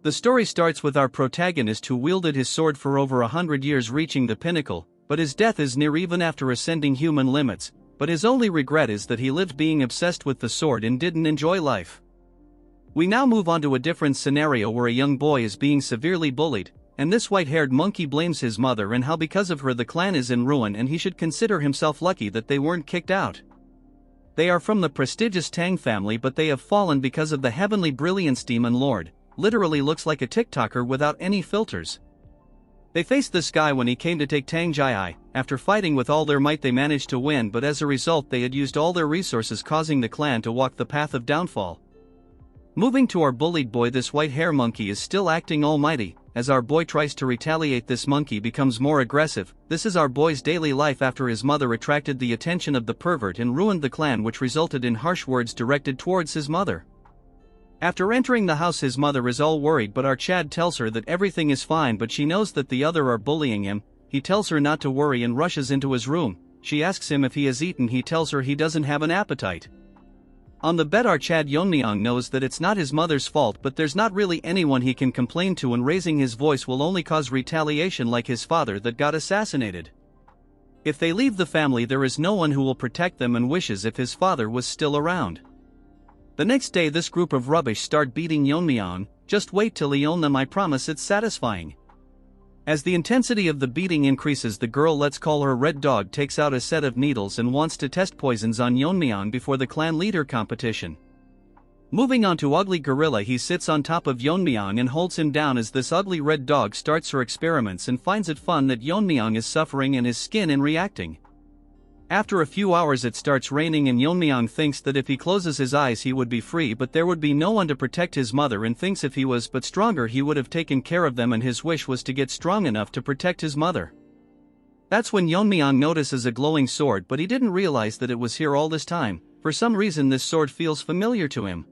The story starts with our protagonist who wielded his sword for over 100 years, reaching the pinnacle, but his death is near even after ascending human limits, but his only regret is that he lived being obsessed with the sword and didn't enjoy life. We now move on to a different scenario where a young boy is being severely bullied, and this white-haired monkey blames his mother and how because of her the clan is in ruin and he should consider himself lucky that they weren't kicked out. They are from the prestigious Tang family, but they have fallen because of the heavenly brilliance demon lord. Literally looks like a TikToker without any filters. They faced this guy when he came to take Tang Jai. After fighting with all their might they managed to win, but as a result they had used all their resources, causing the clan to walk the path of downfall. Moving to our bullied boy, this white hair monkey is still acting almighty. As our boy tries to retaliate, this monkey becomes more aggressive. This is our boy's daily life after his mother attracted the attention of the pervert and ruined the clan, which resulted in harsh words directed towards his mother. After entering the house his mother is all worried, but our Chad tells her that everything is fine, but she knows that the other are bullying him. He tells her not to worry and rushes into his room. She asks him if he has eaten. He tells her he doesn't have an appetite. On the bed our Tang Yeon-myeong knows that it's not his mother's fault, but there's not really anyone he can complain to, and raising his voice will only cause retaliation like his father that got assassinated. If they leave the family there is no one who will protect them, and wishes if his father was still around. The next day this group of rubbish start beating Yeon-myeong. Just wait till he own them, I promise it's satisfying. As the intensity of the beating increases, the girl, let's call her Red Dog, takes out a set of needles and wants to test poisons on Yeon-myeong before the clan leader competition. Moving on to Ugly Gorilla, he sits on top of Yeon-myeong and holds him down as this ugly Red Dog starts her experiments and finds it fun that Yeon-myeong is suffering and his skin and reacting. After a few hours it starts raining and Yeon-myeong thinks that if he closes his eyes he would be free, but there would be no one to protect his mother, and thinks if he was but stronger he would have taken care of them, and his wish was to get strong enough to protect his mother. That's when Yeon-myeong notices a glowing sword, but he didn't realize that it was here all this time. For some reason this sword feels familiar to him.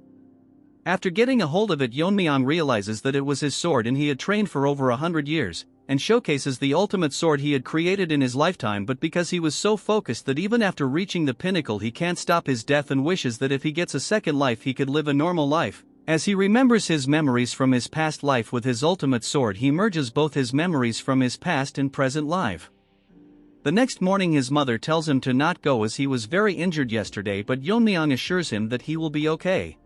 After getting a hold of it Yeon-myeong realizes that it was his sword and he had trained for over 100 years. And showcases the ultimate sword he had created in his lifetime, but because he was so focused that even after reaching the pinnacle he can't stop his death and wishes that if he gets a second life he could live a normal life. As he remembers his memories from his past life with his ultimate sword, he merges both his memories from his past and present life. The next morning his mother tells him to not go as he was very injured yesterday, but Yeon-myeong assures him that he will be okay.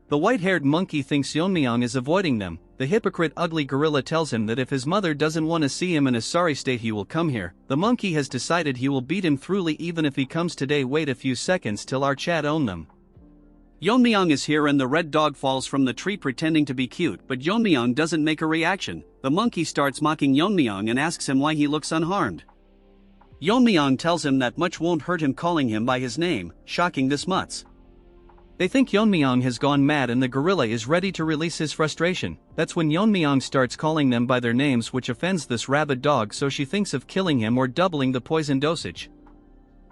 The white-haired monkey thinks Yeon-myeong is avoiding them. The hypocrite Ugly Gorilla tells him that if his mother doesn't want to see him in a sorry state he will come here. The monkey has decided he will beat him thoroughly even if he comes today. Wait a few seconds till our Chad own them. Yeon-myeong is here and the Red Dog falls from the tree pretending to be cute, but Yeon-myeong doesn't make a reaction. The monkey starts mocking Yeon-myeong and asks him why he looks unharmed. Yeon-myeong tells him that much won't hurt him, calling him by his name, shocking this mutz. They think Yeon-myeong has gone mad and the gorilla is ready to release his frustration. That's when Yeon-myeong starts calling them by their names, which offends this rabid dog, so she thinks of killing him or doubling the poison dosage.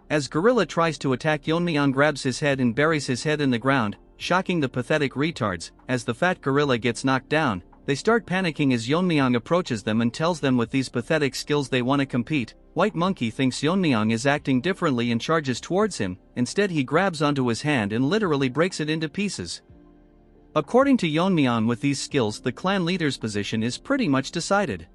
As gorilla tries to attack, Yeon-myeong grabs his head and buries his head in the ground, shocking the pathetic retards. As the fat gorilla gets knocked down, they start panicking as Yeon-myeong approaches them and tells them with these pathetic skills they want to compete. White monkey thinks Yeon-myeong is acting differently and charges towards him. Instead he grabs onto his hand and literally breaks it into pieces. According to Yeon-myeong, with these skills the clan leader's position is pretty much decided.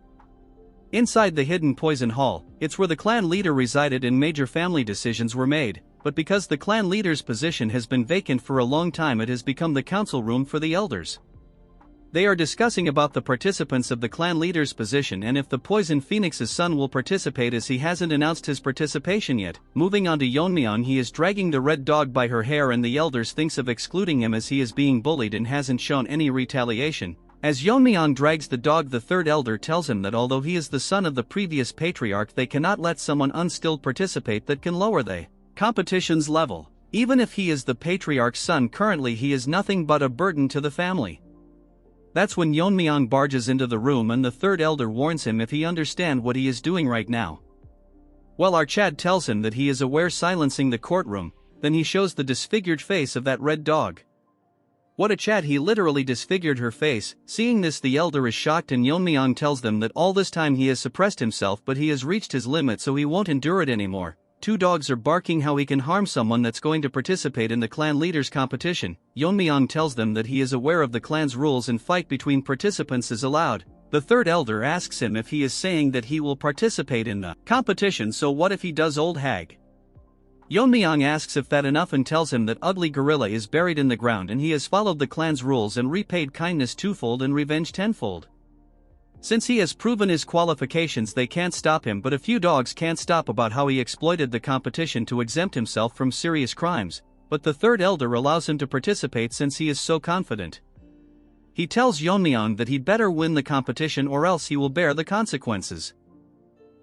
Inside the hidden poison hall, it's where the clan leader resided and major family decisions were made, but because the clan leader's position has been vacant for a long time it has become the council room for the elders. They are discussing about the participants of the clan leader's position and if the Poison Phoenix's son will participate, as he hasn't announced his participation yet. Moving on to Yeon-myeong, he is dragging the Red Dog by her hair and the elders thinks of excluding him as he is being bullied and hasn't shown any retaliation. As Yeon-myeong drags the dog, the third elder tells him that although he is the son of the previous patriarch they cannot let someone unskilled participate that can lower the competition's level. Even if he is the patriarch's son currently he is nothing but a burden to the family. That's when Yeon-myeong barges into the room and the third elder warns him if he understand what he is doing right now. Well, our Chad tells him that he is aware, silencing the courtroom. Then he shows the disfigured face of that Red Dog. What a Chad, he literally disfigured her face. Seeing this the elder is shocked and Yeon-myeong tells them that all this time he has suppressed himself but he has reached his limit so he won't endure it anymore. two dogs are barking how he can harm someone that's going to participate in the clan leaders competition. Yeon-myeong tells them that he is aware of the clan's rules and fight between participants is allowed. The third elder asks him if he is saying that he will participate in the competition, so what if he does, old hag? Yeon-myeong asks if that enough and tells him that ugly gorilla is buried in the ground and he has followed the clan's rules and repaid kindness twofold and revenge tenfold. Since he has proven his qualifications, they can't stop him, but a few dogs can't stop about how he exploited the competition to exempt himself from serious crimes, but the third elder allows him to participate since he is so confident. He tells Yeon-myeong that he'd better win the competition or else he will bear the consequences.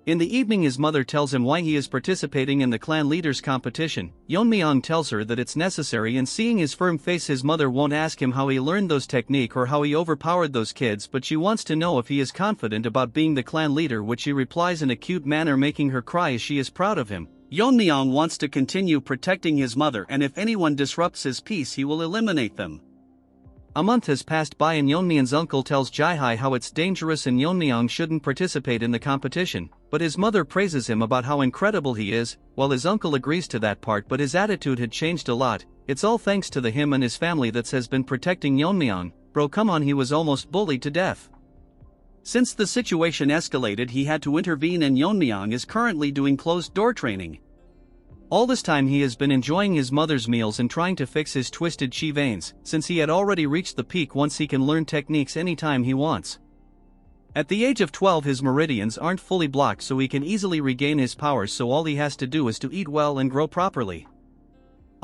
In the evening his mother tells him why he is participating in the clan leaders competition. Yeon-myeong tells her that it's necessary, and seeing his firm face his mother won't ask him how he learned those technique or how he overpowered those kids, but she wants to know if he is confident about being the clan leader, which he replies in a cute manner, making her cry as she is proud of him. Yeon-myeong wants to continue protecting his mother, and if anyone disrupts his peace he will eliminate them. A month has passed by and Yeon-myeong's uncle tells Jae-hae how it's dangerous and Yeon-myeong shouldn't participate in the competition, but his mother praises him about how incredible he is. While his uncle agrees to that part, but his attitude had changed a lot. It's all thanks to him and his family that has been protecting Yeon-myeong. Bro, come on, he was almost bullied to death. Since the situation escalated, he had to intervene, and Yeon-myeong is currently doing closed-door training. All this time he has been enjoying his mother's meals and trying to fix his twisted chi veins, since he had already reached the peak once he can learn techniques anytime he wants. At the age of 12 his meridians aren't fully blocked, so he can easily regain his powers, so all he has to do is to eat well and grow properly.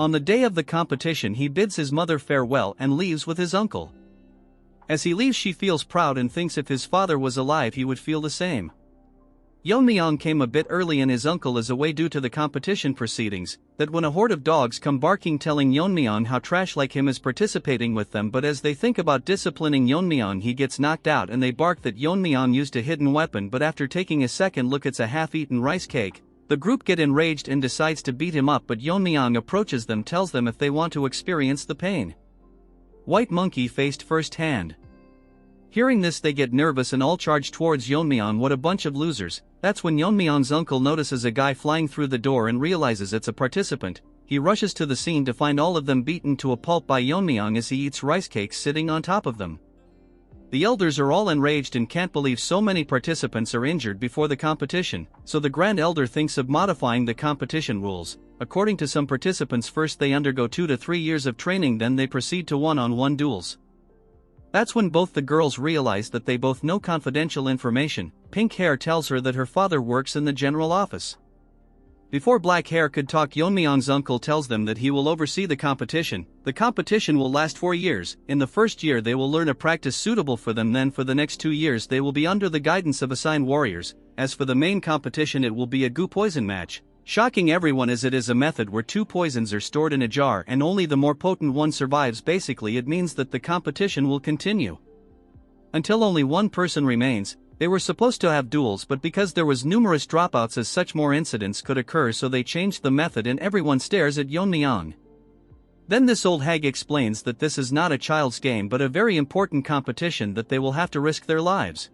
On the day of the competition he bids his mother farewell and leaves with his uncle. As he leaves she feels proud and thinks if his father was alive he would feel the same. Yeon-myeong came a bit early and his uncle is away due to the competition proceedings, that when a horde of dogs come barking telling Yeon-myeong how trash like him is participating with them, but as they think about disciplining Yeon-myeong he gets knocked out and they bark that Yeon-myeong used a hidden weapon, but after taking a second look it's a half-eaten rice cake. The group get enraged and decides to beat him up, but Yeon-myeong approaches them, tells them if they want to experience the pain. White monkey faced firsthand. Hearing this they get nervous and all charge towards Yeon-myeong. What a bunch of losers. That's when Yeon-myeong's uncle notices a guy flying through the door and realizes it's a participant. He rushes to the scene to find all of them beaten to a pulp by Yeon-myeong as he eats rice cakes sitting on top of them. The elders are all enraged and can't believe so many participants are injured before the competition, so the Grand Elder thinks of modifying the competition rules. According to some participants, first they undergo 2 to 3 years of training, then they proceed to one-on-one duels. That's when both the girls realize that they both know confidential information. Pink Hair tells her that her father works in the general office. Before Black Hair could talk, Yeon-myeong's uncle tells them that he will oversee the competition. The competition will last 4 years. In the first year they will learn a practice suitable for them, then for the next 2 years they will be under the guidance of assigned warriors. As for the main competition, it will be a goo poison match. Shocking everyone as it is a method where 2 poisons are stored in a jar and only the more potent one survives. Basically it means that the competition will continue until only one person remains. They were supposed to have duels, but because there was numerous dropouts as such more incidents could occur, so they changed the method and everyone stares at Yeon-myeong. Then this old hag explains that this is not a child's game but a very important competition, that they will have to risk their lives.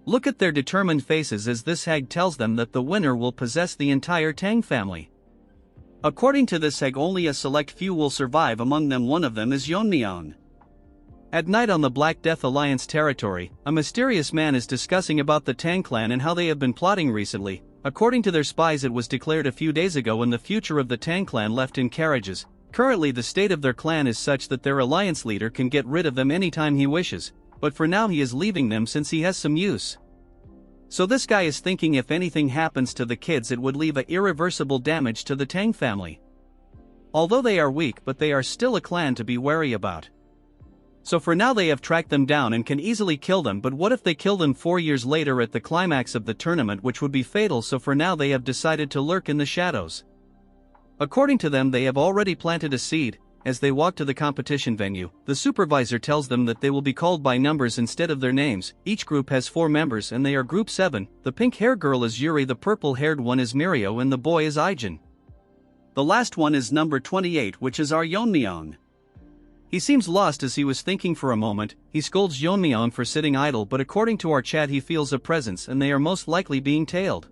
Look at their determined faces as this hag tells them that the winner will possess the entire Tang family. According to this hag, only a select few will survive, among them one of them is Yeon-myeong. At night on the Black Death Alliance territory, a mysterious man is discussing about the Tang clan and how they have been plotting recently. According to their spies, it was declared a few days ago when the future of the Tang clan left in carriages. Currently the state of their clan is such that their alliance leader can get rid of them anytime he wishes, but for now he is leaving them since he has some use. So this guy is thinking if anything happens to the kids it would leave a irreversible damage to the Tang family. Although they are weak, but they are still a clan to be wary about. So for now they have tracked them down and can easily kill them, but what if they kill them 4 years later at the climax of the tournament, which would be fatal, so for now they have decided to lurk in the shadows. According to them, they have already planted a seed. As they walk to the competition venue, the supervisor tells them that they will be called by numbers instead of their names. Each group has 4 members and they are Group 7. The pink-haired girl is Yuri, the purple-haired one is Mirio, and the boy is Aijin. The last one is number 28, which is our Yeon-myeong. He seems lost as he was thinking for a moment. He scolds Yeon-myeong for sitting idle, but according to our chat he feels a presence and they are most likely being tailed.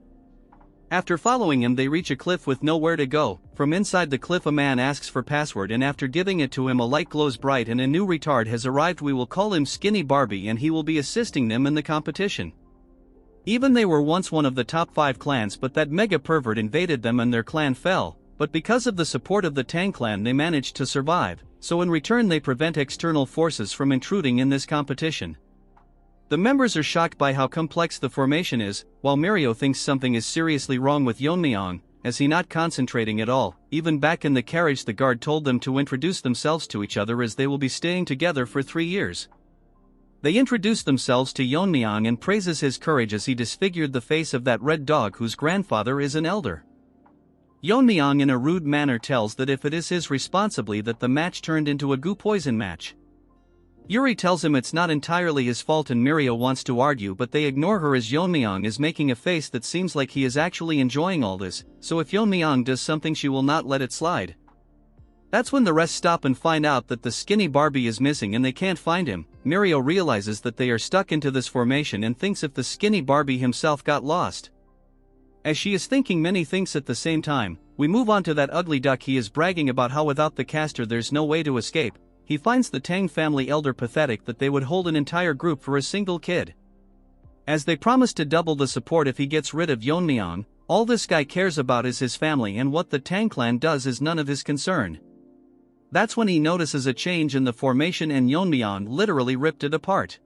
After following him they reach a cliff with nowhere to go. From inside the cliff a man asks for password, and after giving it to him a light glows bright and a new retard has arrived. We will call him Skinny Barbie and he will be assisting them in the competition. Even they were once one of the top 5 clans, but that mega pervert invaded them and their clan fell, but because of the support of the Tang clan they managed to survive, so in return they prevent external forces from intruding in this competition. The members are shocked by how complex the formation is, while Mirio thinks something is seriously wrong with Yeon-myeong, as he not concentrating at all. Even back in the carriage the guard told them to introduce themselves to each other as they will be staying together for 3 years. They introduce themselves to Yeon-myeong and praises his courage as he disfigured the face of that red dog whose grandfather is an elder. Yeon-myeong in a rude manner tells that if it is his responsibility that the match turned into a goo poison match. Yuri tells him it's not entirely his fault and Mirio wants to argue, but they ignore her as Yeon-myeong is making a face that seems like he is actually enjoying all this, so if Yeon-myeong does something she will not let it slide. That's when the rest stop and find out that the Skinny Barbie is missing and they can't find him. Mirio realizes that they are stuck into this formation and thinks if the Skinny Barbie himself got lost. As she is thinking many things at the same time, we move on to that ugly duck. He is bragging about how without the caster there's no way to escape. He finds the Tang family elder pathetic that they would hold an entire group for a single kid. As they promise to double the support if he gets rid of Yeon-myeong, all this guy cares about is his family, and what the Tang clan does is none of his concern. That's when he notices a change in the formation and Yeon-myeong literally ripped it apart.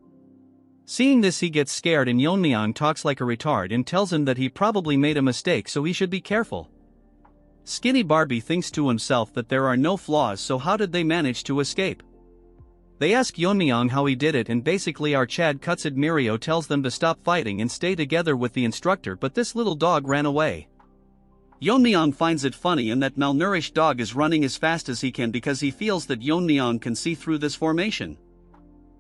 Seeing this he gets scared and Yeon-myeong talks like a retard and tells him that he probably made a mistake so he should be careful. Skinny Barbie thinks to himself that there are no flaws, so how did they manage to escape? They ask Yeon-myeong how he did it and basically our Chad cuts it. Mirio tells them to stop fighting and stay together with the instructor, but this little dog ran away. Yeon-myeong finds it funny and that malnourished dog is running as fast as he can because he feels that Yeon-myeong can see through this formation.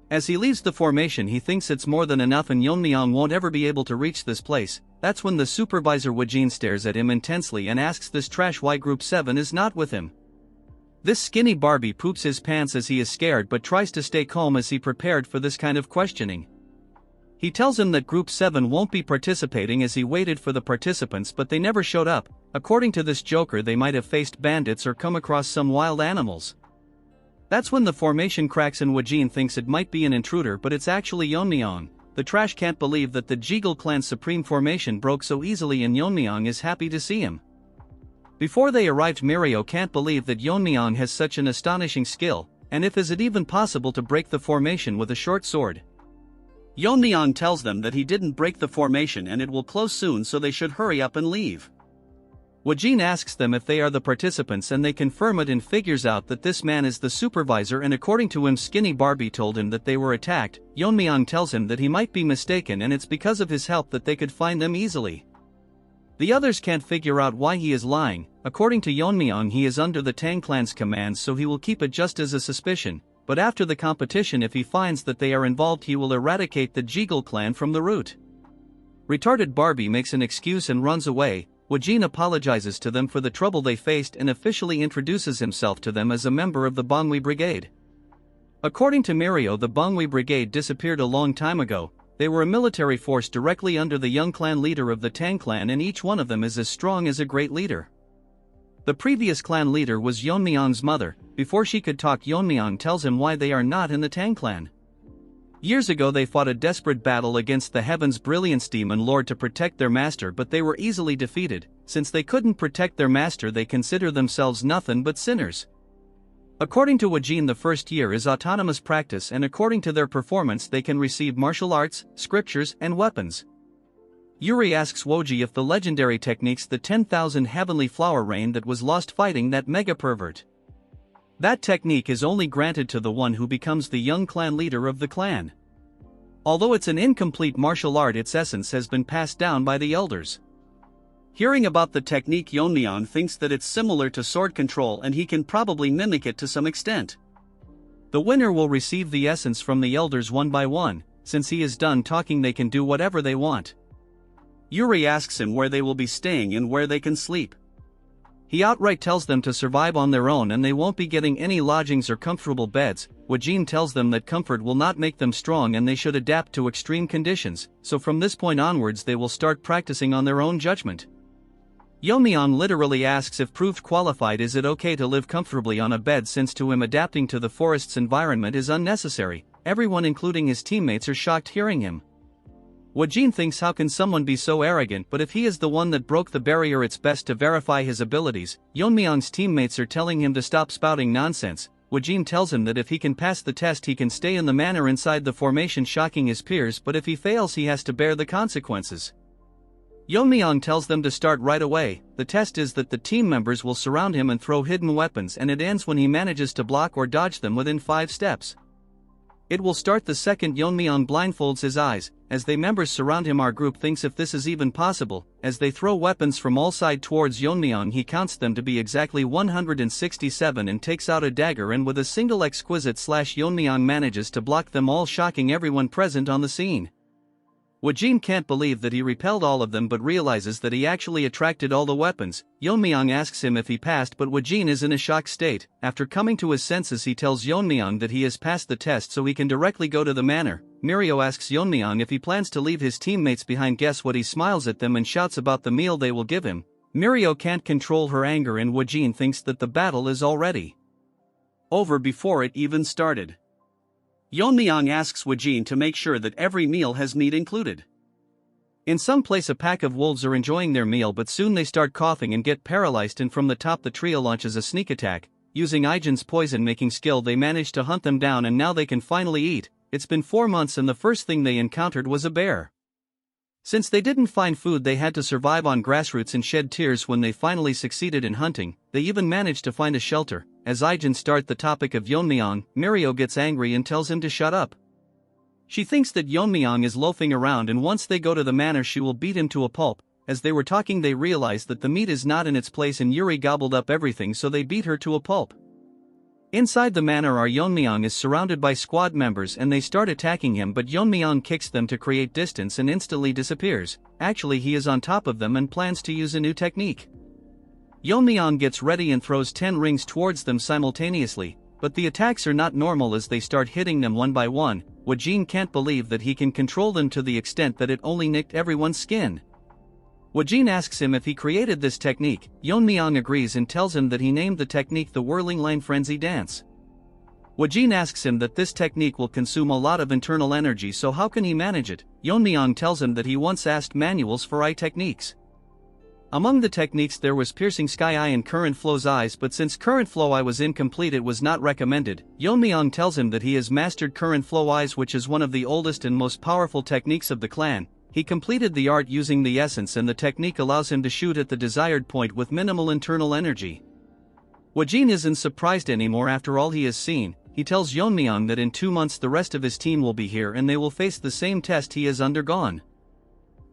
As he leaves the formation he thinks it's more than enough and Yeon-myeong won't ever be able to reach this place. That's when the supervisor Wojin stares at him intensely and asks this trash why Group 7 is not with him. This Skinny Barbie poops his pants as he is scared but tries to stay calm as he prepared for this kind of questioning. He tells him that Group 7 won't be participating as he waited for the participants but they never showed up. According to this joker they might have faced bandits or come across some wild animals. That's when the formation cracks and Wojin thinks it might be an intruder but it's actually Yeon-myeong. The trash can't believe that the Jeagle clan's supreme formation broke so easily and Yeon-myeong is happy to see him. Before they arrived Mirio can't believe that Yeon-myeong has such an astonishing skill, and if is it even possible to break the formation with a short sword. Yeon-myeong tells them that he didn't break the formation and it will close soon so they should hurry up and leave. Wojin asks them if they are the participants and they confirm it and figures out that this man is the supervisor and according to him Skinny Barbie told him that they were attacked. Yeon-myeong tells him that he might be mistaken and it's because of his help that they could find them easily. The others can't figure out why he is lying. According to Yeon-myeong he is under the Tang clan's commands so he will keep it just as a suspicion, but after the competition if he finds that they are involved he will eradicate the Jeagle clan from the root. Retarded Barbie makes an excuse and runs away. Wojin apologizes to them for the trouble they faced and officially introduces himself to them as a member of the Bangui Brigade. According to Mirio the Bangui Brigade disappeared a long time ago. They were a military force directly under the young clan leader of the Tang clan and each one of them is as strong as a great leader. The previous clan leader was Yeon-myeong's mother. Before she could talk Yeon-myeong tells him why they are not in the Tang clan. Years ago they fought a desperate battle against the Heaven's Brilliance Demon Lord to protect their master but they were easily defeated. Since they couldn't protect their master they consider themselves nothing but sinners. According to Wojin the first year is autonomous practice and according to their performance they can receive martial arts, scriptures and weapons. Yuri asks Woji if the legendary techniques the 10,000 heavenly flower rain that was lost fighting that mega pervert. That technique is only granted to the one who becomes the young clan leader of the clan. Although it's an incomplete martial art its essence has been passed down by the elders. Hearing about the technique Yeon-myeong thinks that it's similar to sword control and he can probably mimic it to some extent. The winner will receive the essence from the elders one by one. Since he is done talking they can do whatever they want. Yuri asks him where they will be staying and where they can sleep. He outright tells them to survive on their own and they won't be getting any lodgings or comfortable beds. Wojin tells them that comfort will not make them strong and they should adapt to extreme conditions, so from this point onwards they will start practicing on their own judgment. Yeon-myeong literally asks if proved qualified is it okay to live comfortably on a bed, since to him adapting to the forest's environment is unnecessary. Everyone including his teammates are shocked hearing him. Woo-jin thinks how can someone be so arrogant, but if he is the one that broke the barrier it's best to verify his abilities. Yeon-myeong's teammates are telling him to stop spouting nonsense. Woo-jin tells him that if he can pass the test he can stay in the manor inside the formation, shocking his peers, but if he fails he has to bear the consequences. Yeon-myeong tells them to start right away. The test is that the team members will surround him and throw hidden weapons, and it ends when he manages to block or dodge them within 5 steps. It will start the second Yeon-myeong blindfolds his eyes. As the members surround him, our group thinks if this is even possible. As they throw weapons from all sides towards Yeon-myeong, he counts them to be exactly 167 and takes out a dagger, and with a single exquisite slash Yeon-myeong manages to block them all, shocking everyone present on the scene. Woo-jin can't believe that he repelled all of them but realizes that he actually attracted all the weapons. Yeon-myeong asks him if he passed, but Woo-jin is in a shocked state. After coming to his senses he tells Yeon-myeong that he has passed the test so he can directly go to the manor. Mirio asks Yeon-myeong if he plans to leave his teammates behind. Guess what? He smiles at them and shouts about the meal they will give him. Mirio can't control her anger and Woo-jin thinks that the battle is already over before it even started. Yeon-myeong asks Woo-jin to make sure that every meal has meat included. In some place a pack of wolves are enjoying their meal, but soon they start coughing and get paralyzed, and from the top the trio launches a sneak attack. Using Ijin's poison-making skill they manage to hunt them down, and now they can finally eat. It's been 4 months and the first thing they encountered was a bear. Since they didn't find food they had to survive on grassroots and shed tears when they finally succeeded in hunting. They even managed to find a shelter. As Ijin start the topic of Yeon-myeong, Mirio gets angry and tells him to shut up. She thinks that Yeon-myeong is loafing around, and once they go to the manor she will beat him to a pulp. As they were talking they realized that the meat is not in its place and Yuri gobbled up everything, so they beat her to a pulp. Inside the manor our Yeon-myeong is surrounded by squad members and they start attacking him, but Yeon-myeong kicks them to create distance and instantly disappears. Actually he is on top of them and plans to use a new technique. Yeon-myeong gets ready and throws 10 rings towards them simultaneously, but the attacks are not normal as they start hitting them one by one. Woo-jin can't believe that he can control them to the extent that it only nicked everyone's skin. Woo-jin asks him if he created this technique. Yeon-myeong agrees and tells him that he named the technique the Whirling Line Frenzy Dance. Woo-jin asks him that this technique will consume a lot of internal energy, so how can he manage it? Yeon-myeong tells him that he once asked manuals for eye techniques. Among the techniques there was Piercing Sky Eye and Current Flow's Eyes, but since Current Flow Eye was incomplete it was not recommended. Yeon-myeong tells him that he has mastered Current Flow Eyes, which is one of the oldest and most powerful techniques of the clan. He completed the art using the essence, and the technique allows him to shoot at the desired point with minimal internal energy. Woo-jin isn't surprised anymore after all he has seen. He tells Yeon-myeong that in 2 months the rest of his team will be here and they will face the same test he has undergone.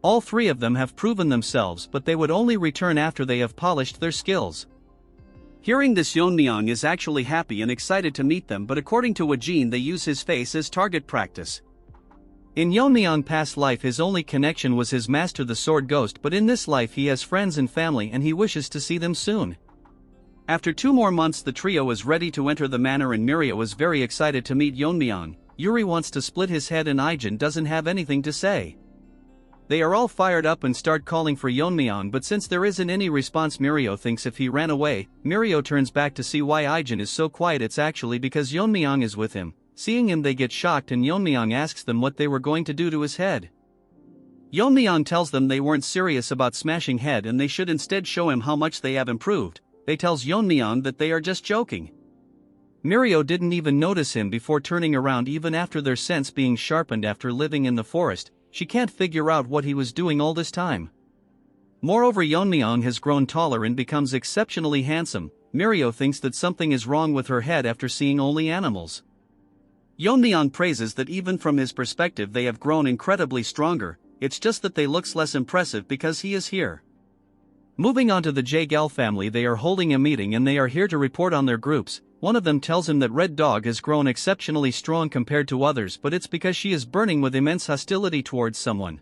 All 3 of them have proven themselves, but they would only return after they have polished their skills. Hearing this, Yeon-myeong is actually happy and excited to meet them, but according to Woo-jin they use his face as target practice. In Yeon-myeong's past life his only connection was his master the Sword Ghost, but in this life he has friends and family and he wishes to see them soon. After 2 more months the trio is ready to enter the manor and Mirio is very excited to meet Yeon-myeong. Yuri wants to split his head and Ijin doesn't have anything to say. They are all fired up and start calling for Yeon-myeong, but since there isn't any response Mirio thinks if he ran away. Mirio turns back to see why Ijin is so quiet. It's actually because Yeon-myeong is with him. Seeing him they get shocked and Yeon-myeong asks them what they were going to do to his head. Yeon-myeong tells them they weren't serious about smashing head and they should instead show him how much they have improved. They tells Yeon-myeong that they are just joking. Mirio didn't even notice him before turning around even after their sense being sharpened after living in the forest. She can't figure out what he was doing all this time. Moreover, Yeon-myeong has grown taller and becomes exceptionally handsome. Mirio thinks that something is wrong with her head after seeing only animals. Yeon-myeong praises that even from his perspective they have grown incredibly stronger, it's just that they looks less impressive because he is here. Moving on to the Jae-gal family, they are holding a meeting and they are here to report on their groups. One of them tells him that Red Dog has grown exceptionally strong compared to others, but it's because she is burning with immense hostility towards someone.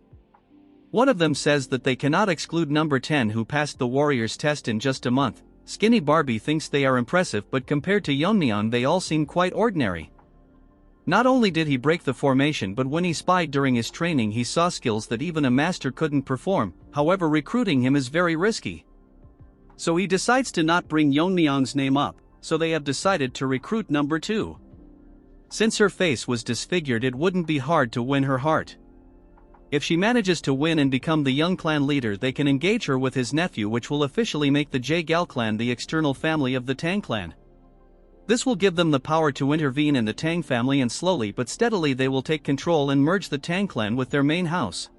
One of them says that they cannot exclude number 10 who passed the warrior's test in just a month. Skinny Barbie thinks they are impressive, but compared to Yeon-myeong they all seem quite ordinary. Not only did he break the formation, but when he spied during his training he saw skills that even a master couldn't perform. However, recruiting him is very risky. So he decides to not bring Yeon-myeong's name up, so they have decided to recruit number 2. Since her face was disfigured, it wouldn't be hard to win her heart. If she manages to win and become the young clan leader, they can engage her with his nephew, which will officially make the Jaegal clan the external family of the Tang clan. This will give them the power to intervene in the Tang family, and slowly but steadily they will take control and merge the Tang clan with their main house.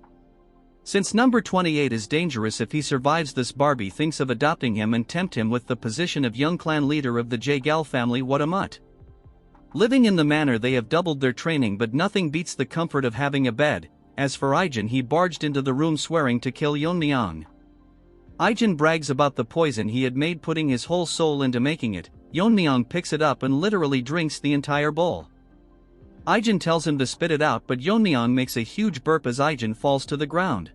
Since number 28 is dangerous if he survives this, Barbie thinks of adopting him and tempt him with the position of young clan leader of the Jaegal family. What a mutt. Living in the manor, they have doubled their training, but nothing beats the comfort of having a bed. As for Ijin, he barged into the room swearing to kill Yeon-myeong. Ijin brags about the poison he had made, putting his whole soul into making it. Yeon-myeong picks it up and literally drinks the entire bowl. Ijin tells him to spit it out, but Yeon-myeong makes a huge burp as Ijin falls to the ground.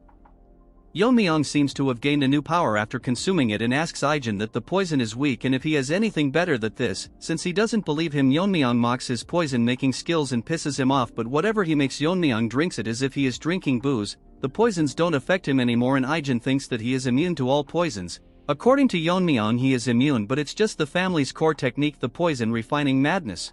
Yeon-myeong seems to have gained a new power after consuming it and asks Ijin that the poison is weak and if he has anything better than this. Since he doesn't believe him, Yeon-myeong mocks his poison-making skills and pisses him off, but whatever he makes, Yeon-myeong drinks it as if he is drinking booze. The poisons don't affect him anymore and Ijin thinks that he is immune to all poisons. According to Yeon-myeong, he is immune, but it's just the family's core technique, the poison refining madness.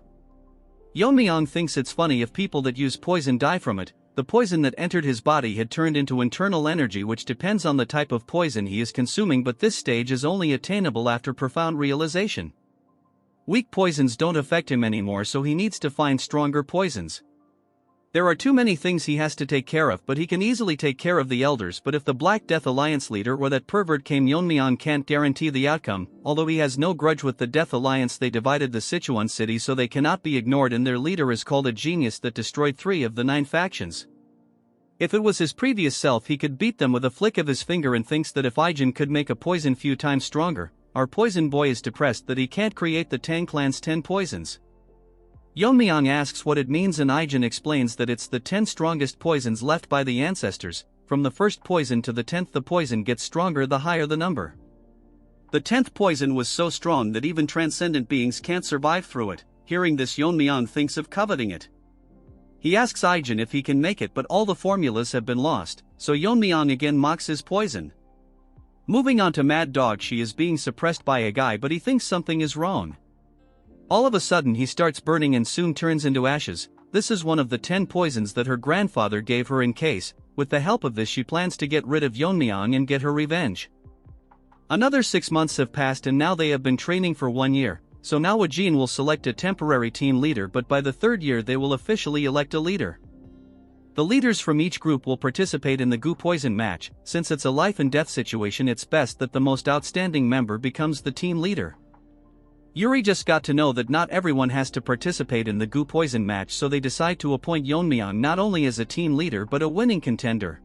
Yeon-myeong thinks it's funny if people that use poison die from it. The poison that entered his body had turned into internal energy, which depends on the type of poison he is consuming, but this stage is only attainable after profound realization. Weak poisons don't affect him anymore, so he needs to find stronger poisons. There are too many things he has to take care of, but he can easily take care of the elders. But if the Black Death Alliance leader or that pervert came, Yeon-myeong can't guarantee the outcome. Although he has no grudge with the Death Alliance, they divided the Sichuan city, so they cannot be ignored, and their leader is called a genius that destroyed 3 of the 9 factions. If it was his previous self, he could beat them with a flick of his finger, and thinks that if Ijin could make a poison few times stronger. Our poison boy is depressed that he can't create the Tang clan's 10 poisons. Yeon-myeong asks what it means, and Ijin explains that it's the 10 strongest poisons left by the ancestors. From the first poison to the 10th, the poison gets stronger the higher the number. The 10th poison was so strong that even transcendent beings can't survive through it. Hearing this, Yeon-myeong thinks of coveting it. He asks Ijin if he can make it, but all the formulas have been lost, so Yeon-myeong again mocks his poison. Moving on to Mad Dog, she is being suppressed by a guy, but he thinks something is wrong. All of a sudden he starts burning and soon turns into ashes. This is one of the 10 poisons that her grandfather gave her in case. With the help of this, she plans to get rid of Yeon-myeong and get her revenge. Another 6 months have passed and now they have been training for 1 year. So now Ijin will select a temporary team leader, but by the 3rd year they will officially elect a leader. The leaders from each group will participate in the Gu Poison match. Since it's a life and death situation, it's best that the most outstanding member becomes the team leader. Yuri just got to know that not everyone has to participate in the Gu Poison match, so they decide to appoint Yeon-myeong not only as a team leader but a winning contender.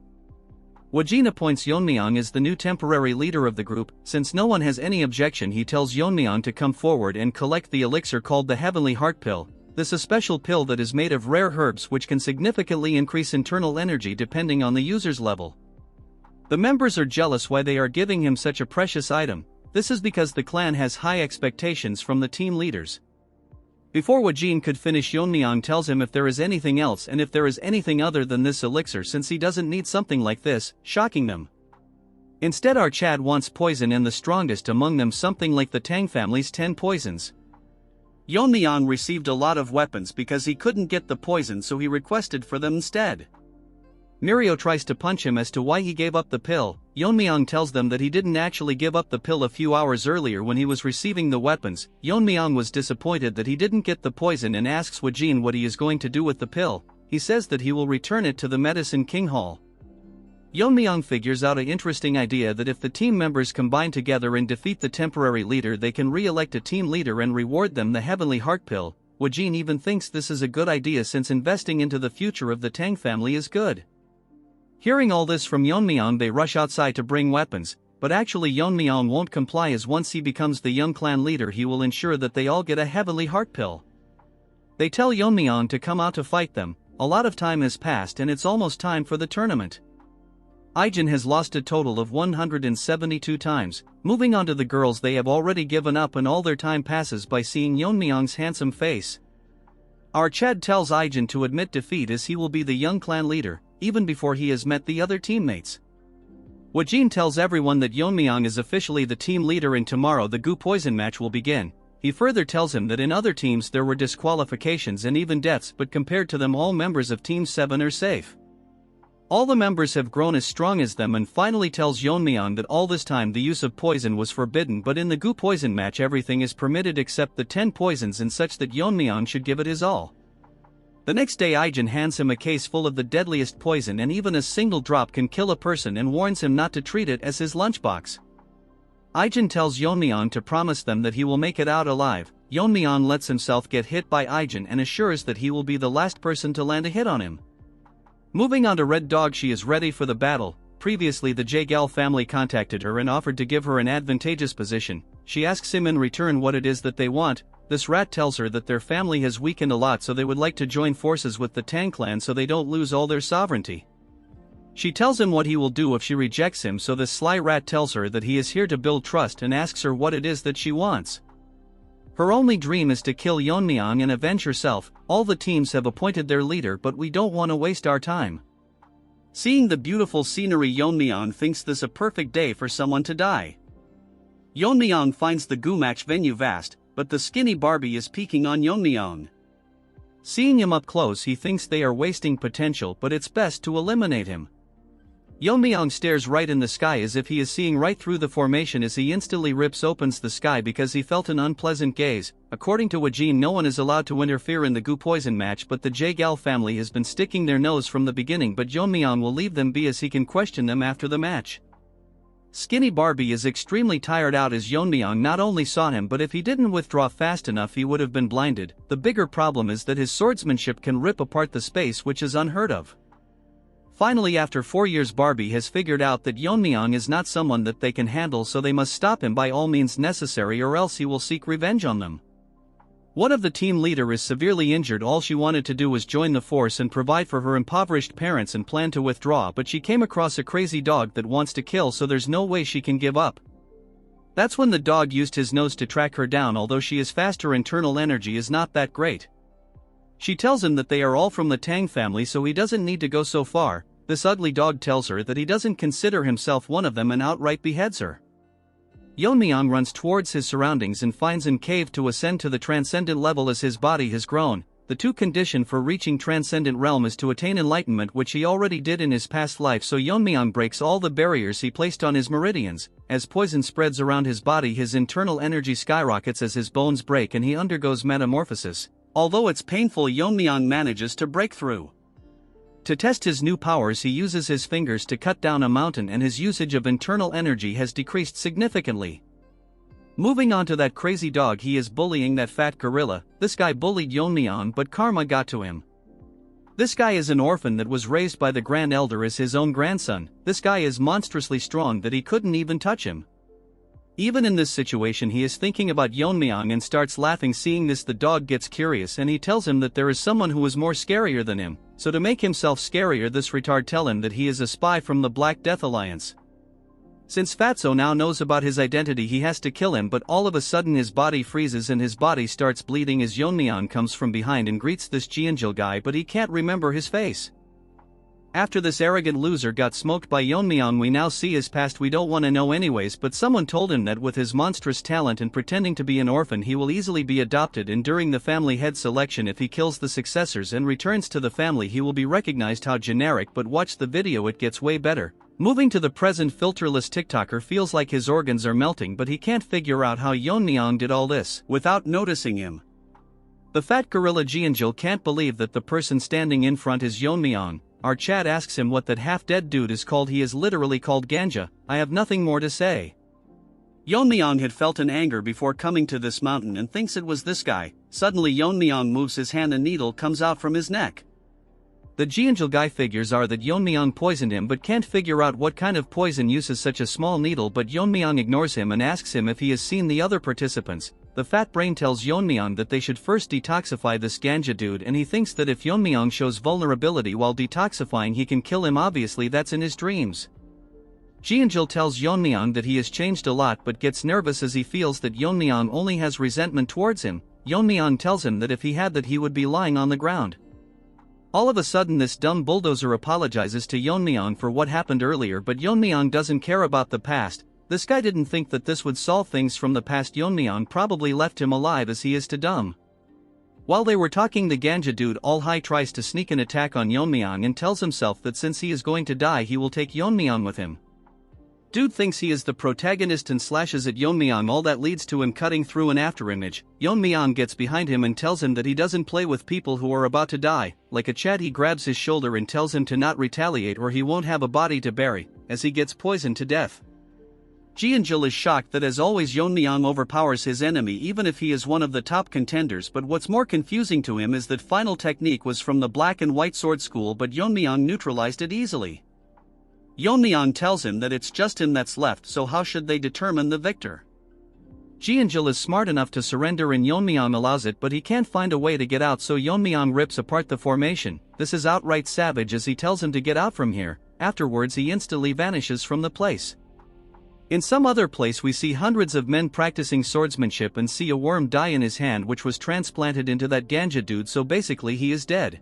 Ijin appoints Yeon-myeong as the new temporary leader of the group. Since no one has any objection, he tells Yeon-myeong to come forward and collect the elixir called the Heavenly Heart Pill. This is a special pill that is made of rare herbs which can significantly increase internal energy depending on the user's level. The members are jealous why they are giving him such a precious item. This is because the clan has high expectations from the team leaders. Before Ijin could finish, Yeon-myeong tells him if there is anything else and if there is anything other than this elixir, since he doesn't need something like this, shocking them. Instead, our Chad wants poison, and the strongest among them something like the Tang family's 10 poisons. Yeon-myeong received a lot of weapons because he couldn't get the poison, so he requested for them instead. Mirio tries to punch him as to why he gave up the pill. Yeon-myeong tells them that he didn't actually give up the pill a few hours earlier when he was receiving the weapons. Yeon-myeong was disappointed that he didn't get the poison and asks Ijin what he is going to do with the pill. He says that he will return it to the Medicine King Hall. Yeon-myeong figures out an interesting idea that if the team members combine together and defeat the temporary leader, they can re-elect a team leader and reward them the Heavenly Heart Pill. Ijin even thinks this is a good idea since investing into the future of the Tang family is good. Hearing all this from Yeon-myeong, they rush outside to bring weapons, but actually Yeon-myeong won't comply, as once he becomes the young clan leader he will ensure that they all get a Heavenly Heart Pill. They tell Yeon-myeong to come out to fight them. A lot of time has passed and it's almost time for the tournament. Ijin has lost a total of 172 times. Moving on to the girls, they have already given up and all their time passes by seeing Yeon-myeong's handsome face. Our Chad tells Ijin to admit defeat as he will be the young clan leader, even before he has met the other teammates. Wajin tells everyone that Yeon-myeong is officially the team leader and tomorrow the Gu Poison match will begin. He further tells him that in other teams there were disqualifications and even deaths, but compared to them all members of Team 7 are safe. All the members have grown as strong as them, and finally tells Yeon-myeong that all this time the use of poison was forbidden, but in the Gu Poison match everything is permitted except the 10 poisons, and such that Yeon-myeong should give it his all. The next day Ijin hands him a case full of the deadliest poison, and even a single drop can kill a person, and warns him not to treat it as his lunchbox. Ijin tells Yeon-myeong to promise them that he will make it out alive. Yeon-myeong lets himself get hit by Ijin and assures that he will be the last person to land a hit on him. Moving on to Red Dog, she is ready for the battle. Previously the Jaegal family contacted her and offered to give her an advantageous position. She asks him in return what it is that they want. This rat tells her that their family has weakened a lot, so they would like to join forces with the Tang clan so they don't lose all their sovereignty. She tells him what he will do if she rejects him, so this sly rat tells her that he is here to build trust and asks her what it is that she wants. Her only dream is to kill Yeon-myeong and avenge herself. All the teams have appointed their leader, but we don't want to waste our time. Seeing the beautiful scenery, Yeon-myeong thinks this a perfect day for someone to die. Yeon-myeong finds the Gu match venue vast, but the skinny Barbie is peeking on Yeon-myeong. Seeing him up close, he thinks they are wasting potential, but it's best to eliminate him. Yeon-myeong stares right in the sky as if he is seeing right through the formation as he instantly opens the sky because he felt an unpleasant gaze. According to Wajin, no one is allowed to interfere in the Gu Poison match, but the Jaegal family has been sticking their nose from the beginning, but Yeon-myeong will leave them be as he can question them after the match. Skinny Barbie is extremely tired out as Yeon-myeong not only saw him, but if he didn't withdraw fast enough he would have been blinded. The bigger problem is that his swordsmanship can rip apart the space, which is unheard of. Finally, after 4 years, Barbie has figured out that Yeon-myeong is not someone that they can handle, so they must stop him by all means necessary or else he will seek revenge on them. One of the team leader is severely injured. All she wanted to do was join the force and provide for her impoverished parents and plan to withdraw, but she came across a crazy dog that wants to kill, so there's no way she can give up. That's when the dog used his nose to track her down. Although she is fast, her internal energy is not that great. She tells him that they are all from the Tang family, so he doesn't need to go so far. This ugly dog tells her that he doesn't consider himself one of them and outright beheads her. Yeon-myeong runs towards his surroundings and finds him caved to ascend to the transcendent level as his body has grown. The two condition for reaching transcendent realm is to attain enlightenment, which he already did in his past life, so Yeon-myeong breaks all the barriers he placed on his meridians. As poison spreads around his body, his internal energy skyrockets as his bones break and he undergoes metamorphosis. Although it's painful, Yeon-myeong manages to break through. To test his new powers, he uses his fingers to cut down a mountain, and his usage of internal energy has decreased significantly. Moving on to that crazy dog, he is bullying that fat gorilla. This guy bullied Yeon-myeong, but karma got to him. This guy is an orphan that was raised by the Grand Elder as his own grandson. This guy is monstrously strong that he couldn't even touch him. Even in this situation, he is thinking about Yeon-myeong and starts laughing. Seeing this, the dog gets curious and he tells him that there is someone who is more scarier than him. So to make himself scarier, this retard tell him that he is a spy from the Black Death Alliance. Since Fatso now knows about his identity, he has to kill him, but all of a sudden his body freezes and his body starts bleeding as Yeon-myeong comes from behind and greets this Jeonjil guy, but he can't remember his face. After this arrogant loser got smoked by Yeon-myeong, we now see his past. We don't want to know anyways, but someone told him that with his monstrous talent and pretending to be an orphan, he will easily be adopted, and during the family head selection, if he kills the successors and returns to the family, he will be recognized. How generic, but watch the video, it gets way better. Moving to the present, filterless TikToker feels like his organs are melting, but he can't figure out how Yeon-myeong did all this without noticing him. The fat gorilla Jeonjil can't believe that the person standing in front is Yeon-myeong. Our chat asks him what that half-dead dude is called. He is literally called Ganja. I have nothing more to say. Yeon-myeong had felt an anger before coming to this mountain and thinks it was this guy. Suddenly Yeon-myeong moves his hand, a needle comes out from his neck. The Jeonjil guy figures are that Yeon-myeong poisoned him, but can't figure out what kind of poison uses such a small needle, but Yeon-myeong ignores him and asks him if he has seen the other participants. The fat brain tells Yeon-myeong that they should first detoxify this Ganja dude, and he thinks that if Yeon-myeong shows vulnerability while detoxifying, he can kill him. Obviously that's in his dreams. Jeonjil tells Yeon-myeong that he has changed a lot, but gets nervous as he feels that Yeon-myeong only has resentment towards him. Yeon-myeong tells him that if he had that, he would be lying on the ground. All of a sudden this dumb bulldozer apologizes to Yeon-myeong for what happened earlier, but Yeon-myeong doesn't care about the past. This guy didn't think that this would solve things from the past. Yeon-myeong probably left him alive as he is too dumb. While they were talking, the ganja dude all high tries to sneak an attack on Yeon-myeong and tells himself that since he is going to die he will take Yeon-myeong with him. Dude thinks he is the protagonist and slashes at Yeon-myeong. All that leads to him cutting through an afterimage. Yeon-myeong gets behind him and tells him that he doesn't play with people who are about to die. Like a Chad, he grabs his shoulder and tells him to not retaliate or he won't have a body to bury, as he gets poisoned to death. Ji-eun-jul is shocked that as always Yeon-myeong overpowers his enemy even if he is one of the top contenders, but what's more confusing to him is that final technique was from the black and white sword school, but Yeon-myeong neutralized it easily. Yeon-myeong tells him that it's just him that's left, so how should they determine the victor? Ji-eun-jul is smart enough to surrender and Yeon-myeong allows it, but he can't find a way to get out, so Yeon-myeong rips apart the formation. This is outright savage as he tells him to get out from here. Afterwards he instantly vanishes from the place. In some other place we see hundreds of men practicing swordsmanship and see a worm die in his hand which was transplanted into that ganja dude, so basically he is dead.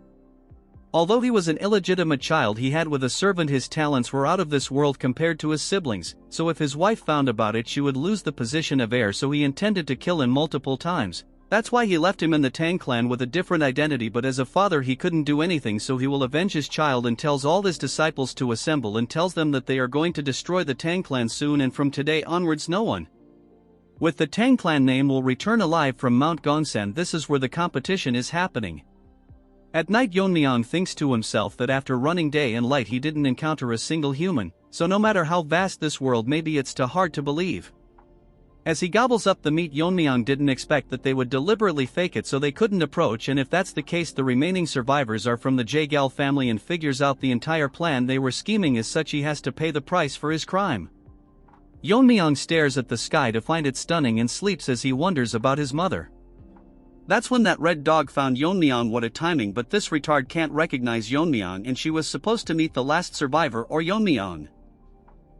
Although he was an illegitimate child he had with a servant, his talents were out of this world compared to his siblings, so if his wife found about it she would lose the position of heir, so he intended to kill him multiple times. That's why he left him in the Tang clan with a different identity, but as a father he couldn't do anything, so he will avenge his child and tells all his disciples to assemble and tells them that they are going to destroy the Tang clan soon, and from today onwards no one with the Tang clan name will return alive from Mount Gongsan. This is where the competition is happening. At night Yeon-myeong thinks to himself that after running day and light he didn't encounter a single human, so no matter how vast this world may be it's too hard to believe. As he gobbles up the meat, Yeon-myeong didn't expect that they would deliberately fake it so they couldn't approach, and if that's the case the remaining survivors are from the Jaegal family, and figures out the entire plan they were scheming as such he has to pay the price for his crime. Yeon-myeong stares at the sky to find it stunning and sleeps as he wonders about his mother. That's when that red dog found Yeon-myeong. What a timing, but this retard can't recognize Yeon-myeong and she was supposed to meet the last survivor or Yeon-myeong.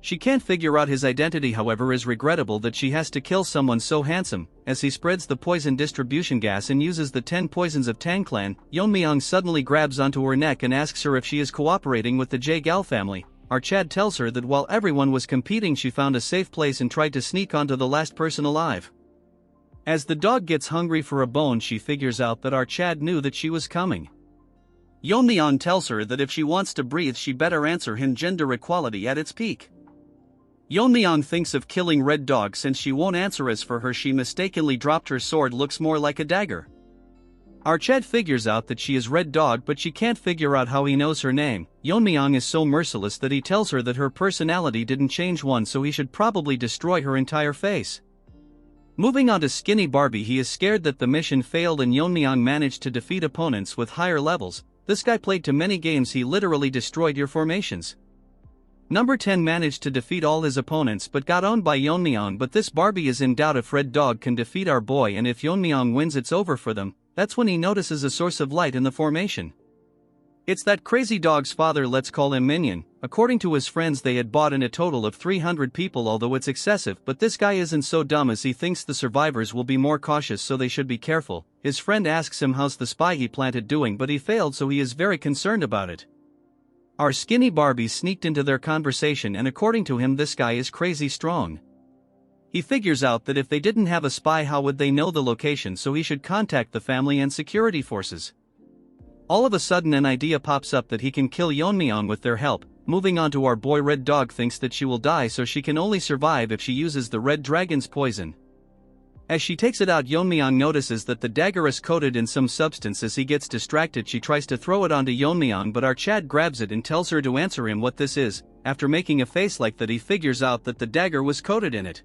She can't figure out his identity, however is regrettable that she has to kill someone so handsome. As he spreads the poison distribution gas and uses the 10 poisons of Tang clan, Yeon-myeong suddenly grabs onto her neck and asks her if she is cooperating with the Jaegal family. Our Chad tells her that while everyone was competing she found a safe place and tried to sneak onto the last person alive. As the dog gets hungry for a bone she figures out that our Chad knew that she was coming. Yeon-myeong tells her that if she wants to breathe she better answer him, gender equality at its peak. Yeon-myeong thinks of killing Red Dog since she won't answer. As for her, she mistakenly dropped her sword, looks more like a dagger. Our Chad figures out that she is Red Dog, but she can't figure out how he knows her name. Yeon-myeong is so merciless that he tells her that her personality didn't change one, so he should probably destroy her entire face. Moving on to Skinny Barbie, he is scared that the mission failed and Yeon-myeong managed to defeat opponents with higher levels. This guy played too many games, he literally destroyed your formations. Number 10 managed to defeat all his opponents but got owned by Yeon-myeong, but this Barbie is in doubt if Red Dog can defeat our boy, and if Yeon-myeong wins it's over for them. That's when he notices a source of light in the formation. It's that crazy dog's father, let's call him Minion. According to his friends they had bought in a total of 300 people, although it's excessive, but this guy isn't so dumb as he thinks the survivors will be more cautious so they should be careful. His friend asks him how's the spy he planted doing, but he failed, so he is very concerned about it. Our Skinny Barbie sneaked into their conversation and according to him this guy is crazy strong. He figures out that if they didn't have a spy how would they know the location, so he should contact the family and security forces. All of a sudden an idea pops up that he can kill Yeon-myeong with their help. Moving on to our boy, Red Dog thinks that she will die, so she can only survive if she uses the Red Dragon's poison. As she takes it out, Yeon-myeong notices that the dagger is coated in some substance. As he gets distracted she tries to throw it onto Yeon-myeong, but our Chad grabs it and tells her to answer him what this is. After making a face like that he figures out that the dagger was coated in it.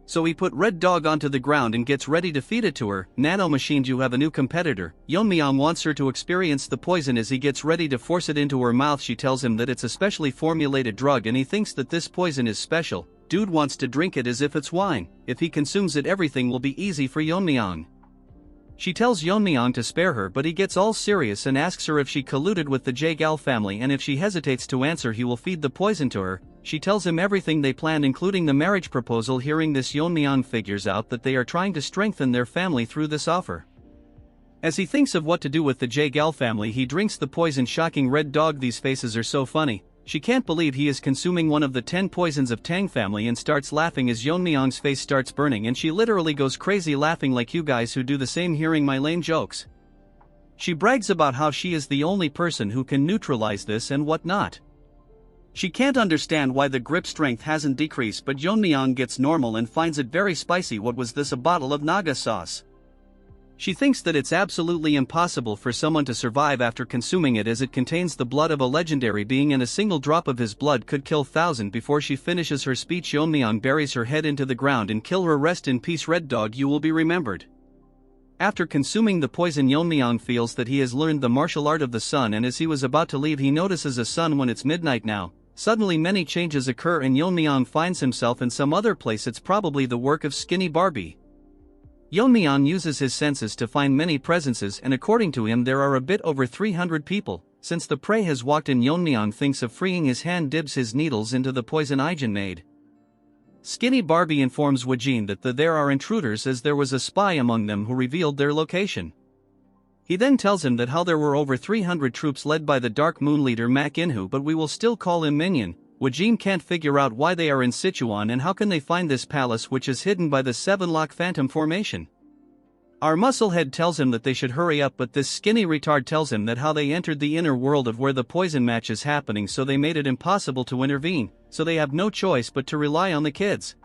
So he put Red Dog onto the ground and gets ready to feed it to her. Nano Machine, you have a new competitor. Yeon-myeong wants her to experience the poison. As he gets ready to force it into her mouth she tells him that it's a specially formulated drug and he thinks that this poison is special. Dude wants to drink it as if it's wine. If he consumes it everything will be easy for Yeon-myeong. She tells Yeon-myeong to spare her, but he gets all serious and asks her if she colluded with the Jaegal family, and if she hesitates to answer he will feed the poison to her. She tells him everything they planned including the marriage proposal. Hearing this Yeon-myeong figures out that they are trying to strengthen their family through this offer. As he thinks of what to do with the Jagal family, he drinks the poison. Shocking red dog, these faces are so funny. She can't believe he is consuming one of the 10 poisons of Tang family and starts laughing as Yeon-myeong's face starts burning, and she literally goes crazy laughing like you guys who do the same hearing my lame jokes. She brags about how she is the only person who can neutralize this and whatnot. She can't understand why the grip strength hasn't decreased, but Yeon-myeong gets normal and finds it very spicy. What was this, a bottle of Naga sauce? She thinks that it's absolutely impossible for someone to survive after consuming it, as it contains the blood of a legendary being and a single drop of his blood could kill 1,000. Before she finishes her speech, Yeon-myeong buries her head into the ground and kill her. Rest in peace, red dog, you will be remembered. After consuming the poison, Yeon-myeong feels that he has learned the martial art of the sun, and as he was about to leave he notices a sun when it's midnight now. Suddenly many changes occur and Yeon-myeong finds himself in some other place. It's probably the work of Skinny Barbie. Yeon-myeong uses his senses to find many presences, and according to him there are a bit over 300 people. Since the prey has walked in, Yeon-myeong thinks of freeing his hand, dips his needles into the poison Ijin made. Skinny Barbie informs Wajin that there are intruders, as there was a spy among them who revealed their location. He then tells him that how there were over 300 troops led by the Dark Moon leader Mak Inhu, but we will still call him Minion. Wajin can't figure out why they are in Sichuan and how can they find this palace which is hidden by the 7-lock phantom formation. Our musclehead tells him that they should hurry up, but this skinny retard tells him that how they entered the inner world of where the poison match is happening, so they made it impossible to intervene, so they have no choice but to rely on the kids.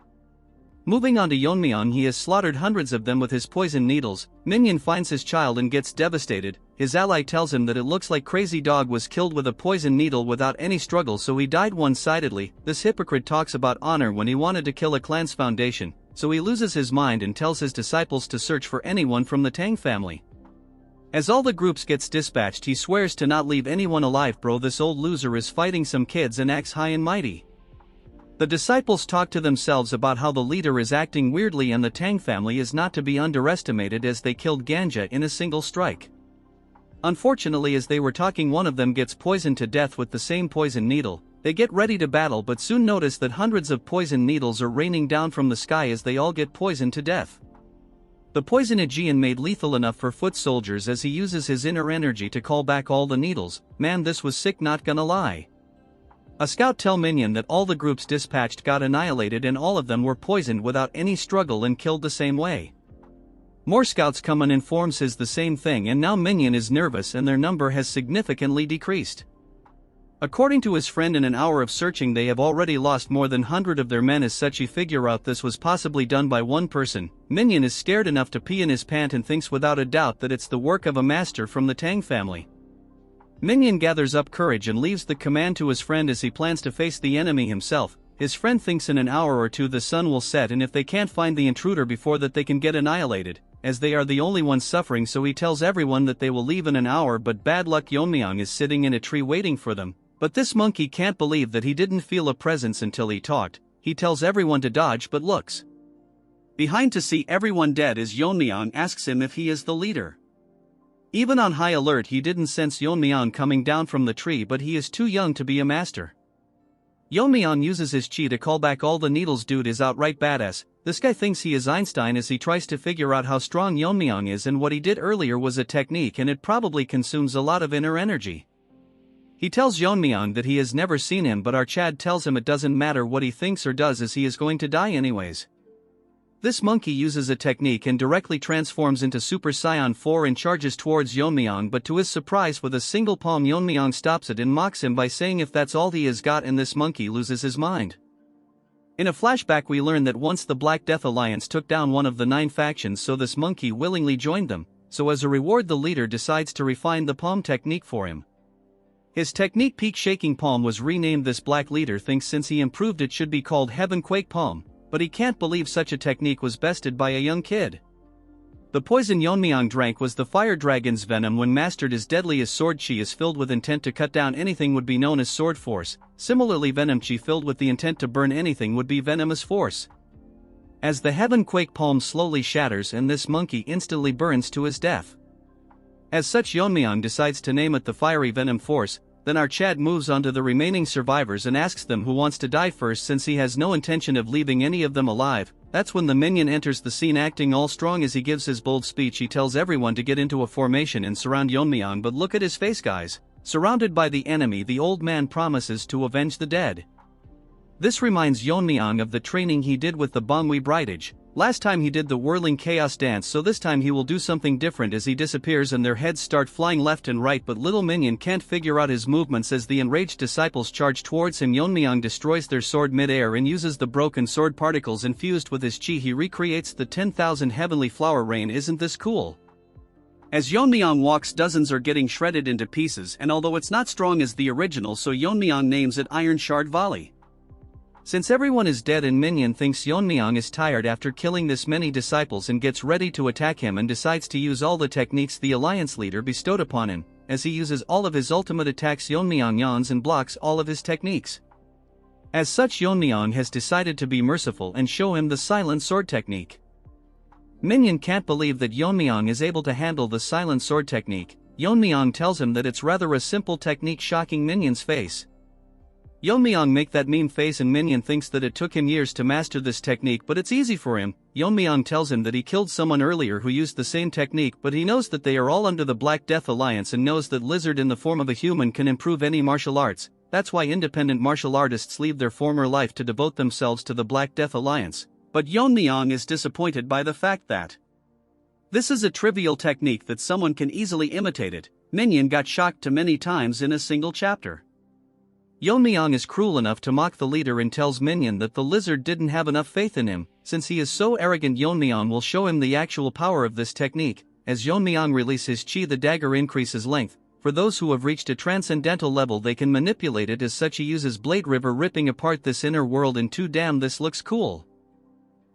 Moving on to Yeon-myeong, he has slaughtered hundreds of them with his poison needles. Minion finds his child and gets devastated. His ally tells him that it looks like Crazy Dog was killed with a poison needle without any struggle, so he died one-sidedly. This hypocrite talks about honor when he wanted to kill a clan's foundation, so he loses his mind and tells his disciples to search for anyone from the Tang family. As all the groups gets dispatched, he swears to not leave anyone alive. Bro, this old loser is fighting some kids and acts high and mighty. The disciples talk to themselves about how the leader is acting weirdly, and the Tang family is not to be underestimated as they killed Ganja in a single strike. Unfortunately, as they were talking, one of them gets poisoned to death with the same poison needle. They get ready to battle but soon notice that hundreds of poison needles are raining down from the sky as they all get poisoned to death. The poison Aegean made lethal enough for foot soldiers, as he uses his inner energy to call back all the needles. Man, this was sick, not gonna lie. A scout tell Minion that all the groups dispatched got annihilated and all of them were poisoned without any struggle and killed the same way. More scouts come and informs his the same thing, and now Minion is nervous and their number has significantly decreased. According to his friend, in an hour of searching they have already lost more than 100 of their men. As such, he figure out this was possibly done by one person. Minion is scared enough to pee in his pant and thinks without a doubt that it's the work of a master from the Tang family. Minion gathers up courage and leaves the command to his friend as he plans to face the enemy himself. His friend thinks in an hour or two the sun will set, and if they can't find the intruder before that they can get annihilated, as they are the only ones suffering, so he tells everyone that they will leave in an hour. But bad luck, Yeon-myeong is sitting in a tree waiting for them. But this monkey can't believe that he didn't feel a presence until he talked. He tells everyone to dodge but looks behind to see everyone dead as Yeon-myeong asks him if he is the leader. Even on high alert, he didn't sense Yeon-myeong coming down from the tree, but he is too young to be a master. Yeon-myeong uses his chi to call back all the needles. Dude is outright badass. This guy thinks he is Einstein as he tries to figure out how strong Yeon-myeong is, and what he did earlier was a technique and it probably consumes a lot of inner energy. He tells Yeon-myeong that he has never seen him, but our Chad tells him it doesn't matter what he thinks or does as he is going to die anyways. This monkey uses a technique and directly transforms into Super Saiyan 4 and charges towards Yeon-myeong, but to his surprise with a single palm Yeon-myeong stops it and mocks him by saying if that's all he has got, and this monkey loses his mind. In a flashback we learn that once the Black Death Alliance took down one of the 9 factions, so this monkey willingly joined them, so as a reward the leader decides to refine the palm technique for him. His technique, Peak Shaking Palm, was renamed. This black leader thinks since he improved it should be called Heaven Quake Palm, but he can't believe such a technique was bested by a young kid. The poison Yeon-myeong drank was the fire dragon's venom. When mastered, as deadly as sword chi is filled with intent to cut down anything would be known as sword force. Similarly, venom chi filled with the intent to burn anything would be venomous force. As the Heaven Quake Palm slowly shatters and this monkey instantly burns to his death. As such, Yeon-myeong decides to name it the Fiery Venom Force. Then our Chad moves on to the remaining survivors and asks them who wants to die first, since he has no intention of leaving any of them alive. That's when the minion enters the scene, acting all strong as he gives his bold speech. He tells everyone to get into a formation and surround Yeon-myeong, but look at his face, guys. Surrounded by the enemy, the old man promises to avenge the dead. This reminds Yeon-myeong of the training he did with the Manhwa bridage. Last time he did the whirling chaos dance, so this time he will do something different as he disappears and their heads start flying left and right, but little minion can't figure out his movements as the enraged disciples charge towards him. Yeon-myeong destroys their sword mid-air and uses the broken sword particles infused with his chi. He recreates the 10,000 heavenly flower rain. Isn't this cool? As Yeon-myeong walks, dozens are getting shredded into pieces, and although it's not strong as the original, so Yeon-myeong names it Iron Shard Volley. Since everyone is dead and minion thinks Yeon-myeong is tired after killing this many disciples and gets ready to attack him and decides to use all the techniques the alliance leader bestowed upon him. As he uses all of his ultimate attacks, Yeon-myeong yawns and blocks all of his techniques. As such, Yeon-myeong has decided to be merciful and show him the silent sword technique. Minion can't believe that Yeon-myeong is able to handle the silent sword technique. Yeon-myeong tells him that it's rather a simple technique, shocking Minion's face. Yeon-myeong make that mean face and Minion thinks that it took him years to master this technique, but it's easy for him. Yeon-myeong tells him that he killed someone earlier who used the same technique, but he knows that they are all under the Black Death Alliance and knows that Lizard in the form of a human can improve any martial arts. That's why independent martial artists leave their former life to devote themselves to the Black Death Alliance. But Yeon-myeong is disappointed by the fact that this is a trivial technique that someone can easily imitate it. Minion got shocked too many times in a single chapter. Yeon-myeong is cruel enough to mock the leader and tells Minion that the lizard didn't have enough faith in him. Since he is so arrogant, Yeon-myeong will show him the actual power of this technique. As Yeon-myeong releases his chi, the dagger increases length. For those who have reached a transcendental level, they can manipulate it. As such, he uses Blade River, ripping apart this inner world in two. Damn, this looks cool.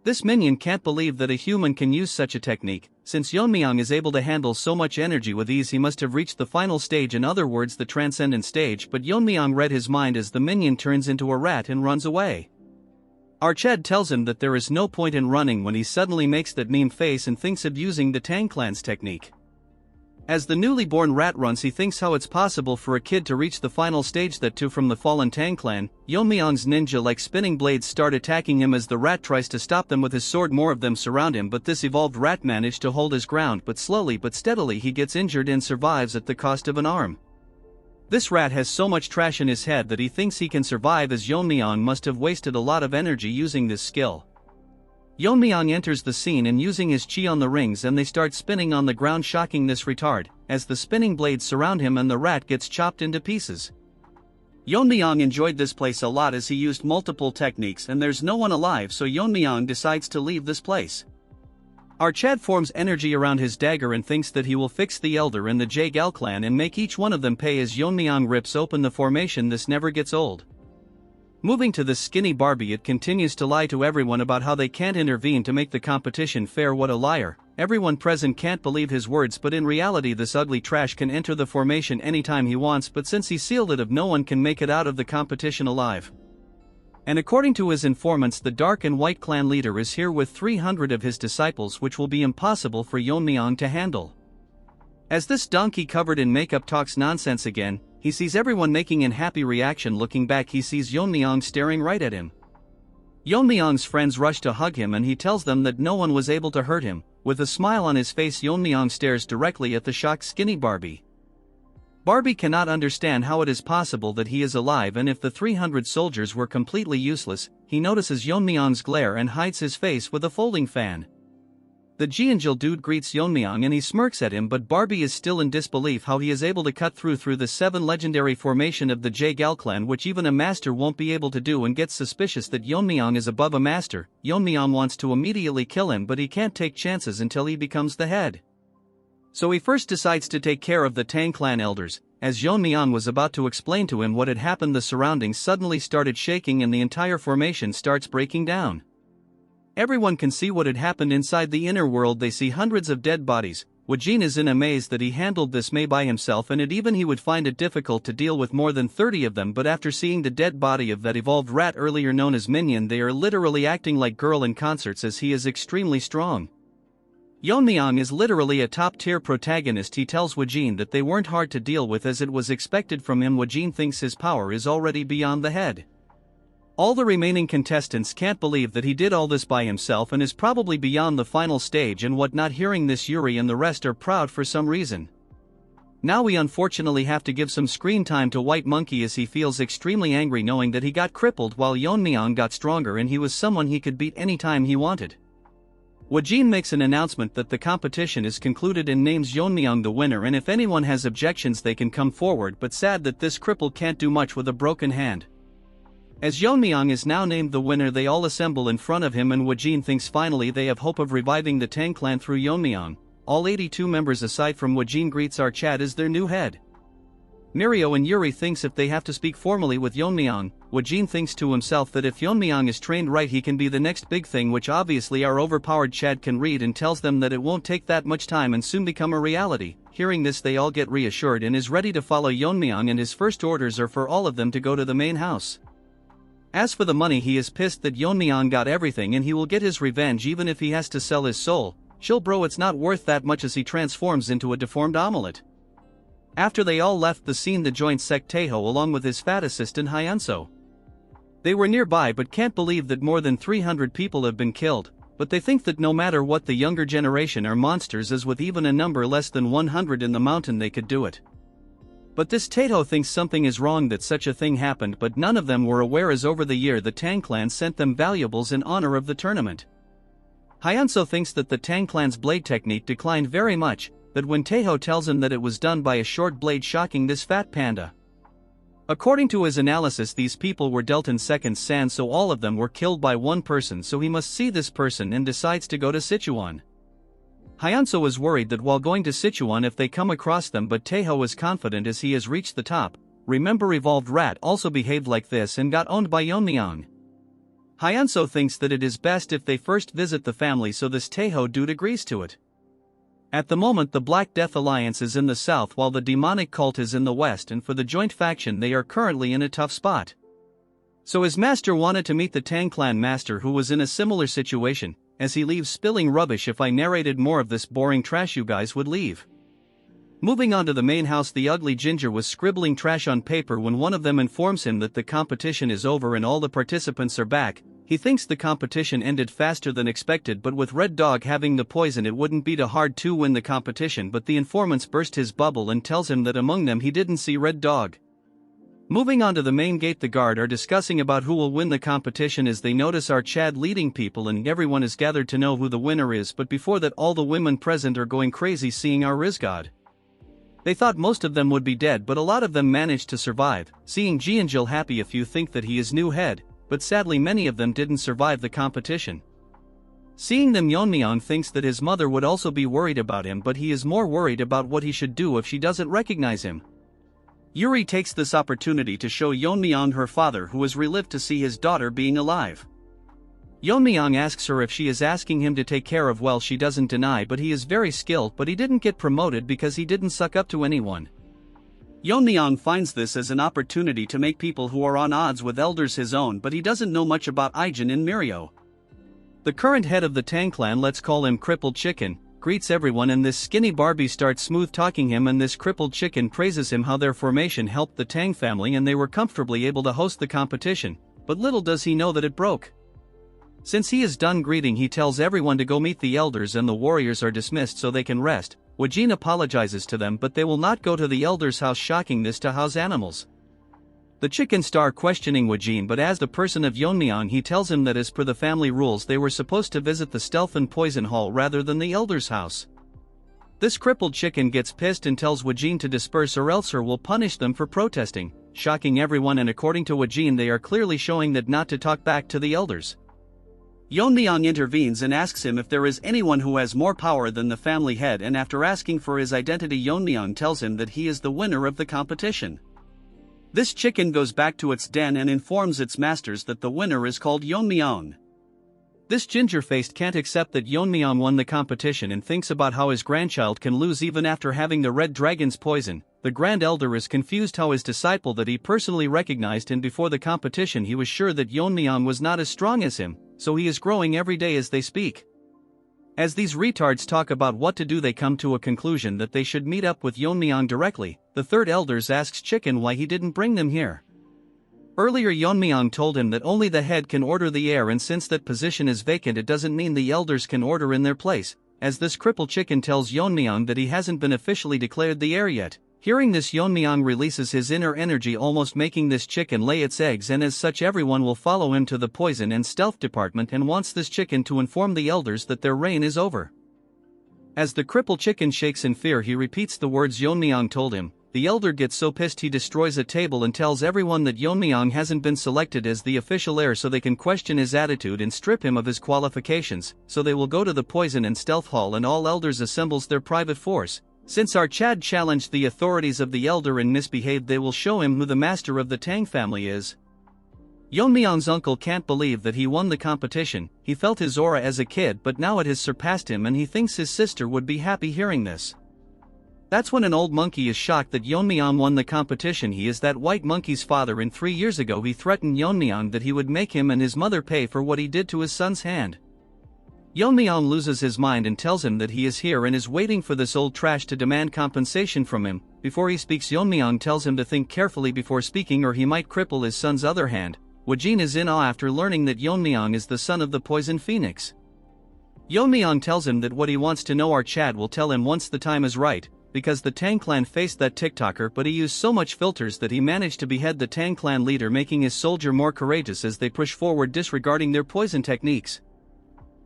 This minion can't believe that a human can use such a technique. Since Yeon-myeong is able to handle so much energy with ease, he must have reached the final stage, in other words the transcendent stage, but Yeon-myeong read his mind as the minion turns into a rat and runs away. Arched tells him that there is no point in running when he suddenly makes that meme face and thinks of using the Tang clan's technique. As the newly born rat runs, he thinks how it's possible for a kid to reach the final stage, that too from the fallen Tang clan. Yeon-myeong's ninja-like spinning blades start attacking him as the rat tries to stop them with his sword. More of them surround him, but this evolved rat managed to hold his ground, but slowly but steadily he gets injured and survives at the cost of an arm. This rat has so much trash in his head that he thinks he can survive, as Yeon-myeong must have wasted a lot of energy using this skill. Yeon-myeong enters the scene and using his chi on the rings, and they start spinning on the ground, shocking this retard, as the spinning blades surround him and the rat gets chopped into pieces. Yeon-myeong enjoyed this place a lot as he used multiple techniques and there's no one alive, so Yeon-myeong decides to leave this place. Arched forms energy around his dagger and thinks that he will fix the elder in the Jaegal clan and make each one of them pay as Yeon-myeong rips open the formation. This never gets old. Moving to this skinny Barbie, it continues to lie to everyone about how they can't intervene to make the competition fair. What a liar. Everyone present can't believe his words, but in reality this ugly trash can enter the formation anytime he wants, but since he sealed it, no one can make it out of the competition alive. And according to his informants, the Dark and White clan leader is here with 300 of his disciples, which will be impossible for Yeon-myeong to handle. As this donkey covered in makeup talks nonsense again, he sees everyone making an happy reaction. Looking back, he sees Yeon-myeong staring right at him. Yeon-myeong's friends rush to hug him and he tells them that no one was able to hurt him. With a smile on his face, Yeon-myeong stares directly at the shocked skinny Barbie. Barbie cannot understand how it is possible that he is alive, and if the 300 soldiers were completely useless. He notices Yeon-myeong's glare and hides his face with a folding fan. The Jeonjil dude greets Yeon-myeong and he smirks at him, but Barbie is still in disbelief how he is able to cut through the 7 legendary formation of the Jaegal clan, which even a master won't be able to do, and gets suspicious that Yeon-myeong is above a master. Yeon-myeong wants to immediately kill him, but he can't take chances until he becomes the head. So he first decides to take care of the Tang clan elders. As Yeon-myeong was about to explain to him what had happened, the surroundings suddenly started shaking and the entire formation starts breaking down. Everyone can see what had happened inside the inner world. They see hundreds of dead bodies. Wajin is in amaze that he handled this May by himself, and even he would find it difficult to deal with more than 30 of them, but after seeing the dead body of that evolved rat earlier known as Minion, they are literally acting like girl in concerts as he is extremely strong. Yeon-myeong is literally a top-tier protagonist. He tells Woo-jin that they weren't hard to deal with as it was expected from him. Woo-jin thinks his power is already beyond the head. All the remaining contestants can't believe that he did all this by himself and is probably beyond the final stage and whatnot. Hearing this, Yuri and the rest are proud for some reason. Now we unfortunately have to give some screen time to White Monkey as he feels extremely angry knowing that he got crippled while Yeon-myeong got stronger and he was someone he could beat anytime he wanted. Woo-jin makes an announcement that the competition is concluded and names Yeon-myeong the winner, and if anyone has objections they can come forward, but sad that this cripple can't do much with a broken hand. As Yeon-myeong is now named the winner, they all assemble in front of him and Woo-jin thinks finally they have hope of reviving the Tang clan through Yeon-myeong. All 82 members aside from Woo-jin greets our Chad as their new head. Mirio and Yuri thinks if they have to speak formally with Yeon-myeong, Woo-jin thinks to himself that if Yeon-myeong is trained right he can be the next big thing, which obviously our overpowered Chad can read, and tells them that it won't take that much time and soon become a reality. Hearing this they all get reassured and is ready to follow Yeon-myeong, and his first orders are for all of them to go to the main house. As for the money, he is pissed that Yeon-myeong got everything and he will get his revenge even if he has to sell his soul. Chill bro, it's not worth that much, as he transforms into a deformed omelet. After they all left the scene, the joint sect Taeho along with his fat assistant Hyunso. They were nearby but can't believe that more than 300 people have been killed, but they think that no matter what, the younger generation are monsters, as with even a number less than 100 in the mountain they could do it. But this Taeho thinks something is wrong that such a thing happened, but none of them were aware as over the year the Tang clan sent them valuables in honor of the tournament. Hyunso thinks that the Tang clan's blade technique declined very much, that when Taeho tells him that it was done by a short blade, shocking this fat panda. According to his analysis, these people were dealt in seconds sand, so all of them were killed by one person, so he must see this person and decides to go to Sichuan. Hyunso is worried that while going to Sichuan if they come across them, but Taeho is confident as he has reached the top. Remember, Evolved Rat also behaved like this and got owned by Yeon-myeong. Hyunso thinks that it is best if they first visit the family, so this Taeho dude agrees to it. At the moment the Black Death Alliance is in the south while the demonic cult is in the west, and for the joint faction they are currently in a tough spot. So his master wanted to meet the Tang clan master, who was in a similar situation. As he leaves spilling rubbish, if I narrated more of this boring trash you guys would leave. Moving on to the main house, the ugly ginger was scribbling trash on paper when one of them informs him that the competition is over and all the participants are back. He thinks the competition ended faster than expected, but with Red Dog having the poison it wouldn't be too hard to win the competition, but the informants burst his bubble and tells him that among them he didn't see Red Dog. Moving on to the main gate, the guard are discussing about who will win the competition as they notice our Chad leading people, and everyone is gathered to know who the winner is, but before that all the women present are going crazy seeing our Rizgod. They thought most of them would be dead, but a lot of them managed to survive. Seeing Jeonjil happy, a few think that he is new head, but sadly many of them didn't survive the competition. Seeing them, Yeon-myeong thinks that his mother would also be worried about him, but he is more worried about what he should do if she doesn't recognize him. Yuri takes this opportunity to show Yeon-myeong her father, who has relived to see his daughter being alive. Yeon-myeong asks her if she is asking him to take care of, well, she doesn't deny, but he is very skilled, but he didn't get promoted because he didn't suck up to anyone. Yeon-myeong finds this as an opportunity to make people who are on odds with elders his own, but he doesn't know much about Aijin and Mirio. The current head of the Tang clan, let's call him Crippled Chicken, greets everyone, and this skinny Barbie starts smooth talking him, and this Crippled Chicken praises him how their formation helped the Tang family and they were comfortably able to host the competition, but little does he know that it broke. Since he is done greeting, he tells everyone to go meet the elders and the warriors are dismissed so they can rest. Woo-jin apologizes to them, but they will not go to the elders' house, shocking this to house animals. The chicken star questioning Woo-jin, but as the person of Yeon-myeong he tells him that as per the family rules they were supposed to visit the stealth and poison hall rather than the elders' house. This crippled chicken gets pissed and tells Woo-jin to disperse or else her will punish them for protesting, shocking everyone, and according to Woo-jin they are clearly showing that not to talk back to the elders. Yeon-myeong intervenes and asks him if there is anyone who has more power than the family head, and after asking for his identity Yeon-myeong tells him that he is the winner of the competition. This chicken goes back to its den and informs its masters that the winner is called Yeon-myeong. This ginger-faced can't accept that Yeon-myeong won the competition and thinks about how his grandchild can lose even after having the red dragon's poison. The grand elder is confused how his disciple that he personally recognized and before the competition he was sure that Yeon-myeong was not as strong as him, so he is growing every day as they speak. As these retards talk about what to do, they come to a conclusion that they should meet up with Yeon-myeong directly. The third elders asks Chicken why he didn't bring them here. Earlier Yeon-myeong told him that only the head can order the heir, and since that position is vacant it doesn't mean the elders can order in their place, as this crippled Chicken tells Yeon-myeong that he hasn't been officially declared the heir yet. Hearing this, Yeon-myeong releases his inner energy, almost making this chicken lay its eggs, and as such everyone will follow him to the poison and stealth department and wants this chicken to inform the elders that their reign is over. As the crippled chicken shakes in fear, he repeats the words Yeon-myeong told him. The elder gets so pissed he destroys a table and tells everyone that Yeon-myeong hasn't been selected as the official heir, so they can question his attitude and strip him of his qualifications. So they will go to the poison and stealth hall, and all elders assembles their private force. Since our Chad challenged the authorities of the elder and misbehaved, they will show him who the master of the Tang family is. Yeon-myeong's uncle can't believe that he won the competition. He felt his aura as a kid, but now it has surpassed him, and he thinks his sister would be happy hearing this. That's when an old monkey is shocked that Yeon-myeong won the competition. He is that white monkey's father, and 3 years ago he threatened Yeon-myeong that he would make him and his mother pay for what he did to his son's hand. Yeon-myeong loses his mind and tells him that he is here and is waiting for this old trash to demand compensation from him. Before he speaks, Yeon-myeong tells him to think carefully before speaking or he might cripple his son's other hand. Wajin is in awe after learning that Yeon-myeong is the son of the poison phoenix. Yeon-myeong tells him that what he wants to know our Chad will tell him once the time is right, because the Tang clan faced that TikToker, but he used so much filters that he managed to behead the Tang clan leader, making his soldier more courageous as they push forward disregarding their poison techniques.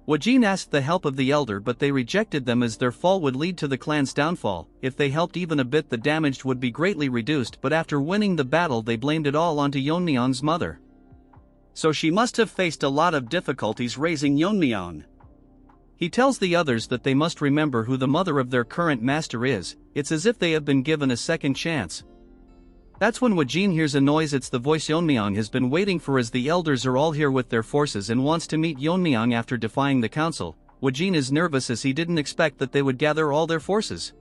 Wajin asked the help of the elder, but they rejected them as their fall would lead to the clan's downfall. If they helped even a bit, the damage would be greatly reduced, but after winning the battle they blamed it all onto Yeon-myeong's mother. So she must have faced a lot of difficulties raising Yeon-myeong. He tells the others that they must remember who the mother of their current master is. It's as if they have been given a second chance. That's when Wajin hears a noise. It's the voice Yeon-myeong has been waiting for, as the elders are all here with their forces and wants to meet Yeon-myeong after defying the council. Wajin is nervous as he didn't expect that they would gather all their forces.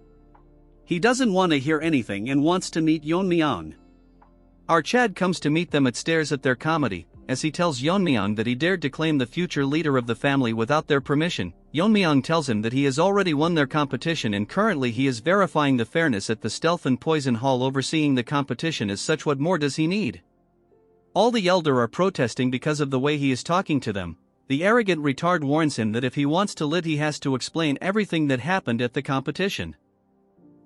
He doesn't want to hear anything and wants to meet Yeon-myeong. Our Chad comes to meet them and stares at their comedy, as he tells Yeon-myeong that he dared to claim the future leader of the family without their permission. Yeon-myeong tells him that he has already won their competition and currently he is verifying the fairness at the Stealth and Poison Hall, overseeing the competition. As such, what more does he need? All the elder are protesting because of the way he is talking to them. The arrogant retard warns him that if he wants to live he has to explain everything that happened at the competition.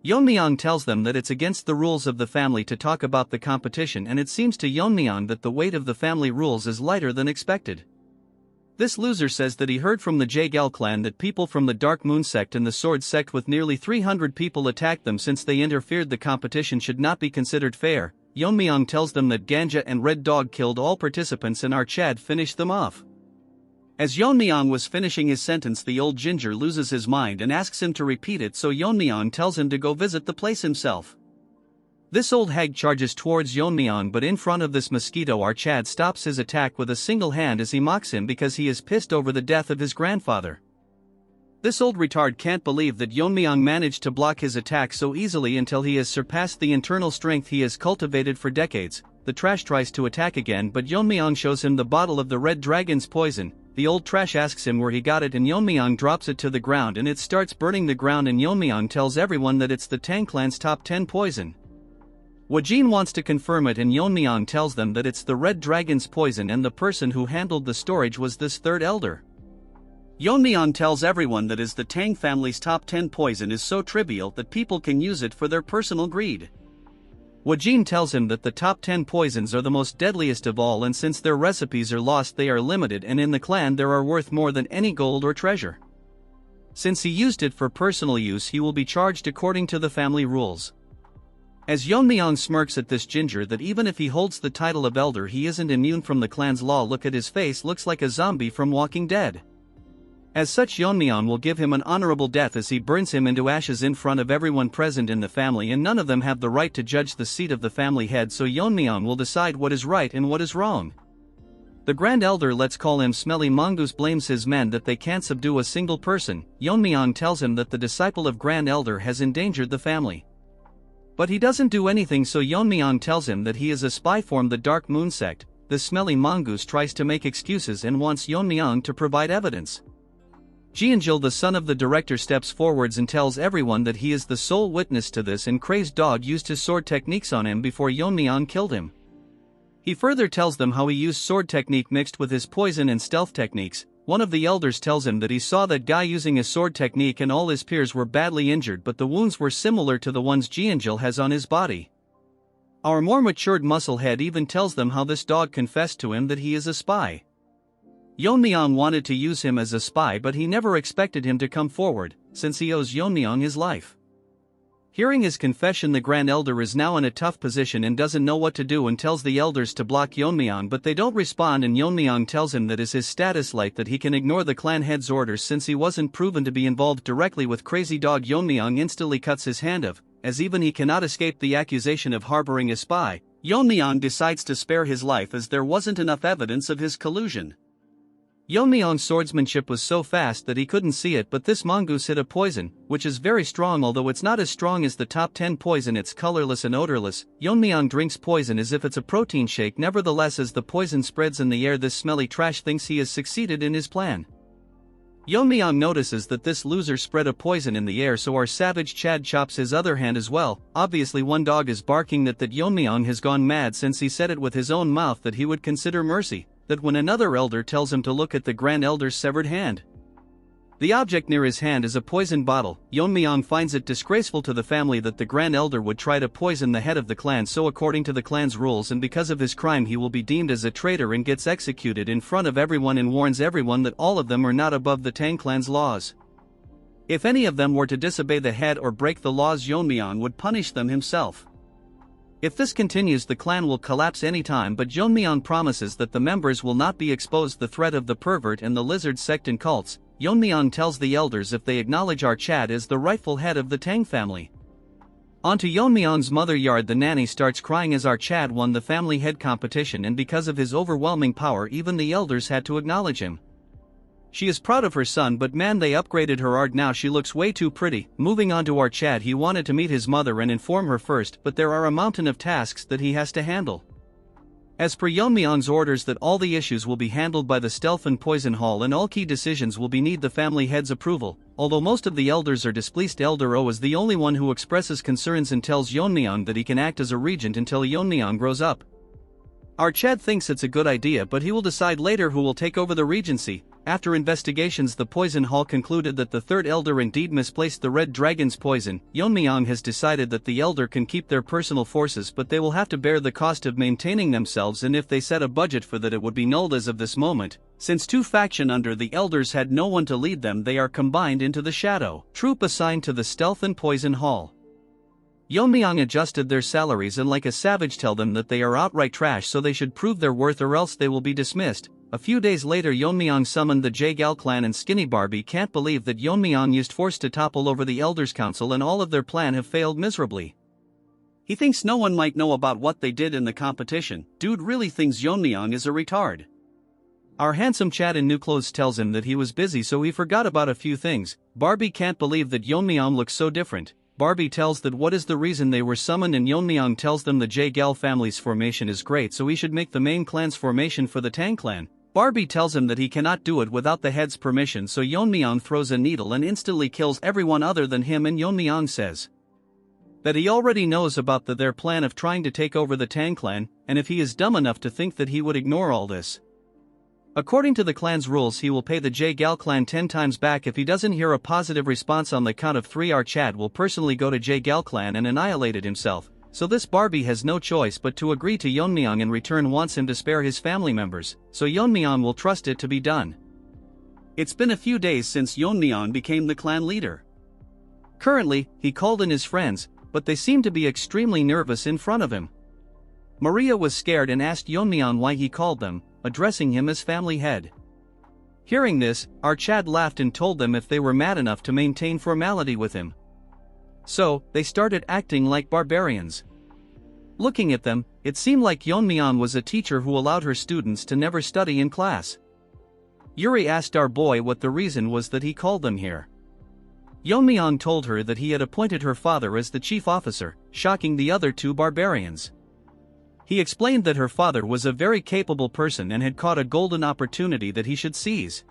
Yeon-myeong tells them that it's against the rules of the family to talk about the competition, and it seems to Yeon-myeong that the weight of the family rules is lighter than expected. This loser says that he heard from the Jaegel clan that people from the Dark Moon sect and the Sword sect with nearly 300 people attacked them since they interfered. The competition should not be considered fair. Yeon-myeong tells them that Ganja and Red Dog killed all participants and our Chad finished them off. As Yeon-myeong was finishing his sentence, the old ginger loses his mind and asks him to repeat it, so Yeon-myeong tells him to go visit the place himself. This old hag charges towards Yeon-myeong, but in front of this mosquito our Chad stops his attack with a single hand as he mocks him because he is pissed over the death of his grandfather. This old retard can't believe that Yeon-myeong managed to block his attack so easily until he has surpassed the internal strength he has cultivated for decades. The trash tries to attack again, but Yeon-myeong shows him the bottle of the red dragon's poison. The old trash asks him where he got it and Yeon-myeong drops it to the ground and it starts burning the ground, and Yeon-myeong tells everyone that it's the Tang clan's top 10 poison. Wajin wants to confirm it and Yeon-myeong tells them that it's the red dragon's poison and the person who handled the storage was this third elder. Yeon-myeong tells everyone that is the Tang family's top 10 poison is so trivial that people can use it for their personal greed. Wajin tells him that the top 10 poisons are the most deadliest of all, and since their recipes are lost they are limited, and in the clan they are worth more than any gold or treasure. Since he used it for personal use he will be charged according to the family rules. As Yeon-myeong smirks at this ginger that even if he holds the title of elder he isn't immune from the clan's law. Look at his face, looks like a zombie from Walking Dead. As such Yeon-myeong will give him an honorable death as he burns him into ashes in front of everyone present in the family, and none of them have the right to judge the seat of the family head, so Yeon-myeong will decide what is right and what is wrong. The Grand Elder, let's call him Smelly Mongoose, blames his men that they can't subdue a single person. Yeon-myeong tells him that the disciple of Grand Elder has endangered the family. But he doesn't do anything, so Yeon-myeong tells him that he is a spy from the Dark Moon sect. The Smelly Mongoose tries to make excuses and wants Yeon-myeong to provide evidence. Jianjil, the son of the director, steps forwards and tells everyone that he is the sole witness to this, and Crazed Dog used his sword techniques on him before Yeon-myeong killed him. He further tells them how he used sword technique mixed with his poison and stealth techniques. One of the elders tells him that he saw that guy using his sword technique and all his peers were badly injured, but the wounds were similar to the ones Jianjil has on his body. Our more matured musclehead even tells them how this dog confessed to him that he is a spy. Yeon-myeong wanted to use him as a spy, but he never expected him to come forward, since he owes Yeon-myeong his life. Hearing his confession, the Grand Elder is now in a tough position and doesn't know what to do, and tells the elders to block Yeon-myeong, but they don't respond, and Yeon-myeong tells him that is his status light, that he can ignore the clan head's orders since he wasn't proven to be involved directly with Crazy Dog. Yeon-myeong instantly cuts his hand off, as even he cannot escape the accusation of harboring a spy. Yeon-myeong decides to spare his life as there wasn't enough evidence of his collusion. Yeon-myeong's swordsmanship was so fast that he couldn't see it, but this mongoose hid a poison, which is very strong. Although it's not as strong as the top 10 poison, it's colorless and odorless. Yeon-myeong drinks poison as if it's a protein shake. Nevertheless, as the poison spreads in the air, this smelly trash thinks he has succeeded in his plan. Yeon-myeong notices that this loser spread a poison in the air, so our savage Chad chops his other hand as well. Obviously one dog is barking that Yeon-myeong has gone mad, since he said it with his own mouth that he would consider mercy, that when another elder tells him to look at the Grand Elder's severed hand. The object near his hand is a poison bottle. Yeon-myeong finds it disgraceful to the family that the Grand Elder would try to poison the head of the clan, so according to the clan's rules and because of his crime he will be deemed as a traitor and gets executed in front of everyone, and warns everyone that all of them are not above the Tang clan's laws. If any of them were to disobey the head or break the laws, Yeon-myeong would punish them himself. If this continues, the clan will collapse anytime, but Yeon-myeong promises that the members will not be exposed to the threat of the pervert and the lizard sect and cults. Yeon-myeong tells the elders if they acknowledge our Chad as the rightful head of the Tang family. Onto Yeon-myeong's mother yard, the nanny starts crying as our Chad won the family head competition, and because of his overwhelming power even the elders had to acknowledge him. She is proud of her son, but man, they upgraded her art, now she looks way too pretty. Moving on to our Chad, he wanted to meet his mother and inform her first, but there are a mountain of tasks that he has to handle. As per Yeon-myeong's orders that all the issues will be handled by the Stealth and Poison Hall, and all key decisions will be need the family head's approval. Although most of the elders are displeased, Elder O is the only one who expresses concerns and tells Yeon-myeong that he can act as a regent until Yeon-myeong grows up. Our Chad thinks it's a good idea, but he will decide later who will take over the regency. After investigations, the Poison Hall concluded that the third elder indeed misplaced the Red Dragon's poison. Yeon-myeong has decided that the elder can keep their personal forces, but they will have to bear the cost of maintaining themselves, and if they set a budget for that it would be nulled as of this moment. Since two faction under the elders had no one to lead them, they are combined into the Shadow Troop assigned to the Stealth and Poison Hall. Yeon-myeong adjusted their salaries and like a savage tell them that they are outright trash, so they should prove their worth or else they will be dismissed. A few days later, Yeon-myeong summoned the J-Gal clan, and Skinny Barbie can't believe that Yeon-myeong used force to topple over the Elders' Council and all of their plan have failed miserably. He thinks no one might know about what they did in the competition. Dude really thinks Yeon-myeong is a retard. Our handsome Chad in new clothes tells him that he was busy so he forgot about a few things. Barbie can't believe that Yeon-myeong looks so different. Barbie tells that what is the reason they were summoned, and Yeon-myeong tells them the J-Gal family's formation is great, so he should make the main clan's formation for the Tang clan. Barbie tells him that he cannot do it without the head's permission, so Yeon-myeong throws a needle and instantly kills everyone other than him, and Yeon-myeong says that he already knows about their plan of trying to take over the Tang clan, and if he is dumb enough to think that he would ignore all this. According to the clan's rules, he will pay the J-Gal clan 10 times back if he doesn't hear a positive response on the count of 3. Our Chad will personally go to J-Gal clan and annihilate it himself, so this Barbie has no choice but to agree to Yeon-myeong. In return wants him to spare his family members, so Yeon-myeong will trust it to be done. It's been a few days since Yeon-myeong became the clan leader. Currently, he called in his friends, but they seem to be extremely nervous in front of him. Maria was scared and asked Yeon-myeong why he called them, addressing him as family head. Hearing this, our Chad laughed and told them if they were mad enough to maintain formality with him. So, they started acting like barbarians. Looking at them, it seemed like Yeon-myeong was a teacher who allowed her students to never study in class. Yuri asked our boy what the reason was that he called them here. Yeon-myeong told her that he had appointed her father as the chief officer, shocking the other two barbarians. He explained that her father was a very capable person and had caught a golden opportunity that he should seize.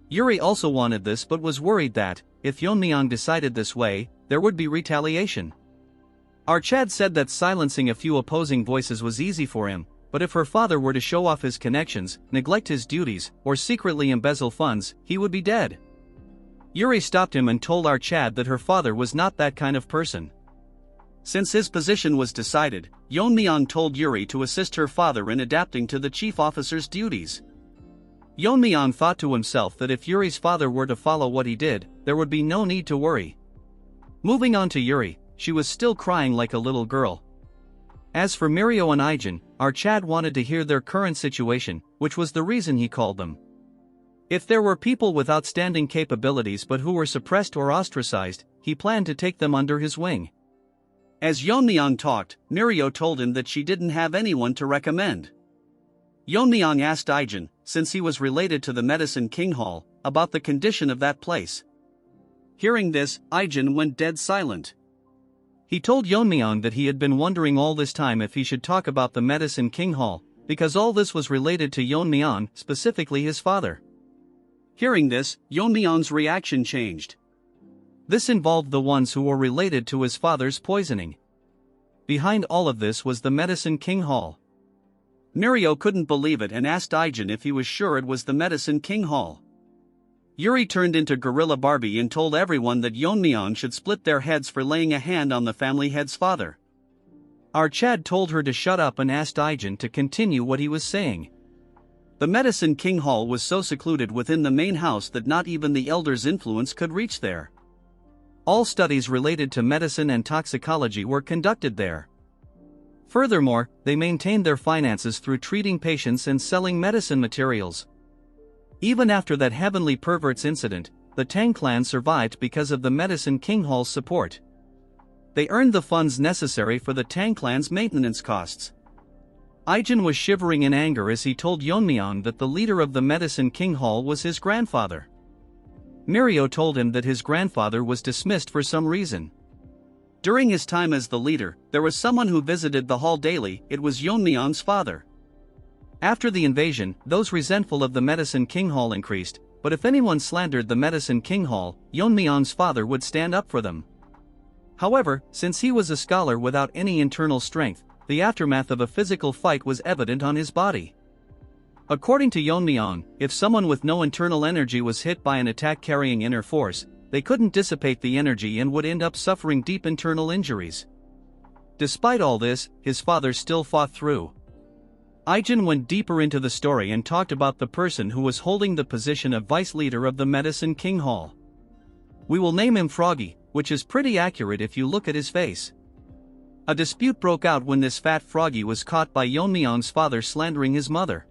Yuri also wanted this but was worried that, if Yeon-myeong decided this way, there would be retaliation. Archad said that silencing a few opposing voices was easy for him, but if her father were to show off his connections, neglect his duties, or secretly embezzle funds, he would be dead. Yuri stopped him and told Archad that her father was not that kind of person. Since his position was decided, Yeon-myeong told Yuri to assist her father in adapting to the chief officer's duties. Yeon-myeong thought to himself that if Yuri's father were to follow what he did, there would be no need to worry. Moving on to Yuri, she was still crying like a little girl. As for Mirio and Ijin, Archad wanted to hear their current situation, which was the reason he called them. If there were people with outstanding capabilities but who were suppressed or ostracized, he planned to take them under his wing. As Yeon-myeong talked, Mirio told him that she didn't have anyone to recommend. Yeon-myeong asked Ijin, since he was related to the Medicine King Hall, about the condition of that place. Hearing this, Ijin went dead silent. He told Yeon-myeong that he had been wondering all this time if he should talk about the Medicine King Hall, because all this was related to Yeon-myeong, specifically his father. Hearing this, Yeon-myeong's reaction changed. This involved the ones who were related to his father's poisoning. Behind all of this was the Medicine King Hall. Mirio couldn't believe it and asked Ijin if he was sure it was the Medicine King Hall. Yuri turned into Gorilla Barbie and told everyone that Yeon-myeong should split their heads for laying a hand on the family head's father. Archad told her to shut up and asked Ijin to continue what he was saying. The Medicine King Hall was so secluded within the main house that not even the elder's influence could reach there. All studies related to medicine and toxicology were conducted there. Furthermore, they maintained their finances through treating patients and selling medicine materials. Even after that heavenly perverts incident, the Tang clan survived because of the Medicine King Hall's support. They earned the funds necessary for the Tang clan's maintenance costs. Ijin was shivering in anger as he told Yeon-myeong that the leader of the Medicine King Hall was his grandfather. Mirio told him that his grandfather was dismissed for some reason. During his time as the leader, there was someone who visited the hall daily. It was Yeon-myeong's father. After the invasion, those resentful of the Medicine King Hall increased, but if anyone slandered the Medicine King Hall, Yeon-myeong's father would stand up for them. However, since he was a scholar without any internal strength, the aftermath of a physical fight was evident on his body. According to Yeon-myeong, if someone with no internal energy was hit by an attack carrying inner force, they couldn't dissipate the energy and would end up suffering deep internal injuries. Despite all this, his father still fought through. Ijin went deeper into the story and talked about the person who was holding the position of vice leader of the Medicine King Hall. We will name him Froggy, which is pretty accurate if you look at his face. A dispute broke out when this fat Froggy was caught by Yeon-myeong's father slandering his mother.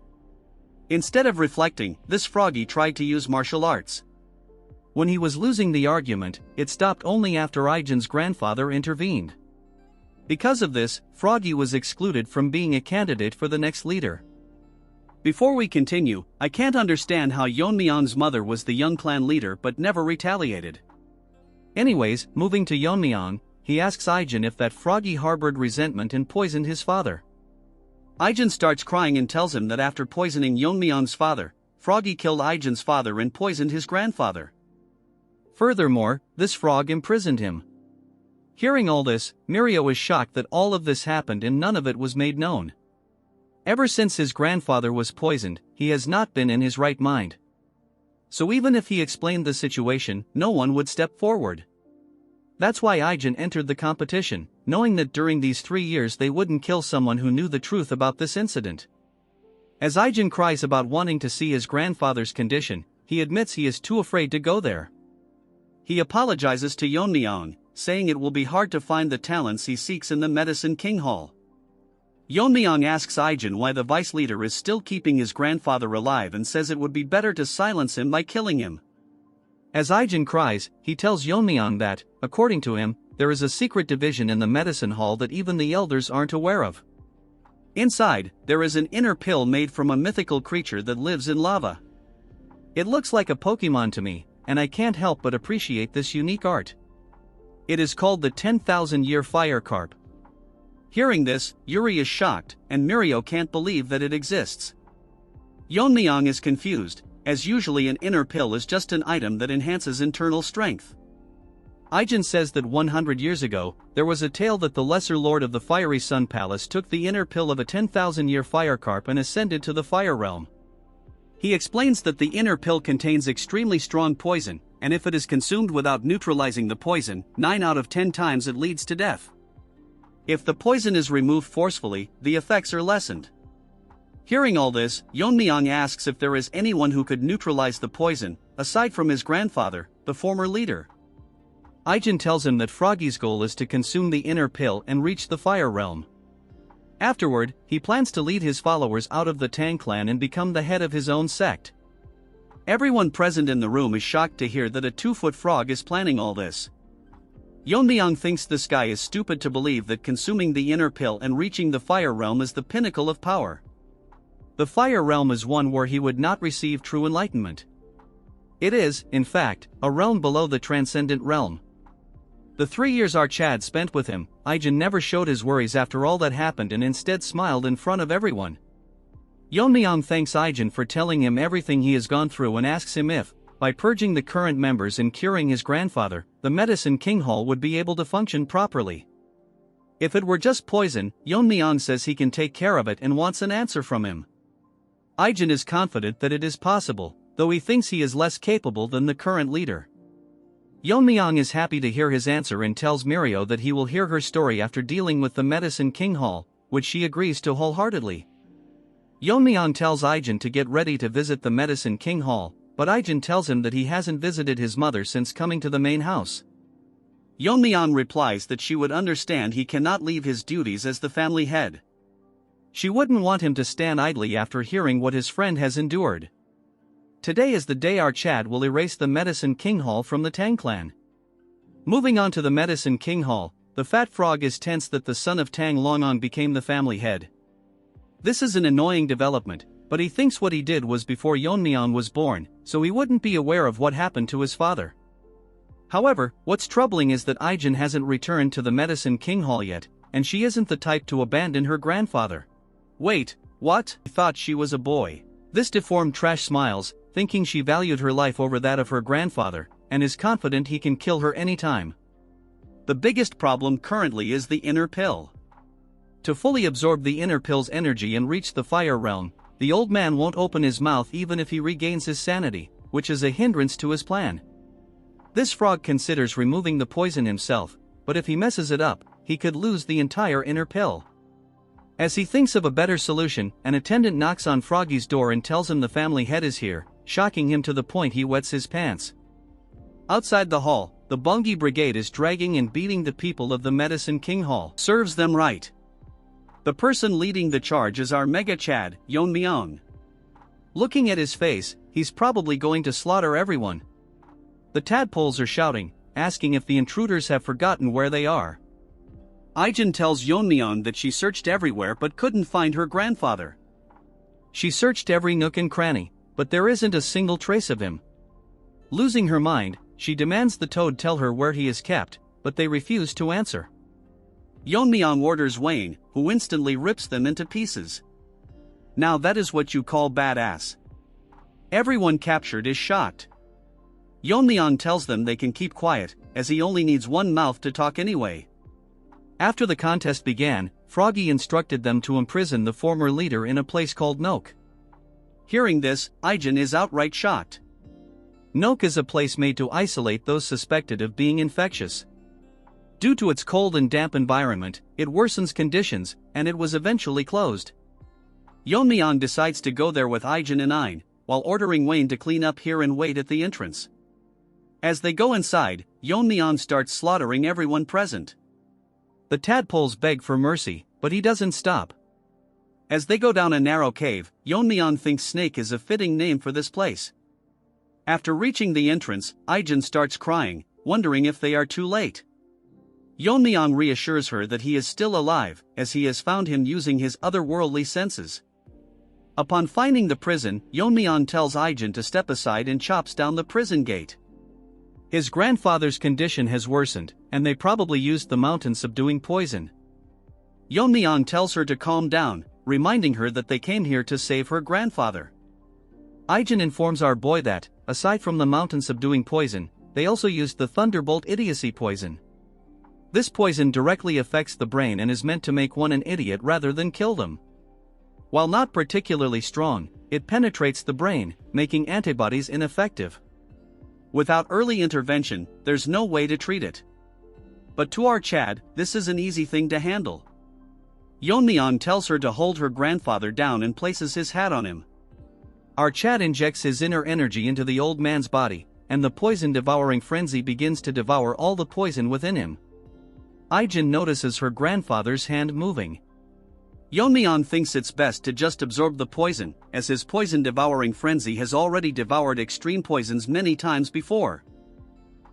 Instead of reflecting, this Froggy tried to use martial arts. When he was losing the argument, it stopped only after Ijin's grandfather intervened. Because of this, Froggy was excluded from being a candidate for the next leader. Before we continue, I can't understand how Yeon-myeong's mother was the young clan leader but never retaliated. Anyways, moving to Yeon-myeong, he asks Ijin if that Froggy harbored resentment and poisoned his father. Ijin starts crying and tells him that after poisoning Yeon-myeong's father, Froggy killed Ijin's father and poisoned his grandfather. Furthermore, this frog imprisoned him. Hearing all this, Mirio is shocked that all of this happened and none of it was made known. Ever since his grandfather was poisoned, he has not been in his right mind. So even if he explained the situation, no one would step forward. That's why Ijin entered the competition, knowing that during these 3 years they wouldn't kill someone who knew the truth about this incident. As Ijin cries about wanting to see his grandfather's condition, he admits he is too afraid to go there. He apologizes to Yeon-myeong, saying it will be hard to find the talents he seeks in the Medicine King Hall. Yeon-myeong asks Ijin why the vice leader is still keeping his grandfather alive and says it would be better to silence him by killing him. As Ijin cries, he tells Yeon-myeong that, according to him, there is a secret division in the medicine hall that even the elders aren't aware of. Inside, there is an inner pill made from a mythical creature that lives in lava. It looks like a Pokemon to me, and I can't help but appreciate this unique art. It is called the 10,000-year fire carp. Hearing this, Yuri is shocked, and Mirio can't believe that it exists. Yeon-myeong is confused, as usually an inner pill is just an item that enhances internal strength. Aijin says that 100 years ago, there was a tale that the lesser lord of the fiery sun palace took the inner pill of a 10,000-year fire carp and ascended to the fire realm. He explains that the inner pill contains extremely strong poison, and if it is consumed without neutralizing the poison, 9 out of 10 times it leads to death. If the poison is removed forcefully, the effects are lessened. Hearing all this, Yeon-myeong asks if there is anyone who could neutralize the poison, aside from his grandfather, the former leader. Aijin tells him that Froggy's goal is to consume the inner pill and reach the fire realm. Afterward, he plans to lead his followers out of the Tang clan and become the head of his own sect. Everyone present in the room is shocked to hear that a 2-foot frog is planning all this. Yeon-myeong thinks this guy is stupid to believe that consuming the inner pill and reaching the fire realm is the pinnacle of power. The fire realm is one where he would not receive true enlightenment. It is, in fact, a realm below the transcendent realm. The 3 years Archad spent with him, Aijin never showed his worries after all that happened and instead smiled in front of everyone. Yeon-myeong thanks Aijin for telling him everything he has gone through and asks him if, by purging the current members and curing his grandfather, the Medicine King Hall would be able to function properly. If it were just poison, Yeon-myeong says he can take care of it and wants an answer from him. Aijin is confident that it is possible, though he thinks he is less capable than the current leader. Yeon-myeong is happy to hear his answer and tells Mirio that he will hear her story after dealing with the Medicine King Hall, which she agrees to wholeheartedly. Yeon-myeong tells Aijin to get ready to visit the Medicine King Hall, but Aijin tells him that he hasn't visited his mother since coming to the main house. Yeon-myeong replies that she would understand he cannot leave his duties as the family head. She wouldn't want him to stand idly after hearing what his friend has endured. Today is the day Archad will erase the Medicine King Hall from the Tang clan. Moving on to the Medicine King Hall, the fat frog is tense that the son of Tang Yeon-myeong became the family head. This is an annoying development, but he thinks what he did was before Yeon-myeong was born, so he wouldn't be aware of what happened to his father. However, what's troubling is that Aijin hasn't returned to the Medicine King Hall yet, and she isn't the type to abandon her grandfather. Wait, what? I thought she was a boy. This deformed trash smiles, thinking she valued her life over that of her grandfather, and is confident he can kill her anytime. The biggest problem currently is the inner pill. To fully absorb the inner pill's energy and reach the fire realm, the old man won't open his mouth even if he regains his sanity, which is a hindrance to his plan. This frog considers removing the poison himself, but if he messes it up, he could lose the entire inner pill. As he thinks of a better solution, an attendant knocks on Froggy's door and tells him the family head is here, shocking him to the point he wets his pants. Outside the hall, the Bongi Brigade is dragging and beating the people of the Medicine King Hall. Serves them right. The person leading the charge is our mega Chad, Yeon-myeong. Looking at his face, he's probably going to slaughter everyone. The tadpoles are shouting, asking if the intruders have forgotten where they are. Aijin tells Yeon-myeong that she searched everywhere but couldn't find her grandfather. She searched every nook and cranny, but there isn't a single trace of him. Losing her mind, she demands the toad tell her where he is kept, but they refuse to answer. Yeon-myeong orders Wayne, who instantly rips them into pieces. Now that is what you call badass. Everyone captured is shocked. Yeon-myeong tells them they can keep quiet, as he only needs one mouth to talk anyway. After the contest began, Froggy instructed them to imprison the former leader in a place called Nook. Hearing this, Aijin is outright shocked. Nook is a place made to isolate those suspected of being infectious. Due to its cold and damp environment, it worsens conditions, and it was eventually closed. Yeon-myeong decides to go there with Aijin and Ain, while ordering Wayne to clean up here and wait at the entrance. As they go inside, Yeon-myeong starts slaughtering everyone present. The tadpoles beg for mercy, but he doesn't stop. As they go down a narrow cave, Yeon-myeong thinks Snake is a fitting name for this place. After reaching the entrance, Aijin starts crying, wondering if they are too late. Yeon-myeong reassures her that he is still alive, as he has found him using his otherworldly senses. Upon finding the prison, Yeon-myeong tells Aijin to step aside and chops down the prison gate. His grandfather's condition has worsened, and they probably used the mountain subduing poison. Yeon-myeong tells her to calm down, reminding her that they came here to save her grandfather. Aijin informs our boy that, aside from the mountain subduing poison, they also used the Thunderbolt idiocy poison. This poison directly affects the brain and is meant to make one an idiot rather than kill them. While not particularly strong, it penetrates the brain, making antibodies ineffective. Without early intervention, there's no way to treat it. But to our Chad, this is an easy thing to handle. Yeon-myeong tells her to hold her grandfather down and places his hat on him. Our Chad injects his inner energy into the old man's body, and the poison-devouring frenzy begins to devour all the poison within him. Aijin notices her grandfather's hand moving. Yeon-myeong thinks it's best to just absorb the poison, as his poison-devouring frenzy has already devoured extreme poisons many times before.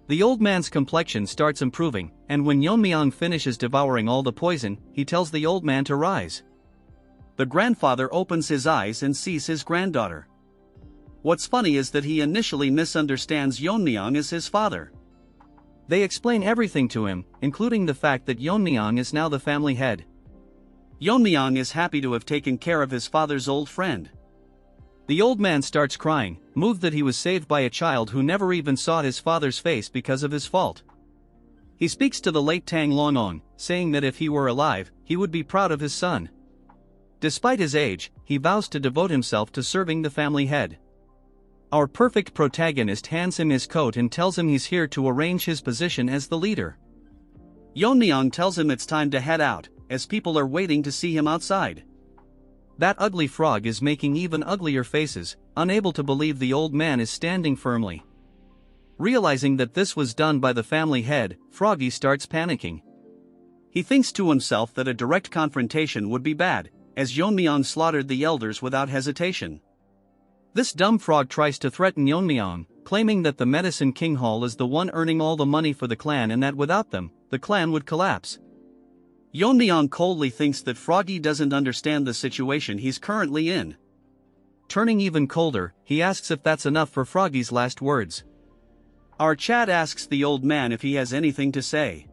The old man's complexion starts improving, and when Yeon-myeong finishes devouring all the poison, he tells the old man to rise. The grandfather opens his eyes and sees his granddaughter. What's funny is that he initially misunderstands Yeon-myeong as his father. They explain everything to him, including the fact that Yeon-myeong is now the family head. Yeon-myeong is happy to have taken care of his father's old friend. The old man starts crying, moved that he was saved by a child who never even saw his father's face because of his fault. He speaks to the late Tang Yeon-myeong, saying that if he were alive, he would be proud of his son. Despite his age, he vows to devote himself to serving the family head. Our perfect protagonist hands him his coat and tells him he's here to arrange his position as the leader. Yeon-myeong tells him it's time to head out, as people are waiting to see him outside. That ugly frog is making even uglier faces, unable to believe the old man is standing firmly. Realizing that this was done by the family head, Froggy starts panicking. He thinks to himself that a direct confrontation would be bad, as Yeon-myeong slaughtered the elders without hesitation. This dumb frog tries to threaten Yeon-myeong, claiming that the Medicine King Hall is the one earning all the money for the clan and that without them, the clan would collapse. Yeon-myeong coldly thinks that Froggy doesn't understand the situation he's currently in. Turning even colder, he asks if that's enough for Froggy's last words. Our Chad asks the old man if he has anything to say.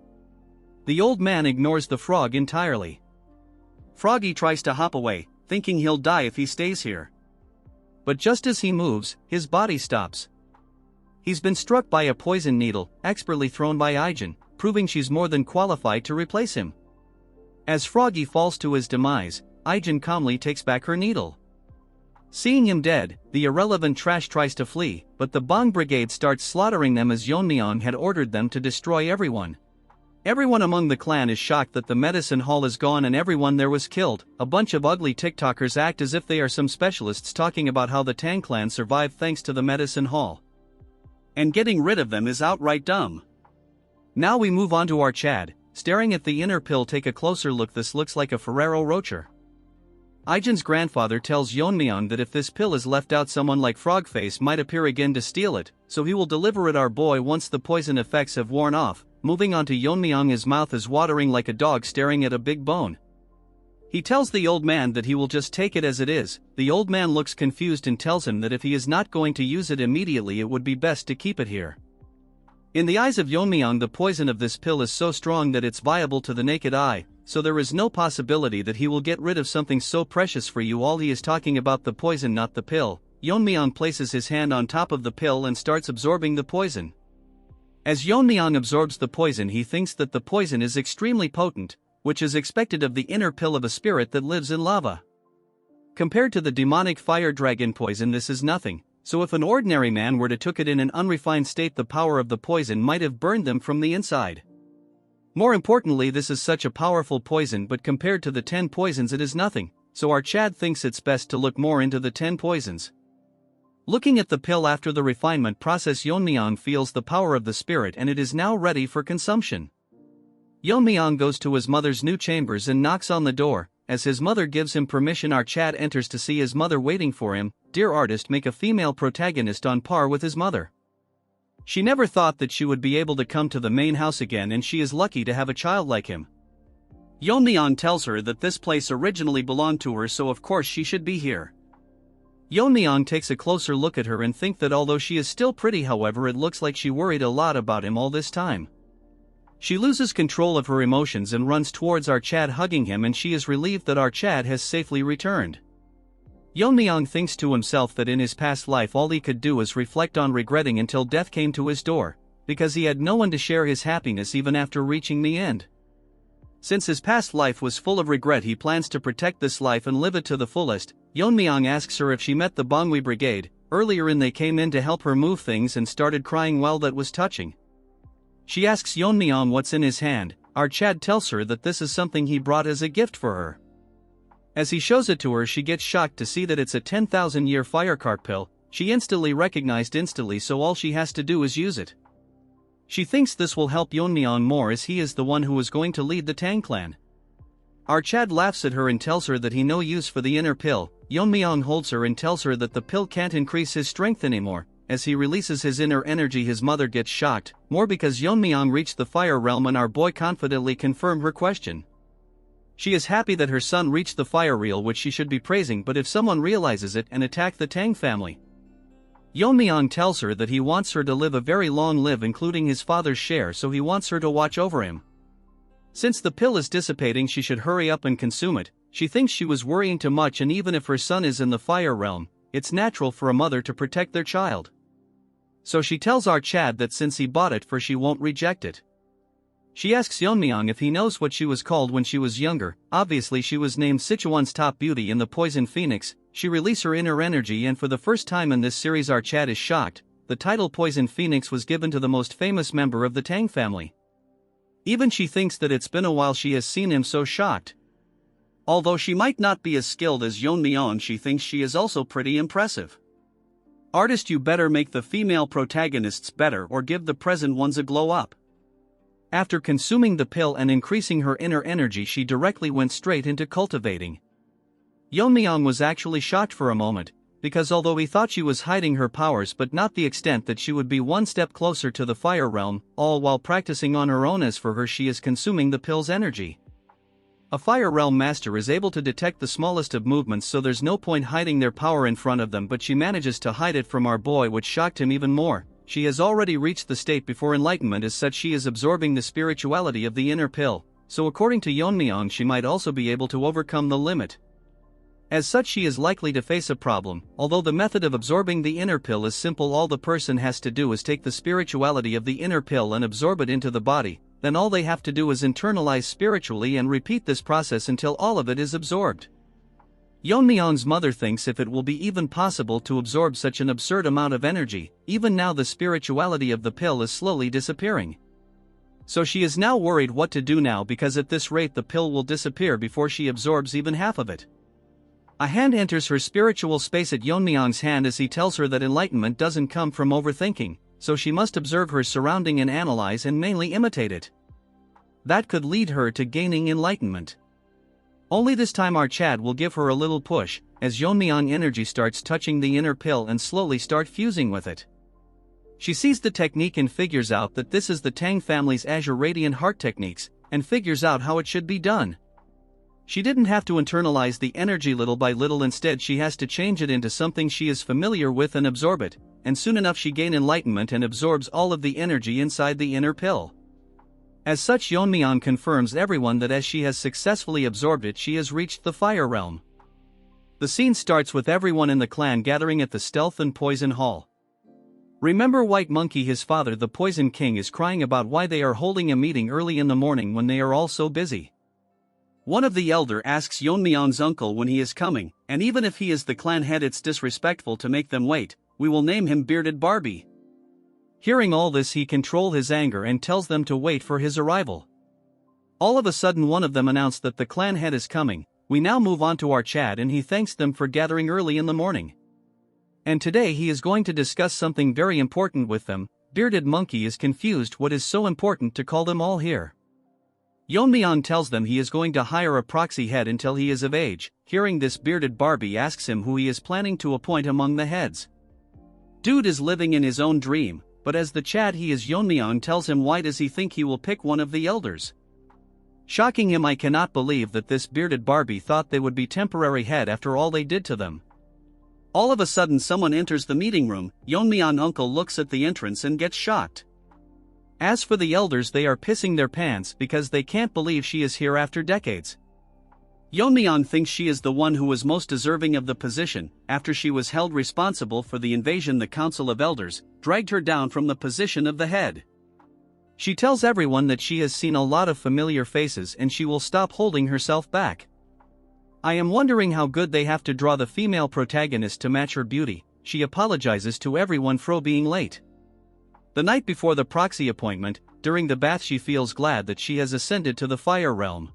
The old man ignores the frog entirely. Froggy tries to hop away, thinking he'll die if he stays here. But just as he moves, his body stops. He's been struck by a poison needle, expertly thrown by Aijin, proving she's more than qualified to replace him. As Froggy falls to his demise, Aijin calmly takes back her needle. Seeing him dead, the irrelevant trash tries to flee, but the Bong Brigade starts slaughtering them as Yeon-myeong had ordered them to destroy everyone. Everyone among the clan is shocked that the medicine hall is gone and everyone there was killed. A bunch of ugly TikTokers act as if they are some specialists talking about how the Tang clan survived thanks to the medicine hall. And getting rid of them is outright dumb. Now we move on to our Chad, staring at the inner pill. Take a closer look. This looks like a Ferrero Rocher. Aijin's grandfather tells Yeon-myeong that if this pill is left out, someone like Frogface might appear again to steal it, so he will deliver it our boy once the poison effects have worn off. Moving on to Yeon-myeong, his mouth is watering like a dog staring at a big bone. He tells the old man that he will just take it as it is. The old man looks confused and tells him that if he is not going to use it immediately, it would be best to keep it here. In the eyes of Yeon-myeong, the poison of this pill is so strong that it's viable to the naked eye, so there is no possibility that he will get rid of something so precious for you all. He is talking about the poison, not the pill. Yeon-myeong places his hand on top of the pill and starts absorbing the poison. As Yeon-myeong absorbs the poison, he thinks that the poison is extremely potent, which is expected of the inner pill of a spirit that lives in lava. Compared to the demonic fire dragon poison, this is nothing, so if an ordinary man were to took it in an unrefined state, the power of the poison might have burned them from the inside. More importantly, this is such a powerful poison, but compared to the 10 poisons it is nothing, so our Chad thinks it's best to look more into the 10 poisons. Looking at the pill after the refinement process, Yeon-myeong feels the power of the spirit and it is now ready for consumption. Yeon-myeong goes to his mother's new chambers and knocks on the door. As his mother gives him permission, our Chad enters to see his mother waiting for him. Dear artist, make a female protagonist on par with his mother. She never thought that she would be able to come to the main house again, and she is lucky to have a child like him. Yeon-myeong tells her that this place originally belonged to her, so of course she should be here. Yeon-myeong takes a closer look at her and thinks that although she is still pretty, however, it looks like she worried a lot about him all this time. She loses control of her emotions and runs towards our Chad, hugging him, and she is relieved that our Chad has safely returned. Yeon-myeong thinks to himself that in his past life all he could do was reflect on regretting until death came to his door, because he had no one to share his happiness even after reaching the end. Since his past life was full of regret, he plans to protect this life and live it to the fullest. Yeon-myeong asks her if she met the Bangui Brigade. Earlier they came in to help her move things and started crying. Well, that was touching. She asks Yeon-myeong what's in his hand. Our Chad tells her that this is something he brought as a gift for her. As he shows it to her, she gets shocked to see that it's a 10,000-year firecart pill. She instantly recognized so all she has to do is use it. She thinks this will help Yeon-myeong more as he is the one who is going to lead the Tang clan. Our Chad laughs at her and tells her that he no use for the inner pill. Yeon-myeong holds her and tells her that the pill can't increase his strength anymore. As he releases his inner energy, his mother gets shocked, more because Yeon-myeong reached the fire realm and our boy confidently confirmed her question. She is happy that her son reached the fire realm, which she should be praising, but if someone realizes it and attack the Tang family. Yeon-myeong tells her that he wants her to live a very long life, including his father's share, so he wants her to watch over him. Since the pill is dissipating, she should hurry up and consume it. She thinks she was worrying too much, and even if her son is in the fire realm, it's natural for a mother to protect their child. So she tells our Chad that since he bought it for she won't reject it. She asks Yeon-myeong if he knows what she was called when she was younger. Obviously she was named Sichuan's top beauty in the Poison Phoenix. She releases her inner energy, and for the first time in this series our Chad is shocked. The title Poison Phoenix was given to the most famous member of the Tang family. Even she thinks that it's been a while she has seen him, so shocked. Although she might not be as skilled as Yeon-myeong, she thinks she is also pretty impressive. Artist, you better make the female protagonists better or give the present ones a glow up. After consuming the pill and increasing her inner energy, she directly went straight into cultivating. Yeon-myeong was actually shocked for a moment, because although he thought she was hiding her powers, but not the extent that she would be one step closer to the fire realm, all while practicing on her own. As for her, she is consuming the pill's energy. A fire realm master is able to detect the smallest of movements, so there's no point hiding their power in front of them, but she manages to hide it from our boy, which shocked him even more. She has already reached the state before enlightenment, as such she is absorbing the spirituality of the inner pill, so according to Yeon-myeong she might also be able to overcome the limit. As such she is likely to face a problem. Although the method of absorbing the inner pill is simple, all the person has to do is take the spirituality of the inner pill and absorb it into the body, then all they have to do is internalize spiritually and repeat this process until all of it is absorbed. Yeon-myeong's mother thinks if it will be even possible to absorb such an absurd amount of energy. Even now the spirituality of the pill is slowly disappearing. So she is now worried what to do now, because at this rate the pill will disappear before she absorbs even half of it. A hand enters her spiritual space at Yeon-myeong's hand as he tells her that enlightenment doesn't come from overthinking, so she must observe her surrounding and analyze and mainly imitate it. That could lead her to gaining enlightenment. Only this time our Chad will give her a little push, as Yeon-myeong energy starts touching the inner pill and slowly start fusing with it. She sees the technique and figures out that this is the Tang family's Azure Radiant Heart techniques, and figures out how it should be done. She didn't have to internalize the energy little by little, instead she has to change it into something she is familiar with and absorb it, and soon enough she gains enlightenment and absorbs all of the energy inside the inner pill. As such Yeon-myeong confirms everyone that as she has successfully absorbed it she has reached the fire realm. The scene starts with everyone in the clan gathering at the Stealth and Poison Hall. Remember White Monkey, his father the Poison King, is crying about why they are holding a meeting early in the morning when they are all so busy. One of the elder asks Yeon-myeong's uncle when he is coming, and even if he is the clan head it's disrespectful to make them wait. We will name him Bearded Barbie. Hearing all this he controls his anger and tells them to wait for his arrival. All of a sudden one of them announced that the clan head is coming. We now move on to our Chad and he thanks them for gathering early in the morning. And today he is going to discuss something very important with them. Bearded Monkey is confused what is so important to call them all here. Yeon-myeong tells them he is going to hire a proxy head until he is of age. Hearing this, Bearded Barbie asks him who he is planning to appoint among the heads. Dude is living in his own dream, but as the Chad he is, Yeon-myeong tells him why does he think he will pick one of the elders. Shocking him, I cannot believe that this Bearded Barbie thought they would be temporary head after all they did to them. All of a sudden someone enters the meeting room. Yeon-myeong's uncle looks at the entrance and gets shocked. As for the elders, they are pissing their pants because they can't believe she is here after decades. Yeon-myeong thinks she is the one who was most deserving of the position. After she was held responsible for the invasion, the Council of Elders dragged her down from the position of the head. She tells everyone that she has seen a lot of familiar faces and she will stop holding herself back. I am wondering how good they have to draw the female protagonist to match her beauty. She apologizes to everyone for being late. The night before the proxy appointment, during the bath, she feels glad that she has ascended to the fire realm.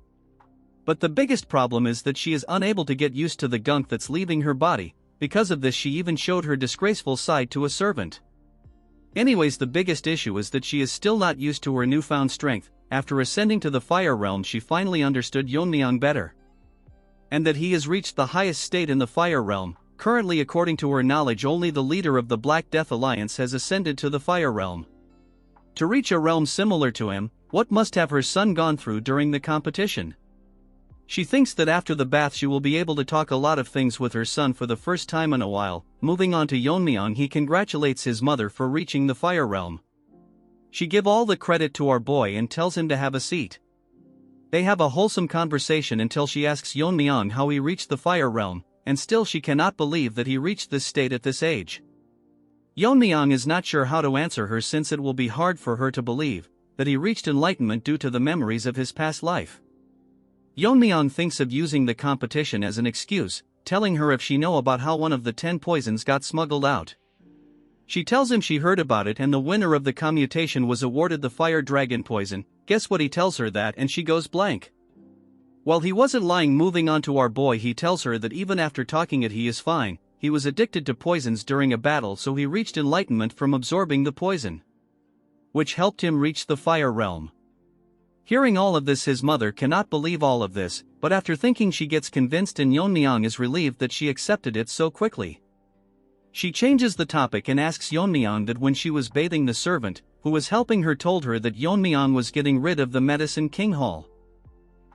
But the biggest problem is that she is unable to get used to the gunk that's leaving her body. Because of this, she even showed her disgraceful side to a servant. Anyways, the biggest issue is that she is still not used to her newfound strength. After ascending to the fire realm, she finally understood Yeon-myeong better. And that he has reached the highest state in the fire realm. Currently, according to her knowledge, only the leader of the Black Death Alliance has ascended to the fire realm. To reach a realm similar to him, what must have her son gone through during the competition? She thinks that after the bath she will be able to talk a lot of things with her son for the first time in a while. Moving on to Yeon-myeong, he congratulates his mother for reaching the fire realm. She gives all the credit to our boy and tells him to have a seat. They have a wholesome conversation until she asks Yeon-myeong how he reached the fire realm, and still she cannot believe that he reached this state at this age. Yeon-myeong is not sure how to answer her, since it will be hard for her to believe that he reached enlightenment due to the memories of his past life. Yeon-myeong thinks of using the competition as an excuse, telling her if she knows about how one of the 10 poisons got smuggled out. She tells him she heard about it and the winner of the commutation was awarded the fire dragon poison. Guess what, he tells her that and she goes blank. Well, he wasn't lying. Moving on to our boy, he tells her that even after talking it he is fine. He was addicted to poisons during a battle, so he reached enlightenment from absorbing the poison, which helped him reach the fire realm. Hearing all of this, his mother cannot believe all of this, but after thinking she gets convinced and Yeon-myeong is relieved that she accepted it so quickly. She changes the topic and asks Yeon-myeong that when she was bathing, the servant who was helping her told her that Yeon-myeong was getting rid of the Medicine King Hall.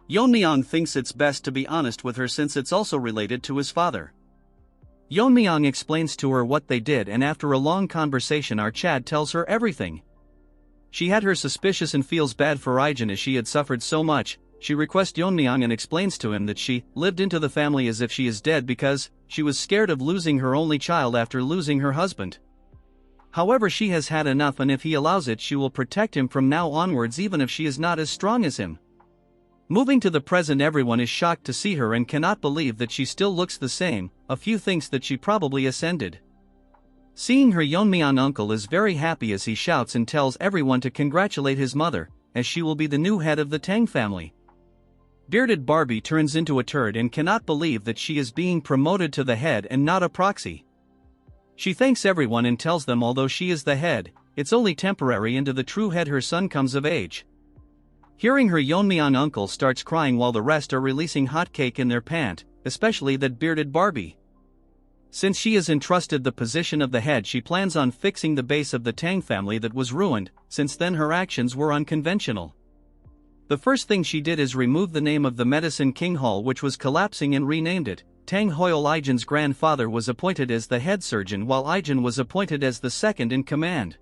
Yeon-myeong thinks it's best to be honest with her since it's also related to his father. Yeon-myeong explains to her what they did, and after a long conversation our Chad tells her everything. She had her suspicious and feels bad for Ijin as she had suffered so much. She requests Yeon-myeong and explains to him that she lived into the family as if she is dead because she was scared of losing her only child after losing her husband. However, she has had enough, and if he allows it she will protect him from now onwards even if she is not as strong as him. Moving to the present, everyone is shocked to see her and cannot believe that she still looks the same. A few thinks that she probably ascended. Seeing her, Yeon-myeong uncle is very happy as he shouts and tells everyone to congratulate his mother, as she will be the new head of the Tang family. Bearded Barbie turns into a turd and cannot believe that she is being promoted to the head and not a proxy. She thanks everyone and tells them although she is the head, it's only temporary until the true head, her son, comes of age. Hearing her, Yeon-myeong uncle starts crying while the rest are releasing hot cake in their pant, especially that bearded Barbie. Since she is entrusted the position of the head, she plans on fixing the base of the Tang family that was ruined. Since then her actions were unconventional. The first thing she did is remove the name of the Medicine King Hall, which was collapsing, and renamed it. Tang Hoil, Ijin's grandfather, was appointed as the head surgeon while Ijin was appointed as the second in command.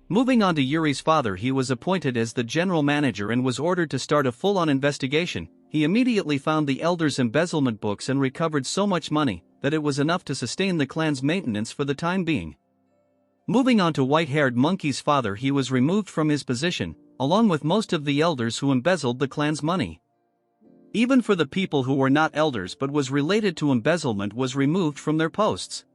Moving on to Yuri's father, he was appointed as the general manager and was ordered to start a full-on investigation. He immediately found the elders' embezzlement books and recovered so much money that it was enough to sustain the clan's maintenance for the time being. Moving on to white-haired Monkey's father, he was removed from his position, along with most of the elders who embezzled the clan's money. Even for the people who were not elders but was related to embezzlement was removed from their posts.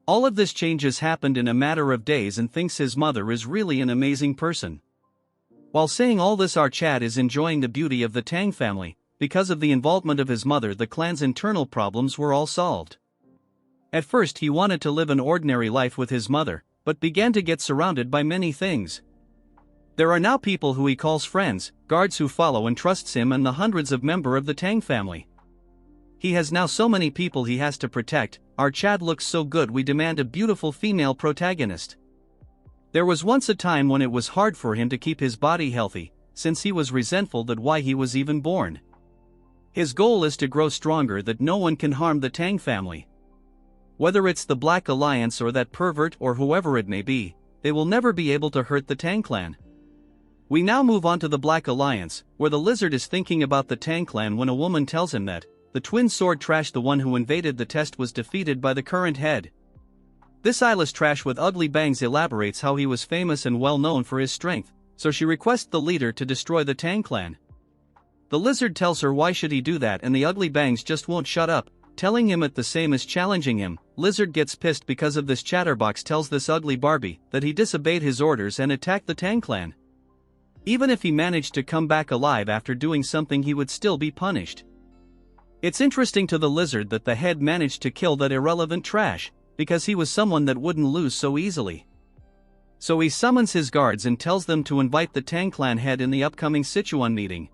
All of this changes happened in a matter of days, and thinks his mother is really an amazing person. While saying all this, our Chad is enjoying the beauty of the Tang family. Because of the involvement of his mother, the clan's internal problems were all solved. At first he wanted to live an ordinary life with his mother, but began to get surrounded by many things. There are now people who he calls friends, guards who follow and trusts him, and the hundreds of members of the Tang family. He has now so many people he has to protect. Our Chad looks so good, we demand a beautiful female protagonist. There was once a time when it was hard for him to keep his body healthy, since he was resentful that why he was even born. His goal is to grow stronger, that no one can harm the Tang family. Whether it's the Black Alliance or that pervert or whoever it may be, they will never be able to hurt the Tang clan. We now move on to the Black Alliance, where the lizard is thinking about the Tang clan when a woman tells him that the twin sword trash, the one who invaded the test, was defeated by the current head. This eyeless trash with ugly bangs elaborates how he was famous and well known for his strength, so she requests the leader to destroy the Tang clan. The lizard tells her why should he do that, and the ugly bangs just won't shut up, telling him it the same as challenging him. Lizard gets pissed because of this. Chatterbox tells this ugly Barbie that he disobeyed his orders and attacked the Tang clan. Even if he managed to come back alive after doing something, he would still be punished. It's interesting to the lizard that the head managed to kill that irrelevant trash, because he was someone that wouldn't lose so easily. So he summons his guards and tells them to invite the Tang clan head in the upcoming Sichuan meeting.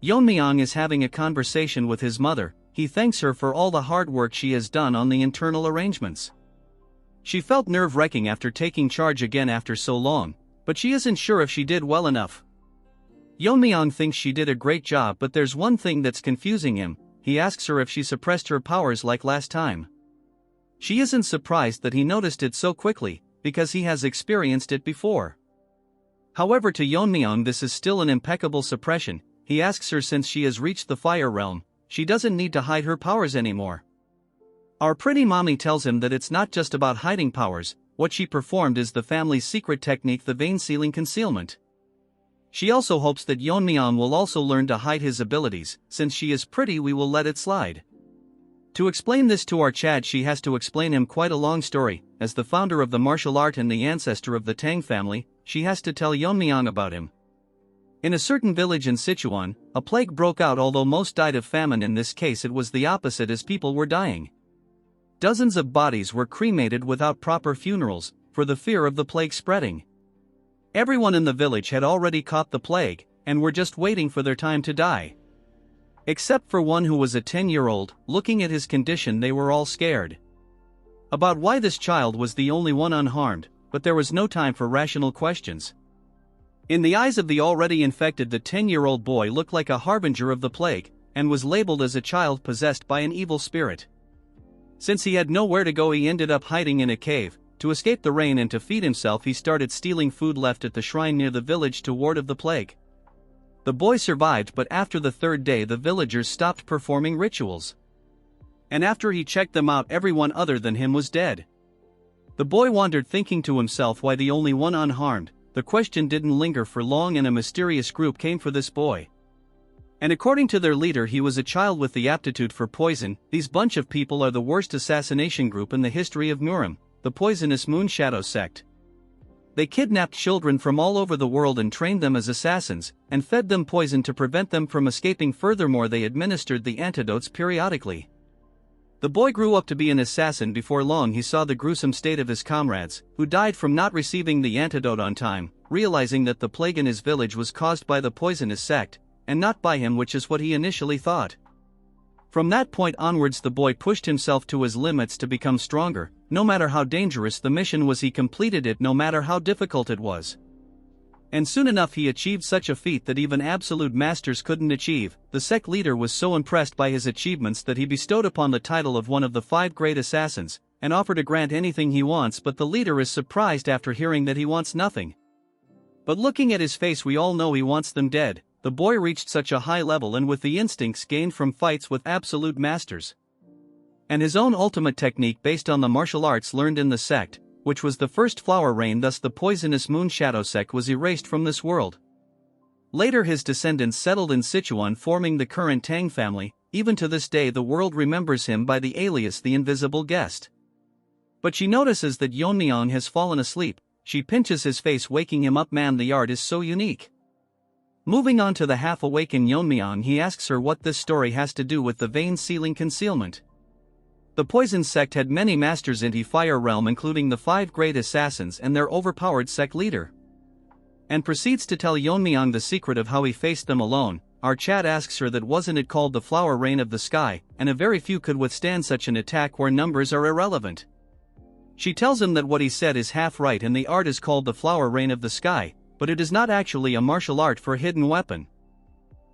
Yeon-myeong is having a conversation with his mother. He thanks her for all the hard work she has done on the internal arrangements. She felt nerve-wracking after taking charge again after so long, but she isn't sure if she did well enough. Yeon-myeong thinks she did a great job, but there's one thing that's confusing him. He asks her if she suppressed her powers like last time. She isn't surprised that he noticed it so quickly, because he has experienced it before. However, to Yeon-myeong this is still an impeccable suppression. He asks her, since she has reached the fire realm, she doesn't need to hide her powers anymore. Our pretty mommy tells him that it's not just about hiding powers. What she performed is the family's secret technique, the vein sealing concealment. She also hopes that Yeon-myeong will also learn to hide his abilities. Since she is pretty, we will let it slide. To explain this to our Chad, she has to explain him quite a long story. As the founder of the martial art and the ancestor of the Tang family, she has to tell Yeon-myeong about him. In a certain village in Sichuan, a plague broke out. Although most died of famine, in this case it was the opposite, as people were dying. Dozens of bodies were cremated without proper funerals, for the fear of the plague spreading. Everyone in the village had already caught the plague, and were just waiting for their time to die. Except for one who was a 10-year-old. Looking at his condition, they were all scared about why this child was the only one unharmed, but there was no time for rational questions. In the eyes of the already infected, the 10-year-old boy looked like a harbinger of the plague, and was labeled as a child possessed by an evil spirit. Since he had nowhere to go, he ended up hiding in a cave. To escape the rain and to feed himself, he started stealing food left at the shrine near the village to ward off the plague. The boy survived, but after the third day the villagers stopped performing rituals. And after he checked them out, everyone other than him was dead. The boy wandered, thinking to himself why the only one unharmed. The question didn't linger for long, and a mysterious group came for this boy. And according to their leader, he was a child with the aptitude for poison. These bunch of people are the worst assassination group in the history of Murim, the poisonous Moon Shadow sect. They kidnapped children from all over the world and trained them as assassins, and fed them poison to prevent them from escaping. Furthermore, they administered the antidotes periodically. The boy grew up to be an assassin. Before long he saw the gruesome state of his comrades, who died from not receiving the antidote on time. Realizing that the plague in his village was caused by the poisonous sect, and not by him, which is what he initially thought. From that point onwards, the boy pushed himself to his limits to become stronger. No matter how dangerous the mission was, he completed it, no matter how difficult it was. And soon enough he achieved such a feat that even absolute masters couldn't achieve. The sect leader was so impressed by his achievements that he bestowed upon the title of one of the 5 great assassins, and offered to grant anything he wants. But the leader is surprised after hearing that he wants nothing. But looking at his face, we all know he wants them dead. The boy reached such a high level, and with the instincts gained from fights with absolute masters, and his own ultimate technique based on the martial arts learned in the sect, which was the first flower rain. Thus the poisonous Moon Shadow sect was erased from this world. Later his descendants settled in Sichuan, forming the current Tang family. Even to this day the world remembers him by the alias the Invisible Guest. But she notices that Yeon-myeong has fallen asleep. She pinches his face, waking him up. Man, the art is so unique. Moving on to the half-awakened Yeon-myeong, he asks her what this story has to do with the vein sealing concealment. The poison sect had many masters in the fire realm, including the 5 great assassins and their overpowered sect leader, and proceeds to tell Yeon-myeong the secret of how he faced them alone. Our Chad asks her that wasn't it called the flower rain of the sky, and a very few could withstand such an attack where numbers are irrelevant. She tells him that what he said is half right, and the art is called the flower rain of the sky, but it is not actually a martial art for a hidden weapon,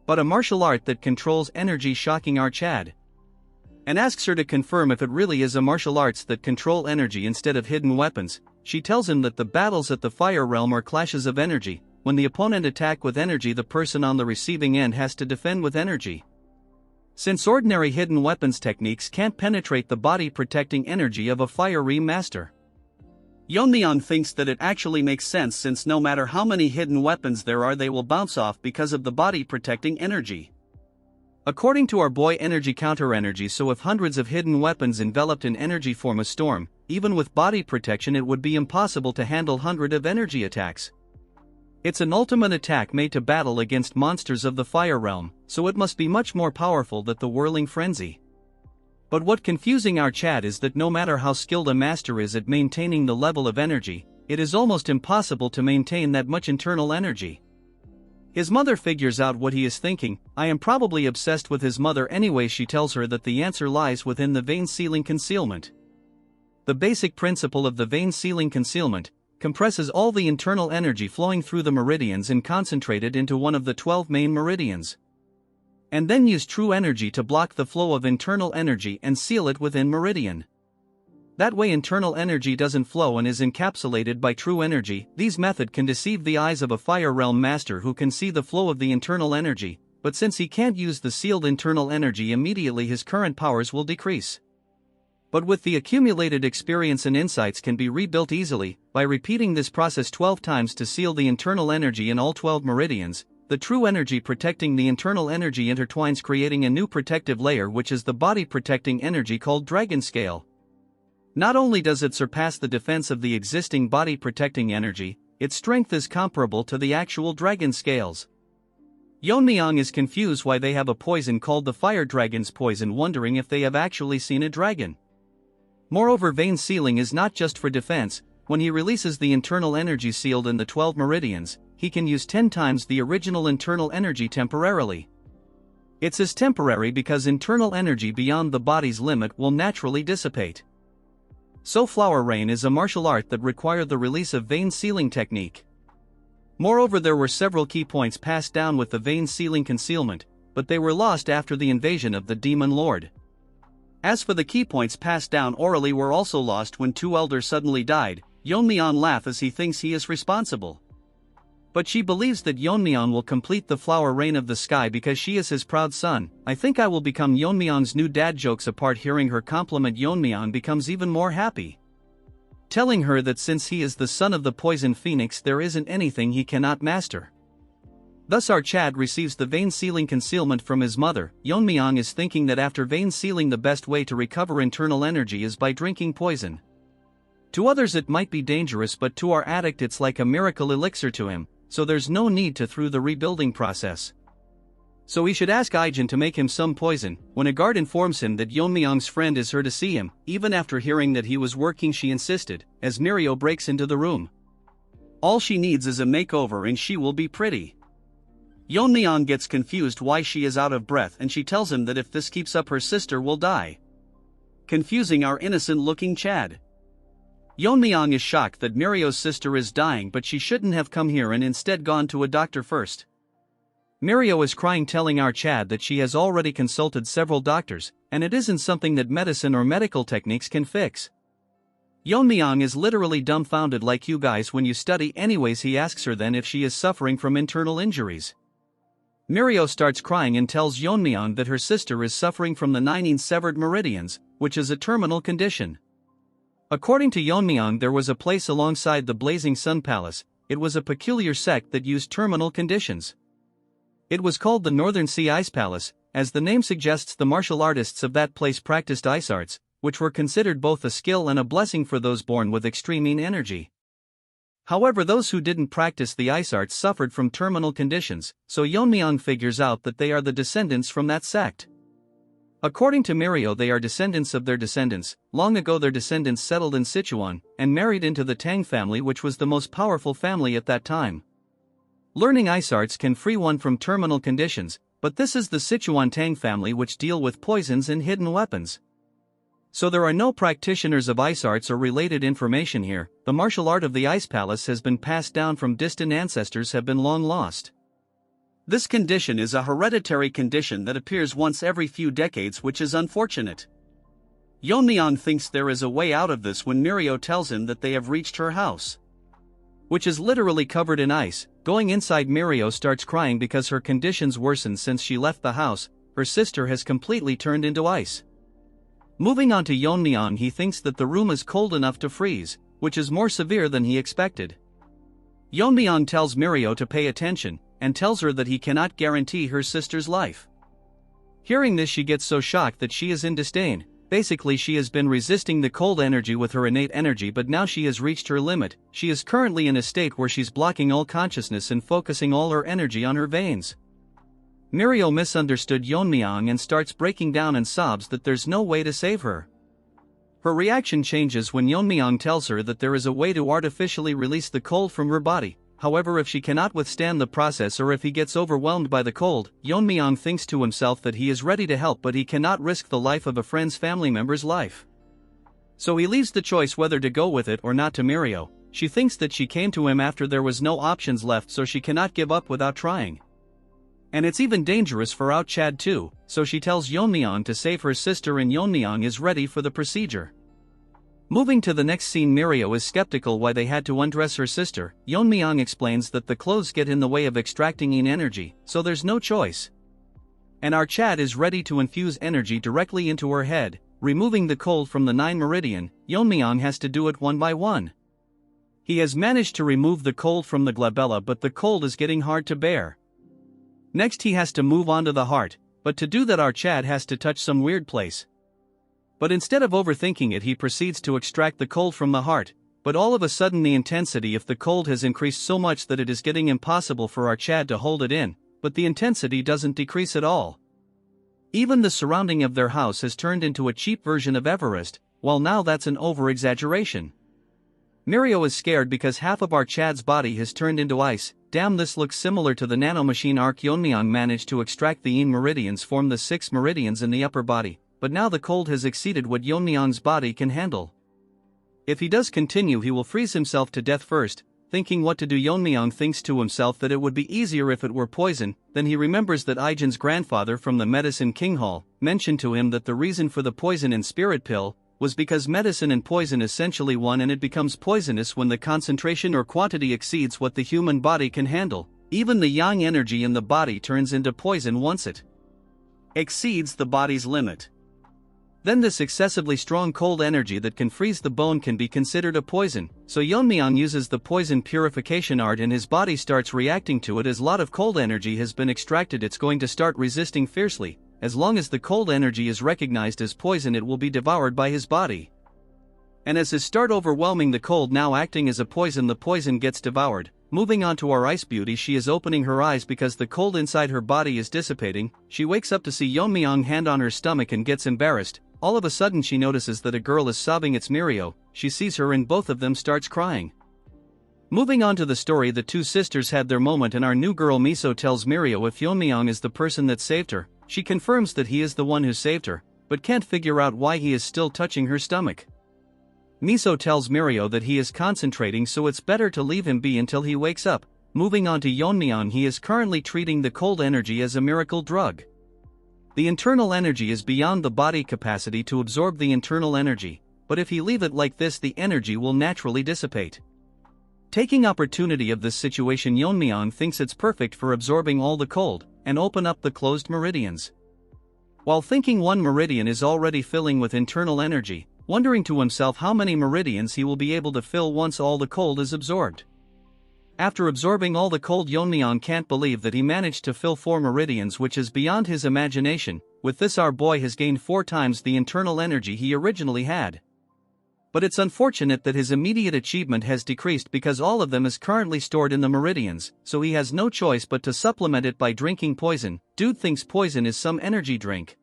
but a martial art that controls energy. Shocking our Chad, and asks her to confirm if it really is a martial arts that control energy instead of hidden weapons. She tells him that the battles at the fire realm are clashes of energy, when the opponent attacks with energy, the person on the receiving end has to defend with energy. Since ordinary hidden weapons techniques can't penetrate the body protecting energy of a fiery master, Yeon-myeong thinks that it actually makes sense, since no matter how many hidden weapons there are, they will bounce off because of the body protecting energy. According to our boy, energy counter energy, so if hundreds of hidden weapons enveloped in energy form a storm, even with body protection it would be impossible to handle hundreds of energy attacks. It's an ultimate attack made to battle against monsters of the fire realm, so it must be much more powerful than the whirling frenzy. But what confusing our Chad is that no matter how skilled a master is at maintaining the level of energy, it is almost impossible to maintain that much internal energy. His mother figures out what he is thinking. I am probably obsessed with his mother anyway. She tells her that the answer lies within the vein sealing concealment. The basic principle of the vein sealing concealment compresses all the internal energy flowing through the meridians and concentrated into one of the 12 main meridians, and then use true energy to block the flow of internal energy and seal it within meridian. That way internal energy doesn't flow and is encapsulated by true energy. This method can deceive the eyes of a fire realm master who can see the flow of the internal energy, but since he can't use the sealed internal energy immediately, his current powers will decrease. But with the accumulated experience and insights can be rebuilt easily. By repeating this process 12 times to seal the internal energy in all 12 meridians, the true energy protecting the internal energy intertwines, creating a new protective layer, which is the body protecting energy called Dragon Scale. Not only does it surpass the defense of the existing body protecting energy, its strength is comparable to the actual dragon scales. Yeon-myeong is confused why they have a poison called the fire dragon's poison, wondering if they have actually seen a dragon. Moreover, vein sealing is not just for defense. When he releases the internal energy sealed in the 12 meridians, he can use 10 times the original internal energy temporarily. It says temporary because internal energy beyond the body's limit will naturally dissipate. So flower rain is a martial art that required the release of vein sealing technique. Moreover, there were several key points passed down with the vein sealing concealment, but they were lost after the invasion of the Demon Lord. As for the key points passed down orally, were also lost when two elders suddenly died. Yeon-myeong laughs as he thinks he is responsible. But she believes that Yeon-myeong will complete the flower rain of the sky because she is his proud son. I think I will become Yeon-myeong's new dad. Jokes apart, hearing her compliment, Yeon-myeong becomes even more happy, telling her that since he is the son of the poison phoenix, there isn't anything he cannot master. Thus our Chad receives the vein sealing concealment from his mother. Yeon-myeong is thinking that after vein sealing, the best way to recover internal energy is by drinking poison. To others it might be dangerous, but to our addict it's like a miracle elixir to him, so there's no need to through the rebuilding process. So he should ask Ijin to make him some poison. When a guard informs him that Yeon-myeong's friend is here to see him, even after hearing that he was working, she insisted, as Mirio breaks into the room. All she needs is a makeover and she will be pretty. Yeon-myeong gets confused why she is out of breath, and she tells him that if this keeps up her sister will die, confusing our innocent-looking Chad. Yeon-myeong is shocked that Mirio's sister is dying, but she shouldn't have come here and instead gone to a doctor first. Mirio is crying, telling our Chad that she has already consulted several doctors, and it isn't something that medicine or medical techniques can fix. Yeon-myeong is literally dumbfounded, like you guys when you study. Anyways, he asks her then if she is suffering from internal injuries. Mirio starts crying and tells Yeon-myeong that her sister is suffering from the 9 severed meridians, which is a terminal condition. According to Yeon-myeong, there was a place alongside the Blazing Sun Palace. It was a peculiar sect that used terminal conditions. It was called the Northern Sea Ice Palace. As the name suggests, the martial artists of that place practiced ice arts, which were considered both a skill and a blessing for those born with extreme energy. However, those who didn't practice the ice arts suffered from terminal conditions, so Yeon-myeong figures out that they are the descendants from that sect. According to Mirio, they are descendants of their descendants. Long ago their descendants settled in Sichuan, and married into the Tang family, which was the most powerful family at that time. Learning ice arts can free one from terminal conditions, but this is the Sichuan Tang family, which deal with poisons and hidden weapons. So there are no practitioners of ice arts or related information here. The martial art of the Ice Palace has been passed down from distant ancestors, have been long lost. This condition is a hereditary condition that appears once every few decades, which is unfortunate. Yeon-myeong thinks there is a way out of this when Mirio tells him that they have reached her house, which is literally covered in ice. Going inside, Mirio starts crying because her conditions worsen since she left the house. Her sister has completely turned into ice. Moving on to Yeon-myeong, he thinks that the room is cold enough to freeze, which is more severe than he expected. Yeon-myeong tells Mirio to pay attention, and tells her that he cannot guarantee her sister's life. Hearing this, she gets so shocked that she is in disdain. Basically, she has been resisting the cold energy with her innate energy, but now she has reached her limit. She is currently in a state where she's blocking all consciousness and focusing all her energy on her veins. Mirio misunderstood Yeon-myeong and starts breaking down and sobs that there's no way to save her. Her reaction changes when Yeon-myeong tells her that there is a way to artificially release the cold from her body. However, if she cannot withstand the process or if he gets overwhelmed by the cold, Yeon-myeong thinks to himself that he is ready to help, but he cannot risk the life of a friend's family member's life. So he leaves the choice whether to go with it or not to Mirio. She thinks that she came to him after there was no options left, so she cannot give up without trying. And it's even dangerous for Out Chad too, so she tells Yeon-myeong to save her sister, and Yeon-myeong is ready for the procedure. Moving to the next scene, Mirio is skeptical why they had to undress her sister. Yeon-myeong explains that the clothes get in the way of extracting yin energy, so there's no choice. And our Chad is ready to infuse energy directly into her head, removing the cold from the 9 meridian. Yeon-myeong has to do it one by one. He has managed to remove the cold from the glabella, but the cold is getting hard to bear. Next he has to move on to the heart, but to do that our Chad has to touch some weird place. But instead of overthinking it, he proceeds to extract the cold from the heart, but all of a sudden the intensity of the cold has increased so much that it is getting impossible for our Chad to hold it in, but the intensity doesn't decrease at all. Even the surrounding of their house has turned into a cheap version of Everest, while now that's an over-exaggeration. Mirio is scared because half of our Chad's body has turned into ice. Damn, this looks similar to the nanomachine arc. Yeon-myeong managed to extract the yin meridians, form the 6 meridians in the upper body, but now the cold has exceeded what Yeon-myeong's body can handle. If he does continue, he will freeze himself to death first. Thinking what to do, Yeon-myeong thinks to himself that it would be easier if it were poison. Then he remembers that Ijin's grandfather from the Medicine King Hall mentioned to him that the reason for the poison in Spirit Pill was because medicine and poison essentially one, and it becomes poisonous when the concentration or quantity exceeds what the human body can handle. Even the yang energy in the body turns into poison once it exceeds the body's limit. Then this excessively strong cold energy that can freeze the bone can be considered a poison, so Yeon-myeong uses the poison purification art and his body starts reacting to it. As a lot of cold energy has been extracted, it's going to start resisting fiercely. As long as the cold energy is recognized as poison, it will be devoured by his body. And as his start overwhelming the cold, now acting as a poison, the poison gets devoured. Moving on to our ice beauty, she is opening her eyes because the cold inside her body is dissipating. She wakes up to see Yeon-myeong hand on her stomach and gets embarrassed. All of a sudden she notices that a girl is sobbing. It's Mirio. She sees her and both of them starts crying. Moving on to the story, the two sisters had their moment and our new girl Miso tells Mirio if Yeon-myeong is the person that saved her. She confirms that he is the one who saved her, but can't figure out why he is still touching her stomach. Miso tells Mirio that he is concentrating, so it's better to leave him be until he wakes up. Moving on to Yeon-myeong, he is currently treating the cold energy as a miracle drug. The internal energy is beyond the body capacity to absorb the internal energy, but if he leave it like this, the energy will naturally dissipate. Taking opportunity of this situation, Yeon-myeong thinks it's perfect for absorbing all the cold, and open up the closed meridians. While thinking one meridian is already filling with internal energy, wondering to himself how many meridians he will be able to fill once all the cold is absorbed. After absorbing all the cold, Yeon-myeong can't believe that he managed to fill 4 meridians, which is beyond his imagination. With this, our boy has gained 4 times the internal energy he originally had. But it's unfortunate that his immediate achievement has decreased because all of them is currently stored in the meridians, so he has no choice but to supplement it by drinking poison. Dude thinks poison is some energy drink.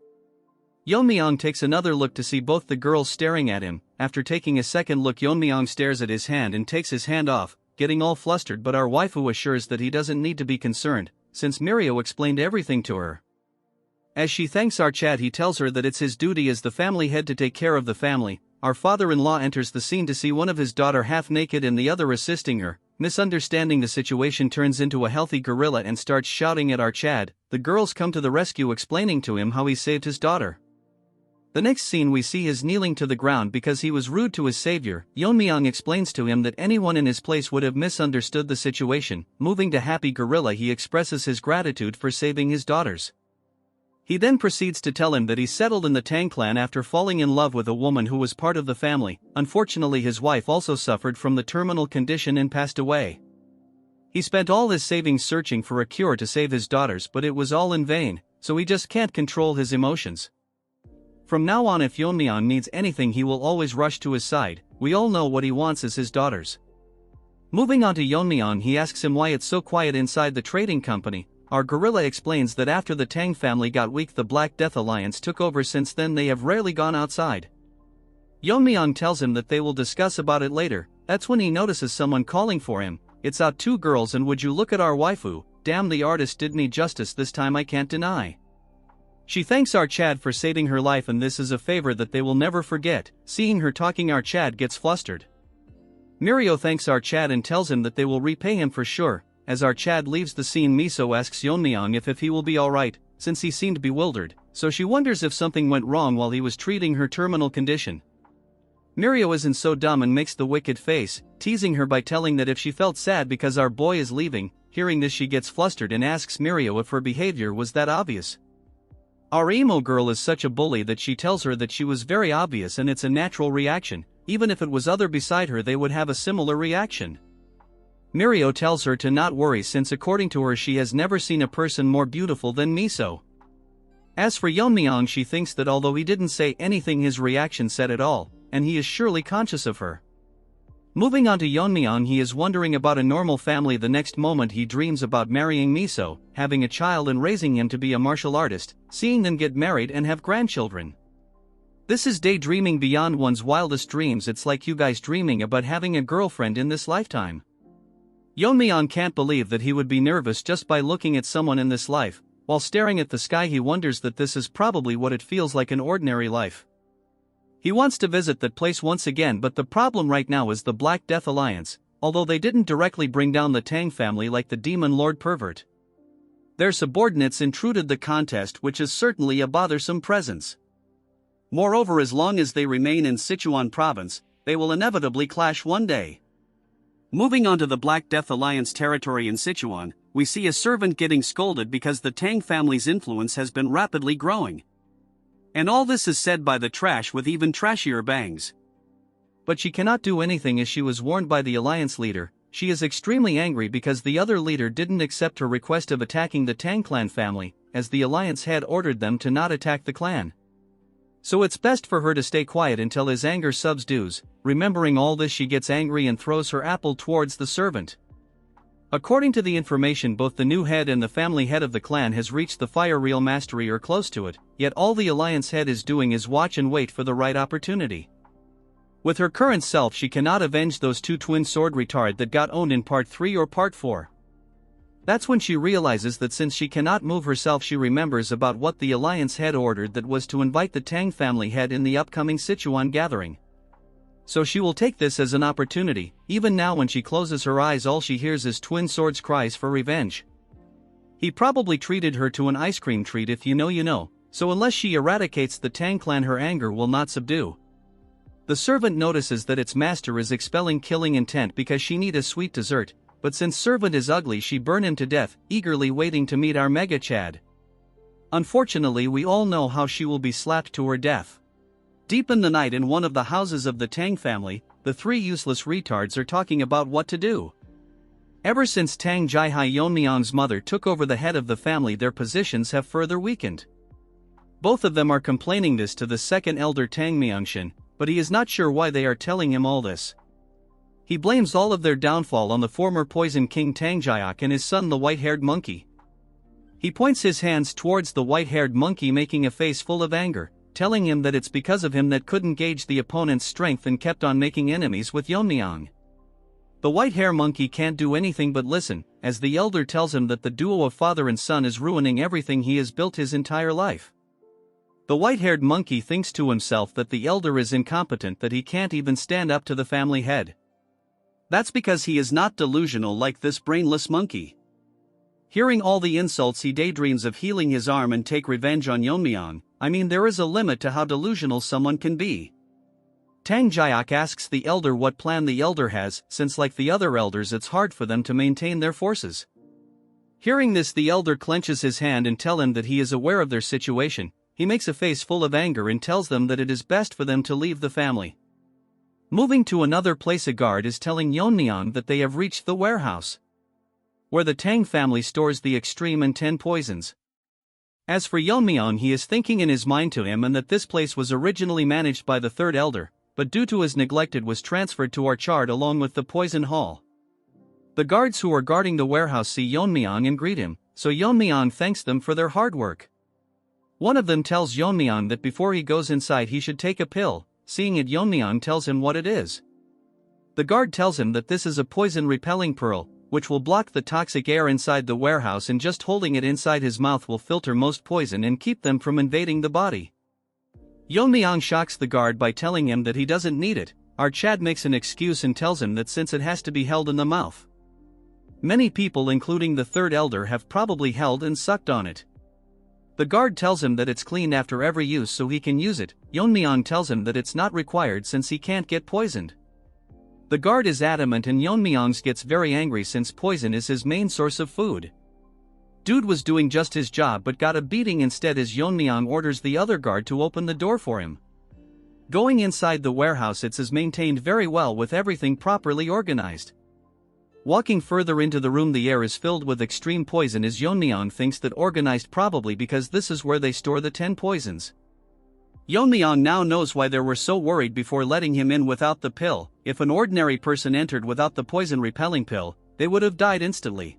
Yeon-myeong takes another look to see both the girls staring at him. After taking a second look, Yeon-myeong stares at his hand and takes his hand off, getting all flustered, but our waifu assures that he doesn't need to be concerned, since Mirio explained everything to her. As she thanks our Chad, he tells her that it's his duty as the family head to take care of the family. Our father-in-law enters the scene to see one of his daughter half naked and the other assisting her. Misunderstanding the situation, turns into a healthy gorilla and starts shouting at our Chad. The girls come to the rescue, explaining to him how he saved his daughter. The next scene we see is kneeling to the ground because he was rude to his savior. Yeon-myeong explains to him that anyone in his place would have misunderstood the situation. Moving to Happy Gorilla, he expresses his gratitude for saving his daughters. He then proceeds to tell him that he settled in the Tang clan after falling in love with a woman who was part of the family. Unfortunately, his wife also suffered from the terminal condition and passed away. He spent all his savings searching for a cure to save his daughters, but it was all in vain, so he just can't control his emotions. From now on, if Yeon-myeong needs anything, he will always rush to his side. We all know what he wants is his daughters. Moving on to Yeon-myeong, he asks him why it's so quiet inside the trading company. Our gorilla explains that after the Tang family got weak, the Black Death Alliance took over. Since then they have rarely gone outside. Yeon-myeong tells him that they will discuss about it later. That's when he notices someone calling for him. It's out two girls, and would you look at our waifu. Damn, the artist did me justice this time, I can't deny. She thanks our Chad for saving her life, and this is a favor that they will never forget. Seeing her talking, our Chad gets flustered. Mirio thanks our Chad and tells him that they will repay him for sure. As our Chad leaves the scene, Miso asks Yeon-myeong if he will be alright, since he seemed bewildered, so she wonders if something went wrong while he was treating her terminal condition. Mirio isn't so dumb and makes the wicked face, teasing her by telling that if she felt sad because our boy is leaving. Hearing this, she gets flustered and asks Mirio if her behavior was that obvious. Our emo girl is such a bully that she tells her that she was very obvious and it's a natural reaction. Even if it was other beside her, they would have a similar reaction. Mirio tells her to not worry, since according to her she has never seen a person more beautiful than Miso. As for Yeon-myeong, she thinks that although he didn't say anything, his reaction said it all, and he is surely conscious of her. Moving on to Yeon-myeong, he is wondering about a normal family. The next moment he dreams about marrying Miso, having a child and raising him to be a martial artist, seeing them get married and have grandchildren. This is daydreaming beyond one's wildest dreams. It's like you guys dreaming about having a girlfriend in this lifetime. Yeon-myeong can't believe that he would be nervous just by looking at someone in this life. While staring at the sky, he wonders that this is probably what it feels like in ordinary life. He wants to visit that place once again, but the problem right now is the Black Death Alliance. Although they didn't directly bring down the Tang family like the Demon Lord pervert, their subordinates intruded the contest, which is certainly a bothersome presence. Moreover, as long as they remain in Sichuan province, they will inevitably clash one day. Moving on to the Black Death Alliance territory in Sichuan, we see a servant getting scolded because the Tang family's influence has been rapidly growing. And all this is said by the trash with even trashier bangs. But she cannot do anything as she was warned by the alliance leader. She is extremely angry because the other leader didn't accept her request of attacking the Tang clan family, as the alliance had ordered them to not attack the clan. So it's best for her to stay quiet until his anger subsides. Remembering all this, she gets angry and throws her apple towards the servant. According to the information, both the new head and the family head of the clan has reached the fire real mastery or close to it, yet all the alliance head is doing is watch and wait for the right opportunity. With her current self, she cannot avenge those two twin sword retard that got owned in part 3 or part 4. That's when she realizes that since she cannot move herself, she remembers about what the alliance head ordered, that was to invite the Tang family head in the upcoming Sichuan gathering. So she will take this as an opportunity. Even now, when she closes her eyes, all she hears is Twin Sword's cries for revenge. He probably treated her to an ice cream treat, if you know you know, so unless she eradicates the Tang clan, her anger will not subdue. The servant notices that its master is expelling killing intent because she need a sweet dessert, but since servant is ugly, she burn him to death, eagerly waiting to meet our Mega Chad. Unfortunately, we all know how she will be slapped to her death. Deep in the night, in one of the houses of the Tang family, the three useless retards are talking about what to do. Ever since Tang Jihai, Yeon-myeong's mother, took over the head of the family, their positions have further weakened. Both of them are complaining this to the second elder Tang Myeongshin, but he is not sure why they are telling him all this. He blames all of their downfall on the former Poison King Tang Jiak and his son, the white-haired monkey. He points his hands towards the white-haired monkey, making a face full of anger, telling him that it's because of him that couldn't gauge the opponent's strength and kept on making enemies with Yeon-myeong. The white-haired monkey can't do anything but listen, as the elder tells him that the duo of father and son is ruining everything he has built his entire life. The white-haired monkey thinks to himself that the elder is incompetent, that he can't even stand up to the family head. That's because he is not delusional like this brainless monkey. Hearing all the insults, he daydreams of healing his arm and take revenge on Yeon-myeong. I mean, there is a limit to how delusional someone can be. Tang Jiak asks the elder what plan the elder has, since like the other elders it's hard for them to maintain their forces. Hearing this, the elder clenches his hand and tells him that he is aware of their situation. He makes a face full of anger and tells them that it is best for them to leave the family. Moving to another place, a guard is telling Yeon-myeong that they have reached the warehouse where the Tang family stores the extreme and 10 poisons. As for Yeon-myeong, he is thinking in his mind to him and that this place was originally managed by the third elder, but due to his neglect it was transferred to Orchard along with the poison hall. The guards who are guarding the warehouse see Yeon-myeong and greet him, so Yeon-myeong thanks them for their hard work. One of them tells Yeon-myeong that before he goes inside he should take a pill. Seeing it, Yeon-myeong tells him what it is. The guard tells him that this is a poison-repelling pearl, which will block the toxic air inside the warehouse, and just holding it inside his mouth will filter most poison and keep them from invading the body. Yeon-myeong shocks the guard by telling him that he doesn't need it. Our Chad makes an excuse and tells him that since it has to be held in the mouth, many people including the third elder have probably held and sucked on it. The guard tells him that it's cleaned after every use so he can use it. Yeon-myeong tells him that it's not required since he can't get poisoned. The guard is adamant and Yeon-myeong gets very angry since poison is his main source of food. Dude was doing just his job but got a beating instead as Yeon-myeong orders the other guard to open the door for him. Going inside the warehouse, it is maintained very well with everything properly organized. Walking further into the room, the air is filled with extreme poison as Yeon-myeong thinks that organized, probably because this is where they store the 10 poisons. Yeon-myeong now knows why they were so worried before letting him in without the pill. If an ordinary person entered without the poison-repelling pill, they would have died instantly.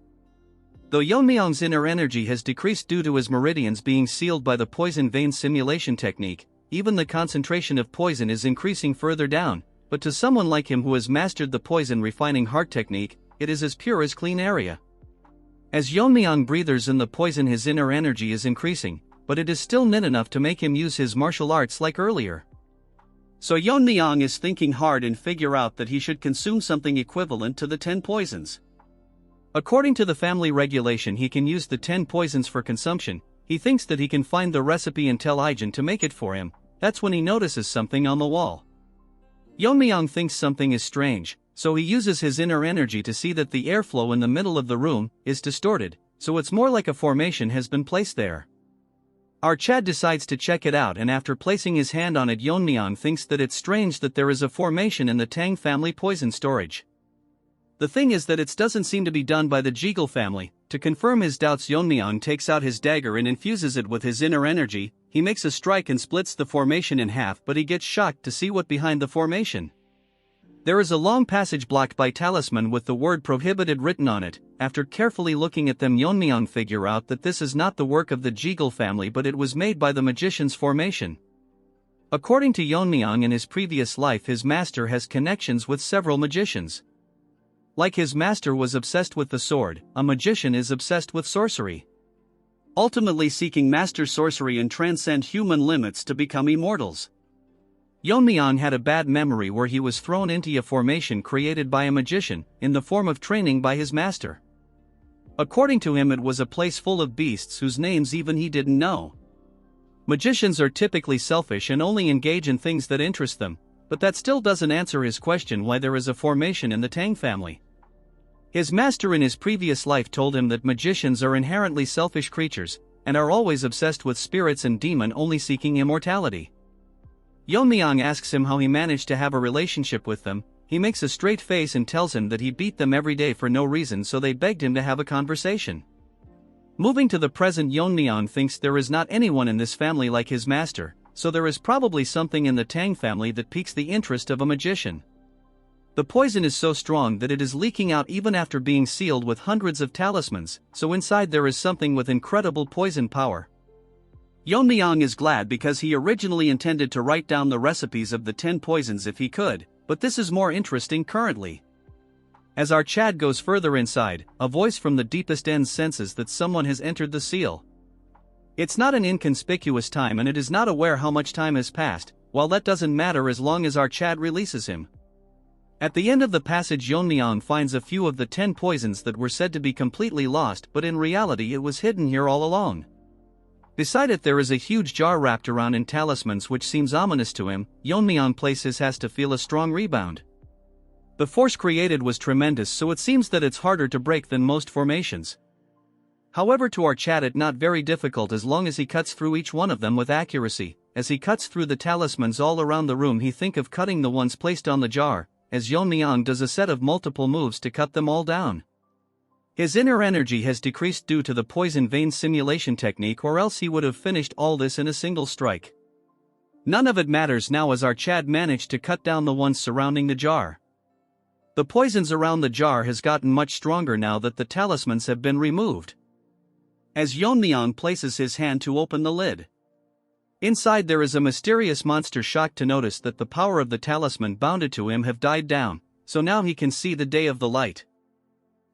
Though Yeon-myeong's inner energy has decreased due to his meridians being sealed by the poison vein simulation technique, even the concentration of poison is increasing further down, but to someone like him who has mastered the poison refining heart technique, it is as pure as clean area. As Yeon-myeong breathes in the poison, his inner energy is increasing, but it is still not enough to make him use his martial arts like earlier. So Yeon-myeong is thinking hard and figure out that he should consume something equivalent to the 10 poisons. According to the family regulation, he can use the 10 poisons for consumption. He thinks that he can find the recipe and tell Aigen to make it for him. That's when he notices something on the wall. Yeon-myeong thinks something is strange, so he uses his inner energy to see that the airflow in the middle of the room is distorted, so it's more like a formation has been placed there. Our Chad decides to check it out, and after placing his hand on it, Yeon-myeong thinks that it's strange that there is a formation in the Tang family poison storage. The thing is that it doesn't seem to be done by the Jeagle family. To confirm his doubts, Yeon-myeong takes out his dagger and infuses it with his inner energy. He makes a strike and splits the formation in half, but he gets shocked to see what behind the formation. There is a long passage blocked by talisman with the word prohibited written on it. After carefully looking at them, Yeon-myeong figure out that this is not the work of the Jeagle family, but it was made by the magician's formation. According to Yeon-myeong, in his previous life his master has connections with several magicians. Like his master was obsessed with the sword, a magician is obsessed with sorcery, ultimately seeking master sorcery and transcend human limits to become immortals. Yeon-myeong had a bad memory where he was thrown into a formation created by a magician, in the form of training by his master. According to him, it was a place full of beasts whose names even he didn't know. Magicians are typically selfish and only engage in things that interest them, but that still doesn't answer his question why there is a formation in the Tang family. His master in his previous life told him that magicians are inherently selfish creatures, and are always obsessed with spirits and demon, only seeking immortality. Yeon-myeong asks him how he managed to have a relationship with them. He makes a straight face and tells him that he beat them every day for no reason, so they begged him to have a conversation. Moving to the present, Yeon-myeong thinks there is not anyone in this family like his master, so there is probably something in the Tang family that piques the interest of a magician. The poison is so strong that it is leaking out even after being sealed with hundreds of talismans, so inside there is something with incredible poison power. Yeon-myeong is glad because he originally intended to write down the recipes of the 10 poisons if he could, but this is more interesting currently. As our Chad goes further inside, a voice from the deepest ends senses that someone has entered the seal. It's not an inconspicuous time and it is not aware how much time has passed, while that doesn't matter as long as our Chad releases him. At the end of the passage, Yeon-myeong finds a few of the 10 poisons that were said to be completely lost, but in reality it was hidden here all along. Beside it there is a huge jar wrapped around in talismans which seems ominous to him. Yeon-myeong places has to feel a strong rebound. The force created was tremendous, so it seems that it's harder to break than most formations. However, to our Chad it not very difficult as long as he cuts through each one of them with accuracy. As he cuts through the talismans all around the room, he think of cutting the ones placed on the jar, as Yeon-myeong does a set of multiple moves to cut them all down. His inner energy has decreased due to the poison vein simulation technique, or else he would have finished all this in a single strike. None of it matters now as our Chad managed to cut down the ones surrounding the jar. The poisons around the jar has gotten much stronger now that the talismans have been removed. As Yeon-myeong places his hand to open the lid, inside there is a mysterious monster, shocked to notice that the power of the talisman bounded to him have died down, so now he can see the day of the light.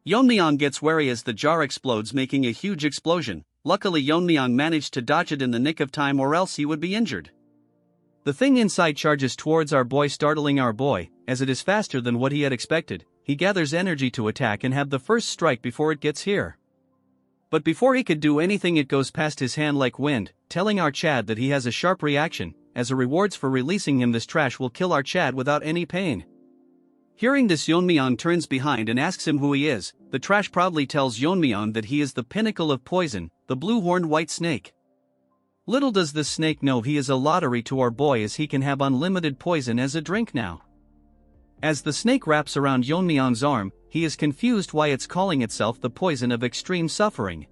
Yeon-myeong gets wary as the jar explodes, making a huge explosion. Luckily Yeon-myeong managed to dodge it in the nick of time, or else he would be injured. The thing inside charges towards our boy, startling our boy, as it is faster than what he had expected. He gathers energy to attack and have the first strike before it gets here. But before he could do anything, it goes past his hand like wind, telling our Chad that he has a sharp reaction. As a rewards for releasing him, this trash will kill our Chad without any pain. Hearing this, Yeon-myeong turns behind and asks him who he is. The trash proudly tells Yeon-myeong that he is the pinnacle of poison, the blue-horned white snake. Little does this snake know he is a lottery to our boy, as he can have unlimited poison as a drink now. As the snake wraps around Yeon-myeong's arm, he is confused why it's calling itself the poison of extreme suffering,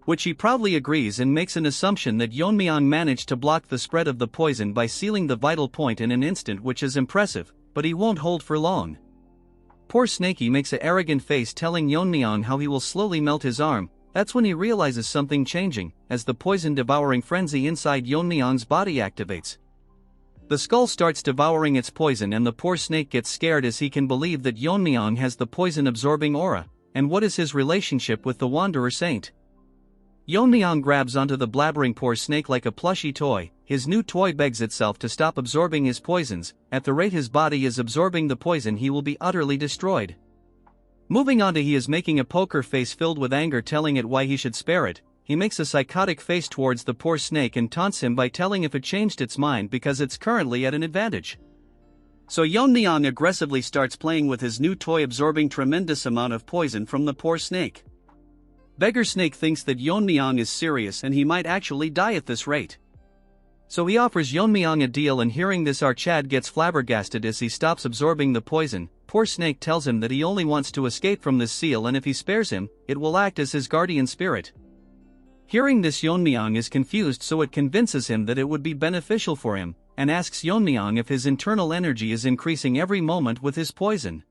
which he proudly agrees and makes an assumption that Yeon-myeong managed to block the spread of the poison by sealing the vital point in an instant, which is impressive, but he won't hold for long. Poor Snakey makes an arrogant face, telling Yeon-myeong how he will slowly melt his arm. That's when he realizes something changing, as the poison-devouring frenzy inside Yeon-myeong's body activates. The skull starts devouring its poison, and the poor snake gets scared as he can believe that Yeon-myeong has the poison-absorbing aura. And what is his relationship with the Wanderer Saint? Yeon-myeong grabs onto the blabbering poor snake like a plushy toy. His new toy begs itself to stop absorbing his poisons. At the rate his body is absorbing the poison, he will be utterly destroyed. Moving on to, he is making a poker face filled with anger, telling it why he should spare it. He makes a psychotic face towards the poor snake and taunts him by telling if it changed its mind because it's currently at an advantage. So Yeon-myeong aggressively starts playing with his new toy, absorbing tremendous amount of poison from the poor snake. Beggar Snake thinks that Yeon-myeong is serious and he might actually die at this rate. So he offers Yeon-myeong a deal, and hearing this, our Chad gets flabbergasted as he stops absorbing the poison. Poor Snake tells him that he only wants to escape from this seal, and if he spares him, it will act as his guardian spirit. Hearing this, Yeon-myeong is confused, so it convinces him that it would be beneficial for him, and asks Yeon-myeong if his internal energy is increasing every moment with his poison.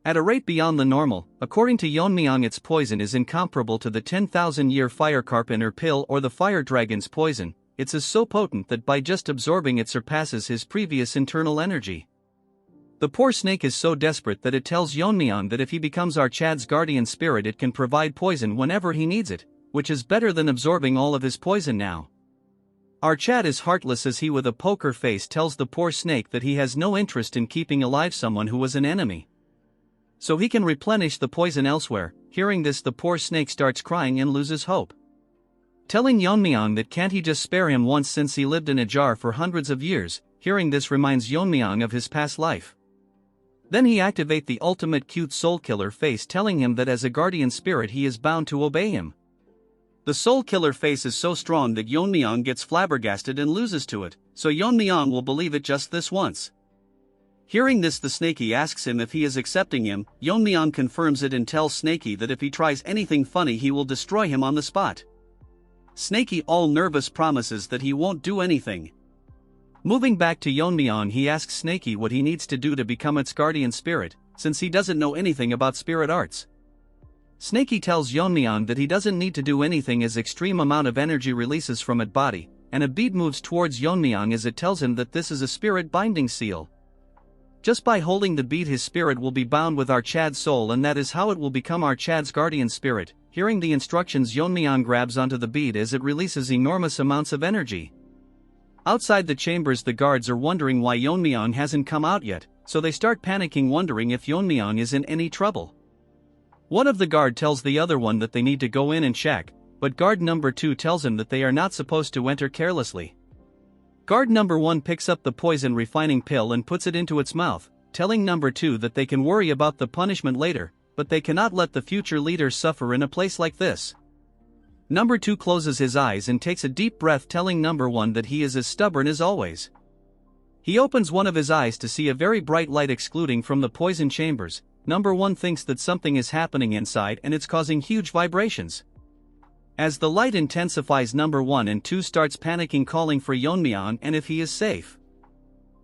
At a rate beyond the normal. According to Yeon-myeong, its poison is incomparable to the 10,000-year fire carpenter pill or the fire dragon's poison. It is so potent that by just absorbing it surpasses his previous internal energy. The poor snake is so desperate that it tells Yeon-myeong that if he becomes our Chad's guardian spirit, it can provide poison whenever he needs it, which is better than absorbing all of his poison now. Our Chad is heartless as he, with a poker face, tells the poor snake that he has no interest in keeping alive someone who was an enemy, so he can replenish the poison elsewhere. Hearing this, the poor snake starts crying and loses hope, telling Yeon-myeong that can't he just spare him once, since he lived in a jar for hundreds of years. Hearing this reminds Yeon-myeong of his past life. Then he activates the ultimate cute soul killer face, telling him that as a guardian spirit he is bound to obey him. The soul killer face is so strong that Yeon-myeong gets flabbergasted and loses to it, so Yeon-myeong will believe it just this once. Hearing this, the Snakey asks him if he is accepting him. Yeon-myeong confirms it and tells Snakey that if he tries anything funny he will destroy him on the spot. Snakey, all nervous, promises that he won't do anything. Moving back to Yeon-myeong, he asks Snakey what he needs to do to become its guardian spirit, since he doesn't know anything about spirit arts. Snakey tells Yeon-myeong that he doesn't need to do anything as extreme amount of energy releases from its body, and a bead moves towards Yeon-myeong as it tells him that this is a spirit binding seal. Just by holding the bead, his spirit will be bound with our Chad's soul, and that is how it will become our Chad's guardian spirit. Hearing the instructions, Yeon-myeong grabs onto the bead as it releases enormous amounts of energy. Outside the chambers, the guards are wondering why Yeon-myeong hasn't come out yet, so they start panicking, wondering if Yeon-myeong is in any trouble. One of the guard tells the other one that they need to go in and check, but guard number 2 tells him that they are not supposed to enter carelessly. Guard number 1 picks up the poison refining pill and puts it into its mouth, telling number 2 that they can worry about the punishment later, but they cannot let the future leader suffer in a place like this. Number 2 closes his eyes and takes a deep breath, telling number 1 that he is as stubborn as always. He opens one of his eyes to see a very bright light exuding from the poison chambers. Number 1 thinks that something is happening inside and it's causing huge vibrations. As the light intensifies, number 1 and 2 starts panicking, calling for Yeon-myeong and if he is safe.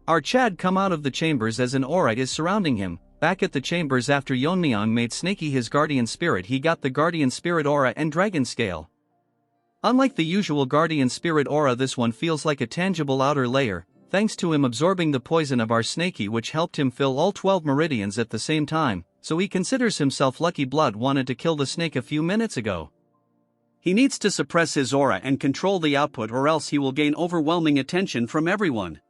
Our Chad come out of the chambers as an aura is surrounding him. Back at the chambers, after Yeon-myeong made Snaky his guardian spirit, he got the guardian spirit aura and dragon scale. Unlike the usual guardian spirit aura, this one feels like a tangible outer layer, thanks to him absorbing the poison of our Snaky, which helped him fill all 12 meridians at the same time, so he considers himself lucky. Blood wanted to kill the snake a few minutes ago. He needs to suppress his aura and control the output, or else he will gain overwhelming attention from everyone.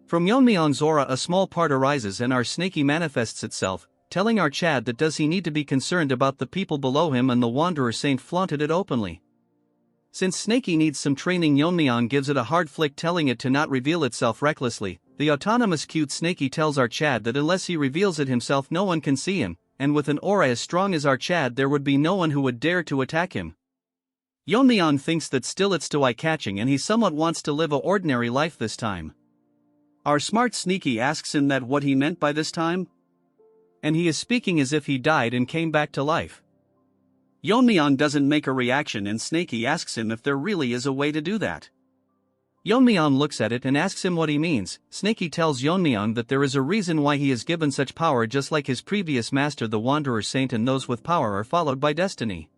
From Yeon-myeong's aura a small part arises and our Snaky manifests itself, telling our Chad that does he need to be concerned about the people below him, and the Wanderer Saint flaunted it openly. Since Snaky needs some training, Yeon-myeong gives it a hard flick, telling it to not reveal itself recklessly. The autonomous cute Snaky tells our Chad that unless he reveals it himself no one can see him, and with an aura as strong as our Chad there would be no one who would dare to attack him. Yeon-myeong thinks that still it's too eye-catching and he somewhat wants to live a ordinary life this time. Our smart Sneaky asks him that what he meant by this time? And he is speaking as if he died and came back to life. Yeon-myeong doesn't make a reaction and Snaky asks him if there really is a way to do that. Yeon-myeong looks at it and asks him what he means. Snaky tells Yeon-myeong that there is a reason why he is given such power, just like his previous master the Wanderer Saint, and those with power are followed by destiny.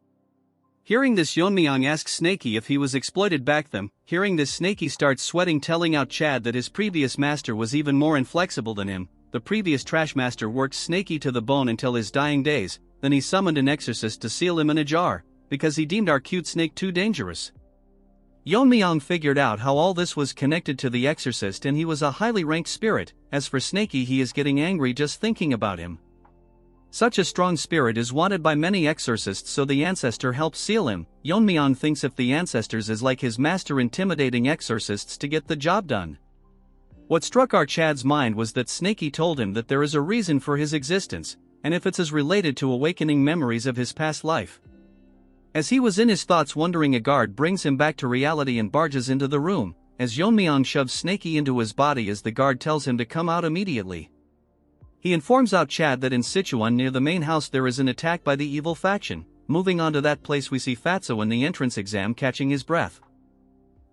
Hearing this, Yeon-myeong asks Snaky if he was exploited back then. Hearing this, Snaky starts sweating, telling out Chad that his previous master was even more inflexible than him. The previous trash master worked Snaky to the bone until his dying days, then he summoned an exorcist to seal him in a jar, because he deemed our cute snake too dangerous. Yeon-myeong figured out how all this was connected to the exorcist, and he was a highly ranked spirit. As for Snaky, he is getting angry just thinking about him. Such a strong spirit is wanted by many exorcists, so the ancestor helps seal him. Yeon-myeong thinks if the ancestors is like his master, intimidating exorcists to get the job done. What struck our Chad's mind was that Snaky told him that there is a reason for his existence, and if it's as related to awakening memories of his past life. As he was in his thoughts wondering, a guard brings him back to reality and barges into the room, as Yeon-myeong shoves Snaky into his body as the guard tells him to come out immediately. He informs out Chad that in Sichuan near the main house there is an attack by the evil faction. Moving on to that place, we see Fatso in the entrance exam catching his breath.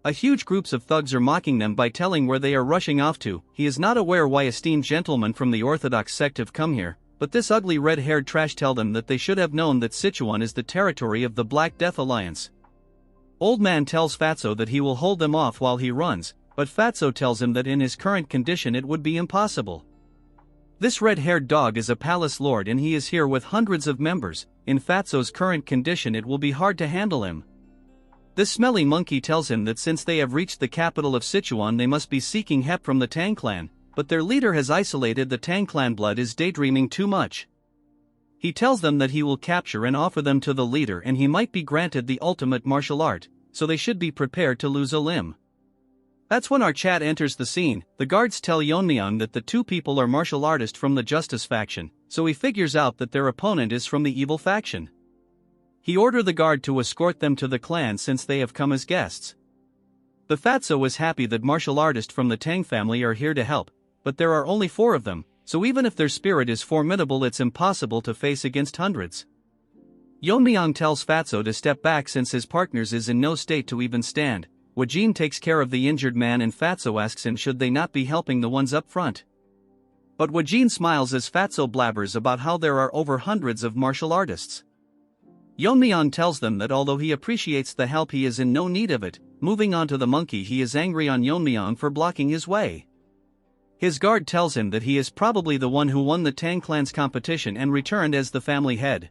A huge groups of thugs are mocking them by telling where they are rushing off to. He is not aware why esteemed gentlemen from the Orthodox sect have come here, but this ugly red-haired trash tell them that they should have known that Sichuan is the territory of the Black Death Alliance. Old man tells Fatso that he will hold them off while he runs, but Fatso tells him that in his current condition it would be impossible. This red-haired dog is a palace lord and he is here with hundreds of members. In Fatso's current condition it will be hard to handle him. This smelly monkey tells him that since they have reached the capital of Sichuan they must be seeking help from the Tang clan, but their leader has isolated the Tang clan. Blood is daydreaming too much. He tells them that he will capture and offer them to the leader and he might be granted the ultimate martial art, so they should be prepared to lose a limb. That's when our Chad enters the scene. The guards tell Yeon-myeong that the two people are martial artists from the Justice faction, so he figures out that their opponent is from the evil faction. He orders the guard to escort them to the clan since they have come as guests. The Fatso is happy that martial artists from the Tang family are here to help, but there are only 4 of them, so even if their spirit is formidable it's impossible to face against hundreds. Yeon-myeong tells Fatso to step back since his partners is in no state to even stand. Wajin takes care of the injured man and Fatso asks him should they not be helping the ones up front. But Wajin smiles as Fatso blabbers about how there are over hundreds of martial artists. Yeon-myeong tells them that although he appreciates the help he is in no need of it. Moving on to the monkey, he is angry on Yeon-myeong for blocking his way. His guard tells him that he is probably the one who won the Tang clan's competition and returned as the family head.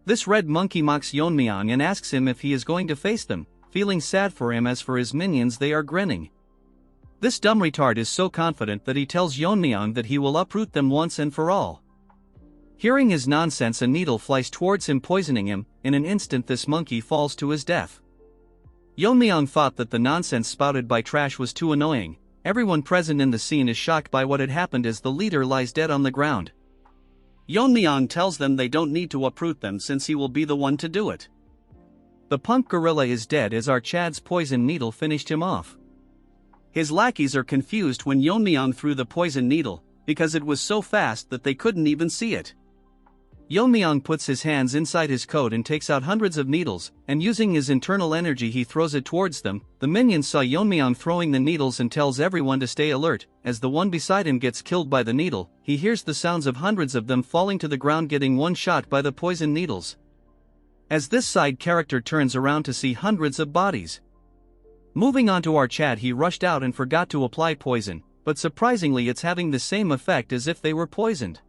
This red monkey mocks Yeon-myeong and asks him if he is going to face them, feeling sad for him. As for his minions, they are grinning. This dumb retard is so confident that he tells Yeon-myeong that he will uproot them once and for all. Hearing his nonsense, a needle flies towards him, poisoning him. In an instant this monkey falls to his death. Yeon-myeong thought that the nonsense spouted by Trash was too annoying. Everyone present in the scene is shocked by what had happened as the leader lies dead on the ground. Yeon-myeong tells them they don't need to uproot them since he will be the one to do it. The punk gorilla is dead as our Chad's poison needle finished him off. His lackeys are confused when Yeon-myeong threw the poison needle, because it was so fast that they couldn't even see it. Yeon-myeong puts his hands inside his coat and takes out hundreds of needles, and using his internal energy he throws it towards them. The minions saw Yeon-myeong throwing the needles and tells everyone to stay alert. As the one beside him gets killed by the needle, he hears the sounds of hundreds of them falling to the ground, getting one shot by the poison needles. As this side character turns around to see hundreds of bodies. Moving on to our Chad, he rushed out and forgot to apply poison, but surprisingly it's having the same effect as if they were poisoned.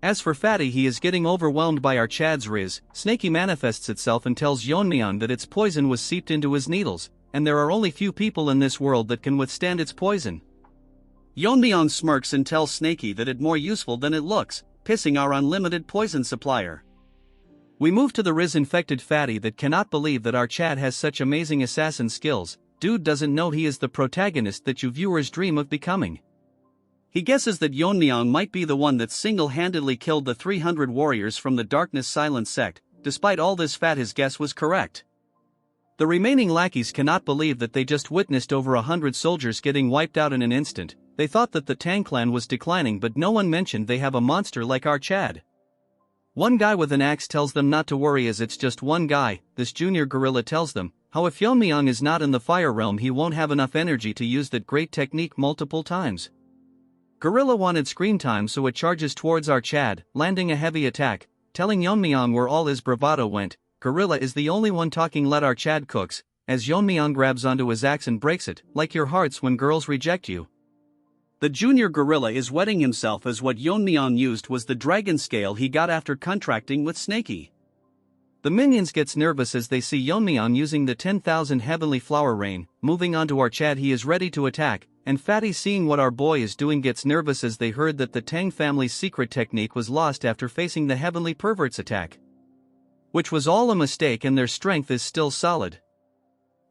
As for Fatty, he is getting overwhelmed by our Chad's riz. Snaky manifests itself and tells Yeon-myeong that its poison was seeped into his needles, and there are only few people in this world that can withstand its poison. Yeon-myeong smirks and tells Snaky that it's more useful than it looks, pissing our unlimited poison supplier. We move to the riz-infected Fatty that cannot believe that our Chad has such amazing assassin skills. Dude doesn't know he is the protagonist that you viewers dream of becoming. He guesses that Yeon-myeong might be the one that single-handedly killed the 300 warriors from the Darkness Silent sect. Despite all this, his guess was correct. The remaining lackeys cannot believe that they just witnessed over 100 soldiers getting wiped out in an instant. They thought that the Tang clan was declining, but no one mentioned they have a monster like our Chad. One guy with an axe tells them not to worry as it's just one guy. This junior gorilla tells them how if Yeon-myeong is not in the fire realm he won't have enough energy to use that great technique multiple times. Gorilla wanted screen time, so it charges towards our Chad, landing a heavy attack, telling Yeon-myeong where all his bravado went. Gorilla is the only one talking. Let our Chad cooks, as Yeon-myeong grabs onto his axe and breaks it, like your hearts when girls reject you. The junior gorilla is wetting himself as what Yeon-myeong used was the dragon scale he got after contracting with Snaky. The minions gets nervous as they see Yeon-myeong using the 10,000 heavenly flower rain. Moving on to our Chad, he is ready to attack, and Fatty, seeing what our boy is doing, gets nervous as they heard that the Tang family's secret technique was lost after facing the heavenly pervert's attack, which was all a mistake, and their strength is still solid.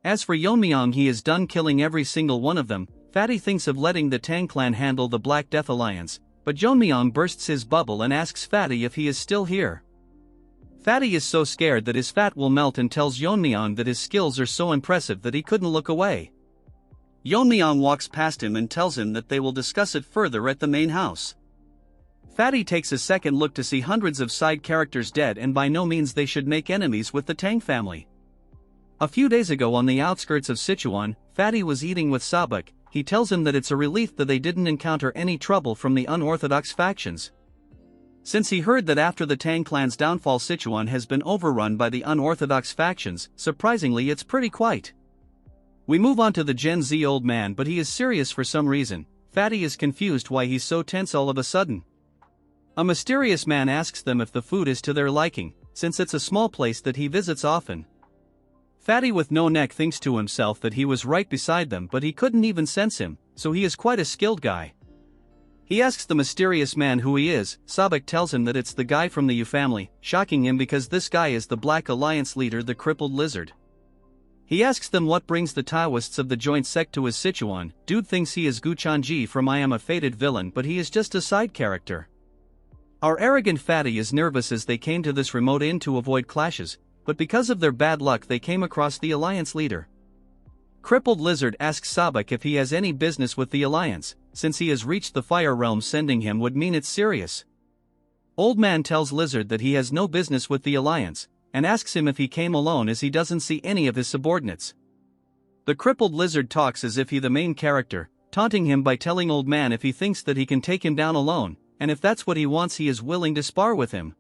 As for Yeon-myeong, he is done killing every single one of them. Fatty thinks of letting the Tang clan handle the Black Death Alliance, but Yeon-myeong bursts his bubble and asks Fatty if he is still here. Fatty is so scared that his fat will melt and tells Yeon-myeong that his skills are so impressive that he couldn't look away. Yeon-myeong walks past him and tells him that they will discuss it further at the main house. Fatty takes a second look to see hundreds of side characters dead, and by no means they should make enemies with the Tang family. A few days ago on the outskirts of Sichuan, Fatty was eating with Sabak. He tells him that it's a relief that they didn't encounter any trouble from the unorthodox factions, since he heard that after the Tang clan's downfall Sichuan has been overrun by the unorthodox factions. Surprisingly, it's pretty quiet. We move on to the Gen Z old man, but he is serious for some reason. Fatty is confused why he's so tense all of a sudden. A mysterious man asks them if the food is to their liking, since it's a small place that he visits often. Fatty with no neck thinks to himself that he was right beside them, but he couldn't even sense him, so he is quite a skilled guy. He asks the mysterious man who he is. Sabak tells him that it's the guy from the Yu family, shocking him because this guy is the Black Alliance leader, the crippled lizard. He asks them what brings the Taoists of the joint sect to his Sichuan. Dude thinks he is Gu Chanji from I Am a Fated Villain, but he is just a side character. Our arrogant Fatty is nervous as they came to this remote inn to avoid clashes, but because of their bad luck they came across the Alliance leader. Crippled Lizard asks Sabak if he has any business with the Alliance, since he has reached the Fire Realm. Sending him would mean it's serious. Old Man tells Lizard that he has no business with the Alliance, and asks him if he came alone as he doesn't see any of his subordinates. The crippled Lizard talks as if he the main character, taunting him by telling Old Man if he thinks that he can take him down alone, and if that's what he wants he is willing to spar with him.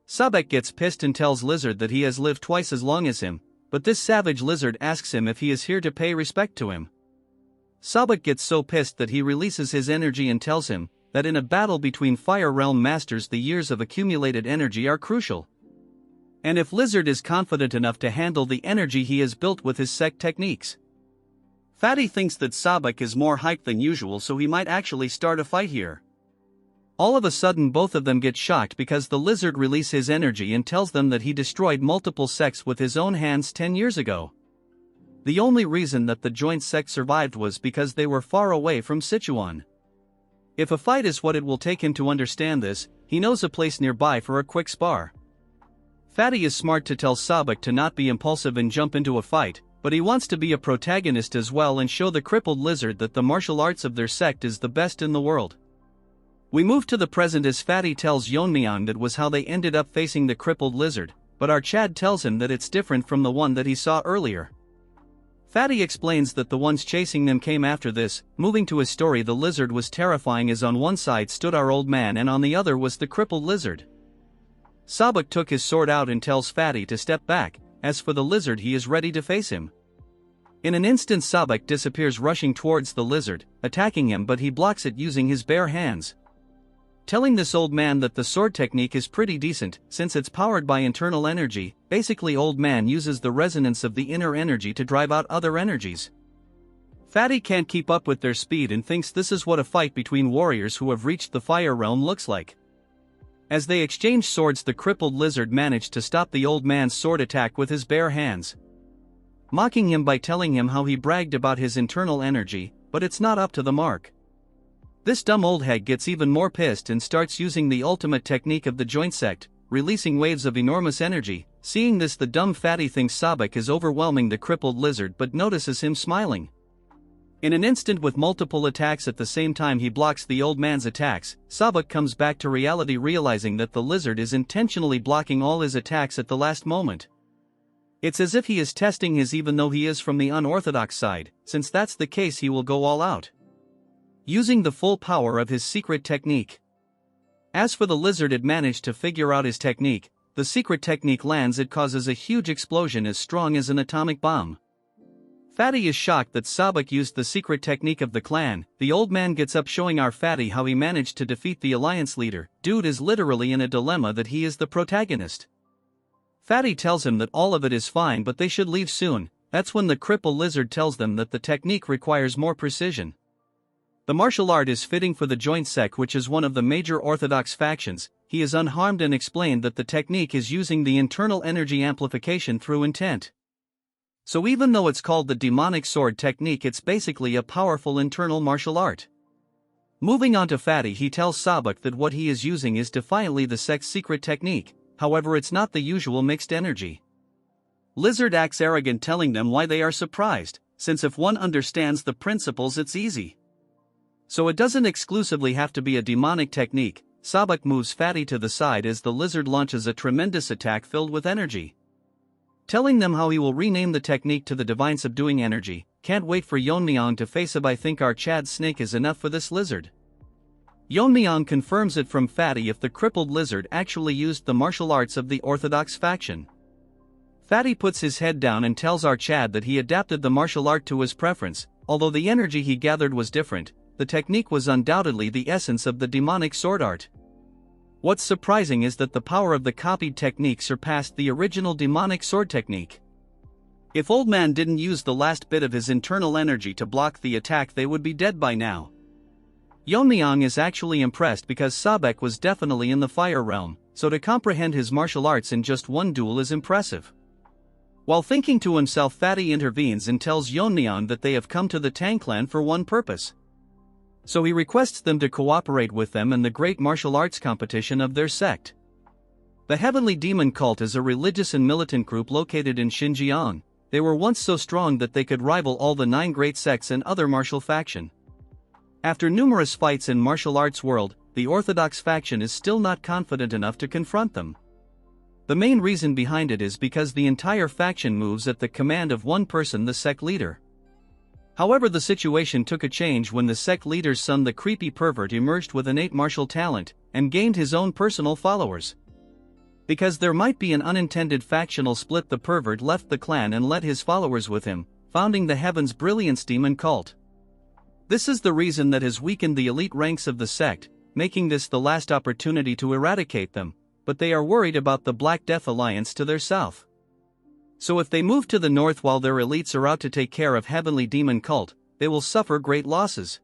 Sabak gets pissed and tells Lizard that he has lived twice as long as him, but this savage Lizard asks him if he is here to pay respect to him. Sabak gets so pissed that he releases his energy and tells him that in a battle between Fire Realm Masters the years of accumulated energy are crucial. And if Lizard is confident enough to handle the energy he has built with his sect techniques. Fatty thinks that Sabak is more hyped than usual, so he might actually start a fight here. All of a sudden both of them get shocked because the lizard releases his energy and tells them that he destroyed multiple sects with his own hands 10 years ago. The only reason that the joint sect survived was because they were far away from Sichuan. If a fight is what it will take him to understand this, he knows a place nearby for a quick spar. Fatty is smart to tell Sabak to not be impulsive and jump into a fight, but he wants to be a protagonist as well and show the crippled lizard that the martial arts of their sect is the best in the world. We move to the present as Fatty tells Yeon-myeong that was how they ended up facing the crippled lizard, but our Chad tells him that it's different from the one that he saw earlier. Fatty explains that the ones chasing them came after this. Moving to his story, the lizard was terrifying as on one side stood our old man and on the other was the crippled lizard. Sabak took his sword out and tells Fatty to step back. As for the lizard, he is ready to face him. In an instant Sabak disappears rushing towards the lizard, attacking him, but he blocks it using his bare hands. Telling this old man that the sword technique is pretty decent, since it's powered by internal energy. Basically old man uses the resonance of the inner energy to drive out other energies. Fatty can't keep up with their speed and thinks this is what a fight between warriors who have reached the fire realm looks like. As they exchange swords, the crippled lizard managed to stop the old man's sword attack with his bare hands, mocking him by telling him how he bragged about his internal energy, but it's not up to the mark. This dumb old hag gets even more pissed and starts using the ultimate technique of the joint sect, releasing waves of enormous energy. Seeing this, the dumb Fatty thinks Sabak is overwhelming the crippled lizard but notices him smiling. In an instant, with multiple attacks at the same time, he blocks the old man's attacks. Sabak comes back to reality, realizing that the lizard is intentionally blocking all his attacks at the last moment. It's as if he is testing his, even though he is from the unorthodox side. Since that's the case, he will go all out, using the full power of his secret technique. As for the lizard, it managed to figure out his technique. The secret technique lands, it causes a huge explosion as strong as an atomic bomb. Fatty is shocked that Sabak used the secret technique of the clan. The old man gets up showing our Fatty how he managed to defeat the alliance leader. Dude is literally in a dilemma that he is the protagonist. Fatty tells him that all of it is fine but they should leave soon. That's when the crippled lizard tells them that the technique requires more precision. The martial art is fitting for the joint sect, which is one of the major orthodox factions. He is unharmed and explained that the technique is using the internal energy amplification through intent. So even though it's called the demonic sword technique, it's basically a powerful internal martial art. Moving on to Fatty, he tells Sabak that what he is using is defiantly the sect's secret technique, however it's not the usual mixed energy. Lizard acts arrogant, telling them why they are surprised, since if one understands the principles it's easy. So it doesn't exclusively have to be a demonic technique. Sabak moves Fatty to the side as the lizard launches a tremendous attack filled with energy, telling them how he will rename the technique to the divine subduing energy. Can't wait for Yeon-myeong to face him. I think our Chad snake is enough for this lizard. Yeon-myeong confirms it from Fatty if the crippled lizard actually used the martial arts of the orthodox faction. Fatty puts his head down and tells our Chad that he adapted the martial art to his preference. Although the energy he gathered was different, the technique was undoubtedly the essence of the demonic sword art. What's surprising is that the power of the copied technique surpassed the original demonic sword technique. If old man didn't use the last bit of his internal energy to block the attack, they would be dead by now. Yeon-myeong is actually impressed because Sabak was definitely in the fire realm, so to comprehend his martial arts in just one duel is impressive. While thinking to himself, Fatty intervenes and tells Yeon-myeong that they have come to the Tang clan for one purpose. So he requests them to cooperate with them in the great martial arts competition of their sect. The Heavenly Demon Cult is a religious and militant group located in Xinjiang. They were once so strong that they could rival all the 9 great sects and other martial faction. After numerous fights in martial arts world, the orthodox faction is still not confident enough to confront them. The main reason behind it is because the entire faction moves at the command of one person, the sect leader. However, the situation took a change when the sect leader's son, the creepy pervert, emerged with innate martial talent and gained his own personal followers. Because there might be an unintended factional split, the pervert left the clan and led his followers with him, founding the Heaven's Brilliance Demon Cult. This is the reason that has weakened the elite ranks of the sect, making this the last opportunity to eradicate them, but they are worried about the Black Death Alliance to their south. So if they move to the north while their elites are out to take care of Heavenly Demon Cult, they will suffer great losses.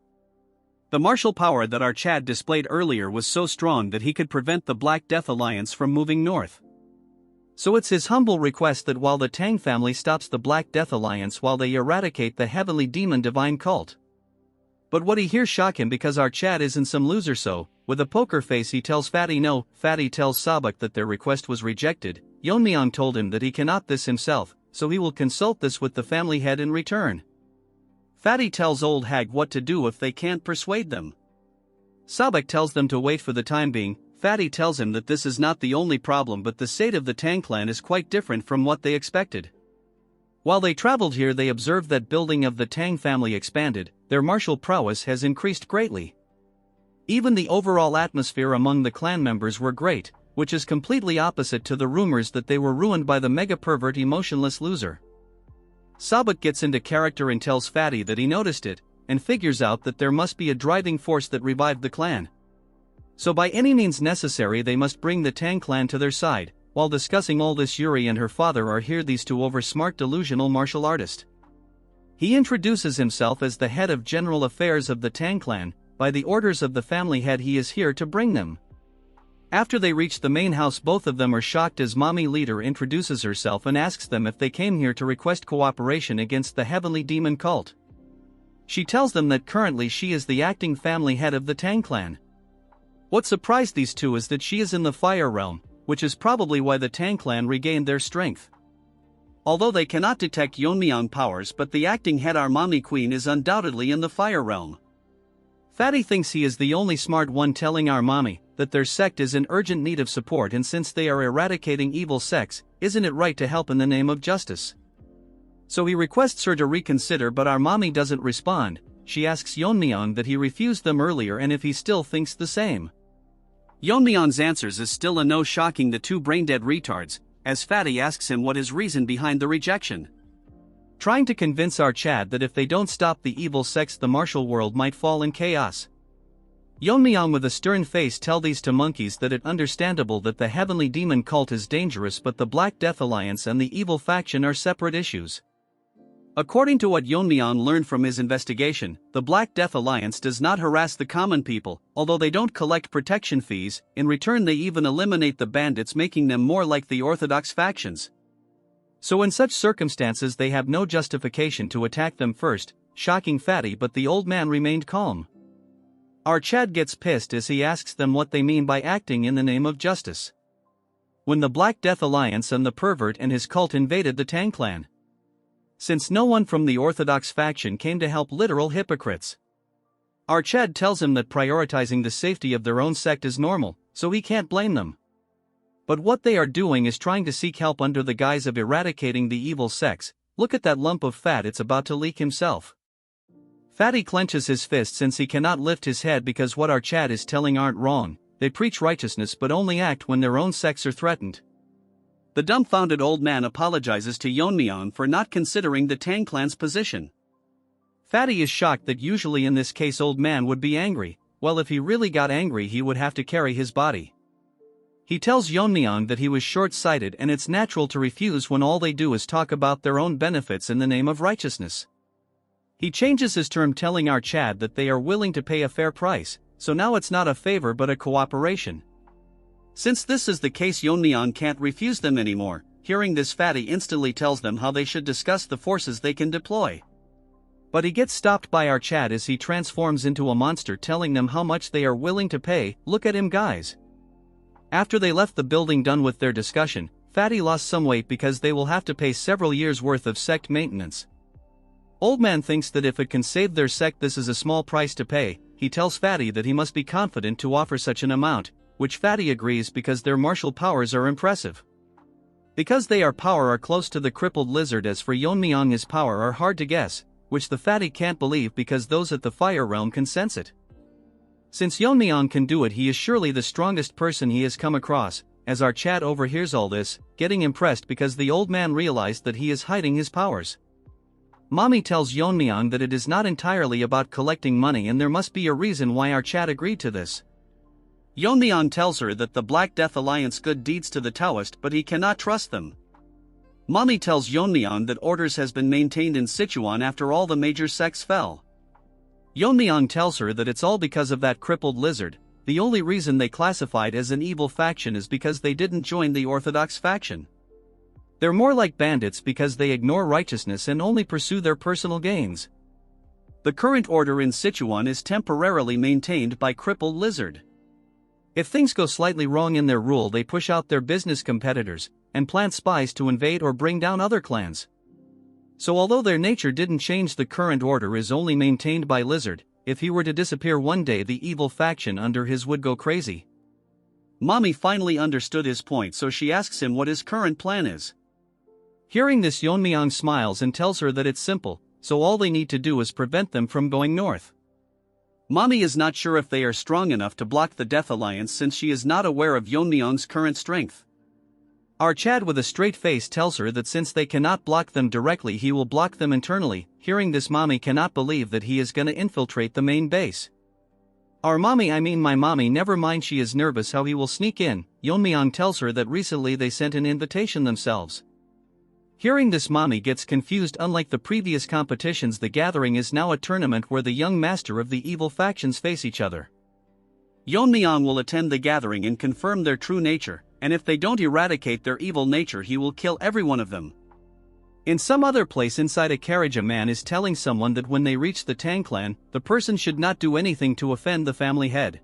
The martial power that our Chad displayed earlier was so strong that he could prevent the Black Death Alliance from moving north. So it's his humble request that while the Tang family stops the Black Death Alliance while they eradicate the heavenly demon divine cult. But what he hears shock him because our Chad isn't some loser, so, with a poker face he tells Fatty no. Fatty tells Sabak that their request was rejected. Yeon-myeong told him that he cannot this himself, so he will consult this with the family head in return. Fatty tells Old Hag what to do if they can't persuade them. Sabak tells them to wait for the time being. Fatty tells him that this is not the only problem, but the state of the Tang clan is quite different from what they expected. While they traveled here, they observed that building of the Tang family expanded, their martial prowess has increased greatly. Even the overall atmosphere among the clan members were great, which is completely opposite to the rumors that they were ruined by the mega-pervert emotionless loser. Sabak gets into character and tells Fatty that he noticed it, and figures out that there must be a driving force that revived the clan. So by any means necessary they must bring the Tang clan to their side. While discussing all this, Yuri and her father are here, these two over-smart delusional martial artist. He introduces himself as the head of general affairs of the Tang clan. By the orders of the family head he is here to bring them. After they reach the main house, both of them are shocked as mommy leader introduces herself and asks them if they came here to request cooperation against the heavenly demon cult. She tells them that currently she is the acting family head of the Tang clan. What surprised these two is that she is in the fire realm, which is probably why the Tang clan regained their strength. Although they cannot detect Yeon-myeong powers, but the acting head, our mommy queen, is undoubtedly in the fire realm. Fatty thinks he is the only smart one, telling our mommy that their sect is in urgent need of support, and since they are eradicating evil sects, isn't it right to help in the name of justice? So he requests her to reconsider, but our mommy doesn't respond. She asks Yeon-myeong that he refused them earlier and if he still thinks the same. Yeon-myeong's answers is still a no, shocking the two brain-dead retards, as Fatty asks him what his reason behind the rejection. Trying to convince our Chad that if they don't stop the evil sects the martial world might fall in chaos. Yeon-myeong with a stern face tell these two monkeys that it's understandable that the heavenly demon cult is dangerous, but the Black Death Alliance and the evil faction are separate issues. According to what Yeon-myeong learned from his investigation, the Black Death Alliance does not harass the common people, although they don't collect protection fees. In return they even eliminate the bandits, making them more like the orthodox factions. So in such circumstances they have no justification to attack them first, shocking Fatty, but the old man remained calm. Our Chad gets pissed as he asks them what they mean by acting in the name of justice. When the Black Death Alliance and the pervert and his cult invaded the Tang clan. Since no one from the orthodox faction came to help, literal hypocrites. Our Chad tells him that prioritizing the safety of their own sect is normal, so he can't blame them. But what they are doing is trying to seek help under the guise of eradicating the evil sects. Look at that lump of fat, it's about to leak himself. Fatty clenches his fist since he cannot lift his head because what our Chad is telling aren't wrong. They preach righteousness but only act when their own sects are threatened. The dumbfounded old man apologizes to Yeon-myeong for not considering the Tang clan's position. Fatty is shocked that usually in this case old man would be angry. Well, if he really got angry he would have to carry his body. He tells Yeon-myeong that he was short-sighted and it's natural to refuse when all they do is talk about their own benefits in the name of righteousness. He changes his term, telling our Chad that they are willing to pay a fair price, so now it's not a favor but a cooperation. Since this is the case, Yeon-myeong can't refuse them anymore. Hearing this, Fatty instantly tells them how they should discuss the forces they can deploy. But he gets stopped by our Chad as he transforms into a monster, telling them how much they are willing to pay. Look at him, guys. After they left the building done with their discussion, Fatty lost some weight because they will have to pay several years worth of sect maintenance. Old man thinks that if it can save their sect this is a small price to pay. He tells Fatty that he must be confident to offer such an amount, which Fatty agrees because their martial powers are impressive. Because they are close to the crippled lizard. As for Yeon-myeong, his power are hard to guess, which the Fatty can't believe because those at the fire realm can sense it. Since Yeon-myeong can do it, he is surely the strongest person he has come across. As our Chad overhears all this, getting impressed because the old man realized that he is hiding his powers. Mommy tells Yeon-myeong that it is not entirely about collecting money and there must be a reason why our Chad agreed to this. Yeon-myeong tells her that the Black Death Alliance good deeds to the Taoist, but he cannot trust them. Mommy tells Yeon-myeong that orders has been maintained in Sichuan after all the major sects fell. Yeon-myeong tells her that it's all because of that crippled lizard. The only reason they classified as an evil faction is because they didn't join the orthodox faction. They're more like bandits because they ignore righteousness and only pursue their personal gains. The current order in Sichuan is temporarily maintained by crippled lizard. If things go slightly wrong in their rule, they push out their business competitors and plant spies to invade or bring down other clans. So although their nature didn't change, the current order is only maintained by lizard. If he were to disappear one day, the evil faction under his would go crazy. Mommy finally understood his point, so she asks him what his current plan is. Hearing this, Yeon-myeong smiles and tells her that it's simple, so all they need to do is prevent them from going north. Mommy is not sure if they are strong enough to block the Death Alliance since she is not aware of Yeon-myeong's current strength. Our Chad with a straight face tells her that since they cannot block them directly, he will block them internally. Hearing this, Mommy cannot believe that he is gonna infiltrate the main base. Our mommy, I mean my mommy, never mind, she is nervous how he will sneak in. Yeon-myeong tells her that recently they sent an invitation themselves. Hearing this, Mommy gets confused. Unlike the previous competitions, the gathering is now a tournament where the young master of the evil factions face each other. Yeon-myeong will attend the gathering and confirm their true nature, and if they don't eradicate their evil nature, he will kill every one of them. In some other place inside a carriage, a man is telling someone that when they reach the Tang clan, the person should not do anything to offend the family head.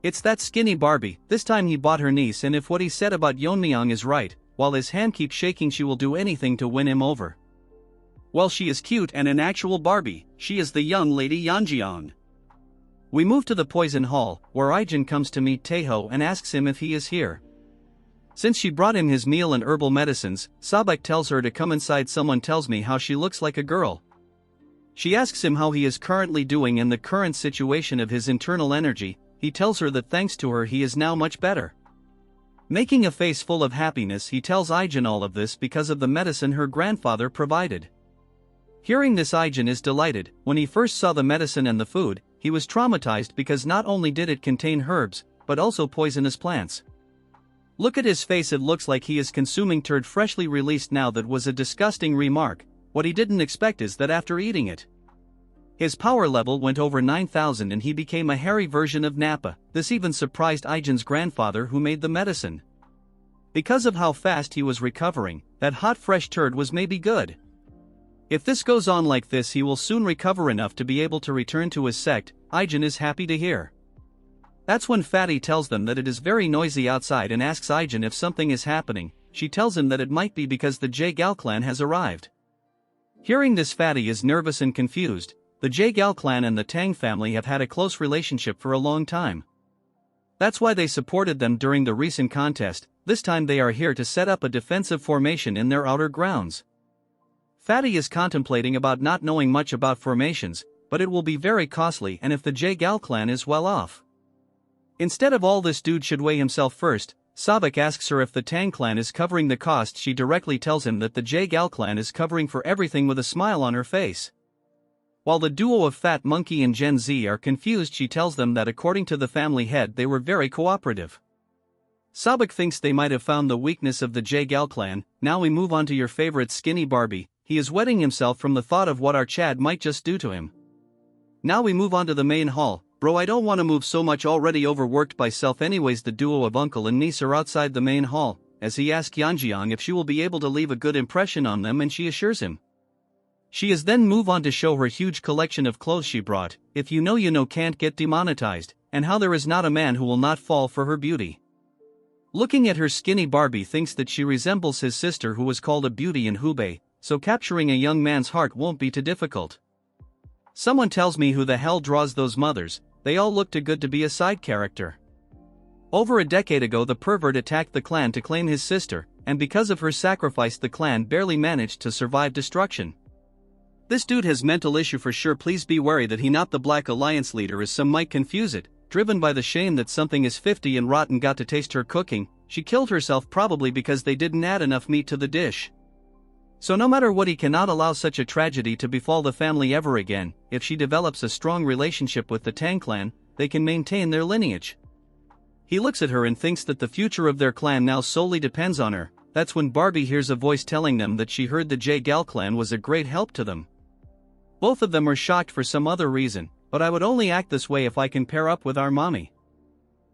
It's that skinny Barbie. This time he bought her niece, and if what he said about Yeon-myeong is right, while his hand keeps shaking, she will do anything to win him over. Well, she is cute and an actual Barbie. She is the young lady Yeonjeong. We move to the poison hall, where Ijin comes to meet Taeho and asks him if he is here. Since she brought him his meal and herbal medicines, Sabek tells her to come inside. Someone tells me how she looks like a girl. She asks him how he is currently doing and the current situation of his internal energy. He tells her that thanks to her he is now much better. Making a face full of happiness, he tells Ijin all of this because of the medicine her grandfather provided. Hearing this, Ijin is delighted. When he first saw the medicine and the food, he was traumatized because not only did it contain herbs, but also poisonous plants. Look at his face, it looks like he is consuming turd freshly released. Now that was a disgusting remark. What he didn't expect is that after eating it, his power level went over 9,000 and he became a hairy version of Nappa. This even surprised Ijin's grandfather who made the medicine. Because of how fast he was recovering, that hot fresh turd was maybe good. If this goes on like this, he will soon recover enough to be able to return to his sect. Ijin is happy to hear. That's when Fatty tells them that it is very noisy outside and asks Ijin if something is happening. She tells him that it might be because the Jae-gal clan has arrived. Hearing this, Fatty is nervous and confused. The Jae-gal clan and the Tang family have had a close relationship for a long time. That's why they supported them during the recent contest. This time they are here to set up a defensive formation in their outer grounds. Fatty is contemplating about not knowing much about formations, but it will be very costly, and if the Jae-gal clan is well off. Instead of all this, dude should weigh himself first. Sabek asks her if the Tang clan is covering the cost. She directly tells him that the Jae-gal clan is covering for everything with a smile on her face. While the duo of Fat Monkey and Gen Z are confused, she tells them that according to the family head they were very cooperative. Sabek thinks they might have found the weakness of the Jae-gal clan. Now we move on to your favorite skinny Barbie. He is wetting himself from the thought of what our Chad might just do to him. Now we move on to the main hall. Bro, I don't want to move so much, already overworked by self. Anyways, the duo of uncle and niece are outside the main hall, as he asks Yeonjeong if she will be able to leave a good impression on them, and she assures him. She is then move on to show her huge collection of clothes she brought. If you know, can't get demonetized, and how there is not a man who will not fall for her beauty. Looking at her, skinny Barbie thinks that she resembles his sister who was called a beauty in Hubei, so capturing a young man's heart won't be too difficult. Someone tells me who the hell draws those mothers. They all look too good to be a side character. Over a decade ago, the pervert attacked the clan to claim his sister, and because of her sacrifice the clan barely managed to survive destruction. This dude has mental issue for sure. Please be wary that he not the Black Alliance leader, as some might confuse it. Driven by the shame that something is 50 and rotten got to taste her cooking, she killed herself probably because they didn't add enough meat to the dish. So no matter what, he cannot allow such a tragedy to befall the family ever again. If she develops a strong relationship with the Tang clan, they can maintain their lineage. He looks at her and thinks that the future of their clan now solely depends on her. That's when Barbie hears a voice telling them that she heard the Jae-gal clan was a great help to them. Both of them are shocked for some other reason. but I would only act this way if I can pair up with our mommy.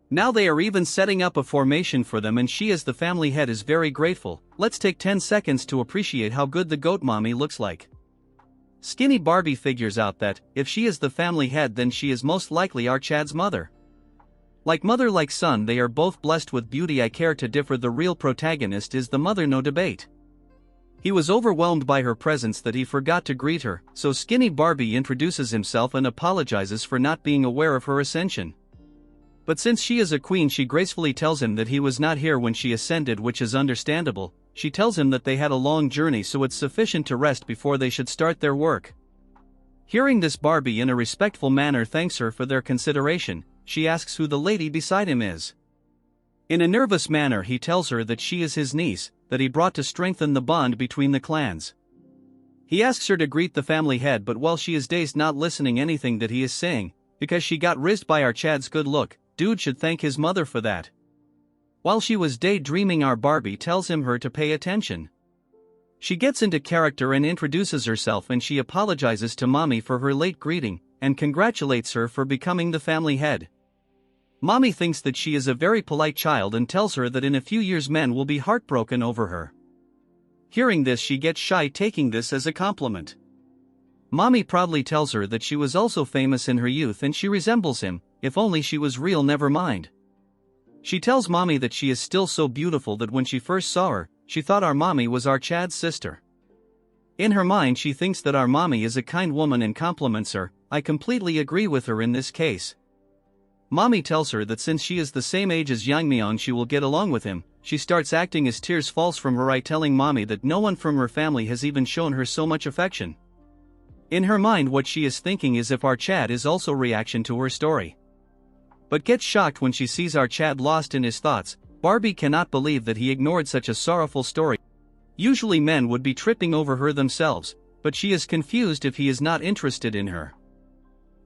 Now they are even setting up a formation for them, and she as the family head is very grateful. Let's take 10 seconds to appreciate how good the goat mommy looks like. Skinny Barbie figures out that, if she is the family head, then she is most likely our Chad's mother. Like mother like son, they are both blessed with beauty. I care to differ, the real protagonist is the mother, no debate. He was overwhelmed by her presence that he forgot to greet her, so Skinny Barbie introduces himself and apologizes for not being aware of her ascension. But since she is a queen, she gracefully tells him that he was not here when she ascended, which is understandable. She tells him that they had a long journey, so it's sufficient to rest before they should start their work. Hearing this, Barbie in a respectful manner thanks her for their consideration. She asks who the lady beside him is. In a nervous manner he tells her that she is his niece, that he brought to strengthen the bond between the clans. He asks her to greet the family head, but while she is dazed, not listening anything that he is saying, because she got rizzed by our Chad's good look, dude should thank his mother for that. While she was daydreaming, our Barbie tells him her to pay attention. She gets into character and introduces herself, and she apologizes to mommy for her late greeting, and congratulates her for becoming the family head. Mommy thinks that she is a very polite child and tells her that in a few years men will be heartbroken over her. Hearing this, she gets shy, taking this as a compliment. Mommy proudly tells her that she was also famous in her youth and she resembles him. If only she was real, never mind. She tells mommy that she is still so beautiful that when she first saw her, she thought our mommy was our Chad's sister. In her mind she thinks that our mommy is a kind woman and compliments her. I completely agree with her in this case. Mommy tells her that since she is the same age as Yeon-myeong, she will get along with him. She starts acting as tears falls from her eye, telling mommy that no one from her family has even shown her so much affection. In her mind, what she is thinking is if our Chad is also reaction to her story. But gets shocked when she sees our Chad lost in his thoughts. Barbie cannot believe that he ignored such a sorrowful story. Usually men would be tripping over her themselves, but she is confused if he is not interested in her.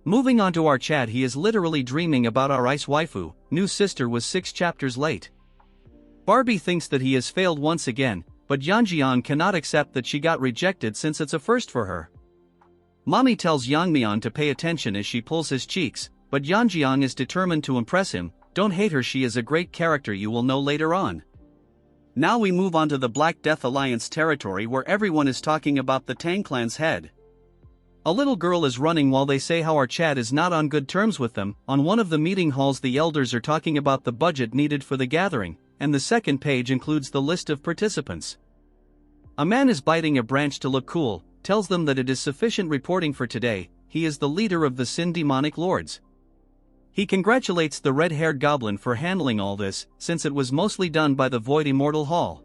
Moving on to our Chad, he is literally dreaming about our ice waifu. New sister was 6 chapters late. Barbie thinks that he has failed once again, but Yeon-myeong cannot accept that she got rejected since it's a first for her. Mommy tells Yeon-myeong to pay attention as she pulls his cheeks, but Yeon-myeong is determined to impress him. Don't hate her, she is a great character, you will know later on. Now we move on to the Black Death Alliance territory, where everyone is talking about the Tang clan's head. A little girl is running while they say how our Chad is not on good terms with them. On one of the meeting halls, the elders are talking about the budget needed for the gathering, and the second page includes the list of participants. A man is biting a branch to look cool, tells them that it is sufficient reporting for today. He is the leader of the Sin Demonic Lords. He congratulates the red-haired goblin for handling all this, since it was mostly done by the Void Immortal Hall.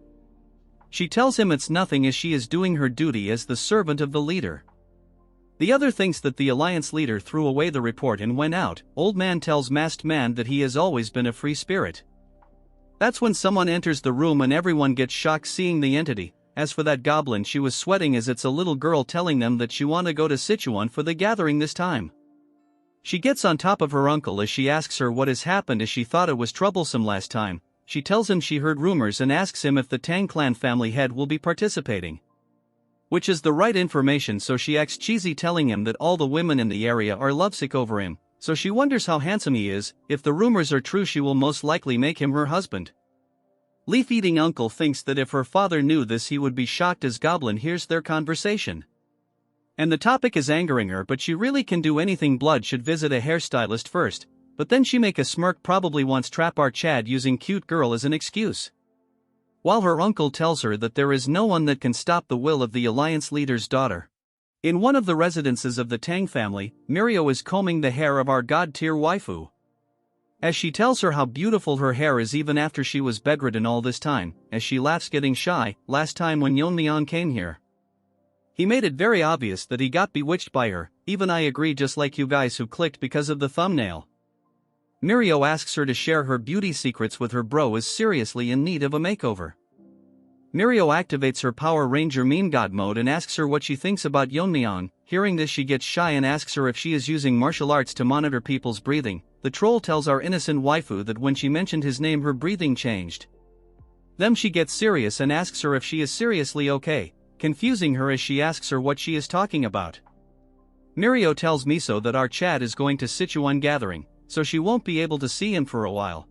She tells him it's nothing, as she is doing her duty as the servant of the leader. The other thinks that the alliance leader threw away the report and went out. Old man tells masked man that he has always been a free spirit. That's when someone enters the room and everyone gets shocked seeing the entity. As for that goblin, she was sweating as it's a little girl telling them that she wanna go to Sichuan for the gathering this time. She gets on top of her uncle as she asks her what has happened, as she thought it was troublesome last time. She tells him she heard rumors and asks him if the Tang clan family head will be participating. Which is the right information, so she acts cheesy, telling him that all the women in the area are lovesick over him, so she wonders how handsome he is. If the rumors are true, she will most likely make him her husband. Leaf-eating uncle thinks that if her father knew this he would be shocked, as goblin hears their conversation. And the topic is angering her, but she really can do anything. Blood should visit a hairstylist first, but then she make a smirk, probably wants trap our Chad using cute girl as an excuse. While her uncle tells her that there is no one that can stop the will of the alliance leader's daughter. In one of the residences of the Tang family, Mirio is combing the hair of our god-tier waifu. As she tells her how beautiful her hair is even after she was bedridden all this time, as she laughs, getting shy. Last time when Yeon-myeong came here, he made it very obvious that he got bewitched by her. Even I agree, just like you guys who clicked because of the thumbnail. Mirio asks her to share her beauty secrets with her bro, is seriously in need of a makeover. Mirio activates her Power Ranger Mean God mode and asks her what she thinks about Yeon-myeong. Hearing this, she gets shy and asks her if she is using martial arts to monitor people's breathing. The troll tells our innocent waifu that when she mentioned his name her breathing changed. Then she gets serious and asks her if she is seriously okay, confusing her as she asks her what she is talking about. Mirio tells Miso that our Chad is going to Sichuan gathering, so she won't be able to see him for a while.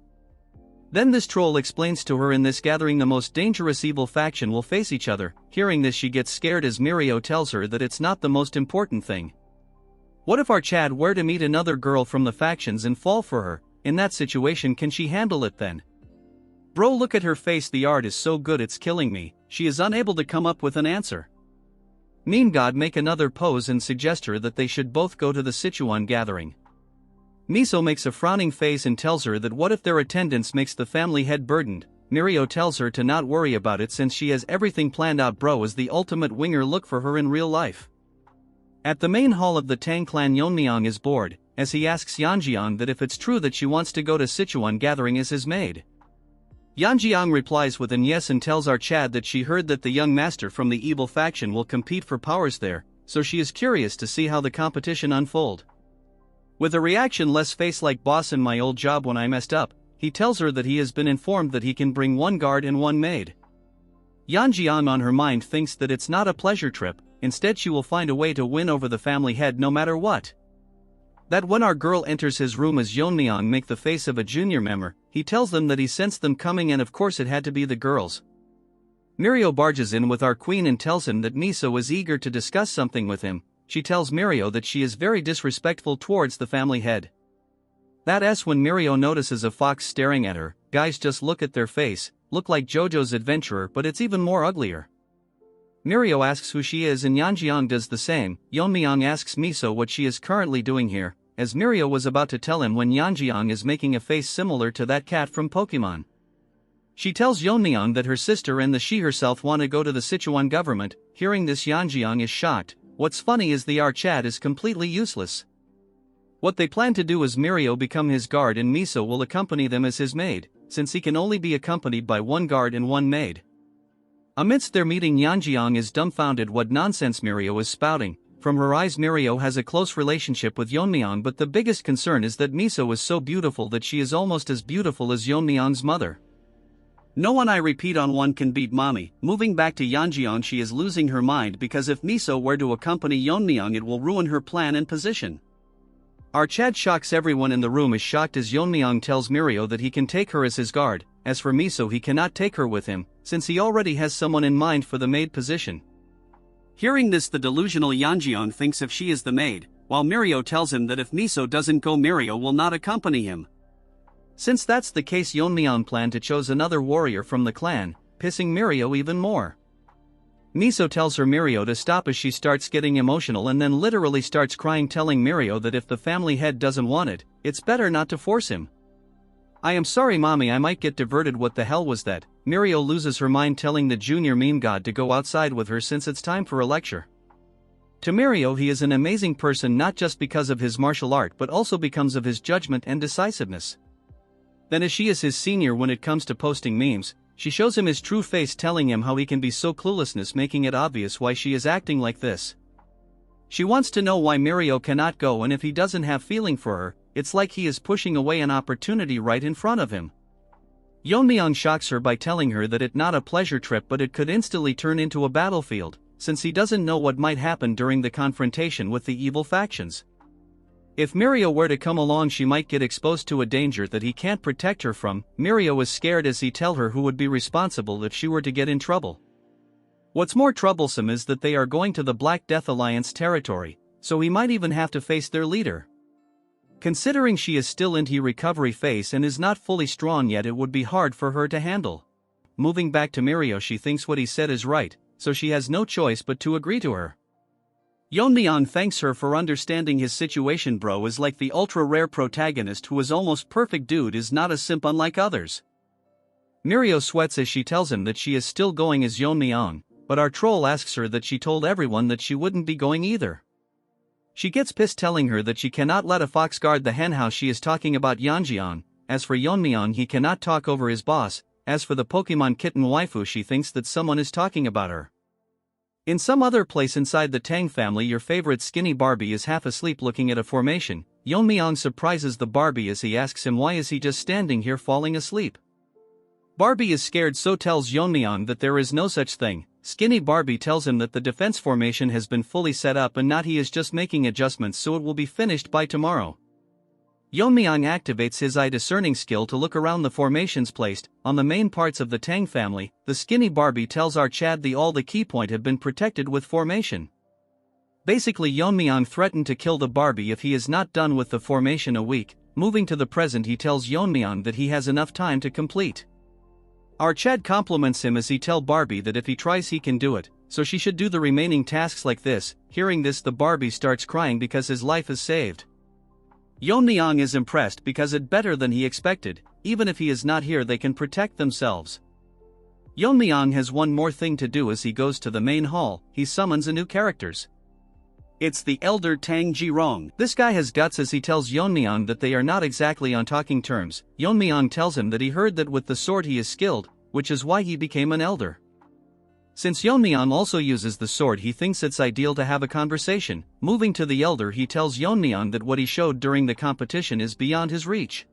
Then this troll explains to her in this gathering the most dangerous evil faction will face each other. Hearing this, she gets scared as Mirio tells her that it's not the most important thing. What if our Chad were to meet another girl from the factions and fall for her? In that situation, can she handle it then? Bro, look at her face, the art is so good it's killing me. She is unable to come up with an answer. Meme God make another pose and suggest her that they should both go to the Sichuan gathering. Miso makes a frowning face and tells her that what if their attendance makes the family head burdened. Mirio tells her to not worry about it since she has everything planned out. Bro is the ultimate winger, look for her in real life. At the main hall of the Tang clan, Yeon-myeong is bored, as he asks Yeon-myeong that if it's true that she wants to go to Sichuan gathering as his maid. Yeon-myeong replies with an yes and tells our Chad that she heard that the young master from the evil faction will compete for powers there, so she is curious to see how the competition unfold. With a reaction less face like boss in my old job when I messed up, he tells her that he has been informed that he can bring one guard and one maid. Yeon-myeong on her mind thinks that it's not a pleasure trip, instead she will find a way to win over the family head no matter what. That when our girl enters his room as Yeon-myeong make the face of a junior member, he tells them that he sensed them coming and of course it had to be the girls. Mirio barges in with our queen and tells him that Miso is eager to discuss something with him. She tells Mirio that she is very disrespectful towards the family head. That's when Mirio notices a fox staring at her. Guys, just look at their face, look like JoJo's Adventurer, but it's even more uglier. Mirio asks who she is and Yeon-myeong does the same. Yeon-myeong asks Miso what she is currently doing here, as Mirio was about to tell him when Yeon-myeong is making a face similar to that cat from Pokemon. She tells Yeon-myeong that her sister and she herself want to go to the Sichuan government. Hearing this, Yeon-myeong is shocked. What's funny is the Chad is completely useless. What they plan to do is Mirio become his guard and Miso will accompany them as his maid, since he can only be accompanied by one guard and one maid. Amidst their meeting, Yeon-myeong is dumbfounded what nonsense Mirio is spouting. From her eyes, Mirio has a close relationship with Yeon-myeong, but the biggest concern is that Miso is so beautiful that she is almost as beautiful as Yeon-myeong's mother. No one, I repeat, on one can beat mommy. Moving back to Yeon-myeong, she is losing her mind because if Miso were to accompany Yeon-myeong it will ruin her plan and position. Our Chad shocks everyone in the room, is shocked as Yeon-myeong tells Mirio that he can take her as his guard. As for Miso, he cannot take her with him, since he already has someone in mind for the maid position. Hearing this, the delusional Yeon-myeong thinks if she is the maid, while Mirio tells him that if Miso doesn't go, Mirio will not accompany him. Since that's the case, Yeon-myeong planned to choose another warrior from the clan, pissing Mirio even more. Miso tells her Mirio to stop as she starts getting emotional and then literally starts crying, telling Mirio that if the family head doesn't want it, it's better not to force him. I am sorry mommy, I might get diverted. What the hell was that? Mirio loses her mind, telling the junior meme god to go outside with her since it's time for a lecture. To Mirio, he is an amazing person not just because of his martial art but also because of his judgment and decisiveness. Then as she is his senior when it comes to posting memes, she shows him his true face, telling him how he can be so cluelessness, making it obvious why she is acting like this. She wants to know why Mirio cannot go, and if he doesn't have feeling for her, it's like he is pushing away an opportunity right in front of him. Yeon-myeong shocks her by telling her that it's not a pleasure trip but it could instantly turn into a battlefield, since he doesn't know what might happen during the confrontation with the evil factions. If Mirio were to come along, she might get exposed to a danger that he can't protect her from. Mirio is scared as he tells her who would be responsible if she were to get in trouble. What's more troublesome is that they are going to the Black Death Alliance territory, so he might even have to face their leader. Considering she is still in her recovery phase and is not fully strong yet, it would be hard for her to handle. Moving back to Mirio, she thinks what he said is right, so she has no choice but to agree to her. Yeon-myeong thanks her for understanding his situation. Bro is like the ultra-rare protagonist who is almost perfect. Dude is not a simp unlike others. Mirio sweats as she tells him that she is still going as Yeon-myeong, but our troll asks her that she told everyone that she wouldn't be going either. She gets pissed, telling her that she cannot let a fox guard the henhouse. She is talking about Yeon-myeong. As for Yeon-myeong, he cannot talk over his boss. As for the Pokemon kitten waifu, she thinks that someone is talking about her. In some other place inside the Tang family, your favorite skinny Barbie is half asleep looking at a formation. Yeon-myeong surprises the Barbie as he asks him why is he just standing here falling asleep. Barbie is scared, so tells Yeon-myeong that there is no such thing, Skinny Barbie tells him that the defense formation has been fully set up and not he is just making adjustments so it will be finished by tomorrow. Yeon-myeong activates his eye discerning skill to look around the formations placed on the main parts of the Tang family. The Skinny Barbie tells our Chad all the key point have been protected with formation. Basically Yeon-myeong threatened to kill the Barbie if he is not done with the formation a week. Moving to the present, he tells Yeon-myeong that he has enough time to complete. Our Chad compliments him as he tells Barbie that if he tries he can do it, so she should do the remaining tasks like this. Hearing this, the Barbie starts crying because his life is saved. Yeon-myeong is impressed because it's better than he expected. Even if he is not here they can protect themselves. Yeon-myeong has one more thing to do as he goes to the main hall. He summons a new characters. It's the elder Tang Yeon-myeong. This guy has guts as he tells Yeon-myeong that they are not exactly on talking terms. Yeon-myeong tells him that he heard that with the sword he is skilled, which is why he became an elder. Since Yeon-myeong also uses the sword, he thinks it's ideal to have a conversation. Moving to the elder, he tells Yeon-myeong that what he showed during the competition is beyond his reach.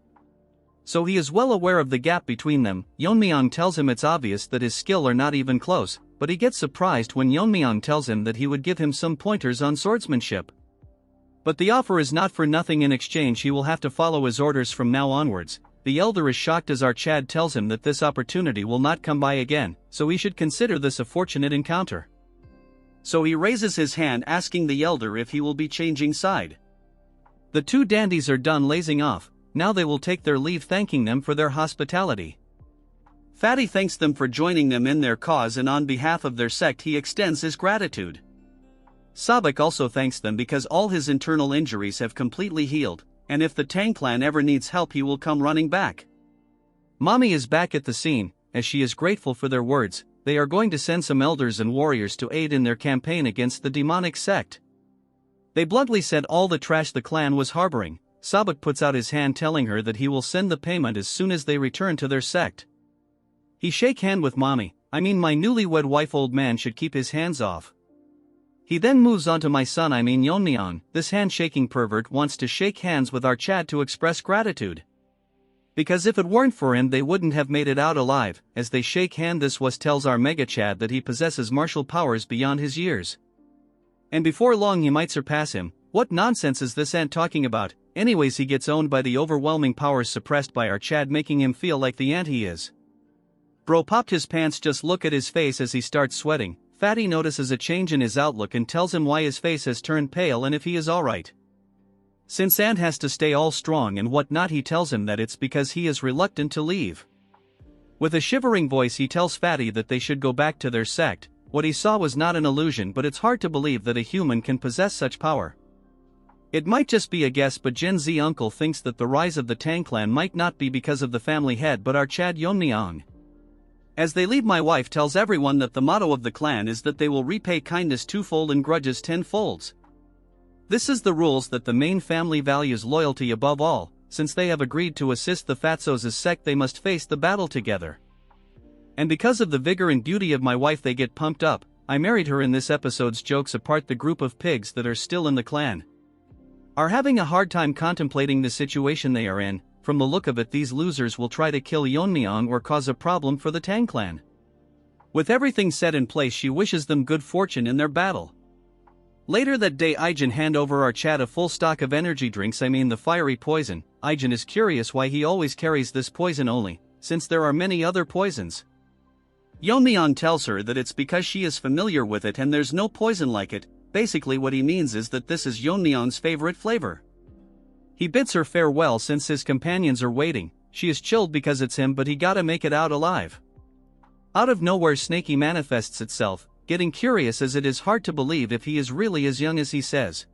So he is well aware of the gap between them. Yeon-myeong tells him it's obvious that his skill are not even close, but he gets surprised when Yeon-myeong tells him that he would give him some pointers on swordsmanship. But the offer is not for nothing. In exchange he will have to follow his orders from now onwards. The elder is shocked as our Chad tells him that this opportunity will not come by again, so he should consider this a fortunate encounter. So he raises his hand asking the elder if he will be changing side. The two dandies are done lazing off. Now they will take their leave, thanking them for their hospitality. Fatty thanks them for joining them in their cause, and on behalf of their sect he extends his gratitude. Sabak also thanks them because all his internal injuries have completely healed, and if the Tang clan ever needs help he will come running back. Mommy is back at the scene, as she is grateful for their words. They are going to send some elders and warriors to aid in their campaign against the demonic sect. They bluntly said all the trash the clan was harboring. Sabak puts out his hand telling her that he will send the payment as soon as they return to their sect. He shake hand with mommy. I mean my newlywed wife. Old man should keep his hands off. He then moves on to my son, I mean Yeon-myeong. This hand-shaking pervert wants to shake hands with our Chad to express gratitude. Because if it weren't for him they wouldn't have made it out alive. As they shake hand, this was tells our Mega Chad that he possesses martial powers beyond his years. And before long he might surpass him. What nonsense is this ant talking about? Anyways, he gets owned by the overwhelming powers suppressed by our Chad, making him feel like the ant he is. Bro popped his pants. Just look at his face as he starts sweating. Fatty notices a change in his outlook and tells him why his face has turned pale and if he is alright. Since Ant has to stay all strong and whatnot, he tells him that it's because he is reluctant to leave. With a shivering voice he tells Fatty that they should go back to their sect. What he saw was not an illusion, but it's hard to believe that a human can possess such power. It might just be a guess, but Gen Z uncle thinks that the rise of the Tang clan might not be because of the family head but our Chad Yeon-myeong. As they leave, my wife tells everyone that the motto of the clan is that they will repay kindness twofold and grudges tenfolds. This is the rules that the main family values loyalty above all. Since they have agreed to assist the Fatsos' sect they must face the battle together. And because of the vigor and beauty of my wife they get pumped up. I married her. In this episode's jokes apart, the group of pigs that are still in the clan are having a hard time contemplating the situation they are in. From the look of it, these losers will try to kill Yeon-myeong or cause a problem for the Tang clan. With everything set in place, she wishes them good fortune in their battle. Later that day, Aijin hand over our Chad a full stock of energy drinks, I mean the fiery poison. Aijin is curious why he always carries this poison only, since there are many other poisons. Yeon-myeong tells her that it's because she is familiar with it and there's no poison like it. Basically what he means is that this is Yeon-myeong's favorite flavor. He bids her farewell since his companions are waiting. She is chilled because it's him, but he gotta make it out alive. Out of nowhere, Snaky manifests itself, getting curious as it is hard to believe if he is really as young as he says.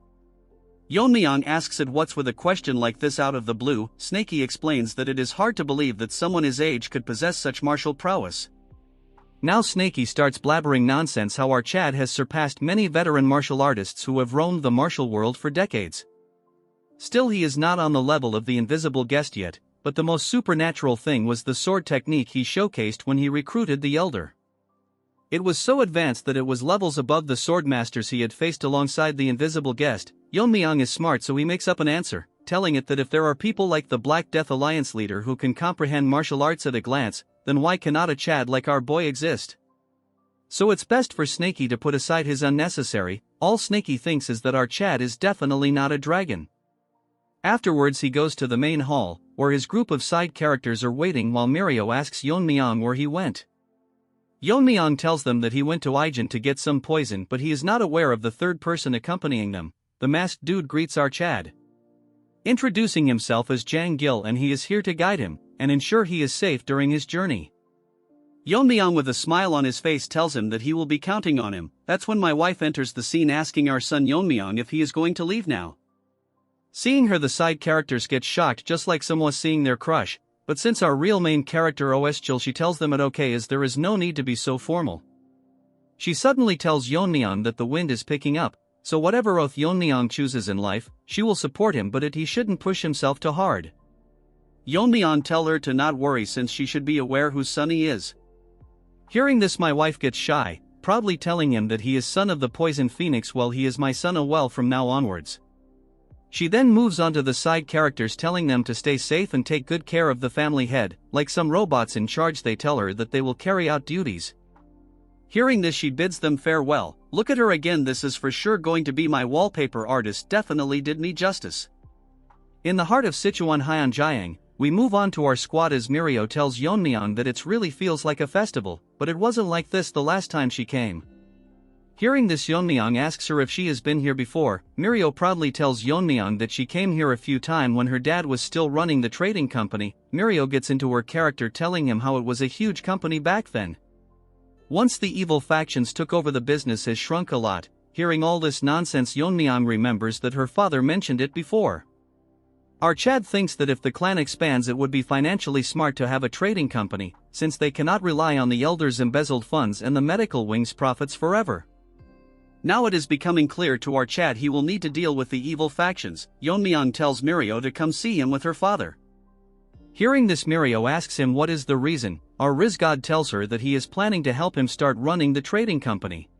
Yeon-myeong asks it what's with a question like this out of the blue. Snaky explains that it is hard to believe that someone his age could possess such martial prowess. Now Snaky starts blabbering nonsense how our Chad has surpassed many veteran martial artists who have roamed the martial world for decades. Still, he is not on the level of the invisible guest yet, but the most supernatural thing was the sword technique he showcased when he recruited the elder. It was so advanced that it was levels above the swordmasters he had faced alongside the invisible guest. Yeon-myeong is smart, so he makes up an answer, telling it that if there are people like the Black Death Alliance leader who can comprehend martial arts at a glance, then why cannot a Chad like our boy exist? So it's best for Snaky to put aside his unnecessary. All Snaky thinks is that our Chad is definitely not a dragon. Afterwards he goes to the main hall, where his group of side characters are waiting while Mirio asks Yeon-myeong where he went. Yeon-myeong tells them that he went to Ijen to get some poison, but he is not aware of the third person accompanying them. The masked dude greets our Chad, introducing himself as Jang Gil, and he is here to guide him and ensure he is safe during his journey. Yeon-myeong with a smile on his face tells him that he will be counting on him. That's when my wife enters the scene asking our son Yeon-myeong if he is going to leave now. Seeing her, the side characters get shocked just like someone seeing their crush, but since our real main character Chill, she tells them it okay as there is no need to be so formal. She suddenly tells Yeon-myeong that the wind is picking up, so whatever oath Yeon-myeong chooses in life, she will support him, but he shouldn't push himself too hard. Yeon-myeong tell her to not worry since she should be aware whose son he is. Hearing this, my wife gets shy, proudly telling him that he is son of the Poison Phoenix. Well, he is my son from now onwards. She then moves on to the side characters, telling them to stay safe and take good care of the family head. Like some robots in charge, they tell her that they will carry out duties. Hearing this, she bids them farewell. Look at her again, this is for sure going to be my wallpaper artist, definitely did me justice. In the heart of Sichuan Tang, we move on to our squad as Mirio tells Yeon-myeong that it really feels like a festival, but it wasn't like this the last time she came. Hearing this, Yeon-myeong asks her if she has been here before. Mirio proudly tells Yeon-myeong that she came here a few times when her dad was still running the trading company. Mirio gets into her character, telling him how it was a huge company back then. Once the evil factions took over, the business has shrunk a lot. Hearing all this nonsense, Yeon-myeong remembers that her father mentioned it before. Our Chad thinks that if the clan expands, it would be financially smart to have a trading company, since they cannot rely on the elders' embezzled funds and the medical wing's profits forever. Now it is becoming clear to our Chad he will need to deal with the evil factions. Yeon-myeong tells Mirio to come see him with her father. Hearing this, Mirio asks him what is the reason. Our Rizgod tells her that he is planning to help him start running the trading company.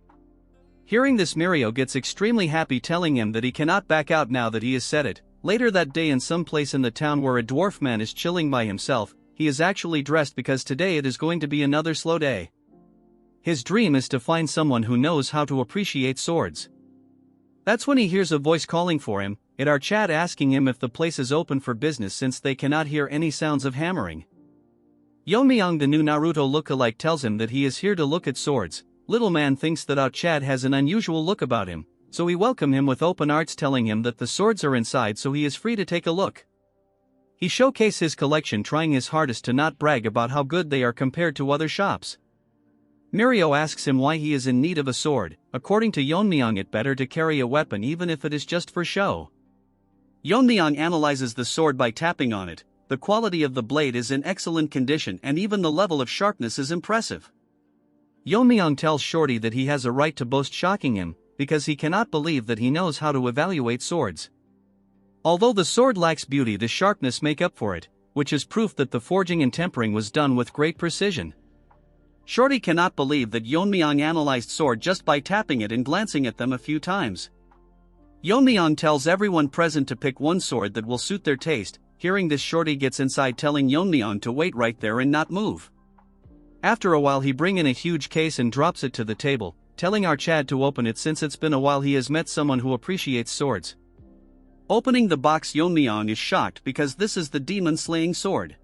Hearing this, Mirio gets extremely happy, telling him that he cannot back out now that he has said it. Later that day, in some place in the town where a dwarf man is chilling by himself, he is actually dressed because today it is going to be another slow day. His dream is to find someone who knows how to appreciate swords. That's when he hears a voice calling for him, our Chad asking him if the place is open for business since they cannot hear any sounds of hammering. Yeon-myeong, the new Naruto lookalike, tells him that he is here to look at swords. Little man thinks that our Chad has an unusual look about him, so we welcome him with open arms, telling him that the swords are inside so he is free to take a look. He showcases his collection, trying his hardest to not brag about how good they are compared to other shops. Mirio asks him why he is in need of a sword. According to Yeon-myeong, it better to carry a weapon even if it is just for show. Yeon-myeong analyzes the sword by tapping on it. The quality of the blade is in excellent condition and even the level of sharpness is impressive. Yeon-myeong tells Shorty that he has a right to boast, shocking him, because he cannot believe that he knows how to evaluate swords. Although the sword lacks beauty, the sharpness make up for it, which is proof that the forging and tempering was done with great precision. Shorty cannot believe that Yeon-myeong analyzed sword just by tapping it and glancing at them a few times. Yeon-myeong tells everyone present to pick one sword that will suit their taste. Hearing this, Shorty gets inside, telling Yeon-myeong to wait right there and not move. After a while, he brings in a huge case and drops it to the table, telling our Chad to open it since it's been a while he has met someone who appreciates swords. Opening the box, Yeon-myeong is shocked because this is the demon-slaying sword.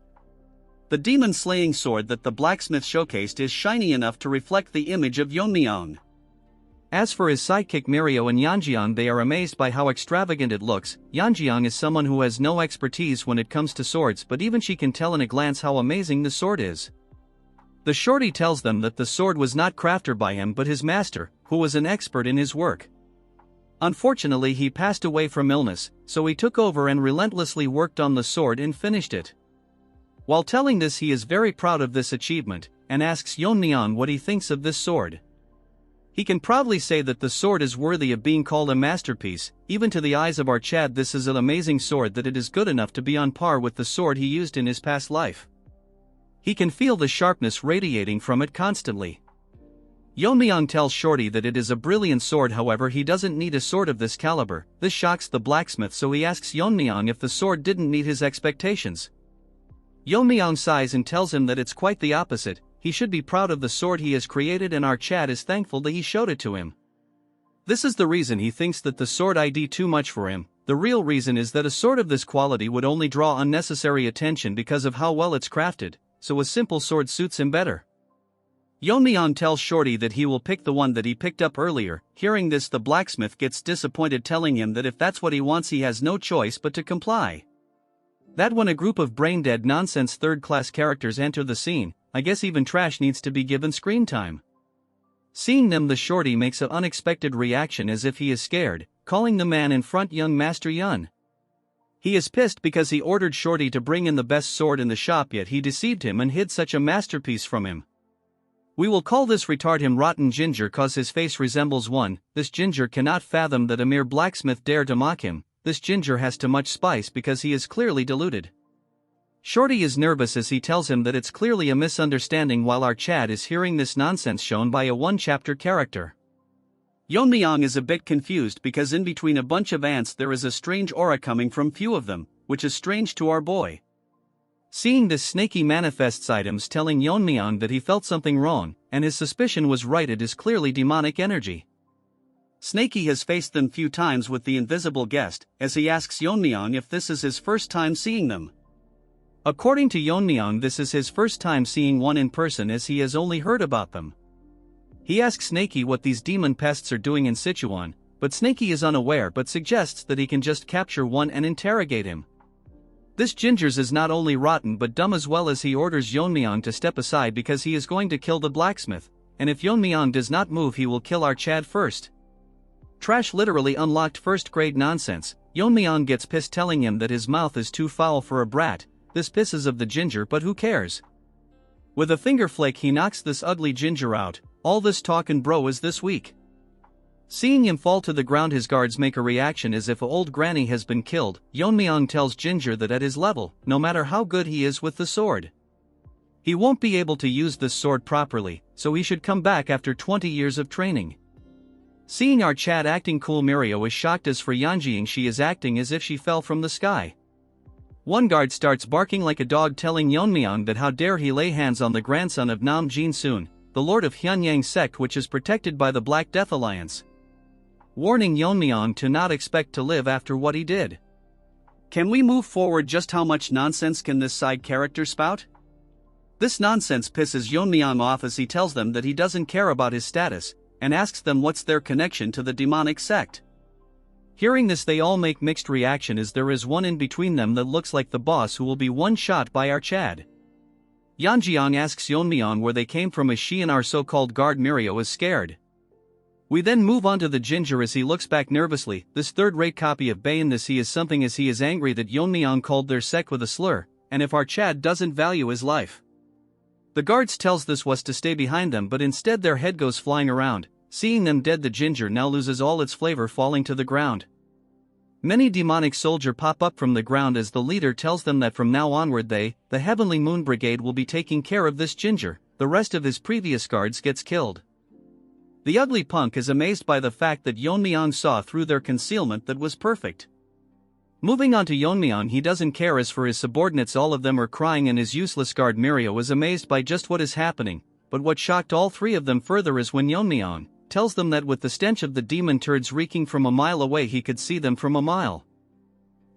The demon-slaying sword that the blacksmith showcased is shiny enough to reflect the image of Yeon-myeong. As for his sidekick Mirio and Yeonjeong, they are amazed by how extravagant it looks. Yeonjeong is someone who has no expertise when it comes to swords, but even she can tell in a glance how amazing the sword is. The Shorty tells them that the sword was not crafted by him but his master, who was an expert in his work. Unfortunately, he passed away from illness, so he took over and relentlessly worked on the sword and finished it. While telling this, he is very proud of this achievement, and asks Yeon-myeong what he thinks of this sword. He can proudly say that the sword is worthy of being called a masterpiece. Even to the eyes of our Chad, this is an amazing sword that it is good enough to be on par with the sword he used in his past life. He can feel the sharpness radiating from it constantly. Yeon-myeong tells Shorty that it is a brilliant sword, however he doesn't need a sword of this caliber. This shocks the blacksmith, so he asks Yeon-myeong if the sword didn't meet his expectations. Yeon-myeong sighs and tells him that it's quite the opposite. he should be proud of the sword he has created, and our Chad is thankful that he showed it to him. This is the reason he thinks that the sword ID too much for him. The real reason is that a sword of this quality would only draw unnecessary attention because of how well it's crafted, so a simple sword suits him better. Yeon-myeong tells Shorty that he will pick the one that he picked up earlier. Hearing this, the blacksmith gets disappointed, telling him that if that's what he wants he has no choice but to comply. That when a group of brain-dead nonsense third-class characters enter the scene, I guess even trash needs to be given screen time. Seeing them, the Shorty makes an unexpected reaction as if he is scared, calling the man in front young Master Yun. He is pissed because he ordered Shorty to bring in the best sword in the shop, yet he deceived him and hid such a masterpiece from him. We will call this retard him Rotten Ginger cause his face resembles one. This ginger cannot fathom that a mere blacksmith dare to mock him. This ginger has too much spice because he is clearly deluded. Shorty is nervous as he tells him that it's clearly a misunderstanding, while our Chad is hearing this nonsense shown by a one-chapter character. Yeon-myeong is a bit confused because in between a bunch of ants there is a strange aura coming from few of them, which is strange to our boy. Seeing this, Snaky manifests items telling Yeon-myeong that he felt something wrong, and his suspicion was right, it is clearly demonic energy. Snaky has faced them few times with the invisible guest, as he asks Yeon-myeong if this is his first time seeing them. According to Yeon-myeong, this is his first time seeing one in person as he has only heard about them. He asks Snaky what these demon pests are doing in Sichuan, but Snaky is unaware but suggests that he can just capture one and interrogate him. This gingers is not only rotten but dumb as well, as he orders Yeon-myeong to step aside because he is going to kill the blacksmith, and if Yeon-myeong does not move he will kill our Chad first. Trash literally unlocked first-grade nonsense. Yeon-myeong gets pissed, telling him that his mouth is too foul for a brat. This pisses of the ginger, but who cares? With a finger flake he knocks this ugly ginger out. All this talk and bro is this week. Seeing him fall to the ground, his guards make a reaction as if an old granny has been killed. Yeon-myeong tells Ginger that at his level, no matter how good he is with the sword, he won't be able to use this sword properly, so he should come back after 20 years of training. Seeing our Chad acting cool, Mirio is shocked, as for Yeonjing she is acting as if she fell from the sky. One guard starts barking like a dog, telling Yeon-myeong that how dare he lay hands on the grandson of Nam Jin-soon, the lord of Hyunyang sect, which is protected by the Black Death Alliance, warning Yeon-myeong to not expect to live after what he did. Can we move forward? Just how much nonsense can this side character spout? This nonsense pisses Yeon-myeong off as he tells them that he doesn't care about his status, and asks them what's their connection to the demonic sect. Hearing this, they all make mixed reaction, as there is one in between them that looks like the boss who will be one shot by our Chad. Yeonjing asks Yeon-myeong where they came from, as she and our so-called guard Mirio is scared. We then move on to the ginger as he looks back nervously. This third-rate copy of Bayon this he is something, as he is angry that Yeon-myeong called their sect with a slur, and if our Chad doesn't value his life. The guards tells this was to stay behind them, but instead their head goes flying around. Seeing them dead, the ginger now loses all its flavor, falling to the ground. Many demonic soldiers pop up from the ground as the leader tells them that from now onward they, the Heavenly Moon Brigade, will be taking care of this ginger. The rest of his previous guards gets killed. The ugly punk is amazed by the fact that Yeon-myeong saw through their concealment that was perfect. Moving on to Yeon-myeong, he doesn't care. As for his subordinates, all of them are crying, and his useless guard Mirio is amazed by just what is happening, but what shocked all three of them further is when Yeon-myeong tells them that with the stench of the demon turds reeking from a mile away he could see them from a mile.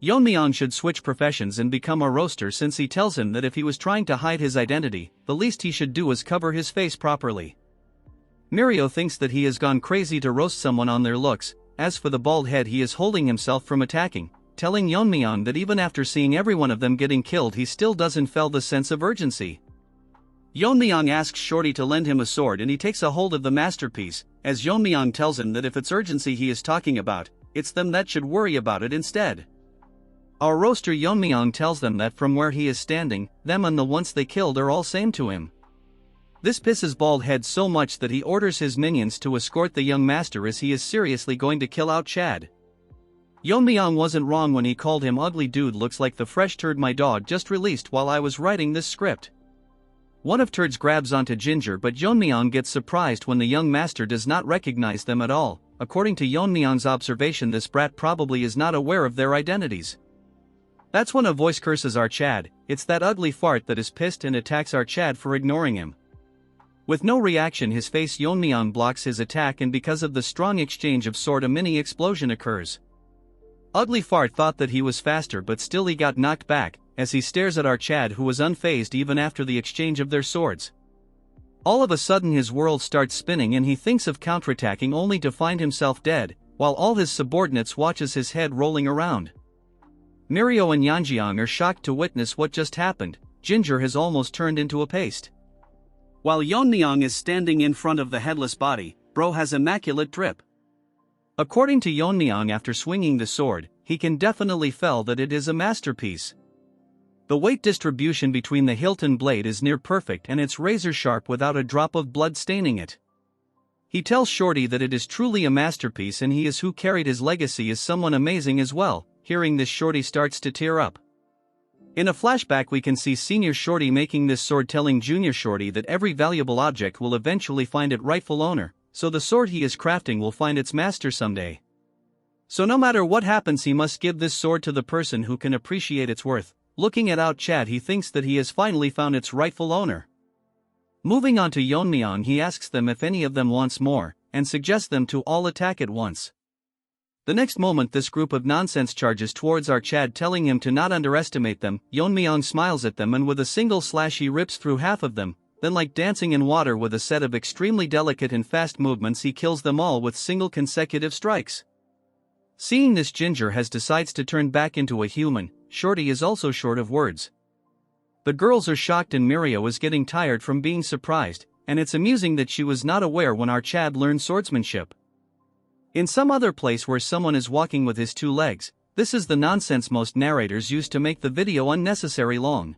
Yeon-myeong should switch professions and become a roaster, since he tells him that if he was trying to hide his identity, the least he should do is cover his face properly. Mirio thinks that he has gone crazy to roast someone on their looks. As for the bald head, he is holding himself from attacking, telling Yeon-myeong that even after seeing every one of them getting killed he still doesn't feel the sense of urgency. Yeon-myeong asks Shorty to lend him a sword, and he takes a hold of the masterpiece, as Yeon-myeong tells him that if it's urgency he is talking about, it's them that should worry about it instead. Our roaster Yeon-myeong tells them that from where he is standing, them and the ones they killed are all same to him. This pisses Bald Head so much that he orders his minions to escort the young master, as he is seriously going to kill out Chad. Yeon-myeong wasn't wrong when he called him ugly. Dude looks like the fresh turd my dog just released while I was writing this script. One of turds grabs onto Ginger, but Yeon-myeong gets surprised when the young master does not recognize them at all. According to Yeon-myeong's observation, this brat probably is not aware of their identities. That's when a voice curses our Chad. It's that ugly fart that is pissed and attacks our Chad for ignoring him. With no reaction, his face Yeon-myeong blocks his attack, and because of the strong exchange of sword, a mini explosion occurs. Ugly Fart thought that he was faster, but still he got knocked back, as he stares at our Chad, who was unfazed even after the exchange of their swords. All of a sudden his world starts spinning and he thinks of counterattacking, only to find himself dead, while all his subordinates watches his head rolling around. Mirio and Yeon-myeong are shocked to witness what just happened. Ginger has almost turned into a paste. While Yeon-myeong is standing in front of the headless body, bro has immaculate drip. According to Yeon-myeong, after swinging the sword, he can definitely feel that it is a masterpiece. The weight distribution between the hilt and blade is near perfect, and it's razor sharp without a drop of blood staining it. He tells Shorty that it is truly a masterpiece, and he is who carried his legacy as someone amazing as well. Hearing this, Shorty starts to tear up. In a flashback we can see Senior Shorty making this sword, telling Junior Shorty that every valuable object will eventually find its rightful owner, so the sword he is crafting will find its master someday. So no matter what happens, he must give this sword to the person who can appreciate its worth. Looking at Chad, he thinks that he has finally found its rightful owner. Moving on to Yeon-myeong, he asks them if any of them wants more, and suggests them to all attack at once. The next moment this group of nonsense charges towards our Chad, telling him to not underestimate them. Yeon-myeong smiles at them and with a single slash he rips through half of them, then like dancing in water with a set of extremely delicate and fast movements he kills them all with single consecutive strikes. Seeing this, Ginger has decides to turn back into a human. Shorty is also short of words. The girls are shocked and Mirio is getting tired from being surprised, and it's amusing that she was not aware when our Chad learned swordsmanship. In some other place where someone is walking with his two legs, this is the nonsense most narrators use to make the video unnecessary long.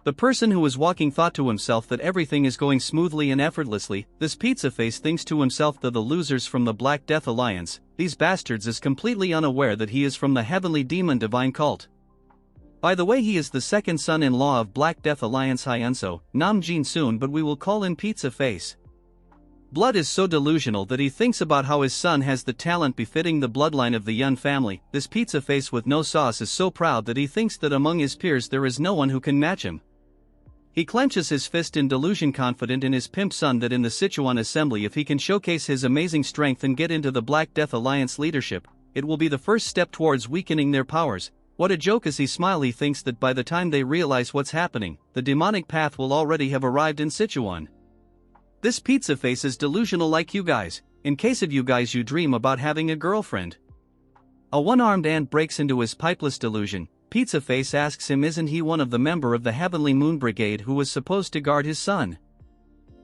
The person who is walking thought to himself that everything is going smoothly and effortlessly. This pizza face thinks to himself that the losers from the Black Death Alliance, these bastards, is completely unaware that he is from the heavenly demon divine cult. By the way, he is the second son-in-law of Black Death Alliance Hyunso, Nam Jin-soon, but we will call him Pizza Face. Blood is so delusional that he thinks about how his son has the talent befitting the bloodline of the Yeon family. This Pizza Face with no sauce is so proud that he thinks that among his peers there is no one who can match him. He clenches his fist in delusion, confident in his pimp son that in the Sichuan assembly, if he can showcase his amazing strength and get into the Black Death Alliance leadership, it will be the first step towards weakening their powers. What a joke! As he smiles, he thinks that by the time they realize what's happening, the demonic path will already have arrived in Sichuan. This Pizza Face is delusional like you guys. In case of you guys you dream about having a girlfriend. A one-armed ant breaks into his pipeless delusion. Pizza Face asks him isn't he one of the member of the Heavenly Moon Brigade who was supposed to guard his son.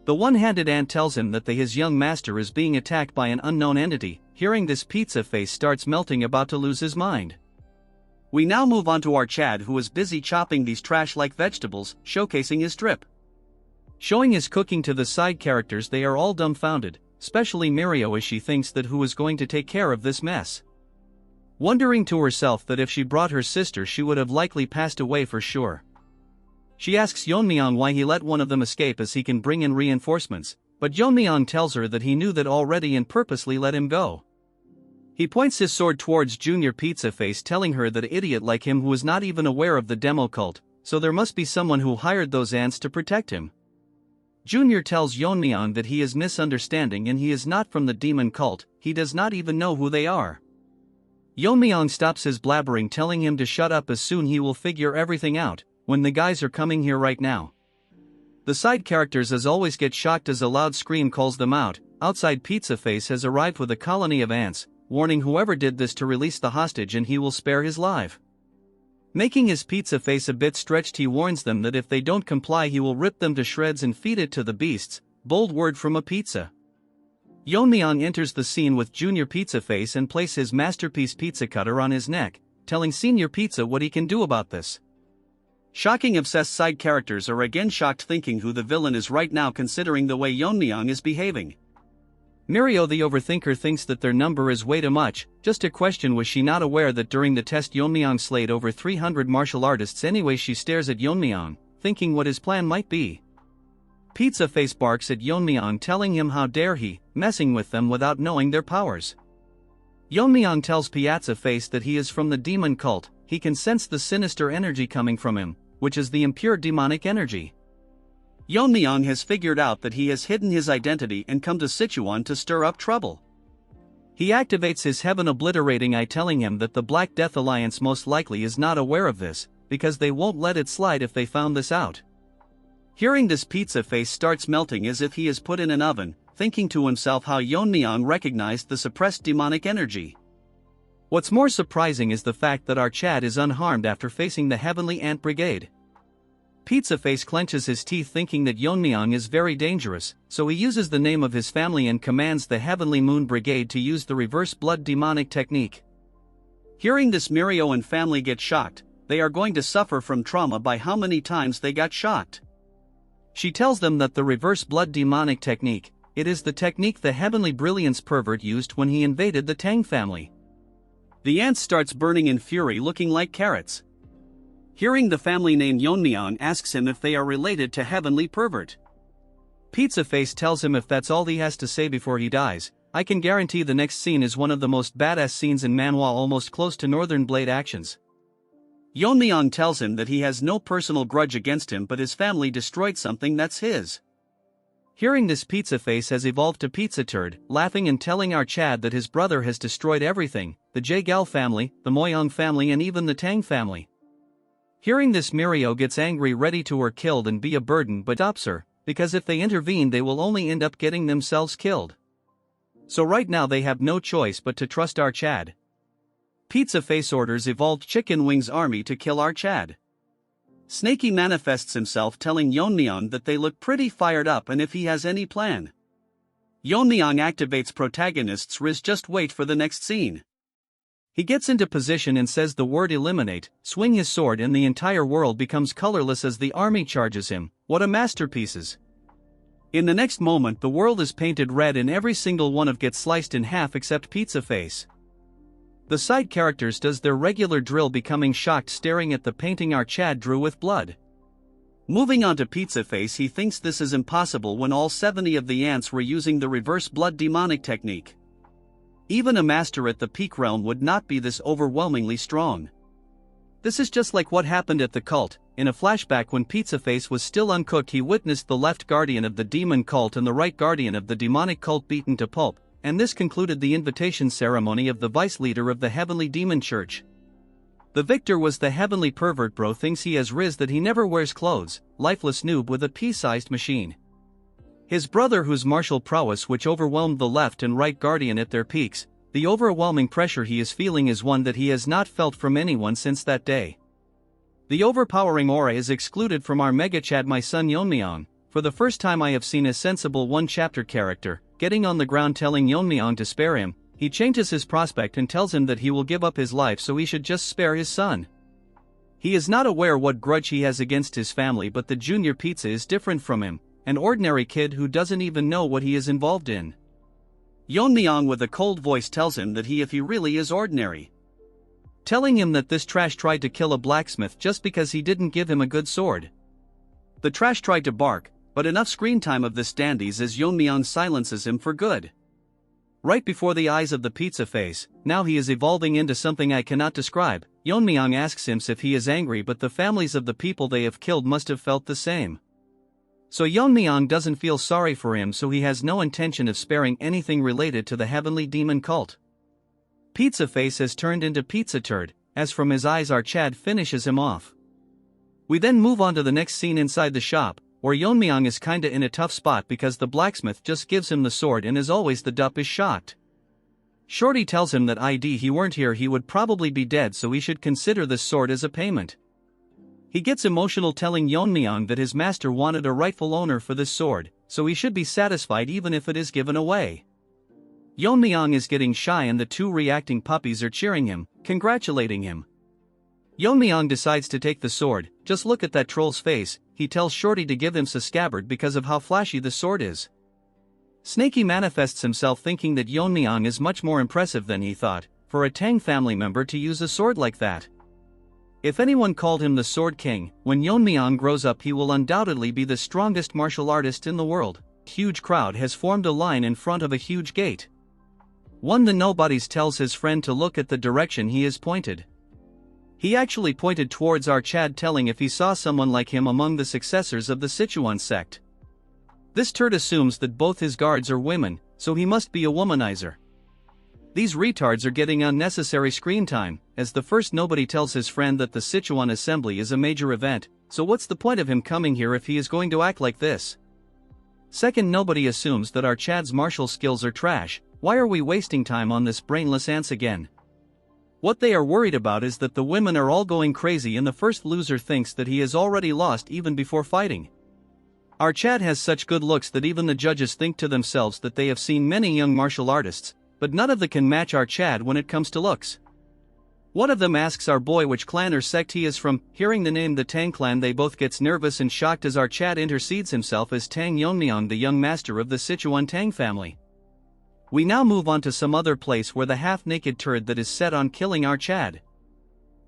The one-handed ant tells him that his young master is being attacked by an unknown entity. Hearing this, Pizza Face starts melting, about to lose his mind. We now move on to our Chad, who is busy chopping these trash-like vegetables, showcasing his drip. Showing his cooking to the side characters, they are all dumbfounded, especially Mirio, as she thinks that who is going to take care of this mess. Wondering to herself that if she brought her sister she would have likely passed away for sure. She asks Yeon-myeong why he let one of them escape as he can bring in reinforcements, but Yeon-myeong tells her that he knew that already and purposely let him go. He points his sword towards Junior Pizza Face, telling her that an idiot like him who was not even aware of the demo cult, so there must be someone who hired those ants to protect him. Junior tells Yeon-myeong that he is misunderstanding and he is not from the demon cult, he does not even know who they are. Yeon-myeong stops his blabbering, telling him to shut up as soon he will figure everything out, when the guys are coming here right now. The side characters as always get shocked as a loud scream calls them out. Outside, Pizza Face has arrived with a colony of ants, warning whoever did this to release the hostage and he will spare his life. Making his Pizza Face a bit stretched, he warns them that if they don't comply he will rip them to shreds and feed it to the beasts. Bold word from a pizza. Yeon-myeong enters the scene with Junior Pizza Face and places his masterpiece pizza cutter on his neck, telling Senior Pizza what he can do about this. Shocking obsessed side characters are again shocked, thinking who the villain is right now, considering the way Yeon-myeong is behaving. Mirio the overthinker thinks that their number is way too much. Just a question, was she not aware that during the test Yeon-myeong slayed over 300 martial artists? Anyway, she stares at Yeon-myeong, thinking what his plan might be. Pizza Face barks at Yeon-myeong, telling him how dare he, messing with them without knowing their powers. Yeon-myeong tells Pizza Face that he is from the demon cult, he can sense the sinister energy coming from him, which is the impure demonic energy. Yeon-myeong has figured out that he has hidden his identity and come to Sichuan to stir up trouble. He activates his heaven obliterating eye, telling him that the Black Death Alliance most likely is not aware of this, because they won't let it slide if they found this out. Hearing this, Pizza Face starts melting as if he is put in an oven, thinking to himself how Yeon-myeong recognized the suppressed demonic energy. What's more surprising is the fact that our Chad is unharmed after facing the Heavenly Ant Brigade. Pizza Face clenches his teeth, thinking that Yeon-myeong is very dangerous, so he uses the name of his family and commands the Heavenly Moon Brigade to use the reverse blood demonic technique. Hearing this, Mirio and family get shocked. They are going to suffer from trauma by how many times they got shocked. She tells them that the reverse blood demonic technique, it is the technique the Heavenly Brilliance pervert used when he invaded the Tang family. The ant starts burning in fury, looking like carrots. Hearing the family name, Yeon-myeong asks him if they are related to Heavenly Pervert. Pizza Face tells him if that's all he has to say before he dies, I can guarantee the next scene is one of the most badass scenes in Manhwa, almost close to Northern Blade actions. Yeon-myeong tells him that he has no personal grudge against him, but his family destroyed something that's his. Hearing this, Pizza Face has evolved to Pizza Turd, laughing and telling our Chad that his brother has destroyed everything, the Jae-gal family, the Moyong family and even the Tang family. Hearing this, Mirio gets angry, ready to her killed and be a burden, but stops her, because if they intervene they will only end up getting themselves killed. So right now they have no choice but to trust our Chad. Pizza Face orders evolved Chicken Wings army to kill our Chad. Snaky manifests himself, telling Yeon-myeong that they look pretty fired up and if he has any plan. Yeon-myeong activates protagonist's Riz. Just wait for the next scene. He gets into position and says the word eliminate, swing his sword and the entire world becomes colorless as the army charges him. What a masterpieces. In the next moment the world is painted red and every single one of gets sliced in half except Pizza Face. The side characters does their regular drill, becoming shocked, staring at the painting our Chad drew with blood. Moving on to Pizza Face, he thinks this is impossible when all 70 of the ants were using the reverse blood demonic technique. Even a master at the peak realm would not be this overwhelmingly strong. This is just like what happened at the cult. In a flashback, when Pizza Face was still uncooked, he witnessed the left guardian of the demon cult and the right guardian of the demonic cult beaten to pulp, and this concluded the invitation ceremony of the vice leader of the Heavenly Demon Church. The victor was the Heavenly Pervert. Bro thinks he has Riz that he never wears clothes, lifeless noob with a pea-sized machine. His brother, whose martial prowess which overwhelmed the left and right guardian at their peaks, the overwhelming pressure he is feeling is one that he has not felt from anyone since that day. The overpowering aura is excluded from our Mega Chad, my son Yeon-myeong. For the first time I have seen a sensible one-chapter character, getting on the ground telling Yeon-myeong to spare him. He changes his prospect and tells him that he will give up his life so he should just spare his son. He is not aware what grudge he has against his family, but the junior Pizza is different from him, an ordinary kid who doesn't even know what he is involved in. Yeon-myeong with a cold voice tells him that if he really is ordinary. Telling him that this trash tried to kill a blacksmith just because he didn't give him a good sword. The trash tried to bark, but enough screen time of this dandies as Yeon-myeong silences him for good. Right before the eyes of the Pizza Face, now he is evolving into something I cannot describe. Yeon-myeong asks him if he is angry, but the families of the people they have killed must have felt the same. So Yeon-myeong doesn't feel sorry for him, so he has no intention of sparing anything related to the Heavenly Demon Cult. Pizza Face has turned into Pizza Turd, as from his eyes our Chad finishes him off. We then move on to the next scene inside the shop, where Yeon-myeong is kinda in a tough spot because the blacksmith just gives him the sword and as always the dup is shocked. Shorty tells him that he weren't here, he would probably be dead, so he should consider this sword as a payment. He gets emotional, telling Yeon-myeong that his master wanted a rightful owner for this sword, so he should be satisfied even if it is given away. Yeon-myeong is getting shy and the two reacting puppies are cheering him, congratulating him. Yeon-myeong decides to take the sword. Just look at that troll's face. He tells Shorty to give him a scabbard because of how flashy the sword is. Snaky manifests himself, thinking that Yeon-myeong is much more impressive than he thought, for a Tang family member to use a sword like that. If anyone called him the Sword King, when Yeon-myeong grows up he will undoubtedly be the strongest martial artist in the world. Huge crowd has formed a line in front of a huge gate. One the nobodies tells his friend to look at the direction he is pointed. He actually pointed towards our Chad, telling if he saw someone like him among the successors of the Sichuan sect. This turd assumes that both his guards are women, so he must be a womanizer. These retards are getting unnecessary screen time, as the first nobody tells his friend that the Sichuan assembly is a major event, so what's the point of him coming here if he is going to act like this? Second, nobody assumes that our Chad's martial skills are trash. Why are we wasting time on this brainless ants again? What they are worried about is that the women are all going crazy and the first loser thinks that he has already lost even before fighting. Our Chad has such good looks that even the judges think to themselves that they have seen many young martial artists, but none of them can match our Chad when it comes to looks. One of them asks our boy which clan or sect he is from. Hearing the name the Tang clan, they both gets nervous and shocked as our Chad intercedes himself as Tang Yeon-myeong, the young master of the Sichuan Tang family. We now move on to some other place where the half-naked turd that is set on killing our Chad.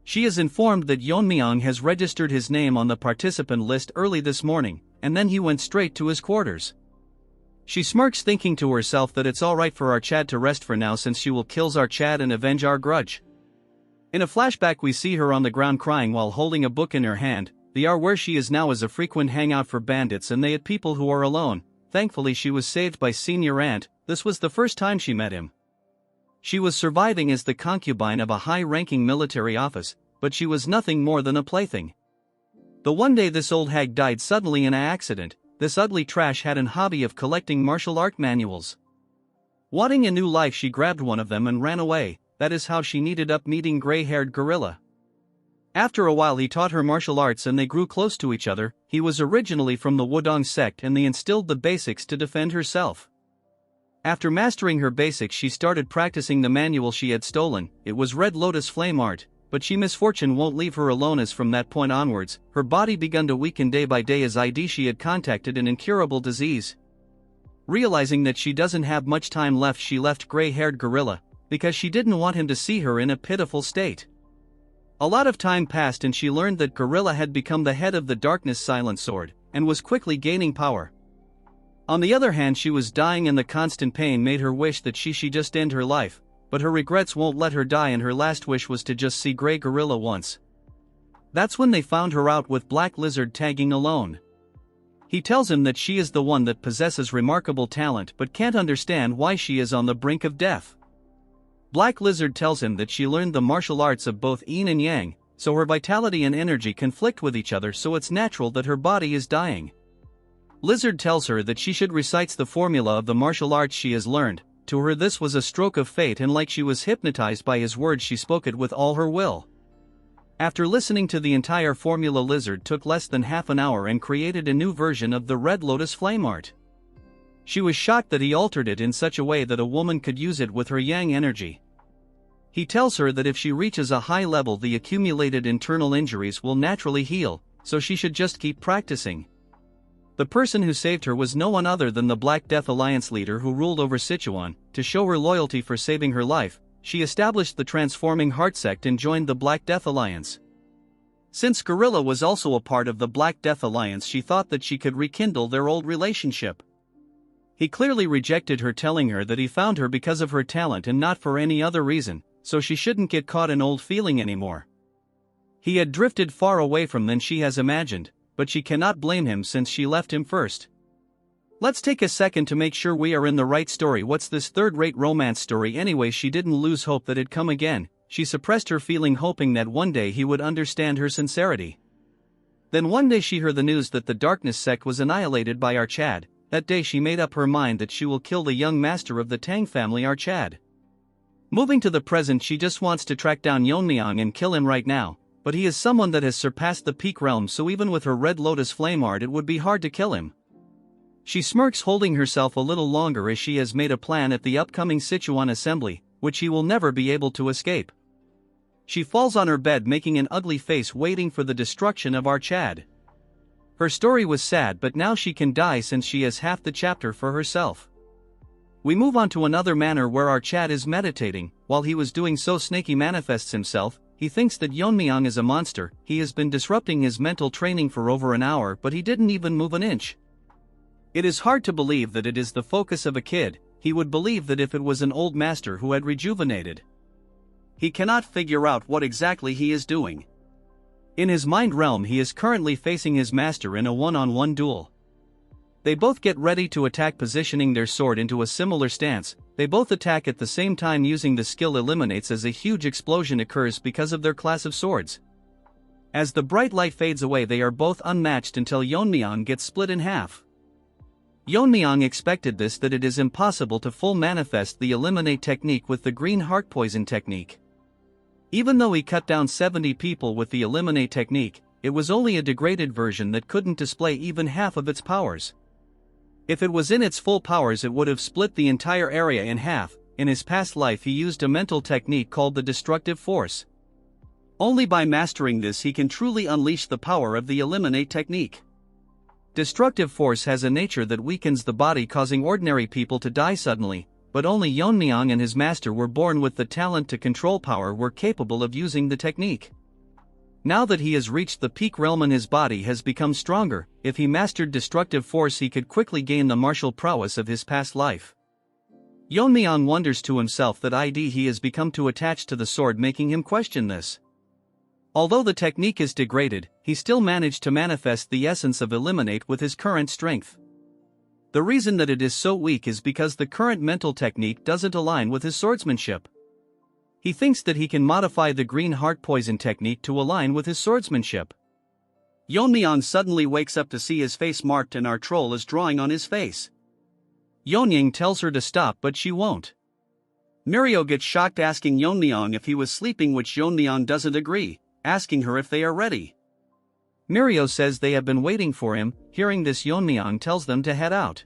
She is informed that Yeon-myeong has registered his name on the participant list early this morning, and then he went straight to his quarters. She smirks, thinking to herself that it's alright for our Chad to rest for now since she will kill our Chad and avenge our grudge. In a flashback we see her on the ground crying while holding a book in her hand. The R where she is now is a frequent hangout for bandits and they hit people who are alone. Thankfully she was saved by senior aunt. This was the first time she met him. She was surviving as the concubine of a high-ranking military office, but she was nothing more than a plaything. The one day this old hag died suddenly in an accident, this ugly trash had an hobby of collecting martial art manuals. Wanting a new life, she grabbed one of them and ran away. That is how she ended up meeting gray-haired gorilla. After a while he taught her martial arts and they grew close to each other. He was originally from the Wudong sect and they instilled the basics to defend herself. After mastering her basics she started practicing the manual she had stolen. It was Red Lotus Flame Art, but misfortune won't leave her alone as from that point onwards, her body began to weaken day by day as she had contracted an incurable disease. Realizing that she doesn't have much time left, she left gray-haired gorilla, because she didn't want him to see her in a pitiful state. A lot of time passed and she learned that Gorilla had become the head of the Darkness Silent Sword, and was quickly gaining power. On the other hand, she was dying and the constant pain made her wish that she just end her life, but her regrets won't let her die and her last wish was to just see Grey Gorilla once. That's when they found her out with Black Lizard tagging alone. He tells him that she is the one that possesses remarkable talent but can't understand why she is on the brink of death. Black Lizard tells him that she learned the martial arts of both yin and yang, so her vitality and energy conflict with each other, so it's natural that her body is dying. Lizard tells her that she should recite the formula of the martial arts she has learned. To her this was a stroke of fate and like she was hypnotized by his words she spoke it with all her will. After listening to the entire formula, Lizard took less than half an hour and created a new version of the Red Lotus Flame Art. She was shocked that he altered it in such a way that a woman could use it with her yang energy. He tells her that if she reaches a high level the accumulated internal injuries will naturally heal, so she should just keep practicing. The person who saved her was no one other than the Black Death Alliance leader who ruled over Sichuan. To show her loyalty for saving her life, she established the Transforming Heart sect and joined the Black Death Alliance. Since Gorilla was also a part of the Black Death Alliance, she thought that she could rekindle their old relationship. He clearly rejected her, telling her that he found her because of her talent and not for any other reason, so she shouldn't get caught in old feeling anymore. He had drifted far away from than she has imagined, but she cannot blame him since she left him first. Let's take a second to make sure we are in the right story. What's this third-rate romance story anyway? She didn't lose hope that it'd come again. She suppressed her feeling, hoping that one day he would understand her sincerity. Then one day she heard the news that the Darkness sect was annihilated by our Chad. That day she made up her mind that she will kill the young master of the Tang family, our Chad. Moving to the present, she just wants to track down Yeon-myeong and kill him right now, but he is someone that has surpassed the peak realm, so even with her Red Lotus Flame Art it would be hard to kill him. She smirks, holding herself a little longer as she has made a plan at the upcoming Sichuan assembly, which he will never be able to escape. She falls on her bed making an ugly face, waiting for the destruction of our Chad. Her story was sad, but now she can die since she has half the chapter for herself. We move on to another manner where our Chad is meditating. While he was doing so, Snaky manifests himself. He thinks that Yeon-myeong is a monster. He has been disrupting his mental training for over an hour, but he didn't even move an inch. It is hard to believe that it is the focus of a kid. He would believe that if it was an old master who had rejuvenated. he cannot figure out what exactly he is doing. In his mind realm he is currently facing his master in a one-on-one duel. They both get ready to attack, positioning their sword into a similar stance. They both attack at the same time using the skill eliminates as a huge explosion occurs because of their class of swords. As the bright light fades away they are both unmatched until Yeon-myeong gets split in half. Yeon-myeong expected this, that it is impossible to full manifest the eliminate technique with the green heart poison technique. Even though he cut down 70 people with the eliminate technique, it was only a degraded version that couldn't display even half of its powers. If it was in its full powers it would have split the entire area in half. In his past life he used a mental technique called the destructive force. Only by mastering this he can truly unleash the power of the eliminate technique. Destructive force has a nature that weakens the body, causing ordinary people to die suddenly, but only Yeon-myeong and his master were born with the talent to control power, were capable of using the technique. Now that he has reached the peak realm and his body has become stronger, if he mastered destructive force he could quickly gain the martial prowess of his past life. Yeon-myeong wonders to himself that he has become too attached to the sword, making him question this. Although the technique is degraded, he still managed to manifest the essence of eliminate with his current strength. The reason that it is so weak is because the current mental technique doesn't align with his swordsmanship. He thinks that he can modify the green heart poison technique to align with his swordsmanship. Yeon-myeong suddenly wakes up to see his face marked and our troll is drawing on his face. Yeon-myeong tells her to stop but she won't. Mirio gets shocked, asking Yeon-myeong if he was sleeping, which Yeon-myeong doesn't agree, asking her if they are ready. Mirio says they have been waiting for him. Hearing this, Yeon-myeong tells them to head out.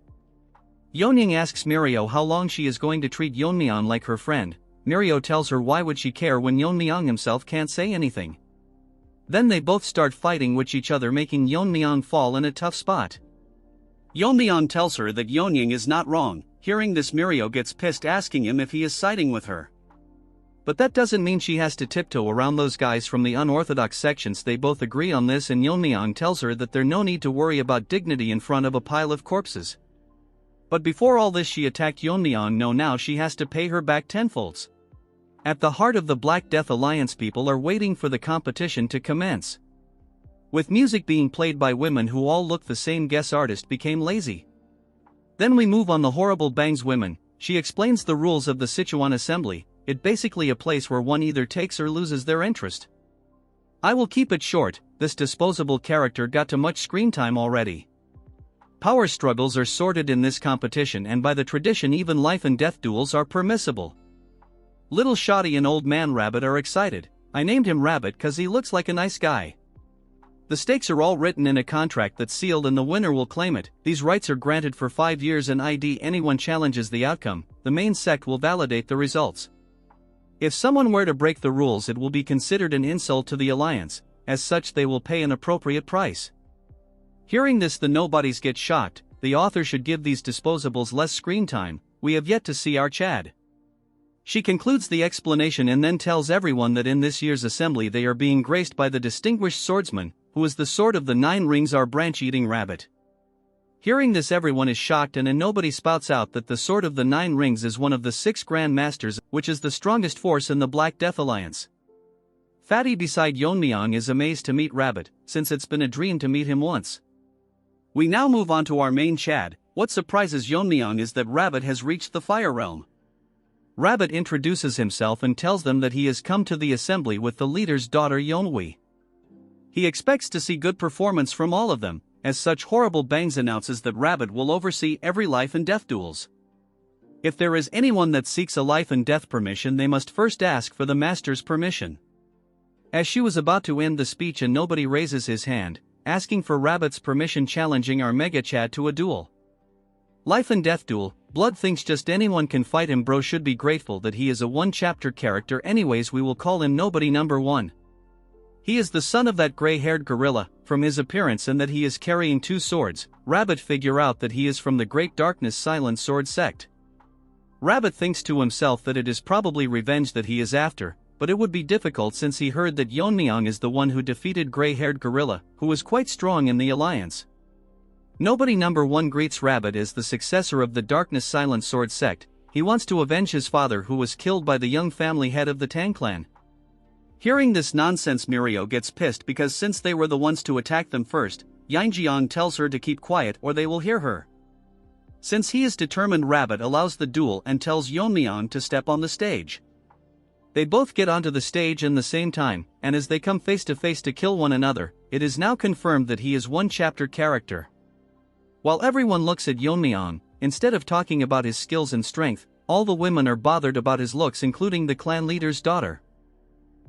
Yeon-myeong asks Mirio how long she is going to treat Yeon-myeong like her friend. Mirio tells her why would she care when Yeon-myeong himself can't say anything. Then they both start fighting with each other, making Yeon-myeong fall in a tough spot. Yeon-myeong tells her that Yeon-myeong is not wrong. Hearing this, Mirio gets pissed, asking him if he is siding with her. But that doesn't mean she has to tiptoe around those guys from the unorthodox sections. They both agree on this, and Yeon-myeong tells her that there's no need to worry about dignity in front of a pile of corpses. But before all this, she attacked Yeon-myeong. No, now she has to pay her back tenfolds. At the heart of the Black Death Alliance, people are waiting for the competition to commence. With music being played by women who all look the same, guest artist became lazy. Then we move on the horrible bangs women. She explains the rules of the Sichuan assembly. It's basically a place where one either takes or loses their interest. I will keep it short. This disposable character got too much screen time already. Power struggles are sorted in this competition, and by the tradition even life and death duels are permissible. Little Shoddy and Old Man Rabbit are excited. I named him Rabbit cause he looks like a nice guy. The stakes are all written in a contract that's sealed and the winner will claim it. These rights are granted for 5 years, and anyone challenges the outcome, the main sect will validate the results. If someone were to break the rules, it will be considered an insult to the alliance. As such, they will pay an appropriate price. Hearing this, the nobodies get shocked. The author should give these disposables less screen time. We have yet to see our Chad. She concludes the explanation and then tells everyone that in this year's assembly they are being graced by the distinguished swordsman, who is the sword of the 9 rings, our branch-eating rabbit. Hearing this, everyone is shocked, and nobody spouts out that the sword of the 9 rings is one of the 6 Grand Masters, which is the strongest force in the Black Death Alliance. Fatty beside Yeon-myeong is amazed to meet Rabbit, since it's been a dream to meet him once. We now move on to our main Chad. What surprises Yeon-myeong is that Rabbit has reached the Fire Realm. Rabbit introduces himself and tells them that he has come to the assembly with the leader's daughter Yeon-hui. He expects to see good performance from all of them. As such, Horrible Bangs announces that Rabbit will oversee every life and death duels. If there is anyone that seeks a life and death permission, they must first ask for the master's permission. As she was about to end the speech and nobody raises his hand, asking for Rabbit's permission, challenging our Mega Chad to a duel. Life and death duel. Blood thinks just anyone can fight him. Bro should be grateful that he is a 1-chapter character. Anyways, we will call him Nobody Number 1. He is the son of that gray-haired gorilla. From his appearance and that he is carrying 2 swords, Rabbit figure out that he is from the Great Darkness Silent Sword sect. Rabbit thinks to himself that it is probably revenge that he is after, but it would be difficult since he heard that Yeon-myeong is the one who defeated gray-haired gorilla, who was quite strong in the alliance. Nobody Number 1 greets Rabbit as the successor of the Darkness Silent Sword sect. he wants to avenge his father who was killed by the young family head of the Tang clan. Hearing this nonsense, Mirio gets pissed because since they were the ones to attack them first, Yeon-myeong tells her to keep quiet or they will hear her. Since he is determined, Rabbit allows the duel and tells Yeon-myeong to step on the stage. They both get onto the stage in the same time, and as they come face to face to kill one another, it is now confirmed that he is one chapter character. While everyone looks at Yeon-myeong, instead of talking about his skills and strength, all the women are bothered about his looks, including the clan leader's daughter.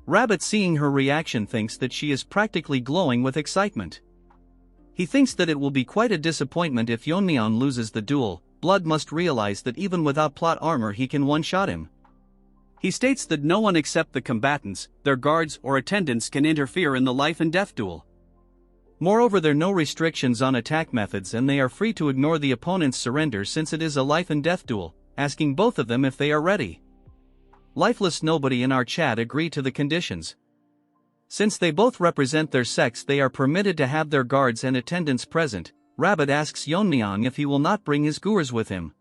Rabbit, seeing her reaction, thinks that she is practically glowing with excitement. He thinks that it will be quite a disappointment if Yeon-myeong loses the duel. Blood must realize that even without plot armor he can one-shot him. He states that no one except the combatants, their guards or attendants, can interfere in the life and death duel. Moreover, there are no restrictions on attack methods and they are free to ignore the opponent's surrender since it is a life and death duel, asking both of them if they are ready. Lifeless nobody in our chat agree to the conditions. Since they both represent their sex, they are permitted to have their guards and attendants present. Rabbit asks Yeon-myeong if he will not bring his gurs with him.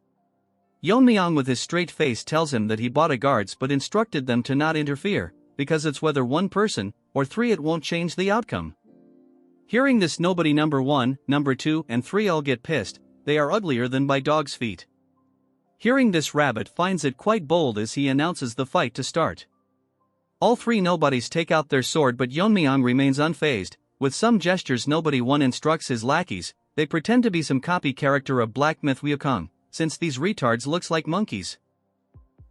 Yeon-myeong with his straight face tells him that he bought a guards but instructed them to not interfere, because it's whether one person or three, it won't change the outcome. Hearing this, nobody number 1, number 2 and 3 all get pissed. They are uglier than by dog's feet. Hearing this, Rabbit finds it quite bold as he announces the fight to start. All three nobodies take out their sword but Yeon-myeong remains unfazed. With some gestures, nobody 1 instructs his lackeys. They pretend to be some copy character of Black Myth Wukong, since these retards looks like monkeys.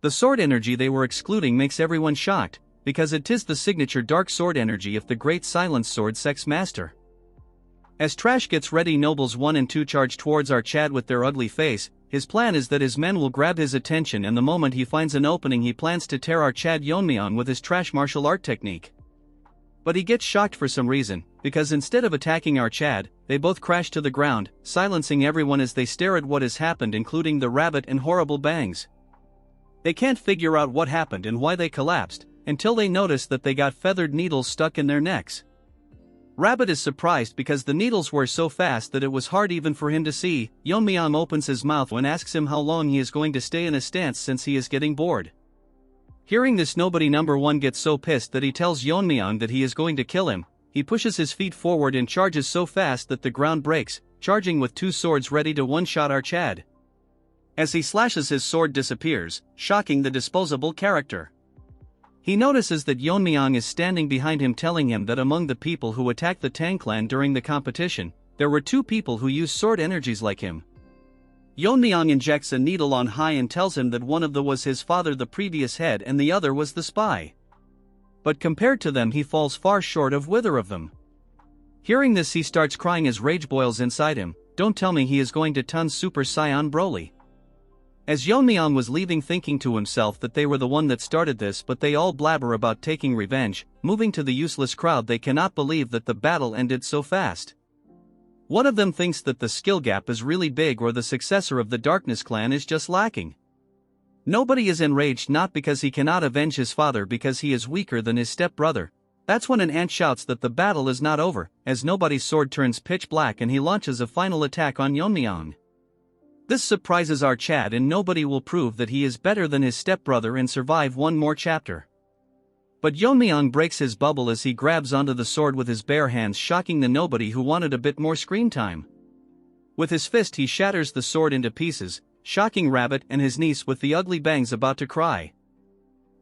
The sword energy they were excluding makes everyone shocked, because it is the signature dark sword energy of the great silence sword sex master. As Trash gets ready, nobles 1 and 2 charge towards our Chad with their ugly face. His plan is that his men will grab his attention, and the moment he finds an opening he plans to tear our Chad Yeon-myeong with his trash martial art technique. But he gets shocked for some reason, because instead of attacking our Chad, they both crash to the ground, silencing everyone as they stare at what has happened, including the Rabbit and horrible bangs. They can't figure out what happened and why they collapsed, until they notice that they got feathered needles stuck in their necks. Rabbit is surprised because the needles were so fast that it was hard even for him to see. Yeon-myeong opens his mouth and asks him how long he is going to stay in a stance since he is getting bored. Hearing this, nobody number 1 gets so pissed that he tells Yeon-myeong that he is going to kill him. He pushes his feet forward and charges so fast that the ground breaks, charging with 2 swords ready to one-shot our Chad. As he slashes, his sword disappears, shocking the disposable character. He notices that Yeon-myeong is standing behind him, telling him that among the people who attacked the Tang clan during the competition, there were 2 people who used sword energies like him. Yeon-myeong injects a needle on high and tells him that one of them was his father, the previous head, and the other was the spy. But compared to them, he falls far short of either of them. Hearing this, he starts crying as rage boils inside him. Don't tell me he is going to turn Super Saiyan Broly. As Yeon-myeong was leaving, thinking to himself that they were the one that started this, but they all blabber about taking revenge. Moving to the useless crowd, they cannot believe that the battle ended so fast. One of them thinks that the skill gap is really big, or the successor of the Darkness clan is just lacking. Nobody is enraged, not because he cannot avenge his father, because he is weaker than his stepbrother. That's when an ant shouts that the battle is not over, as nobody's sword turns pitch black and he launches a final attack on Yeon-myeong. This surprises our Chad, and nobody will prove that he is better than his stepbrother and survive one more chapter. But Yeon-myeong breaks his bubble as he grabs onto the sword with his bare hands, shocking the nobody who wanted a bit more screen time. With his fist he shatters the sword into pieces, shocking Rabbit and his niece with the ugly bangs about to cry.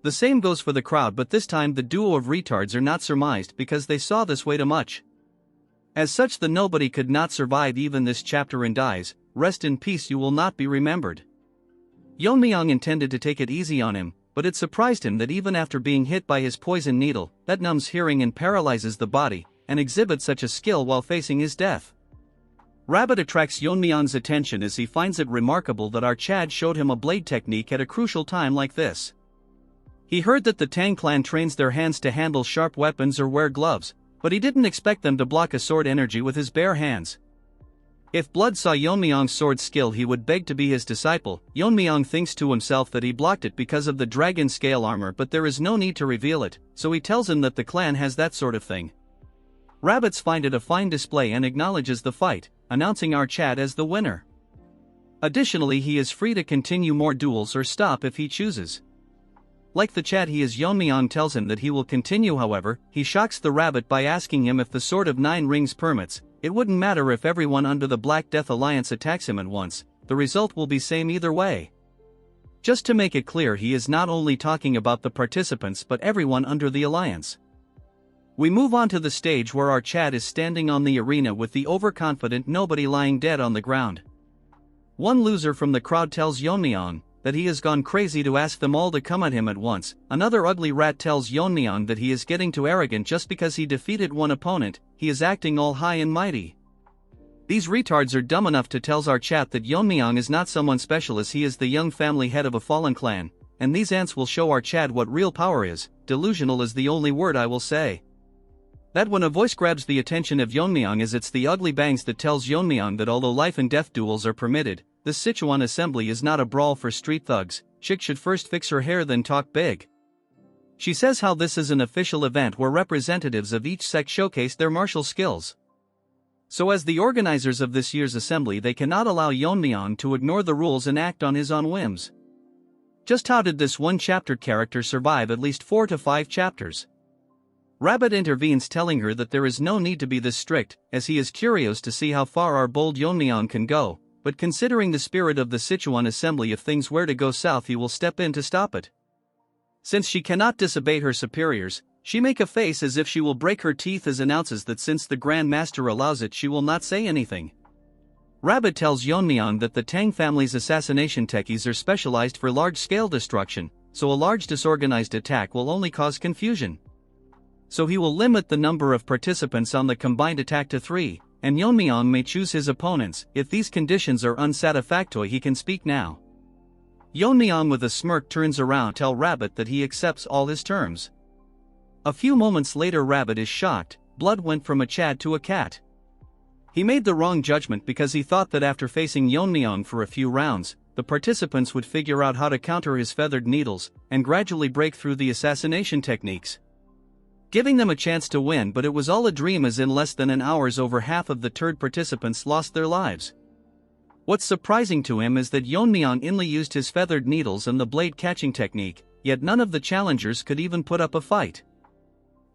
The same goes for the crowd, but this time the duo of retards are not surmised because they saw this way too much. As such, the nobody could not survive even this chapter and dies. Rest in peace, you will not be remembered. Yeon-myeong intended to take it easy on him, but it surprised him that even after being hit by his poison needle, that numbs hearing and paralyzes the body, and exhibits such a skill while facing his death. Rabbit attracts Yeon-myeong's attention as he finds it remarkable that our Chad showed him a blade technique at a crucial time like this. He heard that the Tang clan trains their hands to handle sharp weapons or wear gloves, but he didn't expect them to block a sword energy with his bare hands. If Blood saw Yeon-myeong's sword skill, he would beg to be his disciple. Yeon-myeong thinks to himself that he blocked it because of the dragon scale armor, but there is no need to reveal it, so he tells him that the clan has that sort of thing. Rabbits find it a fine display and acknowledges the fight, announcing our Chad as the winner. Additionally, he is free to continue more duels or stop if he chooses. Like the Chad, Yeon-myeong tells him that he will continue. However, he shocks the rabbit by asking him if the Sword of Nine Rings permits. It wouldn't matter if everyone under the Black Death Alliance attacks him at once, the result will be same either way. Just to make it clear, he is not only talking about the participants but everyone under the alliance. We move on to the stage where our Chad is standing on the arena with the overconfident nobody lying dead on the ground. One loser from the crowd tells Yeon-myeong that he has gone crazy to ask them all to come at him at once. Another ugly rat tells Yeon-myeong that he is getting too arrogant just because he defeated one opponent, he is acting all high and mighty. These retards are dumb enough to tell our chat that Yeon-myeong is not someone special, as he is the young family head of a fallen clan, and these ants will show our Chad what real power is. Delusional is the only word I will say. That when a voice grabs the attention of Yeon-myeong, as it's the ugly bangs that tells Yeon-myeong that although life and death duels are permitted, the Sichuan assembly is not a brawl for street thugs. Chick should first fix her hair then talk big. She says how this is an official event where representatives of each sect showcase their martial skills. So as the organizers of this year's assembly, they cannot allow Yeon-myeong to ignore the rules and act on his own whims. Just how did this one chapter character survive at least 4 to 5 chapters? Rabbit intervenes, telling her that there is no need to be this strict, as he is curious to see how far our bold Yeon-myeong can go, but considering the spirit of the Sichuan assembly, if things were to go south he will step in to stop it. Since she cannot disobey her superiors, she make a face as if she will break her teeth, as announces that since the Grand Master allows it she will not say anything. Rabbit tells Yeon-myeong that the Tang family's assassination techies are specialized for large-scale destruction, so a large disorganized attack will only cause confusion. So he will limit the number of participants on the combined attack to 3, and Yeon-myeong may choose his opponents. If these conditions are unsatisfactory he can speak now. Yeon-myeong with a smirk turns around to tell Rabbit that he accepts all his terms. A few moments later Rabbit is shocked, blood went from a Chad to a cat. He made the wrong judgment because he thought that after facing Yeon-myeong for a few rounds, the participants would figure out how to counter his feathered needles, and gradually break through the assassination techniques, giving them a chance to win. But it was all a dream, as in less than an hour over half of the turd participants lost their lives. What's surprising to him is that Yeon-myeong only used his feathered needles and the blade catching technique, yet none of the challengers could even put up a fight.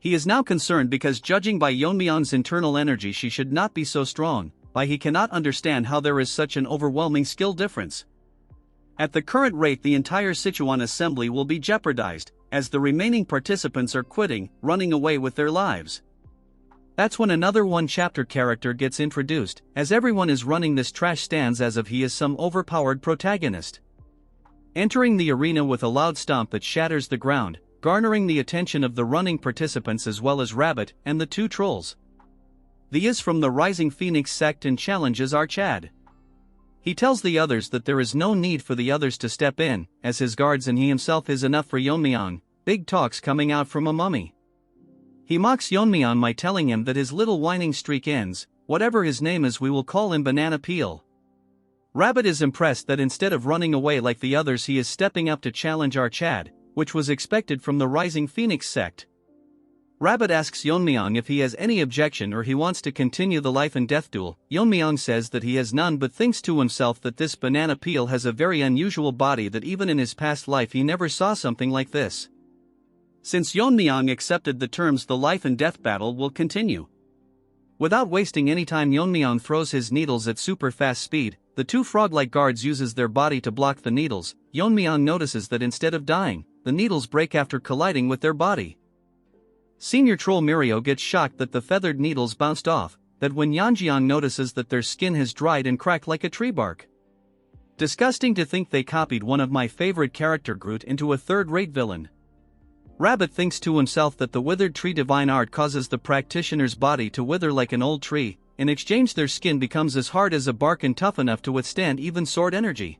He is now concerned because, judging by Yeon-myeong's internal energy, she should not be so strong, but he cannot understand how there is such an overwhelming skill difference. At the current rate the entire Sichuan assembly will be jeopardized, as the remaining participants are quitting, running away with their lives. That's when another one-chapter character gets introduced, as everyone is running this trash stands as if he is some overpowered protagonist. Entering the arena with a loud stomp that shatters the ground, garnering the attention of the running participants as well as Rabbit and the 2 trolls. The is from the Rising Phoenix sect and challenges our Chad. He tells the others that there is no need for the others to step in, as his guards and he himself is enough for Yeon-myeong. Big talks coming out from a mummy. He mocks Yeon-myeong by telling him that his little whining streak ends. Whatever his name is, we will call him Banana Peel. Rabbit is impressed that instead of running away like the others he is stepping up to challenge our Chad, which was expected from the Rising Phoenix sect. Rabbit asks Yeon-myeong if he has any objection or he wants to continue the life and death duel. Yeon-myeong says that he has none, but thinks to himself that this Banana Peel has a very unusual body, that even in his past life he never saw something like this. Since Yeon-myeong accepted the terms, the life and death battle will continue. Without wasting any time, Yeon-myeong throws his needles at super fast speed. The 2 frog-like guards uses their body to block the needles. Yeon-myeong notices that instead of dying, the needles break after colliding with their body. Senior troll Mirio gets shocked that the feathered needles bounced off, that when Yeon-myeong notices that their skin has dried and cracked like a tree bark. Disgusting to think they copied one of my favorite character Groot into a third-rate villain. Rabbit thinks to himself that the withered tree divine art causes the practitioner's body to wither like an old tree. In exchange their skin becomes as hard as a bark and tough enough to withstand even sword energy.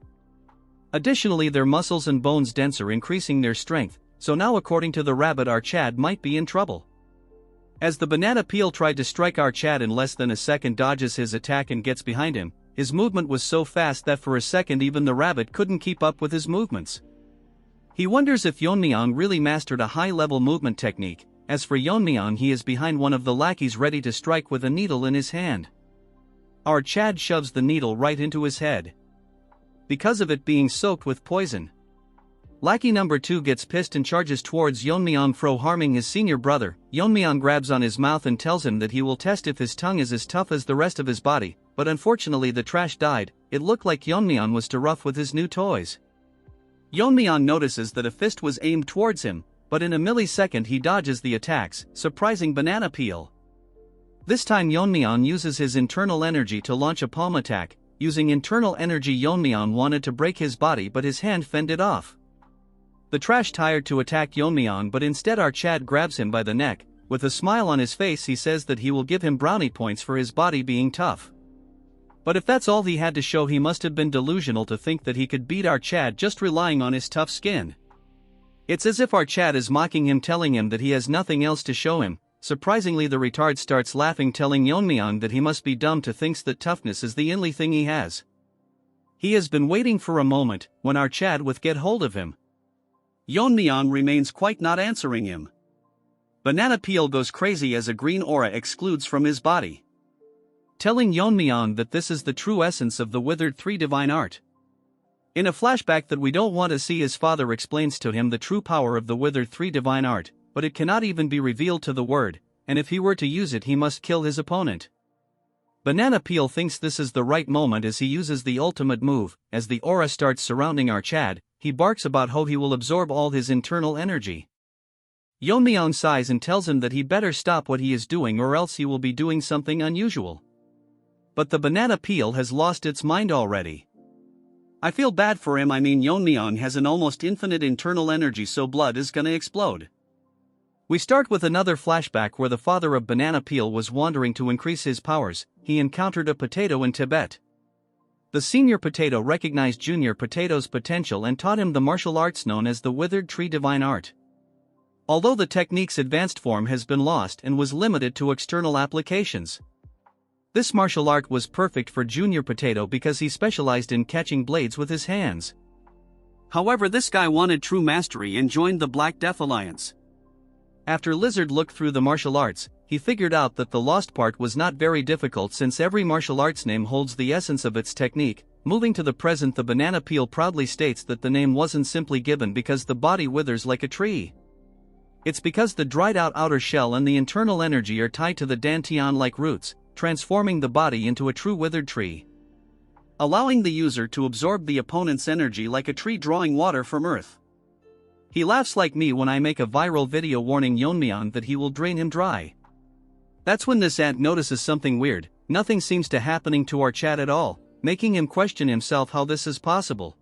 Additionally, their muscles and bones denser, increasing their strength. So now according to the Rabbit, our Chad might be in trouble. As the Banana Peel tried to strike our Chad, in less than a second dodges his attack and gets behind him. His movement was so fast that for a second even the Rabbit couldn't keep up with his movements. He wonders if Yeon-myeong really mastered a high-level movement technique. As for Yeon-myeong, he is behind one of the lackeys ready to strike with a needle in his hand. Our Chad shoves the needle right into his head. because of it being soaked with poison. Lackey number 2 gets pissed and charges towards Yeon-myeong fro harming his senior brother. Yeon-myeong grabs on his mouth and tells him that he will test if his tongue is as tough as the rest of his body, but unfortunately the trash died. It looked like Yeon-myeong was too rough with his new toys. Yeon-myeong notices that a fist was aimed towards him, but in a millisecond he dodges the attacks, surprising Banana Peel. This time Yeon-myeong uses his internal energy to launch a palm attack. Using internal energy, Yeon-myeong wanted to break his body but his hand fended off. The trash tired to attack Yeon-myeong, but instead our Chad grabs him by the neck. With a smile on his face he says that he will give him brownie points for his body being tough. But if that's all he had to show, he must have been delusional to think that he could beat our Chad just relying on his tough skin. It's as if our Chad is mocking him, telling him that he has nothing else to show him. Surprisingly, the retard starts laughing, telling Yeon-myeong that he must be dumb to think that toughness is the only thing he has. He has been waiting for a moment, when our Chad would get hold of him. Yeon-myeong remains quite not answering him. Banana Peel goes crazy as a green aura excludes from his body, telling Yeon-myeong that this is the true essence of the withered 3 divine art. In a flashback that we don't want to see, his father explains to him the true power of the withered 3 divine art, but it cannot even be revealed to the word, and if he were to use it he must kill his opponent. Banana Peel thinks this is the right moment as he uses the ultimate move. As the aura starts surrounding our Chad, he barks about how he will absorb all his internal energy. Yeon-myeong sighs and tells him that he better stop what he is doing or else he will be doing something unusual. But the Banana Peel has lost its mind already. I feel bad for him. Yeon-myeong has an almost infinite internal energy, so blood is gonna explode. We start with another flashback where the father of Banana Peel was wandering to increase his powers. He encountered a potato in Tibet. The senior potato recognized junior potato's potential and taught him the martial arts known as the withered tree divine art. Although the technique's advanced form has been lost and was limited to external applications, this martial art was perfect for junior potato because he specialized in catching blades with his hands. However, this guy wanted true mastery and joined the Black Death Alliance. After Lizard looked through the martial arts, he figured out that the lost part was not very difficult since every martial arts name holds the essence of its technique. Moving to the present, the Banana Peel proudly states that the name wasn't simply given because the body withers like a tree. It's because the dried out outer shell and the internal energy are tied to the dantian-like roots, transforming the body into a true withered tree, allowing the user to absorb the opponent's energy like a tree drawing water from earth. He laughs like me when I make a viral video warning Yeon-myeong that he will drain him dry. That's when this ant notices something weird. Nothing seems to happening to our Chad at all, making him question himself how this is possible.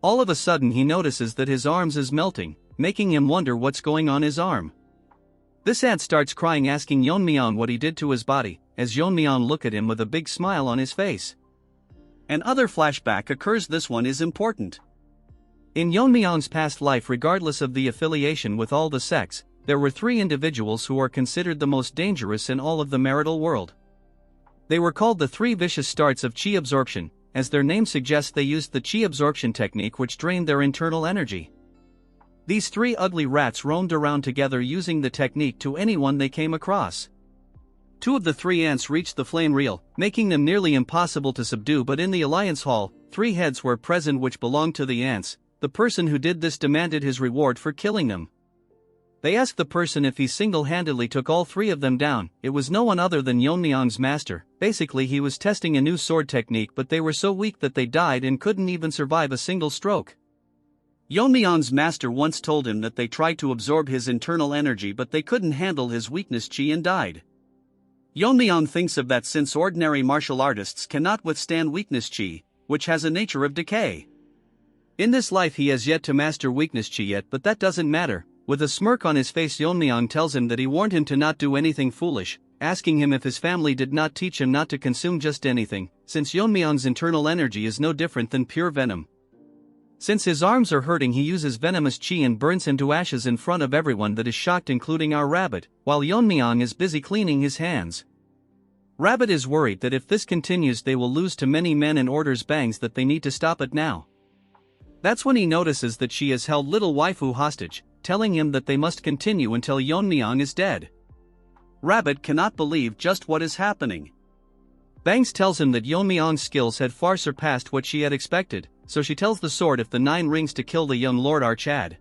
All of a sudden he notices that his arms is melting, making him wonder what's going on his arm. This ant starts crying, asking Yeon-myeong what he did to his body, as Yeon-myeong look at him with a big smile on his face. Another flashback occurs. This one is important. In Yeon-myeong's past life, regardless of the affiliation with all the sects, there were 3 individuals who are considered the most dangerous in all of the marital world. They were called the 3 vicious starts of chi absorption. As their name suggests, they used the chi absorption technique which drained their internal energy. These 3 ugly rats roamed around together using the technique to anyone they came across. 2 of the 3 ants reached the flame reel, making them nearly impossible to subdue, but in the Alliance Hall, 3 heads were present which belonged to the ants. The person who did this demanded his reward for killing them. They asked the person if he single-handedly took all 3 of them down. It was no one other than Yeon-myeong's master. Basically, he was testing a new sword technique, but they were so weak that they died and couldn't even survive a single stroke. Yeon-myeong's master once told him that they tried to absorb his internal energy but they couldn't handle his weakness chi and died. Yeon-myeong thinks of that since ordinary martial artists cannot withstand weakness chi, which has a nature of decay. In this life he has yet to master weakness chi yet, but that doesn't matter. With a smirk on his face, Yeon-myeong tells him that he warned him to not do anything foolish, asking him if his family did not teach him not to consume just anything, since Yeon-myeong's internal energy is no different than pure venom. Since his arms are hurting, he uses venomous chi and burns him to ashes in front of everyone that is shocked, including our rabbit, while Yeon-myeong is busy cleaning his hands. Rabbit is worried that if this continues they will lose to many men and orders Bangs that they need to stop it now. That's when he notices that she has held little waifu hostage, telling him that they must continue until Yeon-myeong is dead. Rabbit cannot believe just what is happening. Bangs tells him that Yeon-myeong's skills had far surpassed what she had expected, so she tells the sword if the 9 rings to kill the young Lord Archad.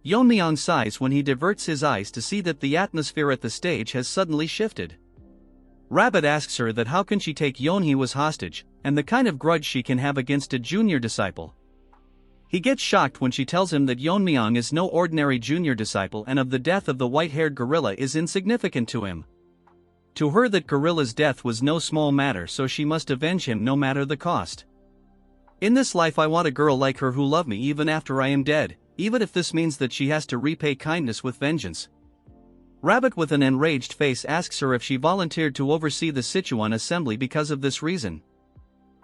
Yeon-myeong sighs when he diverts his eyes to see that the atmosphere at the stage has suddenly shifted. Rabbit asks her that how can she take Yeon-hee was hostage, and the kind of grudge she can have against a junior disciple. He gets shocked when she tells him that Yeon-myeong is no ordinary junior disciple and of the death of the white-haired gorilla is insignificant to him. To her that gorilla's death was no small matter, so she must avenge him no matter the cost. In this life I want a girl like her who love me even after I am dead, even if this means that she has to repay kindness with vengeance. Rabbit with an enraged face asks her if she volunteered to oversee the Sichuan assembly because of this reason.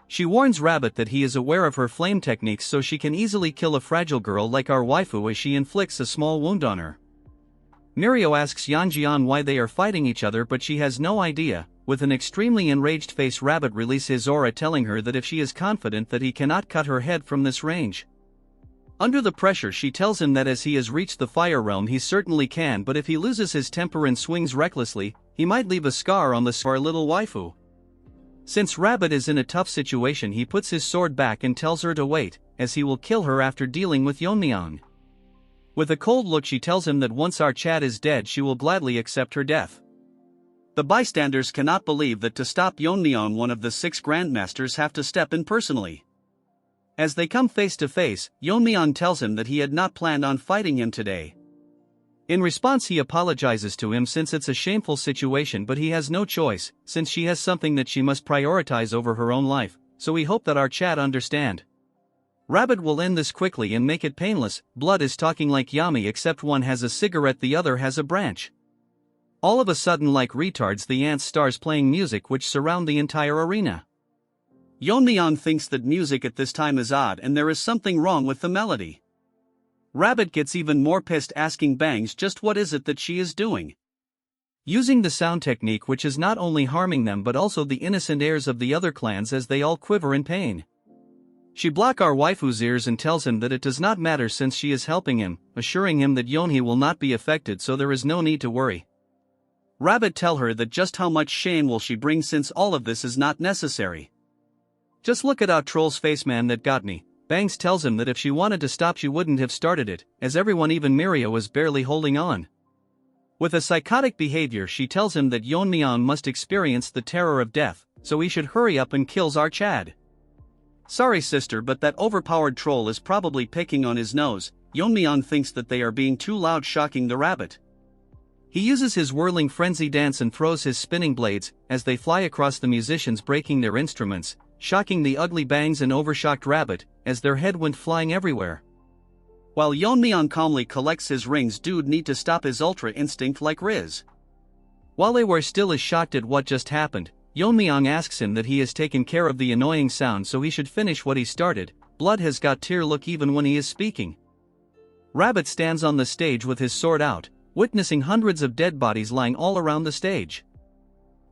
She warns Rabbit that he is aware of her flame techniques so she can easily kill a fragile girl like our waifu as she inflicts a small wound on her. Mirio asks Yeonjian why they are fighting each other but she has no idea. With an extremely enraged face Rabbit releases his aura telling her that if she is confident that he cannot cut her head from this range. Under the pressure she tells him that as he has reached the fire realm he certainly can, but if he loses his temper and swings recklessly, he might leave a scar on our little waifu. Since Rabbit is in a tough situation he puts his sword back and tells her to wait, as he will kill her after dealing with Yeon-myeong. With a cold look she tells him that once Archad is dead she will gladly accept her death. The bystanders cannot believe that to stop Yeon-myeong one of the 6 grandmasters have to step in personally. As they come face to face, Yeon-myeong tells him that he had not planned on fighting him today. In response he apologizes to him since it's a shameful situation, but he has no choice, since she has something that she must prioritize over her own life, so we hope that Archad understand. Rabbit will end this quickly and make it painless. Blood is talking like Yami except one has a cigarette, the other has a branch. All of a sudden, like retards, the ants stars playing music which surround the entire arena. Yeon-myeong thinks that music at this time is odd and there is something wrong with the melody. Rabbit gets even more pissed asking Bangs just what is it that she is doing. Using the sound technique which is not only harming them but also the innocent heirs of the other clans as they all quiver in pain. She blocks our waifu's ears and tells him that it does not matter since she is helping him, assuring him that Yeon-hee will not be affected so there is no need to worry. Rabbit tell her that just how much shame will she bring since all of this is not necessary. Just look at our troll's face, man, that got me. Bangs tells him that if she wanted to stop she wouldn't have started it, as everyone even Mirio was barely holding on. With a psychotic behavior she tells him that Yeon-myeong must experience the terror of death, so he should hurry up and kills Archad. Sorry sister, but that overpowered troll is probably picking on his nose. Yeon-myeong thinks that they are being too loud, shocking the rabbit. He uses his whirling frenzy dance and throws his spinning blades, as they fly across the musicians breaking their instruments, shocking the ugly Bangs and overshocked Rabbit, as their head went flying everywhere. While Yeon-myeong calmly collects his rings, dude need to stop his ultra instinct like Riz. While they were still as shocked at what just happened, Yeon-myeong asks him that he has taken care of the annoying sound so he should finish what he started. Blood has got tear look even when he is speaking. Rabbit stands on the stage with his sword out, witnessing hundreds of dead bodies lying all around the stage.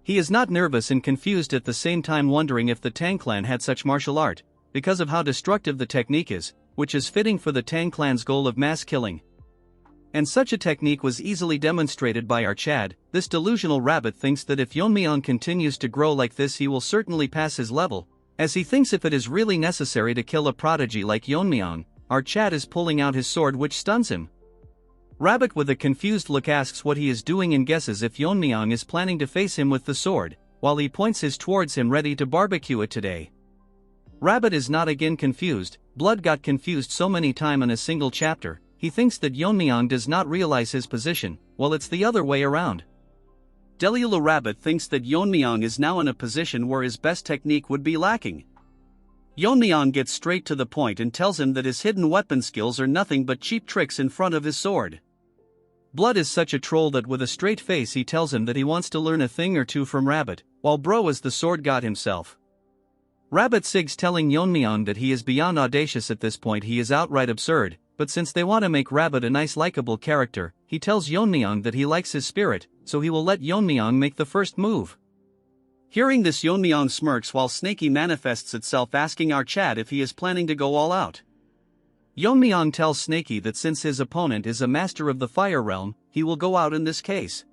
He is not nervous and confused at the same time, wondering if the Tang clan had such martial art, because of how destructive the technique is, which is fitting for the Tang clan's goal of mass killing. And such a technique was easily demonstrated by Archad. This delusional Rabbit thinks that if Yeon-myeong continues to grow like this he will certainly pass his level, as he thinks if it is really necessary to kill a prodigy like Yeon-myeong, Archad is pulling out his sword which stuns him. Rabbit with a confused look asks what he is doing and guesses if Yeon-myeong is planning to face him with the sword, while he points his towards him ready to barbecue it today. Rabbit is not again confused. Blood got confused so many times in a single chapter. He thinks that Yeon-myeong does not realize his position, while it's the other way around. Delulu Rabbit thinks that Yeon-myeong is now in a position where his best technique would be lacking. Yeon-myeong gets straight to the point and tells him that his hidden weapon skills are nothing but cheap tricks in front of his sword. Blood is such a troll that with a straight face he tells him that he wants to learn a thing or two from Rabbit, while Bro is the sword god himself. Rabbit sigs telling Yeon-myeong that he is beyond audacious at this point, he is outright absurd. But since they want to make Rabbit a nice likable character, he tells Yeon-myeong that he likes his spirit, so he will let Yeon-myeong make the first move. Hearing this, Yeon-myeong smirks while Snaky manifests itself asking Archad if he is planning to go all out. Yeon-myeong tells Snaky that since his opponent is a master of the fire realm, he will go out in this case.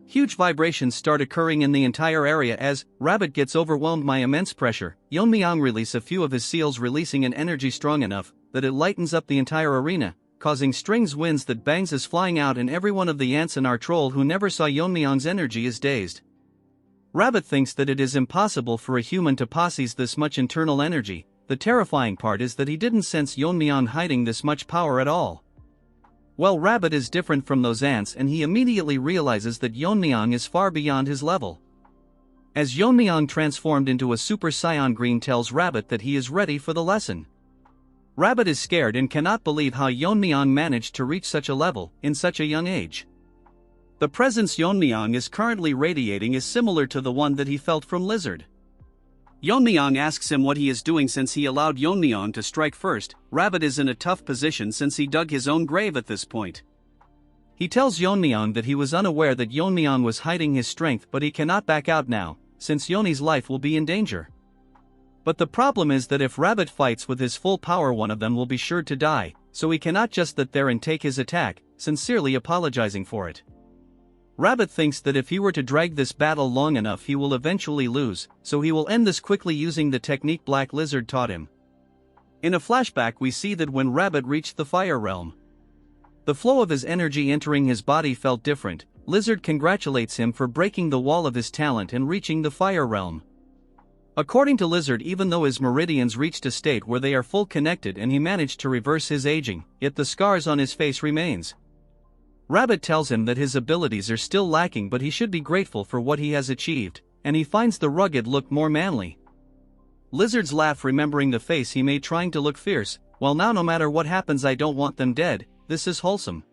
Huge vibrations start occurring in the entire area as Rabbit gets overwhelmed by immense pressure. Yeon-myeong release a few of his seals, releasing an energy strong enough that it lightens up the entire arena, causing strings winds that bangs is flying out, and every one of the ants and our troll who never saw Yeon-myeong's energy is dazed. Rabbit thinks that it is impossible for a human to possess this much internal energy. The terrifying part is that he didn't sense Yeon-myeong hiding this much power at all. Well, Rabbit is different from those ants, and he immediately realizes that Yeon-myeong is far beyond his level. As Yeon-myeong transformed into a Super Saiyan Green tells Rabbit that he is ready for the lesson. Rabbit is scared and cannot believe how Yeon-myeong managed to reach such a level in such a young age. The presence Yeon-myeong is currently radiating is similar to the one that he felt from Lizard. Yeon-myeong asks him what he is doing since he allowed Yeon-myeong to strike first. Rabbit is in a tough position since he dug his own grave at this point. He tells Yeon-myeong that he was unaware that Yeon-myeong was hiding his strength, but he cannot back out now, since Yeon's life will be in danger. But the problem is that if Rabbit fights with his full power, one of them will be sure to die, so he cannot just sit there and take his attack, sincerely apologizing for it. Rabbit thinks that if he were to drag this battle long enough he will eventually lose, so he will end this quickly using the technique Black Lizard taught him. In a flashback we see that when Rabbit reached the fire realm, the flow of his energy entering his body felt different. Lizard congratulates him for breaking the wall of his talent and reaching the fire realm. According to Lizard, even though his meridians reached a state where they are full connected and he managed to reverse his aging, yet the scars on his face remains. Rabbit tells him that his abilities are still lacking, but he should be grateful for what he has achieved, and he finds the rugged look more manly. Lizard's laugh, remembering the face he made trying to look fierce. Well, now no matter what happens I don't want them dead, this is wholesome.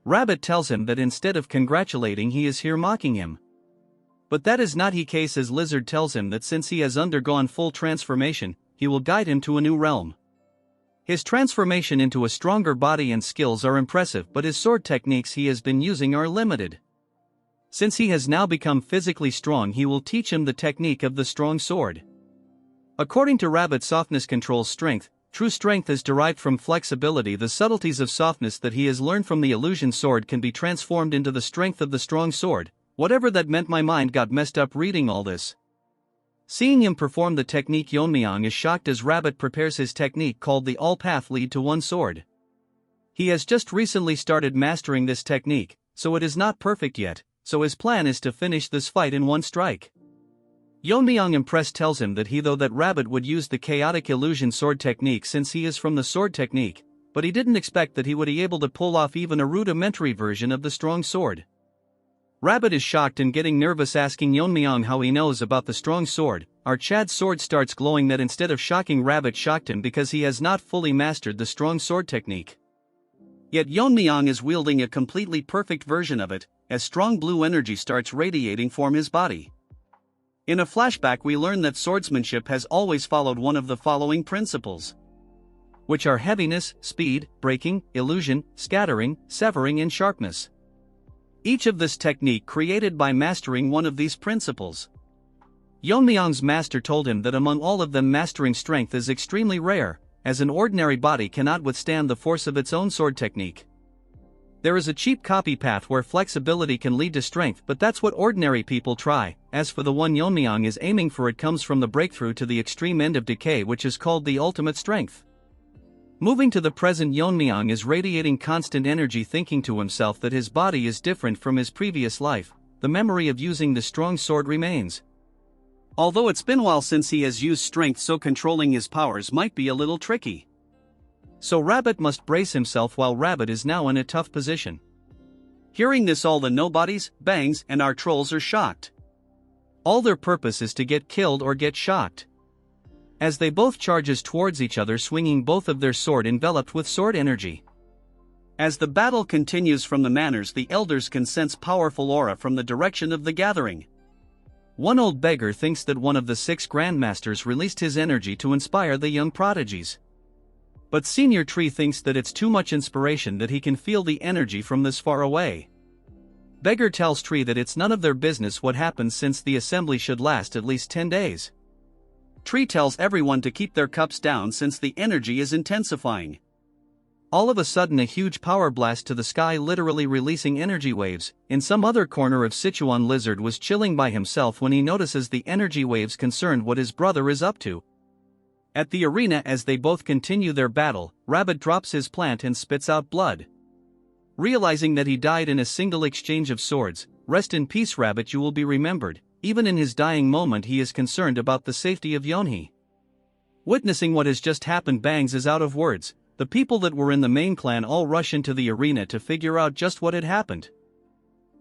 Rabbit tells him that instead of congratulating he is here mocking him. But that is not the case, as Lizard tells him that since he has undergone full transformation, he will guide him to a new realm. His transformation into a stronger body and skills are impressive, but his sword techniques he has been using are limited. Since he has now become physically strong, he will teach him the technique of the strong sword. According to Rabbit, softness controls strength. True strength is derived from flexibility. The subtleties of softness that he has learned from the illusion sword can be transformed into the strength of the strong sword. Whatever that meant, my mind got messed up reading all this. Seeing him perform the technique, Yeon-myeong is shocked as Rabbit prepares his technique called the All Path Lead to One Sword. He has just recently started mastering this technique, so it is not perfect yet, so his plan is to finish this fight in one strike. Yeon-myeong, impressed, tells him that that Rabbit would use the chaotic illusion sword technique since he is from the sword technique, but he didn't expect that he would be able to pull off even a rudimentary version of the strong sword. Rabbit is shocked and getting nervous, asking Yeon-myeong how he knows about the strong sword. Our Chad's sword starts glowing. That instead of shocking Rabbit, shocked him because he has not fully mastered the strong sword technique. Yet Yeon-myeong is wielding a completely perfect version of it, as strong blue energy starts radiating from his body. In a flashback we learn that swordsmanship has always followed one of the following principles, which are heaviness, speed, breaking, illusion, scattering, severing and sharpness. Each of this technique created by mastering one of these principles. Yeon-myeong's master told him that among all of them mastering strength is extremely rare, as an ordinary body cannot withstand the force of its own sword technique. There is a cheap copy path where flexibility can lead to strength, but that's what ordinary people try. As for the one Yeon-myeong is aiming for, it comes from the breakthrough to the extreme end of decay, which is called the ultimate strength. Moving to the present, Yeon-myeong is radiating constant energy, thinking to himself that his body is different from his previous life. The memory of using the strong sword remains. Although it's been a while since he has used strength, so controlling his powers might be a little tricky. So Rabbit must brace himself, while Rabbit is now in a tough position. Hearing this, all the nobodies, bangs, and our trolls are shocked. All their purpose is to get killed or get shocked. As they both charges towards each other, swinging both of their sword enveloped with sword energy. As the battle continues from the manors, the elders can sense powerful aura from the direction of the gathering. One old beggar thinks that one of the 6 grandmasters released his energy to inspire the young prodigies. But Senior Tree thinks that it's too much inspiration, that he can feel the energy from this far away. Beggar tells Tree that it's none of their business what happens, since the assembly should last at least 10 days. Tree tells everyone to keep their cups down since the energy is intensifying. All of a sudden a huge power blast to the sky, literally releasing energy waves. In some other corner of Sichuan, Lizard was chilling by himself when he notices the energy waves concerned what his brother is up to. At the arena, as they both continue their battle, Rabbit drops his plant and spits out blood. Realizing that he died in a single exchange of swords, rest in peace Rabbit, you will be remembered. Even in his dying moment he is concerned about the safety of Yeon-hee. Witnessing what has just happened, Bangs is out of words. The people that were in the main clan all rush into the arena to figure out just what had happened.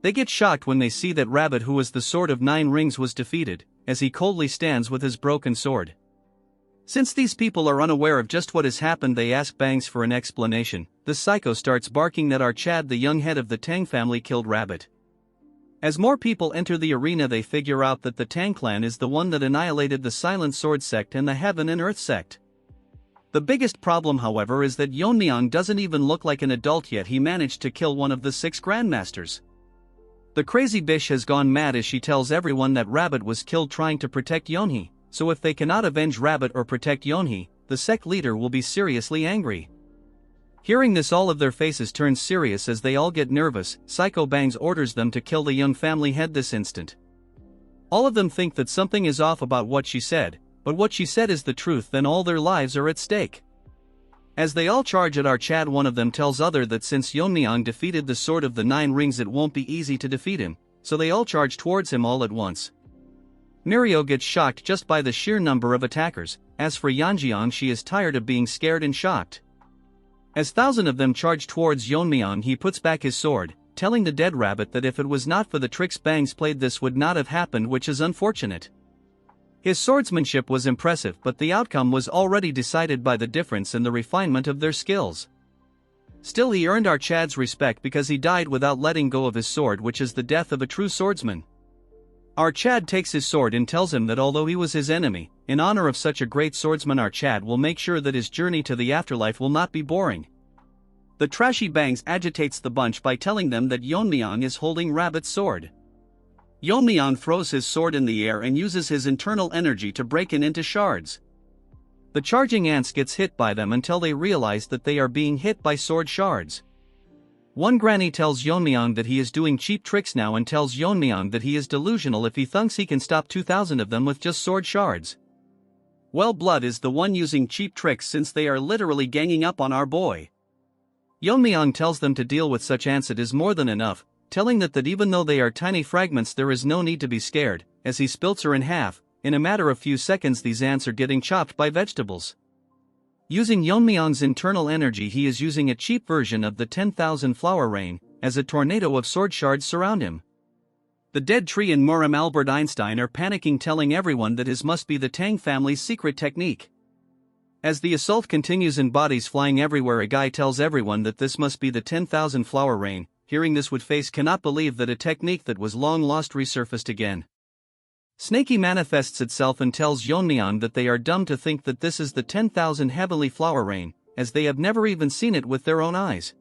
They get shocked when they see that Rabbit, who was the Sword of 9 Rings, was defeated, as he coldly stands with his broken sword. Since these people are unaware of just what has happened, they ask Bangs for an explanation. The psycho starts barking that our Chad, the young head of the Tang family, killed Rabbit. As more people enter the arena, they figure out that the Tang clan is the one that annihilated the Silent Sword sect and the Heaven and Earth sect. The biggest problem, however, is that Yeon-myeong doesn't even look like an adult yet. He managed to kill one of the 6 grandmasters. The crazy bitch has gone mad as she tells everyone that Rabbit was killed trying to protect Yeon-hee, so if they cannot avenge Rabbit or protect Yeon-hee, the sect leader will be seriously angry. Hearing this, all of their faces turn serious as they all get nervous. Psycho Bangs orders them to kill the young family head this instant. All of them think that something is off about what she said, but what she said is the truth, then all their lives are at stake. As they all charge at our Chad, one of them tells other that since Yeon-myeong defeated the Sword of the 9 Rings, it won't be easy to defeat him, so they all charge towards him all at once. Mirio gets shocked just by the sheer number of attackers. As for Yeon-myeong, she is tired of being scared and shocked. As 1,000 of them charge towards Yeon-myeong, he puts back his sword, telling the dead Rabbit that if it was not for the tricks Bangs played, this would not have happened, which is unfortunate. His swordsmanship was impressive, but the outcome was already decided by the difference in the refinement of their skills. Still, he earned our Chad's respect because he died without letting go of his sword, which is the death of a true swordsman. Our Chad takes his sword and tells him that although he was his enemy, in honor of such a great swordsman, our Chad will make sure that his journey to the afterlife will not be boring. The trashy Bangs agitates the bunch by telling them that Yeon-myeong is holding Rabbit's sword. Yeon-myeong throws his sword in the air and uses his internal energy to break it into shards. The charging ants gets hit by them until they realize that they are being hit by sword shards. One granny tells Yeon-myeong that he is doing cheap tricks now and tells Yeon-myeong that he is delusional if he thinks he can stop 2,000 of them with just sword shards. Well, Blood is the one using cheap tricks since they are literally ganging up on our boy. Yeon-myeong tells them to deal with such ants it is more than enough, telling that even though they are tiny fragments there is no need to be scared. As he splits her in half, in a matter of few seconds these ants are getting chopped by vegetables. Using Yeon-myeong's internal energy, he is using a cheap version of the 10,000 flower rain, as a tornado of sword shards surround him. The dead tree and Muram Albert Einstein are panicking, telling everyone that his must be the Tang family's secret technique. As the assault continues and bodies flying everywhere, a guy tells everyone that this must be the 10,000 flower rain. Hearing this, Woodface cannot believe that a technique that was long lost resurfaced again. Snakey manifests itself and tells Yeon-myeong that they are dumb to think that this is the 10,000 heavenly flower rain, as they have never even seen it with their own eyes.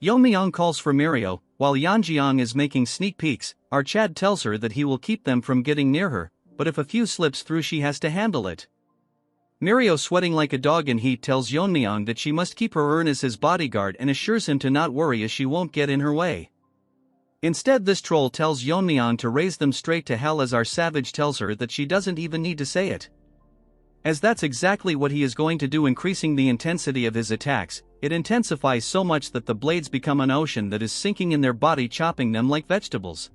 Yeon-myeong calls for Mirio, while Yeon-myeong is making sneak peeks. Our Chad tells her that he will keep them from getting near her, but if a few slips through she has to handle it. Mirio, sweating like a dog in heat, tells Yeon-myeong that she must keep her urn as his bodyguard and assures him to not worry as she won't get in her way. Instead, this troll tells Yeon-myeong to raise them straight to hell, as our savage tells her that she doesn't even need to say it, as that's exactly what he is going to do, increasing the intensity of his attacks. It intensifies so much that the blades become an ocean that is sinking in their body, chopping them like vegetables.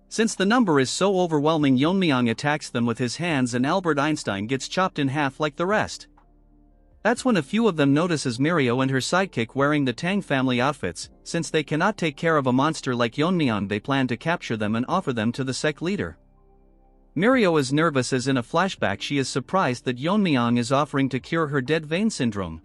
Since the number is so overwhelming, Yeon-myeong attacks them with his hands and Albert Einstein gets chopped in half like the rest. That's when a few of them notices Mirio and her sidekick wearing the Tang family outfits. Since they cannot take care of a monster like Yeon-myeong, they plan to capture them and offer them to the sect leader. Mirio is nervous as in a flashback she is surprised that Yeon-myeong is offering to cure her dead vein syndrome.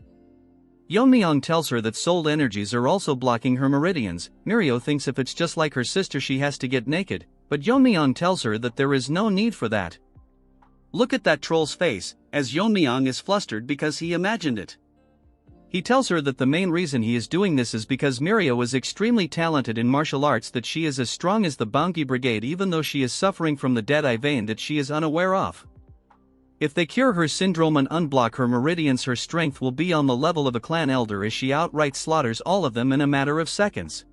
Yeon-myeong tells her that soul energies are also blocking her meridians. Mirio thinks if it's just like her sister she has to get naked, but Yeon-myeong tells her that there is no need for that. Look at that troll's face, as Yeon-myeong is flustered because he imagined it. He tells her that the main reason he is doing this is because Mirio is extremely talented in martial arts, that she is as strong as the Bounty Brigade even though she is suffering from the dead-eye vein that she is unaware of. If they cure her syndrome and unblock her meridians, her strength will be on the level of a clan elder, as she outright slaughters all of them in a matter of seconds.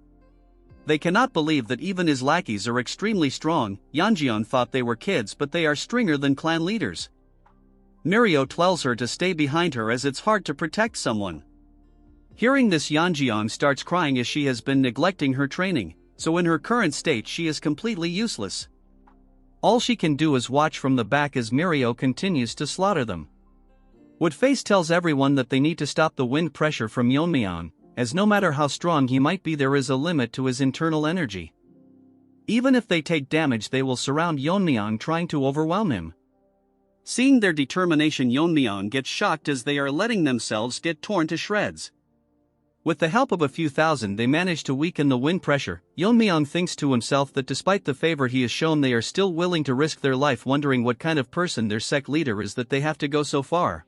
They cannot believe that even his lackeys are extremely strong. Yeon-myeong thought they were kids, but they are stronger than clan leaders. Mirio tells her to stay behind her as it's hard to protect someone. Hearing this, Yeon-myeong starts crying as she has been neglecting her training, so in her current state she is completely useless. All she can do is watch from the back as Mirio continues to slaughter them. Woodface tells everyone that they need to stop the wind pressure from Yeon-myeong, as no matter how strong he might be, there is a limit to his internal energy. Even if they take damage, they will surround Yeon-myeong, trying to overwhelm him. Seeing their determination, Yeon-myeong gets shocked as they are letting themselves get torn to shreds. With the help of a few thousand, they manage to weaken the wind pressure. Yeon-myeong thinks to himself that despite the favor he has shown, they are still willing to risk their life, wondering what kind of person their sect leader is that they have to go so far.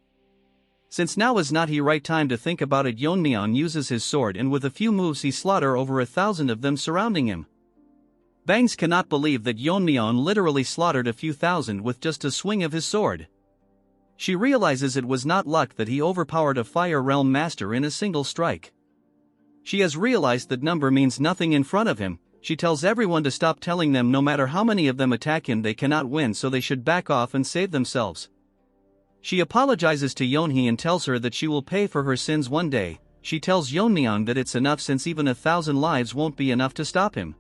Since now is not the right time to think about it, Yeon-myeong uses his sword, and with a few moves he slaughter over 1,000 of them surrounding him. Bangs cannot believe that Yeon-myeong literally slaughtered a few thousand with just a swing of his sword. She realizes it was not luck that he overpowered a Fire Realm Master in a single strike. She has realized that number means nothing in front of him. She tells everyone to stop, telling them no matter how many of them attack him they cannot win, so they should back off and save themselves. She apologizes to Yeonhee and tells her that she will pay for her sins one day. She tells Yeon-myeong that it's enough, since even 1,000 lives won't be enough to stop him.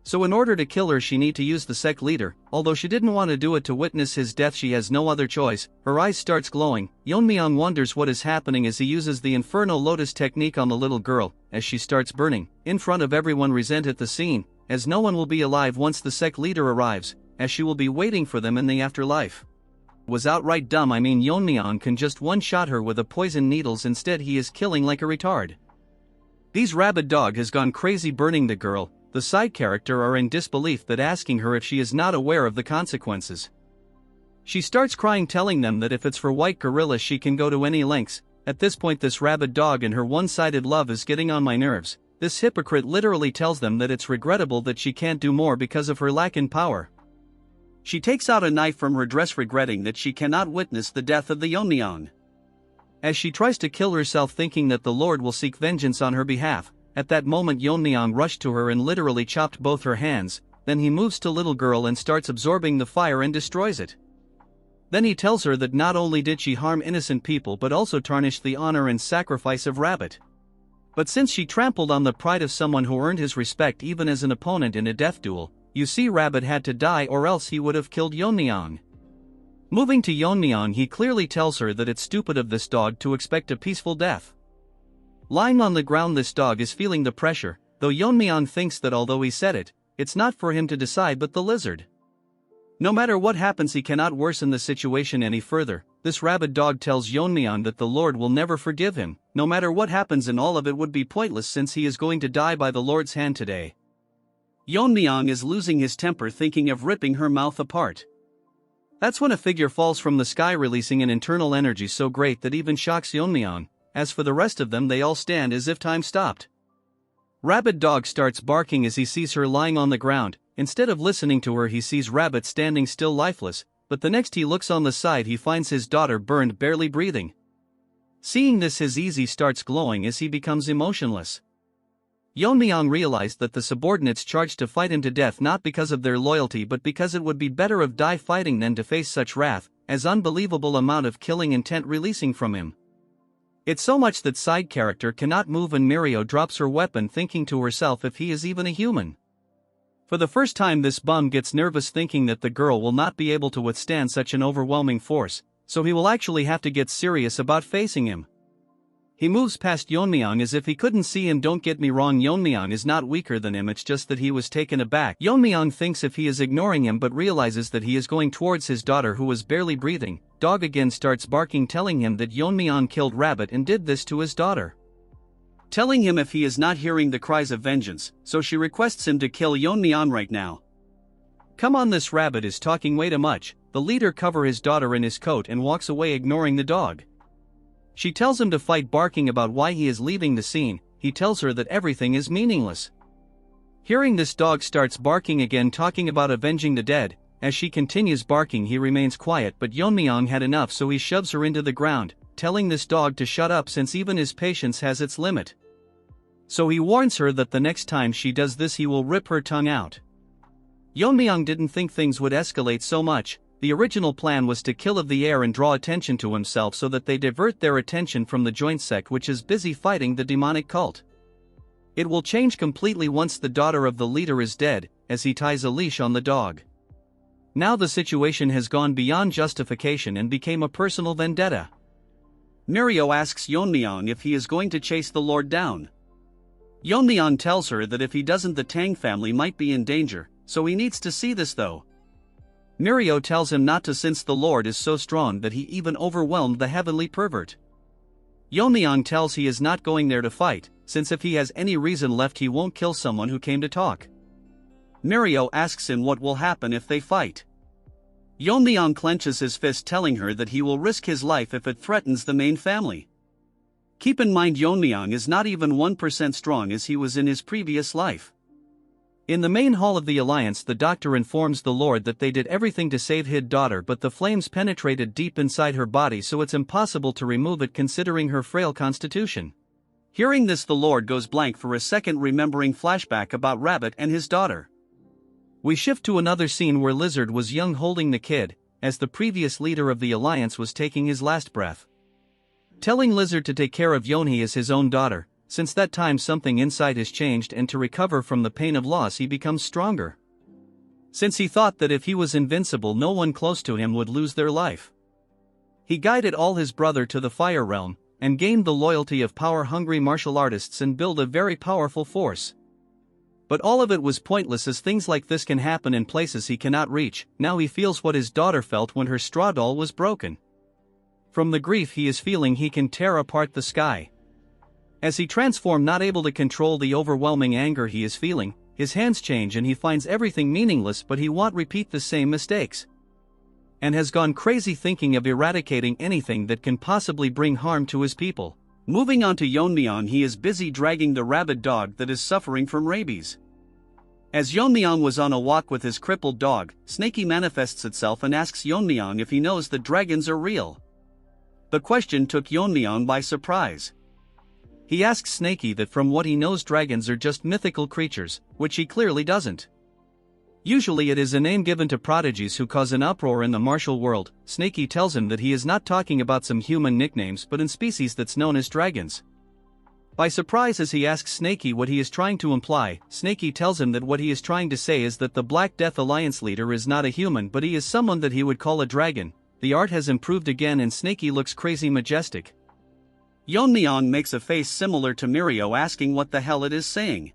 So in order to kill her she need to use the sect leader. Although she didn't want to do it to witness his death, she has no other choice. Her eyes starts glowing. Yeon-myeong wonders what is happening as he uses the Inferno Lotus technique on the little girl, as she starts burning. In front of everyone, resent at the scene, as no one will be alive once the sect leader arrives, as she will be waiting for them in the afterlife. Was outright dumb. I mean, Yeon-myeong can just one-shot her with a poison needles, instead he is killing like a retard. These rabid dog has gone crazy burning the girl. The side character are in disbelief, that asking her if she is not aware of the consequences. She starts crying, telling them that if it's for white gorilla she can go to any lengths. At this point, this rabid dog and her one-sided love is getting on my nerves. This hypocrite literally tells them that it's regrettable that she can't do more because of her lack in power. She takes out a knife from her dress, regretting that she cannot witness the death of the Yeon-myeong. As she tries to kill herself, thinking that the Lord will seek vengeance on her behalf. At that moment, Yeon-myeong rushed to her and literally chopped both her hands. Then he moves to little girl and starts absorbing the fire and destroys it. Then he tells her that not only did she harm innocent people but also tarnished the honor and sacrifice of Rabbit. But since she trampled on the pride of someone who earned his respect even as an opponent in a death duel, you see, Rabbit had to die or else he would have killed Yeon-myeong. Moving to Yeon-myeong, he clearly tells her that it's stupid of this dog to expect a peaceful death. Lying on the ground, this dog is feeling the pressure, though Yeon-myeong thinks that although he said it, it's not for him to decide but the lizard. No matter what happens, he cannot worsen the situation any further. This rabid dog tells Yeon-myeong that the Lord will never forgive him. No matter what happens, and all of it would be pointless since he is going to die by the Lord's hand today. Yeon-myeong is losing his temper, thinking of ripping her mouth apart. That's when a figure falls from the sky, releasing an internal energy so great that even shocks Yeon-myeong. As for the rest of them, they all stand as if time stopped. Rabid dog starts barking as he sees her lying on the ground. Instead of listening to her, he sees Rabbit standing still lifeless, but the next he looks on the side he finds his daughter burned, barely breathing. Seeing this, his eyes starts glowing as he becomes emotionless. Yeon-myeong realized that the subordinates charged to fight him to death not because of their loyalty but because it would be better of die fighting than to face such wrath, as unbelievable amount of killing intent releasing from him. It's so much that side character cannot move and Mirio drops her weapon, thinking to herself if he is even a human. For the first time, this bum gets nervous, thinking that the girl will not be able to withstand such an overwhelming force, so he will actually have to get serious about facing him. He moves past Yeon-myeong as if he couldn't see him. Don't get me wrong, Yeon-myeong is not weaker than him, it's just that he was taken aback. Yeon-myeong thinks if he is ignoring him but realizes that he is going towards his daughter who was barely breathing. Dog again starts barking, telling him that Yeon-myeong killed Rabbit and did this to his daughter. Telling him if he is not hearing the cries of vengeance, so she requests him to kill Yeon-myeong right now. Come on, this Rabbit is talking way too much. The leader covers his daughter in his coat and walks away, ignoring the dog. She tells him to fight, barking about why he is leaving the scene. He tells her that everything is meaningless. Hearing this, dog starts barking again, talking about avenging the dead. As she continues barking, he remains quiet, but Yeon-myeong had enough, so he shoves her into the ground, telling this dog to shut up since even his patience has its limit. So he warns her that the next time she does this he will rip her tongue out. Yeon-myeong didn't think things would escalate so much. The original plan was to kill of the air and draw attention to himself so that they divert their attention from the joint sect, which is busy fighting the demonic cult. It will change completely once the daughter of the leader is dead, as he ties a leash on the dog. Now the situation has gone beyond justification and became a personal vendetta. Mirio asks Yeon-myeong if he is going to chase the Lord down. Yeon-myeong tells her that if he doesn't the Tang family might be in danger, so he needs to see this though. Mirio tells him not to since the Lord is so strong that he even overwhelmed the heavenly pervert. Yeon-myeong tells he is not going there to fight, since if he has any reason left he won't kill someone who came to talk. Mirio asks him what will happen if they fight. Yeon-myeong clenches his fist, telling her that he will risk his life if it threatens the main family. Keep in mind Yeon-myeong is not even 1% strong as he was in his previous life. In the main hall of the Alliance, the doctor informs the Lord that they did everything to save his daughter, but the flames penetrated deep inside her body, so it's impossible to remove it considering her frail constitution. Hearing this, the Lord goes blank for a second, remembering flashback about Rabbit and his daughter. We shift to another scene where Lizard was young holding the kid, as the previous leader of the Alliance was taking his last breath. Telling Lizard to take care of Yeonhee as his own daughter. Since that time something inside has changed, and to recover from the pain of loss he becomes stronger. Since he thought that if he was invincible no one close to him would lose their life. He guided all his brother to the fire realm, and gained the loyalty of power-hungry martial artists and built a very powerful force. But all of it was pointless, as things like this can happen in places he cannot reach. Now he feels what his daughter felt when her straw doll was broken. From the grief he is feeling he can tear apart the sky. As he transforms, not able to control the overwhelming anger he is feeling, his hands change and he finds everything meaningless, but he won't repeat the same mistakes. And has gone crazy thinking of eradicating anything that can possibly bring harm to his people. Moving on to Yeon-myeong, he is busy dragging the rabid dog that is suffering from rabies. As Yeon-myeong was on a walk with his crippled dog, Snakey manifests itself and asks Yeon-myeong if he knows that dragons are real. The question took Yeon-myeong by surprise. He asks Snakey that from what he knows dragons are just mythical creatures, which he clearly doesn't. Usually it is a name given to prodigies who cause an uproar in the martial world. Snakey tells him that he is not talking about some human nicknames but in species that's known as dragons. By surprise, as he asks Snakey what he is trying to imply, Snakey tells him that what he is trying to say is that the Black Death Alliance leader is not a human but he is someone that he would call a dragon. The art has improved again and Snakey looks crazy majestic. Yeon-myeong makes a face similar to Mirio, asking what the hell it is saying.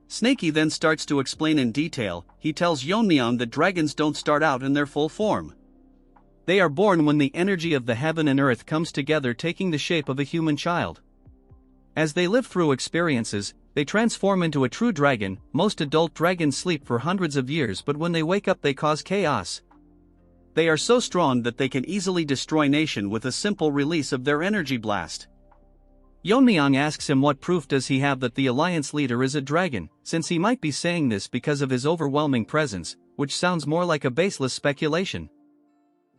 Snakey then starts to explain in detail. He tells Yeon-myeong that dragons don't start out in their full form. They are born when the energy of the heaven and earth comes together, taking the shape of a human child. As they live through experiences, they transform into a true dragon. Most adult dragons sleep for hundreds of years, but when they wake up they cause chaos. They are so strong that they can easily destroy nation with a simple release of their energy blast. Yeon-myeong asks him what proof does he have that the alliance leader is a dragon, since he might be saying this because of his overwhelming presence, which sounds more like a baseless speculation.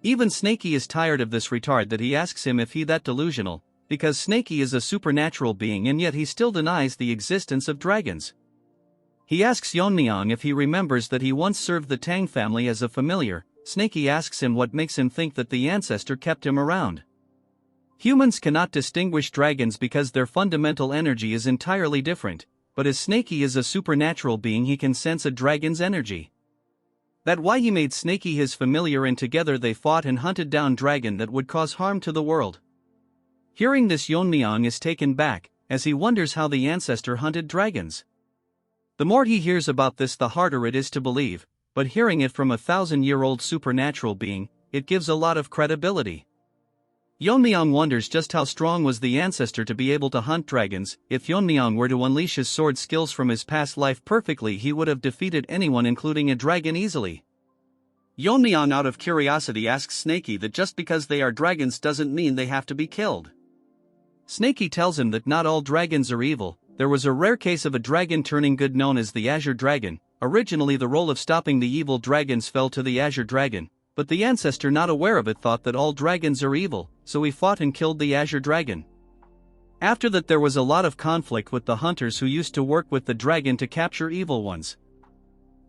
Even Snakey is tired of this retard that he asks him if he that delusional, because Snakey is a supernatural being and yet he still denies the existence of dragons. He asks Yeon-myeong if he remembers that he once served the Tang family as a familiar. Snakey asks him what makes him think that the ancestor kept him around. Humans cannot distinguish dragons because their fundamental energy is entirely different, but as Snakey is a supernatural being he can sense a dragon's energy. That's why he made Snakey his familiar and together they fought and hunted down dragon that would cause harm to the world. Hearing this, Yeon-myeong is taken back, as he wonders how the ancestor hunted dragons. The more he hears about this the harder it is to believe, but hearing it from a 1,000-year-old supernatural being, it gives a lot of credibility. Yeon-myeong wonders just how strong was the ancestor to be able to hunt dragons. If Yeon-myeong were to unleash his sword skills from his past life perfectly, he would have defeated anyone including a dragon easily. Yeon-myeong out of curiosity asks Snakey that just because they are dragons doesn't mean they have to be killed. Snakey tells him that not all dragons are evil. There was a rare case of a dragon turning good known as the Azure Dragon, Originally the role of stopping the evil dragons fell to the Azure Dragon, but the ancestor not aware of it thought that all dragons are evil, so he fought and killed the Azure Dragon. After that there was a lot of conflict with the hunters who used to work with the dragon to capture evil ones.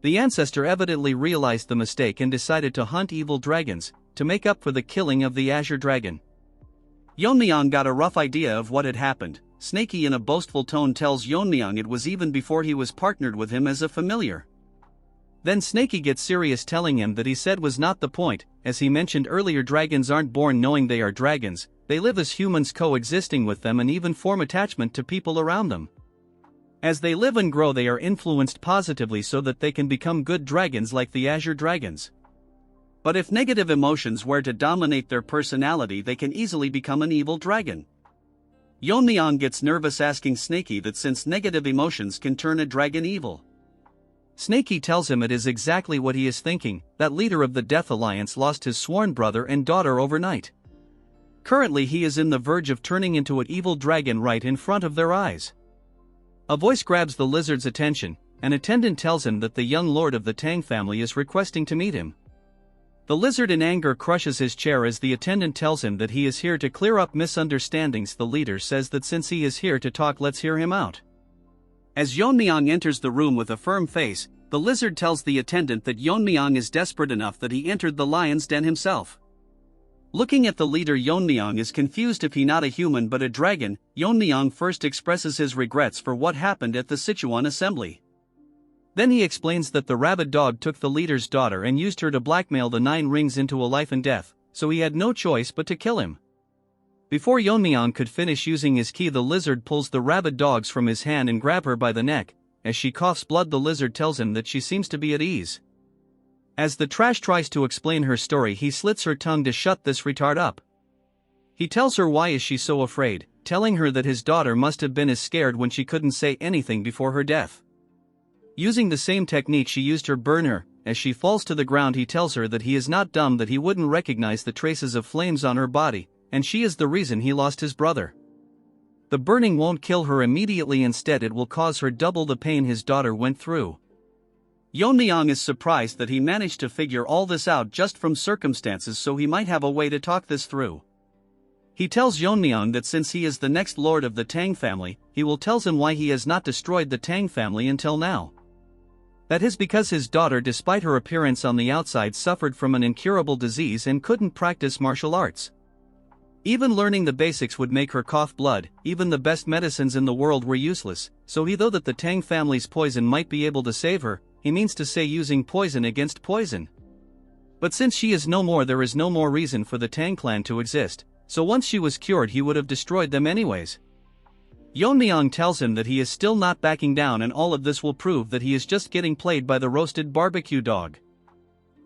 The ancestor evidently realized the mistake and decided to hunt evil dragons, to make up for the killing of the Azure Dragon. Yeon-myeong got a rough idea of what had happened. Snaky in a boastful tone tells Yeon-myeong it was even before he was partnered with him as a familiar. Then Snaky gets serious, telling him that he said was not the point. As he mentioned earlier, dragons aren't born knowing they are dragons, they live as humans coexisting with them and even form attachment to people around them. As they live and grow they are influenced positively so that they can become good dragons like the Azure Dragons. But if negative emotions were to dominate their personality they can easily become an evil dragon. Yeon-myeong gets nervous, asking Snaky that since negative emotions can turn a dragon evil. Snaky tells him it is exactly what he is thinking, that leader of the Death Alliance lost his sworn brother and daughter overnight. Currently he is in the verge of turning into an evil dragon right in front of their eyes. A voice grabs the lizard's attention, an attendant tells him that the young lord of the Tang family is requesting to meet him. The lizard in anger crushes his chair as the attendant tells him that he is here to clear up misunderstandings. The leader says that since he is here to talk, let's hear him out. As Yeon-myeong enters the room with a firm face, the lizard tells the attendant that Yeon-myeong is desperate enough that he entered the lion's den himself. Looking at the leader, Yeon-myeong is confused if he not a human but a dragon. Yeon-myeong first expresses his regrets for what happened at the Sichuan assembly. Then he explains that the rabid dog took the leader's daughter and used her to blackmail the 9 rings into a life and death, so he had no choice but to kill him. Before Yeon-myeong could finish using his ki, the lizard pulls the rabid dogs from his hand and grab her by the neck. As she coughs blood, the lizard tells him that she seems to be at ease. As the trash tries to explain her story, he slits her tongue to shut this retard up. He tells her why is she so afraid, telling her that his daughter must have been as scared when she couldn't say anything before her death. Using the same technique she used her burn her. As she falls to the ground, he tells her that he is not dumb, that he wouldn't recognize the traces of flames on her body, and she is the reason he lost his brother. The burning won't kill her immediately, instead it will cause her double the pain his daughter went through. Yeon-myeong is surprised that he managed to figure all this out just from circumstances, so he might have a way to talk this through. He tells Yeon-myeong that since he is the next lord of the Tang family, he will tell him why he has not destroyed the Tang family until now. That is because his daughter, despite her appearance on the outside, suffered from an incurable disease and couldn't practice martial arts. Even learning the basics would make her cough blood. Even the best medicines in the world were useless, so he thought that the Tang family's poison might be able to save her. He means to say using poison against poison. But since she is no more, there is no more reason for the Tang clan to exist, so once she was cured he would have destroyed them anyways. Yeon-myeong tells him that he is still not backing down, and all of this will prove that he is just getting played by the roasted barbecue dog.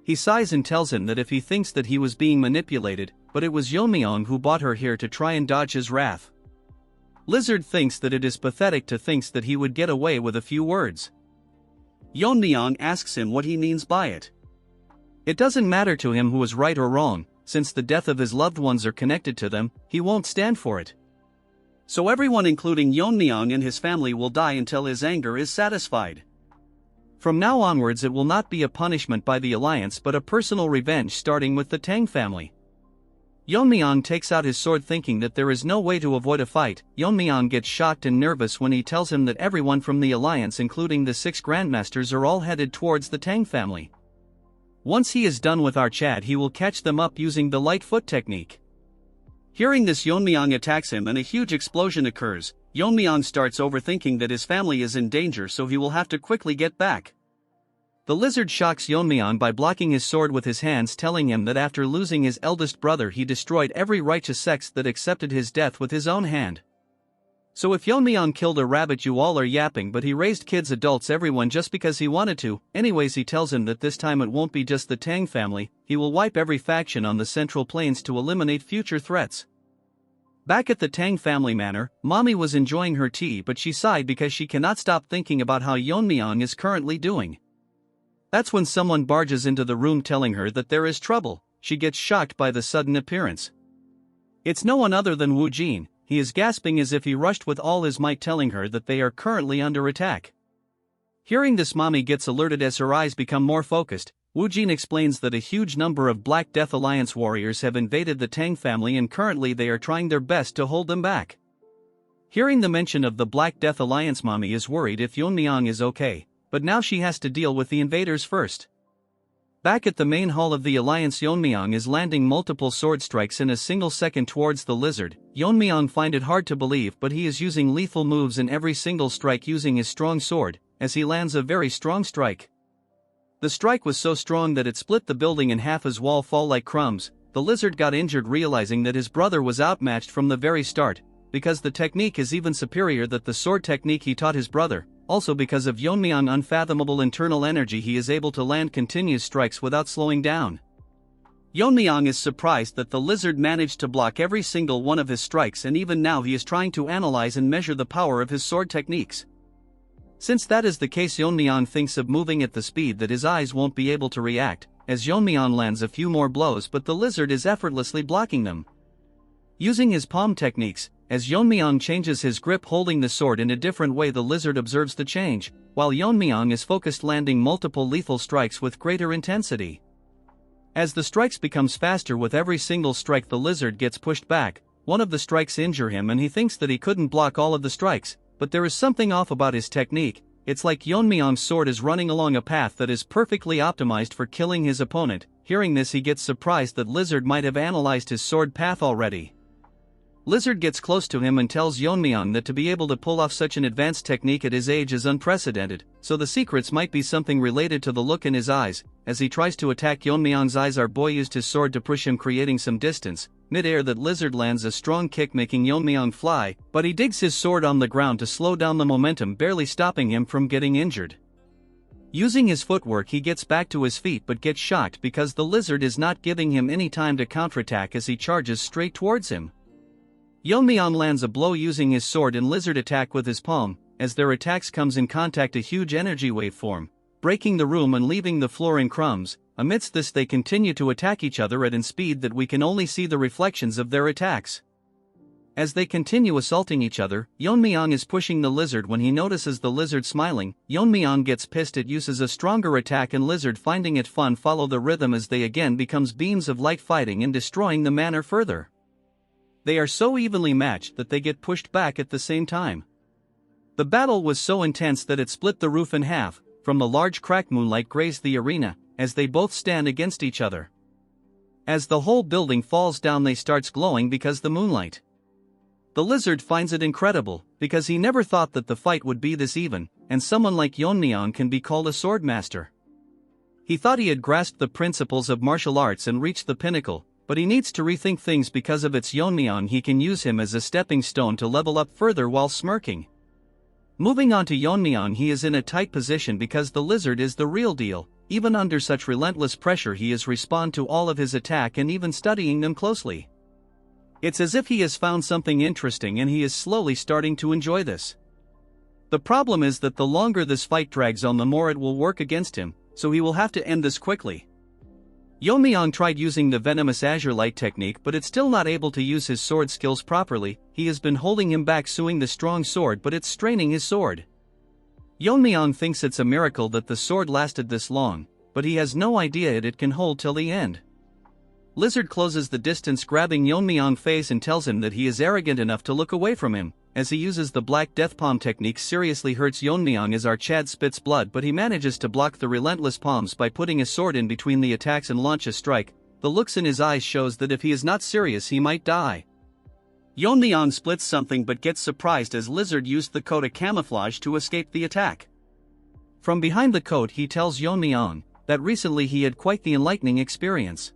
He sighs and tells him that if he thinks that he was being manipulated, but it was Yeon-myeong who brought her here to try and dodge his wrath. Lizard thinks that it is pathetic to think that he would get away with a few words. Yeon-myeong asks him what he means by it. It doesn't matter to him who was right or wrong, since the death of his loved ones are connected to them, he won't stand for it. So everyone including Yeon-myeong and his family will die until his anger is satisfied. From now onwards it will not be a punishment by the alliance but a personal revenge, starting with the Tang family. Yeon-myeong takes out his sword thinking that there is no way to avoid a fight. Yeon-myeong gets shocked and nervous when he tells him that everyone from the alliance, including the 6 grandmasters, are all headed towards the Tang family. Once he is done with our chat he will catch them up using the light foot technique. Hearing this, Yeon-myeong attacks him and a huge explosion occurs. Yeon-myeong starts overthinking that his family is in danger, so he will have to quickly get back. The lizard shocks Yeon-myeong by blocking his sword with his hands, telling him that after losing his eldest brother he destroyed every righteous sect that accepted his death with his own hand. So if Yeon-myeong killed a rabbit, you all are yapping, but he raised kids, adults, everyone just because he wanted to. Anyways, he tells him that this time it won't be just the Tang family, he will wipe every faction on the Central Plains to eliminate future threats. Back at the Tang family manor, Mommy was enjoying her tea, but she sighed because she cannot stop thinking about how Yeon-myeong is currently doing. That's when someone barges into the room telling her that there is trouble. She gets shocked by the sudden appearance. It's no one other than Woo Jin. He is gasping as if he rushed with all his might, telling her that they are currently under attack. Hearing this, mommy gets alerted as her eyes become more focused. Wu Jin explains that a huge number of Black Death Alliance warriors have invaded the Tang family and currently they are trying their best to hold them back. Hearing the mention of the Black Death Alliance, mommy is worried if Yeon-myeong is okay, but now she has to deal with the invaders first. Back at the main hall of the Alliance, Yeon-myeong is landing multiple sword strikes in a single second towards the lizard. Yeon-myeong finds it hard to believe, but he is using lethal moves in every single strike using his strong sword, as he lands a very strong strike. The strike was so strong that it split the building in half as wall fall like crumbs. The lizard got injured realizing that his brother was outmatched from the very start, because the technique is even superior than the sword technique he taught his brother. Also because of Yeon-myeong's unfathomable internal energy, he is able to land continuous strikes without slowing down. Yeon-myeong is surprised that the lizard managed to block every single one of his strikes, and even now he is trying to analyze and measure the power of his sword techniques. Since that is the case, Yeon-myeong thinks of moving at the speed that his eyes won't be able to react, as Yeon-myeong lands a few more blows, but the lizard is effortlessly blocking them. Using his palm techniques, as Yeon-myeong changes his grip holding the sword in a different way, the lizard observes the change, while Yeon-myeong is focused landing multiple lethal strikes with greater intensity. As the strikes becomes faster with every single strike, the lizard gets pushed back. One of the strikes injure him and he thinks that he couldn't block all of the strikes, but there is something off about his technique. It's like Yeon-myeong's sword is running along a path that is perfectly optimized for killing his opponent. Hearing this, he gets surprised that lizard might have analyzed his sword path already. Lizard gets close to him and tells Yeon-myeong that to be able to pull off such an advanced technique at his age is unprecedented, so the secrets might be something related to the look in his eyes. As he tries to attack Yeon-myeong's eyes, our boy used his sword to push him, creating some distance. Mid-air, that lizard lands a strong kick making Yeon-myeong fly, but he digs his sword on the ground to slow down the momentum, barely stopping him from getting injured. Using his footwork, he gets back to his feet but gets shocked because the lizard is not giving him any time to counterattack as he charges straight towards him. Yeon-myeong lands a blow using his sword and lizard attack with his palm. As their attacks comes in contact, a huge energy wave form, breaking the room and leaving the floor in crumbs. Amidst this, they continue to attack each other at a speed that we can only see the reflections of their attacks. As they continue assaulting each other, Yeon-myeong is pushing the lizard. When he notices the lizard smiling, Yeon-myeong gets pissed. It uses a stronger attack and lizard, finding it fun, follow the rhythm as they again becomes beams of light fighting and destroying the manor further. They are so evenly matched that they get pushed back at the same time. The battle was so intense that it split the roof in half. From the large crack, moonlight grazed the arena, as they both stand against each other. As the whole building falls down, they starts glowing because the moonlight. The lizard finds it incredible, because he never thought that the fight would be this even, and someone like Yeon-myeong can be called a swordmaster. He thought he had grasped the principles of martial arts and reached the pinnacle, but he needs to rethink things because of its Yeon-myeong. He can use him as a stepping stone to level up further while smirking. Moving on to Yeon-myeong, he is in a tight position because the lizard is the real deal. Even under such relentless pressure, he is respond to all of his attack and even studying them closely. It's as if he has found something interesting and he is slowly starting to enjoy this. The problem is that the longer this fight drags on, the more it will work against him, so he will have to end this quickly. Yeon-myeong tried using the venomous azure light technique, but it's still not able to use his sword skills properly. He has been holding him back, suing the strong sword, but it's straining his sword. Yeon-myeong thinks it's a miracle that the sword lasted this long, but he has no idea it can hold till the end. Lizard closes the distance, grabbing Yeon-myeong's face and tells him that he is arrogant enough to look away from him. As he uses the Black Death Palm technique, seriously hurts Yeon-myeong as our Chad spits blood, but he manages to block the relentless palms by putting a sword in between the attacks and launch a strike. The looks in his eyes shows that if he is not serious, he might die. Yeon-myeong splits something but gets surprised as Lizard used the coat of camouflage to escape the attack. From behind the coat, he tells Yeon-myeong that recently he had quite the enlightening experience.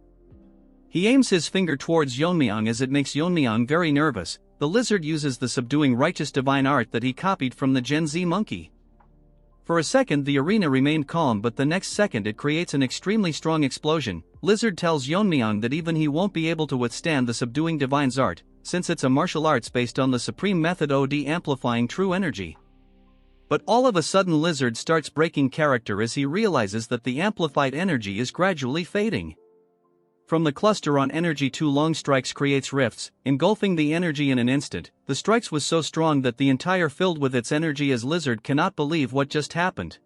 He aims his finger towards Yeon-myeong as it makes Yeon-myeong very nervous. The lizard uses the subduing righteous divine art that he copied from the Gen Z monkey. For a second the arena remained calm, but the next second it creates an extremely strong explosion. Lizard tells Yeon-myeong that even he won't be able to withstand the subduing divine's art, since it's a martial arts based on the supreme method of amplifying true energy. But all of a sudden Lizard starts breaking character as he realizes that the amplified energy is gradually fading. From the cluster on energy, 2 long strikes creates rifts, engulfing the energy in an instant. The strikes was so strong that the entire filled with its energy as Lizard cannot believe what just happened.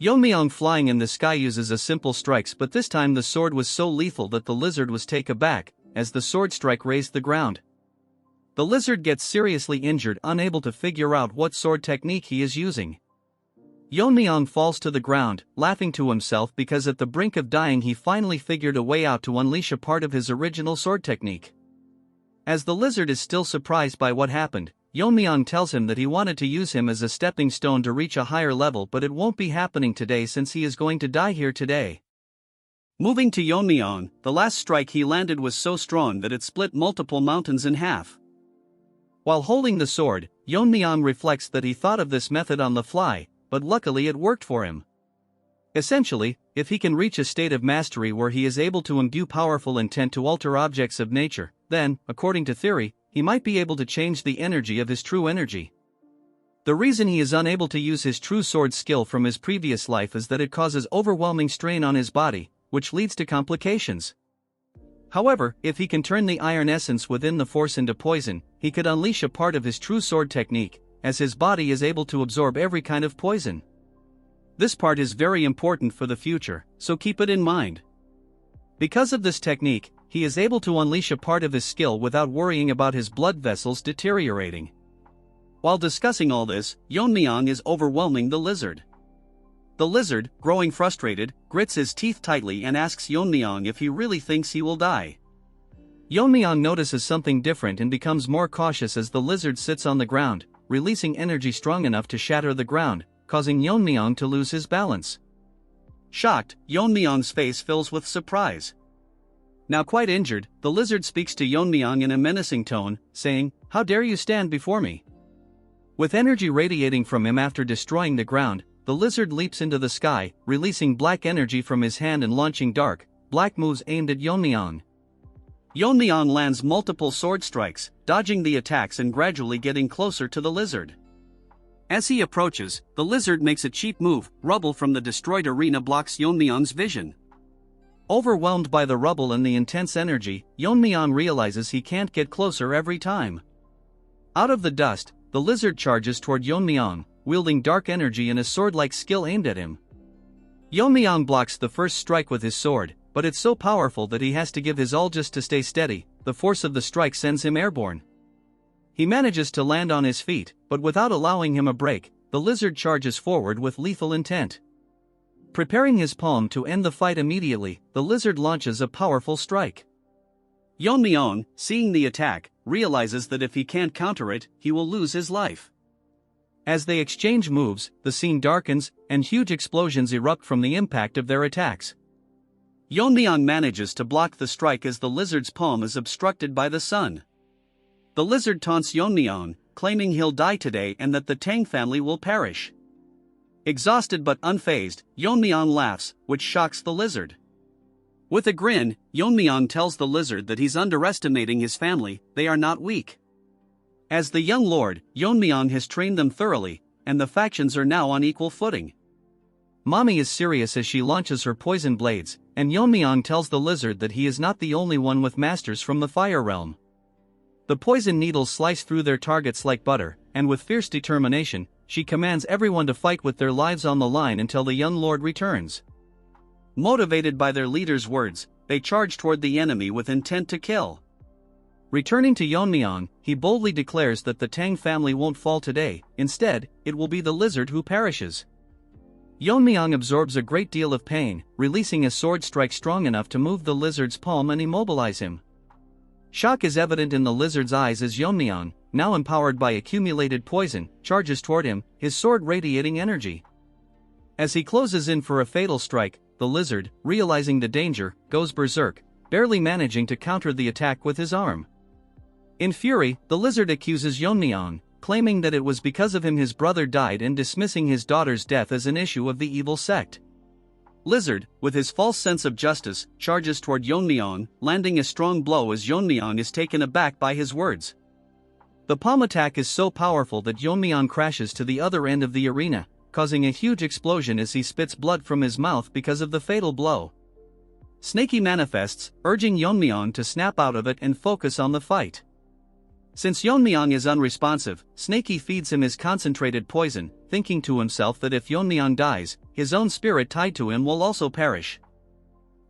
Yeon-myeong flying in the sky uses a simple strikes, but this time the sword was so lethal that the lizard was taken aback as the sword strike razed the ground. The lizard gets seriously injured, unable to figure out what sword technique he is using. Yeon-myeong falls to the ground, laughing to himself because at the brink of dying he finally figured a way out to unleash a part of his original sword technique. As the lizard is still surprised by what happened, Yeon-myeong tells him that he wanted to use him as a stepping stone to reach a higher level, but it won't be happening today since he is going to die here today. Moving to Yeon-myeong, the last strike he landed was so strong that it split multiple mountains in half. While holding the sword, Yeon-myeong reflects that he thought of this method on the fly, but luckily it worked for him. Essentially, if he can reach a state of mastery where he is able to imbue powerful intent to alter objects of nature, then, according to theory, he might be able to change the energy of his true energy. The reason he is unable to use his true sword skill from his previous life is that it causes overwhelming strain on his body, which leads to complications. However, if he can turn the iron essence within the force into poison, he could unleash a part of his true sword technique, as his body is able to absorb every kind of poison. This part is very important for the future, so keep it in mind. Because of this technique, he is able to unleash a part of his skill without worrying about his blood vessels deteriorating. While discussing all this, Yeon-myeong is overwhelming the lizard. The lizard, growing frustrated, grits his teeth tightly and asks Yeon-myeong if he really thinks he will die. Yeon-myeong notices something different and becomes more cautious as the lizard sits on the ground, releasing energy strong enough to shatter the ground, causing Yeon-myeong to lose his balance. Shocked, Yeon-myeong's face fills with surprise. Now quite injured, the lizard speaks to Yeon-myeong in a menacing tone, saying, "How dare you stand before me?" With energy radiating from him after destroying the ground, the lizard leaps into the sky, releasing black energy from his hand and launching dark, black moves aimed at Yeon-myeong. Yeon-myeong lands multiple sword strikes, dodging the attacks and gradually getting closer to the lizard. As he approaches, the lizard makes a cheap move. Rubble from the destroyed arena blocks Yeon-myeong's vision. Overwhelmed by the rubble and the intense energy, Yeon-myeong realizes he can't get closer every time. Out of the dust, the lizard charges toward Yeon-myeong, wielding dark energy and a sword-like skill aimed at him. Yeon-myeong blocks the first strike with his sword, but it's so powerful that he has to give his all just to stay steady. The force of the strike sends him airborne. He manages to land on his feet, but without allowing him a break, the lizard charges forward with lethal intent. Preparing his palm to end the fight immediately, the lizard launches a powerful strike. Yeon-myeong, seeing the attack, realizes that if he can't counter it, he will lose his life. As they exchange moves, the scene darkens, and huge explosions erupt from the impact of their attacks. Yeon-myeong manages to block the strike as the lizard's palm is obstructed by the sun. The lizard taunts Yeon-myeong, claiming he'll die today and that the Tang family will perish. Exhausted but unfazed, Yeon-myeong laughs, which shocks the lizard. With a grin, Yeon-myeong tells the lizard that he's underestimating his family. They are not weak. As the young lord, Yeon-myeong has trained them thoroughly, and the factions are now on equal footing. Mommy is serious as she launches her poison blades, and Yeon-myeong tells the lizard that he is not the only one with masters from the fire realm. The poison needles slice through their targets like butter, and with fierce determination, she commands everyone to fight with their lives on the line until the young lord returns. Motivated by their leader's words, they charge toward the enemy with intent to kill. Returning to Yeon-myeong, he boldly declares that the Tang family won't fall today. Instead, it will be the lizard who perishes. Yeon-myeong absorbs a great deal of pain, releasing a sword strike strong enough to move the lizard's palm and immobilize him. Shock is evident in the lizard's eyes as Yeon-myeong, now empowered by accumulated poison, charges toward him, his sword radiating energy. As he closes in for a fatal strike, the lizard, realizing the danger, goes berserk, barely managing to counter the attack with his arm. In fury, the lizard accuses Yeon-myeong, claiming that it was because of him his brother died and dismissing his daughter's death as an issue of the evil sect. Lizard, with his false sense of justice, charges toward Yeon-myeong, landing a strong blow as Yeon-myeong is taken aback by his words. The palm attack is so powerful that Yeon-myeong crashes to the other end of the arena, causing a huge explosion as he spits blood from his mouth because of the fatal blow. Snaky manifests, urging Yeon-myeong to snap out of it and focus on the fight. Since Yeon-myeong is unresponsive, Snakey feeds him his concentrated poison, thinking to himself that if Yeon-myeong dies, his own spirit tied to him will also perish.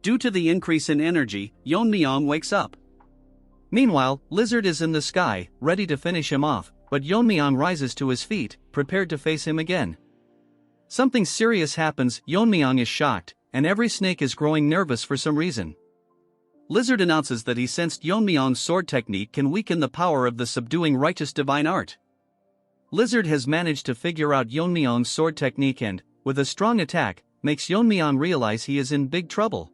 Due to the increase in energy, Yeon-myeong wakes up. Meanwhile, Lizard is in the sky, ready to finish him off, but Yeon-myeong rises to his feet, prepared to face him again. Something serious happens. Yeon-myeong is shocked, and every snake is growing nervous for some reason. Lizard announces that he sensed Yeon-myeong's sword technique can weaken the power of the subduing righteous divine art. Lizard has managed to figure out Yeon-myeong's sword technique and, with a strong attack, makes Yeon-myeong realize he is in big trouble.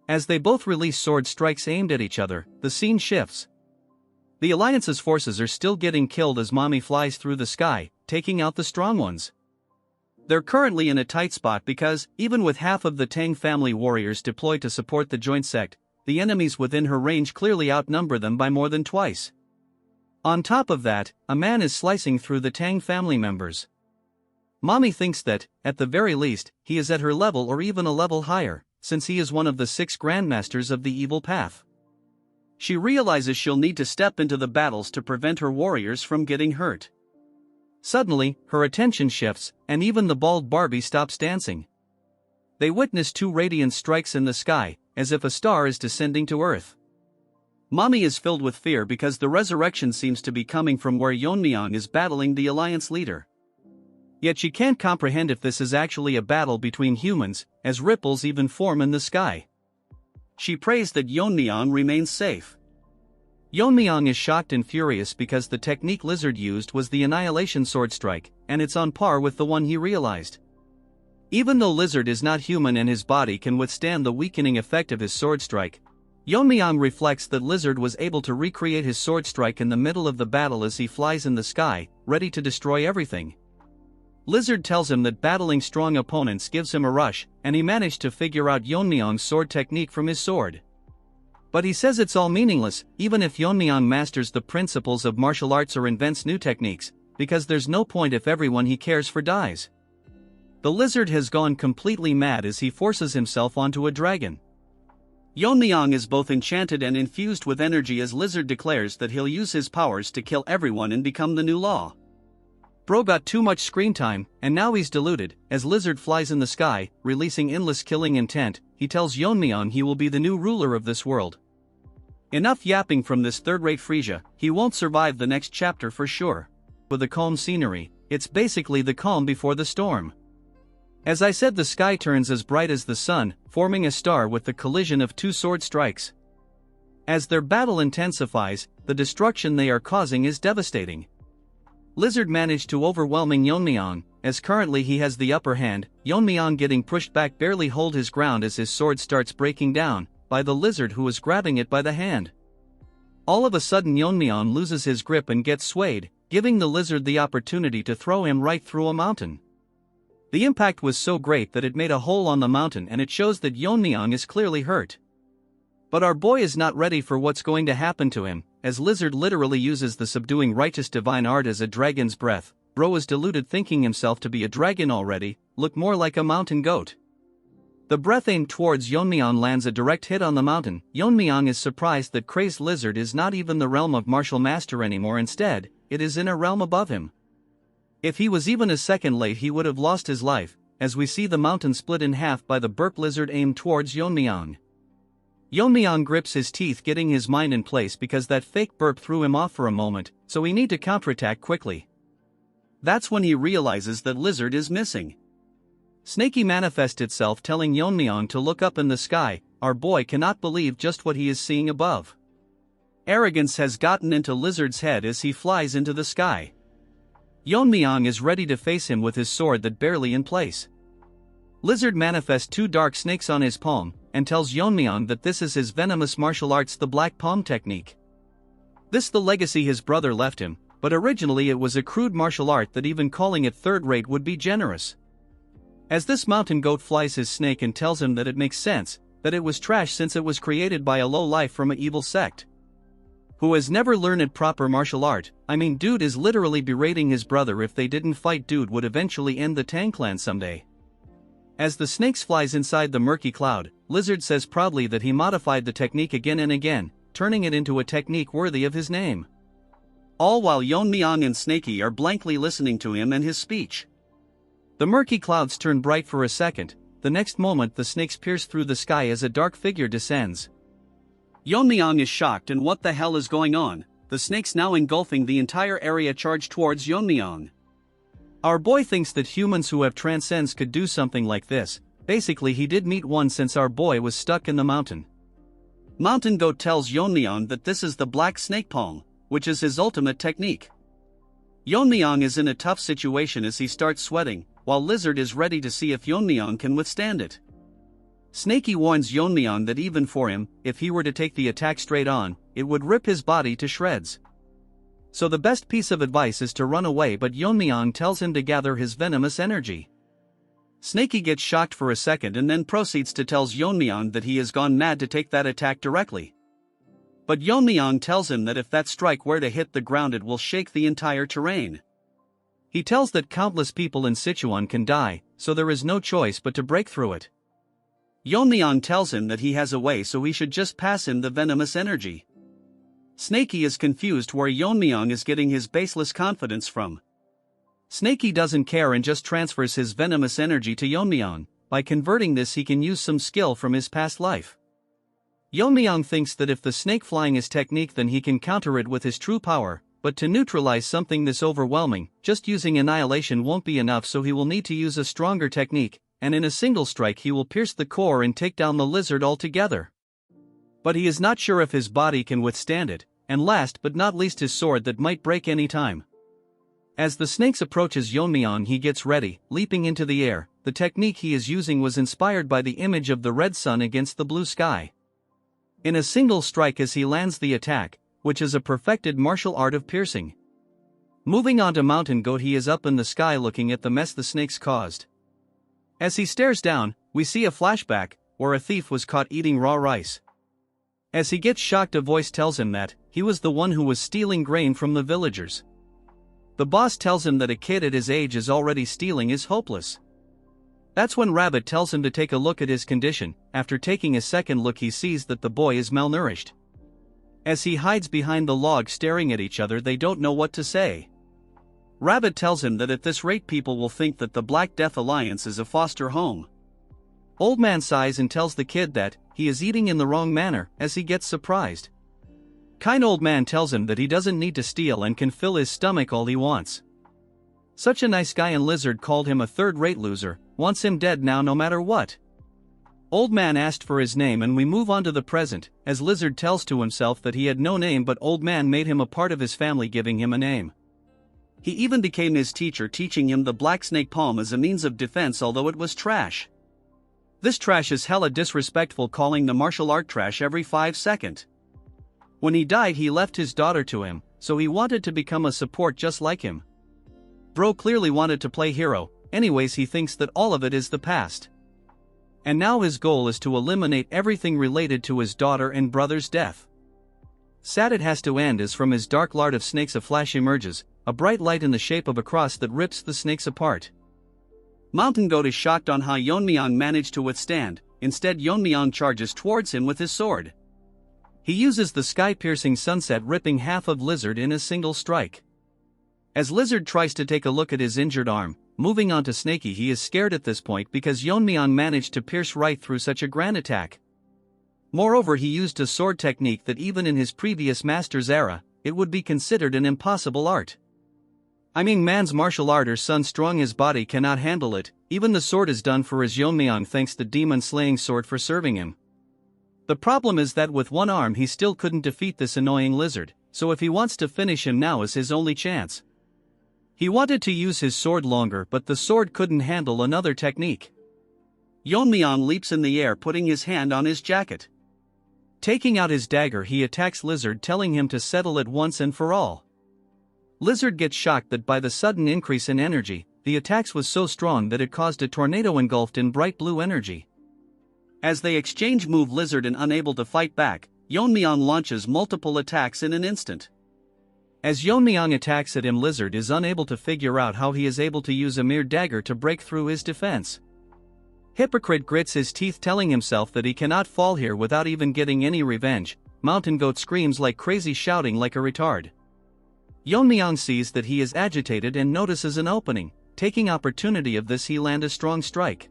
As they both release sword strikes aimed at each other, the scene shifts. The Alliance's forces are still getting killed as Mommy flies through the sky, taking out the strong ones. They're currently in a tight spot because, even with half of the Tang family warriors deployed to support the joint sect, the enemies within her range clearly outnumber them by more than twice. On top of that, a man is slicing through the Tang family members. Mommy thinks that, at the very least, he is at her level or even a level higher, since he is one of the 6 grandmasters of the evil path. She realizes she'll need to step into the battles to prevent her warriors from getting hurt. Suddenly, her attention shifts, and even the bald Barbie stops dancing. They witness 2 radiant strikes in the sky, as if a star is descending to Earth. Mommy is filled with fear because the resurrection seems to be coming from where Yeon-myeong is battling the Alliance leader. Yet she can't comprehend if this is actually a battle between humans, as ripples even form in the sky. She prays that Yeon-myeong remains safe. Yeon-myeong is shocked and furious because the technique Lizard used was the Annihilation Sword Strike, and it's on par with the one he realized. Even though Lizard is not human and his body can withstand the weakening effect of his sword strike, Yeon-myeong reflects that Lizard was able to recreate his sword strike in the middle of the battle as he flies in the sky, ready to destroy everything. Lizard tells him that battling strong opponents gives him a rush, and he managed to figure out Yeon-myeong's sword technique from his sword. But he says it's all meaningless, even if Yeon-myeong masters the principles of martial arts or invents new techniques, because there's no point if everyone he cares for dies. The Lizard has gone completely mad as he forces himself onto a dragon. Yeon-myeong is both enchanted and infused with energy as Lizard declares that he'll use his powers to kill everyone and become the new law. Bro got too much screen time, and now he's deluded. As Lizard flies in the sky, releasing endless killing intent, he tells Yeon-myeong he will be the new ruler of this world. Enough yapping from this third-rate Frisia, he won't survive the next chapter for sure. With the calm scenery, it's basically the calm before the storm. As I said, the sky turns as bright as the sun, forming a star with the collision of 2 sword strikes. As their battle intensifies, the destruction they are causing is devastating. Lizard managed to overwhelming Yeon-myeong, as currently he has the upper hand. Yeon-myeong getting pushed back barely hold his ground as his sword starts breaking down, by the Lizard who is grabbing it by the hand. All of a sudden Yeon-myeong loses his grip and gets swayed, giving the Lizard the opportunity to throw him right through a mountain. The impact was so great that it made a hole on the mountain, and it shows that Yeon-myeong is clearly hurt. But our boy is not ready for what's going to happen to him, as Lizard literally uses the subduing righteous divine art as a dragon's breath. Bro is deluded thinking himself to be a dragon already, look more like a mountain goat. The breath aimed towards Yeon-myeong lands a direct hit on the mountain. Yeon-myeong is surprised that crazed Lizard is not even the realm of martial master anymore, instead, it is in a realm above him. If he was even a second late he would have lost his life, as we see the mountain split in half by the burp Lizard aimed towards Yeon-myeong. Yeon-myeong grips his teeth, getting his mind in place because that fake burp threw him off for a moment, so he need to counterattack quickly. That's when he realizes that Lizard is missing. Snakey manifests itself telling Yeon-myeong to look up in the sky. Our boy cannot believe just what he is seeing above. Arrogance has gotten into Lizard's head as he flies into the sky. Yeon-myeong is ready to face him with his sword that barely in place. Lizard manifests 2 dark snakes on his palm, and tells Yeon-myeong that this is his venomous martial arts, the Black Palm technique. This the legacy his brother left him, but originally it was a crude martial art that even calling it third-rate would be generous. As this mountain goat flies his snake and tells him that it makes sense, that it was trash since it was created by a low life from a evil sect. Who has never learned proper martial art. I mean, dude is literally berating his brother. If they didn't fight, dude would eventually end the Tang clan someday. As the snakes flies inside the murky cloud, Lizard says proudly that he modified the technique again and again, turning it into a technique worthy of his name. all while Yeon-myeong and Snakey are blankly listening to him and his speech. The murky clouds turn bright for a second, the next moment the snakes pierce through the sky as a dark figure descends. Yeon-myeong is shocked and what the hell is going on, the snakes now engulfing the entire area charge towards Yeon-myeong. Our boy thinks that humans who have transcends could do something like this. Basically he did meet one since our boy was stuck in the mountain. Mountain Goat tells Yeon-myeong that this is the Black Snake Palm, which is his ultimate technique. Yeon-myeong is in a tough situation as he starts sweating, while Lizard is ready to see if Yeon-myeong can withstand it. Snakey warns Yeon-myeong that even for him, if he were to take the attack straight on, it would rip his body to shreds. So the best piece of advice is to run away, but Yeon-myeong tells him to gather his venomous energy. Snakey gets shocked for a second and then proceeds to tell Yeon-myeong that he has gone mad to take that attack directly. But Yeon-myeong tells him that if that strike were to hit the ground it will shake the entire terrain. He tells that countless people in Sichuan can die, so there is no choice but to break through it. Yeon-myeong tells him that he has a way, so he should just pass him the venomous energy. Snakey is confused where Yeon-myeong is getting his baseless confidence from. Snakey doesn't care and just transfers his venomous energy to Yeon-myeong. By converting this he can use some skill from his past life. Yeon-myeong thinks that if the snake flying is technique then he can counter it with his true power, but to neutralize something this overwhelming, just using annihilation won't be enough, so he will need to use a stronger technique, and in a single strike he will pierce the core and take down the lizard altogether. But he is not sure if his body can withstand it, and last but not least his sword that might break any time. As the snakes approaches Yeon-myeong he gets ready, leaping into the air. The technique he is using was inspired by the image of the red sun against the blue sky. In a single strike as he lands the attack, which is a perfected martial art of piercing. Moving on to Mountain Goat, he is up in the sky looking at the mess the snakes caused. As he stares down, we see a flashback, where a thief was caught eating raw rice. As he gets shocked, a voice tells him that he was the one who was stealing grain from the villagers. The boss tells him that a kid at his age is already stealing is hopeless. That's when Rabbit tells him to take a look at his condition. After taking a second look he sees that the boy is malnourished. As he hides behind the log staring at each other, they don't know what to say. Rabbit tells him that at this rate people will think that the Black Death Alliance is a foster home. Old Man sighs and tells the kid that he is eating in the wrong manner as he gets surprised. Kind Old Man tells him that he doesn't need to steal and can fill his stomach all he wants. Such a nice guy, and Lizard called him a third-rate loser, wants him dead now no matter what. Old Man asked for his name and we move on to the present, as Lizard tells to himself that he had no name, but Old Man made him a part of his family, giving him a name. He even became his teacher, teaching him the Black Snake Palm as a means of defense, although it was trash. This trash is hella disrespectful, calling the martial art trash every 5 seconds. When he died he left his daughter to him, so he wanted to become a support just like him. Bro clearly wanted to play hero, anyways he thinks that all of it is the past. And now his goal is to eliminate everything related to his daughter and brother's death. Sad it has to end, as from his dark lard of snakes a flash emerges, a bright light in the shape of a cross that rips the snakes apart. Mountain Goat is shocked on how Yeon-myeong managed to withstand. Instead Yeon-myeong charges towards him with his sword. He uses the sky-piercing sunset, ripping half of Lizard in a single strike. As Lizard tries to take a look at his injured arm, moving on to Snakey, he is scared at this point because Yeon-myeong managed to pierce right through such a grand attack. Moreover, he used a sword technique that even in his previous master's era, it would be considered an impossible art. I mean, man's martial art or son strong his body cannot handle it. Even the sword is done for, as Yeon-myeong thanks the demon-slaying sword for serving him. The problem is that with one arm he still couldn't defeat this annoying Lizard, so if he wants to finish him, now is his only chance. He wanted to use his sword longer, but the sword couldn't handle another technique. Yeon-myeong leaps in the air, putting his hand on his jacket. Taking out his dagger he attacks Lizard, telling him to settle it once and for all. Lizard gets shocked that by the sudden increase in energy, the attacks was so strong that it caused a tornado engulfed in bright blue energy. As they exchange move, Lizard and unable to fight back, Yeon-myeong launches multiple attacks in an instant. As Yeon-myeong attacks at him, Lizard is unable to figure out how he is able to use a mere dagger to break through his defense. Hypocrite grits his teeth, telling himself that he cannot fall here without even getting any revenge. Mountain Goat screams like crazy, shouting like a retard. Yeon-myeong sees that he is agitated and notices an opening. Taking opportunity of this, he lands a strong strike.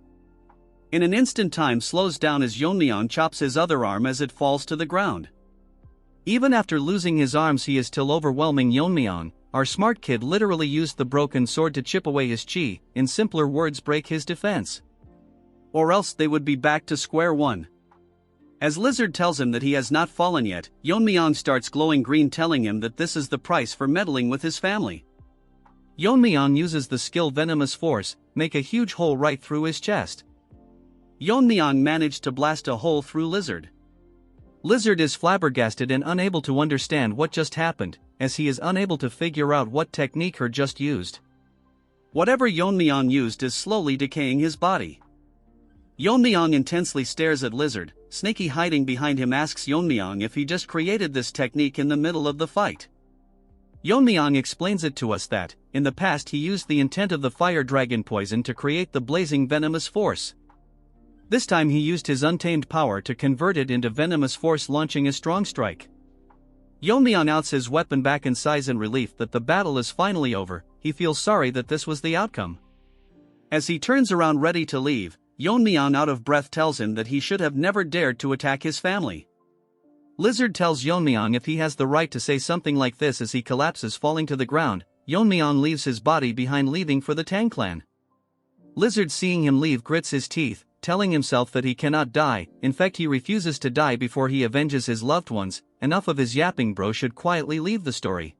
In an instant, time slows down as Yeon-myeong chops his other arm as it falls to the ground. Even after losing his arms, he is still overwhelming Yeon-myeong. Our smart kid literally used the broken sword to chip away his chi, in simpler words, break his defense. Or else they would be back to square one. As Lizard tells him that he has not fallen yet, Yeon-myeong starts glowing green, telling him that this is the price for meddling with his family. Yeon-myeong uses the skill Venomous Force, make a huge hole right through his chest. Yeon-myeong managed to blast a hole through Lizard. Lizard is flabbergasted and unable to understand what just happened, as he is unable to figure out what technique her just used. Whatever Yeon-myeong used is slowly decaying his body. Yeon-myeong intensely stares at Lizard. Snaky, hiding behind him, asks Yeon-myeong if he just created this technique in the middle of the fight. Yeon-myeong explains it to us that, in the past, he used the intent of the fire dragon poison to create the blazing Venomous Force. This time he used his untamed power to convert it into Venomous Force, launching a strong strike. Yeon-myeong outs his weapon back in size in relief that the battle is finally over. He feels sorry that this was the outcome. As he turns around ready to leave, Yeon-myeong, out of breath, tells him that he should have never dared to attack his family. Lizard tells Yeon-myeong if he has the right to say something like this as he collapses, falling to the ground. Yeon-myeong leaves his body behind, leaving for the Tang clan. Lizard, seeing him leave, grits his teeth, telling himself that he cannot die. In fact, he refuses to die before he avenges his loved ones. Enough of his yapping, bro should quietly leave the story.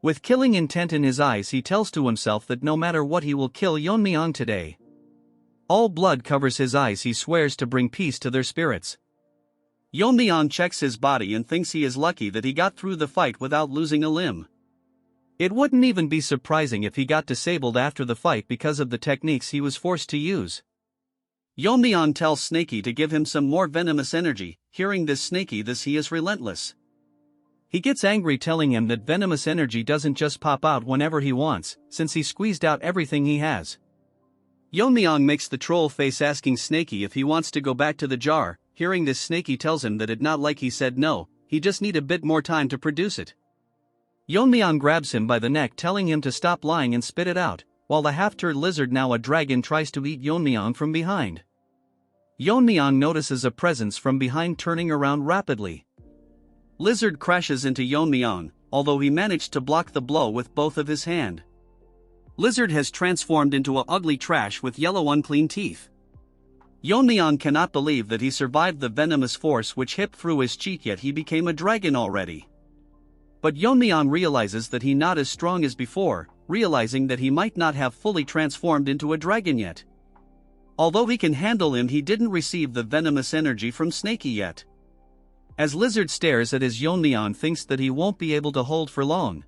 With killing intent in his eyes, he tells to himself that no matter what, he will kill Yeon-myeong today. All blood covers his eyes. He swears to bring peace to their spirits. Yeon-myeong checks his body and thinks he is lucky that he got through the fight without losing a limb. It wouldn't even be surprising if he got disabled after the fight because of the techniques he was forced to use. Yeon-myeong tells Snaky to give him some more venomous energy. Hearing this, Snaky, he is relentless. He gets angry, telling him that venomous energy doesn't just pop out whenever he wants, since he squeezed out everything he has. Yeon-myeong makes the troll face, asking Snaky if he wants to go back to the jar. Hearing this, Snaky tells him that it not like he said no, he just need a bit more time to produce it. Yeon-myeong grabs him by the neck, telling him to stop lying and spit it out, while the half-turd lizard, now a dragon, tries to eat Yeon-myeong from behind. Yeon-myeong notices a presence from behind, turning around rapidly. Lizard crashes into Yeon-myeong, although he managed to block the blow with both of his hand. Lizard has transformed into a ugly trash with yellow unclean teeth. Yeon-myeong cannot believe that he survived the venomous force which hit through his cheek, yet he became a dragon already. But Yeon-myeong realizes that he not as strong as before, realizing that he might not have fully transformed into a dragon yet. Although he can handle him, he didn't receive the venomous energy from Snaky yet. As Lizard stares at his, Yeon-myeong thinks that he won't be able to hold for long.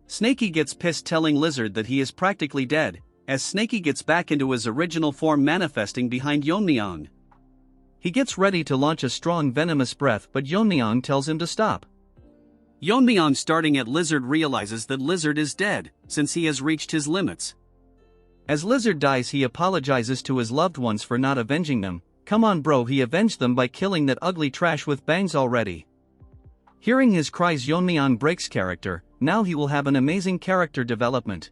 Snaky gets pissed, telling Lizard that he is practically dead, as Snaky gets back into his original form, manifesting behind Yeon-myeong. He gets ready to launch a strong venomous breath, but Yeon-myeong tells him to stop. Yeon-myeong, starting at Lizard, realizes that Lizard is dead, since he has reached his limits. As Lizard dies, he apologizes to his loved ones for not avenging them. Come on bro, he avenged them by killing that ugly trash with bangs already. Hearing his cries, Yeon-myeong breaks character. Now he will have an amazing character development.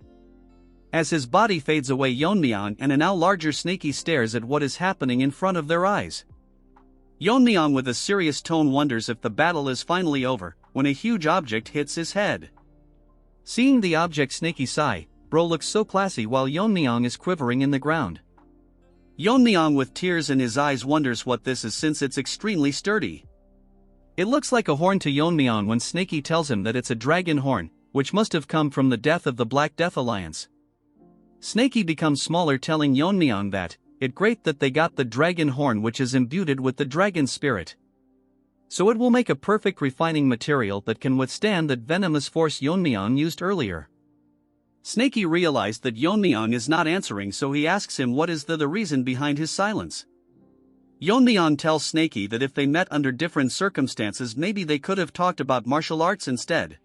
As his body fades away, Yeon-myeong and a now larger Snaky stares at what is happening in front of their eyes. Yeon-myeong, with a serious tone, wonders if the battle is finally over, when a huge object hits his head. Seeing the object, Snaky sigh. Bro looks so classy, while Yeon-myeong is quivering in the ground. Yeon-myeong, with tears in his eyes, wonders what this is, since it's extremely sturdy. It looks like a horn to Yeon-myeong when Snaky tells him that it's a dragon horn, which must have come from the death of the Black Death Alliance. Snaky becomes smaller, telling Yeon-myeong that it's great that they got the dragon horn, which is imbued with the dragon spirit. So it will make a perfect refining material that can withstand that venomous force Yeon-myeong used earlier. Snaky realized that Yeon-myeong is not answering, so he asks him what is the reason behind his silence. Yeon-myeong tells Snaky that if they met under different circumstances, maybe they could have talked about martial arts instead.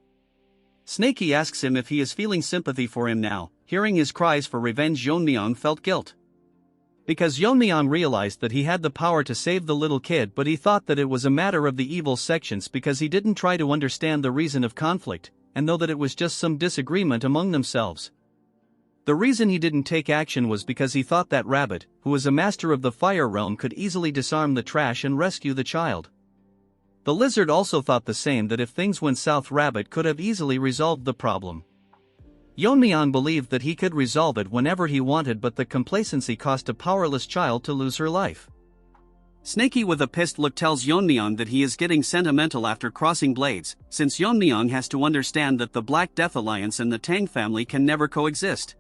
Snaky asks him if he is feeling sympathy for him now. Hearing his cries for revenge, Yeon-myeong felt guilt. Because Yeon-myeong realized that he had the power to save the little kid, but he thought that it was a matter of the evil sections because he didn't try to understand the reason of conflict. and know that it was just some disagreement among themselves. The reason he didn't take action was because he thought that Rabbit, who was a master of the fire realm, could easily disarm the trash and rescue the child. The lizard also thought the same, that if things went south, Rabbit could have easily resolved the problem. Yeon-myeong believed that he could resolve it whenever he wanted, but the complacency caused a powerless child to lose her life. Snaky with a pissed look tells Yeon-myeong that he is getting sentimental after crossing blades, since Yeon-myeong has to understand that the Black Death Alliance and the Tang family can never coexist.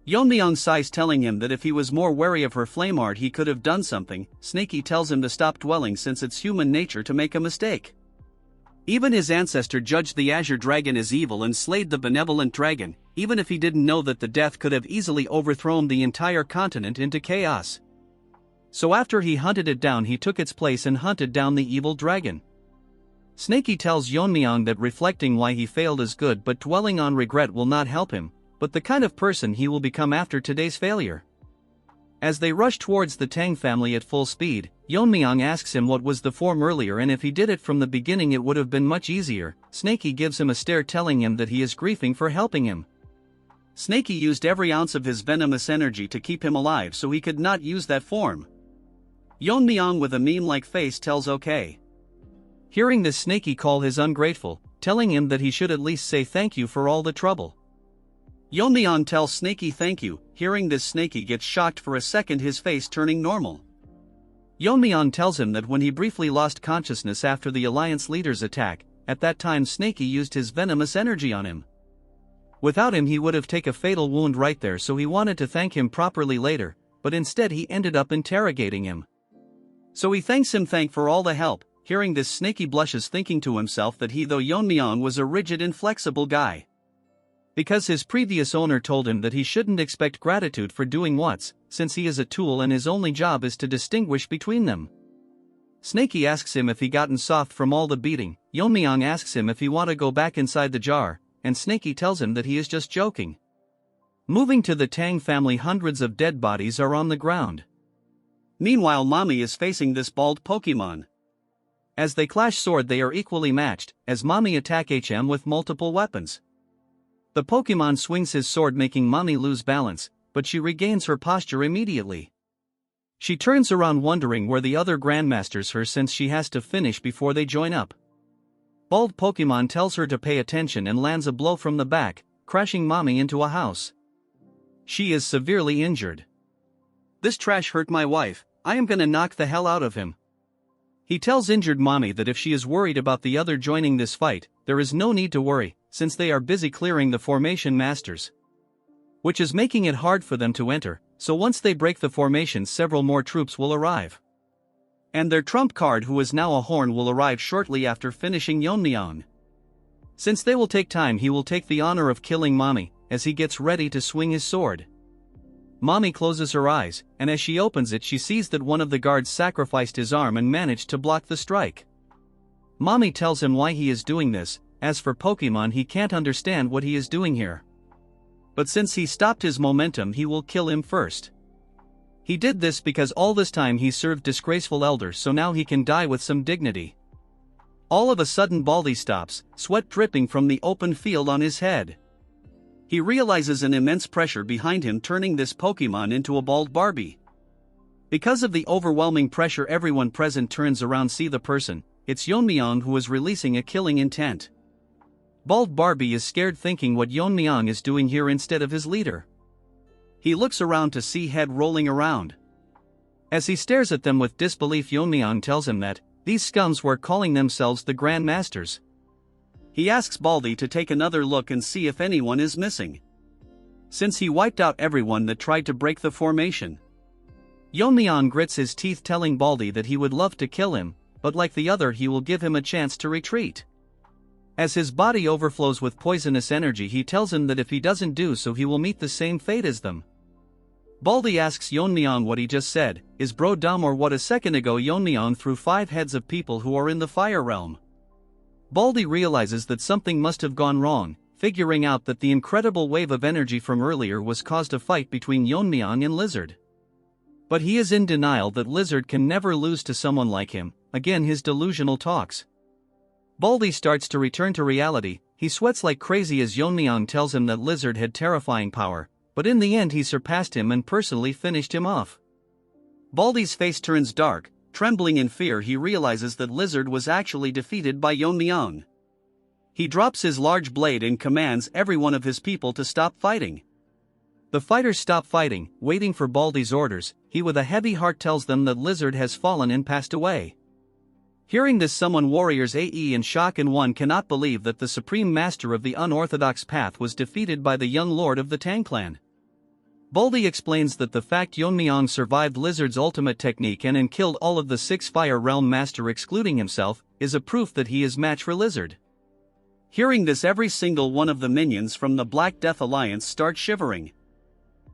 Yeon-myeong sighs, telling him that if he was more wary of her flame art he could have done something. Snaky tells him to stop dwelling, since it's human nature to make a mistake. Even his ancestor judged the Azure Dragon as evil and slayed the benevolent dragon, even if he didn't know that the death could have easily overthrown the entire continent into chaos. So after he hunted it down, he took its place and hunted down the evil dragon. Snaky tells Yeon-myeong that reflecting why he failed is good, but dwelling on regret will not help him, but the kind of person he will become after today's failure. As they rush towards the Tang family at full speed, Yeon-myeong asks him what was the form earlier, and if he did it from the beginning it would have been much easier. Snaky gives him a stare, telling him that he is grieving for helping him. Snaky used every ounce of his venomous energy to keep him alive, so he could not use that form. Yeon-myeong with a meme-like face tells okay. Hearing this, Snaky calls his ungrateful, telling him that he should at least say thank you for all the trouble. Yeon-myeong tells Snaky thank you. Hearing this, Snaky gets shocked for a second, his face turning normal. Yeon-myeong tells him that when he briefly lost consciousness after the Alliance leader's attack, at that time Snaky used his venomous energy on him. Without him he would have taken a fatal wound right there, so he wanted to thank him properly later, but instead he ended up interrogating him. So he thanks him for all the help. Hearing this, Snaky blushes, thinking to himself that though Yeon-myeong was a rigid, inflexible guy. Because his previous owner told him that he shouldn't expect gratitude for doing what's, since he is a tool and his only job is to distinguish between them. Snaky asks him if he gotten soft from all the beating. Yeon-myeong asks him if he want to go back inside the jar, and Snaky tells him that he is just joking. Moving to the Tang family, hundreds of dead bodies are on the ground. Meanwhile, Mommy is facing this bald Pokemon. As they clash sword, they are equally matched, as Mommy attack HM with multiple weapons. The Pokemon swings his sword, making Mommy lose balance, but she regains her posture immediately. She turns around wondering where the other Grandmasters are, since she has to finish before they join up. Bald Pokemon tells her to pay attention and lands a blow from the back, crashing Mommy into a house. She is severely injured. "This trash hurt my wife, I am gonna knock the hell out of him." He tells injured Mommy that if she is worried about the other joining this fight, there is no need to worry, since they are busy clearing the formation masters. Which is making it hard for them to enter, so once they break the formation several more troops will arrive. And their trump card, who is now a horn, will arrive shortly after finishing Yeon-myeong. Since they will take time, he will take the honor of killing Mommy, as he gets ready to swing his sword. Mommy closes her eyes, and as she opens it she sees that one of the guards sacrificed his arm and managed to block the strike. Mommy tells him why he is doing this. As for Pokemon, he can't understand what he is doing here. But since he stopped his momentum, he will kill him first. He did this because all this time he served disgraceful elders, so now he can die with some dignity. All of a sudden Baldy stops, sweat dripping from the open field on his head. He realizes an immense pressure behind him, turning this Pokemon into a bald Barbie. Because of the overwhelming pressure, everyone present turns around, see the person. It's Yeon-myeong, who is releasing a killing intent. Bald Barbie is scared, thinking what Yeon-myeong is doing here instead of his leader. He looks around to see head rolling around. As he stares at them with disbelief, Yeon-myeong tells him that these scums were calling themselves the Grandmasters. He asks Baldy to take another look and see if anyone is missing, since he wiped out everyone that tried to break the formation. Yeon-myeong grits his teeth, telling Baldy that he would love to kill him, but like the other he will give him a chance to retreat. As his body overflows with poisonous energy, he tells him that if he doesn't do so he will meet the same fate as them. Baldy asks Yeon-myeong what he just said. Is bro dumb or what? A second ago Yeon-myeong threw 5 heads of people who are in the fire realm. Baldy realizes that something must have gone wrong, figuring out that the incredible wave of energy from earlier was caused a fight between Yeon-myeong and Lizard. But he is in denial that Lizard can never lose to someone like him. Again his delusional talks. Baldy starts to return to reality, he sweats like crazy as Yeon-myeong tells him that Lizard had terrifying power, but in the end he surpassed him and personally finished him off. Baldy's face turns dark. Trembling in fear, he realizes that Lizard was actually defeated by Yeon-myeong. He drops his large blade and commands every one of his people to stop fighting. The fighters stop fighting, waiting for Baldy's orders. He with a heavy heart tells them that Lizard has fallen and passed away. Hearing this, summon warriors AE in shock, and one cannot believe that the supreme master of the unorthodox path was defeated by the young lord of the Tang clan. Baldy explains that the fact Yeon-myeong survived Lizard's ultimate technique and killed all of the 6 Fire Realm Master excluding himself, is a proof that he is match for Lizard. Hearing this, every single one of the minions from the Black Death Alliance start shivering.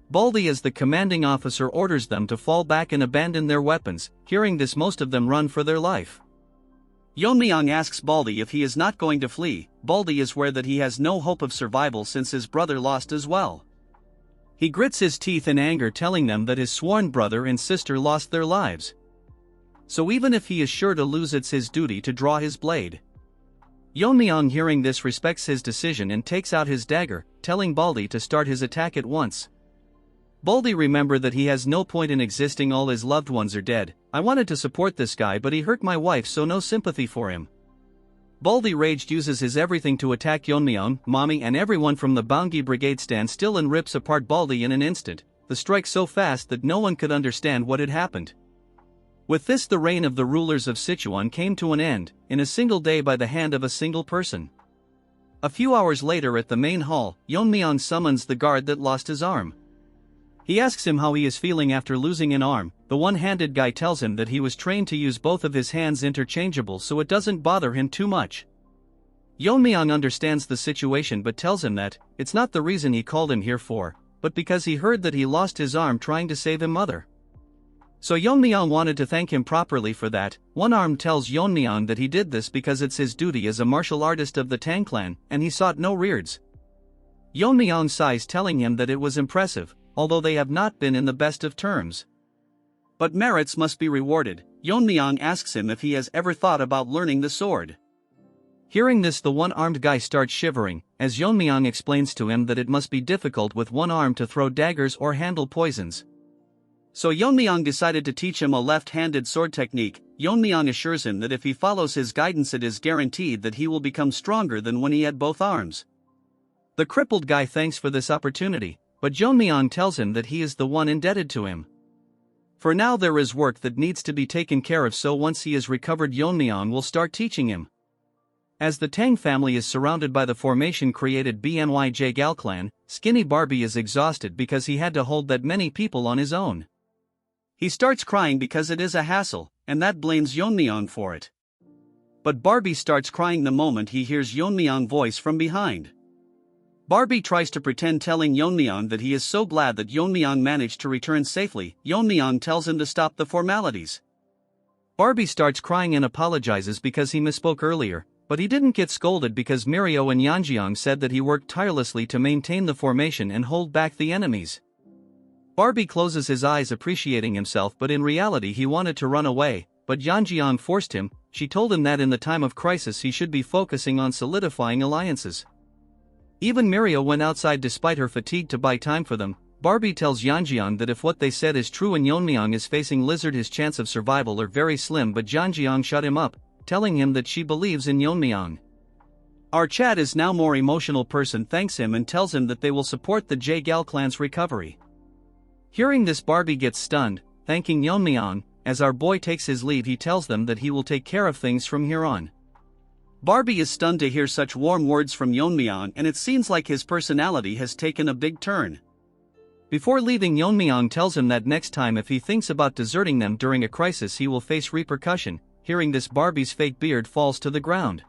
Baldy as the commanding officer orders them to fall back and abandon their weapons. Hearing this, most of them run for their life. Yeon-myeong asks Baldy if he is not going to flee. Baldy is aware that he has no hope of survival since his brother lost as well. He grits his teeth in anger, telling them that his sworn brother and sister lost their lives. So even if he is sure to lose, it's his duty to draw his blade. Yeon-myeong hearing this respects his decision and takes out his dagger, telling Baldy to start his attack at once. Baldy remember that he has no point in existing, all his loved ones are dead. I wanted to support this guy but he hurt my wife, so no sympathy for him. Baldy raged uses his everything to attack Yeon-myeong, Mommy and everyone from the Baungi Brigade stand still and rips apart Baldy in an instant, the strike so fast that no one could understand what had happened. With this, the reign of the rulers of Sichuan came to an end, in a single day by the hand of a single person. A few hours later at the main hall, Yeon-myeong summons the guard that lost his arm. He asks him how he is feeling after losing an arm. The one-handed guy tells him that he was trained to use both of his hands interchangeable, so it doesn't bother him too much. Yeon-myeong understands the situation but tells him that it's not the reason he called him here for, but because he heard that he lost his arm trying to save his mother. So Yeon-myeong wanted to thank him properly for that. One arm tells Yeon-myeong that he did this because it's his duty as a martial artist of the Tang clan, and he sought no rewards. Yeon-myeong sighs, telling him that it was impressive, although they have not been in the best of terms. But merits must be rewarded. Yeon-myeong asks him if he has ever thought about learning the sword. Hearing this, the one-armed guy starts shivering, as Yeon-myeong explains to him that it must be difficult with one arm to throw daggers or handle poisons. So Yeon-myeong decided to teach him a left-handed sword technique. Yeon-myeong assures him that if he follows his guidance, it is guaranteed that he will become stronger than when he had both arms. The crippled guy thanks for this opportunity, but Yeon-myeong tells him that he is the one indebted to him. For now there is work that needs to be taken care of, so once he is recovered, Yeon-myeong will start teaching him. As the Tang family is surrounded by the formation created Bny Gal clan, Skinny Barbie is exhausted because he had to hold that many people on his own. He starts crying because it is a hassle, and that blames Yeon-myeong for it. But Barbie starts crying the moment he hears Yeon-myeong's voice from behind. Barbie tries to pretend, telling Yeon-myeong that he is so glad that Yeon-myeong managed to return safely. Yeon-myeong tells him to stop the formalities. Barbie starts crying and apologizes because he misspoke earlier, but he didn't get scolded because Mirio and Yeonjeong said that he worked tirelessly to maintain the formation and hold back the enemies. Barbie closes his eyes appreciating himself, but in reality he wanted to run away, but Yeonjeong forced him. She told him that in the time of crisis he should be focusing on solidifying alliances. Even Mirio went outside despite her fatigue to buy time for them. Barbie tells Yeonjeong that if what they said is true and Yeon-myeong is facing Lizard, his chance of survival are very slim, but Yeonjeong shut him up, telling him that she believes in Yeon-myeong. Our Chad is now more emotional person, thanks him and tells him that they will support the J-Gal clan's recovery. Hearing this, Barbie gets stunned, thanking Yeon-myeong. As our boy takes his leave, he tells them that he will take care of things from here on. Barbie is stunned to hear such warm words from Yeon-myeong, and it seems like his personality has taken a big turn. Before leaving, Yeon-myeong tells him that next time if he thinks about deserting them during a crisis he will face repercussion. Hearing this, Barbie's fake beard falls to the ground.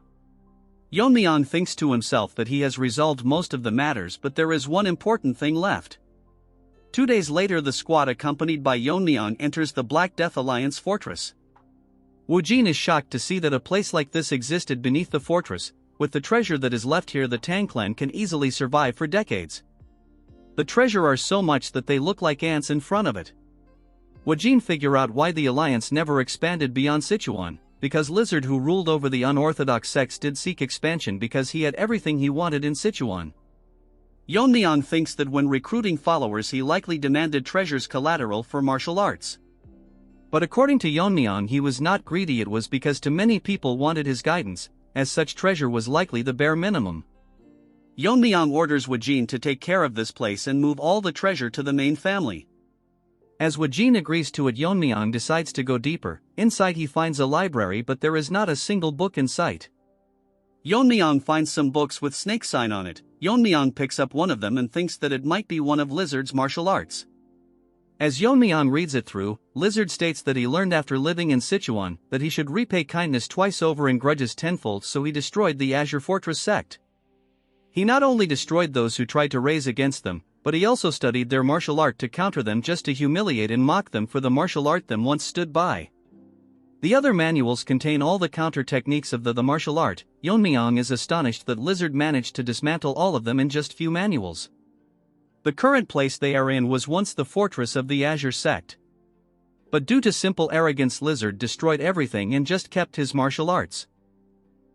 Yeon-myeong thinks to himself that he has resolved most of the matters, but there is one important thing left. 2 days later, the squad accompanied by Yeon-myeong enters the Black Death Alliance fortress. Woojin is shocked to see that a place like this existed beneath the fortress. With the treasure that is left here, the Tang clan can easily survive for decades. The treasure are so much that they look like ants in front of it. Woojin figure out why the alliance never expanded beyond Sichuan. because Lizard, who ruled over the unorthodox sects, did seek expansion because he had everything he wanted in Sichuan. Yeon-myeong thinks that when recruiting followers he likely demanded treasures collateral for martial arts. But according to Yeon-myeong, he was not greedy, it was because too many people wanted his guidance, as such treasure was likely the bare minimum. Yeon-myeong orders Wajin to take care of this place and move all the treasure to the main family. As Wajin agrees to it, Yeon-myeong decides to go deeper. Inside he finds a library, but there is not a single book in sight. Yeon-myeong finds some books with snake sign on it. Yeon-myeong picks up one of them and thinks that it might be one of Lizard's martial arts. As Yeon-myeong reads it through, Lizard states that he learned after living in Sichuan that he should repay kindness twice over and grudges tenfold, so he destroyed the Azure Fortress sect. He not only destroyed those who tried to raise against them, but he also studied their martial art to counter them, just to humiliate and mock them for the martial art them once stood by. The other manuals contain all the counter techniques of the martial art. Yeon-myeong is astonished that Lizard managed to dismantle all of them in just few manuals. The current place they are in was once the fortress of the Azure sect. But due to simple arrogance, Lizard destroyed everything and just kept his martial arts.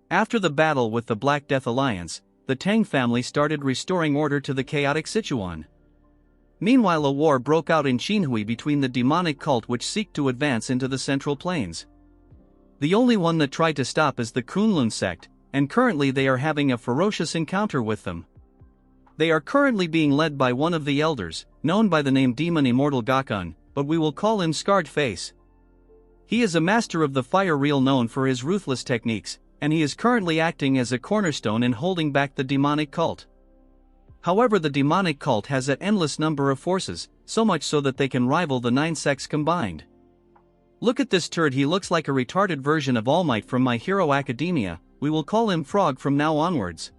After the battle with the Black Death Alliance, the Tang family started restoring order to the chaotic Sichuan. Meanwhile, a war broke out in Qinhui between the demonic cult which seek to advance into the Central Plains. The only one that tried to stop is the Kunlun sect, and currently they are having a ferocious encounter with them. They are currently being led by one of the elders, known by the name Demon Immortal Gakun, but we will call him Scarred Face. He is a master of the fire reel, known for his ruthless techniques, and he is currently acting as a cornerstone in holding back the demonic cult. However, the demonic cult has an endless number of forces, so much so that they can rival the 9 sects combined. Look at this turd, he looks like a retarded version of All Might from My Hero Academia. We will call him Frog from now onwards.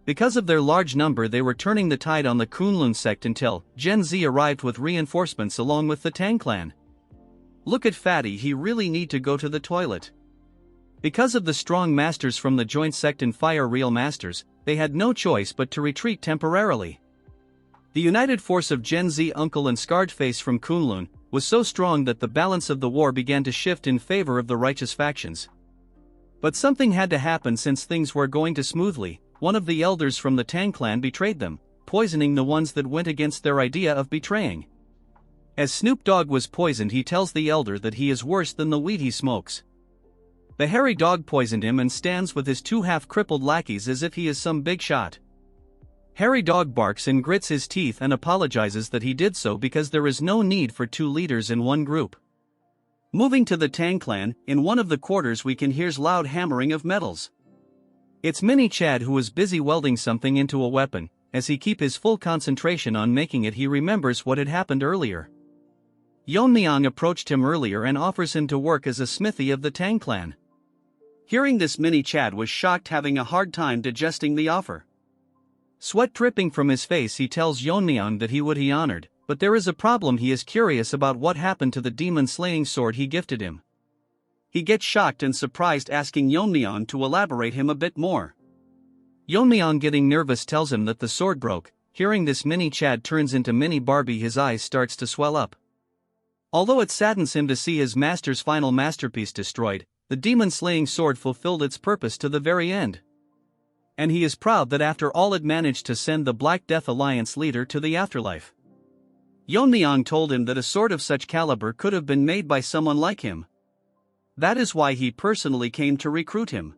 Because of their large number, they were turning the tide on the Kunlun sect until Gen Z arrived with reinforcements along with the Tang clan. Look at Fatty, he really need to go to the toilet. Because of the strong masters from the joint sect and fire reel masters, they had no choice but to retreat temporarily. The united force of Gen Z Uncle and Scarred Face from Kunlun was so strong that the balance of the war began to shift in favor of the righteous factions. But something had to happen. Since things were going too smoothly, one of the elders from the Tang clan betrayed them, poisoning the ones that went against their idea of betraying. As Snoop Dogg was poisoned, he tells the elder that he is worse than the weed he smokes. The hairy dog poisoned him and stands with his 2 half-crippled lackeys as if he is some big shot. Hairy Dog barks and grits his teeth and apologizes that he did so because there is no need for 2 leaders in one group. Moving to the Tang clan, in one of the quarters we can hear loud hammering of metals. It's Mini Chad, who is busy welding something into a weapon. As he keep his full concentration on making it, he remembers what had happened earlier. Yeon-myeong approached him earlier and offers him to work as a smithy of the Tang clan. Hearing this, Mini Chad was shocked, having a hard time digesting the offer. Sweat dripping from his face, he tells Yeon-myeong that he would be honored, but there is a problem. He is curious about what happened to the demon-slaying sword he gifted him. He gets shocked and surprised, asking Yeon-myeong to elaborate him a bit more. Yeon-myeong, getting nervous, tells him that the sword broke. Hearing this, Mini Chad turns into Mini Barbie. His eyes starts to swell up. Although it saddens him to see his master's final masterpiece destroyed, the demon-slaying sword fulfilled its purpose to the very end. And he is proud that after all it managed to send the Black Death Alliance leader to the afterlife. Yeon-myeong told him that a sword of such caliber could have been made by someone like him. That is why he personally came to recruit him.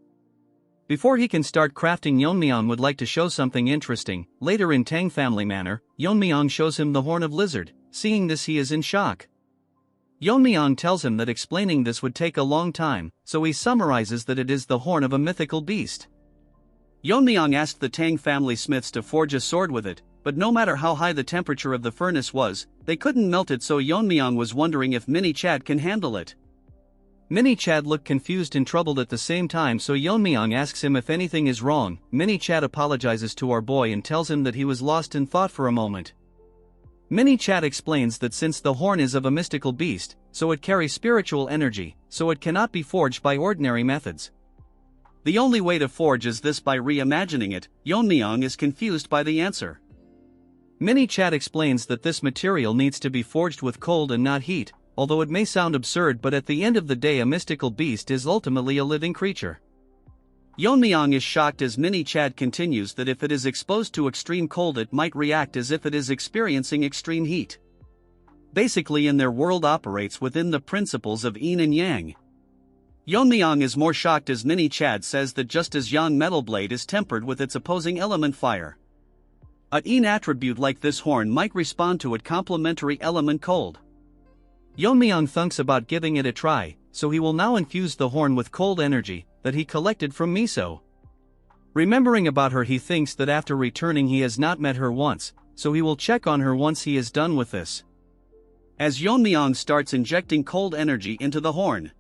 Before he can start crafting, Yeon-myeong would like to show something interesting. Later, in Tang family manner, Yeon-myeong shows him the horn of Lizard. Seeing this, he is in shock. Yeon-myeong tells him that explaining this would take a long time, so he summarizes that it is the horn of a mythical beast. Yeon-myeong asked the Tang family smiths to forge a sword with it, but no matter how high the temperature of the furnace was, they couldn't melt it, so Yeon-myeong was wondering if Mini Chad can handle it. Mini Chad looked confused and troubled at the same time, so Yeon-myeong asks him if anything is wrong. Mini Chad apologizes to our boy and tells him that he was lost in thought for a moment. Mini Chad explains that since the horn is of a mystical beast, so it carries spiritual energy, so it cannot be forged by ordinary methods. The only way to forge is this, by reimagining it. Yeon-myeong is confused by the answer. Mini Chad explains that this material needs to be forged with cold and not heat, although it may sound absurd, but at the end of the day a mystical beast is ultimately a living creature. Yeon-myeong is shocked as mini-Chad continues that if it is exposed to extreme cold it might react as if it is experiencing extreme heat. Basically in their world operates within the principles of yin and yang. Yeon-myeong is more shocked as mini-Chad says that just as Yang Metal Blade is tempered with its opposing element fire, a yin attribute like this horn might respond to its complementary element cold. Yeon-myeong thinks about giving it a try, so he will now infuse the horn with cold energy that he collected from Miso. Remembering about her, he thinks that after returning he has not met her once, so he will check on her once he is done with this. As Yeon-myeong starts injecting cold energy into the horn,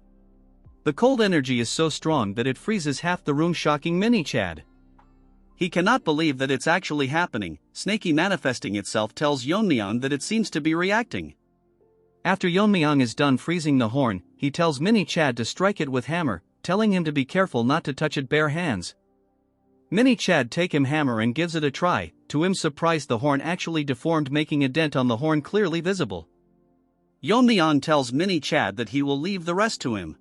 the cold energy is so strong that it freezes half the room, shocking mini-Chad. He cannot believe that it's actually happening. Snaky manifesting itself tells Yeon-myeong that it seems to be reacting. After Yeon-myeong is done freezing the horn, he tells mini-Chad to strike it with hammer, telling him to be careful not to touch it bare hands. Mini-Chad take him hammer and gives it a try. To him surprise, the horn actually deformed, making a dent on the horn clearly visible. Yeon-myeong tells mini-Chad that he will leave the rest to him.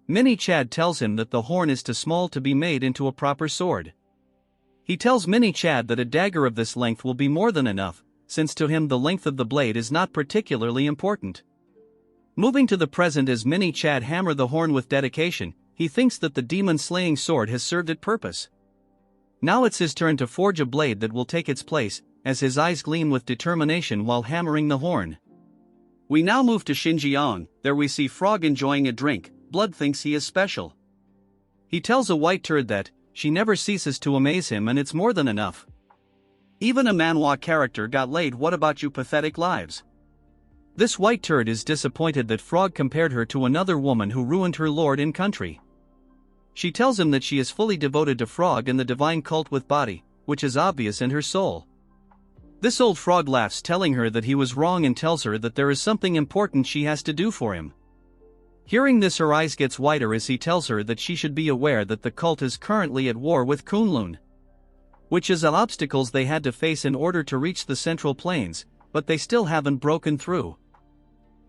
Mini-Chad tells him that the horn is too small to be made into a proper sword. He tells mini-Chad that a dagger of this length will be more than enough, since to him the length of the blade is not particularly important. Moving to the present as mini-Chad hammer the horn with dedication, he thinks that the demon-slaying sword has served its purpose. Now it's his turn to forge a blade that will take its place, as his eyes gleam with determination while hammering the horn. We now move to Xinjiang. There we see Frog enjoying a drink. Blood thinks he is special. He tells a white turd that she never ceases to amaze him and it's more than enough. Even a Manhwa character got laid. What about you pathetic lives? This white turd is disappointed that Frog compared her to another woman who ruined her lord and country. She tells him that she is fully devoted to Frog and the divine cult with body, which is obvious in her soul. This old frog laughs, telling her that he was wrong and tells her that there is something important she has to do for him. Hearing this, her eyes gets wider as he tells her that she should be aware that the cult is currently at war with Kunlun, which is the obstacles they had to face in order to reach the Central Plains, but they still haven't broken through.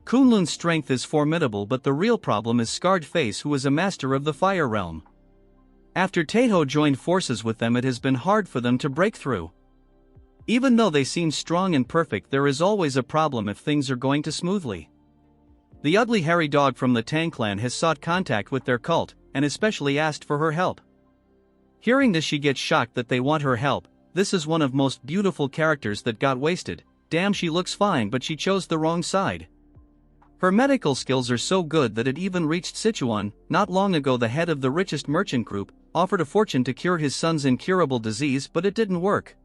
Kunlun's strength is formidable, but the real problem is Scarred Face, who is a master of the Fire Realm. After Taeho joined forces with them, it has been hard for them to break through. Even though they seem strong and perfect, there is always a problem if things are going too smoothly. The ugly hairy dog from the Tang clan has sought contact with their cult, and especially asked for her help. Hearing this, she gets shocked that they want her help. This is one of most beautiful characters that got wasted. Damn, she looks fine, but she chose the wrong side. Her medical skills are so good that it even reached Sichuan. Not long ago, the head of the richest merchant group offered a fortune to cure his son's incurable disease, but it didn't work.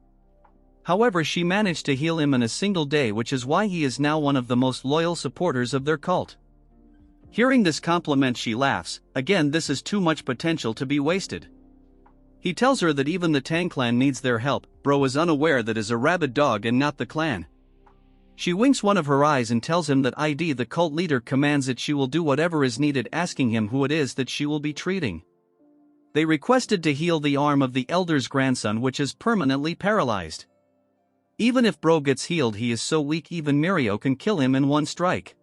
However, she managed to heal him in a single day, which is why he is now one of the most loyal supporters of their cult. Hearing this compliment, she laughs. Again, this is too much potential to be wasted. He tells her that even the Tang clan needs their help. Bro is unaware that is a rabid dog and not the clan. She winks one of her eyes and tells him that the cult leader commands that she will do whatever is needed, asking him who it is that she will be treating. They requested to heal the arm of the elder's grandson, which is permanently paralyzed. Even if Bro gets healed, he is so weak even Mirio can kill him in one strike.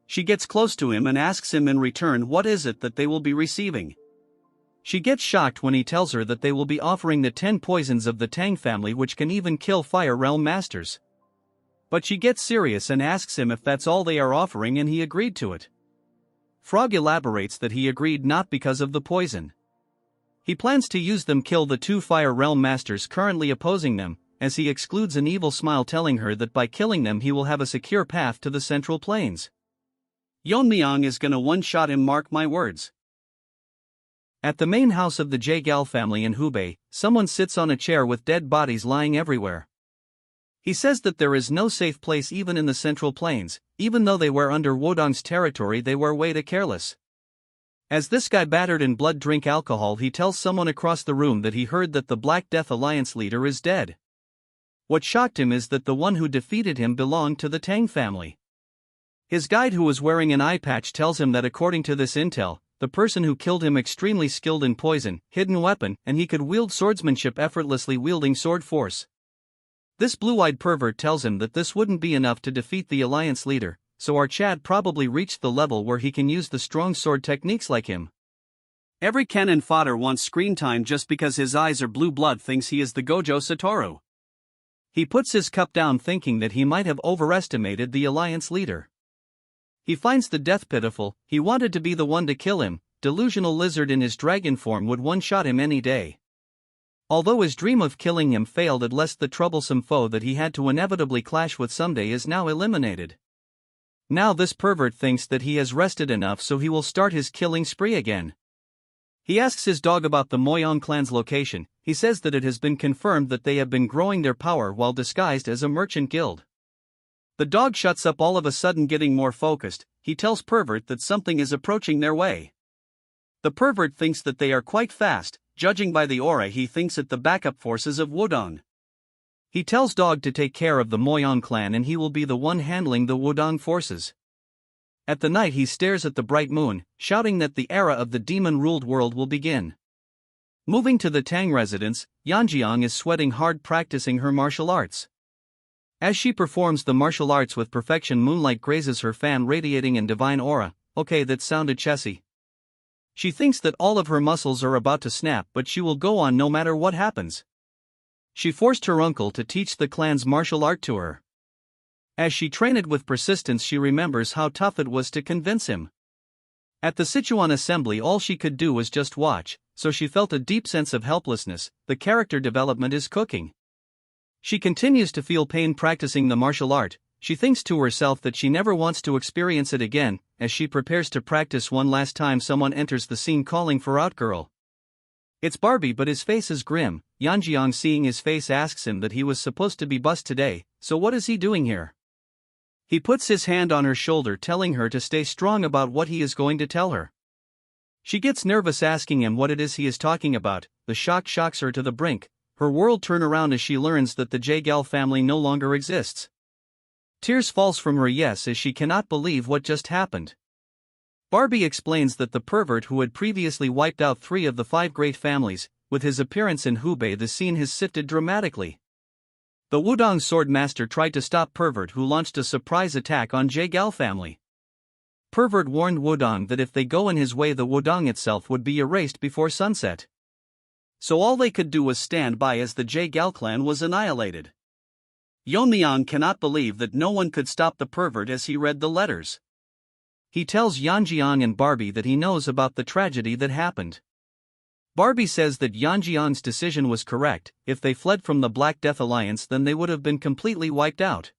She gets close to him and asks him in return what is it that they will be receiving. She gets shocked when he tells her that they will be offering the 10 poisons of the Tang family, which can even kill Fire Realm masters. But she gets serious and asks him if that's all they are offering, and he agreed to it. Frog elaborates that he agreed not because of the poison. He plans to use them kill the 2 Fire Realm masters currently opposing them, as he excludes an evil smile, telling her that by killing them he will have a secure path to the Central Plains. Yeon-myeong is gonna one-shot him, mark my words. At the main house of the Jaegal family in Hubei, someone sits on a chair with dead bodies lying everywhere. He says that there is no safe place even in the Central Plains. Even though they were under Wodong's territory, they were way too careless. As this guy battered in blood drink alcohol, he tells someone across the room that he heard that the Black Death Alliance leader is dead. What shocked him is that the one who defeated him belonged to the Tang family. His guide, who was wearing an eye patch, tells him that according to this intel, the person who killed him extremely skilled in poison, hidden weapon, and he could wield swordsmanship effortlessly, wielding sword force. This blue-eyed pervert tells him that this wouldn't be enough to defeat the alliance leader, so our Chad probably reached the level where he can use the strong sword techniques like him. Every cannon fodder wants screen time just because his eyes are blue blood thinks he is the Gojo Satoru. He puts his cup down thinking that he might have overestimated the alliance leader. He finds the death pitiful, he wanted to be the one to kill him, delusional lizard in his dragon form would one-shot him any day. Although his dream of killing him failed at last, the troublesome foe that he had to inevitably clash with someday is now eliminated. Now this pervert thinks that he has rested enough, so he will start his killing spree again. He asks his dog about the Myeong clan's location. He says that it has been confirmed that they have been growing their power while disguised as a merchant guild. The dog shuts up all of a sudden, getting more focused. He tells Pervert that something is approaching their way. The pervert thinks that they are quite fast. Judging by the aura, he thinks it the backup forces of Wudong. He tells Dog to take care of the Myeong clan and he will be the one handling the Wudong forces. At the night he stares at the bright moon, shouting that the era of the demon-ruled world will begin. Moving to the Tang residence, Yeon-myeong is sweating hard practicing her martial arts. As she performs the martial arts with perfection, moonlight grazes her fan, radiating in divine aura. Okay, that sounded chessy. She thinks that all of her muscles are about to snap, but she will go on no matter what happens. She forced her uncle to teach the clan's martial art to her. As she trained it with persistence, she remembers how tough it was to convince him. At the Sichuan assembly all she could do was just watch, so she felt a deep sense of helplessness. The character development is cooking. She continues to feel pain practicing the martial art. She thinks to herself that she never wants to experience it again. As she prepares to practice one last time, someone enters the scene calling for Outgirl. It's Barbie, but his face is grim. Yeon-myeong, seeing his face, asks him that he was supposed to be bused today, so what is he doing here? He puts his hand on her shoulder, telling her to stay strong about what he is going to tell her. She gets nervous, asking him what it is he is talking about. The shock shocks her to the brink. Her world turns around as she learns that the Jaegal family no longer exists. Tears falls from her yes, as she cannot believe what just happened. Barbie explains that the pervert who had previously wiped out 3 of the 5 great families, with his appearance in Hubei, the scene has shifted dramatically. The Wudong Swordmaster tried to stop Pervert, who launched a surprise attack on Jaegal family. Pervert warned Wudong that if they go in his way, the Wudong itself would be erased before sunset. So all they could do was stand by as the Jaegal clan was annihilated. Yeon-myeong cannot believe that no one could stop the pervert as he read the letters. He tells Yeon-myeong and Barbie that he knows about the tragedy that happened. Barbie says that Yeon-myeong's decision was correct. If they fled from the Black Death Alliance, then they would have been completely wiped out.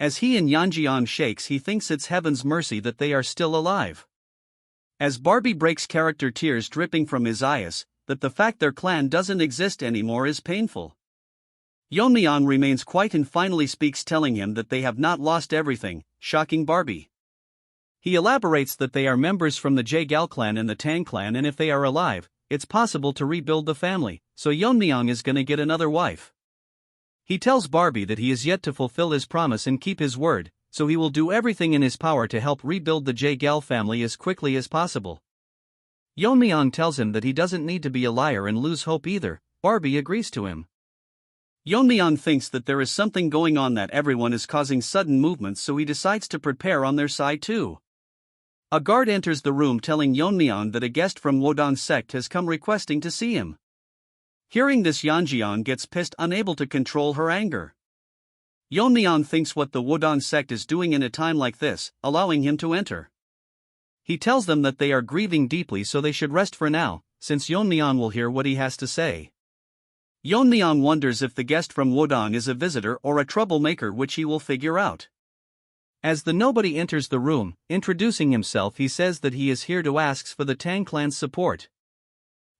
As he and Yeon-myeong shakes, he thinks it's heaven's mercy that they are still alive. As Barbie breaks character, tears dripping from his eyes, that the fact their clan doesn't exist anymore is painful. Yeon-myeong remains quiet and finally speaks, telling him that they have not lost everything, shocking Barbie. He elaborates that they are members from the Jaegal clan and the Tang clan, and if they are alive, it's possible to rebuild the family, so Yeon-myeong is gonna get another wife. He tells Barbie that he is yet to fulfill his promise and keep his word, so he will do everything in his power to help rebuild the Jaegal family as quickly as possible. Yeon-myeong tells him that he doesn't need to be a liar and lose hope either. Barbie agrees to him. Yeon-myeong thinks that there is something going on, that everyone is causing sudden movements, so he decides to prepare on their side too. A guard enters the room, telling Yeon-myeong that a guest from Wudong sect has come requesting to see him. Hearing this, Yeon-myeong gets pissed, unable to control her anger. Yeon-myeong thinks what the Wudong sect is doing in a time like this, allowing him to enter. He tells them that they are grieving deeply, so they should rest for now, since Yeon-myeong will hear what he has to say. Yeon-myeong wonders if the guest from Wudong is a visitor or a troublemaker, which he will figure out. As the nobody enters the room, introducing himself, he says that he is here to ask for the Tang clan's support.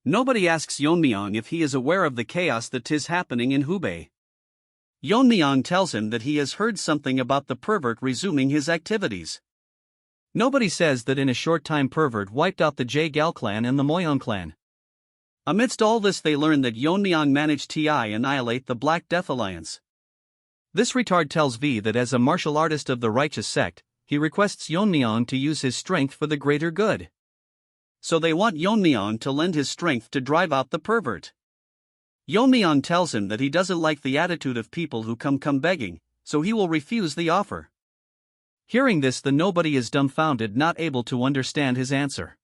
Nobody asks Yeon-myeong if he is aware of the chaos that is happening in Hubei. Yeon-myeong tells him that he has heard something about the pervert resuming his activities. Nobody says that in a short time pervert wiped out the Jaegal clan and the Myeong clan. Amidst all this, they learn that Yeon-myeong managed to annihilate the Black Death Alliance. This retard tells V that as a martial artist of the righteous sect, he requests Yeon-myeong to use his strength for the greater good. So they want Yeon-myeong to lend his strength to drive out the pervert. Yeon-myeong tells him that he doesn't like the attitude of people who come begging, so he will refuse the offer. Hearing this, the nobody is dumbfounded, not able to understand his answer.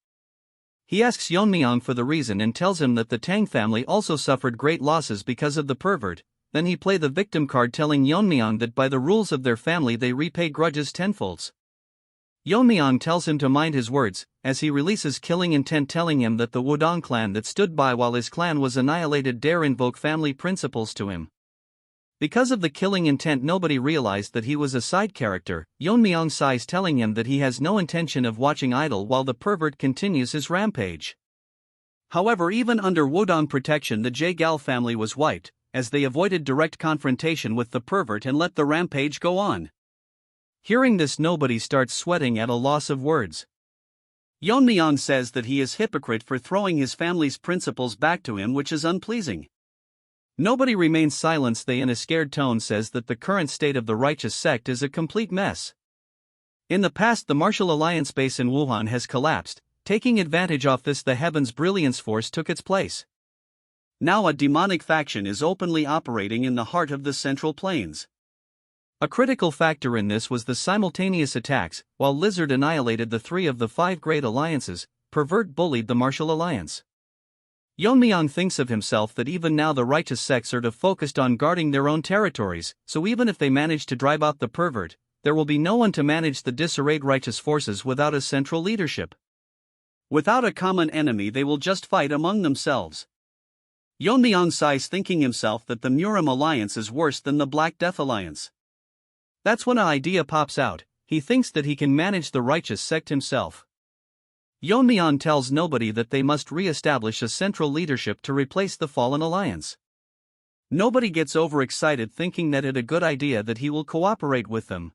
He asks Yeon-myeong for the reason and tells him that the Tang family also suffered great losses because of the pervert. Then he plays the victim card, telling Yeon-myeong that by the rules of their family they repay grudges tenfolds. Yeon-myeong tells him to mind his words, as he releases killing intent, telling him that the Wodong clan that stood by while his clan was annihilated dare invoke family principles to him. Because of the killing intent, nobody realized that he was a side character. Yeon-myeong sighs, telling him that he has no intention of watching idle while the pervert continues his rampage. However, even under Wodong protection, the Jae-gal family was wiped, as they avoided direct confrontation with the pervert and let the rampage go on. Hearing this, nobody starts sweating at a loss of words. Yeon-myeong says that he is hypocrite for throwing his family's principles back to him, which is unpleasing. Nobody remains silent. They, in a scared tone, says that the current state of the righteous sect is a complete mess. In the past, the martial alliance base in Wuhan has collapsed. Taking advantage of this, the Heaven's Brilliance Force took its place. Now a demonic faction is openly operating in the heart of the Central Plains. A critical factor in this was the simultaneous attacks. While Lizard annihilated the 3 of the 5 great alliances, Pervert bullied the martial alliance. Yeon-myeong thinks of himself that even now the righteous sects are focused on guarding their own territories, so even if they manage to drive out the pervert, there will be no one to manage the disarrayed righteous forces without a central leadership. Without a common enemy, they will just fight among themselves. Yeon-myeong sighs, thinking himself that the Murim alliance is worse than the Black Death alliance. That's when an idea pops out. He thinks that he can manage the righteous sect himself. Yeon-myeong tells nobody that they must re-establish a central leadership to replace the fallen alliance. Nobody gets overexcited, thinking that it's a good idea that he will cooperate with them.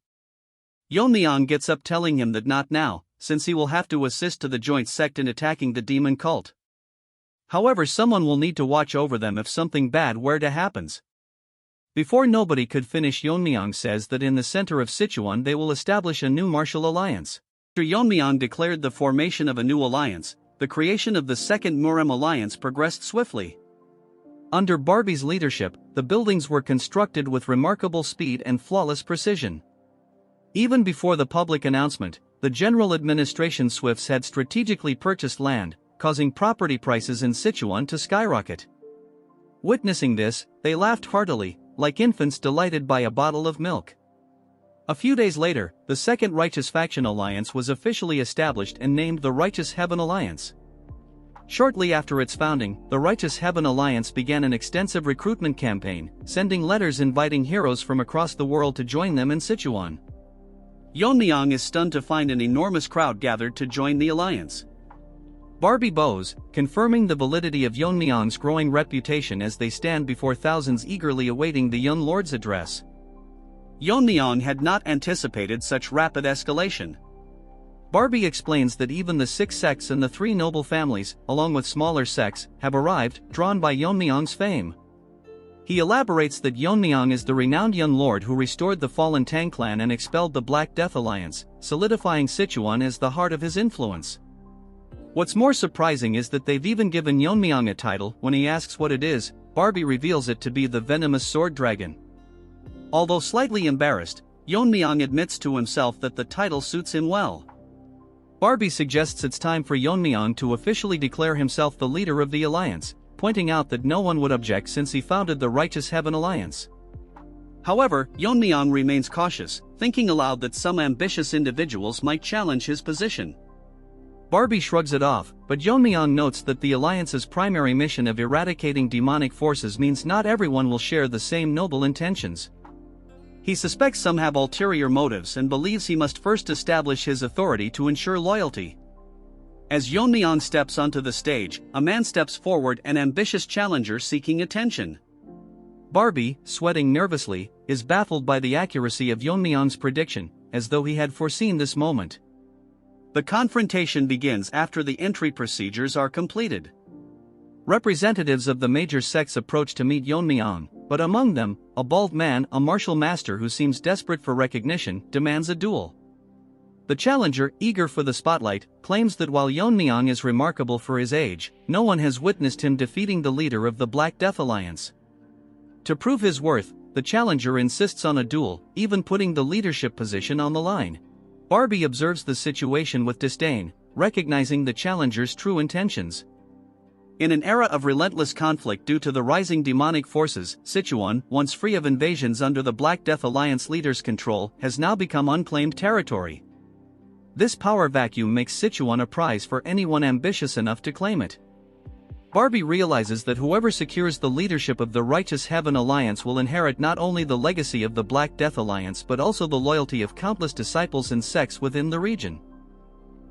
Yeon-myeong gets up, telling him that not now, since he will have to assist to the joint sect in attacking the demon cult. However, someone will need to watch over them if something bad were to happen. Before nobody could finish, Yeon-myeong says that in the center of Sichuan they will establish a new martial alliance. After Yeon-myeong declared the formation of a new alliance, the creation of the second Murim alliance progressed swiftly. Under Barbie's leadership, the buildings were constructed with remarkable speed and flawless precision. Even before the public announcement, the General Administration Swifts had strategically purchased land, causing property prices in Sichuan to skyrocket. Witnessing this, they laughed heartily, like infants delighted by a bottle of milk. A few days later, the Second Righteous Faction Alliance was officially established and named the Righteous Heaven Alliance. Shortly after its founding, the Righteous Heaven Alliance began an extensive recruitment campaign, sending letters inviting heroes from across the world to join them in Sichuan. Yeon-myeong is stunned to find an enormous crowd gathered to join the alliance. Barbie bows, confirming the validity of Yeon-myeong's growing reputation as they stand before thousands eagerly awaiting the young lord's address. Yeon-myeong had not anticipated such rapid escalation. Barbie explains that even the 6 sects and the 3 noble families, along with smaller sects, have arrived, drawn by Yeon-myeong's fame. He elaborates that Yeon-myeong is the renowned young lord who restored the fallen Tang clan and expelled the Black Death Alliance, solidifying Sichuan as the heart of his influence. What's more surprising is that they've even given Yeon-myeong a title. When he asks what it is, Barbie reveals it to be the venomous sword dragon. Although slightly embarrassed, Yeon-myeong admits to himself that the title suits him well. Barbie suggests it's time for Yeon-myeong to officially declare himself the leader of the alliance, pointing out that no one would object since he founded the Righteous Heaven Alliance. However, Yeon-myeong remains cautious, thinking aloud that some ambitious individuals might challenge his position. Barbie shrugs it off, but Yeon-myeong notes that the alliance's primary mission of eradicating demonic forces means not everyone will share the same noble intentions. He suspects some have ulterior motives and believes he must first establish his authority to ensure loyalty. As Yeon-myeong steps onto the stage, a man steps forward, an ambitious challenger seeking attention. Barbie, sweating nervously, is baffled by the accuracy of Yeon-myeong's prediction, as though he had foreseen this moment. The confrontation begins after the entry procedures are completed. Representatives of the major sects approach to meet Yeon-myeong, but among them, a bald man, a martial master who seems desperate for recognition, demands a duel. The challenger, eager for the spotlight, claims that while Yeon-myeong is remarkable for his age, no one has witnessed him defeating the leader of the Black Death Alliance. To prove his worth, the challenger insists on a duel, even putting the leadership position on the line. Barbie observes the situation with disdain, recognizing the challenger's true intentions. In an era of relentless conflict due to the rising demonic forces, Sichuan, once free of invasions under the Black Death Alliance leader's control, has now become unclaimed territory. This power vacuum makes Sichuan a prize for anyone ambitious enough to claim it. Barbie realizes that whoever secures the leadership of the Righteous Heaven Alliance will inherit not only the legacy of the Black Death Alliance but also the loyalty of countless disciples and sects within the region.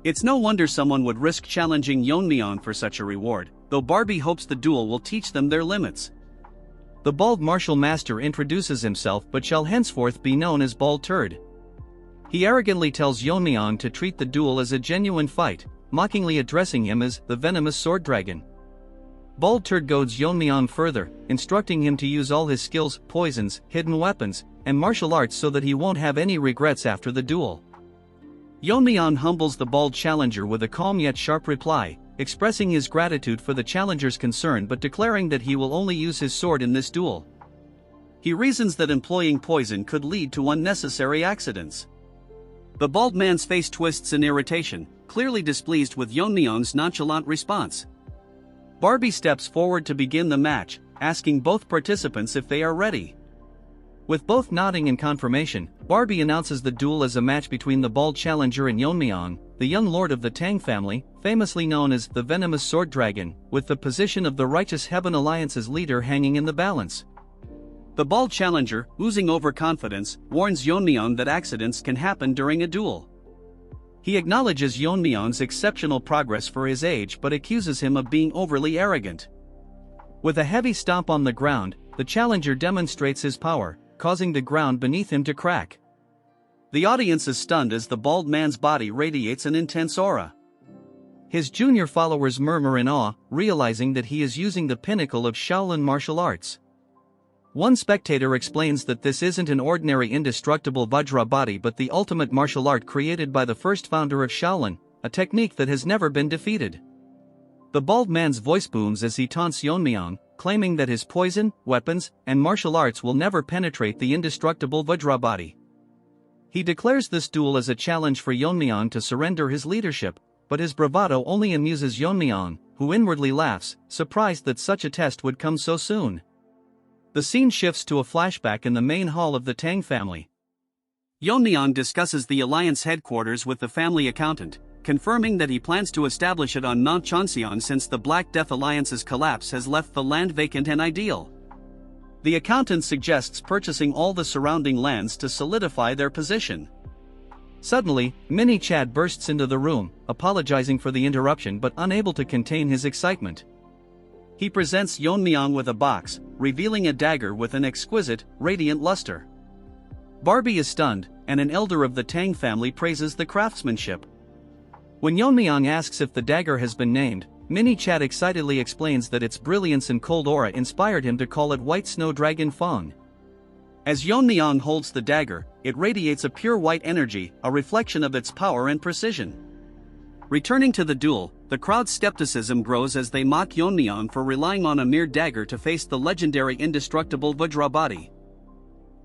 It's no wonder someone would risk challenging Yeon-myeong for such a reward, though Barbie hopes the duel will teach them their limits. The bald martial master introduces himself but shall henceforth be known as Bald Turd. He arrogantly tells Yeon-myeong to treat the duel as a genuine fight, mockingly addressing him as the venomous sword dragon. Bald Turd goads Yeon-myeong further, instructing him to use all his skills, poisons, hidden weapons, and martial arts so that he won't have any regrets after the duel. Yeon-myeong humbles the bald challenger with a calm yet sharp reply, expressing his gratitude for the challenger's concern but declaring that he will only use his sword in this duel. He reasons that employing poison could lead to unnecessary accidents. The bald man's face twists in irritation, clearly displeased with Yeon-myeong's nonchalant response. Barbie steps forward to begin the match, asking both participants if they are ready. With both nodding in confirmation, Barbie announces the duel as a match between the bald challenger and Yeon-myeong, the young lord of the Tang family, famously known as the venomous sword dragon, with the position of the Righteous Heaven Alliance's leader hanging in the balance. The bald challenger, oozing overconfidence, warns Yeon-myeong that accidents can happen during a duel. He acknowledges Yeon-myeong's exceptional progress for his age but accuses him of being overly arrogant. With a heavy stomp on the ground, the challenger demonstrates his power, causing the ground beneath him to crack. The audience is stunned as the bald man's body radiates an intense aura. His junior followers murmur in awe, realizing that he is using the pinnacle of Shaolin martial arts. One spectator explains that this isn't an ordinary indestructible Vajra body but the ultimate martial art created by the first founder of Shaolin, a technique that has never been defeated. The bald man's voice booms as he taunts Yeon-myeong, claiming that his poison, weapons, and martial arts will never penetrate the indestructible Vajra body. He declares this duel as a challenge for Yeon-myeong to surrender his leadership, but his bravado only amuses Yeon-myeong, who inwardly laughs, surprised that such a test would come so soon. The scene shifts to a flashback in the main hall of the Tang family. Yeon-myeong discusses the alliance headquarters with the family accountant, confirming that he plans to establish it on Mount Cheonseon since the Black Death Alliance's collapse has left the land vacant and ideal. The accountant suggests purchasing all the surrounding lands to solidify their position. Suddenly, Mini Chad bursts into the room, apologizing for the interruption but unable to contain his excitement. He presents Yeon-myeong with a box, revealing a dagger with an exquisite, radiant luster. Barbie is stunned, and an elder of the Tang family praises the craftsmanship. When Yeon-myeong asks if the dagger has been named, Mini Chad excitedly explains that its brilliance and cold aura inspired him to call it White Snow Dragon Feng. As Yeon-myeong holds the dagger, it radiates a pure white energy, a reflection of its power and precision. Returning to the duel, the crowd's skepticism grows as they mock Yeon-myeong for relying on a mere dagger to face the legendary indestructible Vajra body.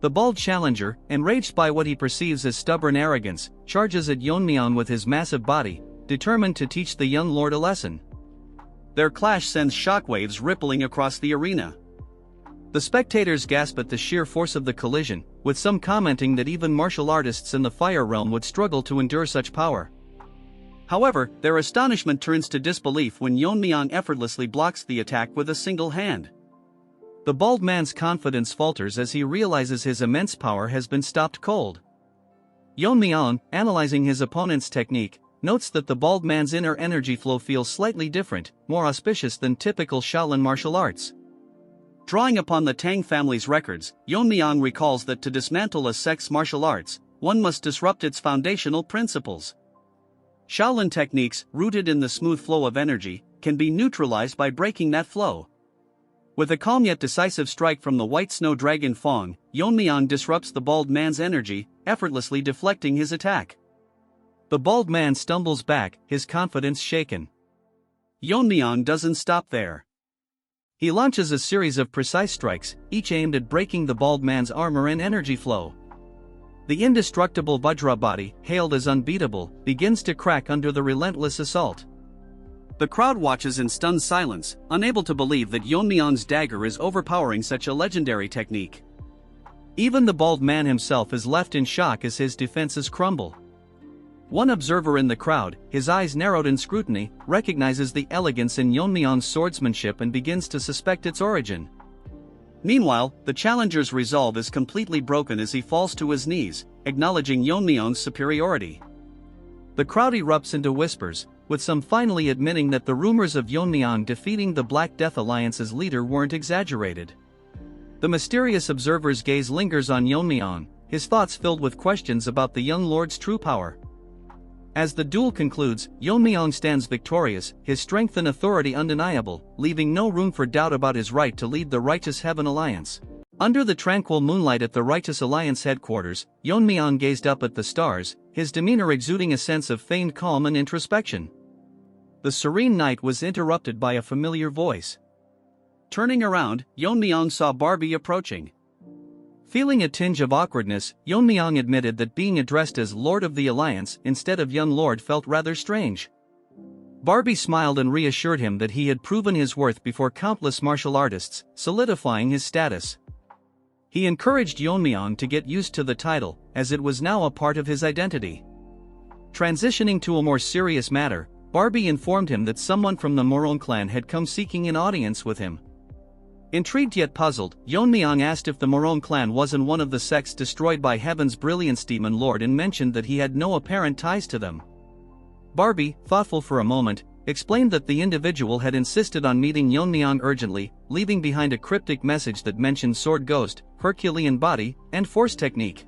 The bald challenger, enraged by what he perceives as stubborn arrogance, charges at Yeon-myeong with his massive body, determined to teach the young lord a lesson. Their clash sends shockwaves rippling across the arena. The spectators gasp at the sheer force of the collision, with some commenting that even martial artists in the fire realm would struggle to endure such power. However, their astonishment turns to disbelief when Yeon-myeong effortlessly blocks the attack with a single hand. The bald man's confidence falters as he realizes his immense power has been stopped cold. Yeon-myeong, analyzing his opponent's technique, notes that the bald man's inner energy flow feels slightly different, more auspicious than typical Shaolin martial arts. Drawing upon the Tang family's records, Yeon-myeong recalls that to dismantle a sect's martial arts, one must disrupt its foundational principles. Shaolin techniques, rooted in the smooth flow of energy, can be neutralized by breaking that flow. With a calm yet decisive strike from the White Snow Dragon Feng, Yeon-myeong disrupts the bald man's energy, effortlessly deflecting his attack. The bald man stumbles back, his confidence shaken. Yeon-myeong doesn't stop there. He launches a series of precise strikes, each aimed at breaking the bald man's armor and energy flow. The indestructible Vajra body, hailed as unbeatable, begins to crack under the relentless assault. The crowd watches in stunned silence, unable to believe that Yeon-myeong's dagger is overpowering such a legendary technique. Even the bald man himself is left in shock as his defenses crumble. One observer in the crowd, his eyes narrowed in scrutiny, recognizes the elegance in Yeon-myeong's swordsmanship and begins to suspect its origin. Meanwhile, the challenger's resolve is completely broken as he falls to his knees, acknowledging Yeon-myeong's superiority. The crowd erupts into whispers, with some finally admitting that the rumors of Yeon-myeong defeating the Black Death Alliance's leader weren't exaggerated. The mysterious observer's gaze lingers on Yeon-myeong, his thoughts filled with questions about the young lord's true power. As the duel concludes, Yeon-myeong stands victorious, his strength and authority undeniable, leaving no room for doubt about his right to lead the Righteous Heaven Alliance. Under the tranquil moonlight at the Righteous Alliance headquarters, Yeon-myeong gazed up at the stars, his demeanor exuding a sense of feigned calm and introspection. The serene night was interrupted by a familiar voice. Turning around, Yeon-myeong saw Barbie approaching. Feeling a tinge of awkwardness, Yeon-myeong admitted that being addressed as Lord of the Alliance instead of Young Lord felt rather strange. Barbie smiled and reassured him that he had proven his worth before countless martial artists, solidifying his status. He encouraged Yeon-myeong to get used to the title, as it was now a part of his identity. Transitioning to a more serious matter, Barbie informed him that someone from the Myeong clan had come seeking an audience with him. Intrigued yet puzzled, Yeon-myeong asked if the Myeong clan wasn't one of the sects destroyed by Heaven's Brilliance Demon Lord and mentioned that he had no apparent ties to them. Barbie, thoughtful for a moment, explained that the individual had insisted on meeting Yeon-myeong urgently, leaving behind a cryptic message that mentioned sword ghost, Herculean body, and force technique.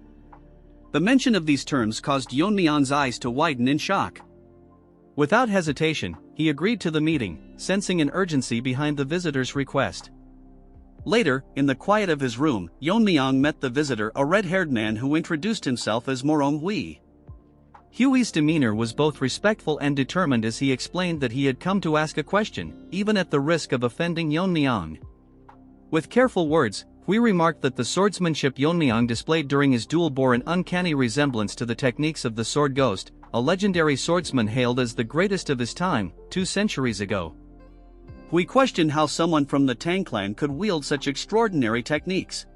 The mention of these terms caused Yeon-myeong's eyes to widen in shock. Without hesitation, he agreed to the meeting, sensing an urgency behind the visitor's request. Later, in the quiet of his room, Yeon-myeong met the visitor, a red-haired man who introduced himself as Manhwa. Huey's demeanor was both respectful and determined as he explained that he had come to ask a question, even at the risk of offending Yeon-myeong. With careful words, Hui remarked that the swordsmanship Yeon-myeong displayed during his duel bore an uncanny resemblance to the techniques of the Sword Ghost, a legendary swordsman hailed as the greatest of his time, 2 centuries ago. We questioned how someone from the Tang clan could wield such extraordinary techniques.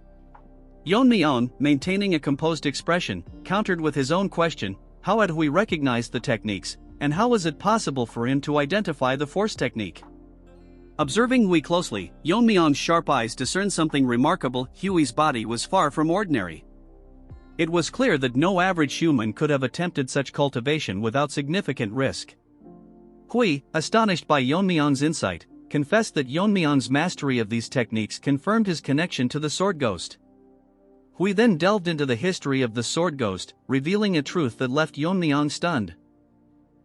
Yeon-myeong, maintaining a composed expression, countered with his own question: how had Hui recognized the techniques, and how was it possible for him to identify the force technique? Observing Hui closely, Yeon-myeong's sharp eyes discerned something remarkable. Huey's body was far from ordinary. It was clear that no average human could have attempted such cultivation without significant risk. Hui, astonished by Yeon-myeong's insight, confessed that Yeon-myeong's mastery of these techniques confirmed his connection to the Sword Ghost. Hui then delved into the history of the Sword Ghost, revealing a truth that left Yeon-myeong stunned.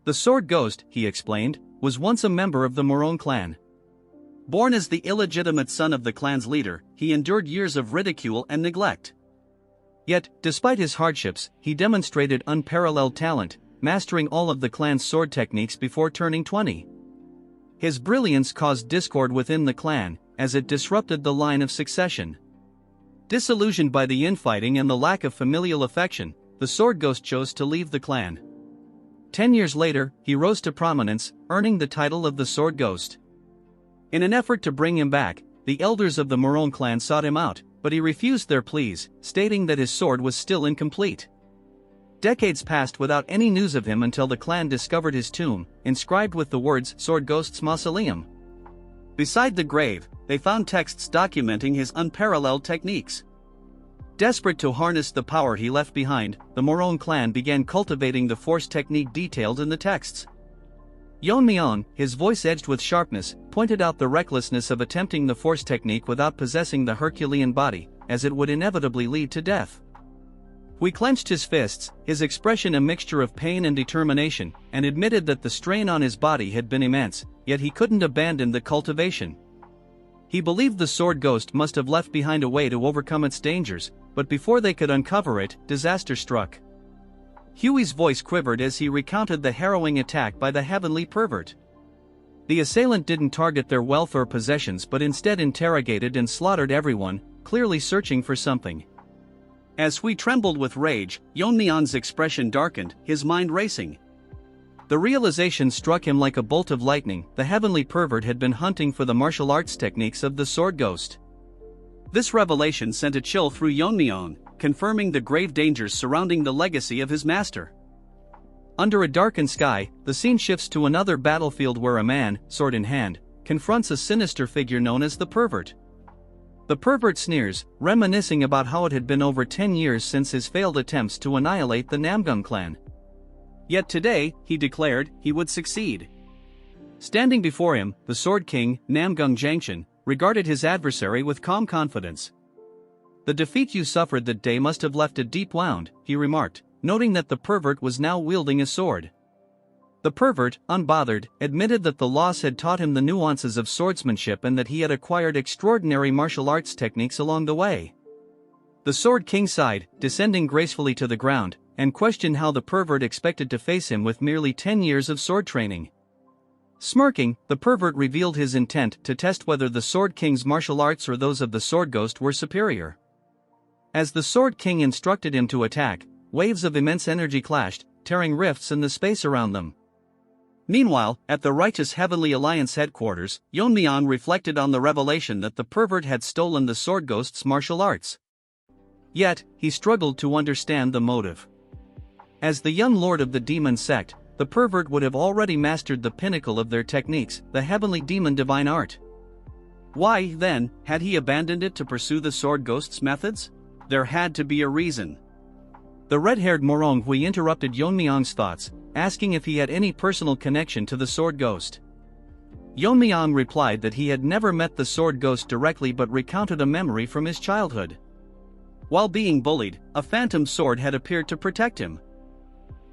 The Sword Ghost, he explained, was once a member of the Myeong clan. Born as the illegitimate son of the clan's leader, he endured years of ridicule and neglect. Yet, despite his hardships, he demonstrated unparalleled talent, mastering all of the clan's sword techniques before turning 20. His brilliance caused discord within the clan, as it disrupted the line of succession. Disillusioned by the infighting and the lack of familial affection, the Sword Ghost chose to leave the clan. 10 years later, he rose to prominence, earning the title of the Sword Ghost. In an effort to bring him back, the elders of the Myeong clan sought him out, but he refused their pleas, stating that his sword was still incomplete. Decades passed without any news of him until the clan discovered his tomb, inscribed with the words Sword Ghost's Mausoleum. Beside the grave, they found texts documenting his unparalleled techniques. Desperate to harness the power he left behind, the Myeong clan began cultivating the force technique detailed in the texts. Yeon-myeong, his voice edged with sharpness, pointed out the recklessness of attempting the force technique without possessing the Herculean body, as it would inevitably lead to death. Hui clenched his fists, his expression a mixture of pain and determination, and admitted that the strain on his body had been immense, yet he couldn't abandon the cultivation. He believed the Sword Ghost must have left behind a way to overcome its dangers, but before they could uncover it, disaster struck. Huey's voice quivered as he recounted the harrowing attack by the heavenly pervert. The assailant didn't target their wealth or possessions but instead interrogated and slaughtered everyone, clearly searching for something. As Hui trembled with rage, Yeon-myeong's expression darkened, his mind racing. The realization struck him like a bolt of lightning: the heavenly pervert had been hunting for the martial arts techniques of the sword ghost. This revelation sent a chill through Yeon-myeong, confirming the grave dangers surrounding the legacy of his master. Under a darkened sky, the scene shifts to another battlefield where a man, sword in hand, confronts a sinister figure known as the pervert. The pervert sneers, reminiscing about how it had been over 10 years since his failed attempts to annihilate the Namgung clan. Yet today, he declared, he would succeed. Standing before him, the Sword King, Namgung Jangshan, regarded his adversary with calm confidence. "The defeat you suffered that day must have left a deep wound," he remarked, noting that the pervert was now wielding a sword. The pervert, unbothered, admitted that the loss had taught him the nuances of swordsmanship and that he had acquired extraordinary martial arts techniques along the way. The Sword King sighed, descending gracefully to the ground, and questioned how the pervert expected to face him with merely 10 years of sword training. Smirking, the pervert revealed his intent to test whether the Sword King's martial arts or those of the Sword Ghost were superior. As the Sword King instructed him to attack, waves of immense energy clashed, tearing rifts in the space around them. Meanwhile, at the Righteous Heavenly Alliance headquarters, Yeon-myeong reflected on the revelation that the pervert had stolen the Sword Ghost's martial arts. Yet, he struggled to understand the motive. As the young lord of the demon sect, the pervert would have already mastered the pinnacle of their techniques, the heavenly demon divine art. Why, then, had he abandoned it to pursue the Sword Ghost's methods? There had to be a reason. The red-haired Morong Hui interrupted Yeon-myeong's thoughts, asking if he had any personal connection to the Sword Ghost. Yeon-myeong replied that he had never met the Sword Ghost directly but recounted a memory from his childhood. While being bullied, a phantom sword had appeared to protect him.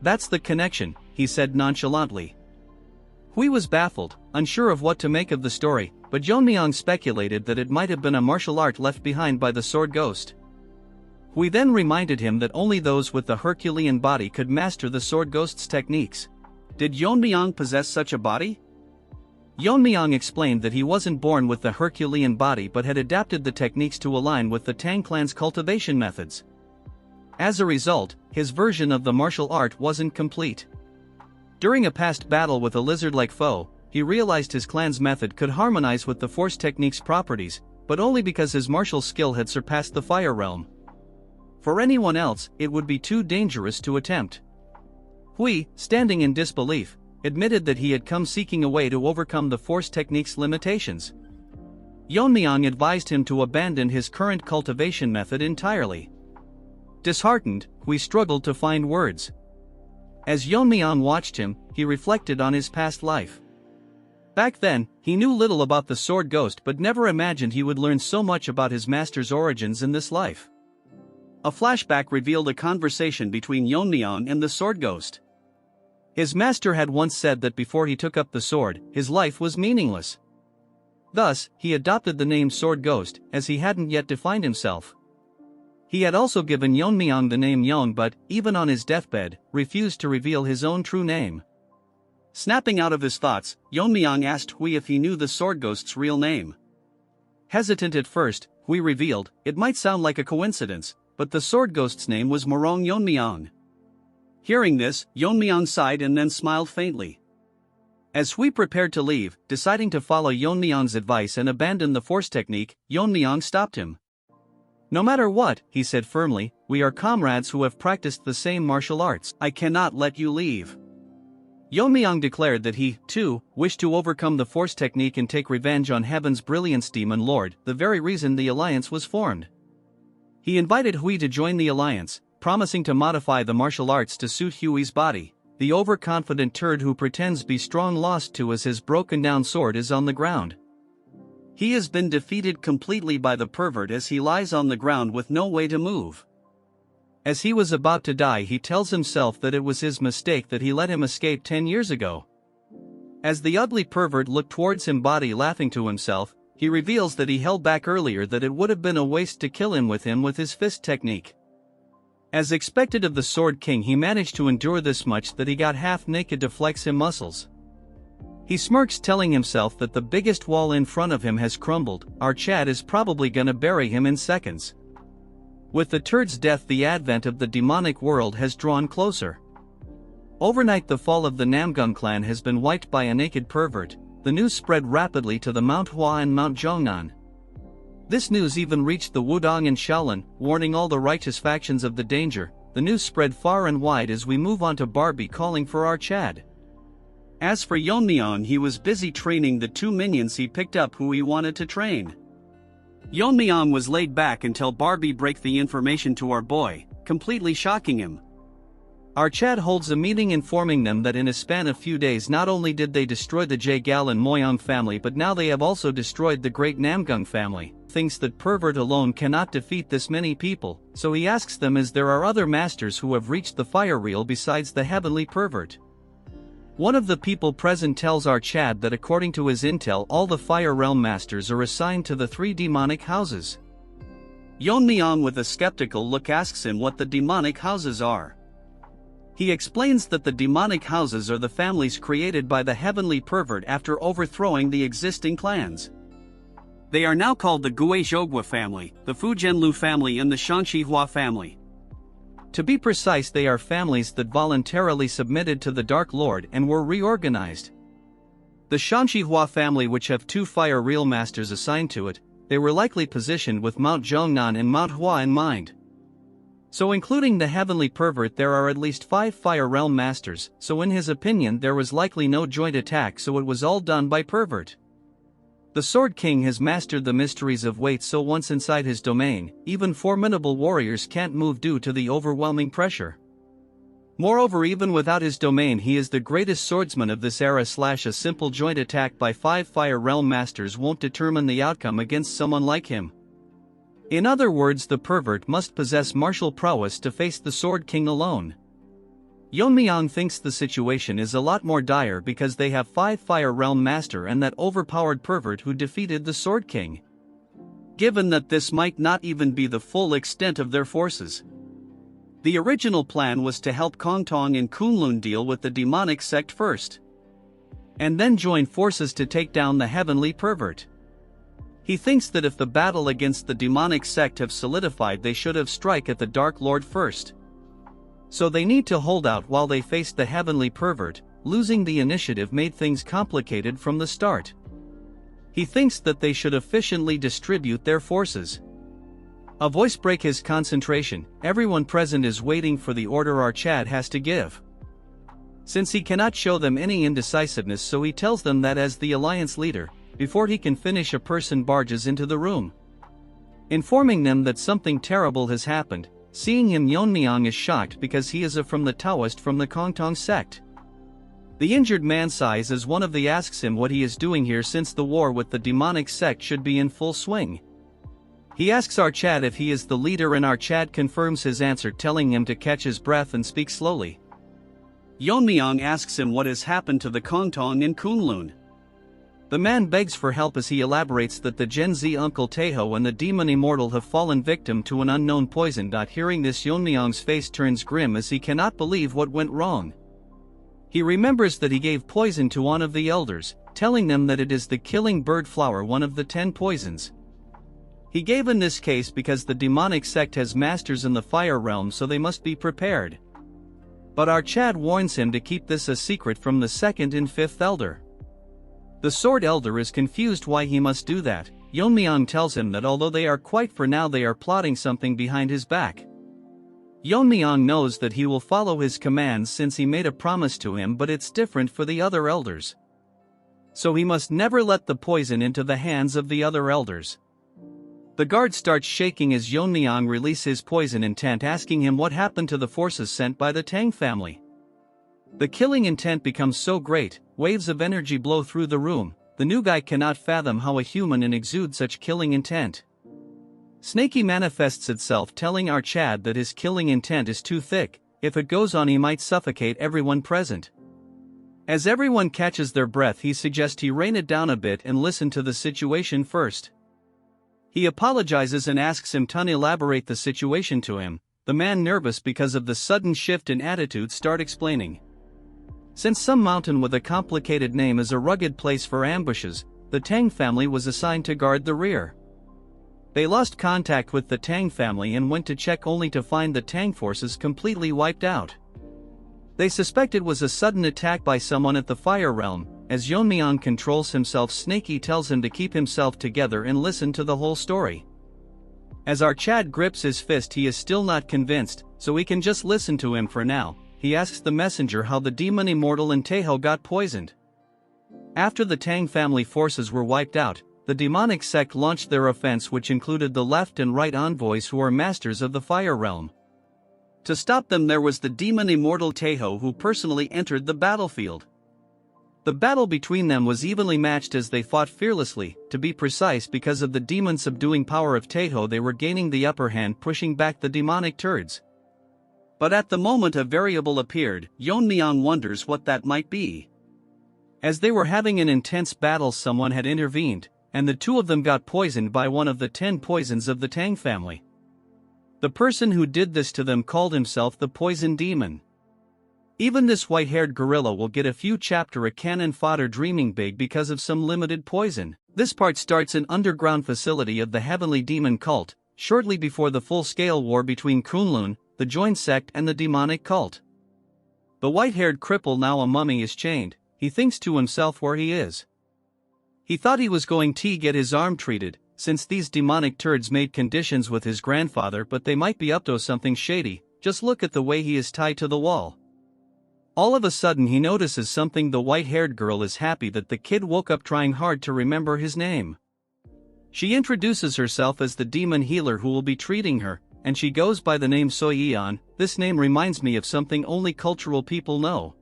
"That's the connection," he said nonchalantly. Hui was baffled, unsure of what to make of the story, but Yeon-myeong speculated that it might have been a martial art left behind by the Sword Ghost. Hui then reminded him that only those with the Herculean body could master the Sword Ghost's techniques. Did Yeon-myeong possess such a body? Yeon-myeong explained that he wasn't born with the Herculean body but had adapted the techniques to align with the Tang clan's cultivation methods. As a result, his version of the martial art wasn't complete. During a past battle with a lizard-like foe, he realized his clan's method could harmonize with the Force technique's properties, but only because his martial skill had surpassed the Fire realm. For anyone else, it would be too dangerous to attempt. Hui, standing in disbelief, admitted that he had come seeking a way to overcome the Force technique's limitations. Yeon-myeong advised him to abandon his current cultivation method entirely. Disheartened, Hui struggled to find words. As Yeon-myeong watched him, he reflected on his past life. Back then, he knew little about the Sword Ghost but never imagined he would learn so much about his master's origins in this life. A flashback revealed a conversation between Yeon-myeong and the Sword Ghost. His master had once said that before he took up the sword, his life was meaningless. Thus, he adopted the name Sword Ghost, as he hadn't yet defined himself. He had also given Yeon-myeong the name Yeong but, even on his deathbed, refused to reveal his own true name. Snapping out of his thoughts, Yeon-myeong asked Hui if he knew the Sword Ghost's real name. Hesitant at first, Hui revealed, it might sound like a coincidence, but the Sword Ghost's name was Morong Yeon-myeong. Hearing this, Yeon-myeong sighed and then smiled faintly. As Hui prepared to leave, deciding to follow Yeon-myeong's advice and abandon the Force technique, Yeon-myeong stopped him. "No matter what," he said firmly, "we are comrades who have practiced the same martial arts. I cannot let you leave." Yeon-myeong declared that he, too, wished to overcome the Force technique and take revenge on Heaven's Brilliance Demon Lord, the very reason the alliance was formed. He invited Hui to join the alliance, promising to modify the martial arts to suit Hui's body. The overconfident turd who pretends be strong lost to as his broken-down sword is on the ground. He has been defeated completely by the pervert as he lies on the ground with no way to move. As he was about to die, he tells himself that it was his mistake that he let him escape 10 years ago. As the ugly pervert looked towards him, body laughing to himself, he reveals that he held back earlier, that it would have been a waste to kill him with his fist technique. As expected of the Sword King, he managed to endure this much that he got half naked to flex his muscles. He smirks, telling himself that the biggest wall in front of him has crumbled. Our Chad is probably gonna bury him in seconds. With the turd's death, the advent of the demonic world has drawn closer. Overnight, the fall of the Namgung clan has been wiped by a naked pervert. The news spread rapidly to the Manhwa and Mount Zhongnan. This news even reached the Wudong and Shaolin, warning all the righteous factions of the danger. The news spread far and wide as we move on to Barbie calling for our Chad. As for Yeon-myeong, he was busy training the 2 minions he picked up who he wanted to train. Yeon-myeong was laid back until Barbie break the information to our boy, completely shocking him. Our Chad holds a meeting informing them that in a span of few days not only did they destroy the Yeon-myeong family, but now they have also destroyed the great Namgung family. Thinks that pervert alone cannot defeat this many people, so he asks them as there are other masters who have reached the fire reel besides the heavenly pervert. One of the people present tells our Chad that according to his intel, all the fire realm masters are assigned to the 3 demonic houses. Yeon-myeong with a skeptical look asks him what the demonic houses are. He explains that the demonic houses are the families created by the heavenly pervert after overthrowing the existing clans. They are now called the Guizhogwa family, the Fujianlu family and the Shanxihua family. To be precise, they are families that voluntarily submitted to the Dark Lord and were reorganized. The Shanxihua family, which have 2 fire real masters assigned to it, they were likely positioned with Mount Zhongnan and Manhwa in mind. So including the heavenly pervert, there are at least 5 fire realm masters, so in his opinion there was likely no joint attack, so it was all done by pervert. The Sword King has mastered the mysteries of weight, so once inside his domain, even formidable warriors can't move due to the overwhelming pressure. Moreover, even without his domain, he is the greatest swordsman of this era. A simple joint attack by 5 fire realm masters won't determine the outcome against someone like him. In other words, the pervert must possess martial prowess to face the Sword King alone. Yeon-myeong thinks the situation is a lot more dire because they have 5 fire realm master and that overpowered pervert who defeated the Sword King. Given that this might not even be the full extent of their forces. The original plan was to help Kongtong and Kunlun deal with the demonic sect first, and then join forces to take down the heavenly pervert. He thinks that if the battle against the demonic sect have solidified, they should have strike at the Dark Lord first. So they need to hold out while they face the heavenly pervert. Losing the initiative made things complicated from the start. He thinks that they should efficiently distribute their forces. A voice breaks his concentration. Everyone present is waiting for the order our Chad has to give. Since he cannot show them any indecisiveness, so he tells them that as the alliance leader, before he can finish, a person barges into the room, informing them that something terrible has happened. Seeing him, Yeon-myeong is shocked because he is from the Taoist from the Kongtong sect. The injured man sighs as one of the asks him what he is doing here since the war with the demonic sect should be in full swing. He asks our Chad if he is the leader, and our Chad confirms his answer, telling him to catch his breath and speak slowly. Yeon-myeong asks him what has happened to the Kongtong and Kunlun. The man begs for help as he elaborates that the Gen Z Uncle Taeho and the demon immortal have fallen victim to an unknown poison. Hearing this, Yeon-myeong's face turns grim as he cannot believe what went wrong. He remembers that he gave poison to one of the elders, telling them that it is the killing bird flower, one of the 10 poisons. He gave in this case because the demonic sect has masters in the fire realm, so they must be prepared. But our Chad warns him to keep this a secret from the 2nd and 5th elder. The Sword Elder is confused why he must do that. Yeon-myeong tells him that although they are quiet for now, they are plotting something behind his back. Yeon-myeong knows that he will follow his commands since he made a promise to him, but it's different for the other elders. So he must never let the poison into the hands of the other elders. The guard starts shaking as Yeon-myeong releases his poison intent, asking him what happened to the forces sent by the Tang family. The killing intent becomes so great, waves of energy blow through the room. The new guy cannot fathom how a human can exude such killing intent. Snaky manifests itself, telling our Chad that his killing intent is too thick. If it goes on, he might suffocate everyone present. As everyone catches their breath, he suggests he rein it down a bit and listen to the situation first. He apologizes and asks him to elaborate the situation to him. The man, nervous because of the sudden shift in attitude, starts explaining. Since some mountain with a complicated name is a rugged place for ambushes, the Tang family was assigned to guard the rear. They lost contact with the Tang family and went to check only to find the Tang forces completely wiped out. They suspect it was a sudden attack by someone at the Fire Realm. As Yeon-myeong controls himself, Snaky tells him to keep himself together and listen to the whole story. As our Chad grips his fist, he is still not convinced, so we can just listen to him for now. He asks the messenger how the demon immortal and Taeho got poisoned. After the Tang family forces were wiped out, the demonic sect launched their offense, which included the left and right envoys who are masters of the Fire Realm. To stop them, there was the demon immortal Taeho, who personally entered the battlefield. The battle between them was evenly matched as they fought fearlessly. To be precise, because of the demon subduing power of Taeho, they were gaining the upper hand, pushing back the demonic turds. But at the moment a variable appeared. Yeon-myeong wonders what that might be. As they were having an intense battle, someone had intervened, and the two of them got poisoned by one of the 10 poisons of the Tang family. The person who did this to them called himself the Poison Demon. Even this white-haired gorilla will get a few chapter a cannon fodder dreaming big because of some limited poison. This part starts an underground facility of the Heavenly Demon cult, shortly before the full-scale war between Kunlun, the joined sect, and the demonic cult. The white-haired cripple, now a mummy, is chained. He thinks to himself where he is. He thought he was going to get his arm treated, since these demonic turds made conditions with his grandfather, but they might be up to something shady. Just look at the way he is tied to the wall. All of a sudden he notices something. The white-haired girl is happy that the kid woke up, trying hard to remember his name. She introduces herself as the demon healer who will be treating her, and she goes by the name Soyeon. This name reminds me of something only cultural people know.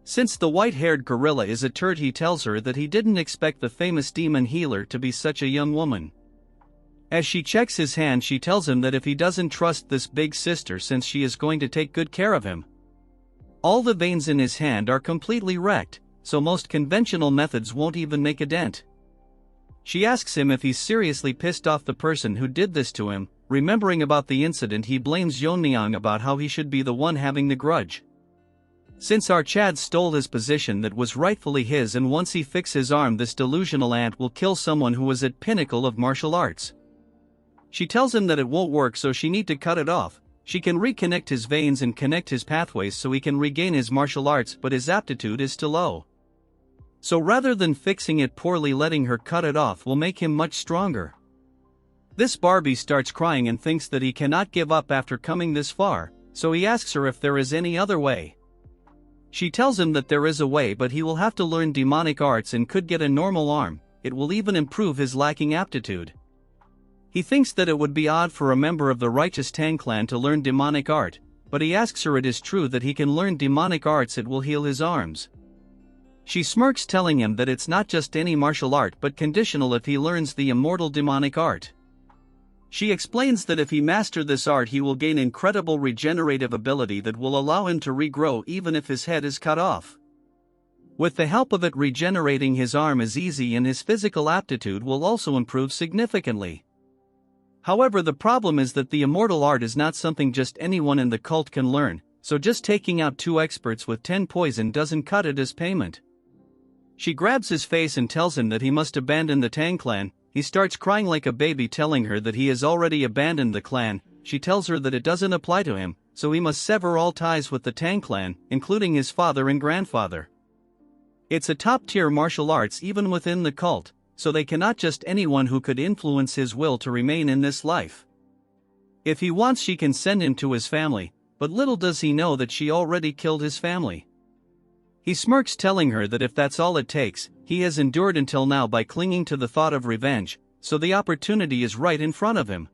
Since the white-haired gorilla is a turd, he tells her that he didn't expect the famous demon healer to be such a young woman. As she checks his hand, she tells him that if he doesn't trust this big sister, since she is going to take good care of him. All the veins in his hand are completely wrecked, so most conventional methods won't even make a dent. She asks him if he's seriously pissed off the person who did this to him. Remembering about the incident, he blames Yeon-myeong about how he should be the one having the grudge. Since our Chad stole his position that was rightfully his, and once he fixes his arm, this delusional ant will kill someone who was at pinnacle of martial arts. She tells him that it won't work, so she need to cut it off. She can reconnect his veins and connect his pathways so he can regain his martial arts, but his aptitude is still low. So rather than fixing it poorly, letting her cut it off will make him much stronger. This Barbie starts crying and thinks that he cannot give up after coming this far, so he asks her if there is any other way. She tells him that there is a way, but he will have to learn demonic arts and could get a normal arm. It will even improve his lacking aptitude. He thinks that it would be odd for a member of the righteous Tang clan to learn demonic art, but he asks her if it is true that he can learn demonic arts, it will heal his arms. She smirks, telling him that it's not just any martial art but conditional if he learns the immortal demonic art. She explains that if he master this art, he will gain incredible regenerative ability that will allow him to regrow even if his head is cut off. With the help of it, regenerating his arm is easy, and his physical aptitude will also improve significantly. However, the problem is that the immortal art is not something just anyone in the cult can learn, so just taking out 2 experts with 10 poison doesn't cut it as payment. She grabs his face and tells him that he must abandon the Tang clan. He starts crying like a baby, telling her that he has already abandoned the clan. She tells her that it doesn't apply to him, so he must sever all ties with the Tang clan, including his father and grandfather. It's a top-tier martial arts even within the cult, so they cannot just anyone who could influence his will to remain in this life. If he wants, she can send him to his family, but little does he know that she already killed his family. He smirks, telling her that if that's all it takes, he has endured until now by clinging to the thought of revenge, so the opportunity is right in front of him.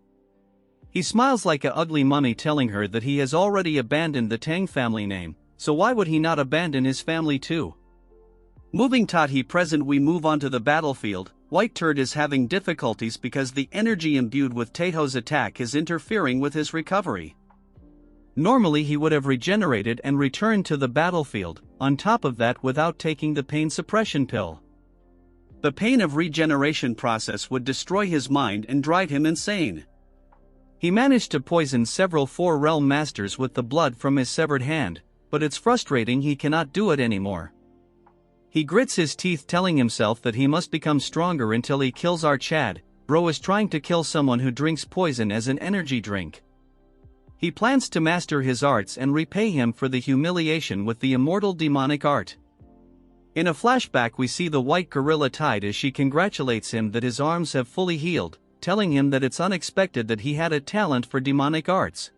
He smiles like a ugly mummy, telling her that he has already abandoned the Tang family name, so why would he not abandon his family too? Moving Tati present, we move on to the battlefield. White Turd is having difficulties because the energy imbued with Taeho's attack is interfering with his recovery. Normally he would have regenerated and returned to the battlefield, on top of that without taking the pain suppression pill. The pain of regeneration process would destroy his mind and drive him insane. He managed to poison several 4 realm masters with the blood from his severed hand, but it's frustrating he cannot do it anymore. He grits his teeth, telling himself that he must become stronger until he kills our Chad. bro is trying to kill someone who drinks poison as an energy drink. He plans to master his arts and repay him for the humiliation with the immortal demonic art. In a flashback we see the white gorilla Tide as she congratulates him that his arms have fully healed, telling him that it's unexpected that he had a talent for demonic arts.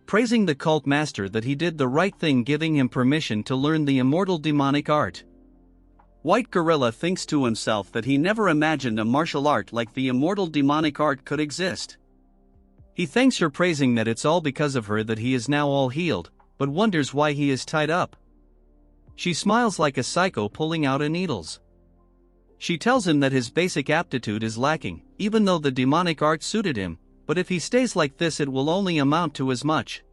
Praising the cult master that he did the right thing, giving him permission to learn the immortal demonic art. White gorilla thinks to himself that he never imagined a martial art like the immortal demonic art could exist. He thanks her, praising that it's all because of her that he is now all healed, but wonders why he is tied up. She smiles like a psycho, pulling out her needles. She tells him that his basic aptitude is lacking, even though the demonic art suited him, but if he stays like this it will only amount to as much.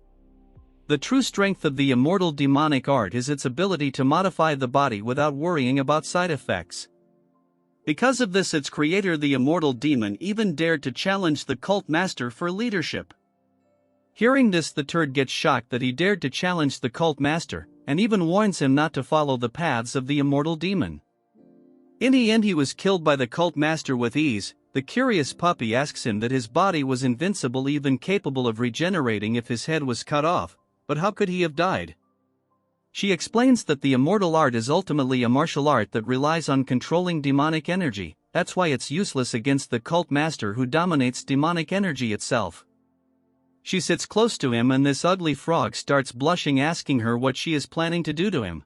The true strength of the immortal demonic art is its ability to modify the body without worrying about side effects. Because of this, its creator, the immortal demon, even dared to challenge the cult master for leadership. Hearing this, the turd gets shocked that he dared to challenge the cult master, and even warns him not to follow the paths of the immortal demon. In the end he was killed by the cult master with ease. The curious puppy asks him that his body was invincible, even capable of regenerating if his head was cut off, but how could he have died? She explains that the immortal art is ultimately a martial art that relies on controlling demonic energy, that's why it's useless against the cult master who dominates demonic energy itself. She sits close to him and this ugly frog starts blushing, asking her what she is planning to do to him.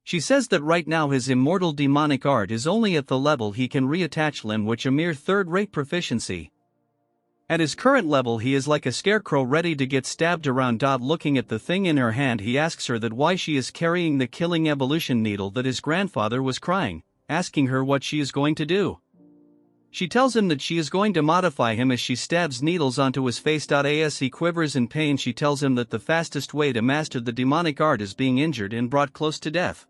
She says that right now his immortal demonic art is only at the level he can reattach limb, which a mere third-rate proficiency. At his current level he is like a scarecrow ready to get stabbed around. Looking at the thing in her hand, he asks her that why she is carrying the killing evolution needle that his grandfather was crying, asking her what she is going to do. She tells him that she is going to modify him as she stabs needles onto his face. As he quivers in pain, she tells him that the fastest way to master the demonic art is being injured and brought close to death.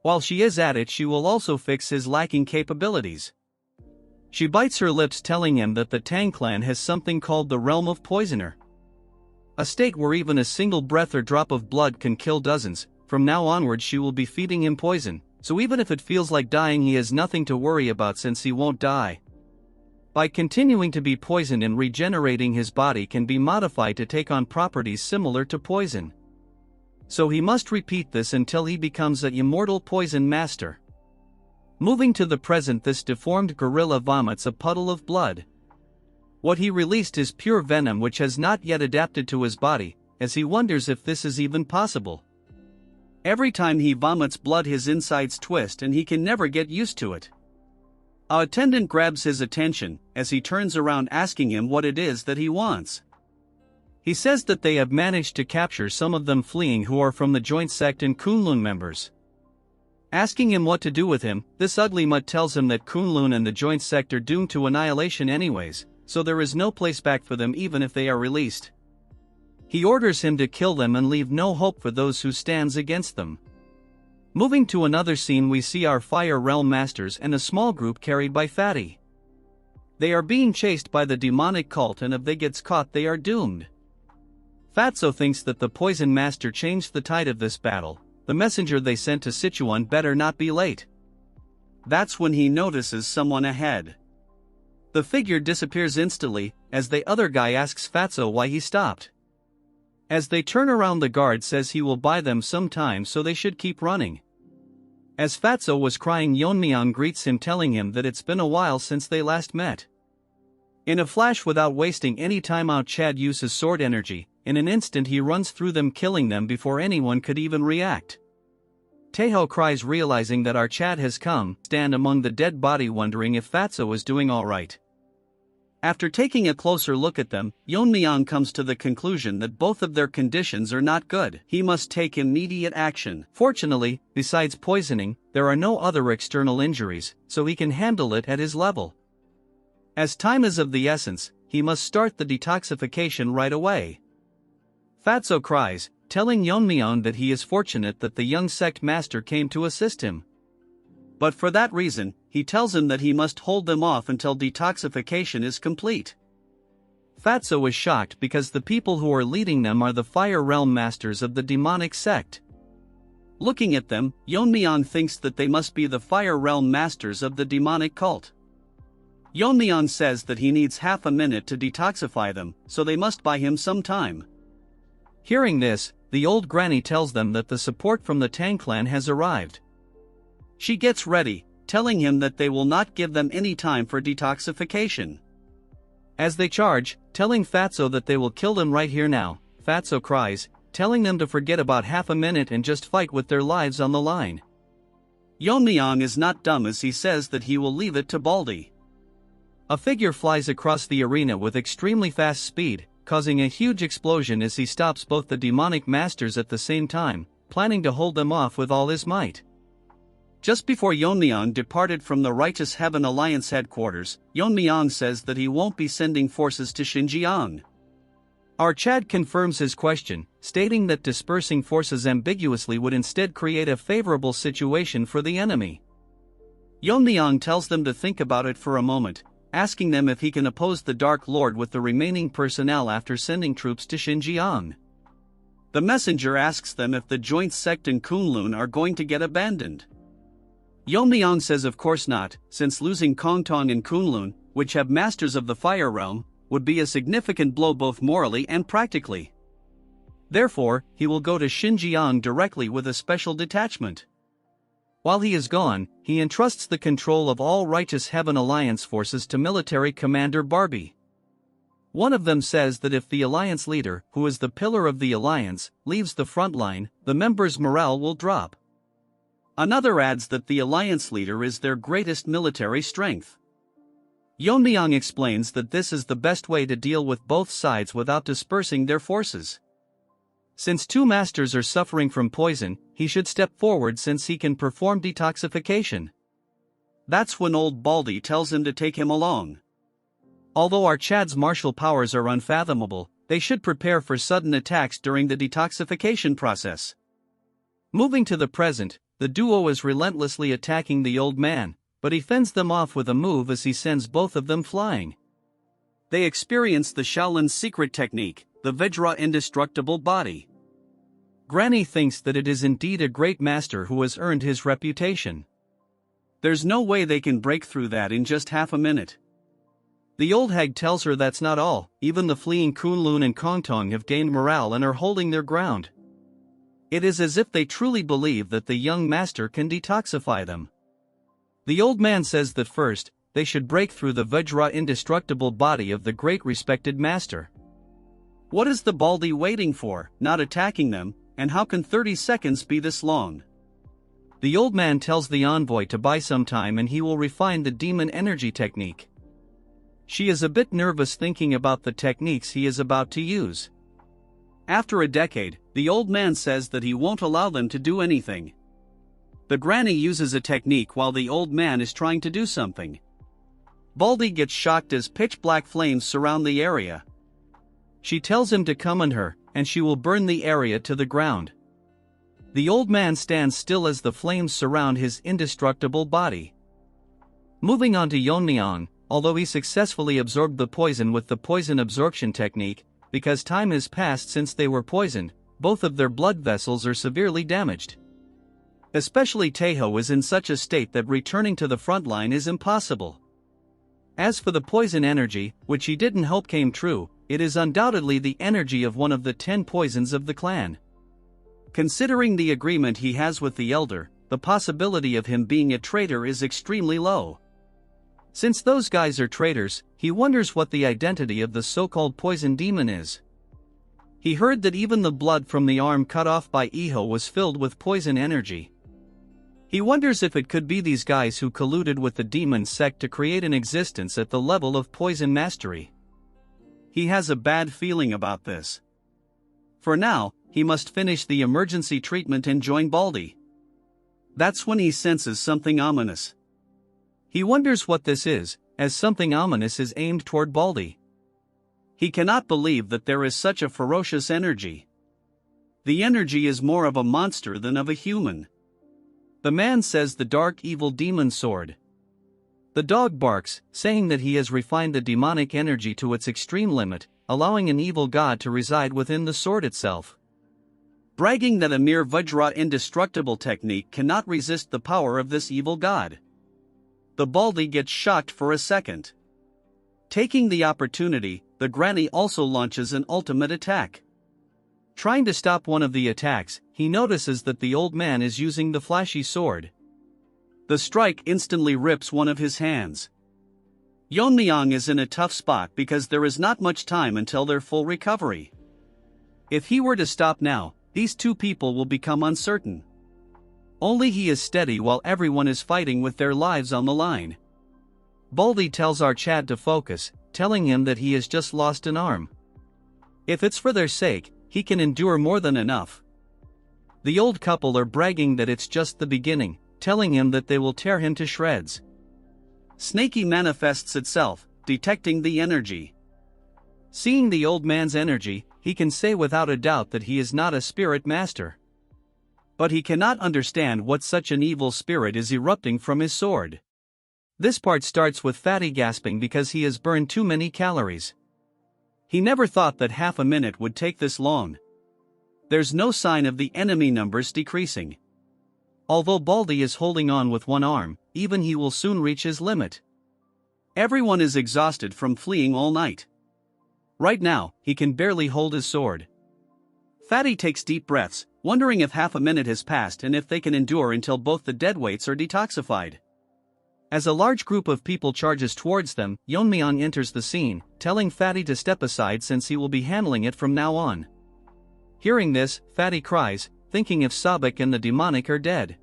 While she is at it, she will also fix his lacking capabilities. She bites her lips, telling him that the Tang clan has something called the Realm of Poisoner. A state where even a single breath or drop of blood can kill dozens. From now onward she will be feeding him poison, so even if it feels like dying he has nothing to worry about since he won't die. By continuing to be poisoned and regenerating, his body can be modified to take on properties similar to poison. So he must repeat this until he becomes an immortal poison master. Moving to the present, this deformed gorilla vomits a puddle of blood. What he released is pure venom which has not yet adapted to his body, as he wonders if this is even possible. Every time he vomits blood his insides twist and he can never get used to it. A attendant grabs his attention as he turns around, asking him what it is that he wants. He says that they have managed to capture some of them fleeing who are from the joint sect and Kunlun members. Asking him what to do with him, this ugly mutt tells him that Kunlun and the joint sect are doomed to annihilation anyways, so there is no place back for them even if they are released. He orders him to kill them and leave no hope for those who stands against them. Moving to another scene, we see our Fire Realm Masters and a small group carried by Fatty. They are being chased by the demonic cult, and if they gets caught they are doomed. Fatso thinks that the Poison Master changed the tide of this battle. The messenger they sent to Sichuan better not be late. That's when he notices someone ahead. The figure disappears instantly, as the other guy asks Fatso why he stopped. As they turn around, the guard says he will buy them some time, so they should keep running. As Fatso was crying, Yeon-myeong greets him, telling him that it's been a while since they last met. In a flash, without wasting any time out, Chad uses sword energy. In an instant he runs through them, killing them before anyone could even react. Taeho cries, realizing that our Chad has come, stand among the dead body wondering if Fatso is doing alright. After taking a closer look at them, Yeon-myeong comes to the conclusion that both of their conditions are not good. He must take immediate action. Fortunately, besides poisoning, there are no other external injuries, so he can handle it at his level. As time is of the essence, he must start the detoxification right away. Fatso cries, telling Yeon-myeong that he is fortunate that the young sect master came to assist him. But for that reason, he tells him that he must hold them off until detoxification is complete. Fatso is shocked because the people who are leading them are the Fire Realm Masters of the demonic sect. Looking at them, Yeon-myeong thinks that they must be the Fire Realm Masters of the demonic cult. Yeon-myeong says that he needs half a minute to detoxify them, so they must buy him some time. Hearing this, the old granny tells them that the support from the Tang clan has arrived. She gets ready, telling him that they will not give them any time for detoxification. As they charge, telling Fatso that they will kill them right here now, Fatso cries, telling them to forget about half a minute and just fight with their lives on the line. Yeon-myeong is not dumb as he says that he will leave it to Baldy. A figure flies across the arena with extremely fast speed, causing a huge explosion as he stops both the demonic masters at the same time, planning to hold them off with all his might. Just before Yeon-myeong departed from the Righteous Heaven Alliance headquarters, Yeon-myeong says that he won't be sending forces to Xinjiang. Our Chad confirms his question, stating that dispersing forces ambiguously would instead create a favorable situation for the enemy. Yeon-myeong tells them to think about it for a moment, asking them if he can oppose the Dark Lord with the remaining personnel after sending troops to Xinjiang. The messenger asks them if the joint sect and Kunlun are going to get abandoned. Yeon-myeong says of course not, since losing Kongtong and Kunlun, which have masters of the Fire Realm, would be a significant blow both morally and practically. Therefore, he will go to Xinjiang directly with a special detachment. While he is gone, he entrusts the control of all Righteous Heaven Alliance forces to military commander Barbie. One of them says that if the Alliance leader, who is the pillar of the Alliance, leaves the front line, the members' morale will drop. Another adds that the Alliance leader is their greatest military strength. Yeon-myeong explains that this is the best way to deal with both sides without dispersing their forces. Since two masters are suffering from poison, he should step forward since he can perform detoxification. That's when old Baldy tells him to take him along. Although our Chad's martial powers are unfathomable, they should prepare for sudden attacks during the detoxification process. Moving to the present, the duo is relentlessly attacking the old man, but he fends them off with a move as he sends both of them flying. They experience the Shaolin's secret technique, the Vajra indestructible body. Granny thinks that it is indeed a great master who has earned his reputation. There's no way they can break through that in just half a minute. The old hag tells her that's not all, even the fleeing Kunlun and Kongtong have gained morale and are holding their ground. It is as if they truly believe that the young master can detoxify them. The old man says that first, they should break through the Vajra indestructible body of the great respected master. What is the Baldy waiting for, not attacking them, and how can 30 seconds be this long? The old man tells the envoy to buy some time and he will refine the demon energy technique. She is a bit nervous thinking about the techniques he is about to use. After a decade, the old man says that he won't allow them to do anything. The granny uses a technique while the old man is trying to do something. Baldy gets shocked as pitch-black flames surround the area. She tells him to come on her, and she will burn the area to the ground. The old man stands still as the flames surround his indestructible body. Moving on to Yeon-myeong, although he successfully absorbed the poison with the poison absorption technique, because time has passed since they were poisoned, both of their blood vessels are severely damaged. Especially Taeho is in such a state that returning to the front line is impossible. As for the poison energy, which he didn't hope came true, it is undoubtedly the energy of one of the 10 poisons of the clan. Considering the agreement he has with the elder, the possibility of him being a traitor is extremely low. Since those guys are traitors, he wonders what the identity of the so-called poison demon is. He heard that even the blood from the arm cut off by Iho was filled with poison energy. He wonders if it could be these guys who colluded with the demon sect to create an existence at the level of poison mastery. He has a bad feeling about this. For now, he must finish the emergency treatment and join Baldy. That's when he senses something ominous. He wonders what this is, as something ominous is aimed toward Baldy. He cannot believe that there is such a ferocious energy. The energy is more of a monster than of a human. The man says the dark evil demon sword. The dog barks, saying that he has refined the demonic energy to its extreme limit, allowing an evil god to reside within the sword itself. Bragging that a mere Vajra indestructible technique cannot resist the power of this evil god. The Baldy gets shocked for a second. Taking the opportunity, the granny also launches an ultimate attack. Trying to stop one of the attacks, he notices that the old man is using the flashy sword. The strike instantly rips one of his hands. Yeon-myeong is in a tough spot because there is not much time until their full recovery. If he were to stop now, these two people will become uncertain. Only he is steady while everyone is fighting with their lives on the line. Baldy tells our Chad to focus, telling him that he has just lost an arm. If it's for their sake, he can endure more than enough. The old couple are bragging that it's just the beginning, telling him that they will tear him to shreds. Snaky manifests itself, detecting the energy. Seeing the old man's energy, he can say without a doubt that he is not a spirit master. But he cannot understand what such an evil spirit is erupting from his sword. This part starts with Fatty gasping because he has burned too many calories. He never thought that half a minute would take this long. There's no sign of the enemy numbers decreasing. Although Baldy is holding on with one arm, even he will soon reach his limit. Everyone is exhausted from fleeing all night. Right now, he can barely hold his sword. Fatty takes deep breaths, wondering if half a minute has passed and if they can endure until both the deadweights are detoxified. As a large group of people charges towards them, Yeon-myeong enters the scene, telling Fatty to step aside since he will be handling it from now on. Hearing this, Fatty cries, thinking if Sabak and the demonic are dead.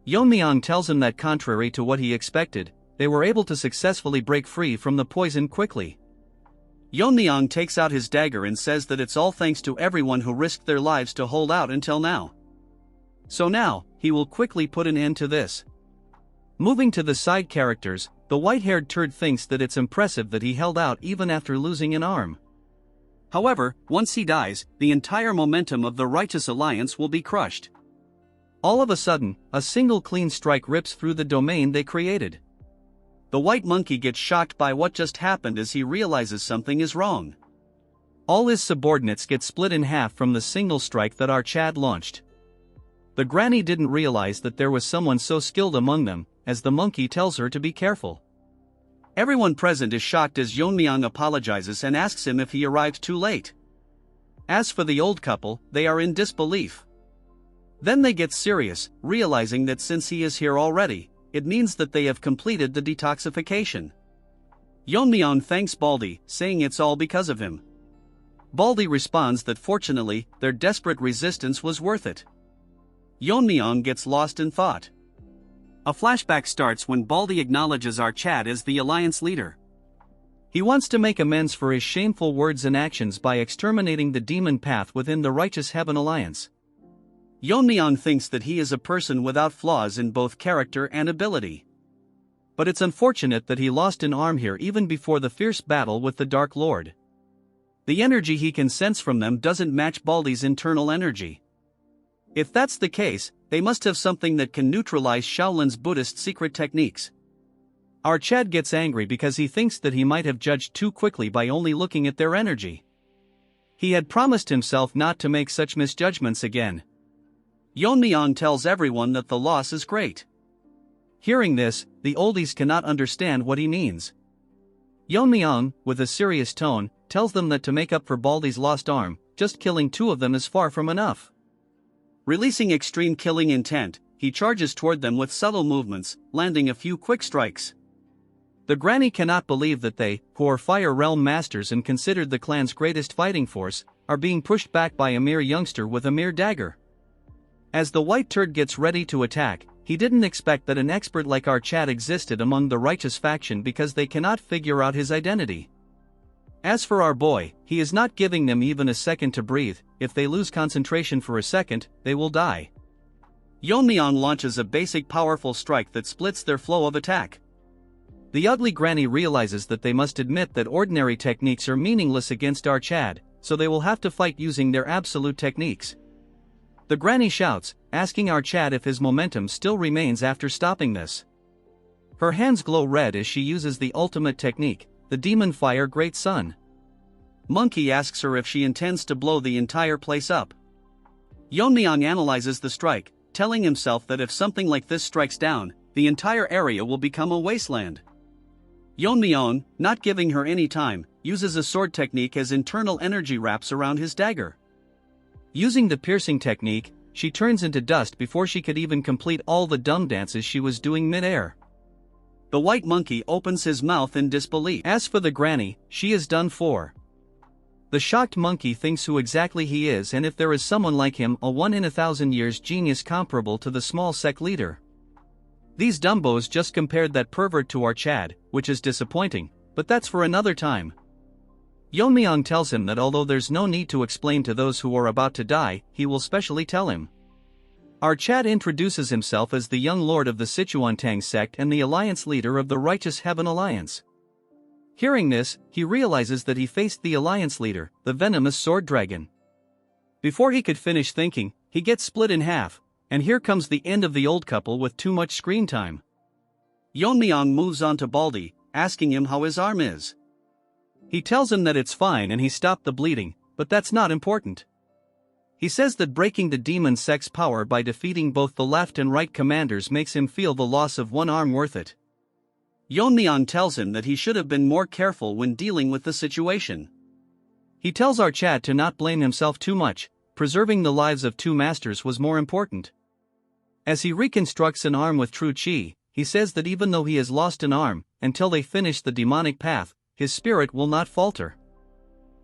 Yeon-myeong tells him that contrary to what he expected, they were able to successfully break free from the poison quickly. Yeon-myeong takes out his dagger and says that it's all thanks to everyone who risked their lives to hold out until now. So now, he will quickly put an end to this. Moving to the side characters, the white-haired turd thinks that it's impressive that he held out even after losing an arm. However, once he dies, the entire momentum of the Righteous Alliance will be crushed. All of a sudden, a single clean strike rips through the domain they created. The white monkey gets shocked by what just happened as he realizes something is wrong. All his subordinates get split in half from the single strike that our Chad launched. The granny didn't realize that there was someone so skilled among them, as the monkey tells her to be careful. Everyone present is shocked as Yeon-myeong apologizes and asks him if he arrived too late. As for the old couple, they are in disbelief. Then they get serious, realizing that since he is here already, it means that they have completed the detoxification. Yeon-myeong thanks Baldy, saying it's all because of him. Baldy responds that fortunately, their desperate resistance was worth it. Yeon-myeong gets lost in thought. A flashback starts when Baldy acknowledges our Chad as the alliance leader. He wants to make amends for his shameful words and actions by exterminating the demon path within the Righteous Heaven Alliance. Yeon-myeong thinks that he is a person without flaws in both character and ability. But it's unfortunate that he lost an arm here even before the fierce battle with the Dark Lord. The energy he can sense from them doesn't match Baldy's internal energy. If that's the case, they must have something that can neutralize Shaolin's Buddhist secret techniques. Our Chad gets angry because he thinks that he might have judged too quickly by only looking at their energy. He had promised himself not to make such misjudgments again. Yeon-myeong tells everyone that the loss is great. Hearing this, the oldies cannot understand what he means. Yeon-myeong, with a serious tone, tells them that to make up for Baldy's lost arm, just killing two of them is far from enough. Releasing extreme killing intent, he charges toward them with subtle movements, landing a few quick strikes. The granny cannot believe that they, who are Fire Realm masters and considered the clan's greatest fighting force, are being pushed back by a mere youngster with a mere dagger. As the white turd gets ready to attack, he didn't expect that an expert like our Chad existed among the righteous faction because they cannot figure out his identity. As for our boy, he is not giving them even a second to breathe. If they lose concentration for a second, they will die. Yeon-myeong launches a basic powerful strike that splits their flow of attack. The ugly granny realizes that they must admit that ordinary techniques are meaningless against our Chad, so they will have to fight using their absolute techniques. The granny shouts, asking our Chad if his momentum still remains after stopping this. Her hands glow red as she uses the ultimate technique, the Demon Fire Great Sun. Monkey asks her if she intends to blow the entire place up. Yeon-myeong analyzes the strike, telling himself that if something like this strikes down, the entire area will become a wasteland. Yeon-myeong, not giving her any time, uses a sword technique as internal energy wraps around his dagger. Using the piercing technique, she turns into dust before she could even complete all the dumb dances she was doing mid-air. The white monkey opens his mouth in disbelief. As for the granny, she is done for. The shocked monkey thinks who exactly he is and if there is someone like him, a 1 in 1,000 years genius comparable to the small sect leader. These dumbos just compared that pervert to our Chad, which is disappointing, but that's for another time. Yeon-myeong tells him that although there's no need to explain to those who are about to die, he will specially tell him. Our Chad introduces himself as the young lord of the Sichuan Tang sect and the alliance leader of the Righteous Heaven Alliance. Hearing this, he realizes that he faced the alliance leader, the venomous sword dragon. Before he could finish thinking, he gets split in half, and here comes the end of the old couple with too much screen time. Yeon-myeong moves on to Baldy, asking him how his arm is. He tells him that it's fine and he stopped the bleeding, but that's not important. He says that breaking the demon sect's power by defeating both the left and right commanders makes him feel the loss of one arm worth it. Yeon-myeong tells him that he should have been more careful when dealing with the situation. He tells our Chad to not blame himself too much, preserving the lives of two masters was more important. As he reconstructs an arm with true chi, he says that even though he has lost an arm, until they finish the demonic path, his spirit will not falter.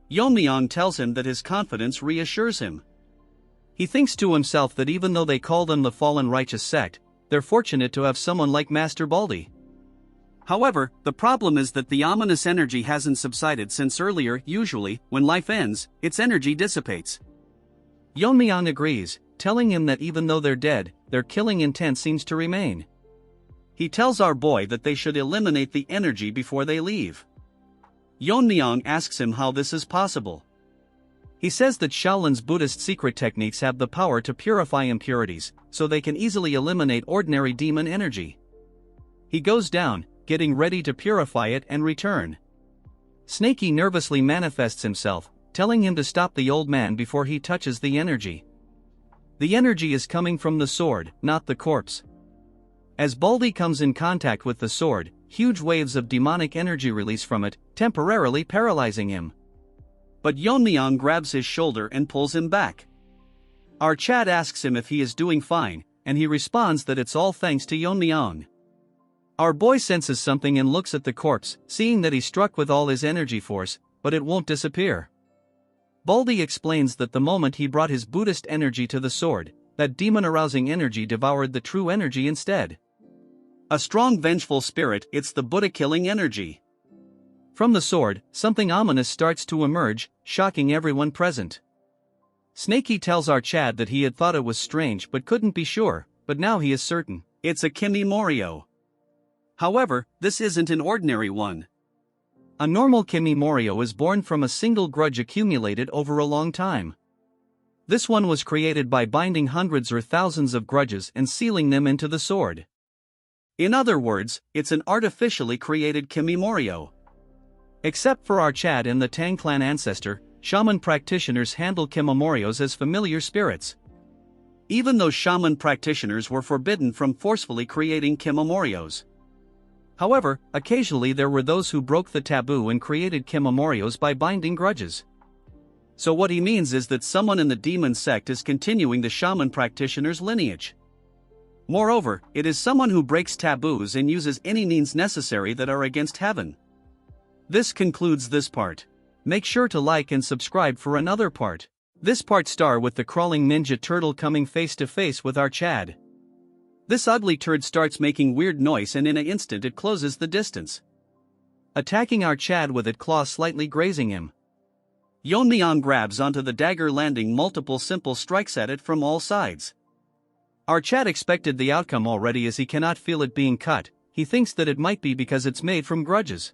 Yeon-myeong tells him that his confidence reassures him. He thinks to himself that even though they call them the fallen righteous sect, they're fortunate to have someone like Master Baldy. However, the problem is that the ominous energy hasn't subsided since earlier. Usually, when life ends, its energy dissipates. Yeon-myeong agrees, telling him that even though they're dead, their killing intent seems to remain. He tells our boy that they should eliminate the energy before they leave. Yeon-myeong asks him how this is possible. He says that Shaolin's Buddhist secret techniques have the power to purify impurities, so they can easily eliminate ordinary demon energy. He goes down, getting ready to purify it and return. Snakey nervously manifests himself, telling him to stop the old man before he touches the energy. The energy is coming from the sword, not the corpse. As Baldy comes in contact with the sword, huge waves of demonic energy release from it, temporarily paralyzing him. But Yeon-myeong grabs his shoulder and pulls him back. Our Chad asks him if he is doing fine, and he responds that it's all thanks to Yeon-myeong. Our boy senses something and looks at the corpse, seeing that he's struck with all his energy force, but it won't disappear. Baldy explains that the moment he brought his Buddhist energy to the sword, that demon-arousing energy devoured the true energy instead. A strong vengeful spirit, it's the Buddha-killing energy. From the sword, something ominous starts to emerge, shocking everyone present. Snakey tells our Chad that he had thought it was strange but couldn't be sure, but now he is certain. It's a Kimimoryo. However, this isn't an ordinary one. A normal Kimimoryo is born from a single grudge accumulated over a long time. This one was created by binding hundreds or thousands of grudges and sealing them into the sword. In other words, it's an artificially created Kimimoryo. Except for our Chad and the Tang clan ancestor, shaman practitioners handle Kimimoryos as familiar spirits. Even though shaman practitioners were forbidden from forcefully creating Kimimoryos. However, occasionally there were those who broke the taboo and created Kimimoryos by binding grudges. So what he means is that someone in the demon sect is continuing the shaman practitioner's lineage. Moreover, it is someone who breaks taboos and uses any means necessary that are against heaven. This concludes this part. Make sure to like and subscribe for another part. This part starts with the crawling ninja turtle coming face to face with our Chad. This ugly turd starts making weird noise and in an instant it closes the distance, attacking our Chad with its claw slightly grazing him. Yeon-myeong grabs onto the dagger, landing multiple simple strikes at it from all sides. Our Chad expected the outcome already as he cannot feel it being cut. He thinks that it might be because it's made from grudges.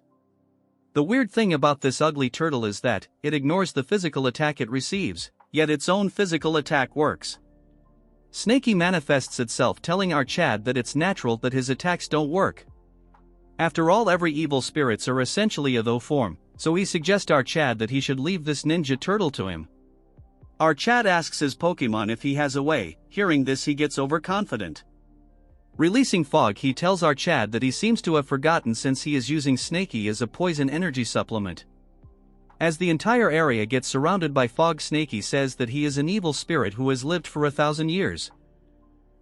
The weird thing about this ugly turtle is that it ignores the physical attack it receives, yet its own physical attack works. Snakey manifests itself, telling our Chad that it's natural that his attacks don't work. After all, every evil spirits are essentially a though form, so he suggests our Chad that he should leave this ninja turtle to him. Our Chad asks his Pokemon if he has a way. Hearing this, he gets overconfident. Releasing fog, he tells our Chad that he seems to have forgotten since he is using Snakey as a poison energy supplement. As the entire area gets surrounded by fog, Snakey says that he is an evil spirit who has lived for 1,000 years.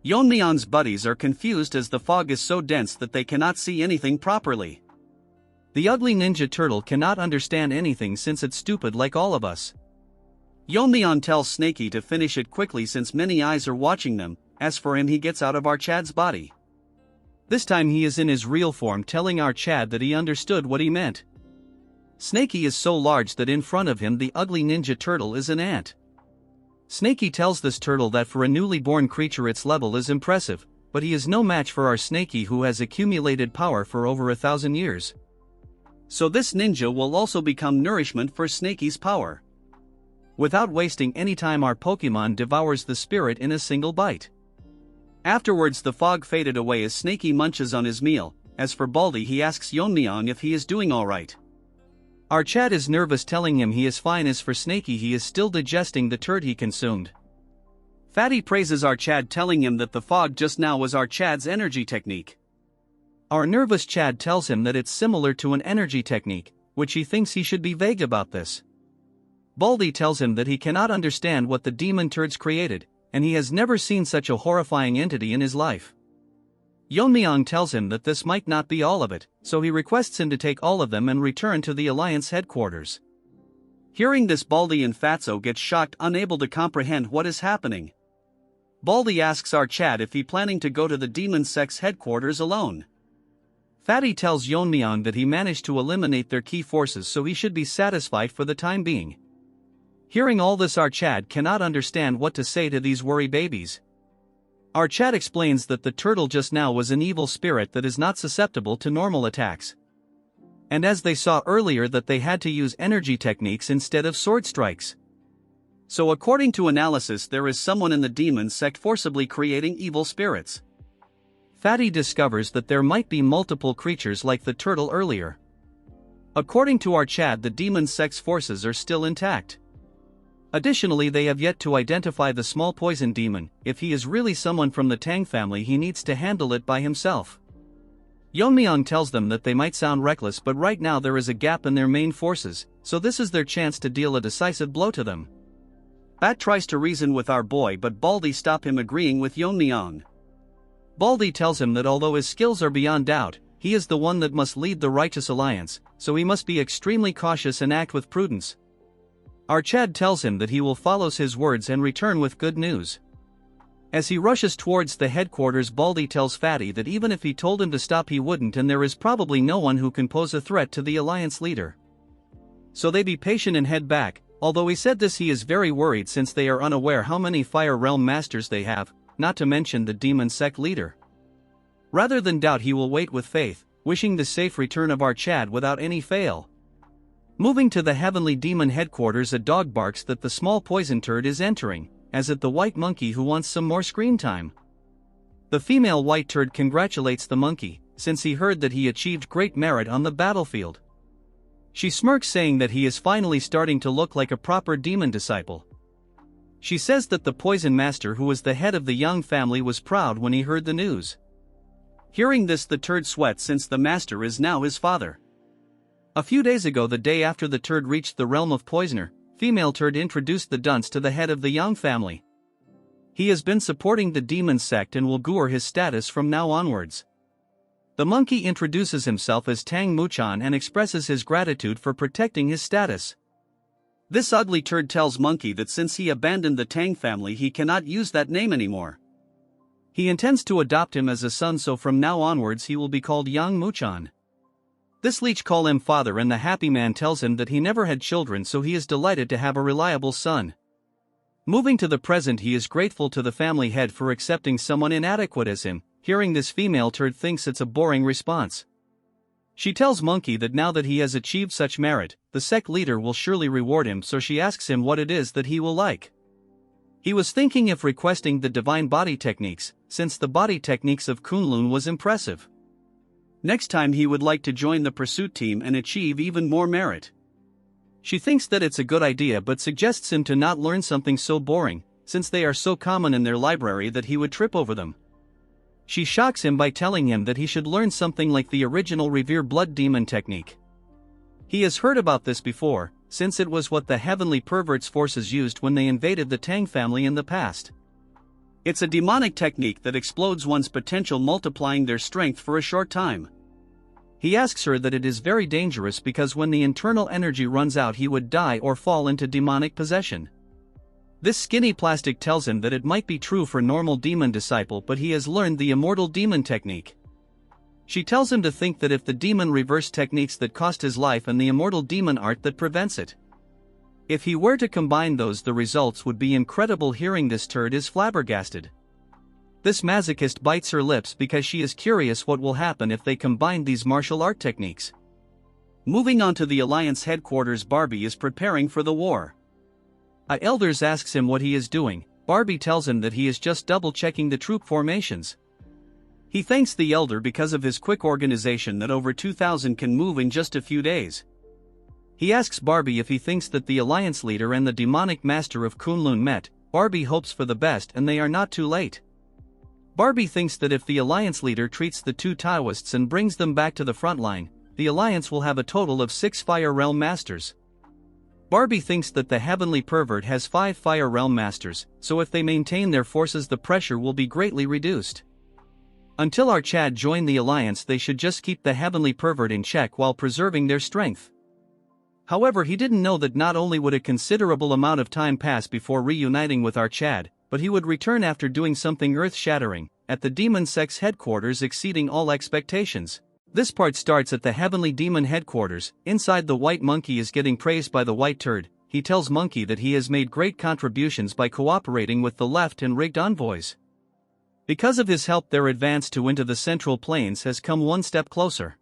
Yeon-myeong's buddies are confused as the fog is so dense that they cannot see anything properly. The ugly ninja turtle cannot understand anything since it's stupid like all of us. Yeon-myeong tells Snakey to finish it quickly since many eyes are watching them. As for him, he gets out of our Chad's body. This time he is in his real form, telling our Chad that he understood what he meant. Snakey is so large that in front of him the ugly ninja turtle is an ant. Snakey tells this turtle that for a newly born creature its level is impressive, but he is no match for our Snakey who has accumulated power for over 1,000 years. So this ninja will also become nourishment for Snakey's power. Without wasting any time, our Pokemon devours the spirit in a single bite. Afterwards the fog faded away as Snakey munches on his meal. As for Baldy, he asks Yeon-myeong if he is doing alright. Our Chad is nervous, telling him he is fine. As for Snakey, he is still digesting the turd he consumed. Fatty praises our Chad, telling him that the fog just now was our Chad's energy technique. Our nervous Chad tells him that it's similar to an energy technique, which he thinks he should be vague about this. Baldy tells him that he cannot understand what the demon turds created, and he has never seen such a horrifying entity in his life. Yeon-myeong tells him that this might not be all of it, so he requests him to take all of them and return to the Alliance headquarters. Hearing this, Baldy and Fatso get shocked, unable to comprehend what is happening. Baldy asks our Chad if he planning to go to the demon sect's headquarters alone. Fatty tells Yeon-myeong that he managed to eliminate their key forces, so he should be satisfied for the time being. Hearing all this, our Chad cannot understand what to say to these worry babies. Our Chad explains that the turtle just now was an evil spirit that is not susceptible to normal attacks. And as they saw earlier, that they had to use energy techniques instead of sword strikes. So according to analysis, there is someone in the demon sect forcibly creating evil spirits. Fatty discovers that there might be multiple creatures like the turtle earlier. According to our Chad, the demon sect's forces are still intact. Additionally, they have yet to identify the small poison demon. If he is really someone from the Tang family, he needs to handle it by himself. Yeon-myeong tells them that they might sound reckless, but right now there is a gap in their main forces, so this is their chance to deal a decisive blow to them. Bat tries to reason with our boy, but Baldy stops him, agreeing with Yeon-myeong. Baldy tells him that although his skills are beyond doubt, he is the one that must lead the righteous alliance, so he must be extremely cautious and act with prudence. Our Chad tells him that he will follow his words and return with good news. As he rushes towards the headquarters, Baldy tells Fatty that even if he told him to stop, he wouldn't, and there is probably no one who can pose a threat to the alliance leader. So they be patient and head back. Although he said this, he is very worried since they are unaware how many Fire Realm masters they have, not to mention the demon sect leader. Rather than doubt, he will wait with faith, wishing the safe return of our Chad without any fail. Moving to the heavenly demon headquarters, a dog barks that the small poison turd is entering, as it the white monkey who wants some more screen time. The female white turd congratulates the monkey, since he heard that he achieved great merit on the battlefield. She smirks, saying that he is finally starting to look like a proper demon disciple. She says that the poison master, who was the head of the Young family, was proud when he heard the news. Hearing this, the turd sweats since the master is now his father. A few days ago, the day after the turd reached the realm of Poisoner, female turd introduced the dunce to the head of the Young family. He has been supporting the demon sect and will goor his status from now onwards. The monkey introduces himself as Tang Muchan and expresses his gratitude for protecting his status. This ugly turd tells monkey that since he abandoned the Tang family, he cannot use that name anymore. He intends to adopt him as a son, so from now onwards he will be called Yang Muchan. This leech call him father, and the happy man tells him that he never had children, so he is delighted to have a reliable son. Moving to the present, he is grateful to the family head for accepting someone inadequate as him. Hearing this, female turd thinks it's a boring response. She tells monkey that now that he has achieved such merit, the sect leader will surely reward him, so she asks him what it is that he will like. He was thinking if requesting the divine body techniques, since the body techniques of Kunlun was impressive. Next time he would like to join the pursuit team and achieve even more merit. She thinks that it's a good idea, but suggests him to not learn something so boring, since they are so common in their library that he would trip over them. She shocks him by telling him that he should learn something like the original Revere Blood Demon technique. He has heard about this before, since it was what the Heavenly Perverts forces used when they invaded the Tang family in the past. It's a demonic technique that explodes one's potential, multiplying their strength for a short time. He asks her that it is very dangerous because when the internal energy runs out he would die or fall into demonic possession. This skinny plastic tells him that it might be true for normal demon disciple, but he has learned the immortal demon technique. She tells him to think that if the demon reverse techniques that cost his life and the immortal demon art that prevents it. If he were to combine those, the results would be incredible. Hearing this, turd is flabbergasted. This masochist bites her lips because she is curious what will happen if they combine these martial art techniques. Moving on to the Alliance headquarters, Barbie is preparing for the war. A elders asks him what he is doing. Barbie tells him that he is just double-checking the troop formations. He thanks the elder because of his quick organization that over 2,000 can move in just a few days. He asks Barbie if he thinks that the Alliance leader and the demonic master of Kunlun met. Barbie hopes for the best and they are not too late. Barbie thinks that if the Alliance leader treats the two Taoists and brings them back to the front line, the Alliance will have a total of 6 Fire Realm Masters. Barbie thinks that the Heavenly Pervert has 5 Fire Realm Masters, so if they maintain their forces the pressure will be greatly reduced. Until our Chad join the Alliance they should just keep the Heavenly Pervert in check while preserving their strength. However, he didn't know that not only would a considerable amount of time pass before reuniting with our Chad, but he would return after doing something earth-shattering, at the Demon Sect's headquarters, exceeding all expectations. This part starts at the Heavenly Demon headquarters. Inside, the White Monkey is getting praised by the White Turd. He tells Monkey that he has made great contributions by cooperating with the left and rigged envoys. Because of his help, their advance into the Central Plains has come one step closer.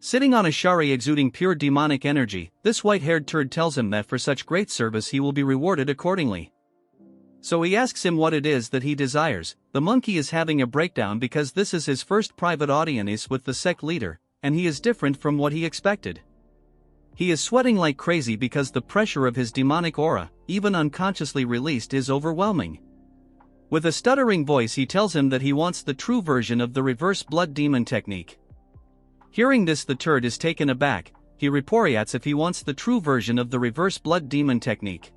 Sitting on a shari exuding pure demonic energy, this white-haired turd tells him that for such great service he will be rewarded accordingly. So he asks him what it is that he desires. The monkey is having a breakdown because this is his first private audience with the sect leader, and he is different from what he expected. He is sweating like crazy because the pressure of his demonic aura, even unconsciously released, is overwhelming. With a stuttering voice he tells him that he wants the true version of the reverse blood demon technique. Hearing this, the turd is taken aback. He reports if he wants the true version of the reverse blood demon technique.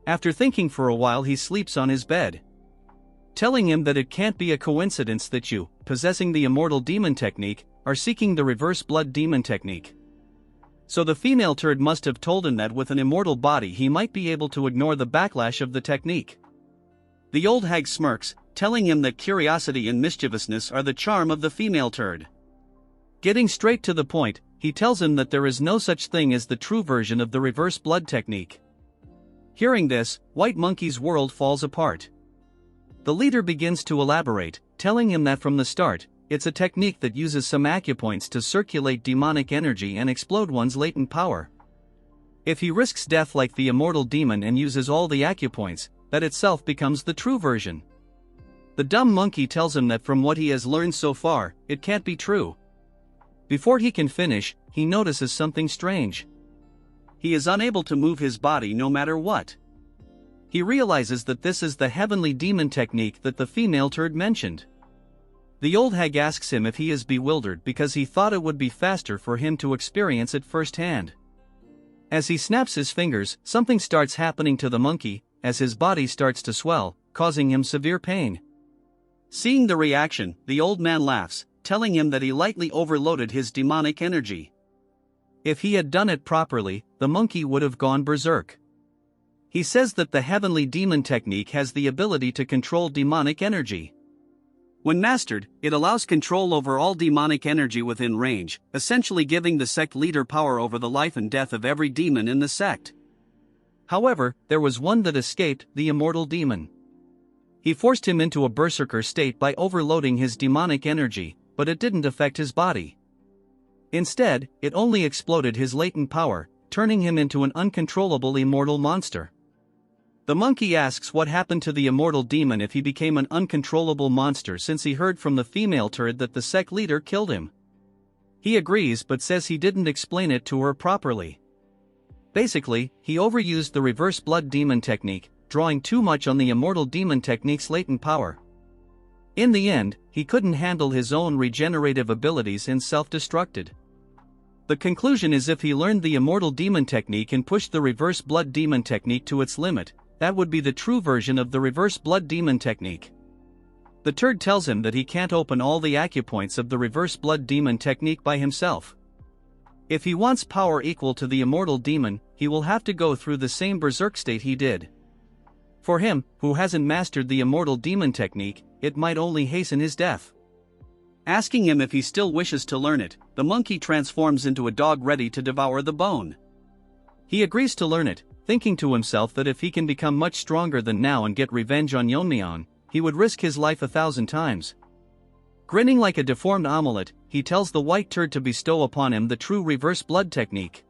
After thinking for a while he sleeps on his bed, telling him that it can't be a coincidence that you, possessing the immortal demon technique, are seeking the reverse blood demon technique. So the female turd must have told him that with an immortal body he might be able to ignore the backlash of the technique. The old hag smirks, telling him that curiosity and mischievousness are the charm of the female turd. Getting straight to the point, he tells him that there is no such thing as the true version of the reverse blood technique. Hearing this, White Monkey's world falls apart. The leader begins to elaborate, telling him that from the start, it's a technique that uses some acupoints to circulate demonic energy and explode one's latent power. If he risks death like the immortal demon and uses all the acupoints, that itself becomes the true version. The dumb monkey tells him that from what he has learned so far, it can't be true. Before he can finish, he notices something strange. He is unable to move his body no matter what. He realizes that this is the heavenly demon technique that the female turd mentioned. The old hag asks him if he is bewildered because he thought it would be faster for him to experience it firsthand. As he snaps his fingers, something starts happening to the monkey, as his body starts to swell, causing him severe pain. Seeing the reaction, the old man laughs, telling him that he lightly overloaded his demonic energy. If he had done it properly, the monkey would have gone berserk. He says that the heavenly demon technique has the ability to control demonic energy. When mastered, it allows control over all demonic energy within range, essentially giving the sect leader power over the life and death of every demon in the sect. However, there was one that escaped, the immortal demon. He forced him into a berserker state by overloading his demonic energy, but it didn't affect his body. Instead, it only exploded his latent power, turning him into an uncontrollable immortal monster. The monkey asks what happened to the immortal demon if he became an uncontrollable monster, since he heard from the female turd that the sect leader killed him. He agrees but says he didn't explain it to her properly. Basically, he overused the reverse blood demon technique, drawing too much on the immortal demon technique's latent power. In the end, he couldn't handle his own regenerative abilities and self-destructed. The conclusion is if he learned the immortal demon technique and pushed the reverse blood demon technique to its limit, that would be the true version of the reverse blood demon technique. The turd tells him that he can't open all the acupoints of the reverse blood demon technique by himself. If he wants power equal to the immortal demon, he will have to go through the same berserk state he did. For him, who hasn't mastered the immortal demon technique, it might only hasten his death. Asking him if he still wishes to learn it, the monkey transforms into a dog ready to devour the bone. He agrees to learn it, thinking to himself that if he can become much stronger than now and get revenge on Yeon-myeong, he would risk his life 1,000 times. Grinning like a deformed omelette, he tells the white turd to bestow upon him the true reverse blood technique.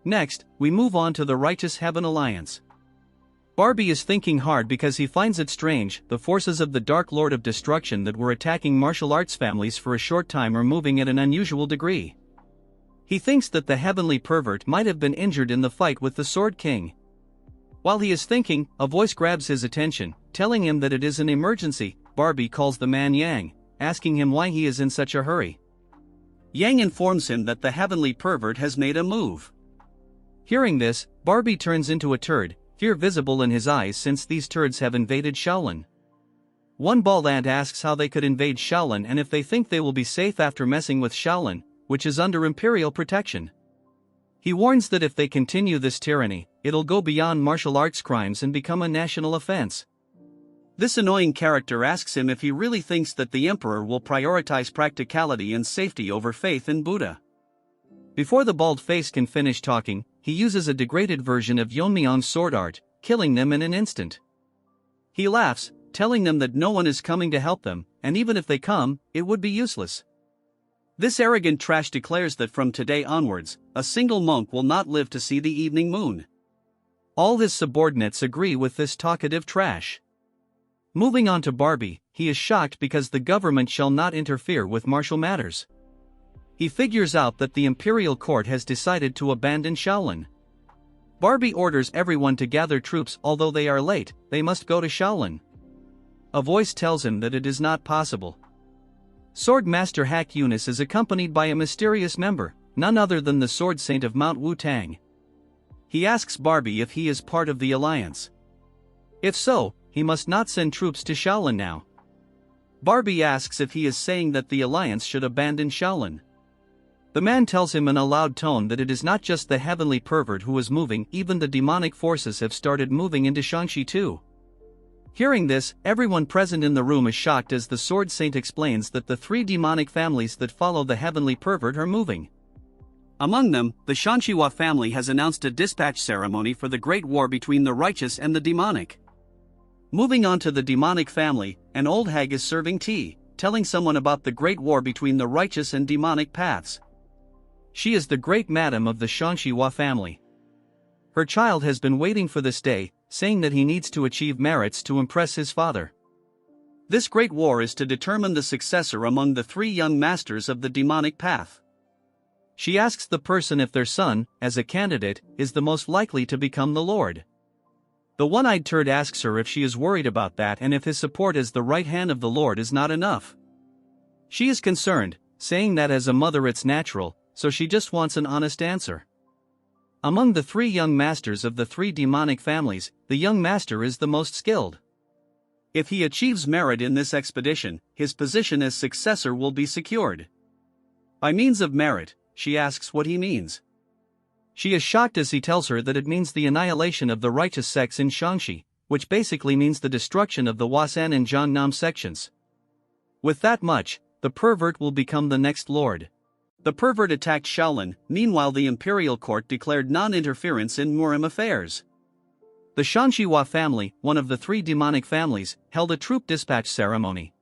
Next, we move on to the Righteous Heaven Alliance. Barbie is thinking hard because he finds it strange, the forces of the Dark Lord of Destruction that were attacking martial arts families for a short time are moving at an unusual degree. He thinks that the heavenly pervert might have been injured in the fight with the Sword King. While he is thinking, a voice grabs his attention, telling him that it is an emergency. Barbie calls the man Yang, asking him why he is in such a hurry. Yang informs him that the heavenly pervert has made a move. Hearing this, Barbie turns into a turd, fear visible in his eyes since these turds have invaded Shaolin. One bald ant asks how they could invade Shaolin and if they think they will be safe after messing with Shaolin, which is under imperial protection. He warns that if they continue this tyranny, it'll go beyond martial arts crimes and become a national offense. This annoying character asks him if he really thinks that the emperor will prioritize practicality and safety over faith in Buddha. Before the bald face can finish talking, he uses a degraded version of Yeon-myeong's sword art, killing them in an instant. He laughs, telling them that no one is coming to help them, and even if they come, it would be useless. This arrogant trash declares that from today onwards, a single monk will not live to see the evening moon. All his subordinates agree with this talkative trash. Moving on to Barbie, he is shocked because the government shall not interfere with martial matters. He figures out that the imperial court has decided to abandon Shaolin. Barbie orders everyone to gather troops. Although they are late, they must go to Shaolin. A voice tells him that it is not possible. Swordmaster Hak Eunice is accompanied by a mysterious member, none other than the Sword Saint of Mount Wu-Tang. He asks Barbie if he is part of the alliance. If so, he must not send troops to Shaolin now. Barbie asks if he is saying that the alliance should abandon Shaolin. The man tells him in a loud tone that it is not just the heavenly pervert who is moving, even the demonic forces have started moving into Shaanxi too. Hearing this, everyone present in the room is shocked as the Sword Saint explains that the 3 demonic families that follow the heavenly pervert are moving. Among them, the Shaanxi family has announced a dispatch ceremony for the great war between the righteous and the demonic. Moving on to the demonic family, an old hag is serving tea, telling someone about the great war between the righteous and demonic paths. She is the great madam of the Shaanxi family. Her child has been waiting for this day, saying that he needs to achieve merits to impress his father. This great war is to determine the successor among the 3 young masters of the demonic path. She asks the person if their son, as a candidate, is the most likely to become the Lord. The one-eyed turd asks her if she is worried about that and if his support as the right hand of the Lord is not enough. She is concerned, saying that as a mother it's natural, so she just wants an honest answer. Among the 3 young masters of the 3 demonic families, the young master is the most skilled. If he achieves merit in this expedition, his position as successor will be secured. By means of merit, she asks what he means. She is shocked as he tells her that it means the annihilation of the righteous sects in Shaanxi, which basically means the destruction of the Wasan and Jiangnam sections. With that much, the pervert will become the next lord. The pervert attacked Shaolin. Meanwhile, the imperial court declared non-interference in Murim affairs. The Shaanxi family, one of the 3 demonic families, held a troop dispatch ceremony.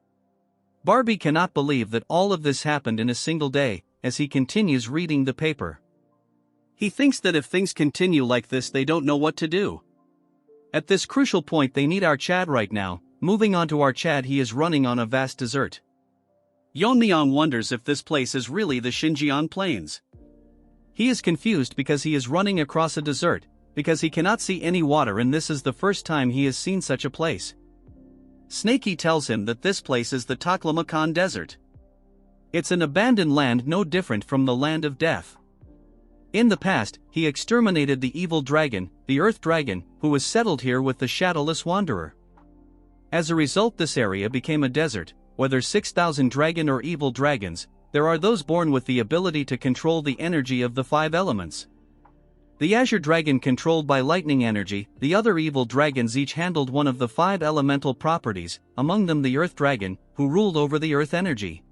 Barbie cannot believe that all of this happened in a single day, as he continues reading the paper. He thinks that if things continue like this they don't know what to do. At this crucial point they need our Chad right now. Moving on to our Chad, he is running on a vast desert. Yeon-myeong wonders if this place is really the Xinjiang Plains. He is confused because he is running across a desert, because he cannot see any water and this is the first time he has seen such a place. Snaky tells him that this place is the Taklamakan Desert. It's an abandoned land no different from the land of death. In the past, he exterminated the evil dragon, the Earth Dragon, who was settled here with the Shadowless Wanderer. As a result, this area became a desert. Whether 6,000 dragon or evil dragons, there are those born with the ability to control the energy of the 5 elements. The Azure Dragon controlled by lightning energy, the other evil dragons each handled one of the 5 elemental properties, among them the Earth Dragon, who ruled over the earth energy.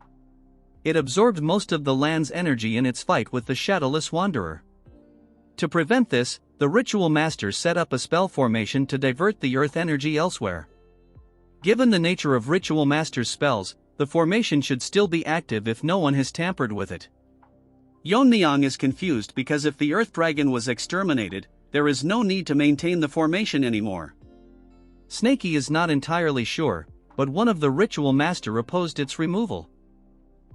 It absorbed most of the land's energy in its fight with the Shadowless Wanderer. To prevent this, the Ritual Master set up a spell formation to divert the earth energy elsewhere. Given the nature of Ritual Master's spells, the formation should still be active if no one has tampered with it. Yeon-myeong is confused because if the Earth Dragon was exterminated, there is no need to maintain the formation anymore. Snaky is not entirely sure, but one of the Ritual Master opposed its removal.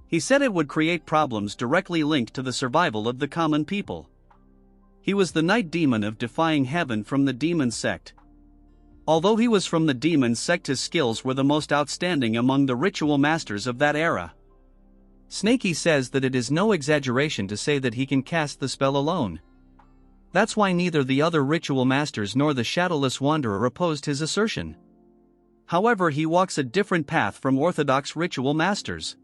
He said it would create problems directly linked to the survival of the common people. He was the Night Demon of defying heaven from the Demon Sect. Although he was from the Demon Sect, his skills were the most outstanding among the Ritual Masters of that era. Snaky says that it is no exaggeration to say that he can cast the spell alone. That's why neither the other Ritual Masters nor the Shadowless Wanderer opposed his assertion. However, he walks a different path from orthodox Ritual Masters.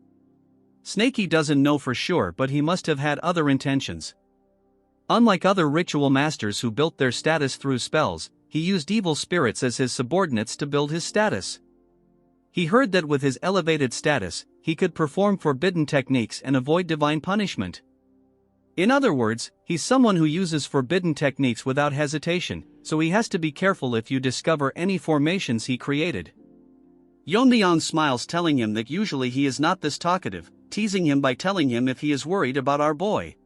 Snaky doesn't know for sure, but he must have had other intentions. Unlike other Ritual Masters who built their status through spells, he used evil spirits as his subordinates to build his status. He heard that with his elevated status, he could perform forbidden techniques and avoid divine punishment. In other words, he's someone who uses forbidden techniques without hesitation, so he has to be careful if you discover any formations he created. Yeon-myeong smiles, telling him that usually he is not this talkative, teasing him by telling him if he is worried about our boy.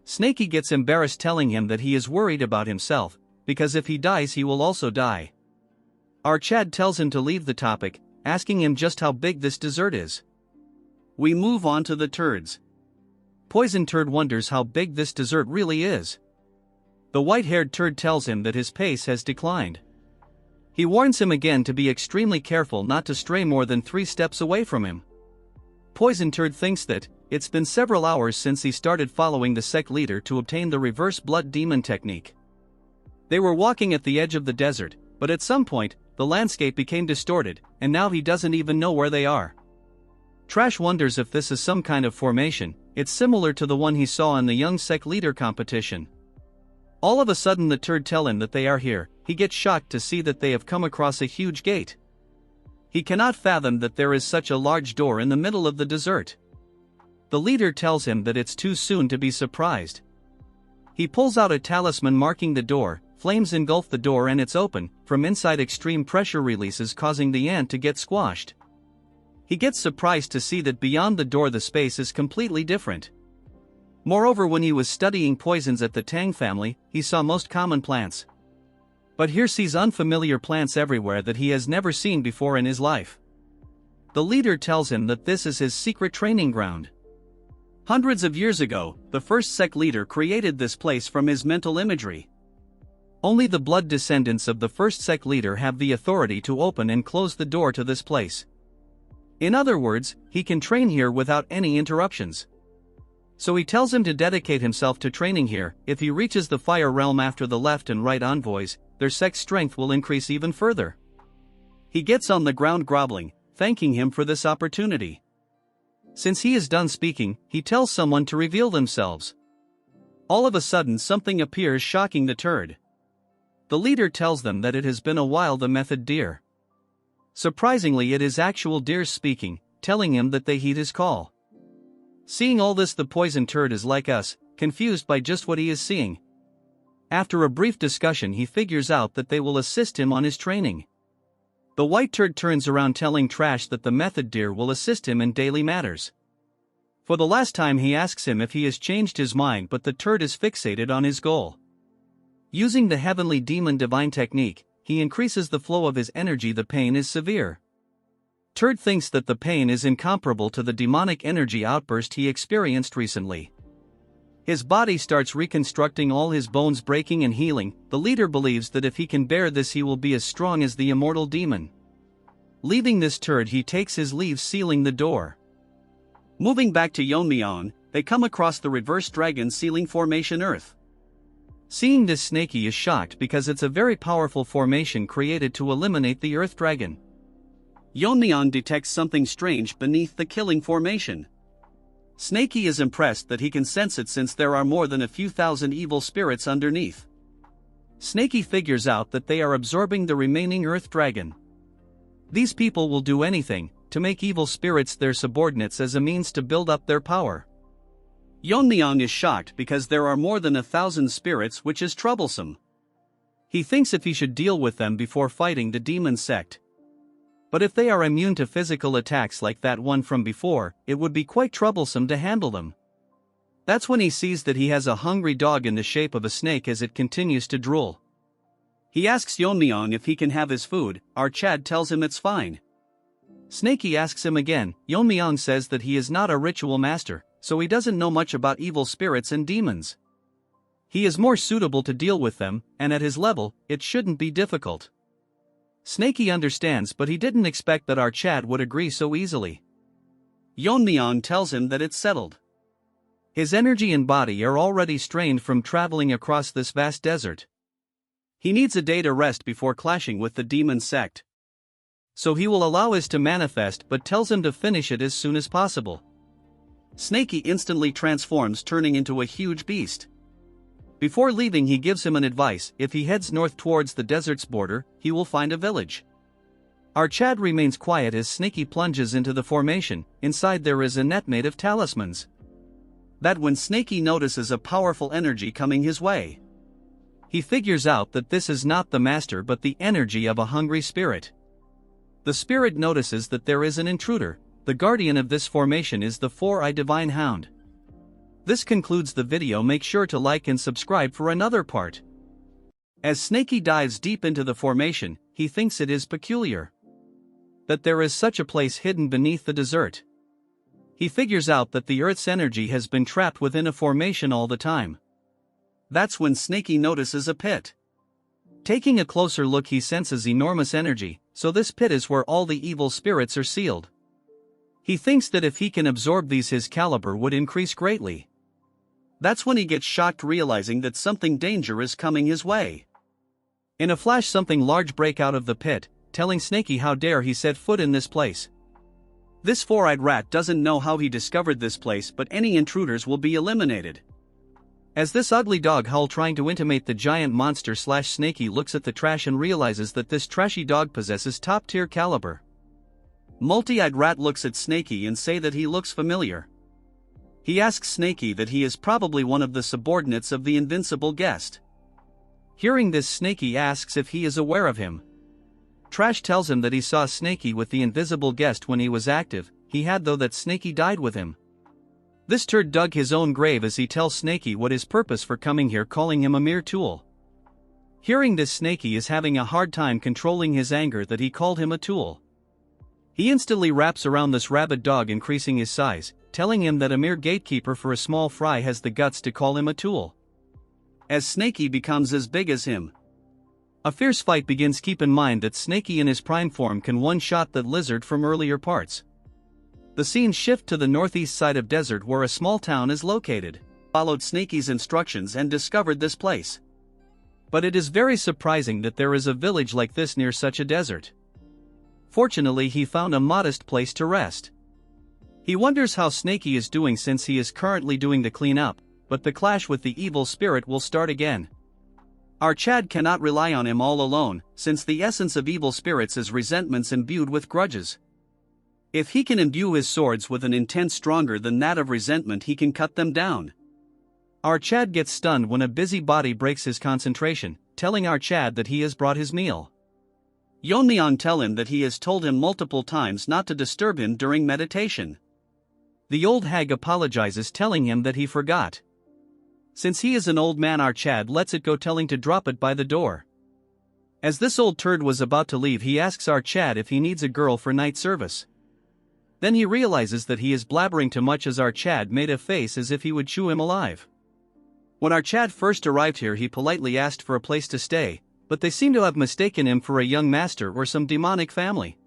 Snaky gets embarrassed, telling him that he is worried about himself, because if he dies he will also die. Our Chad tells him to leave the topic, asking him just how big this desert is. We move on to the turds. Poison Turd wonders how big this desert really is. The white-haired turd tells him that his pace has declined. He warns him again to be extremely careful not to stray more than 3 steps away from him. Poison Turd thinks that it's been several hours since he started following the sect leader to obtain the reverse blood demon technique. They were walking at the edge of the desert, but at some point, the landscape became distorted, and now he doesn't even know where they are. Trash wonders if this is some kind of formation. It's similar to the one he saw in the young sect leader competition. All of a sudden the turd tell him that they are here. He gets shocked to see that they have come across a huge gate. He cannot fathom that there is such a large door in the middle of the desert. The leader tells him that it's too soon to be surprised. He pulls out a talisman marking the door. Flames engulf the door and it's open. From inside, extreme pressure releases, causing the ant to get squashed. He gets surprised to see that beyond the door the space is completely different. Moreover, when he was studying poisons at the Tang family, he saw most common plants. But here sees unfamiliar plants everywhere that he has never seen before in his life. The leader tells him that this is his secret training ground. Hundreds of years ago, the first sect leader created this place from his mental imagery. Only the blood descendants of the first sect leader have the authority to open and close the door to this place. In other words, he can train here without any interruptions. So he tells him to dedicate himself to training here. If he reaches the fire realm after the left and right envoys, their sect strength will increase even further. He gets on the ground groveling, thanking him for this opportunity. Since he is done speaking, he tells someone to reveal themselves. All of a sudden something appears, shocking the turd. The leader tells them that it has been a while. The method deer. Surprisingly, it is actual deers speaking, telling him that they heed his call. Seeing all this, the poison turd is like us, confused by just what he is seeing. After a brief discussion, he figures out that they will assist him on his training. The white turd turns around, telling Trash that the method deer will assist him in daily matters. For the last time he asks him if he has changed his mind, but the turd is fixated on his goal. Using the heavenly demon divine technique, he increases the flow of his energy. The pain is severe. Turd thinks that the pain is incomparable to the demonic energy outburst he experienced recently. His body starts reconstructing, all his bones breaking and healing. The leader believes that if he can bear this, he will be as strong as the immortal demon. Leaving this turd, he takes his leave, sealing the door. Moving back to Yeon-myeong, they come across the reverse dragon sealing formation Earth. Seeing this, Snakey is shocked because it's a very powerful formation created to eliminate the Earth Dragon. Yeon-myeong detects something strange beneath the killing formation. Snakey is impressed that he can sense it since there are more than a few thousand evil spirits underneath. Snakey figures out that they are absorbing the remaining Earth Dragon. These people will do anything to make evil spirits their subordinates as a means to build up their power. Yeon-myeong is shocked because there are more than 1,000 spirits, which is troublesome. He thinks if he should deal with them before fighting the demon sect. But if they are immune to physical attacks like that one from before, it would be quite troublesome to handle them. That's when he sees that he has a hungry dog in the shape of a snake as it continues to drool. He asks Yeon-myeong if he can have his food. Our Chad tells him it's fine. Snakey asks him again. Yeon-myeong says that he is not a ritual master, so he doesn't know much about evil spirits and demons. He is more suitable to deal with them, and at his level, it shouldn't be difficult. Snakey understands, but he didn't expect that our Chad would agree so easily. Yeon-myeong tells him that it's settled. His energy and body are already strained from traveling across this vast desert. He needs a day to rest before clashing with the demon sect. So he will allow his to manifest, but tells him to finish it as soon as possible. Snakey instantly transforms, turning into a huge beast. Before leaving, he gives him an advice: if he heads north towards the desert's border, he will find a village. Our Chad remains quiet as Snakey plunges into the formation. Inside there is a net made of talismans. That when Snakey notices a powerful energy coming his way. He figures out that this is not the master but the energy of a hungry spirit. The spirit notices that there is an intruder. The guardian of this formation is the four-eyed divine hound. This concludes the video. Make sure to like and subscribe for another part. As Snakey dives deep into the formation, he thinks it is peculiar that there is such a place hidden beneath the desert. He figures out that the Earth's energy has been trapped within a formation all the time. That's when Snakey notices a pit. Taking a closer look, he senses enormous energy, so this pit is where all the evil spirits are sealed. He thinks that if he can absorb these, his caliber would increase greatly. That's when he gets shocked, realizing that something dangerous is coming his way. In a flash, something large break out of the pit, telling Snakey how dare he set foot in this place. This four-eyed rat doesn't know how he discovered this place, but any intruders will be eliminated. As this ugly dog howl trying to intimidate the giant monster, Snakey looks at the trash and realizes that this trashy dog possesses top-tier caliber. Multi-eyed rat looks at Snakey and say that he looks familiar. He asks Snakey that he is probably one of the subordinates of the invincible guest. Hearing this, Snakey asks if he is aware of him. Trash tells him that he saw Snakey with the invisible guest when he was active. He had, though, that Snakey died with him. This turd dug his own grave as he tells Snakey what his purpose for coming here, calling him a mere tool. Hearing this, Snakey is having a hard time controlling his anger that he called him a tool. He instantly wraps around this rabid dog, increasing his size, telling him that a mere gatekeeper for a small fry has the guts to call him a tool. As Snakey becomes as big as him, a fierce fight begins. Keep in mind that Snakey in his prime form can one-shot that lizard from earlier parts. The scene shift to the northeast side of desert where a small town is located. Followed Snakey's instructions and discovered this place. But it is very surprising that there is a village like this near such a desert. Fortunately, he found a modest place to rest. He wonders how Snakey is doing since he is currently doing the cleanup, but the clash with the evil spirit will start again. Our Chad cannot rely on him all alone, since the essence of evil spirits is resentments imbued with grudges. If he can imbue his swords with an intent stronger than that of resentment, he can cut them down. Our Chad gets stunned when a busybody breaks his concentration, telling our Chad that he has brought his meal. Yeon-myeong tell him that he has told him multiple times not to disturb him during meditation. The old hag apologizes, telling him that he forgot. Since he is an old man, our Chad lets it go, telling to drop it by the door. As this old turd was about to leave, he asks our Chad if he needs a girl for night service. Then he realizes that he is blabbering too much as our Chad made a face as if he would chew him alive. When our Chad first arrived here, he politely asked for a place to stay, but they seem to have mistaken him for a young master or some demonic family.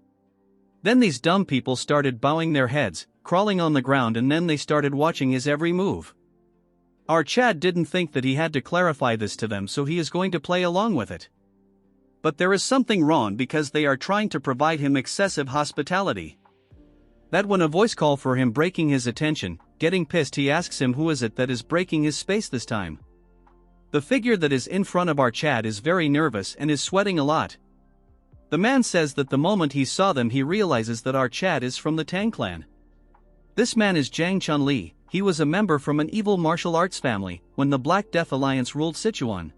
Then these dumb people started bowing their heads, crawling on the ground, and then they started watching his every move. Our Chad didn't think that he had to clarify this to them, so he is going to play along with it. But there is something wrong because they are trying to provide him excessive hospitality. That when a voice call for him breaking his attention, getting pissed, he asks him who is it that is breaking his space this time. The figure that is in front of our Chad is very nervous and is sweating a lot. The man says that the moment he saw them he realizes that our Chad is from the Tang clan. This man is Zhang Chunli. He was a member from an evil martial arts family when the Black Death Alliance ruled Sichuan.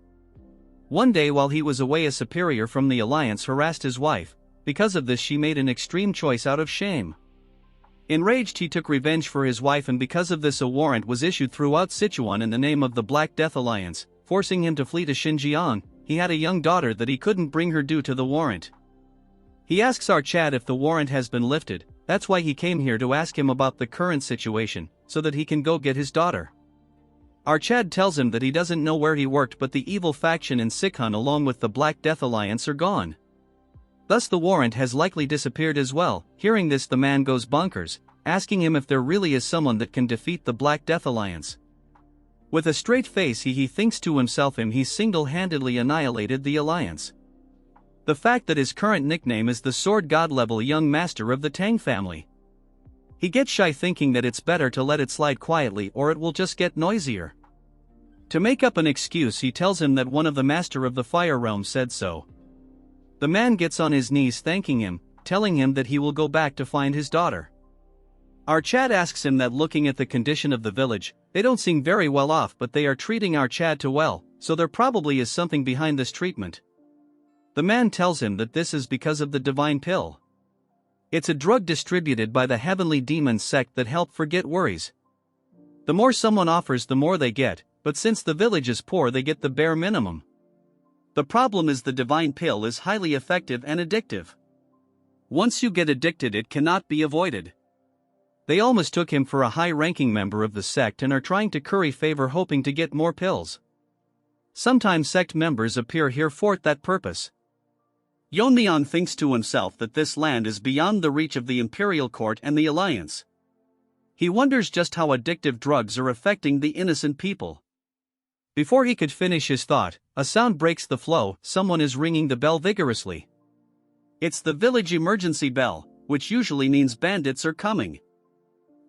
One day while he was away, a superior from the alliance harassed his wife. Because of this she made an extreme choice out of shame. Enraged, he took revenge for his wife, and because of this a warrant was issued throughout Sichuan in the name of the Black Death Alliance, forcing him to flee to Xinjiang. He had a young daughter that he couldn't bring her due to the warrant. He asks our Chad if the warrant has been lifted. That's why he came here, to ask him about the current situation, so that he can go get his daughter. Our Chad tells him that he doesn't know where he worked, but the evil faction in Sichuan along with the Black Death Alliance are gone. Thus the warrant has likely disappeared as well. Hearing this, the man goes bonkers, asking him if there really is someone that can defeat the Black Death Alliance. With a straight face he thinks to himself he single-handedly annihilated the alliance. The fact that his current nickname is the Sword God level young master of the Tang family. He gets shy, thinking that it's better to let it slide quietly or it will just get noisier. To make up an excuse he tells him that one of the master of the fire realm said so. The man gets on his knees thanking him, telling him that he will go back to find his daughter. Our Chad asks him that looking at the condition of the village, they don't seem very well off, but they are treating our Chad too well, so there probably is something behind this treatment. The man tells him that this is because of the divine pill. It's a drug distributed by the heavenly demon sect that help forget worries. The more someone offers, the more they get, but since the village is poor they get the bare minimum. The problem is the divine pill is highly effective and addictive. Once you get addicted it cannot be avoided. They all mistook him for a high-ranking member of the sect and are trying to curry favor, hoping to get more pills. Sometimes sect members appear here for that purpose. Yeon-myeong thinks to himself that this land is beyond the reach of the imperial court and the alliance. He wonders just how addictive drugs are affecting the innocent people. Before he could finish his thought, a sound breaks the flow. Someone is ringing the bell vigorously. It's the village emergency bell, which usually means bandits are coming.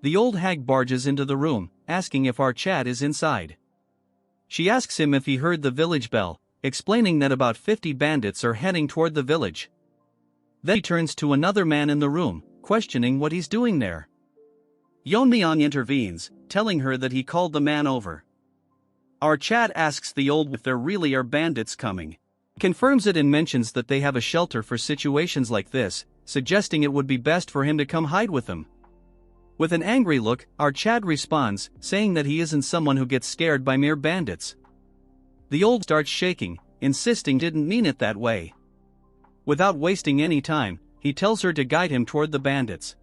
The old hag barges into the room, asking if our Chad is inside. She asks him if he heard the village bell, explaining that about 50 bandits are heading toward the village. Then he turns to another man in the room, questioning what he's doing there. Yeon-myeong intervenes, telling her that he called the man over. Our Chad asks the old if there really are bandits coming. Confirms it and mentions that they have a shelter for situations like this, suggesting it would be best for him to come hide with them. With an angry look, our Chad responds, saying that he isn't someone who gets scared by mere bandits. The old starts shaking, insisting didn't mean it that way. Without wasting any time, he tells her to guide him toward the bandits.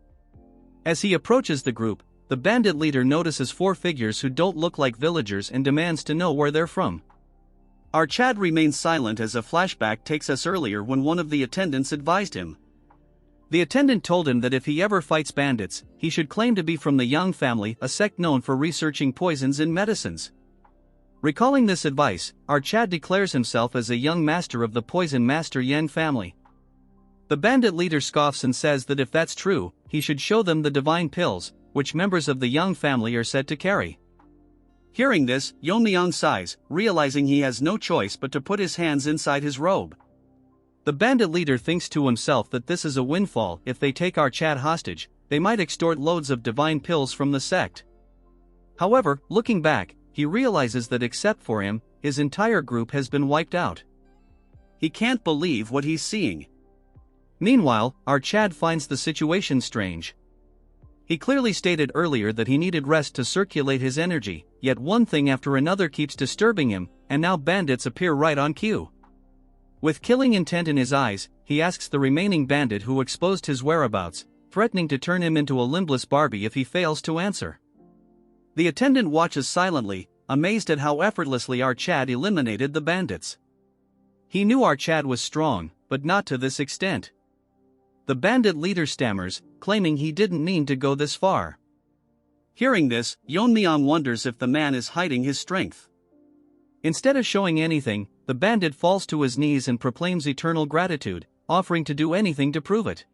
As he approaches the group, the bandit leader notices 4 figures who don't look like villagers and demands to know where they're from. Our Chad remains silent as a flashback takes us earlier when one of the attendants advised him. The attendant told him that if he ever fights bandits, he should claim to be from the Yang family, a sect known for researching poisons in medicines. Recalling this advice, our Chad declares himself as a young master of the Poison Master Yang family. The bandit leader scoffs and says that if that's true, he should show them the divine pills, which members of the Yang family are said to carry. Hearing this, Yeon-myeong sighs, realizing he has no choice but to put his hands inside his robe. The bandit leader thinks to himself that this is a windfall. If they take our Chad hostage, they might extort loads of divine pills from the sect. However, looking back, he realizes that except for him, his entire group has been wiped out. He can't believe what he's seeing. Meanwhile, our Chad finds the situation strange. He clearly stated earlier that he needed rest to circulate his energy, yet one thing after another keeps disturbing him, and now bandits appear right on cue. With killing intent in his eyes, he asks the remaining bandit who exposed his whereabouts, threatening to turn him into a limbless Barbie if he fails to answer. The attendant watches silently, amazed at how effortlessly our Chad eliminated the bandits. He knew our Chad was strong, but not to this extent. The bandit leader stammers, claiming he didn't mean to go this far. Hearing this, Yeon-myeong wonders if the man is hiding his strength. Instead of showing anything, the bandit falls to his knees and proclaims eternal gratitude, offering to do anything to prove it.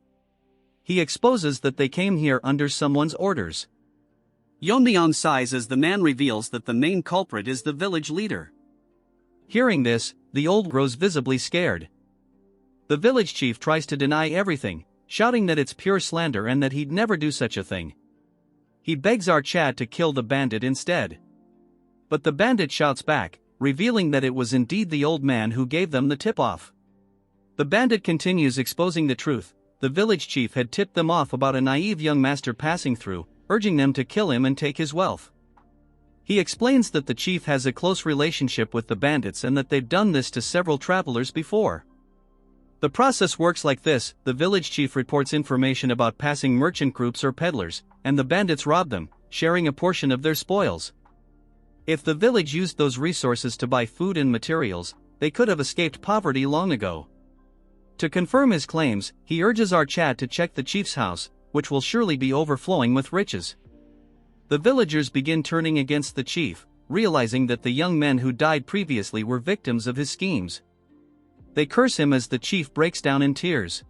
He exposes that they came here under someone's orders. Yeon-myeong sighs as the man reveals that the main culprit is the village leader. Hearing this, the old grows visibly scared. The village chief tries to deny everything, shouting that it's pure slander and that he'd never do such a thing. He begs our Chad to kill the bandit instead. But the bandit shouts back, revealing that it was indeed the old man who gave them the tip-off. The bandit continues exposing the truth. The village chief had tipped them off about a naive young master passing through, urging them to kill him and take his wealth. He explains that the chief has a close relationship with the bandits and that they've done this to several travelers before. The process works like this: the village chief reports information about passing merchant groups or peddlers, and the bandits rob them, sharing a portion of their spoils. If the village used those resources to buy food and materials, they could have escaped poverty long ago. To confirm his claims, he urges our Chad to check the chief's house, which will surely be overflowing with riches. The villagers begin turning against the chief, realizing that the young men who died previously were victims of his schemes. They curse him as the chief breaks down in tears.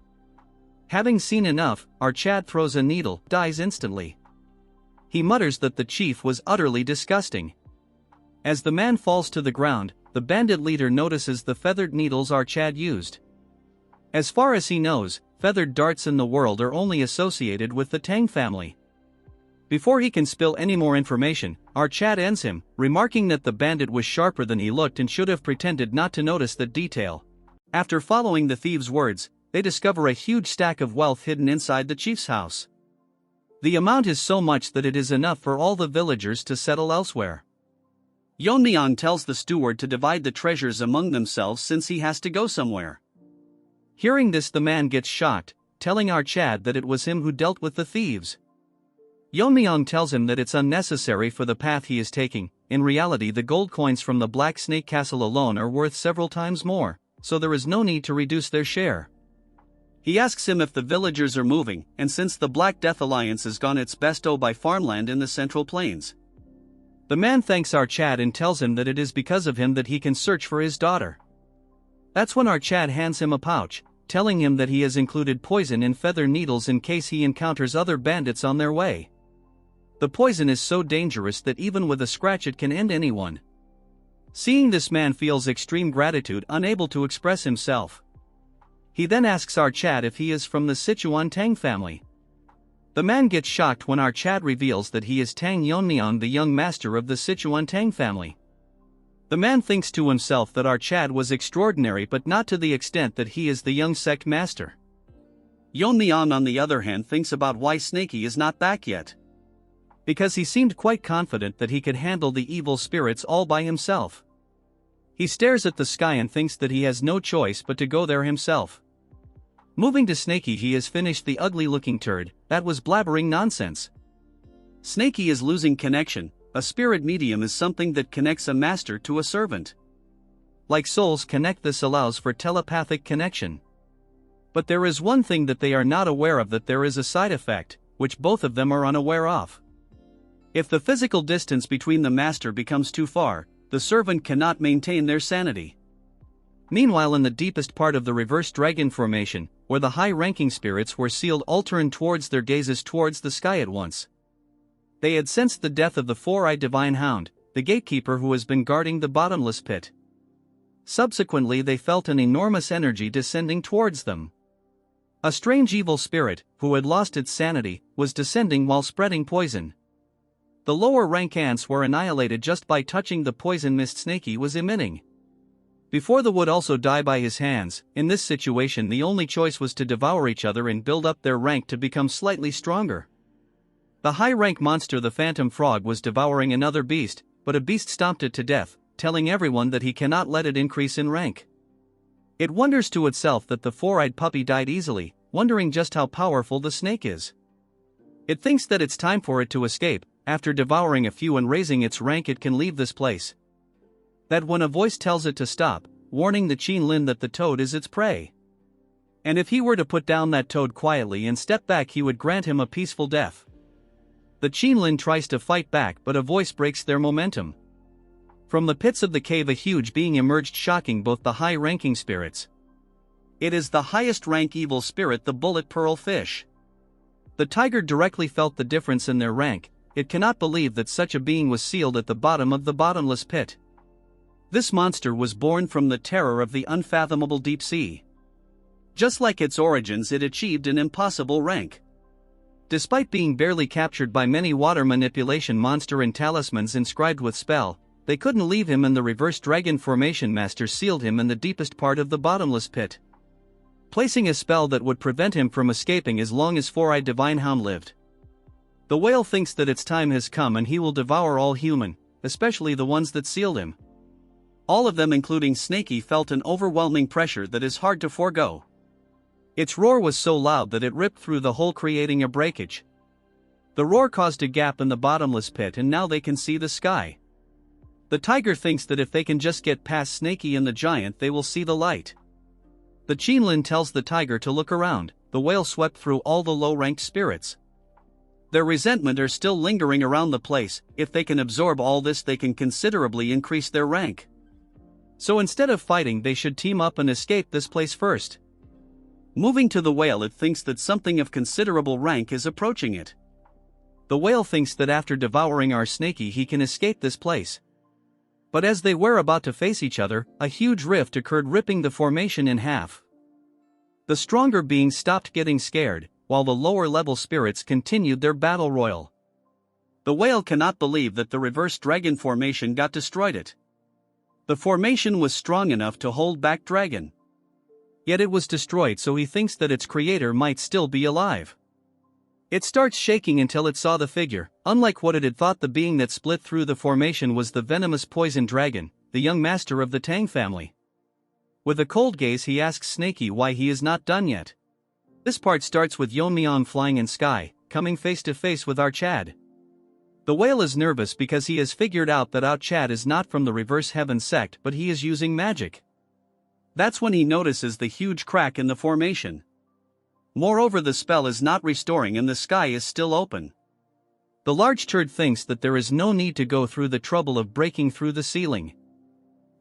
Having seen enough, our Chad throws a needle, dies instantly. He mutters that the chief was utterly disgusting. As the man falls to the ground, the bandit leader notices the feathered needles our Chad used. As far as he knows, feathered darts in the world are only associated with the Tang family. Before he can spill any more information, our Chad ends him, remarking that the bandit was sharper than he looked and should have pretended not to notice that detail. After following the thieves' words, they discover a huge stack of wealth hidden inside the chief's house. The amount is so much that it is enough for all the villagers to settle elsewhere. Yeon-myeong tells the steward to divide the treasures among themselves since he has to go somewhere. Hearing this, the man gets shocked, telling our Chad that it was him who dealt with the thieves. Yeon-myeong tells him that it's unnecessary for the path he is taking. In reality, the gold coins from the Black Snake Castle alone are worth several times more, so there is no need to reduce their share. He asks him if the villagers are moving, and since the Black Death Alliance has gone its best by farmland in the Central Plains. The man thanks our Chad and tells him that it is because of him that he can search for his daughter. That's when our Chad hands him a pouch, telling him that he has included poison in feather needles in case he encounters other bandits on their way. The poison is so dangerous that even with a scratch it can end anyone. Seeing this, man feels extreme gratitude, unable to express himself. He then asks our Chad if he is from the Sichuan Tang Family. The man gets shocked when our Chad reveals that he is Tang Yeon-myeong, the young master of the Sichuan Tang Family. The man thinks to himself that our Chad was extraordinary, but not to the extent that he is the young sect master. Yeon-myeong, on the other hand, thinks about why Snakey is not back yet. Because he seemed quite confident that he could handle the evil spirits all by himself. He stares at the sky and thinks that he has no choice but to go there himself. Moving to Snakey, he has finished the ugly-looking turd that was blabbering nonsense. Snakey is losing connection. A spirit medium is something that connects a master to a servant. Like souls connect, this allows for telepathic connection. But there is one thing that they are not aware of, that there is a side effect, which both of them are unaware of. If the physical distance between the master becomes too far, the servant cannot maintain their sanity. Meanwhile, in the deepest part of the reverse dragon formation, where the high-ranking spirits were sealed, all turned towards their gazes towards the sky at once. They had sensed the death of the four-eyed divine hound, the gatekeeper who has been guarding the bottomless pit. Subsequently, they felt an enormous energy descending towards them. A strange evil spirit, who had lost its sanity, was descending while spreading poison. The lower rank ants were annihilated just by touching the poison mist Snakey was emitting. Before the would also die by his hands. In this situation, the only choice was to devour each other and build up their rank to become slightly stronger. The high-rank monster, the phantom frog, was devouring another beast, but a beast stomped it to death, telling everyone that he cannot let it increase in rank. It wonders to itself that the four-eyed puppy died easily, wondering just how powerful the snake is. It thinks that it's time for it to escape. After devouring a few and raising its rank, it can leave this place. That when a voice tells it to stop, warning the Qin Lin that the toad is its prey. And if he were to put down that toad quietly and step back, he would grant him a peaceful death. The Qinlin tries to fight back, but a voice breaks their momentum. From the pits of the cave a huge being emerged, shocking both the high-ranking spirits. It is the highest-rank evil spirit, the bullet pearl fish. The tiger directly felt the difference in their rank. It cannot believe that such a being was sealed at the bottom of the bottomless pit. This monster was born from the terror of the unfathomable deep sea. Just like its origins, it achieved an impossible rank. Despite being barely captured by many water manipulation monster and talismans inscribed with spell, they couldn't leave him, and the reverse dragon formation master sealed him in the deepest part of the bottomless pit, placing a spell that would prevent him from escaping as long as Four-Eyed Divine Hound lived. The whale thinks that its time has come and he will devour all human, especially the ones that sealed him. All of them, including Snaky, felt an overwhelming pressure that is hard to forego. Its roar was so loud that it ripped through the hole, creating a breakage. The roar caused a gap in the bottomless pit, and now they can see the sky. The tiger thinks that if they can just get past Snaky and the giant, they will see the light. The Qinlin tells the tiger to look around. The whale swept through all the low-ranked spirits. Their resentment are still lingering around the place. If they can absorb all this, they can considerably increase their rank. So instead of fighting, they should team up and escape this place first. Moving to the whale, it thinks that something of considerable rank is approaching it. The whale thinks that after devouring our Snaky, he can escape this place. But as they were about to face each other, a huge rift occurred, ripping the formation in half. The stronger beings stopped getting scared, while the lower-level spirits continued their battle royal. The whale cannot believe that the reverse dragon formation got destroyed. The formation was strong enough to hold back dragon. Yet it was destroyed, so he thinks that its creator might still be alive. It starts shaking until it saw the figure. Unlike what it had thought, the being that split through the formation was the venomous poison dragon, the young master of the Tang family. With a cold gaze, he asks Snaky why he is not done yet. This part starts with Yeon-myeong flying in sky, coming face to face with our Chad. The whale is nervous because he has figured out that our Chad is not from the reverse heaven sect, but he is using magic. That's when he notices the huge crack in the formation. Moreover, the spell is not restoring and the sky is still open. The large turd thinks that there is no need to go through the trouble of breaking through the ceiling.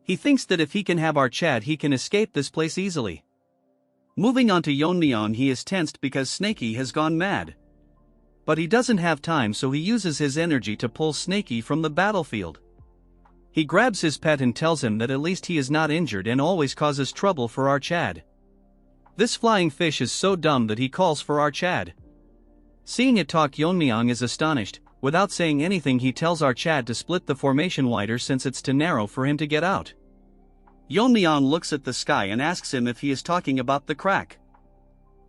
He thinks that if he can have our Chad, he can escape this place easily. Moving on to Yeon-myeong, he is tensed because Snaky has gone mad. But he doesn't have time, so he uses his energy to pull Snaky from the battlefield. He grabs his pet and tells him that at least he is not injured and always causes trouble for our Chad. This flying fish is so dumb that he calls for our Chad. Seeing it talk, Yeon-myeong is astonished. Without saying anything, he tells our Chad to split the formation wider since it's too narrow for him to get out. Yeon-myeong looks at the sky and asks him if he is talking about the crack.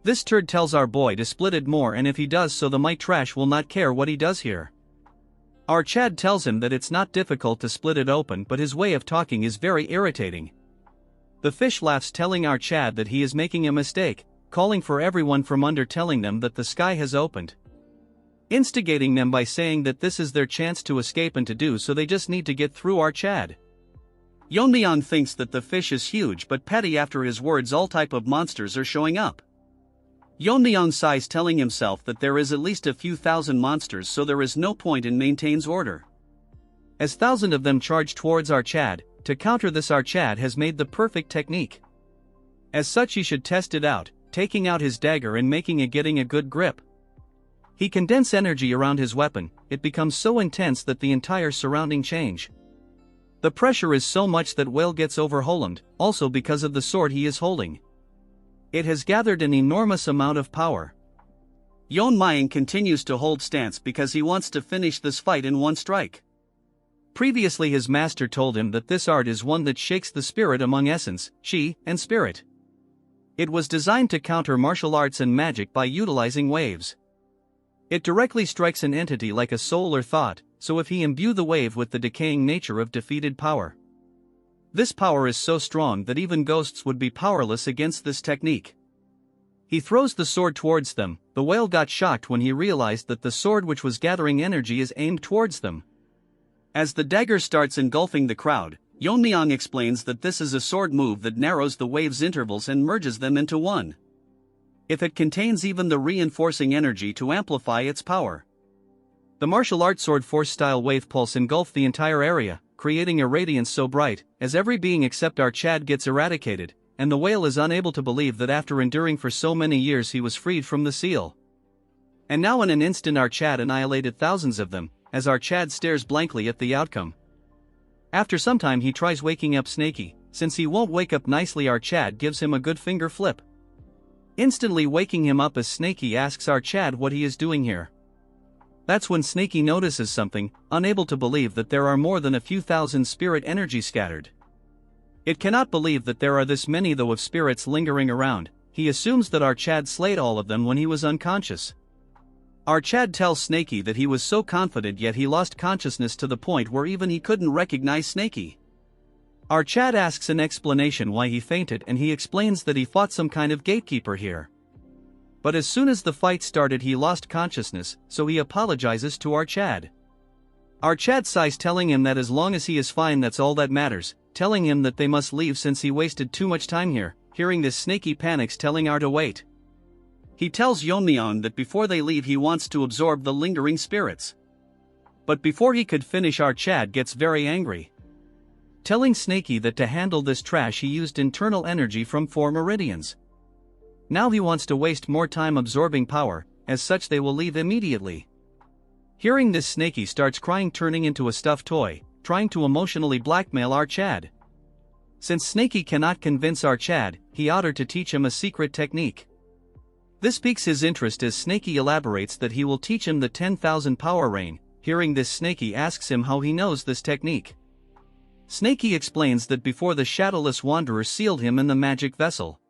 This turd tells our boy to split it more, and if he does so, the might trash will not care what he does here. Our Chad tells him that it's not difficult to split it open, but his way of talking is very irritating. The fish laughs, telling our Chad that he is making a mistake, calling for everyone from under, telling them that the sky has opened, instigating them by saying that this is their chance to escape, and to do so they just need to get through our Chad. Yeon-myeong thinks that the fish is huge but petty. After his words, all type of monsters are showing up. Yeon-myeong sighs, telling himself that there is at least a few thousand monsters, so there is no point in maintains order. As thousands of them charge towards our Chad, to counter this, our Chad has made the perfect technique. As such, he should test it out, taking out his dagger and getting a good grip. He condenses energy around his weapon. It becomes so intense that the entire surrounding change. The pressure is so much that whale gets overwhelmed, also because of the sword he is holding. It has gathered an enormous amount of power. Yeon-myeong continues to hold stance because he wants to finish this fight in one strike. Previously, his master told him that this art is one that shakes the spirit among essence, chi, and spirit. It was designed to counter martial arts and magic by utilizing waves. It directly strikes an entity like a soul or thought, so if he imbue the wave with the decaying nature of defeated power. This power is so strong that even ghosts would be powerless against this technique. He throws the sword towards them. The whale got shocked when he realized that the sword which was gathering energy is aimed towards them. As the dagger starts engulfing the crowd, Yeon-myeong explains that this is a sword move that narrows the wave's intervals and merges them into one. if it contains even the reinforcing energy to amplify its power. The martial art sword force style wave pulse engulfed the entire area, creating a radiance so bright, as every being except our Chad gets eradicated, and the whale is unable to believe that after enduring for so many years he was freed from the seal. And now in an instant our Chad annihilated thousands of them, as our Chad stares blankly at the outcome. After some time he tries waking up Snaky. Since he won't wake up nicely, our Chad gives him a good finger flip. Instantly waking him up as Snaky asks our Chad what he is doing here. That's when Snaky notices something, unable to believe that there are more than a few thousand spirit energy scattered. It cannot believe that there are this many though of spirits lingering around. He assumes that our Chad slayed all of them when he was unconscious. Our Chad tells Snaky that he was so confident yet he lost consciousness to the point where even he couldn't recognize Snaky. Our Chad asks an explanation why he fainted and he explains that he fought some kind of gatekeeper here. But as soon as the fight started he lost consciousness, so he apologizes to our Chad. Our Chad sighs, telling him that as long as he is fine that's all that matters, telling him that they must leave since he wasted too much time here. Hearing this, Snaky panics, telling our to wait. He tells Yeon-myeong that before they leave he wants to absorb the lingering spirits. But before he could finish our Chad gets very angry, telling Snaky that to handle this trash he used internal energy from 4 meridians. Now he wants to waste more time absorbing power, as such they will leave immediately. Hearing this, Snaky starts crying, turning into a stuffed toy, trying to emotionally blackmail our Chad. Since Snaky cannot convince our Chad, he ordered to teach him a secret technique. This piques his interest as Snaky elaborates that he will teach him the 10,000 power rain. Hearing this, Snaky asks him how he knows this technique. Snaky explains that before the shadowless wanderer sealed him in the magic vessel,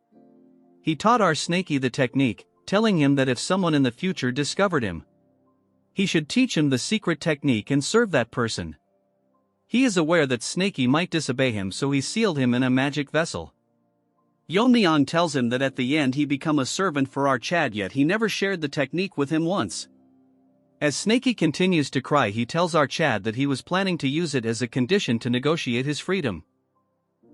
he taught our Snaky the technique, telling him that if someone in the future discovered him, he should teach him the secret technique and serve that person. He is aware that Snaky might disobey him, so he sealed him in a magic vessel. Yeon-myeong tells him that at the end he become a servant for our Chad, yet he never shared the technique with him once. As Snaky continues to cry, he tells our Chad that he was planning to use it as a condition to negotiate his freedom.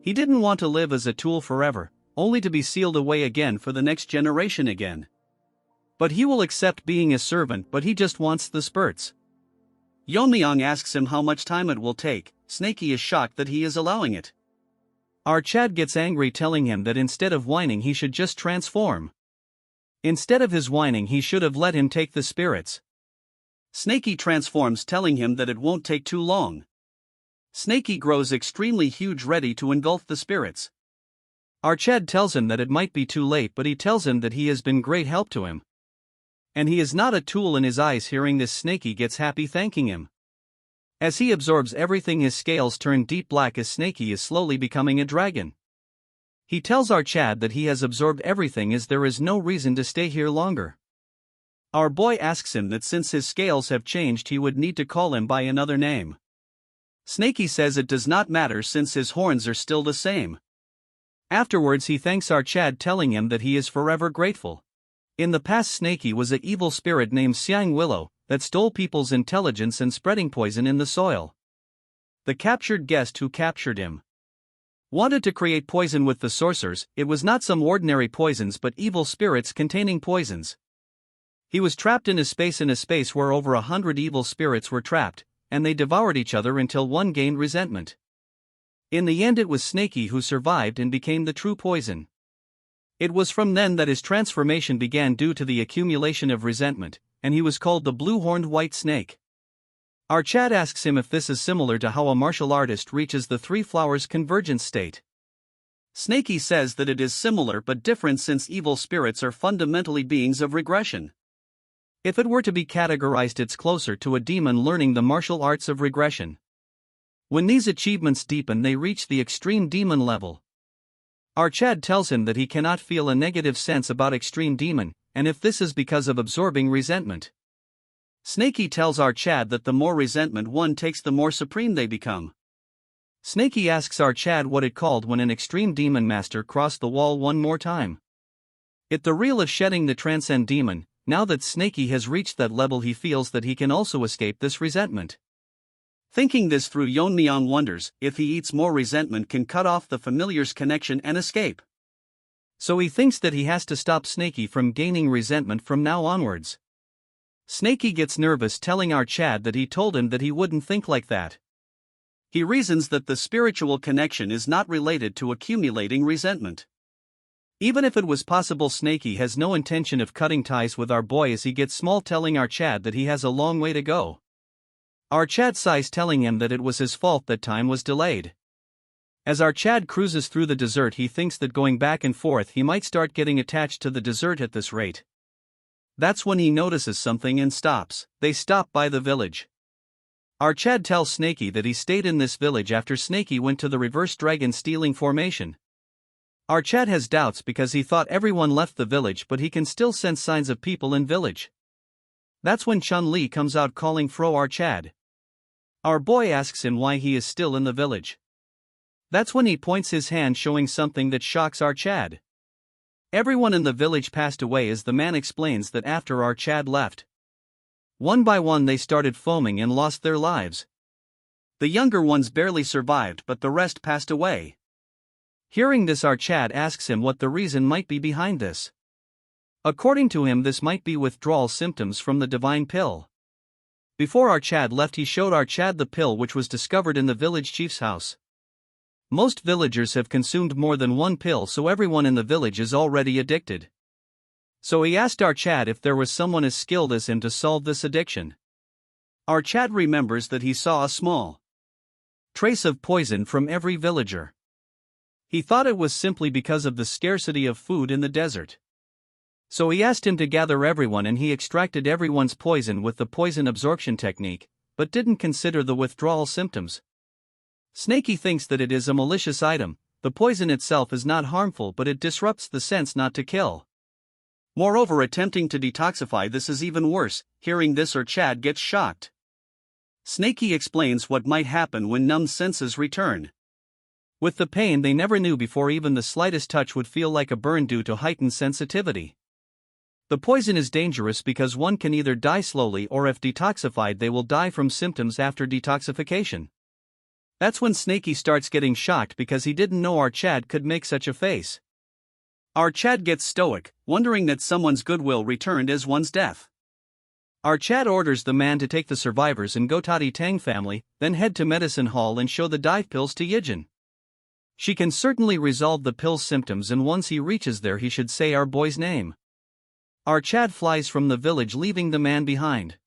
He didn't want to live as a tool forever, only to be sealed away again for the next generation again. But he will accept being a servant, but he just wants the spurts. Yeon-myeong asks him how much time it will take. Snaky is shocked that he is allowing it. Our Chad gets angry, telling him that instead of whining he should just transform. Instead of his whining he should have let him take the spirits. Snaky transforms, telling him that it won't take too long. Snaky grows extremely huge, ready to engulf the spirits. Our Chad tells him that it might be too late, but he tells him that he has been great help to him, and he is not a tool in his eyes. Hearing this, Snaky gets happy, thanking him. As he absorbs everything his scales turn deep black as Snaky is slowly becoming a dragon. He tells our Chad that he has absorbed everything as there is no reason to stay here longer. Our boy asks him that since his scales have changed he would need to call him by another name. Snaky says it does not matter since his horns are still the same. Afterwards he thanks our Chad, telling him that he is forever grateful. In the past, Snaky was an evil spirit named Siang Willow that stole people's intelligence and spreading poison in the soil. The captured guest who captured him wanted to create poison with the sorcerers. It was not some ordinary poisons but evil spirits containing poisons. He was trapped in a space where over 100 evil spirits were trapped, and they devoured each other until one gained resentment. In the end it was Snaky who survived and became the true poison. It was from then that his transformation began due to the accumulation of resentment, and he was called the blue-horned white snake. Our Chad asks him if this is similar to how a martial artist reaches the three flowers convergence state. Snaky says that it is similar but different since evil spirits are fundamentally beings of regression. If it were to be categorized, it's closer to a demon learning the martial arts of regression. When these achievements deepen they reach the extreme demon level. Our Chad tells him that he cannot feel a negative sense about extreme demon, and if this is because of absorbing resentment. Snaky tells our Chad that the more resentment one takes the more supreme they become. Snaky asks our Chad what it called when an extreme demon master crossed the wall one more time. It the real of shedding the transcend demon. Now that Snaky has reached that level he feels that he can also escape this resentment. Thinking this through, Yeon-myeong wonders if he eats more resentment can cut off the familiar's connection and escape. So he thinks that he has to stop Snaky from gaining resentment from now onwards. Snaky gets nervous, telling our Chad that he told him that he wouldn't think like that. He reasons that the spiritual connection is not related to accumulating resentment. Even if it was possible, Snaky has no intention of cutting ties with our boy as he gets small, telling our Chad that he has a long way to go. Our Chad sighs, telling him that it was his fault that time was delayed. As our Chad cruises through the desert, he thinks that going back and forth he might start getting attached to the desert at this rate. That's when he notices something and stops. They stop by the village. Our Chad tells Snaky that he stayed in this village after Snaky went to the reverse dragon stealing formation. Our Chad has doubts because he thought everyone left the village, but he can still sense signs of people in village. That's when Chun-Li comes out calling Fro our Chad. Our boy asks him why he is still in the village. That's when he points his hand, showing something that shocks our Chad. Everyone in the village passed away, as the man explains that after our Chad left, one by one they started foaming and lost their lives. The younger ones barely survived, but the rest passed away. Hearing this, our Chad asks him what the reason might be behind this. According to him, this might be withdrawal symptoms from the divine pill. Before our Chad left, he showed our Chad the pill, which was discovered in the village chief's house. Most villagers have consumed more than one pill, so everyone in the village is already addicted. So he asked our Chad if there was someone as skilled as him to solve this addiction. Our Chad remembers that he saw a small trace of poison from every villager. He thought it was simply because of the scarcity of food in the desert. So he asked him to gather everyone, and he extracted everyone's poison with the poison absorption technique, but didn't consider the withdrawal symptoms. Snaky thinks that it is a malicious item. The poison itself is not harmful, but it disrupts the sense not to kill. Moreover, attempting to detoxify this is even worse. Hearing this, our Chad gets shocked. Snaky explains what might happen when numb senses return. With the pain they never knew before, even the slightest touch would feel like a burn due to heightened sensitivity. The poison is dangerous because one can either die slowly, or if detoxified they will die from symptoms after detoxification. That's when Snaky starts getting shocked because he didn't know our Chad could make such a face. Our Chad gets stoic, wondering that someone's goodwill returned as one's death. Our Chad orders the man to take the survivors and go to the Tang family, then head to medicine hall and show the dive pills to Yijin. She can certainly resolve the pill's symptoms, and once he reaches there he should say our boy's name. Our Chad flies from the village, leaving the man behind.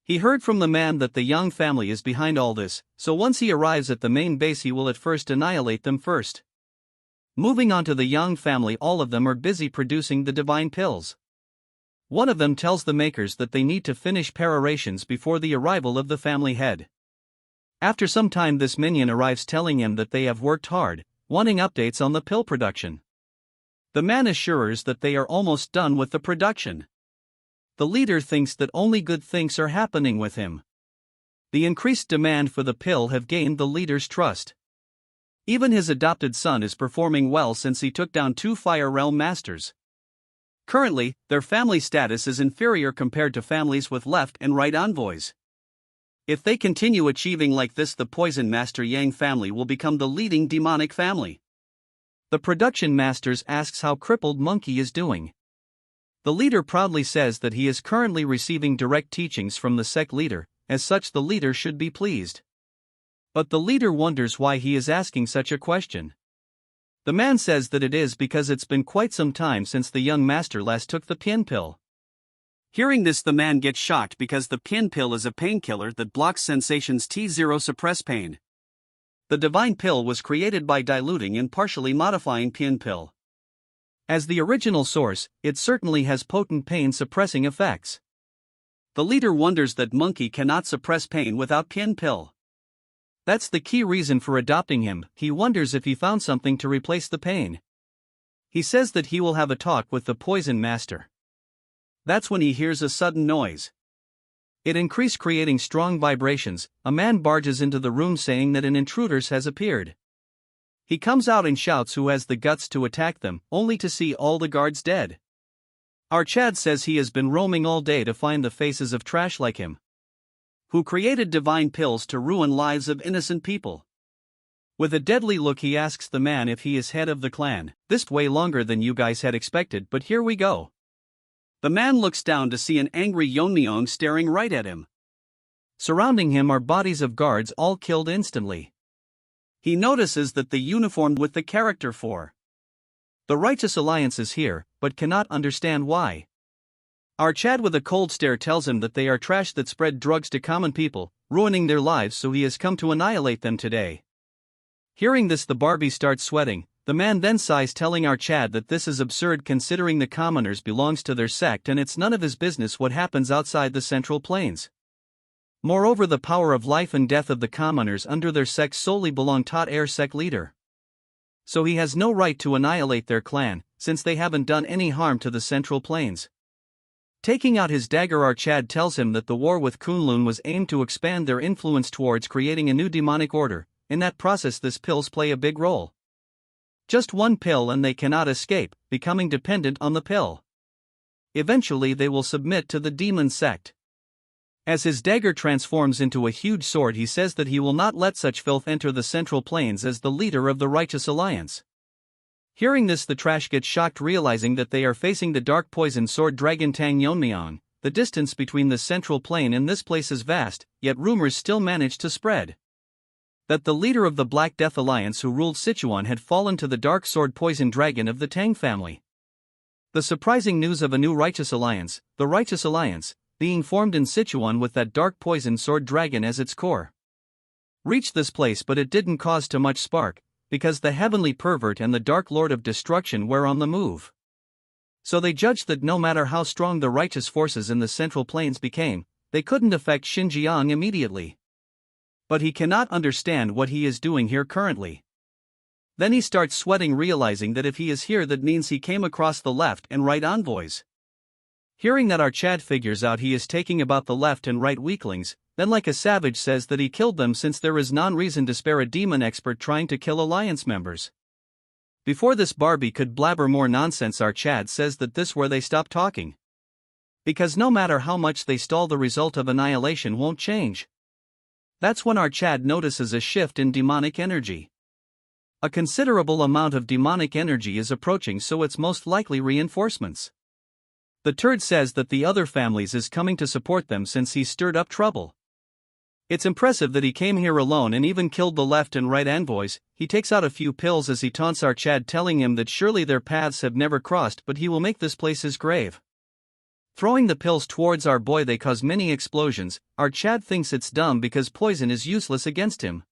He heard from the man that the Yeong family is behind all this, so once he arrives at the main base he will at first annihilate them first. Moving on to the Yeong family, all of them are busy producing the divine pills. One of them tells the makers that they need to finish preparations before the arrival of the family head. After some time this minion arrives, telling him that they have worked hard, wanting updates on the pill production. The man assures that they are almost done with the production. The leader thinks that only good things are happening with him. The increased demand for the pill have gained the leader's trust. Even his adopted son is performing well since he took down 2 Fire Realm Masters. Currently, their family status is inferior compared to families with left and right envoys. If they continue achieving like this, the Poison Master Yang family will become the leading demonic family. The production masters asks how crippled Monkey is doing. The leader proudly says that he is currently receiving direct teachings from the sect leader, as such the leader should be pleased. But the leader wonders why he is asking such a question. The man says that it is because it's been quite some time since the young master last took the pin pill. Hearing this, the man gets shocked because the pin pill is a painkiller that blocks sensations. T0 suppress pain. The divine pill was created by diluting and partially modifying pin pill. As the original source, it certainly has potent pain-suppressing effects. The leader wonders that Monkey cannot suppress pain without pin pill. That's the key reason for adopting him. He wonders if he found something to replace the pain. He says that he will have a talk with the Poison Master. That's when he hears a sudden noise. It increased, creating strong vibrations. A man barges into the room saying that an intruder has appeared. He comes out and shouts who has the guts to attack them, only to see all the guards dead. Our Chad says he has been roaming all day to find the faces of trash like him, who created divine pills to ruin lives of innocent people. With a deadly look he asks the man if he is head of the clan. This way longer than you guys had expected, but here we go. The man looks down to see an angry Yeon-myeong staring right at him. Surrounding him are bodies of guards all killed instantly. He notices that the uniform with the character for the Righteous Alliance is here, but cannot understand why. Our Chad with a cold stare tells him that they are trash that spread drugs to common people, ruining their lives, so he has come to annihilate them today. Hearing this, the Barbie starts sweating. The man then sighs, telling our Chad that this is absurd considering the commoners belongs to their sect and it's none of his business what happens outside the Central Plains. Moreover, the power of life and death of the commoners under their sect solely belong to their sect leader. So he has no right to annihilate their clan, since they haven't done any harm to the Central Plains. Taking out his dagger, our Chad tells him that the war with Kunlun was aimed to expand their influence towards creating a new demonic order. In that process, these pills play a big role. Just one pill and they cannot escape, becoming dependent on the pill. Eventually they will submit to the demon sect. As his dagger transforms into a huge sword, he says that he will not let such filth enter the Central Plains as the leader of the Righteous Alliance. Hearing this, the trash gets shocked, realizing that they are facing the dark poison sword dragon Tang Yeon-myeong. The distance between the Central Plain and this place is vast, yet rumors still manage to spread that the leader of the Black Death Alliance who ruled Sichuan had fallen to the dark sword poison dragon of the Tang family. The surprising news of a new Righteous Alliance, the Righteous Alliance, being formed in Sichuan with that dark poison sword dragon as its core, reached this place, but it didn't cause too much spark, because the heavenly pervert and the dark lord of destruction were on the move. So they judged that no matter how strong the righteous forces in the Central Plains became, they couldn't affect Xinjiang immediately. But he cannot understand what he is doing here currently. Then he starts sweating, realizing that if he is here, that means he came across the left and right envoys. Hearing that, our Chad figures out he is taking about the left and right weaklings, then like a savage says that he killed them since there is no reason to spare a demon expert trying to kill alliance members. Before this Barbie could blabber more nonsense, our Chad says that this where they stop talking. Because no matter how much they stall, the result of annihilation won't change. That's when our Chad notices a shift in demonic energy. A considerable amount of demonic energy is approaching, so it's most likely reinforcements. The turd says that the other families is coming to support them since he stirred up trouble. It's impressive that he came here alone and even killed the left and right envoys. He takes out a few pills as he taunts our Chad, telling him that surely their paths have never crossed, but he will make this place his grave. Throwing the pills towards our boy, they cause many explosions. Our Chad thinks it's dumb because poison is useless against him.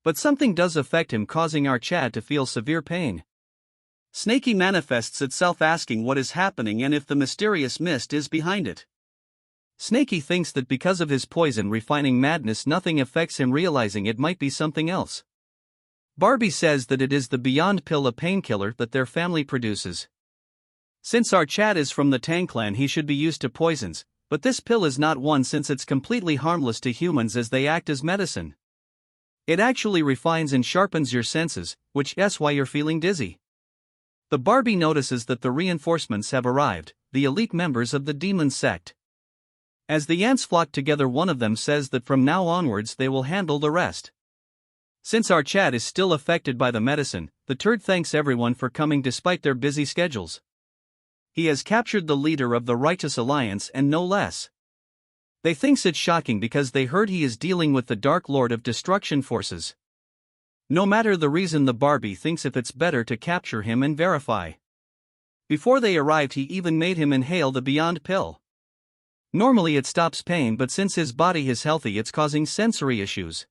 But something does affect him, causing our Chad to feel severe pain. Snaky manifests itself, asking what is happening and if the mysterious mist is behind it. Snaky thinks that because of his poison refining madness nothing affects him, realizing it might be something else. Barbie says that it is the Beyond Pill, a painkiller that their family produces. Since our Chad is from the Tang clan, he should be used to poisons, but this pill is not one, since it's completely harmless to humans as they act as medicine. It actually refines and sharpens your senses, which is why you're feeling dizzy. The Barbie notices that the reinforcements have arrived, the elite members of the demon sect. As the ants flock together, one of them says that from now onwards they will handle the rest. Since our Chad is still affected by the medicine, the turd thanks everyone for coming despite their busy schedules. He has captured the leader of the Righteous Alliance and no less. They thinks it shocking because they heard he is dealing with the Dark Lord of Destruction forces. No matter the reason, the Barbie thinks if it's better to capture him and verify. Before they arrived, he even made him inhale the Beyond Pill. Normally it stops pain, but since his body is healthy it's causing sensory issues.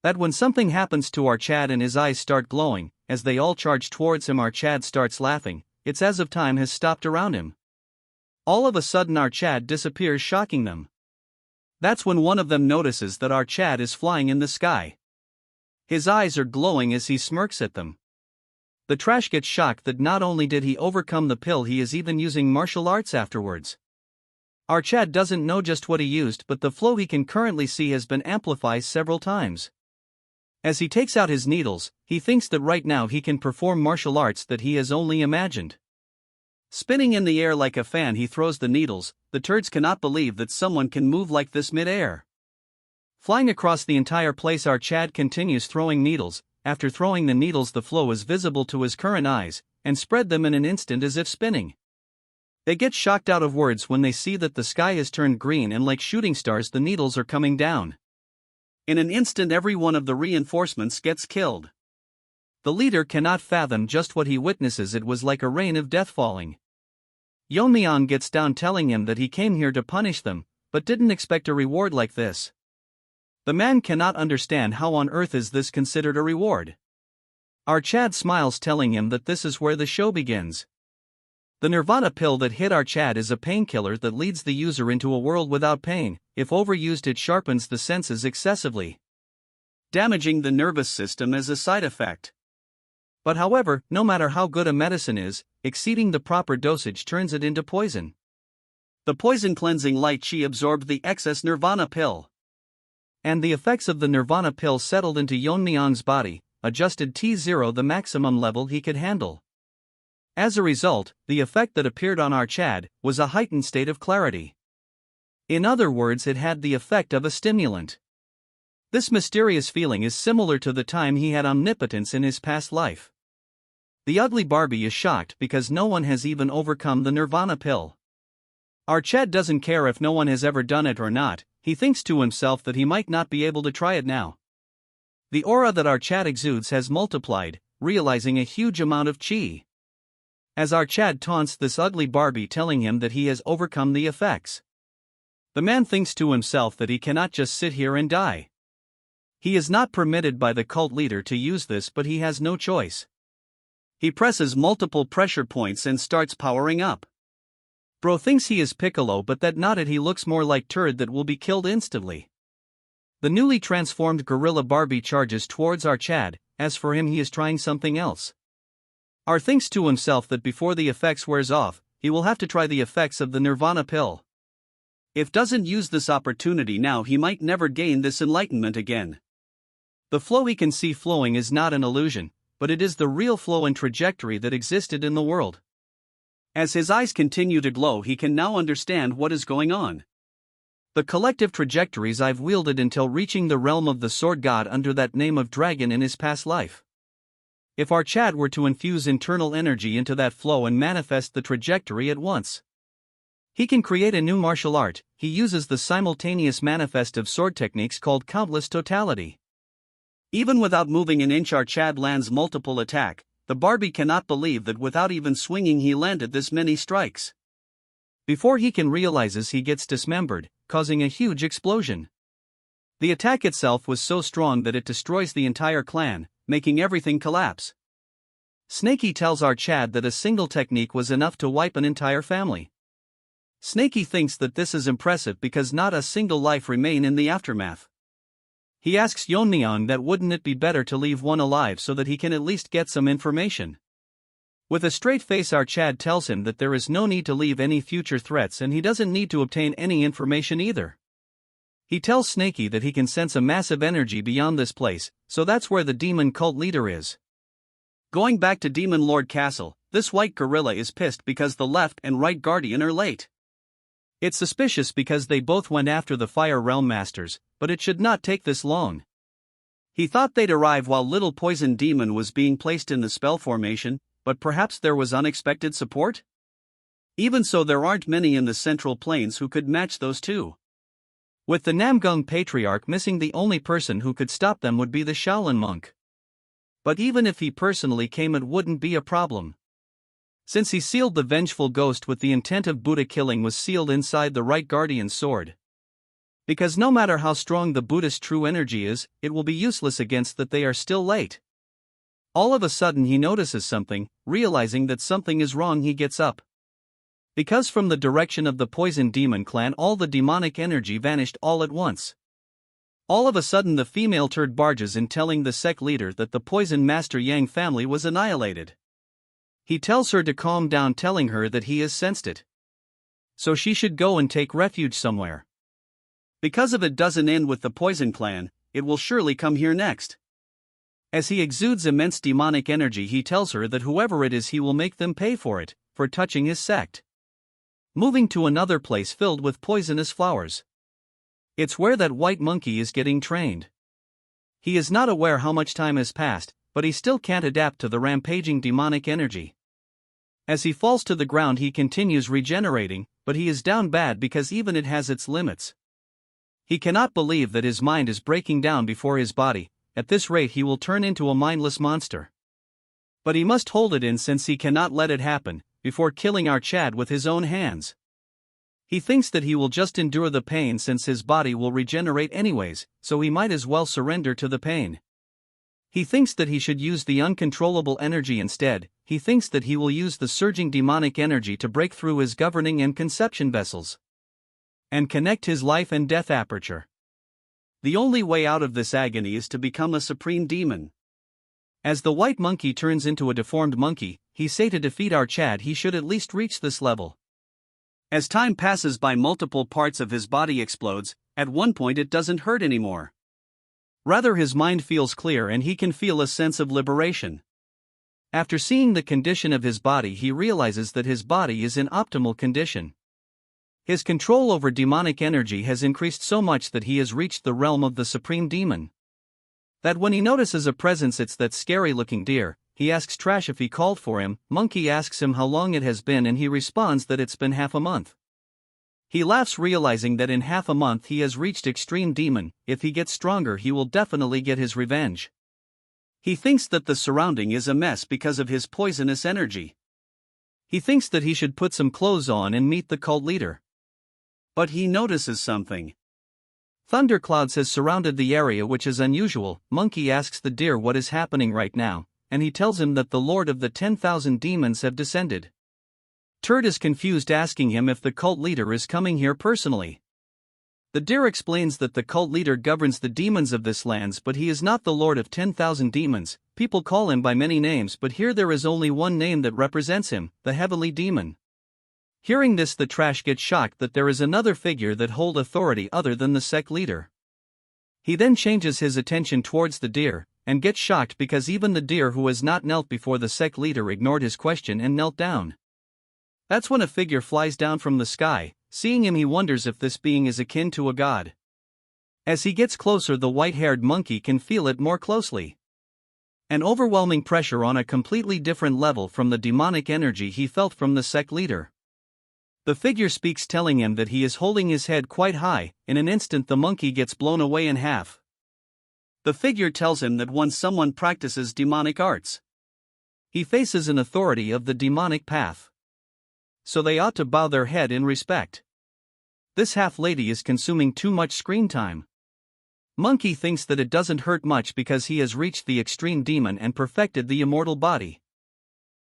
That when something happens to our Chad and his eyes start glowing, as they all charge towards him, our Chad starts laughing. It's as if time has stopped around him. All of a sudden our Chad disappears, shocking them. That's when one of them notices that our Chad is flying in the sky. His eyes are glowing as he smirks at them. The trash gets shocked that not only did he overcome the pill, he is even using martial arts afterwards. Our Chad doesn't know just what he used, but the flow he can currently see has been amplified several times. As he takes out his needles, he thinks that right now he can perform martial arts that he has only imagined. Spinning in the air like a fan, he throws the needles. The turds cannot believe that someone can move like this mid-air. Flying across the entire place, our Chad continues throwing needles. After throwing the needles, the flow is visible to his current eyes, and spread them in an instant as if spinning. They get shocked out of words when they see that the sky has turned green and like shooting stars the needles are coming down. In an instant every one of the reinforcements gets killed. The leader cannot fathom just what he witnesses. It was like a rain of death falling. Yeon-myeong gets down telling him that he came here to punish them, but didn't expect a reward like this. The man cannot understand how on earth is this considered a reward. Our Chad smiles telling him that this is where the show begins. The Nirvana pill that hit our Chad is a painkiller that leads the user into a world without pain. If overused it sharpens the senses excessively, damaging the nervous system as a side effect. But however, no matter how good a medicine is, exceeding the proper dosage turns it into poison. The poison cleansing light chi absorbed the excess Nirvana pill. And the effects of the Nirvana pill settled into Yeon-myeong's body, adjusted T0 the maximum level he could handle. As a result, the effect that appeared on our Chad was a heightened state of clarity. In other words, it had the effect of a stimulant. This mysterious feeling is similar to the time he had omnipotence in his past life. The ugly Barbie is shocked because no one has even overcome the Nirvana pill. Our Chad doesn't care if no one has ever done it or not. He thinks to himself that he might not be able to try it now. The aura that our Chad exudes has multiplied, realizing a huge amount of chi. As our Chad taunts this ugly Barbie telling him that he has overcome the effects. The man thinks to himself that he cannot just sit here and die. He is not permitted by the cult leader to use this, but he has no choice. He presses multiple pressure points and starts powering up. Bro thinks he is Piccolo, but that not it, he looks more like Turd that will be killed instantly. The newly transformed gorilla Barbie charges towards our Chad. As for him, he is trying something else. R thinks to himself that before the effects wears off, he will have to try the effects of the Nirvana pill. If doesn't use this opportunity now, he might never gain this enlightenment again. The flow he can see flowing is not an illusion, but it is the real flow and trajectory that existed in the world. As his eyes continue to glow, he can now understand what is going on. The collective trajectories I've wielded until reaching the realm of the sword god under that name of dragon in his past life. If our Chad were to infuse internal energy into that flow and manifest the trajectory at once, he can create a new martial art. He uses the simultaneous manifest of sword techniques called countless totality. Even without moving an inch, our Chad lands multiple attack. The Barbie cannot believe that without even swinging he landed this many strikes. Before he can realizes, he gets dismembered, causing a huge explosion. The attack itself was so strong that it destroys the entire clan, making everything collapse. Snakey tells our Chad that a single technique was enough to wipe an entire family. Snakey thinks that this is impressive because not a single life remain in the aftermath. He asks Yeon-myeong that wouldn't it be better to leave one alive so that he can at least get some information. With a straight face, our Chad tells him that there is no need to leave any future threats and he doesn't need to obtain any information either. He tells Snakey that he can sense a massive energy beyond this place, so that's where the demon cult leader is. Going back to Demon Lord Castle, this white gorilla is pissed because the left and right guardian are late. It's suspicious because they both went after the Fire Realm Masters, but it should not take this long. He thought they'd arrive while Little Poison Demon was being placed in the spell formation, but perhaps there was unexpected support? Even so, there aren't many in the Central Plains who could match those two. With the Namgung Patriarch missing, the only person who could stop them would be the Shaolin monk. But even if he personally came, it wouldn't be a problem. Since he sealed the vengeful ghost with the intent of Buddha killing was sealed inside the right guardian's sword. Because no matter how strong the Buddha's true energy is, it will be useless against that. They are still late. All of a sudden he notices something. Realizing that something is wrong, he gets up. Because from the direction of the Poison Demon clan all the demonic energy vanished all at once. All of a sudden the female turd barges in, telling the sect leader that the Poison Master Yang family was annihilated. He tells her to calm down, telling her that he has sensed it. So she should go and take refuge somewhere. Because if it doesn't end with the Poison clan, it will surely come here next. As he exudes immense demonic energy, he tells her that whoever it is, he will make them pay for it, for touching his sect. Moving to another place filled with poisonous flowers. It's where that white monkey is getting trained. He is not aware how much time has passed, but he still can't adapt to the rampaging demonic energy. As he falls to the ground, he continues regenerating, but he is down bad because even it has its limits. He cannot believe that his mind is breaking down before his body. At this rate he will turn into a mindless monster. But he must hold it in since he cannot let it happen, before killing our Chad with his own hands. He thinks that he will just endure the pain since his body will regenerate anyways, so he might as well surrender to the pain. He thinks that he should use the uncontrollable energy instead. He thinks that he will use the surging demonic energy to break through his governing and conception vessels and connect his life and death aperture. The only way out of this agony is to become a supreme demon. As the white monkey turns into a deformed monkey, he say to defeat our Chad he should at least reach this level. As time passes by, multiple parts of his body explodes. At one point it doesn't hurt anymore. Rather, his mind feels clear and he can feel a sense of liberation. After seeing the condition of his body, he realizes that his body is in optimal condition. His control over demonic energy has increased so much that he has reached the realm of the supreme demon. That when he notices a presence, it's that scary-looking deer, he asks Trash if he called for him. Monkey asks him how long it has been and he responds that it's been half a month. He laughs, realizing that in half a month he has reached extreme demon. If he gets stronger he will definitely get his revenge. He thinks that the surrounding is a mess because of his poisonous energy. He thinks that he should put some clothes on and meet the cult leader. But he notices something. Thunderclouds has surrounded the area, which is unusual. Monkey asks the deer what is happening right now, and he tells him that the Lord of the 10,000 demons have descended. Turd is confused, asking him if the cult leader is coming here personally. The deer explains that the cult leader governs the demons of this lands, but he is not the Lord of 10,000 demons. People call him by many names, but here there is only one name that represents him, the Heavenly Demon. Hearing this, the Trash gets shocked that there is another figure that hold authority other than the sect leader. He then changes his attention towards the deer, and gets shocked because even the deer who has not knelt before the sect leader ignored his question and knelt down. That's when a figure flies down from the sky. Seeing him, he wonders if this being is akin to a god. As he gets closer, the white-haired monkey can feel it more closely. An overwhelming pressure on a completely different level from the demonic energy he felt from the sect leader. The figure speaks, telling him that he is holding his head quite high. In an instant the monkey gets blown away in half. The figure tells him that once someone practices demonic arts, he faces an authority of the demonic path, so they ought to bow their head in respect. This half-lady is consuming too much screen time. Monkey thinks that it doesn't hurt much because he has reached the extreme demon and perfected the immortal body.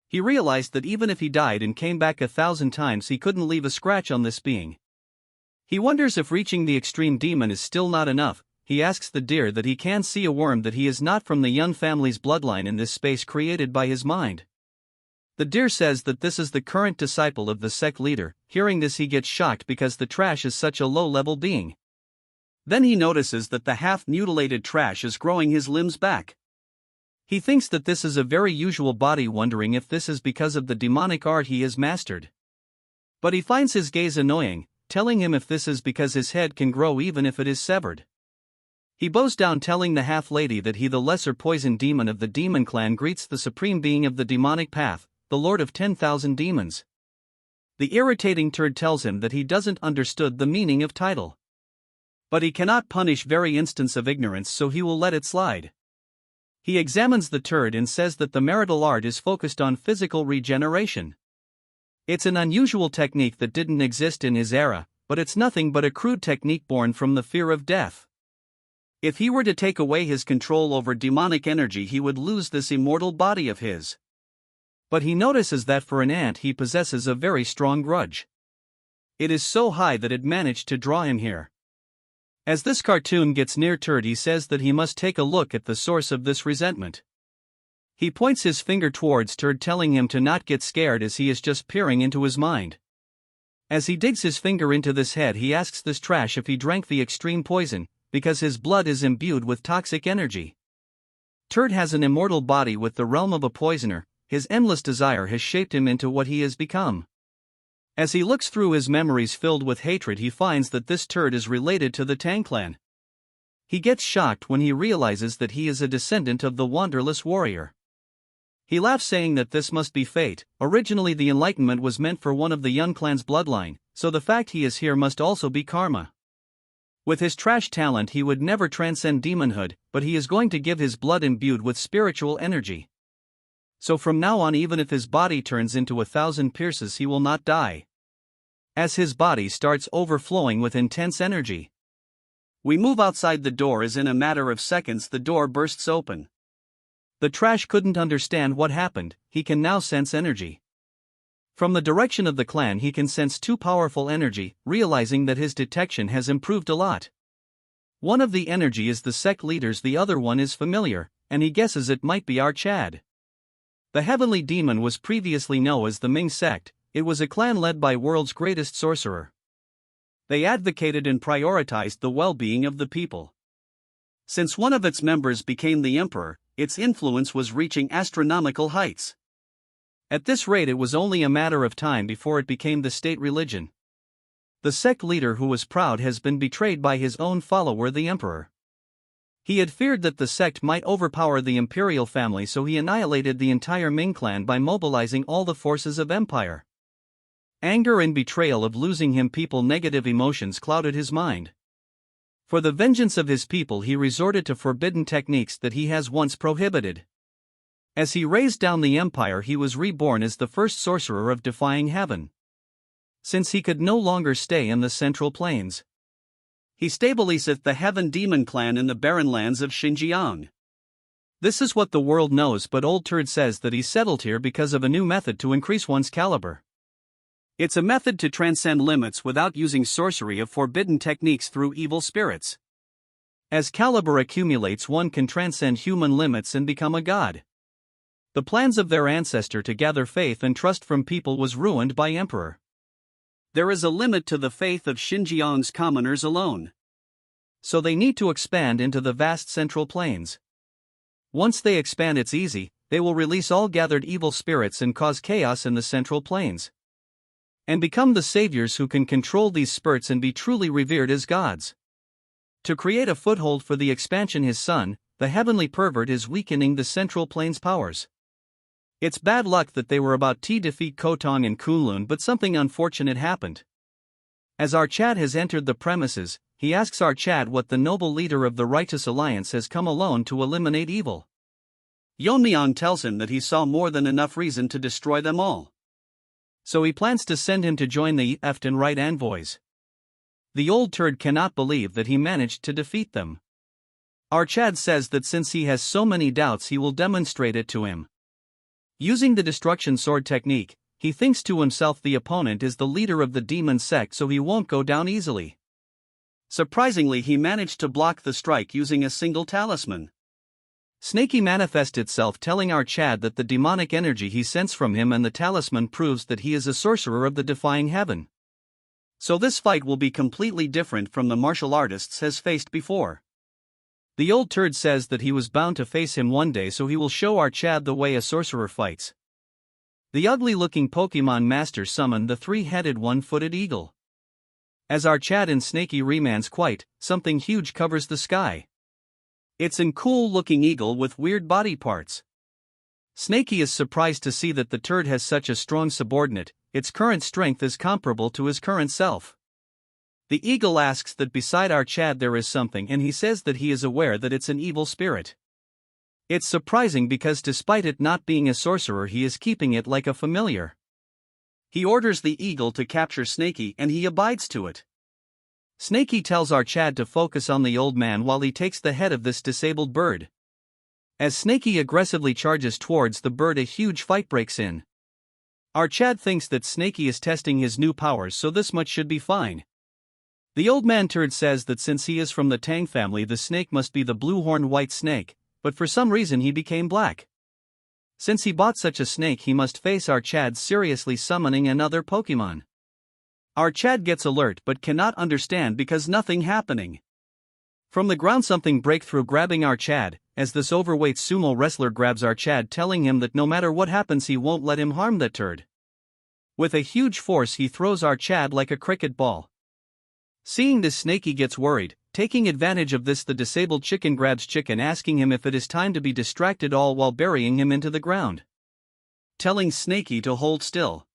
He realized that even if he died and came back 1,000 times, he couldn't leave a scratch on this being. He wonders if reaching the extreme demon is still not enough. He asks the deer that he can see a worm, that he is not from the Yeon family's bloodline in this space created by his mind. The deer says that this is the current disciple of the sect leader. Hearing this, he gets shocked because the Trash is such a low-level being. Then he notices that the half-mutilated Trash is growing his limbs back. He thinks that this is a very usual body, wondering if this is because of the demonic art he has mastered. But he finds his gaze annoying, telling him if this is because his head can grow even if it is severed. He bows down, telling the half-lady that he, the lesser poison demon of the demon clan, greets the supreme being of the demonic path, the Lord of 10,000 demons. The irritating Turd tells him that he doesn't understood the meaning of title. But he cannot punish very instance of ignorance, so he will let it slide. He examines the Turd and says that the marital art is focused on physical regeneration. It's an unusual technique that didn't exist in his era, but it's nothing but a crude technique born from the fear of death. If he were to take away his control over demonic energy, he would lose this immortal body of his. But he notices that for an ant he possesses a very strong grudge. It is so high that it managed to draw him here. As this cartoon gets near Turd, he says that he must take a look at the source of this resentment. He points his finger towards Turd, telling him to not get scared as he is just peering into his mind. As he digs his finger into this head, he asks this Trash if he drank the extreme poison, because his blood is imbued with toxic energy. Turd has an immortal body with the realm of a poisoner. His endless desire has shaped him into what he has become. As he looks through his memories filled with hatred, he finds that this turd is related to the Tang clan. He gets shocked when he realizes that he is a descendant of the wanderless warrior. He laughs, saying that this must be fate. Originally the enlightenment was meant for one of the Yun clan's bloodline, so the fact he is here must also be karma. With his trash talent he would never transcend demonhood, but he is going to give his blood imbued with spiritual energy. So from now on, even if his body turns into 1,000 pierces, he will not die. As his body starts overflowing with intense energy. We move outside the door as in a matter of seconds the door bursts open. The trash couldn't understand what happened, he can now sense energy. From the direction of the clan he can sense too powerful energy, realizing that his detection has improved a lot. One of the energy is the sect leaders, the other one is familiar, and he guesses it might be our Chad. The heavenly demon was previously known as the Ming sect. It was a clan led by world's greatest sorcerer. They advocated and prioritized the well-being of the people. Since one of its members became the emperor, its influence was reaching astronomical heights. At this rate, it was only a matter of time before it became the state religion. The sect leader, who was proud, has been betrayed by his own follower, the emperor. He had feared that the sect might overpower the imperial family, so he annihilated the entire Ming clan by mobilizing all the forces of empire. Anger and betrayal of losing him people, negative emotions clouded his mind. For the vengeance of his people he resorted to forbidden techniques that he has once prohibited. As he raised down the empire, he was reborn as the first sorcerer of defying heaven. Since he could no longer stay in the central plains, he stabilized the Heaven Demon clan in the barren lands of Xinjiang. This is what the world knows, but Old Turd says that he settled here because of a new method to increase one's caliber. It's a method to transcend limits without using sorcery of forbidden techniques through evil spirits. As caliber accumulates, one can transcend human limits and become a god. The plans of their ancestor to gather faith and trust from people was ruined by emperor. There is a limit to the faith of Xinjiang's commoners alone. So they need to expand into the vast central plains. Once they expand, it's easy, they will release all gathered evil spirits and cause chaos in the central plains. And become the saviors who can control these spirits and be truly revered as gods. To create a foothold for the expansion, his son, the heavenly pervert, is weakening the central plains powers. It's bad luck that they were about to defeat Kotong and Kunlun, but something unfortunate happened. As our Chad has entered the premises, he asks our Chad what the noble leader of the Righteous Alliance has come alone to eliminate evil. Yeon-myeong tells him that he saw more than enough reason to destroy them all. So he plans to send him to join the left and right envoys. The Old Turd cannot believe that he managed to defeat them. Our Chad says that since he has so many doubts, he will demonstrate it to him. Using the destruction sword technique, he thinks to himself the opponent is the leader of the demon sect, so he won't go down easily. Surprisingly, he managed to block the strike using a single talisman. Snaky manifests itself, telling our Chad that the demonic energy he sensed from him and the talisman proves that he is a sorcerer of the defying heaven. So this fight will be completely different from the martial artists has faced before. The Old Turd says that he was bound to face him one day, so he will show our Chad the way a sorcerer fights. The ugly-looking Pokemon Master summoned the three-headed one-footed eagle. As our Chad and Snaky remands quite, something huge covers the sky. It's an cool-looking eagle with weird body parts. Snaky is surprised to see that the turd has such a strong subordinate. Its current strength is comparable to his current self. The eagle asks that beside our Chad there is something, and he says that he is aware that it's an evil spirit. It's surprising because despite it not being a sorcerer, he is keeping it like a familiar. He orders the eagle to capture Snaky and he abides to it. Snaky tells our Chad to focus on the old man while he takes the head of this disabled bird. As Snaky aggressively charges towards the bird, a huge fight breaks in. Our Chad thinks that Snaky is testing his new powers, so this much should be fine. The old man turd says that since he is from the Tang family, the snake must be the blue-horned white snake, but for some reason he became black. Since he bought such a snake, he must face our Chad seriously summoning another Pokemon. Our Chad gets alert but cannot understand because nothing happening. From the ground something break through, grabbing our Chad, as this overweight sumo wrestler grabs our Chad, telling him that no matter what happens he won't let him harm that turd. With a huge force he throws our Chad like a cricket ball. Seeing this, Snaky gets worried. Taking advantage of this, the disabled chicken grabs Chicken, asking him if it is time to be distracted, all while burying him into the ground, telling Snaky to hold still.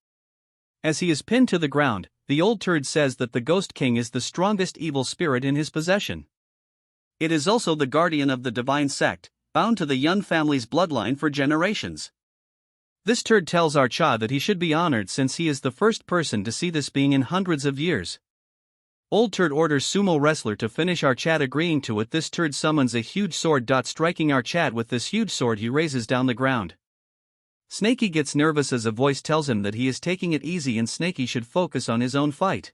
As he is pinned to the ground, the old turd says that the Ghost King is the strongest evil spirit in his possession. It is also the guardian of the divine sect, bound to the Yun family's bloodline for generations. This turd tells our Cha that he should be honored since he is the first person to see this being in hundreds of years. Old turd orders sumo wrestler to finish our Chad, agreeing to it. This turd summons a huge sword, striking our Chad with this huge sword he raises down the ground. Snaky gets nervous as a voice tells him that he is taking it easy and Snaky should focus on his own fight.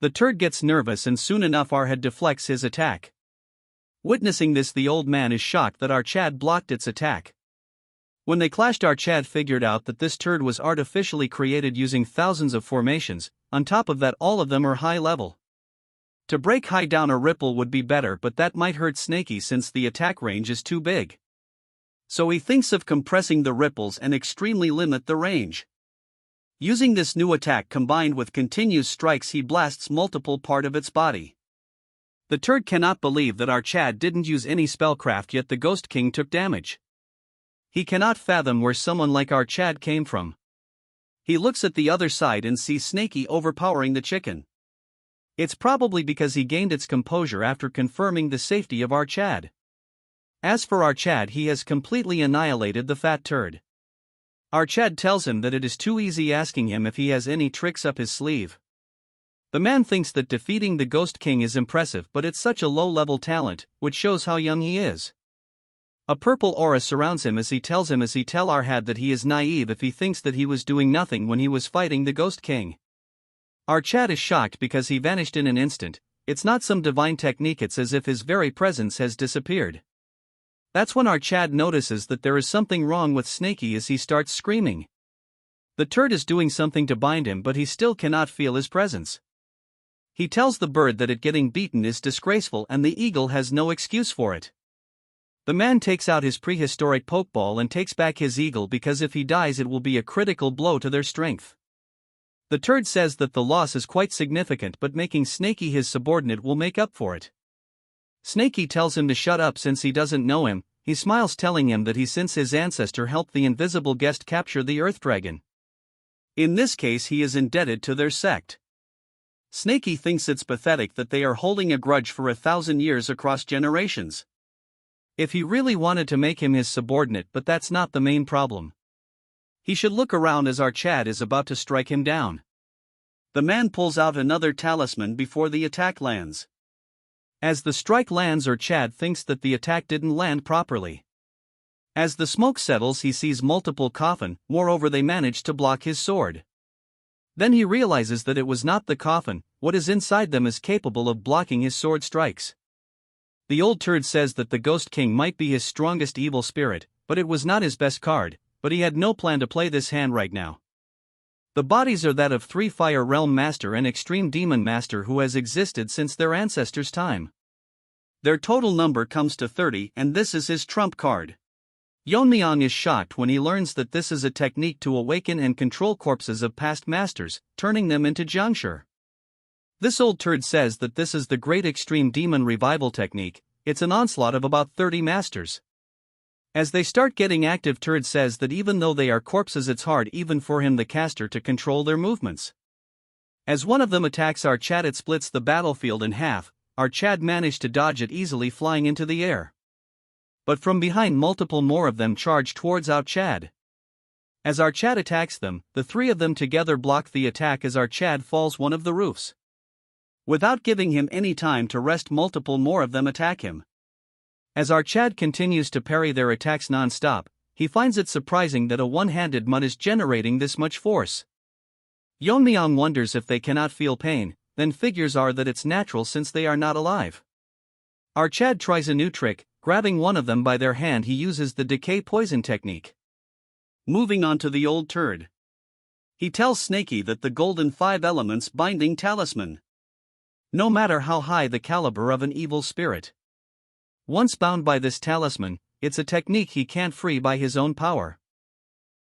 The turd gets nervous and soon enough our head deflects his attack. Witnessing this, the old man is shocked that our Chad blocked its attack. When they clashed, our Chad figured out that this turd was artificially created using thousands of formations. On top of that, all of them are high level. To break high down a ripple would be better, but that might hurt Snaky since the attack range is too big. So he thinks of compressing the ripples and extremely limit the range. Using this new attack combined with continuous strikes, he blasts multiple part of its body. The turd cannot believe that our Chad didn't use any spellcraft, yet the Ghost King took damage. He cannot fathom where someone like our Chad came from. He looks at the other side and sees Snaky overpowering the chicken. It's probably because he gained its composure after confirming the safety of our Chad. As for our Chad, he has completely annihilated the fat turd. Our Chad tells him that it is too easy, asking him if he has any tricks up his sleeve. The man thinks that defeating the Ghost King is impressive, but it's such a low-level talent, which shows how young he is. A purple aura surrounds him as he tells our Had that he is naive if he thinks that he was doing nothing when he was fighting the Ghost King. Our Chad is shocked because he vanished in an instant. It's not some divine technique, it's as if his very presence has disappeared. That's when our Chad notices that there is something wrong with Snaky as he starts screaming. The turd is doing something to bind him, but he still cannot feel his presence. He tells the bird that it getting beaten is disgraceful and the eagle has no excuse for it. The man takes out his prehistoric pokeball and takes back his eagle because if he dies it will be a critical blow to their strength. The turd says that the loss is quite significant, but making Snaky his subordinate will make up for it. Snaky tells him to shut up since he doesn't know him. He smiles, telling him that he, since his ancestor helped the invisible guest capture the Earth Dragon. In this case he is indebted to their sect. Snaky thinks it's pathetic that they are holding a grudge for 1,000 years across generations. If he really wanted to make him his subordinate, but that's not the main problem. He should look around as our Chad is about to strike him down. The man pulls out another talisman before the attack lands. As the strike lands, our Chad thinks that the attack didn't land properly. As the smoke settles, he sees multiple coffin, moreover they manage to block his sword. Then he realizes that it was not the coffin, what is inside them is capable of blocking his sword strikes. The old turd says that the Ghost King might be his strongest evil spirit, but it was not his best card, but he had no plan to play this hand right now. The bodies are that of 3 Fire Realm Master and Extreme Demon Master who has existed since their ancestors' time. Their total number comes to 30 and this is his trump card. Yeon-myeong is shocked when he learns that this is a technique to awaken and control corpses of past masters, turning them into Jiangshi. This old turd says that this is the Great Extreme Demon Revival technique. It's an onslaught of about 30 masters. As they start getting active, turd says that even though they are corpses it's hard even for him, the caster, to control their movements. As one of them attacks our Chad, it splits the battlefield in half. Our Chad managed to dodge it easily, flying into the air. But from behind multiple more of them charge towards our Chad. As our Chad attacks them, the 3 of them together block the attack as our Chad falls one of the roofs. Without giving him any time to rest, multiple more of them attack him. As our Chad continues to parry their attacks non-stop, he finds it surprising that a one-handed mud is generating this much force. Yeon-myeong wonders if they cannot feel pain, then figures are that it's natural since they are not alive. Our Chad tries a new trick, grabbing one of them by their hand. He uses the decay poison technique. Moving on to the old turd. He tells Snaky that the golden 5 elements binding talisman. No matter how high the caliber of an evil spirit, once bound by this talisman, it's a technique he can't free by his own power.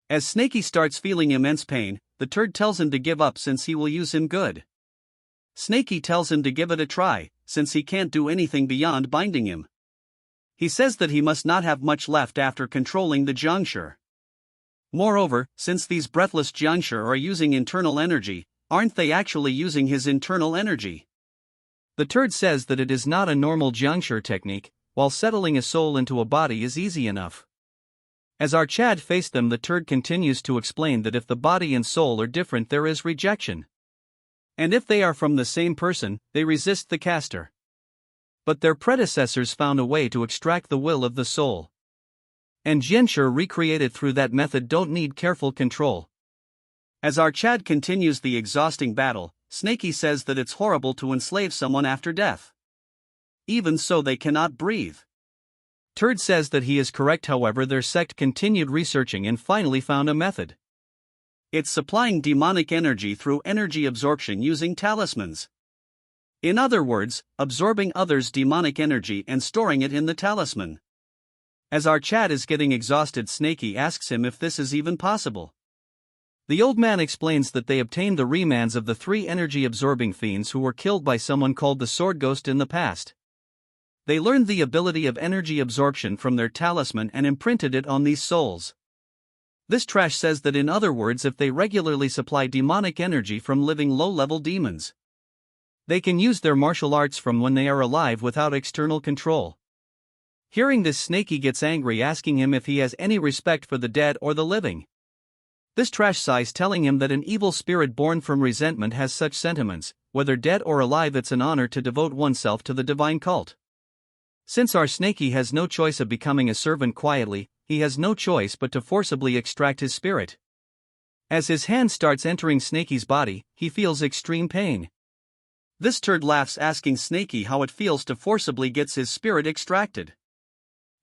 As Snaky starts feeling immense pain, the turd tells him to give up since he will use him good. Snaky tells him to give it a try, since he can't do anything beyond binding him. He says that he must not have much left after controlling the Jiangshi. Moreover, since these breathless Jiangshi are using internal energy, aren't they actually using his internal energy? The turd says that it is not a normal Jiangshi technique, while settling a soul into a body is easy enough. As our Chad faced them, the turd continues to explain that if the body and soul are different, there is rejection. And if they are from the same person, they resist the caster. But their predecessors found a way to extract the will of the soul. And Jianshi recreated through that method don't need careful control. As our Chad continues the exhausting battle, Snaky says that it's horrible to enslave someone after death. Even so, they cannot breathe. Turd says that he is correct, however, their sect continued researching and finally found a method. It's supplying demonic energy through energy absorption using talismans. In other words, absorbing others' demonic energy and storing it in the talisman. As our Chad is getting exhausted, Snaky asks him if this is even possible. The old man explains that they obtained the remans of the 3 energy-absorbing fiends who were killed by someone called the Sword Ghost in the past. They learned the ability of energy absorption from their talisman and imprinted it on these souls. This trash says that, in other words, if they regularly supply demonic energy from living low-level demons, they can use their martial arts from when they are alive without external control. Hearing this, Snaky gets angry, asking him if he has any respect for the dead or the living. This trash sighs, telling him that an evil spirit born from resentment has such sentiments. Whether dead or alive, it's an honor to devote oneself to the divine cult. Since our Snaky has no choice of becoming a servant quietly, he has no choice but to forcibly extract his spirit. As his hand starts entering Snaky's body, he feels extreme pain. This turd laughs, asking Snaky how it feels to forcibly get his spirit extracted.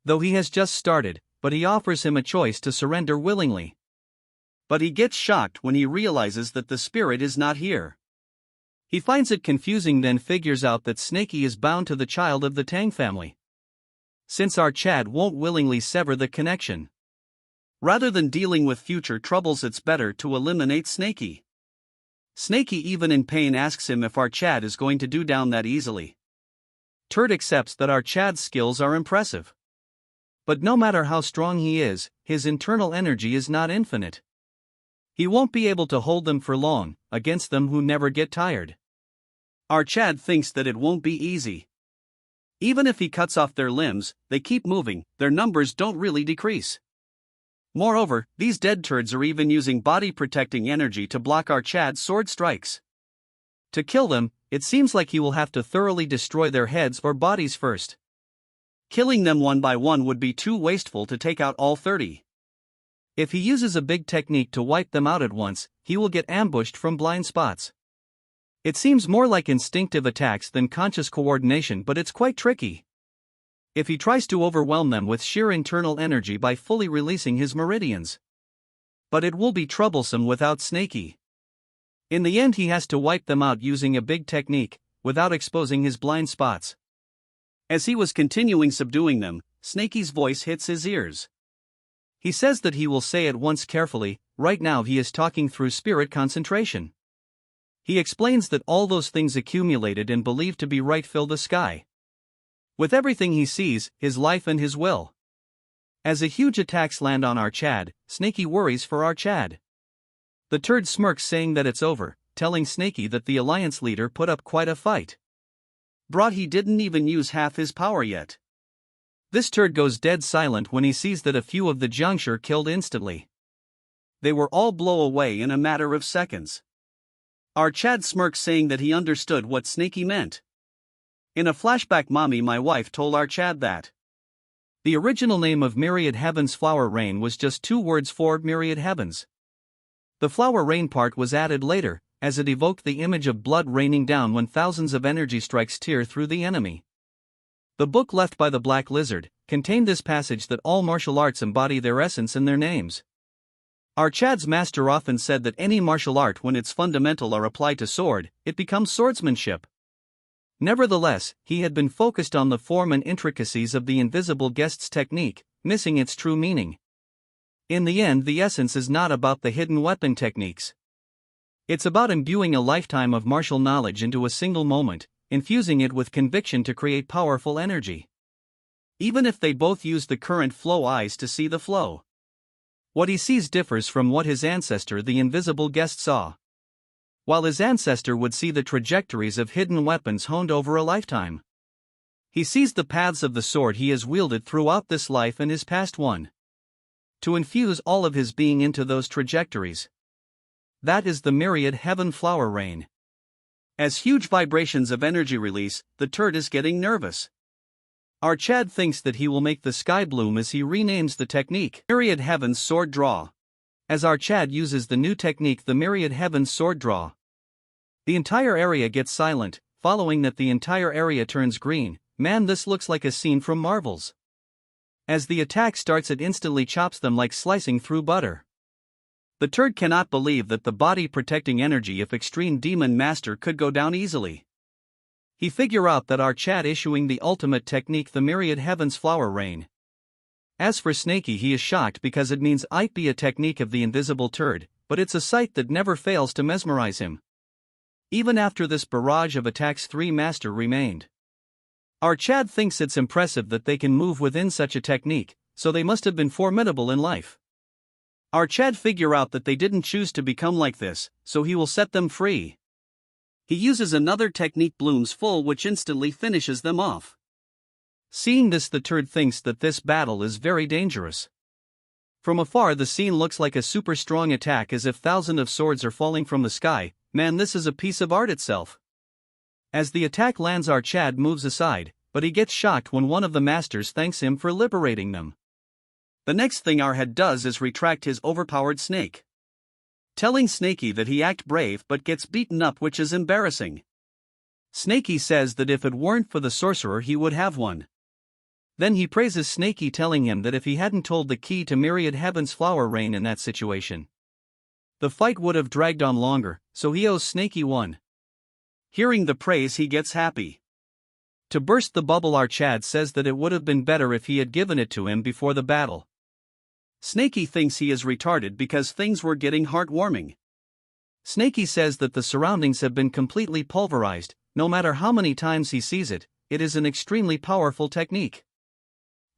Though he has just started, but he offers him a choice to surrender willingly. But he gets shocked when he realizes that the spirit is not here. He finds it confusing, then figures out that Snaky is bound to the child of the Tang family. Since our Chad won't willingly sever the connection. Rather than dealing with future troubles, it's better to eliminate Snaky. Snaky, even in pain, asks him if our Chad is going to do down that easily. Turd accepts that our Chad's skills are impressive. But no matter how strong he is, his internal energy is not infinite. He won't be able to hold them for long, against them who never get tired. Our Chad thinks that it won't be easy. Even if he cuts off their limbs, they keep moving, their numbers don't really decrease. Moreover, these dead turds are even using body-protecting energy to block our Chad's sword strikes. To kill them, it seems like he will have to thoroughly destroy their heads or bodies first. Killing them one by one would be too wasteful to take out all 30. If he uses a big technique to wipe them out at once, he will get ambushed from blind spots. It seems more like instinctive attacks than conscious coordination, but it's quite tricky. If he tries to overwhelm them with sheer internal energy by fully releasing his meridians. But it will be troublesome without Snaky. In the end, he has to wipe them out using a big technique, without exposing his blind spots. As he was continuing subduing them, Snaky's voice hits his ears. He says that he will say it once carefully. Right now he is talking through spirit concentration. He explains that all those things accumulated and believed to be right fill the sky. With everything he sees, his life and his will. As a huge attacks land on our Chad, Snaky worries for our Chad. The turd smirks, saying that it's over, telling Snaky that the alliance leader put up quite a fight. Brought, he didn't even use half his power yet. This turd goes dead silent when he sees that a few of the Jiangshi killed instantly. They were all blow away in a matter of seconds. Our Chad smirks, saying that he understood what Snaky meant. In a flashback, Mommy, my wife, told our Chad that the original name of Myriad Heavens Flower Rain was just 2 words for Myriad Heavens. The flower rain part was added later, as it evoked the image of blood raining down when thousands of energy strikes tear through the enemy. The book left by the Black Lizard contained this passage that all martial arts embody their essence in their names. Our Chad's master often said that any martial art, when its fundamental are applied to sword, it becomes swordsmanship. Nevertheless, he had been focused on the form and intricacies of the invisible guest's technique, missing its true meaning. In the end, the essence is not about the hidden weapon techniques. It's about imbuing a lifetime of martial knowledge into a single moment, infusing it with conviction to create powerful energy. Even if they both use the current flow eyes to see the flow. What he sees differs from what his ancestor, the invisible guest, saw. While his ancestor would see the trajectories of hidden weapons honed over a lifetime, he sees the paths of the sword he has wielded throughout this life and his past one. To infuse all of his being into those trajectories. That is the myriad heaven flower rain. As huge vibrations of energy release, the turd is getting nervous. Our Chad thinks that he will make the sky bloom as he renames the technique Myriad Heaven's Sword Draw. As our Chad uses the new technique, the Myriad Heaven's Sword Draw, the entire area gets silent. Following that, the entire area turns green. Man, this looks like a scene from Marvel's. As the attack starts, it instantly chops them like slicing through butter. The turd cannot believe that the body protecting energy of Extreme Demon Master could go down easily. He figure out that our Chad issuing the ultimate technique, the Myriad Heaven's Flower Rain. As for Snaky, he is shocked because it means it be a technique of the invisible turd, but it's a sight that never fails to mesmerize him. Even after this barrage of attacks, 3 Master remained. Our Chad thinks it's impressive that they can move within such a technique, so they must have been formidable in life. Our Chad figure out that they didn't choose to become like this, so he will set them free. He uses another technique, Bloom's Full, which instantly finishes them off. Seeing this, the turd thinks that this battle is very dangerous. From afar, the scene looks like a super strong attack, as if thousands of swords are falling from the sky. Man, this is a piece of art itself. As the attack lands, our Chad moves aside, but he gets shocked when one of the masters thanks him for liberating them. The next thing our head does is retract his overpowered snake, telling Snaky that he act brave but gets beaten up, which is embarrassing. Snaky says that if it weren't for the sorcerer he would have won. Then he praises Snaky, telling him that if he hadn't told the key to Myriad Heaven's Flower Rain in that situation, the fight would have dragged on longer, so he owes Snaky one. Hearing the praise, he gets happy. To burst the bubble, our Chad says that it would have been better if he had given it to him before the battle. Snaky thinks he is retarded because things were getting heartwarming. Snaky says that the surroundings have been completely pulverized. No matter how many times he sees it, it is an extremely powerful technique.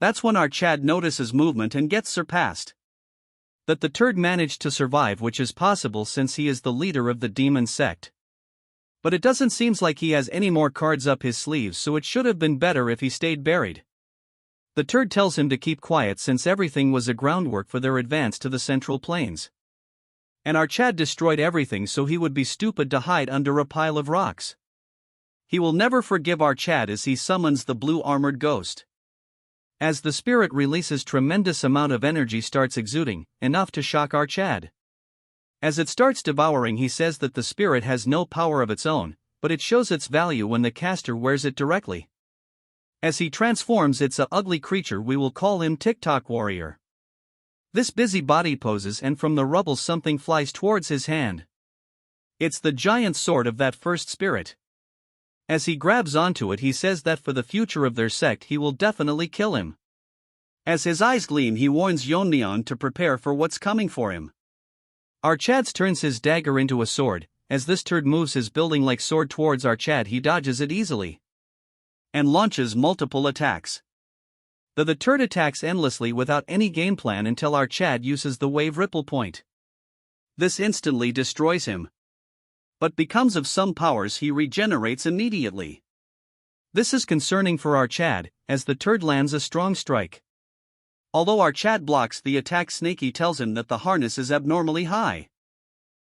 That's when our Chad notices movement and gets surpassed. That the turd managed to survive, which is possible since he is the leader of the demon sect. But it doesn't seem like he has any more cards up his sleeves, so it should have been better if he stayed buried. The turd tells him to keep quiet since everything was a groundwork for their advance to the Central Plains. And our Chad destroyed everything, so he would be stupid to hide under a pile of rocks. He will never forgive our Chad as he summons the blue armored ghost. As the spirit releases, tremendous amount of energy starts exuding, enough to shock our Chad. As it starts devouring, he says that the spirit has no power of its own, but it shows its value when the caster wears it directly. As he transforms, it's a ugly creature. We will call him TikTok Warrior. This busybody poses, and from the rubble something flies towards his hand. It's the giant sword of that first spirit. As he grabs onto it, he says that for the future of their sect he will definitely kill him. As his eyes gleam, he warns Yeon-myeong to prepare for what's coming for him. Our Chad turns his dagger into a sword. As this turd moves his building-like sword towards our Chad, he dodges it easily and launches multiple attacks. The turd attacks endlessly without any game plan until our Chad uses the wave ripple point. This instantly destroys him. But because of some powers he regenerates immediately. This is concerning for our Chad, as the turd lands a strong strike. Although our Chad blocks the attack, Snaky tells him that the harness is abnormally high.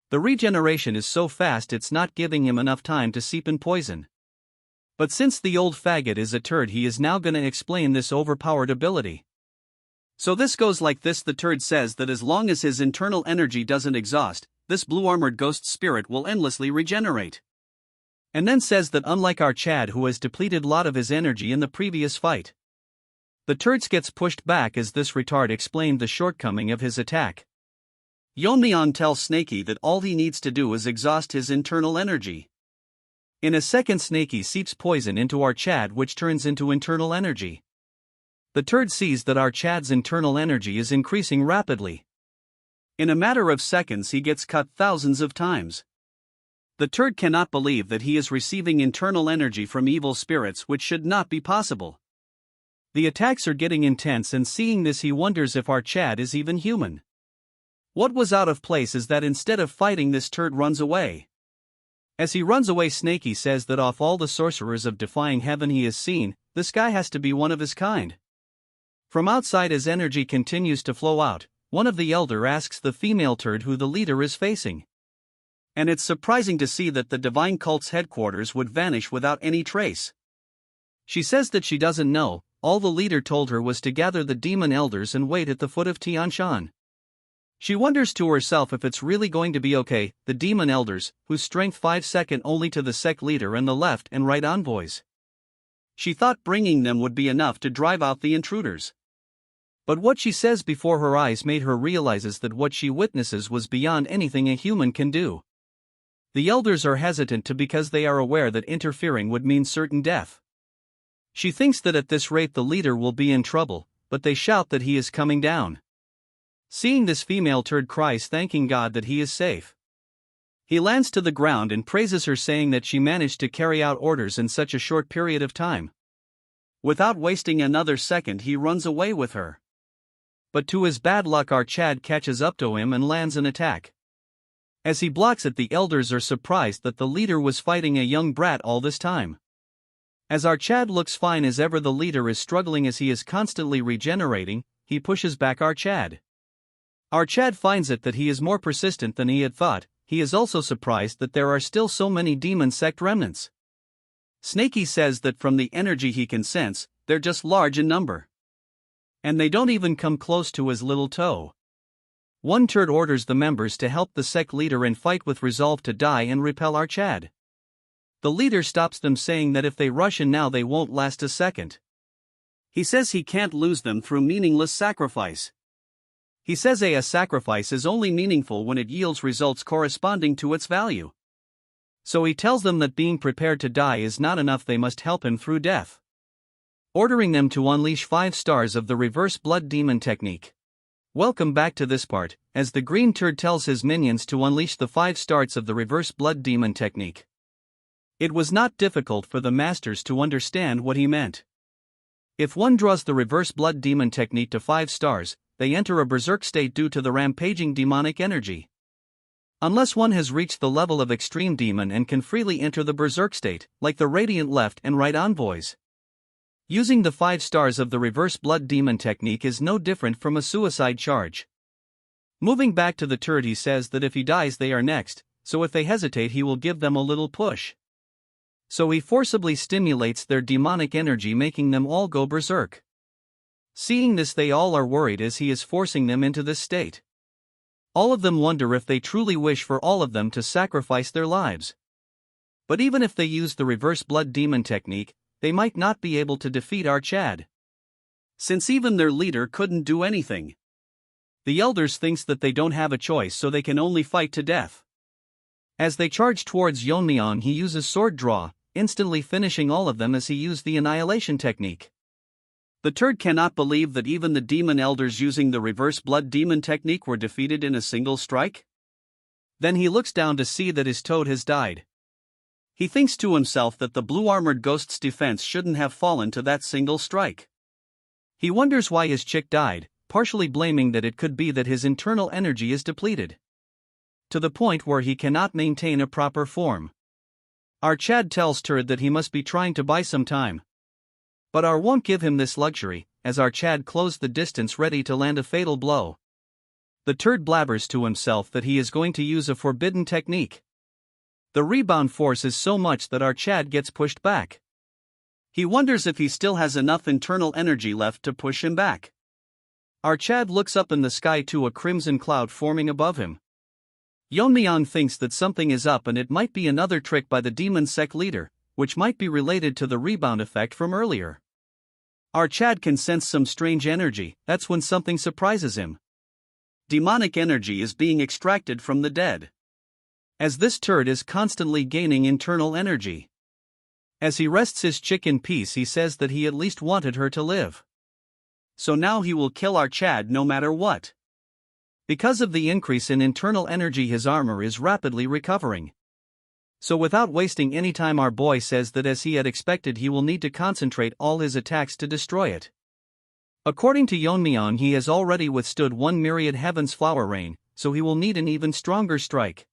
The regeneration is so fast it's not giving him enough time to seep in poison. But since the old faggot is a turd, he is now gonna explain this overpowered ability. So this goes like this: the turd says that as long as his internal energy doesn't exhaust, this blue-armored ghost spirit will endlessly regenerate. And then says that unlike our Chad, who has depleted a lot of his energy in the previous fight, the turd gets pushed back as this retard explained the shortcoming of his attack. Yeon-myeong tells Snaky that all he needs to do is exhaust his internal energy. In a second, Snaky seeps poison into our Chad, which turns into internal energy. The turd sees that our Chad's internal energy is increasing rapidly. In a matter of seconds he gets cut thousands of times. The turd cannot believe that he is receiving internal energy from evil spirits, which should not be possible. The attacks are getting intense, and seeing this he wonders if our Chad is even human. What was out of place is that instead of fighting, this turd runs away. As he runs away, Snaky says that of all the sorcerers of defying heaven he has seen, this guy has to be one of his kind. From outside, as energy continues to flow out, one of the elder asks the female turd who the leader is facing. And it's surprising to see that the divine cult's headquarters would vanish without any trace. She says that she doesn't know, all the leader told her was to gather the demon elders and wait at the foot of Tianshan. She wonders to herself if it's really going to be okay, the demon elders, whose strength 5 second only to the sect leader and the left and right envoys. She thought bringing them would be enough to drive out the intruders. But what she says before her eyes made her realizes that what she witnesses was beyond anything a human can do. The elders are hesitant because they are aware that interfering would mean certain death. She thinks that at this rate the leader will be in trouble, but they shout that he is coming down. Seeing this, female turd cries, thanking God that he is safe. He lands to the ground and praises her, saying that she managed to carry out orders in such a short period of time. Without wasting another second, he runs away with her. But to his bad luck, our Chad catches up to him and lands an attack. As he blocks it, the elders are surprised that the leader was fighting a young brat all this time. As our Chad looks fine as ever, the leader is struggling as he is constantly regenerating. He pushes back our Chad. Our Chad finds it that he is more persistent than he had thought. He is also surprised that there are still so many demon sect remnants. Snaky says that from the energy he can sense, they're just large in number. And they don't even come close to his little toe. One turd orders the members to help the sect leader and fight with resolve to die and repel our Chad. The leader stops them, saying that if they rush in now they won't last a second. He says he can't lose them through meaningless sacrifice. He says a sacrifice is only meaningful when it yields results corresponding to its value. So he tells them that being prepared to die is not enough, they must help him through death. Ordering them to unleash 5 stars of the reverse blood demon technique. Welcome back to this part, as the green turd tells his minions to unleash the 5 stars of the reverse blood demon technique. It was not difficult for the masters to understand what he meant. If one draws the reverse blood demon technique to 5 stars, they enter a berserk state due to the rampaging demonic energy. Unless one has reached the level of extreme demon and can freely enter the berserk state, like the radiant left and right envoys. Using the 5 stars of the reverse blood demon technique is no different from a suicide charge. Moving back to the turd, he says that if he dies they are next, so if they hesitate he will give them a little push. So he forcibly stimulates their demonic energy, making them all go berserk. Seeing this, they all are worried as he is forcing them into this state. All of them wonder if they truly wish for all of them to sacrifice their lives. But even if they use the reverse blood demon technique, they might not be able to defeat our Chad, since even their leader couldn't do anything. The elders thinks that they don't have a choice, so they can only fight to death. As they charge towards Yeon-myeong, he uses sword draw, instantly finishing all of them as he used the annihilation technique. The turd cannot believe that even the demon elders using the reverse blood demon technique were defeated in a single strike. Then he looks down to see that his toad has died. He thinks to himself that the blue-armored ghost's defense shouldn't have fallen to that single strike. He wonders why his chick died, partially blaming that it could be that his internal energy is depleted to the point where he cannot maintain a proper form. Our Chad tells Turd that he must be trying to buy some time. But our won't give him this luxury, as our Chad closed the distance ready to land a fatal blow. The Turd blabbers to himself that he is going to use a forbidden technique. The rebound force is so much that our Chad gets pushed back. He wonders if he still has enough internal energy left to push him back. Our Chad looks up in the sky to a crimson cloud forming above him. Yeon-myeong thinks that something is up and it might be another trick by the demon sect leader, which might be related to the rebound effect from earlier. Our Chad can sense some strange energy. That's when something surprises him. Demonic energy is being extracted from the dead. As this turd is constantly gaining internal energy. As he rests his chick in peace, he says that he at least wanted her to live. So now he will kill our Chad no matter what. Because of the increase in internal energy, his armor is rapidly recovering. So without wasting any time, our boy says that as he had expected, he will need to concentrate all his attacks to destroy it. According to Yeon-myeong, he has already withstood 1 myriad heaven's flower rain, so he will need an even stronger strike.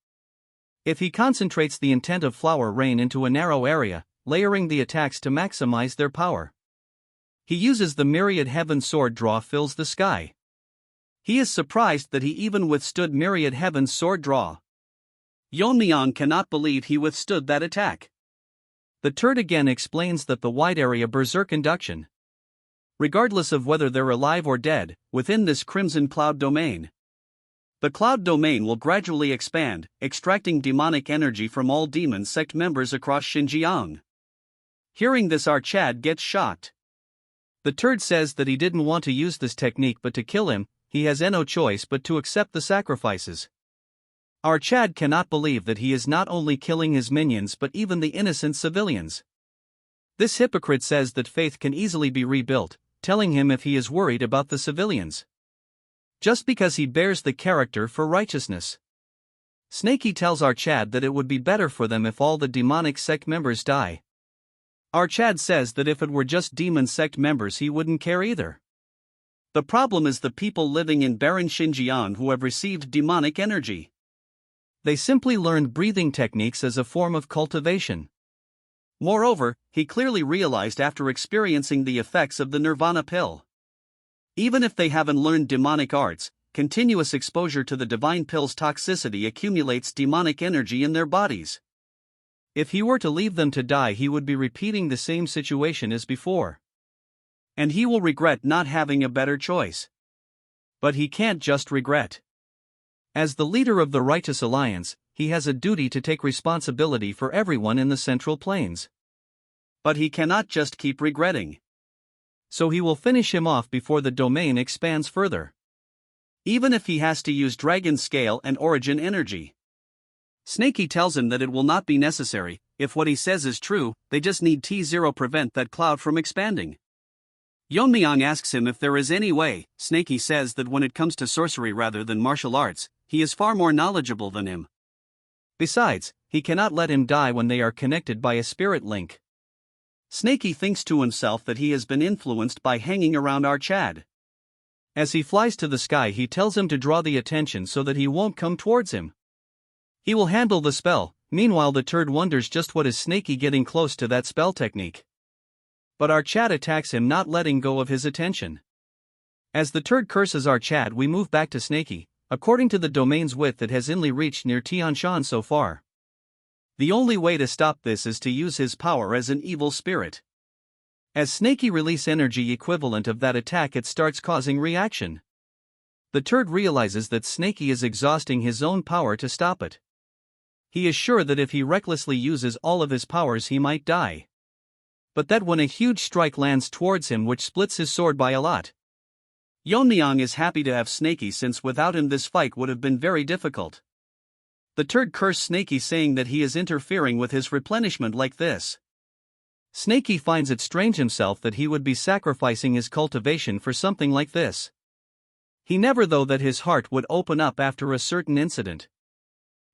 If he concentrates the intent of flower rain into a narrow area, layering the attacks to maximize their power. He uses the myriad heaven sword draw fills the sky. He is surprised that he even withstood myriad heaven's sword draw. Yeon-myeong cannot believe he withstood that attack. The turd again explains that the wide area berserk induction. Regardless of whether they're alive or dead, within this crimson cloud domain. The cloud domain will gradually expand, extracting demonic energy from all demon sect members across Xinjiang. Hearing this, our Chad gets shocked. The turd says that he didn't want to use this technique but to kill him, he has no choice but to accept the sacrifices. Our Chad cannot believe that he is not only killing his minions but even the innocent civilians. This hypocrite says that faith can easily be rebuilt, telling him if he is worried about the civilians. Just because he bears the character for righteousness. Snakey tells our Chad that it would be better for them if all the demonic sect members die. Our Chad says that if it were just demon sect members he wouldn't care either. The problem is the people living in barren Xinjiang who have received demonic energy. They simply learned breathing techniques as a form of cultivation. Moreover, he clearly realized after experiencing the effects of the Nirvana pill. Even if they haven't learned demonic arts, continuous exposure to the divine pill's toxicity accumulates demonic energy in their bodies. If he were to leave them to die, he would be repeating the same situation as before. And he will regret not having a better choice. But he can't just regret. As the leader of the Righteous Alliance, he has a duty to take responsibility for everyone in the Central Plains. But he cannot just keep regretting. So he will finish him off before the domain expands further. Even if he has to use dragon scale and origin energy. Snakey tells him that it will not be necessary, if what he says is true, they just need T0 prevent that cloud from expanding. Yeon-myeong asks him if there is any way. Snakey says that when it comes to sorcery rather than martial arts, he is far more knowledgeable than him. Besides, he cannot let him die when they are connected by a spirit link. Snakey thinks to himself that he has been influenced by hanging around our Chad. As he flies to the sky, he tells him to draw the attention so that he won't come towards him. He will handle the spell. Meanwhile, the turd wonders just what is Snakey getting close to that spell technique. But our Chad attacks him, not letting go of his attention. As the turd curses our Chad, we move back to Snakey. According to the domain's width, it has only reached near Tianshan so far. The only way to stop this is to use his power as an evil spirit. As Snakey release energy equivalent of that attack, it starts causing reaction. The turd realizes that Snakey is exhausting his own power to stop it. He is sure that if he recklessly uses all of his powers he might die. But that when a huge strike lands towards him which splits his sword by a lot. Yeon-myeong is happy to have Snakey since without him this fight would have been very difficult. The turd cursed Snakey saying that he is interfering with his replenishment like this. Snakey finds it strange himself that he would be sacrificing his cultivation for something like this. He never thought that his heart would open up after a certain incident.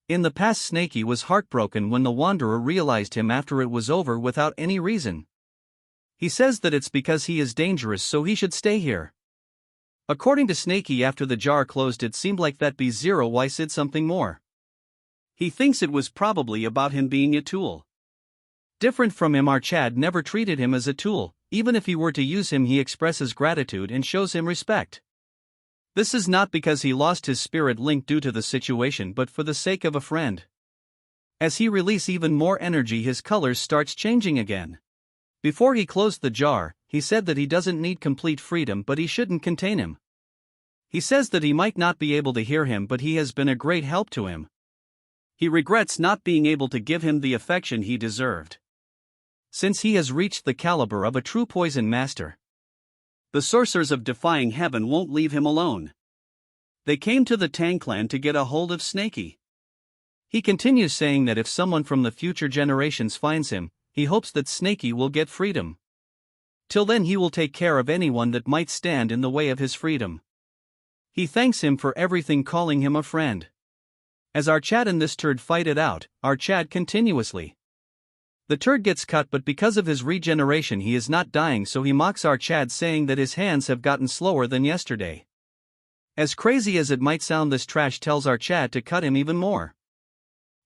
In the past, Snakey was heartbroken when the Wanderer realized him after it was over without any reason. He says that it's because he is dangerous so he should stay here. According to Snakey, after the jar closed it seemed like that B0Y said something more. He thinks it was probably about him being a tool. Different from him, our Chad never treated him as a tool. Even if he were to use him, he expresses gratitude and shows him respect. This is not because he lost his spirit link due to the situation but for the sake of a friend. As he releases even more energy, his colors starts changing again. Before he closed the jar, he said that he doesn't need complete freedom but he shouldn't contain him. He says that he might not be able to hear him but he has been a great help to him. He regrets not being able to give him the affection he deserved. Since he has reached the caliber of a true poison master. The sorcerers of Defying Heaven won't leave him alone. They came to the Tang clan to get a hold of Snakey. He continues saying that if someone from the future generations finds him, he hopes that Snakey will get freedom. Till then he will take care of anyone that might stand in the way of his freedom. He thanks him for everything, calling him a friend. As our Chad and this turd fight it out, our Chad continuously. The turd gets cut, but because of his regeneration he is not dying, so he mocks our Chad, saying that his hands have gotten slower than yesterday. As crazy as it might sound, this trash tells our Chad to cut him even more.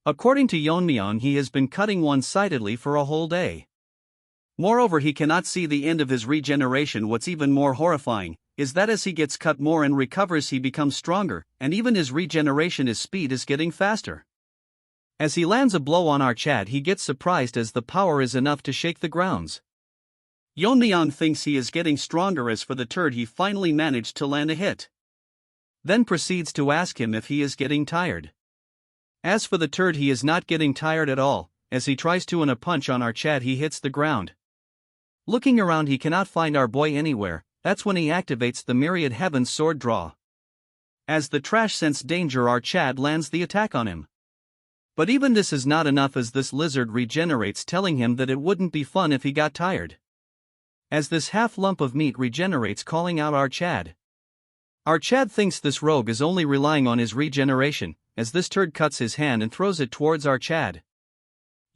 According to Yeon-myeong, he has been cutting one-sidedly for a whole day. Moreover, he cannot see the end of his regeneration. What's even more horrifying is that as he gets cut more and recovers, he becomes stronger, and even his regeneration, his speed is getting faster. As he lands a blow on our Chad, he gets surprised as the power is enough to shake the grounds. Yeon-myeong thinks he is getting stronger. As for the turd, he finally managed to land a hit. Then proceeds to ask him if he is getting tired. As for the turd, he is not getting tired at all. As he tries to a punch on our Chad, he hits the ground. Looking around, he cannot find our boy anywhere. That's when he activates the Myriad Heaven's sword draw. As the trash sense danger, our Chad lands the attack on him. But even this is not enough, as this lizard regenerates, telling him that it wouldn't be fun if he got tired. As this half lump of meat regenerates, calling out our Chad. Our Chad thinks this rogue is only relying on his regeneration, as this turd cuts his hand and throws it towards our Chad.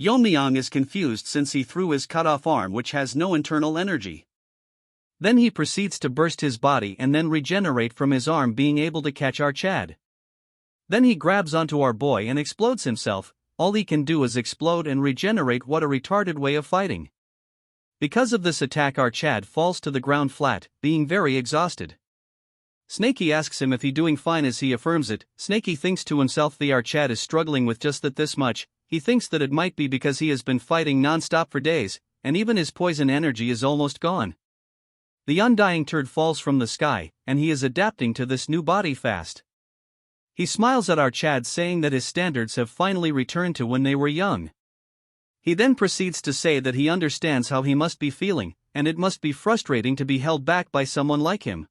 Yeon-myeong is confused since he threw his cut-off arm, which has no internal energy. Then he proceeds to burst his body and then regenerate from his arm, being able to catch our Chad. Then he grabs onto our boy and explodes himself. All he can do is explode and regenerate. What a retarded way of fighting. Because of this attack, our Chad falls to the ground flat, being very exhausted. Snakey asks him if he doing fine, as he affirms it. Snakey thinks to himself our Chad is struggling with just this much. He thinks that it might be because he has been fighting non-stop for days, and even his poison energy is almost gone. The undying turd falls from the sky, and he is adapting to this new body fast. He smiles at our Chad, saying that his standards have finally returned to when they were young. He then proceeds to say that he understands how he must be feeling, and it must be frustrating to be held back by someone like him.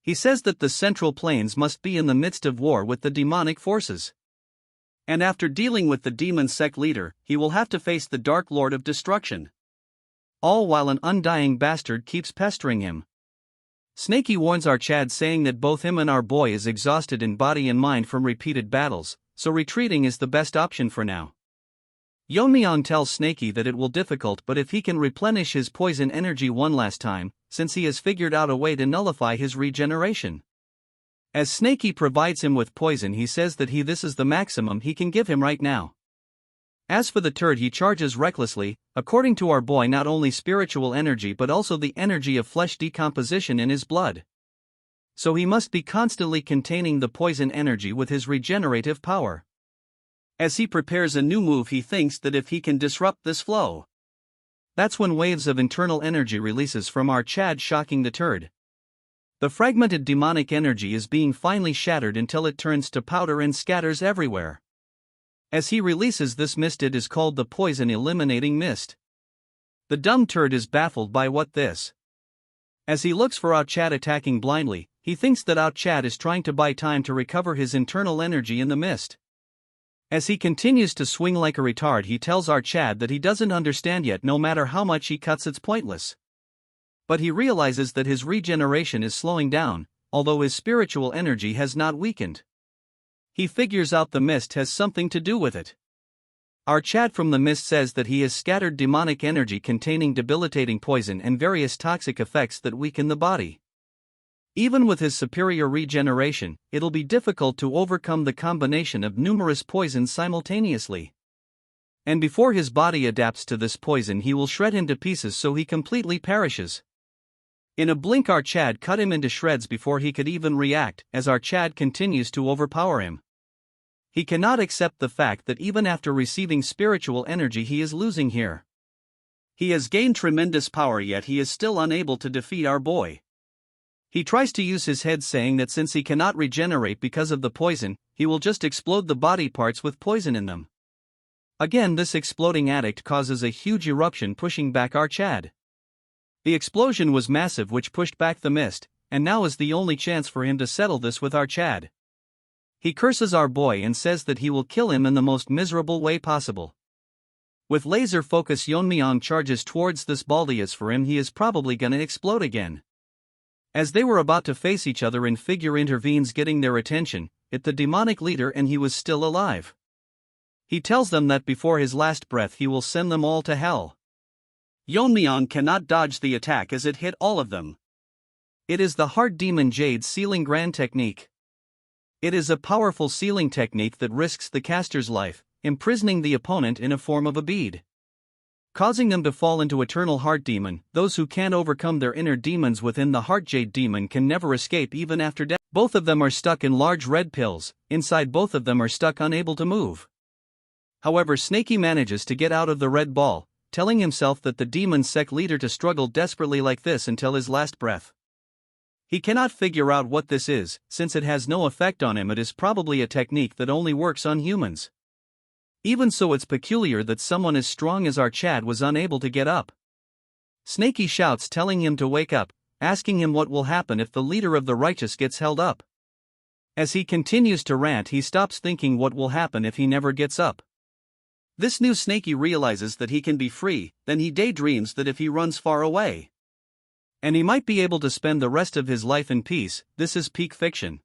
He says that the Central Plains must be in the midst of war with the demonic forces. And after dealing with the demon sect leader, he will have to face the Dark Lord of Destruction. All while an undying bastard keeps pestering him. Snakey warns our Chad, saying that both him and our boy is exhausted in body and mind from repeated battles, so retreating is the best option for now. Yeon-myeong tells Snakey that it will be difficult, but if he can replenish his poison energy one last time, since he has figured out a way to nullify his regeneration. As Snakey provides him with poison, he says that this is the maximum he can give him right now. As for the turd, he charges recklessly. According to our boy, not only spiritual energy but also the energy of flesh decomposition in his blood. So he must be constantly containing the poison energy with his regenerative power. As he prepares a new move, he thinks that if he can disrupt this flow, that's when waves of internal energy releases from our Chad, shocking the turd. The fragmented demonic energy is being finally shattered until it turns to powder and scatters everywhere. As he releases this mist, it is called the poison eliminating mist. The dumb turd is baffled by what this. As he looks for our Chad attacking blindly, he thinks that our Chad is trying to buy time to recover his internal energy in the mist. As he continues to swing like a retard, he tells our Chad that he doesn't understand yet. No matter how much he cuts, it's pointless. But he realizes that his regeneration is slowing down, although his spiritual energy has not weakened. He figures out the mist has something to do with it. Our Chad from the mist says that he has scattered demonic energy containing debilitating poison and various toxic effects that weaken the body. Even with his superior regeneration, it'll be difficult to overcome the combination of numerous poisons simultaneously. And before his body adapts to this poison, he will shred him to pieces so he completely perishes. In a blink, our Chad cut him into shreds before he could even react, as our Chad continues to overpower him. He cannot accept the fact that even after receiving spiritual energy, he is losing here. He has gained tremendous power, yet he is still unable to defeat our boy. He tries to use his head, saying that since he cannot regenerate because of the poison, he will just explode the body parts with poison in them. Again, this exploding addict causes a huge eruption, pushing back our Chad. The explosion was massive, which pushed back the mist, and now is the only chance for him to settle this with our Chad. He curses our boy and says that he will kill him in the most miserable way possible. With laser focus, Yeon-myeong charges towards this baldy, as for him he is probably gonna explode again. As they were about to face each other, Figure intervenes, getting their attention, it the demonic leader and he was still alive. He tells them that before his last breath he will send them all to hell. Yeon-myeong cannot dodge the attack as it hit all of them. It is the Heart Demon Jade Sealing Grand Technique. It is a powerful sealing technique that risks the caster's life, imprisoning the opponent in a form of a bead, causing them to fall into eternal heart demon. Those who can't overcome their inner demons within the heart jade demon can never escape even after death. Both of them are stuck in large red pills, inside both of them are stuck unable to move. However, Snakey manages to get out of the red ball, telling himself that the demon sect leader to struggle desperately like this until his last breath. He cannot figure out what this is, since it has no effect on him. It is probably a technique that only works on humans. Even so, it's peculiar that someone as strong as our Chad was unable to get up. Snakey shouts telling him to wake up, asking him what will happen if the leader of the righteous gets held up. As he continues to rant, he stops thinking what will happen if he never gets up. This new Snakey realizes that he can be free, then he daydreams that if he runs far away, and he might be able to spend the rest of his life in peace. This is peak fiction.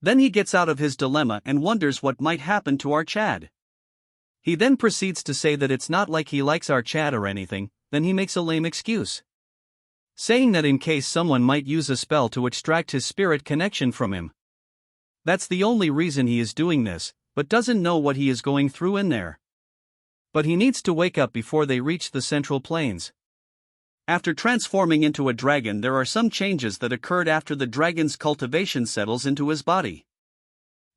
Then he gets out of his dilemma and wonders what might happen to our Chad. He then proceeds to say that it's not like he likes our Chad or anything. Then he makes a lame excuse, saying that in case someone might use a spell to extract his spirit connection from him. That's the only reason he is doing this, but doesn't know what he is going through in there. But he needs to wake up before they reach the central plains. After transforming into a dragon, there are some changes that occurred after the dragon's cultivation settles into his body.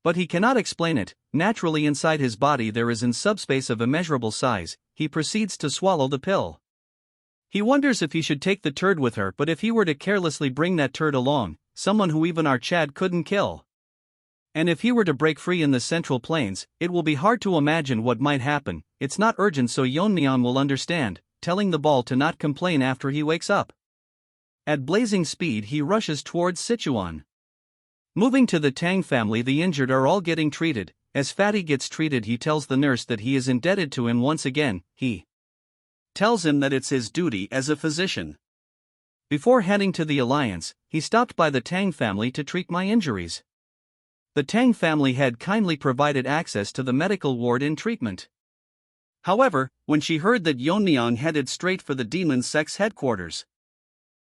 But he cannot explain it. Naturally, inside his body there is in subspace of immeasurable size. He proceeds to swallow the pill. He wonders if he should take the turd with her, but if he were to carelessly bring that turd along, someone who even our Chad couldn't kill, and if he were to break free in the central plains, it will be hard to imagine what might happen. It's not urgent, so Yeon-myeong will understand, telling the ball to not complain after he wakes up. At blazing speed he rushes towards Sichuan. Moving to the Tang family, the injured are all getting treated. As Fatty gets treated, he tells the nurse that he is indebted to him once again. He tells him that it's his duty as a physician. Before heading to the Alliance, he stopped by the Tang family to treat my injuries. The Tang family had kindly provided access to the medical ward in treatment. However, when she heard that Yeon-myeong headed straight for the demon sect's headquarters,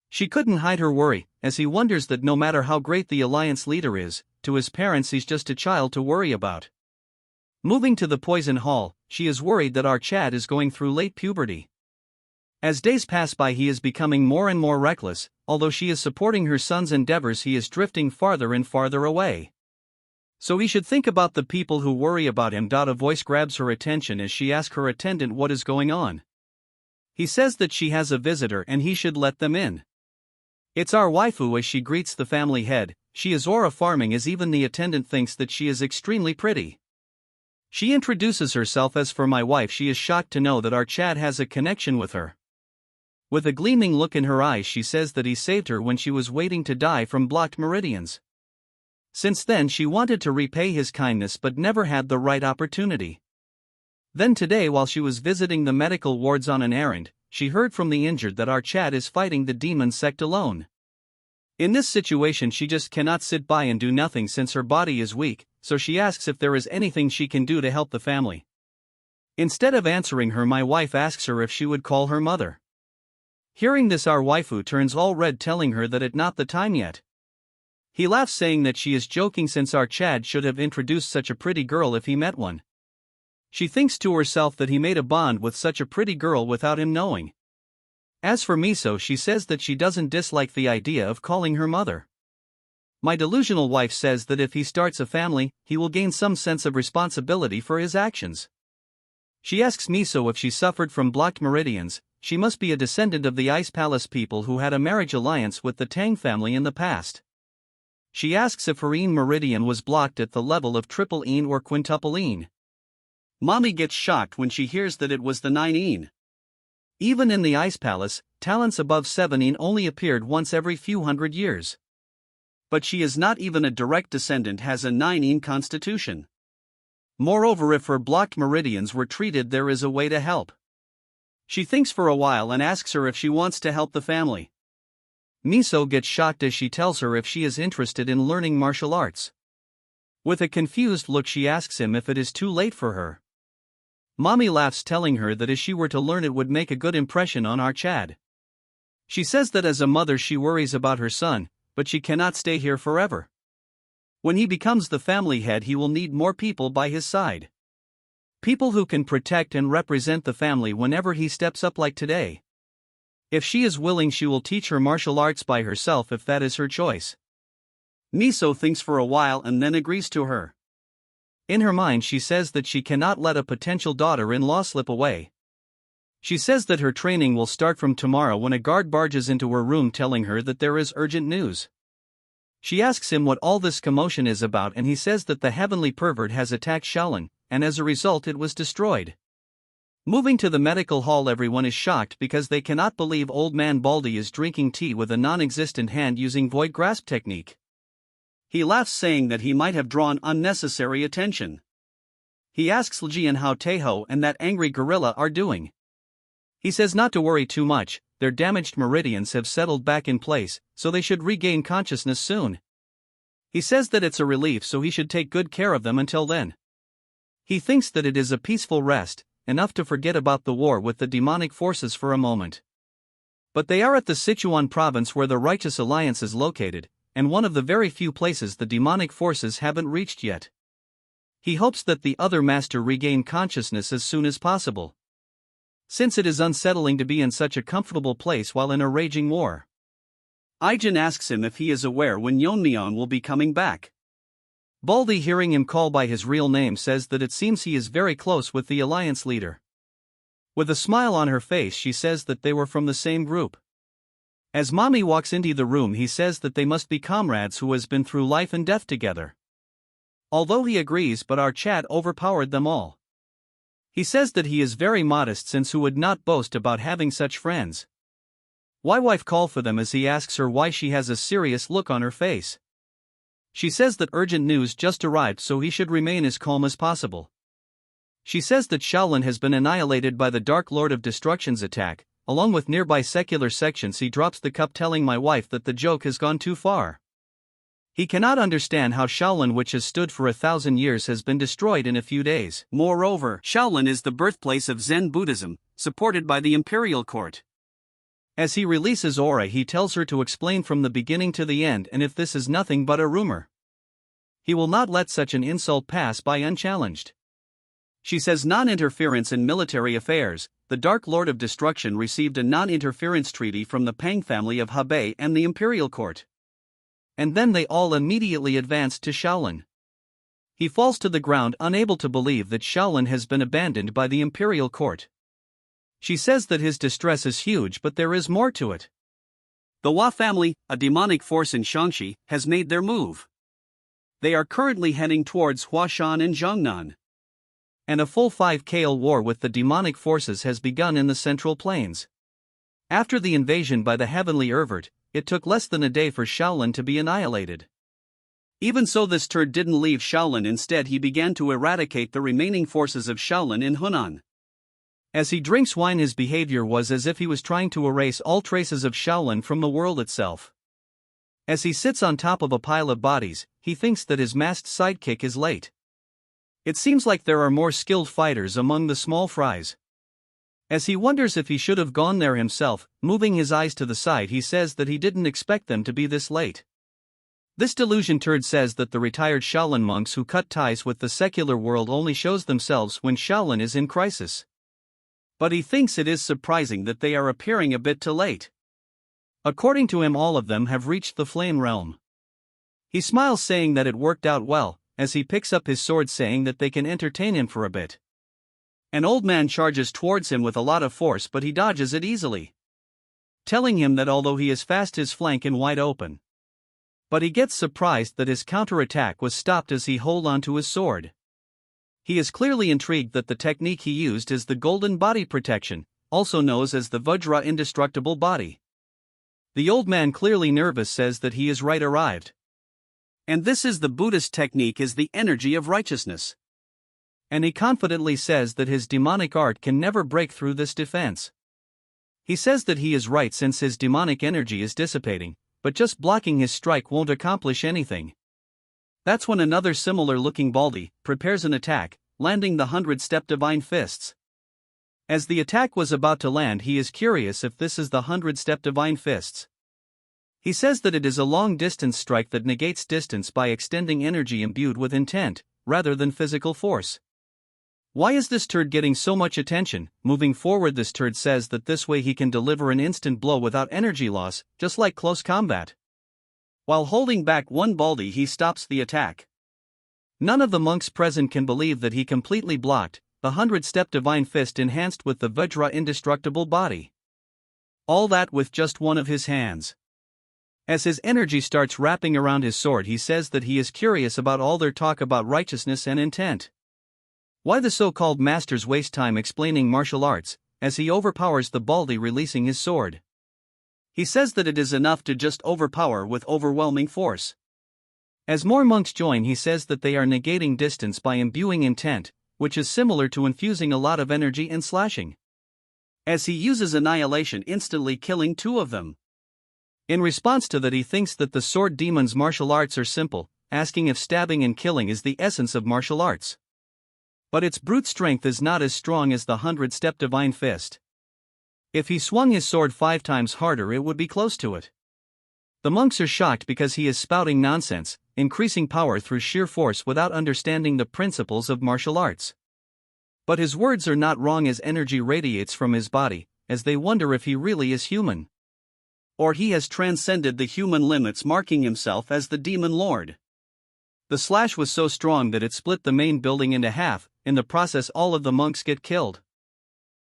she couldn't hide her worry, as he wonders that no matter how great the Alliance leader is, to his parents he's just a child to worry about. Moving to the poison hall, she is worried that our Chad is going through late puberty. As days pass by, he is becoming more and more reckless. Although she is supporting her son's endeavors, he is drifting farther and farther away. So he should think about the people who worry about him. A voice grabs her attention as she asks her attendant what is going on. He says that she has a visitor and he should let them in. It's our waifu as she greets the family head. She is aura farming, as even the attendant thinks that she is extremely pretty. She introduces herself as for my wife. She is shocked to know that our Chad has a connection with her. With a gleaming look in her eyes, she says that he saved her when she was waiting to die from blocked meridians. Since then she wanted to repay his kindness but never had the right opportunity. Then today, while she was visiting the medical wards on an errand, she heard from the injured that our Chad is fighting the demon sect alone. In this situation she just cannot sit by and do nothing since her body is weak, so she asks if there is anything she can do to help the family. Instead of answering her, my wife asks her if she would call her mother. Hearing this, our waifu turns all red, telling her that it's not the time yet. He laughs, saying that she is joking since our Chad should have introduced such a pretty girl if he met one. She thinks to herself that he made a bond with such a pretty girl without him knowing. As for Miso, she says that she doesn't dislike the idea of calling her mother. My delusional wife says that if he starts a family, he will gain some sense of responsibility for his actions. She asks Miso if she suffered from blocked meridians. She must be a descendant of the Ice Palace people who had a marriage alliance with the Tang family in the past. She asks if her Een meridian was blocked at the level of triple Een or quintuple Een. Mommy gets shocked when she hears that it was the 9 Een. Even in the Ice Palace, talents above 7 Een only appeared once every few hundred years. But she is not even a direct descendant, has a 9 Een constitution. Moreover, if her blocked meridians were treated, there is a way to help. She thinks for a while and asks her if she wants to help the family. Miso gets shocked as she tells her if she is interested in learning martial arts. With a confused look she asks him if it is too late for her. Mommy laughs, telling her that if she were to learn it would make a good impression on our Chad. She says that as a mother she worries about her son, but she cannot stay here forever. When he becomes the family head he will need more people by his side. People who can protect and represent the family whenever he steps up like today. If she is willing she will teach her martial arts by herself if that is her choice. Miso thinks for a while and then agrees to her. In her mind she says that she cannot let a potential daughter-in-law slip away. She says that her training will start from tomorrow when a guard barges into her room telling her that there is urgent news. She asks him what all this commotion is about and he says that the heavenly pervert has attacked Shaolin, and as a result it was destroyed. Moving to the medical hall, everyone is shocked because they cannot believe old man Baldy is drinking tea with a non-existent hand using void grasp technique. He laughs, saying that he might have drawn unnecessary attention. He asks Ljian how Taeho and that angry gorilla are doing. He says not to worry too much, their damaged meridians have settled back in place, so they should regain consciousness soon. He says that it's a relief, so he should take good care of them until then. He thinks that it is a peaceful rest, enough to forget about the war with the demonic forces for a moment. But they are at the Sichuan province where the Righteous Alliance is located, and one of the very few places the demonic forces haven't reached yet. He hopes that the other master regain consciousness as soon as possible, since it is unsettling to be in such a comfortable place while in a raging war. Aijin asks him if he is aware when Yeon-myeong will be coming back. Baldy, hearing him call by his real name, says that it seems he is very close with the alliance leader. With a smile on her face she says that they were from the same group. As Mommy walks into the room he says that they must be comrades who has been through life and death together. Although he agrees, but our Chad overpowered them all. He says that he is very modest since who would not boast about having such friends. Why wife call for them as he asks her why she has a serious look on her face. She says that urgent news just arrived so he should remain as calm as possible. She says that Shaolin has been annihilated by the Dark Lord of Destruction's attack, along with nearby secular sections. He drops the cup, telling my wife that the joke has gone too far. He cannot understand how Shaolin, which has stood for 1,000 years, has been destroyed in a few days. Moreover, Shaolin is the birthplace of Zen Buddhism, supported by the imperial court. As he releases aura he tells her to explain from the beginning to the end, and if this is nothing but a rumor, he will not let such an insult pass by unchallenged. She says non-interference in military affairs. The Dark Lord of Destruction received a non-interference treaty from the Pang family of Hebei and the imperial court. And then they all immediately advanced to Shaolin. He falls to the ground, unable to believe that Shaolin has been abandoned by the imperial court. She says that his distress is huge, but there is more to it. The Hua family, a demonic force in Shaanxi, has made their move. They are currently heading towards Huashan and Jiangnan. And a full 5-KL war with the demonic forces has begun in the Central Plains. After the invasion by the Heavenly Ervert, it took less than a day for Shaolin to be annihilated. Even so, this turd didn't leave Shaolin. Instead, he began to eradicate the remaining forces of Shaolin in Hunan. As he drinks wine, his behavior was as if he was trying to erase all traces of Shaolin from the world itself. As he sits on top of a pile of bodies, he thinks that his masked sidekick is late. It seems like there are more skilled fighters among the small fries. As he wonders if he should have gone there himself, moving his eyes to the side, he says that he didn't expect them to be this late. This delusion turd says that the retired Shaolin monks who cut ties with the secular world only shows themselves when Shaolin is in crisis. But he thinks it is surprising that they are appearing a bit too late. According to him, all of them have reached the flame realm. He smiles, saying that it worked out well, as he picks up his sword, saying that they can entertain him for a bit. An old man charges towards him with a lot of force, but he dodges it easily, telling him that although he is fast, his flank is wide open. But he gets surprised that his counterattack was stopped as he holds onto his sword. He is clearly intrigued that the technique he used is the golden body protection, also known as the Vajra indestructible body. The old man, clearly nervous, says that he is right arrived. And this is the Buddhist technique, is the energy of righteousness. And he confidently says that his demonic art can never break through this defense. He says that he is right since his demonic energy is dissipating, but just blocking his strike won't accomplish anything. That's when another similar-looking baldy prepares an attack, landing the 100-step divine fists. As the attack was about to land, he is curious if this is the 100-step divine fists. He says that it is a long-distance strike that negates distance by extending energy imbued with intent, rather than physical force. Why is this turd getting so much attention? Moving forward, this turd says that this way he can deliver an instant blow without energy loss, just like close combat. While holding back one baldy, he stops the attack. None of the monks present can believe that he completely blocked the 100-step divine fist enhanced with the Vajra indestructible body. All that with just one of his hands. As his energy starts wrapping around his sword, he says that he is curious about all their talk about righteousness and intent. Why the so-called masters waste time explaining martial arts, as he overpowers the baldy, releasing his sword. He says that it is enough to just overpower with overwhelming force. As more monks join, he says that they are negating distance by imbuing intent, which is similar to infusing a lot of energy and slashing. As he uses annihilation, instantly killing two of them. In response to that, he thinks that the sword demon's martial arts are simple, asking if stabbing and killing is the essence of martial arts. But its brute strength is not as strong as the 100-step divine fist. If he swung his sword 5 times harder, it would be close to it. The monks are shocked because he is spouting nonsense, increasing power through sheer force without understanding the principles of martial arts. But his words are not wrong, as energy radiates from his body, as they wonder if he really is human. Or he has transcended the human limits, marking himself as the demon lord. The slash was so strong that it split the main building into half. In the process, all of the monks get killed.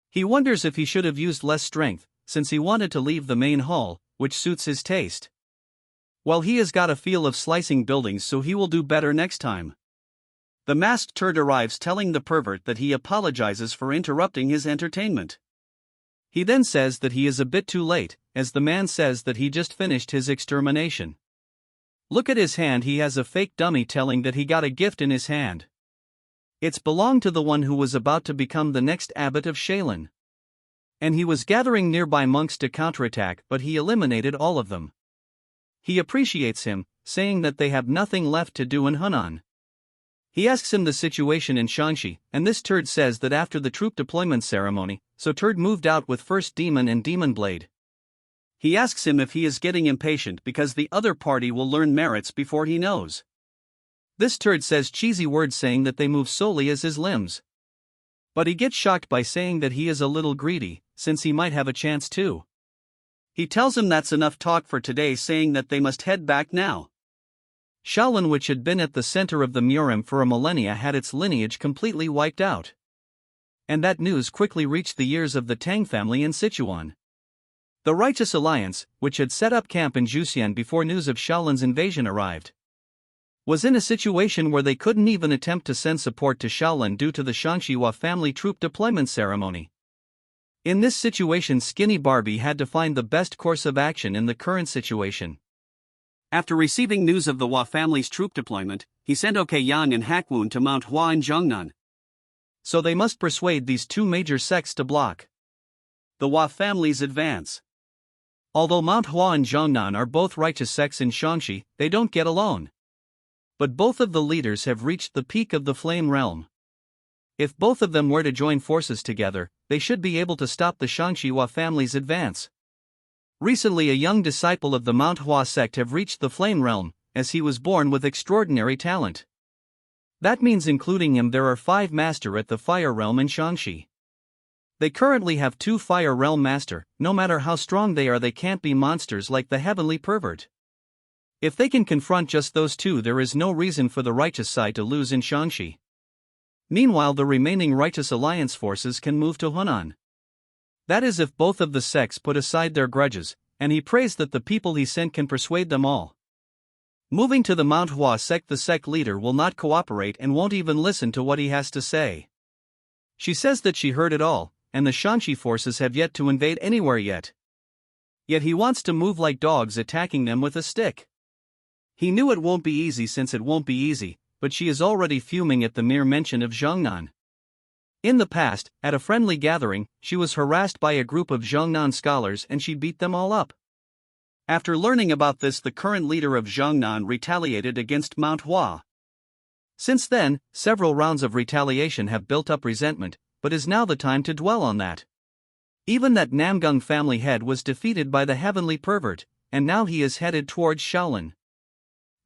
He wonders if he should have used less strength, since he wanted to leave the main hall, which suits his taste. Well, he has got a feel of slicing buildings, so he will do better next time. The masked turd arrives, telling the pervert that he apologizes for interrupting his entertainment. He then says that he is a bit too late, as the man says that he just finished his extermination. Look at his hand, he has a fake dummy telling that he got a gift in his hand. It's belonged to the one who was about to become the next abbot of Shaolin. And he was gathering nearby monks to counterattack, but he eliminated all of them. He appreciates him, saying that they have nothing left to do in Hunan. He asks him the situation in Shaanxi, and this turd says that after the troop deployment ceremony, so turd moved out with First Demon and Demon Blade. He asks him if he is getting impatient because the other party will learn merits before he knows. This turd says cheesy words, saying that they move solely as his limbs. But he gets shocked by saying that he is a little greedy, since he might have a chance too. He tells him that's enough talk for today, saying that they must head back now. Shaolin, which had been at the center of the Murem for a millennia, had its lineage completely wiped out. And that news quickly reached the ears of the Tang family in Sichuan. The Righteous Alliance, which had set up camp in Juxian before news of Shaolin's invasion arrived, was in a situation where they couldn't even attempt to send support to Shaolin due to the Shaanxi family troop deployment ceremony. In this situation, Skinny Barbie had to find the best course of action in the current situation. After receiving news of the Hua family's troop deployment, he sent Yang and Hakwun to Manhwa in Zhongnan. So they must persuade these two major sects to block the Hua family's advance. Although Manhwa and Zhongnan are both righteous sects in Shaanxi, they don't get along. But both of the leaders have reached the peak of the Flame Realm. If both of them were to join forces together, they should be able to stop the Shaanxi Hua family's advance. Recently, a young disciple of the Manhwa sect have reached the Flame Realm, as he was born with extraordinary talent. That means including him there are 5 master at the Fire Realm in Shaanxi. They currently have 2 Fire Realm master. No matter how strong they are, they can't be monsters like the heavenly pervert. If they can confront just those 2, there is no reason for the righteous side to lose in Shaanxi. Meanwhile, the remaining Righteous Alliance forces can move to Hunan. That is, if both of the sects put aside their grudges, and he prays that the people he sent can persuade them all. Moving to the Manhwa sect, the sect leader will not cooperate and won't even listen to what he has to say. She says that she heard it all, and the Shaanxi forces have yet to invade anywhere yet. Yet he wants to move like dogs, attacking them with a stick. He knew it won't be easy, since it won't be easy, but she is already fuming at the mere mention of Zhongnan. In the past, at a friendly gathering, she was harassed by a group of Zhongnan scholars and she beat them all up. After learning about this, the current leader of Zhongnan retaliated against Manhwa. Since then, several rounds of retaliation have built up resentment, but is now the time to dwell on that. Even that Namgung family head was defeated by the heavenly pervert, and now he is headed towards Shaolin.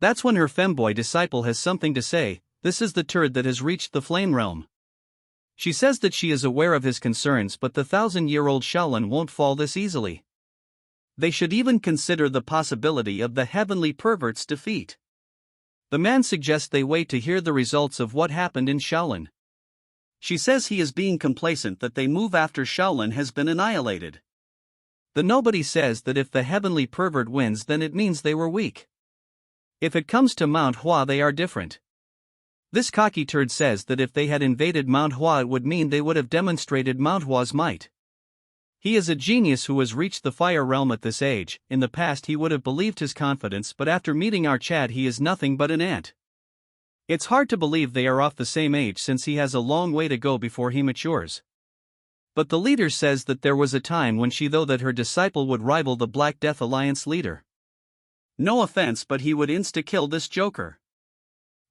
That's when her femboy disciple has something to say. This is the turd that has reached the flame realm. She says that she is aware of his concerns, but the 1,000-year-old Shaolin won't fall this easily. They should even consider the possibility of the heavenly pervert's defeat. The man suggests they wait to hear the results of what happened in Shaolin. She says he is being complacent, that they move after Shaolin has been annihilated. The nobody says that if the heavenly pervert wins, then it means they were weak. If it comes to Manhwa, they are different. This cocky turd says that if they had invaded Manhwa, it would mean they would have demonstrated Manhwa's might. He is a genius who has reached the fire realm at this age. In the past he would have believed his confidence, but after meeting our Chad he is nothing but an ant. It's hard to believe they are off the same age, since he has a long way to go before he matures. But the leader says that there was a time when she thought that her disciple would rival the Black Death Alliance leader. No offense, but he would insta-kill this joker.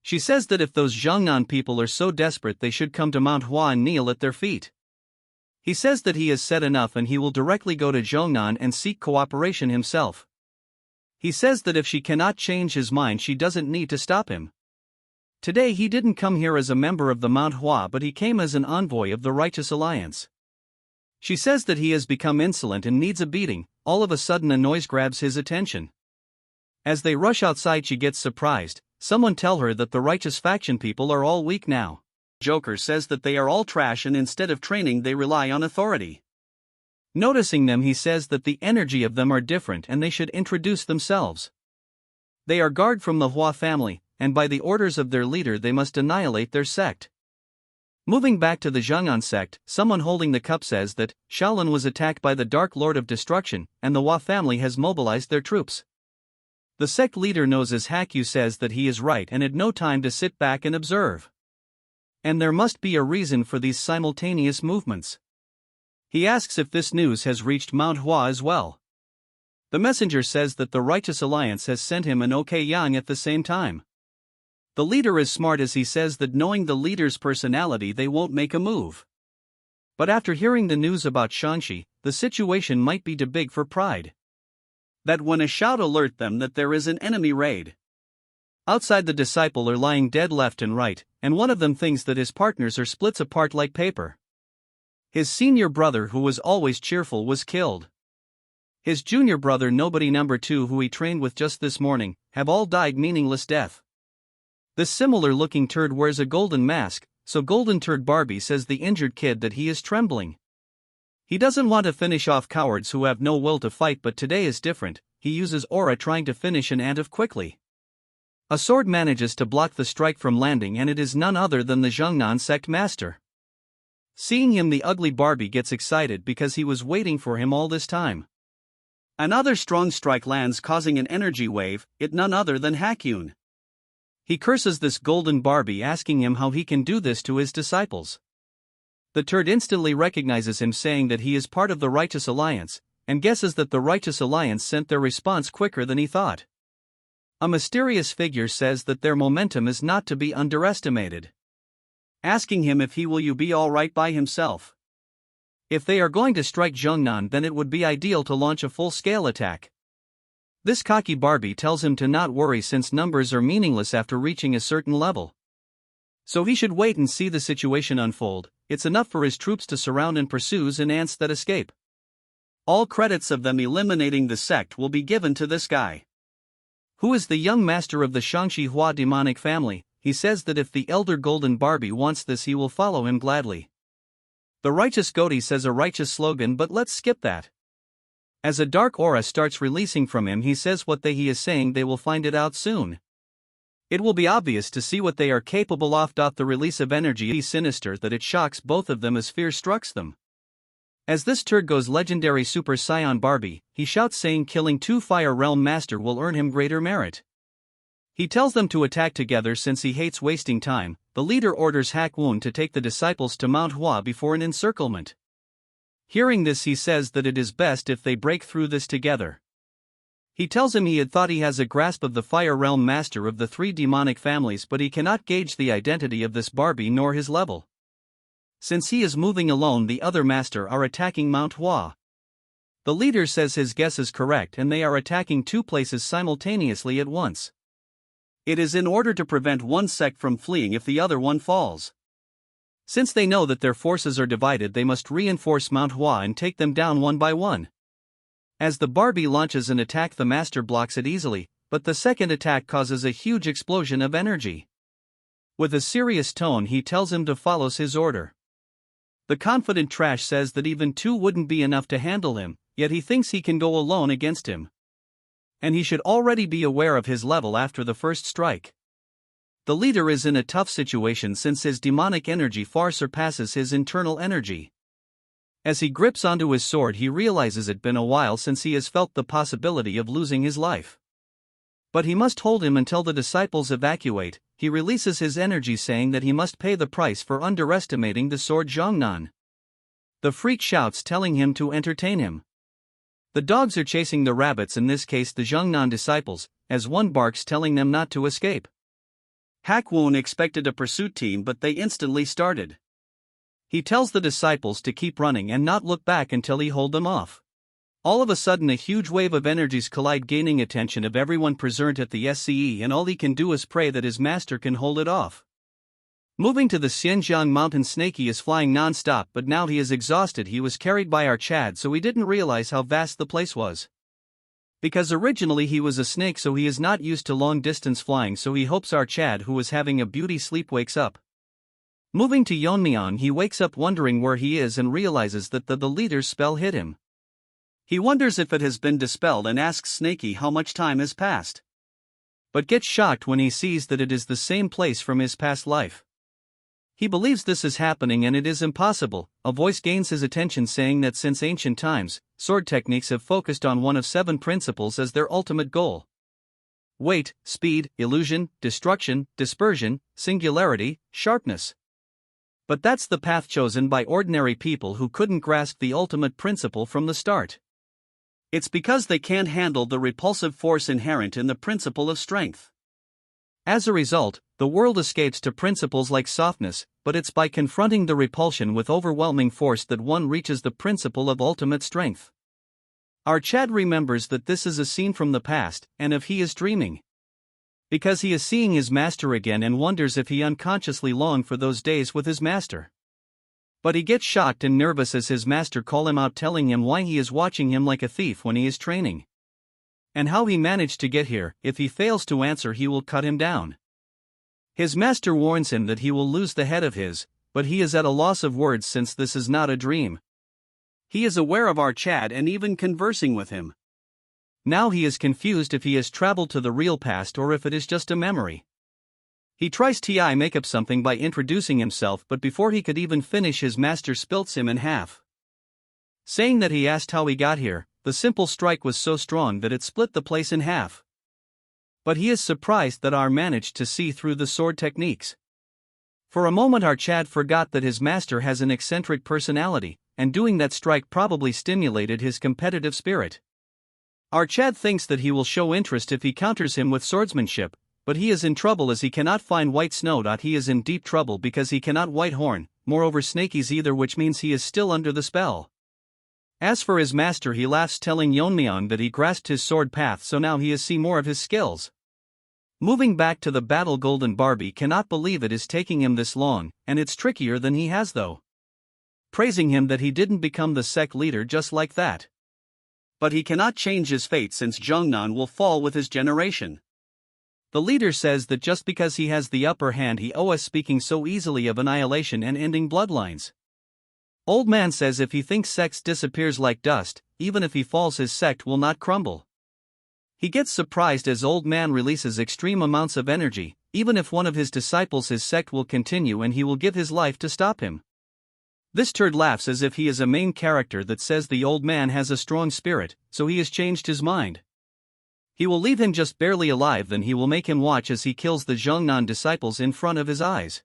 She says that if those Zhongnan people are so desperate, they should come to Manhwa and kneel at their feet. He says that he has said enough and he will directly go to Zhongnan and seek cooperation himself. He says that if she cannot change his mind, she doesn't need to stop him. Today he didn't come here as a member of the Manhwa, but he came as an envoy of the Righteous Alliance. She says that he has become insolent and needs a beating. All of a sudden a noise grabs his attention. As they rush outside, she gets surprised. Someone tell her that the Righteous faction people are all weak now. Joker says that they are all trash and instead of training they rely on authority. Noticing them, he says that the energy of them are different and they should introduce themselves. They are guard from the Hua family, and by the orders of their leader they must annihilate their sect. Moving back to the Zhongnan sect, someone holding the cup says that Shaolin was attacked by the Dark Lord of Destruction, and the Hua family has mobilized their troops. The sect leader knows as Hakyu says that he is right and had no time to sit back and observe. And there must be a reason for these simultaneous movements. He asks if this news has reached Manhwa as well. The messenger says that the Righteous Alliance has sent him an OK Yang at the same time. The leader is smart, as he says that knowing the leader's personality they won't make a move. But after hearing the news about Shanxi, the situation might be too big for pride. That when a shout alert them that there is an enemy raid. Outside, the disciple are lying dead left and right, and one of them thinks that his partners are splits apart like paper. His senior brother, who was always cheerful, was killed. His junior brother, nobody number 2, who he trained with just this morning, have all died meaningless death. This similar looking turd wears a golden mask, so Golden Turd Barbie says the injured kid that he is trembling. He doesn't want to finish off cowards who have no will to fight, but today is different. He uses aura trying to finish an ant of quickly. A sword manages to block the strike from landing, and it is none other than the Zhongnan sect master. Seeing him, the ugly Barbie gets excited because he was waiting for him all this time. Another strong strike lands, causing an energy wave, it none other than Hakyun. He curses this golden Barbie, asking him how he can do this to his disciples. The turd instantly recognizes him, saying that he is part of the Righteous Alliance, and guesses that the Righteous Alliance sent their response quicker than he thought. A mysterious figure says that their momentum is not to be underestimated. Asking him if he will be alright by himself. If they are going to strike Zhongnan, then it would be ideal to launch a full-scale attack. This cocky Barbie tells him to not worry, since numbers are meaningless after reaching a certain level. So he should wait and see the situation unfold. It's enough for his troops to surround and pursues and ants that escape. All credits of them eliminating the sect will be given to this guy, who is the young master of the Shangxi Hua demonic family. He says that if the elder Golden Barbie wants this, he will follow him gladly. The righteous goatee says a righteous slogan, but let's skip that. As a dark aura starts releasing from him, he says what he is saying they will find it out soon. It will be obvious to see what they are capable of. The release of energy is sinister that it shocks both of them as fear strikes them. As this turd goes legendary Super Saiyan Barbie, he shouts saying killing 2 Fire Realm Master will earn him greater merit. He tells them to attack together since he hates wasting time. The leader orders Hakwun to take the disciples to Mount Hua before an encirclement. Hearing this, he says that it is best if they break through this together. He tells him he had thought he has a grasp of the Fire Realm master of the three demonic families, but he cannot gauge the identity of this Barbie nor his level. Since he is moving alone, the other master are attacking Manhwa. The leader says his guess is correct and they are attacking two places simultaneously at once. It is in order to prevent one sect from fleeing if the other one falls. Since they know that their forces are divided, they must reinforce Manhwa and take them down one by one. As the Barbie launches an attack, the master blocks it easily, but the second attack causes a huge explosion of energy. With a serious tone, he tells him to follow his order. The confident trash says that even two wouldn't be enough to handle him, yet he thinks he can go alone against him. And he should already be aware of his level after the first strike. The leader is in a tough situation since his demonic energy far surpasses his internal energy. As he grips onto his sword, he realizes it's been a while since he has felt the possibility of losing his life. But he must hold him until the disciples evacuate. He releases his energy, saying that he must pay the price for underestimating the sword Zhongnan. The freak shouts, telling him to entertain him. The dogs are chasing the rabbits, in this case the Zhongnan disciples, as one barks, telling them not to escape. Hakwon expected a pursuit team, but they instantly started. He tells the disciples to keep running and not look back until he hold them off. All of a sudden a huge wave of energies collide, gaining attention of everyone present at the SCE, and all he can do is pray that his master can hold it off. Moving to the Xinjiang mountain, Snakey is flying non-stop, but now he is exhausted. He was carried by our Chad, so he didn't realize how vast the place was. Because originally he was a snake, so he is not used to long-distance flying, so he hopes our Chad, who is having a beauty sleep, wakes up. Moving to Yeon-myeong, he wakes up wondering where he is and realizes that the leader's spell hit him. He wonders if it has been dispelled and asks Snakey how much time has passed. But gets shocked when he sees that it is the same place from his past life. He believes this is happening and it is impossible. A voice gains his attention, saying that since ancient times, sword techniques have focused on one of 7 principles as their ultimate goal. Weight, speed, illusion, destruction, dispersion, singularity, sharpness. But that's the path chosen by ordinary people who couldn't grasp the ultimate principle from the start. It's because they can't handle the repulsive force inherent in the principle of strength. As a result, the world escapes to principles like softness, but it's by confronting the repulsion with overwhelming force that one reaches the principle of ultimate strength. Our Chad remembers that this is a scene from the past, and if he is dreaming. Because he is seeing his master again and wonders if he unconsciously longed for those days with his master. But he gets shocked and nervous as his master call him out, telling him why he is watching him like a thief when he is training. And how he managed to get here. If he fails to answer, he will cut him down. His master warns him that he will lose the head of his, but he is at a loss of words since this is not a dream. He is aware of our Chad and even conversing with him. Now he is confused if he has traveled to the real past or if it is just a memory. He tries to make up something by introducing himself, but before he could even finish, his master spilts him in half. Saying that he asked how he got here, the simple strike was so strong that it split the place in half. But he is surprised that R managed to see through the sword techniques. For a moment our Chad forgot that his master has an eccentric personality, and doing that strike probably stimulated his competitive spirit. Our Chad thinks that he will show interest if he counters him with swordsmanship, but he is in trouble as he cannot find white snow. He is in deep trouble because he cannot white horn, moreover Snakey's either, which means he is still under the spell. As for his master, he laughs, telling Yeon-myeong that he grasped his sword path, so now he is see more of his skills. Moving back to the battle, Golden Barbie cannot believe it is taking him this long, and it's trickier than he has though. Praising him that he didn't become the sect leader just like that. But he cannot change his fate since Zhongnan will fall with his generation. The leader says that just because he has the upper hand, he owes speaking so easily of annihilation and ending bloodlines. Old man says if he thinks sects disappears like dust, even if he falls, his sect will not crumble. He gets surprised as old man releases extreme amounts of energy. Even if one of his disciples, his sect will continue and he will give his life to stop him. This turd laughs as if he is a main character that says the old man has a strong spirit, so he has changed his mind. He will leave him just barely alive, then he will make him watch as he kills the Zhongnan disciples in front of his eyes.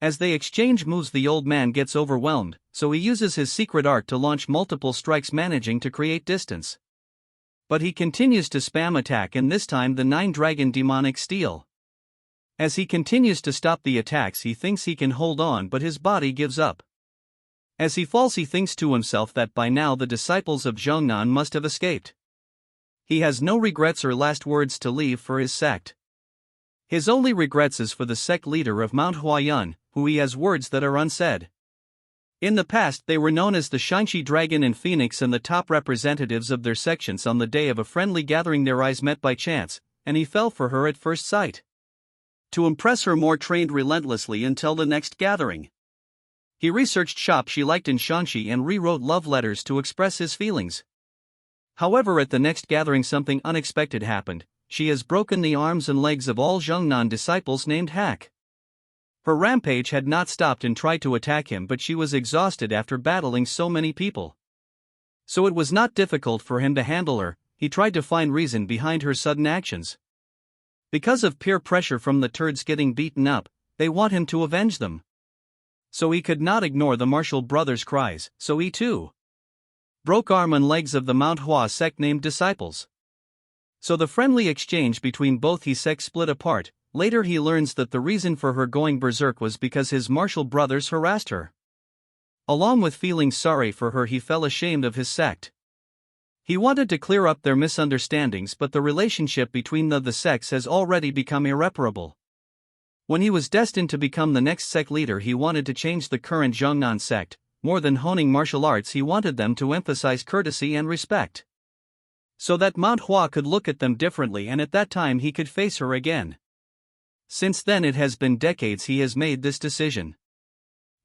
As they exchange moves, the old man gets overwhelmed, so he uses his secret art to launch multiple strikes, managing to create distance. But he continues to spam attack, and this time the 9-dragon demonic steel. As he continues to stop the attacks, he thinks he can hold on, but his body gives up. As he falls, he thinks to himself that by now the disciples of Zhongnan must have escaped. He has no regrets or last words to leave for his sect. His only regrets is for the sect leader of Manhwa, who he has words that are unsaid. In the past, they were known as the Shinchi Dragon and Phoenix and the top representatives of their sections. On the day of a friendly gathering, their eyes met by chance, and he fell for her at first sight. To impress her more, trained relentlessly until the next gathering. He researched shops she liked in Shanxi and rewrote love letters to express his feelings. However, at the next gathering something unexpected happened. She has broken the arms and legs of all Zhongnan disciples named Hack. Her rampage had not stopped and tried to attack him, but she was exhausted after battling so many people. So it was not difficult for him to handle her. He tried to find reason behind her sudden actions. Because of peer pressure from the turds getting beaten up, they want him to avenge them. So he could not ignore the martial brothers' cries, so he too broke arm and legs of the Manhwa sect named disciples. So the friendly exchange between both his sects split apart. Later he learns that the reason for her going berserk was because his martial brothers harassed her. Along with feeling sorry for her, he felt ashamed of his sect. He wanted to clear up their misunderstandings, but the relationship between the sects has already become irreparable. When he was destined to become the next sect leader, he wanted to change the current Zhongnan sect. More than honing martial arts, he wanted them to emphasize courtesy and respect, so that Manhwa could look at them differently, and at that time he could face her again. Since then it has been decades he has made this decision.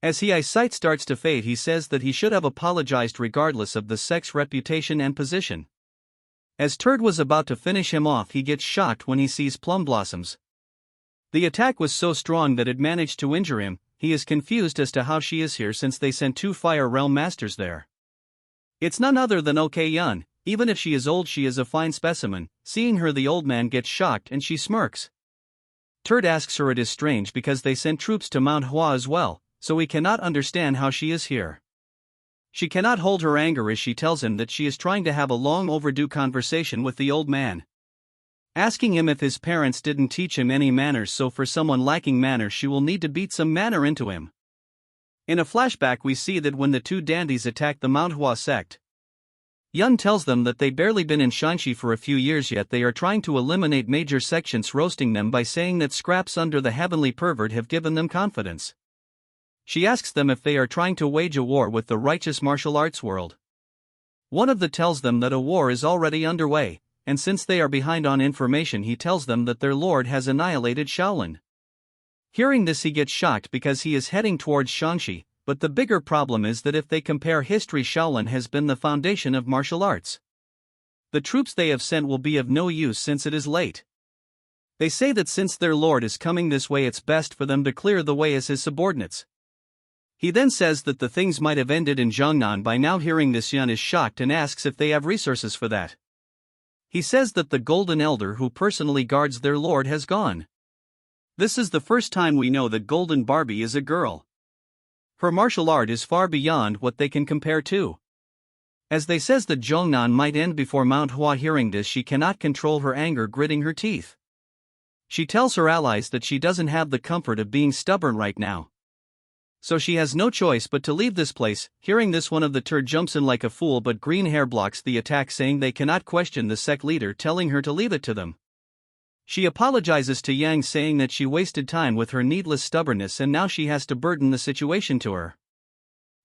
As his eyesight starts to fade, he says that he should have apologized regardless of the sect's reputation and position. As Turd was about to finish him off, he gets shocked when he sees plum blossoms. The attack was so strong that it managed to injure him. He is confused as to how she is here since they sent 2 Fire Realm Masters there. It's none other than Ok-yun. Even if she is old, she is a fine specimen. Seeing her, the old man gets shocked and she smirks. Turd asks her it is strange because they sent troops to Manhwa as well, so he cannot understand how she is here. She cannot hold her anger as she tells him that she is trying to have a long overdue conversation with the old man, asking him if his parents didn't teach him any manners, so for someone lacking manners she will need to beat some manner into him. In a flashback we see that when the 2 dandies attack the Manhwa sect, Yun tells them that they've barely been in Shanxi for a few years yet they are trying to eliminate major sections, roasting them by saying that scraps under the heavenly pervert have given them confidence. She asks them if they are trying to wage a war with the righteous martial arts world. One of them tells them that a war is already underway, and since they are behind on information, he tells them that their lord has annihilated Shaolin. Hearing this, he gets shocked because he is heading towards Shanxi. But the bigger problem is that if they compare history, Shaolin has been the foundation of martial arts. The troops they have sent will be of no use since it is late. They say that since their lord is coming this way, it's best for them to clear the way as his subordinates. He then says that the things might have ended in Zhongnan by now. Hearing this, Yun is shocked and asks if they have resources for that. He says that the Golden Elder who personally guards their lord has gone. This is the first time we know that Golden Barbie is a girl. Her martial art is far beyond what they can compare to. As they says that Zhongnan might end before Manhwa. Hearing this, she cannot control her anger, gritting her teeth. She tells her allies that she doesn't have the comfort of being stubborn right now, so she has no choice but to leave this place. Hearing this, one of the Turd jumps in like a fool, but green hair blocks the attack, saying they cannot question the sect leader, telling her to leave it to them. She apologizes to Yang, saying that she wasted time with her needless stubbornness and now she has to burden the situation to her.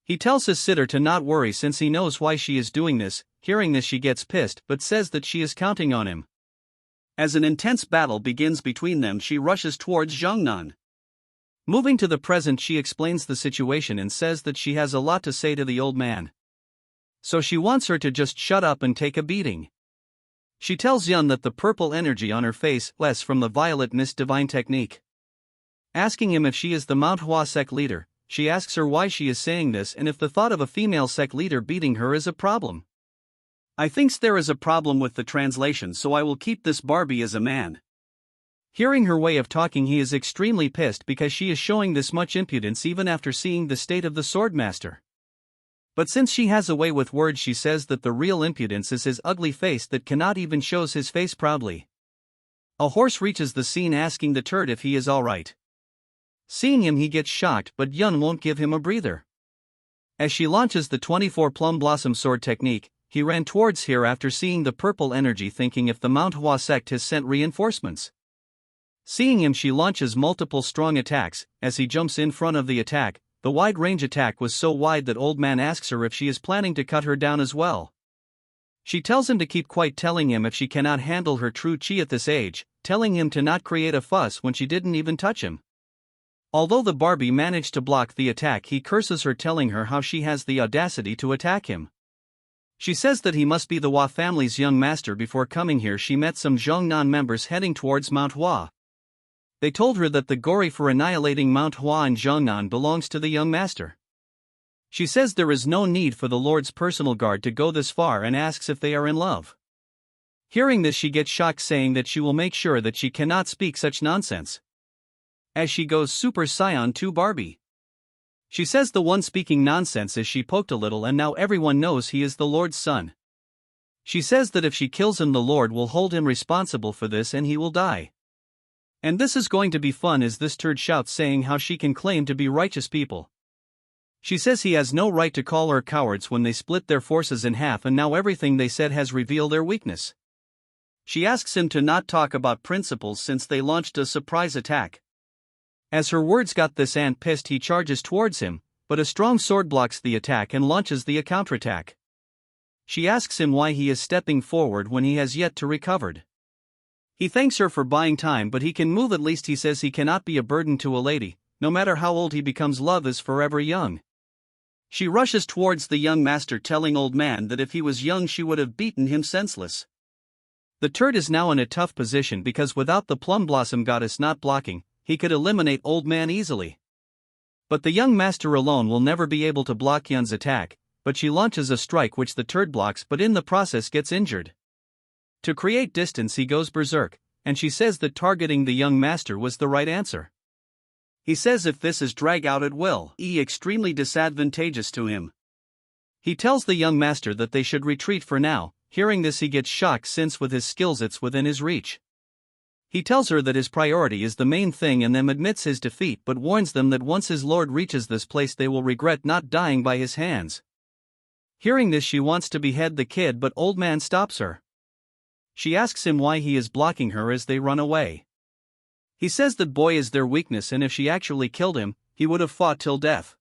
He tells his sitter to not worry since he knows why she is doing this. Hearing this, she gets pissed but says that she is counting on him. As an intense battle begins between them, she rushes towards Zhongnan. Moving to the present, she explains the situation and says that she has a lot to say to the old man, so she wants her to just shut up and take a beating. She tells Yun that the purple energy on her face less from the violet mist divine technique. Asking him if she is the Manhwa sect leader, she asks her why she is saying this and if the thought of a female sect leader beating her is a problem. I thinks there is a problem with the translation, so I will keep this Barbie as a man. Hearing her way of talking, he is extremely pissed because she is showing this much impudence even after seeing the state of the Swordmaster. But since she has a way with words, she says that the real impudence is his ugly face that cannot even shows his face proudly. A horse reaches the scene asking the turd if he is alright. Seeing him, he gets shocked, but Yun won't give him a breather. As she launches the 24 plum blossom sword technique, he ran towards her after seeing the purple energy, thinking if the Manhwa sect has sent reinforcements. Seeing him, she launches multiple strong attacks. As he jumps in front of the attack, the wide range attack was so wide that old man asks her if she is planning to cut her down as well. She tells him to keep quiet, telling him if she cannot handle her true chi at this age, telling him to not create a fuss when she didn't even touch him. Although the Barbie managed to block the attack, he curses her, telling her how she has the audacity to attack him. She says that he must be the Hua family's young master. Before coming here, she met some Zhongnan members heading towards Mount Hua. They told her that the glory for annihilating Mount Hua and Zhongnan belongs to the young master. She says there is no need for the Lord's personal guard to go this far and asks if they are in love. Hearing this, she gets shocked, saying that she will make sure that she cannot speak such nonsense. As she goes Super Saiyan to Barbie. She says the one speaking nonsense is she poked a little and now everyone knows he is the Lord's son. She says that if she kills him, the Lord will hold him responsible for this and he will die. And this is going to be fun, as this turd shouts, saying how she can claim to be righteous people. She says he has no right to call her cowards when they split their forces in half, and now everything they said has revealed their weakness. She asks him to not talk about principles since they launched a surprise attack. As her words got this ant pissed, he charges towards him, but a strong sword blocks the attack and launches the counterattack. She asks him why he is stepping forward when he has yet to recovered. He thanks her for buying time, but he can move. At least he says he cannot be a burden to a lady. No matter how old he becomes, love is forever young. She rushes towards the young master, telling old man that if he was young she would have beaten him senseless. The turd is now in a tough position because without the plum blossom goddess not blocking, he could eliminate old man easily. But the young master alone will never be able to block Yun's attack, but she launches a strike which the turd blocks, but in the process gets injured. To create distance, he goes berserk, and she says that targeting the young master was the right answer. He says if this is drag out, it will be extremely disadvantageous to him. He tells the young master that they should retreat for now. Hearing this, he gets shocked since with his skills it's within his reach. He tells her that his priority is the main thing and then admits his defeat, but warns them that once his lord reaches this place they will regret not dying by his hands. Hearing this, she wants to behead the kid, but old man stops her. She asks him why he is blocking her as they run away. He says that boy is their weakness, and if she actually killed him, he would have fought till death.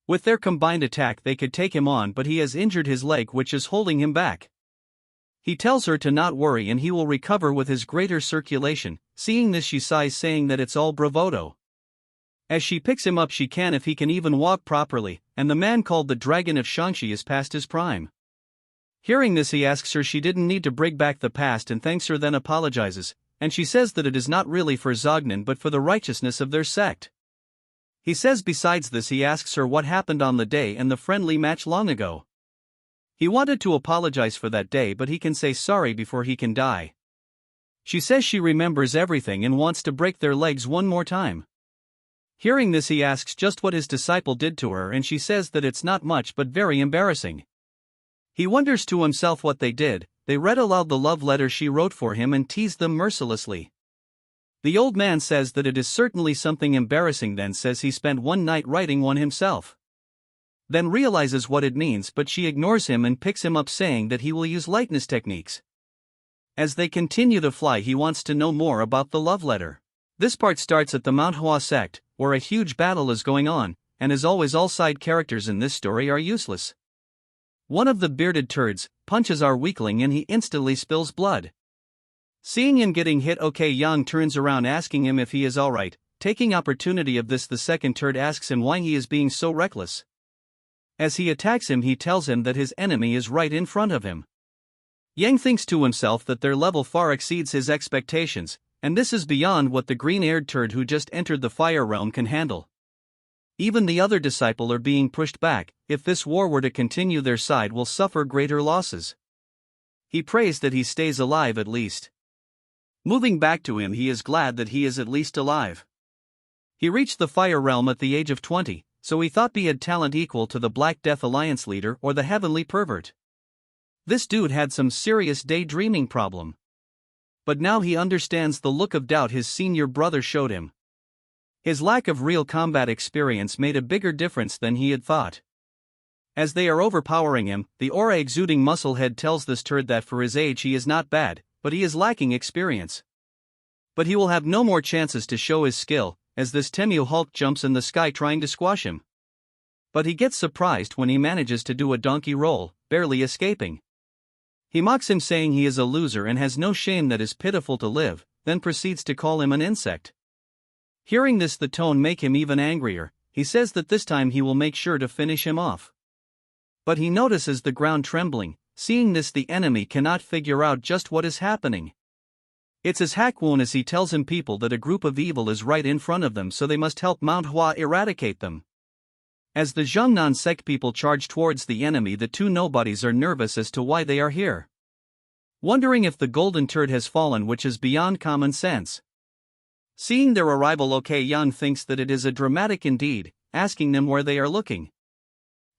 With their combined attack they could take him on, but he has injured his leg which is holding him back. He tells her to not worry and he will recover with his greater circulation. Seeing this, she sighs, saying that it's all bravado. As she picks him up, she can if he can even walk properly, and the man called the Dragon of Shangxi is past his prime. Hearing this, he asks her she didn't need to bring back the past and thanks her, then apologizes, and she says that it is not really for Zognan but for the righteousness of their sect. He says besides this, he asks her what happened on the day and the friendly match long ago. He wanted to apologize for that day, but he can say sorry before he can die. She says she remembers everything and wants to break their legs one more time. Hearing this, he asks just what his disciple did to her, and she says that it's not much but very embarrassing. He wonders to himself what they did. They read aloud the love letter she wrote for him and teased them mercilessly. The old man says that it is certainly something embarrassing, then says he spent one night writing one himself. Then realizes what it means, but she ignores him and picks him up, saying that he will use lightness techniques. As they continue to fly, he wants to know more about the love letter. This part starts at the Manhwa sect, where a huge battle is going on, and as always all side characters in this story are useless. One of the bearded turds punches our weakling and he instantly spills blood. Seeing him getting hit, Yang turns around asking him if he is alright. Taking opportunity of this, the second turd asks him why he is being so reckless. As he attacks him, he tells him that his enemy is right in front of him. Yang thinks to himself that their level far exceeds his expectations, and this is beyond what the green-haired turd who just entered the fire realm can handle. Even the other disciple are being pushed back. If this war were to continue, their side will suffer greater losses. He prays that he stays alive at least. Moving back to him, he is glad that he is at least alive. He reached the fire realm at the age of 20, So he thought he had talent equal to the Black Death Alliance leader or the heavenly pervert. This dude had some serious daydreaming problem. But now he understands the look of doubt his senior brother showed him. His lack of real combat experience made a bigger difference than he had thought. As they are overpowering him, the aura-exuding musclehead tells this turd that for his age he is not bad, but he is lacking experience. But he will have no more chances to show his skill, as this Temu Hulk jumps in the sky trying to squash him. But he gets surprised when he manages to do a donkey roll, barely escaping. He mocks him saying he is a loser and has no shame that is pitiful to live, then proceeds to call him an insect. Hearing this, the tone make him even angrier. He says that this time he will make sure to finish him off. But he notices the ground trembling. Seeing this, the enemy cannot figure out just what is happening. It's as Hakwon as he tells him people that a group of evil is right in front of them, so they must help Manhwa eradicate them. As the Zhongnan sect people charge towards the enemy, the two nobodies are nervous as to why they are here. Wondering if the golden turd has fallen, which is beyond common sense. Seeing their arrival, Yang thinks that it is a dramatic indeed, asking them where they are looking.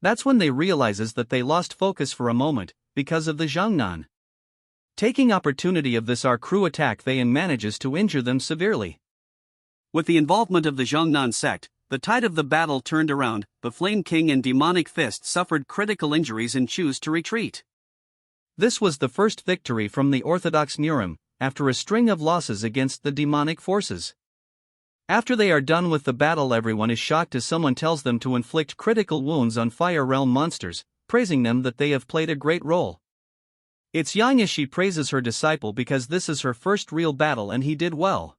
That's when they realizes that they lost focus for a moment, because of the Zhongnan. Taking opportunity of this, our crew attack they and manages to injure them severely. With the involvement of the Zhongnan sect, the tide of the battle turned around. The Flame King and Demonic Fist suffered critical injuries and choose to retreat. This was the first victory from the Orthodox Murim, after a string of losses against the demonic forces. After they are done with the battle, everyone is shocked as someone tells them to inflict critical wounds on Fire Realm monsters, praising them that they have played a great role. It's Yang as she praises her disciple because this is her first real battle and he did well.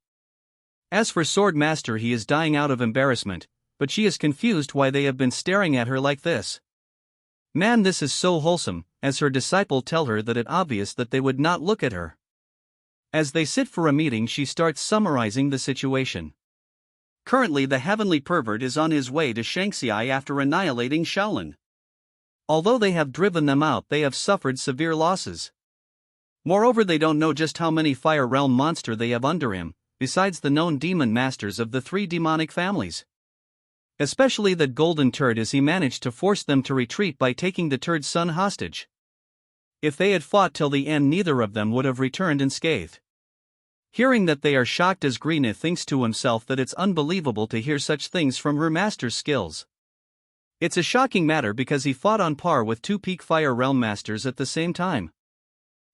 As for Swordmaster, he is dying out of embarrassment, but she is confused why they have been staring at her like this. Man, this is so wholesome, as her disciple tell her that it obvious that they would not look at her. As they sit for a meeting, she starts summarizing the situation. Currently the heavenly pervert is on his way to Shanxi after annihilating Shaolin. Although they have driven them out, they have suffered severe losses. Moreover, they don't know just how many Fire Realm monster they have under him, besides the known demon masters of the three demonic families. Especially that golden turd, as he managed to force them to retreat by taking the turd's son hostage. If they had fought till the end, neither of them would have returned unscathed. Hearing that, they are shocked as Greena thinks to himself that it's unbelievable to hear such things from her master's skills. It's a shocking matter because he fought on par with two peak Fire Realm masters at the same time.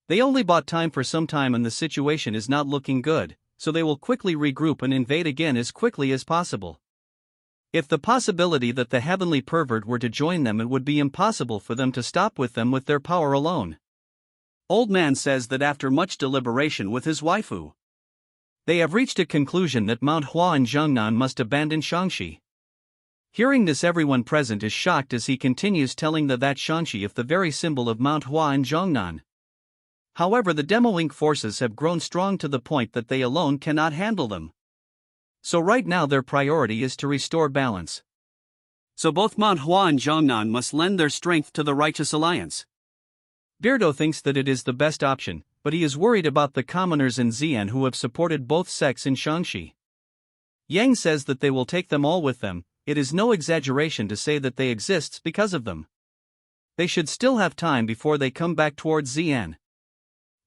They only bought time for some time and the situation is not looking good, so they will quickly regroup and invade again as quickly as possible. If the possibility that the heavenly pervert were to join them, it would be impossible for them to stop with them with their power alone. Old Man says that after much deliberation with his waifu, they have reached a conclusion that Manhwa and Zhongnan must abandon Shaanxi. Hearing this, everyone present is shocked as he continues telling that Shaanxi is the very symbol of Manhwa and Zhongnan. However, the Demoink forces have grown strong to the point that they alone cannot handle them. So right now their priority is to restore balance. So both Manhwa and Zhongnan must lend their strength to the Righteous Alliance. Beardo thinks that it is the best option, but he is worried about the commoners in Xi'an who have supported both sects in Shaanxi. Yang says that they will take them all with them. It is no exaggeration to say that they exist because of them. They should still have time before they come back towards Xi'an.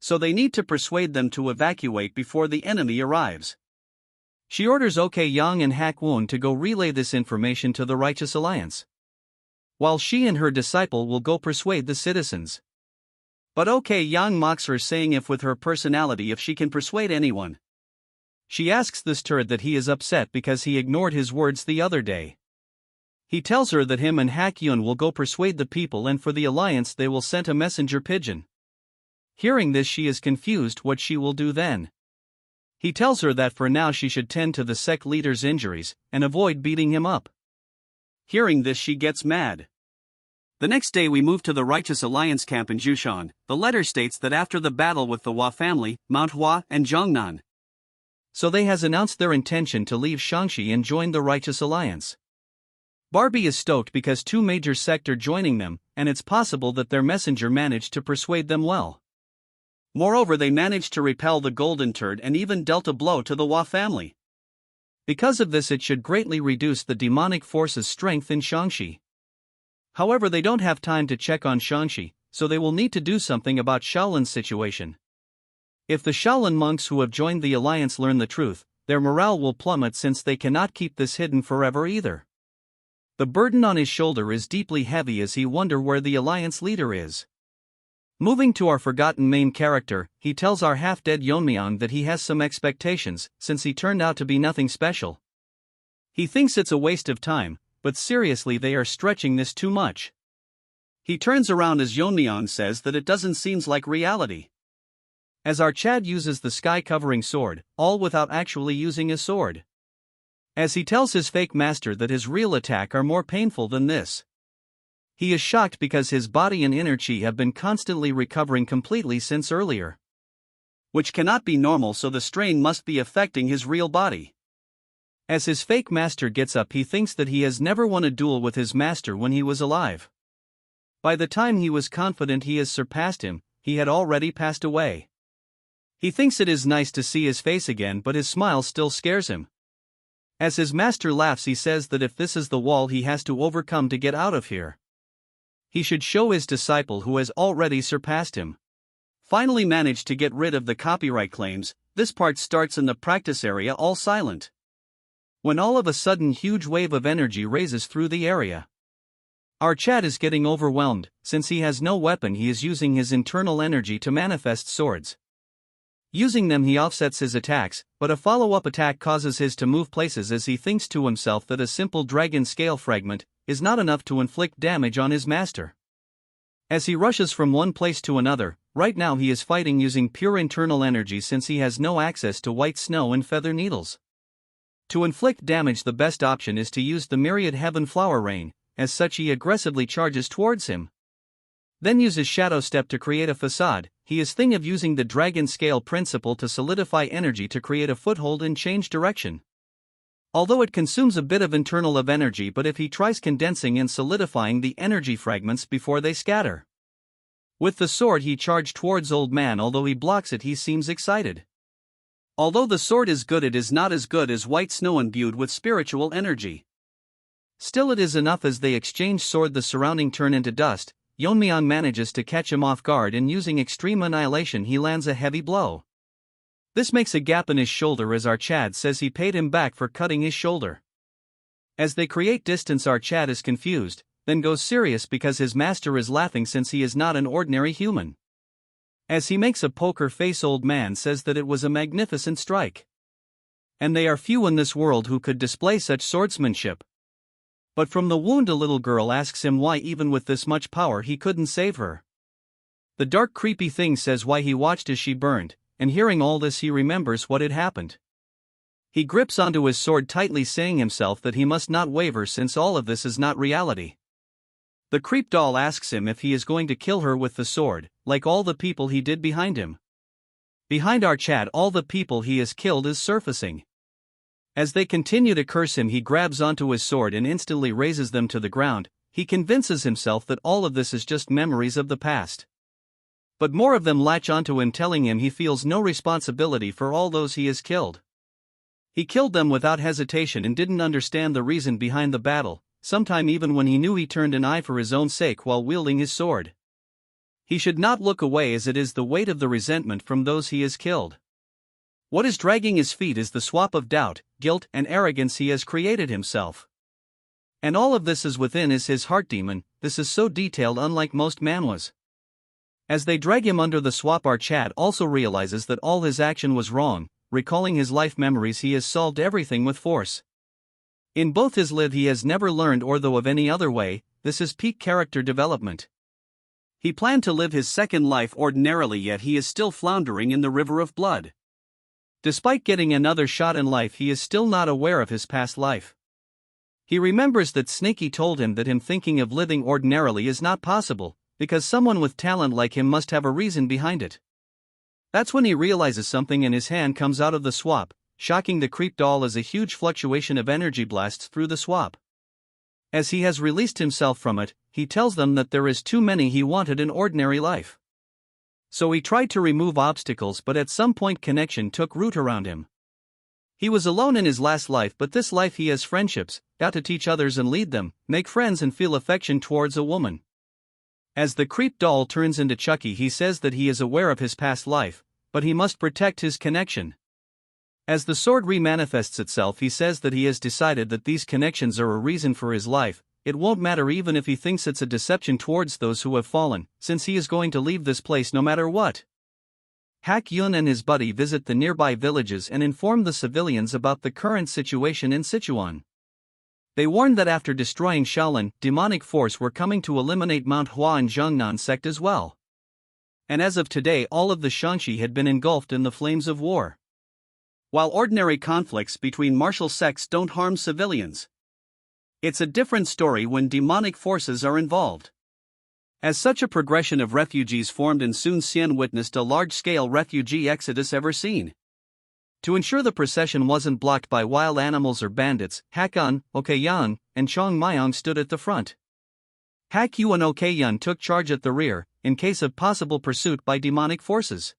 So they need to persuade them to evacuate before the enemy arrives. She orders Yang and Hakwon to go relay this information to the Righteous Alliance, while she and her disciple will go persuade the citizens. But Yang mocks her, saying if with her personality if she can persuade anyone. She asks this turd that he is upset because he ignored his words the other day. He tells her that him and Hakyun will go persuade the people, and for the alliance they will send a messenger pigeon. Hearing this, she is confused what she will do then. He tells her that for now she should tend to the sect leader's injuries and avoid beating him up. Hearing this, she gets mad. The next day we move to the Righteous Alliance camp in Jushan. The letter states that after the battle with the Hua family, Manhwa and Zhongnan, so they has announced their intention to leave Shaanxi and join the Righteous Alliance. Barbie is stoked because two major sects are joining them, and it's possible that their messenger managed to persuade them well. Moreover, they managed to repel the golden turd and even dealt a blow to the Hua family. Because of this, it should greatly reduce the demonic force's strength in Shaanxi. However, they don't have time to check on Shaanxi, so they will need to do something about Shaolin's situation. If the Shaolin monks who have joined the alliance learn the truth, their morale will plummet since they cannot keep this hidden forever either. The burden on his shoulder is deeply heavy as he wonders where the alliance leader is. Moving to our forgotten main character, he tells our half-dead Yeon-myeong that he has some expectations, since he turned out to be nothing special. He thinks it's a waste of time, but seriously they are stretching this too much. He turns around as Yeon-myeong says that it doesn't seem like reality. As our Chad uses the sky-covering sword, all without actually using a sword. As he tells his fake master that his real attack are more painful than this. He is shocked because his body and inner chi have been constantly recovering completely since earlier. Which cannot be normal, so the strain must be affecting his real body. As his fake master gets up, he thinks that he has never won a duel with his master when he was alive. By the time he was confident he has surpassed him, he had already passed away. He thinks it is nice to see his face again, but his smile still scares him. As his master laughs, he says that if this is the wall he has to overcome to get out of here, he should show his disciple who has already surpassed him. Finally managed to get rid of the copyright claims, this part starts in the practice area all silent. When all of a sudden huge wave of energy raises through the area. Our Chad is getting overwhelmed, since he has no weapon. He is using his internal energy to manifest swords. Using them he offsets his attacks, but a follow-up attack causes his to move places as he thinks to himself that a simple dragon scale fragment is not enough to inflict damage on his master. As he rushes from one place to another, right now he is fighting using pure internal energy since he has no access to white snow and feather needles. To inflict damage, the best option is to use the myriad heaven flower rain, as such he aggressively charges towards him. Then uses shadow step to create a facade. He is thinking of using the dragon scale principle to solidify energy to create a foothold and change direction. Although it consumes a bit of internal energy, but if he tries condensing and solidifying the energy fragments before they scatter. With the sword he charged towards old man. Although he blocks it, he seems excited. Although the sword is good, it is not as good as white snow imbued with spiritual energy. Still it is enough. As they exchange sword, the surrounding turn into dust. Yeon-myeong manages to catch him off guard, and using extreme annihilation he lands a heavy blow. This makes a gap in his shoulder as our Chad says he paid him back for cutting his shoulder. As they create distance, our Chad is confused, then goes serious because his master is laughing since he is not an ordinary human. As he makes a poker face, old man says that it was a magnificent strike. And they are few in this world who could display such swordsmanship. But from the wound, a little girl asks him why even with this much power he couldn't save her. The dark creepy thing says why he watched as she burned, and hearing all this he remembers what had happened. He grips onto his sword tightly, saying himself that he must not waver since all of this is not reality. The creep doll asks him if he is going to kill her with the sword, like all the people he did behind him. Behind our Chad, all the people he has killed is surfacing. As they continue to curse him, he grabs onto his sword and instantly raises them to the ground. He convinces himself that all of this is just memories of the past. But more of them latch onto him, telling him he feels no responsibility for all those he has killed. He killed them without hesitation and didn't understand the reason behind the battle, sometime even when he knew he turned an eye for his own sake while wielding his sword. He should not look away, as it is the weight of the resentment from those he has killed. What is dragging his feet is the swap of doubt, guilt, and arrogance he has created himself. And all of this is within his heart demon. This is so detailed, unlike most manhwas. As they drag him under the swap, our Chad also realizes that all his action was wrong. Recalling his life memories, he has solved everything with force. In both his live he has never learned or though of any other way. This is peak character development. He planned to live his second life ordinarily, yet he is still floundering in the river of blood. Despite getting another shot in life, he is still not aware of his past life. He remembers that Snaky told him that him thinking of living ordinarily is not possible, because someone with talent like him must have a reason behind it. That's when he realizes something and his hand comes out of the swap, shocking the creep doll as a huge fluctuation of energy blasts through the swap. As he has released himself from it, he tells them that there is too many he wanted in ordinary life. So he tried to remove obstacles, but at some point connection took root around him. He was alone in his last life, but this life he has friendships, got to teach others and lead them, make friends and feel affection towards a woman. As the creep doll turns into Chucky, he says that he is aware of his past life, but he must protect his connection. As the sword remanifests itself, he says that he has decided that these connections are a reason for his life. It won't matter even if he thinks it's a deception towards those who have fallen, since he is going to leave this place no matter what. Hak Yun and his buddy visit the nearby villages and inform the civilians about the current situation in Sichuan. They warn that after destroying Shaolin, demonic force were coming to eliminate Manhwa and Zhongnan sect as well. And as of today, all of the Shanxi had been engulfed in the flames of war. While ordinary conflicts between martial sects don't harm civilians, it's a different story when demonic forces are involved. As such a progression of refugees formed, and soon Xian witnessed a large-scale refugee exodus ever seen. To ensure the procession wasn't blocked by wild animals or bandits, Hakan, Okayan, and Tang Yeon-myeong stood at the front. Hak Yu and Okayan took charge at the rear, in case of possible pursuit by demonic forces.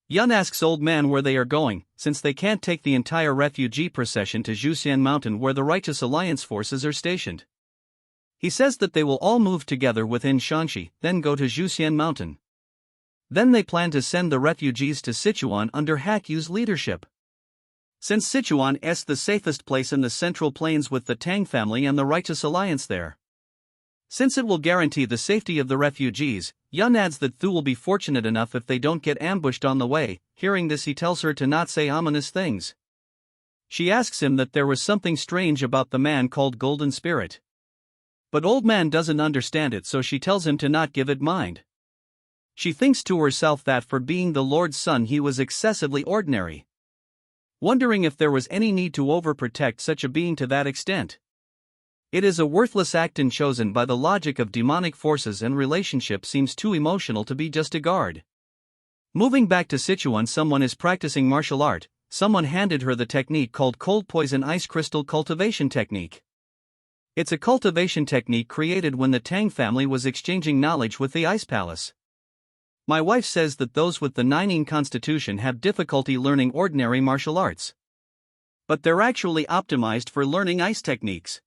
Yun asks Old Man where they are going, since they can't take the entire refugee procession to Zhuxian Mountain where the Righteous Alliance forces are stationed. He says that they will all move together within Shanxi, then go to Zhuxian Mountain. Then they plan to send the refugees to Sichuan under Hak Yu's leadership. Since Sichuan is the safest place in the Central Plains with the Tang family and the Righteous Alliance there. Since it will guarantee the safety of the refugees, Yun adds that Thu will be fortunate enough if they don't get ambushed on the way. Hearing this, he tells her to not say ominous things. She asks him that there was something strange about the man called Golden Spirit. But Old Man doesn't understand it, so she tells him to not give it mind. She thinks to herself that for being the Lord's son he was excessively ordinary. Wondering if there was any need to overprotect such a being to that extent. It is a worthless act and chosen by the logic of demonic forces, and relationship seems too emotional to be just a guard. Moving back to Sichuan, someone is practicing martial art. Someone handed her the technique called Cold Poison Ice Crystal Cultivation Technique. It's a cultivation technique created when the Tang family was exchanging knowledge with the Ice Palace. My wife says that those with the 9 constitution have difficulty learning ordinary martial arts. But they're actually optimized for learning ice techniques.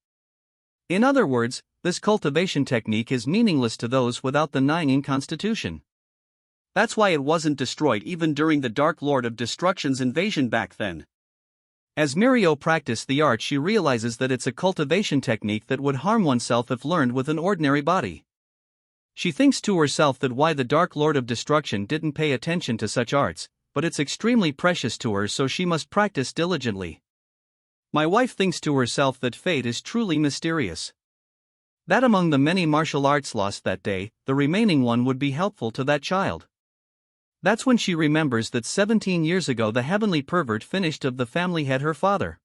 In other words, this cultivation technique is meaningless to those without the 9 constitution. That's why it wasn't destroyed even during the Dark Lord of Destruction's invasion back then. As Mirio practiced the art, she realizes that it's a cultivation technique that would harm oneself if learned with an ordinary body. She thinks to herself that why the Dark Lord of Destruction didn't pay attention to such arts, but it's extremely precious to her, so she must practice diligently. My wife thinks to herself that fate is truly mysterious. That among the many martial arts lost that day, the remaining one would be helpful to that child. That's when she remembers that 17 years ago the heavenly pervert finished of the family had her father.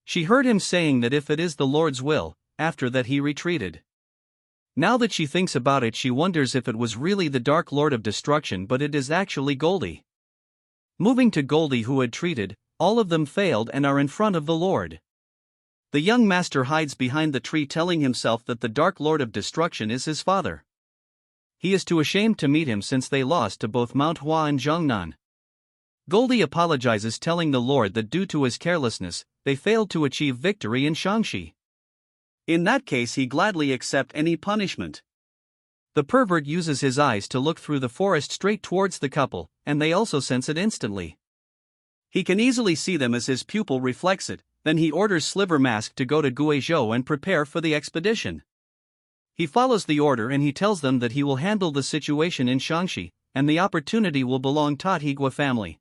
She heard him saying that if it is the Lord's will, after that he retreated. Now that she thinks about it, she wonders if it was really the Dark Lord of Destruction, but it is actually Goldie. Moving to Goldie, who had treated, all of them failed and are in front of the Lord. The young master hides behind the tree, telling himself that the Dark Lord of Destruction is his father. He is too ashamed to meet him since they lost to both Manhwa and Zhongnan. Goldie apologizes, telling the Lord that due to his carelessness, they failed to achieve victory in Shanxi. In that case, he gladly accepts any punishment. The pervert uses his eyes to look through the forest straight towards the couple, and they also sense it instantly. He can easily see them as his pupil reflects it. Then he orders Sliver Mask to go to Guizhou and prepare for the expedition. He follows the order and he tells them that he will handle the situation in Shanxi, and the opportunity will belong to the Higua family.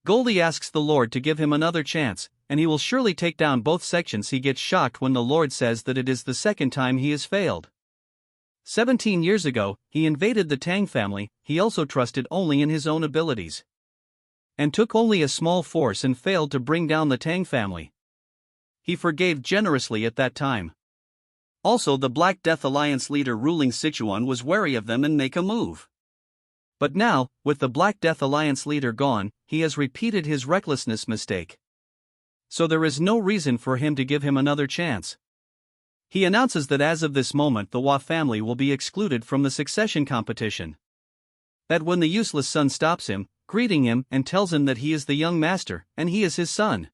Goldie asks the Lord to give him another chance, and he will surely take down both sections. He gets shocked when the Lord says that it is the second time he has failed. 17 years ago, he invaded the Tang family. He also trusted only in his own abilities, and took only a small force and failed to bring down the Tang family. He forgave generously at that time. Also, the Black Death Alliance leader ruling Sichuan was wary of them and make a move. But now, with the Black Death Alliance leader gone, he has repeated his recklessness mistake. So there is no reason for him to give him another chance. He announces that as of this moment the Hua family will be excluded from the succession competition. That when the useless son stops him, greeting him and tells him that he is the young master and he is his son.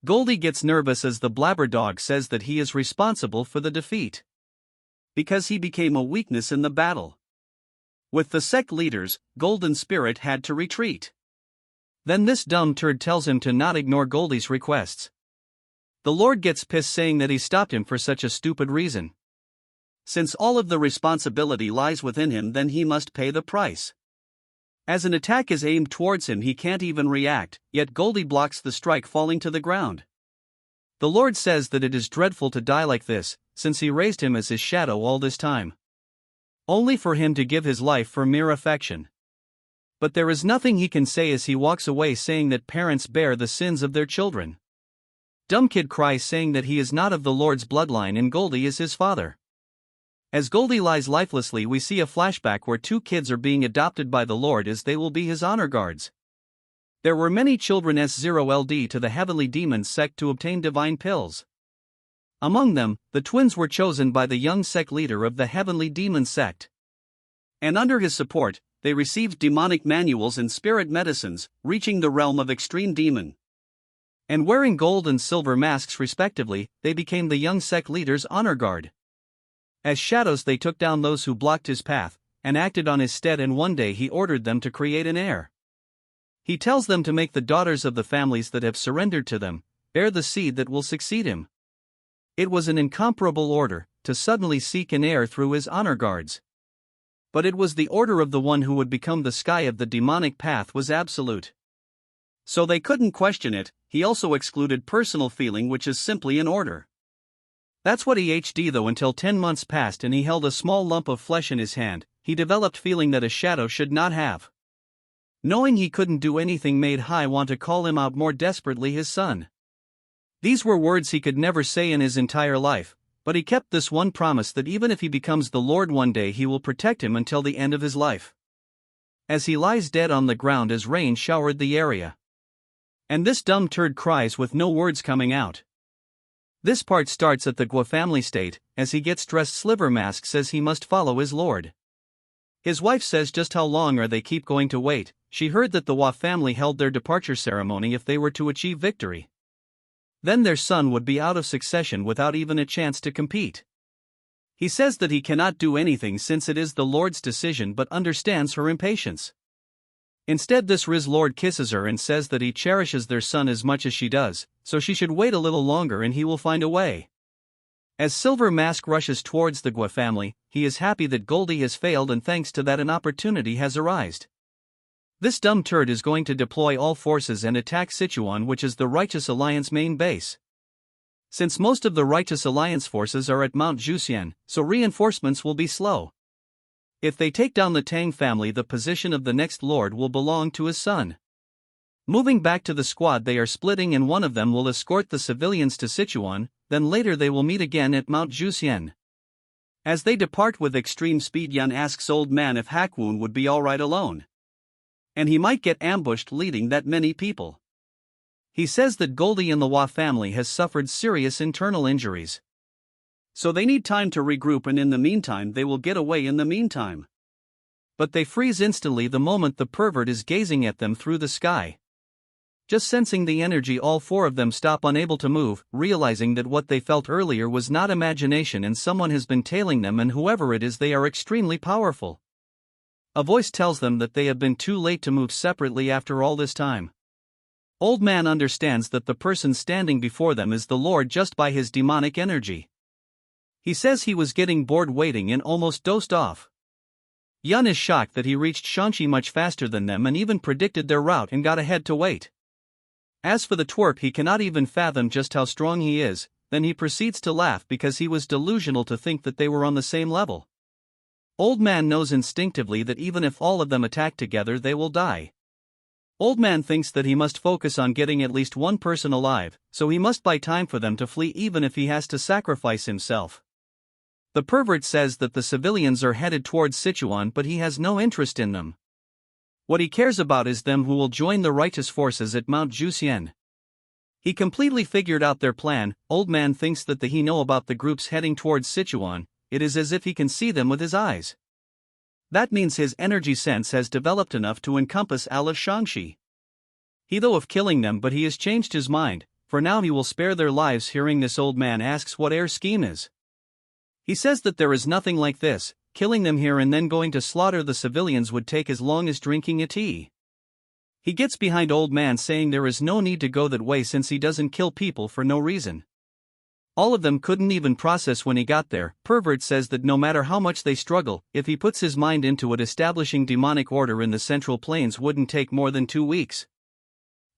Goldie gets nervous as the blabber dog says that he is responsible for the defeat, because he became a weakness in the battle. With the sect leaders, Golden Spirit had to retreat. Then this dumb turd tells him to not ignore Goldie's requests. The Lord gets pissed saying that he stopped him for such a stupid reason. Since all of the responsibility lies within him, then he must pay the price. As an attack is aimed towards him, he can't even react, yet Goldie blocks the strike, falling to the ground. The Lord says that it is dreadful to die like this, since he raised him as his shadow all this time, only for him to give his life for mere affection. But there is nothing he can say as he walks away, saying that parents bear the sins of their children. Dumb kid cries saying that he is not of the Lord's bloodline and Goldie is his father. As Goldie lies lifelessly, we see a flashback where two kids are being adopted by the Lord as they will be his honor guards. There were many children S0LD to the heavenly demons sect to obtain divine pills. Among them, the twins were chosen by the young sect leader of the heavenly demon sect. And under his support, they received demonic manuals and spirit medicines, reaching the realm of extreme demon. And wearing gold and silver masks respectively, they became the young sect leader's honor guard. As shadows they took down those who blocked his path, and acted on his stead, and one day he ordered them to create an heir. He tells them to make the daughters of the families that have surrendered to them bear the seed that will succeed him. It was an incomparable order, to suddenly seek an heir through his honor guards. But it was the order of the one who would become the sky of the demonic path was absolute. So they couldn't question it. He also excluded personal feeling, which is simply an order. That's what he HD though. Until 10 months passed and he held a small lump of flesh in his hand, he developed feeling that a shadow should not have. Knowing he couldn't do anything made High want to call him out more desperately, his son. These were words he could never say in his entire life, but he kept this one promise that even if he becomes the Lord one day he will protect him until the end of his life. As he lies dead on the ground as rain showered the area. And this dumb turd cries with no words coming out. This part starts at the Gua family state. As he gets dressed, Sliver Mask says he must follow his lord. His wife says just how long are they keep going to wait. She heard that the Hua family held their departure ceremony if they were to achieve victory. Then their son would be out of succession without even a chance to compete. He says that he cannot do anything since it is the Lord's decision, but understands her impatience. Instead, this Riz Lord kisses her and says that he cherishes their son as much as she does, so she should wait a little longer and he will find a way. As Silver Mask rushes towards the Gua family, he is happy that Goldie has failed, and thanks to that an opportunity has arisen. This dumb turd is going to deploy all forces and attack Sichuan, which is the Righteous Alliance main base. Since most of the Righteous Alliance forces are at Mount Jusian, so reinforcements will be slow. If they take down the Tang family, the position of the next lord will belong to his son. Moving back to the squad, they are splitting and one of them will escort the civilians to Sichuan, then later they will meet again at Mount Jusian. As they depart with extreme speed, Yan asks Old Man if Hakwun would be alright alone. And he might get ambushed leading that many people. He says that Goldie and the Hua family has suffered serious internal injuries. So they need time to regroup, and in the meantime they will get away in the meantime. But they freeze instantly the moment the pervert is gazing at them through the sky. Just sensing the energy, all four of them stop, unable to move, realizing that what they felt earlier was not imagination and someone has been tailing them, and whoever it is, they are extremely powerful. A voice tells them that they have been too late to move separately after all this time. Old Man understands that the person standing before them is the Lord just by his demonic energy. He says he was getting bored waiting and almost dozed off. Yun is shocked that he reached Shanxi much faster than them and even predicted their route and got ahead to wait. As for the twerp, he cannot even fathom just how strong he is, then he proceeds to laugh because he was delusional to think that they were on the same level. Old Man knows instinctively that even if all of them attack together they will die. Old Man thinks that he must focus on getting at least one person alive, so he must buy time for them to flee even if he has to sacrifice himself. The pervert says that the civilians are headed towards Sichuan, but he has no interest in them. What he cares about is them who will join the righteous forces at Mount Jusian. He completely figured out their plan. Old Man thinks that he know about the groups heading towards Sichuan. It is as if he can see them with his eyes. That means his energy sense has developed enough to encompass all of Shaanxi. He thought of killing them, but he has changed his mind. For now he will spare their lives. Hearing this, old man asks what Air's scheme is. He says that there is nothing like this. Killing them here and then going to slaughter the civilians would take as long as drinking a tea. He gets behind old man, saying there is no need to go that way since he doesn't kill people for no reason. All of them couldn't even process when he got there. Pervert says that no matter how much they struggle, if he puts his mind into it, establishing demonic order in the Central Plains wouldn't take more than 2 weeks.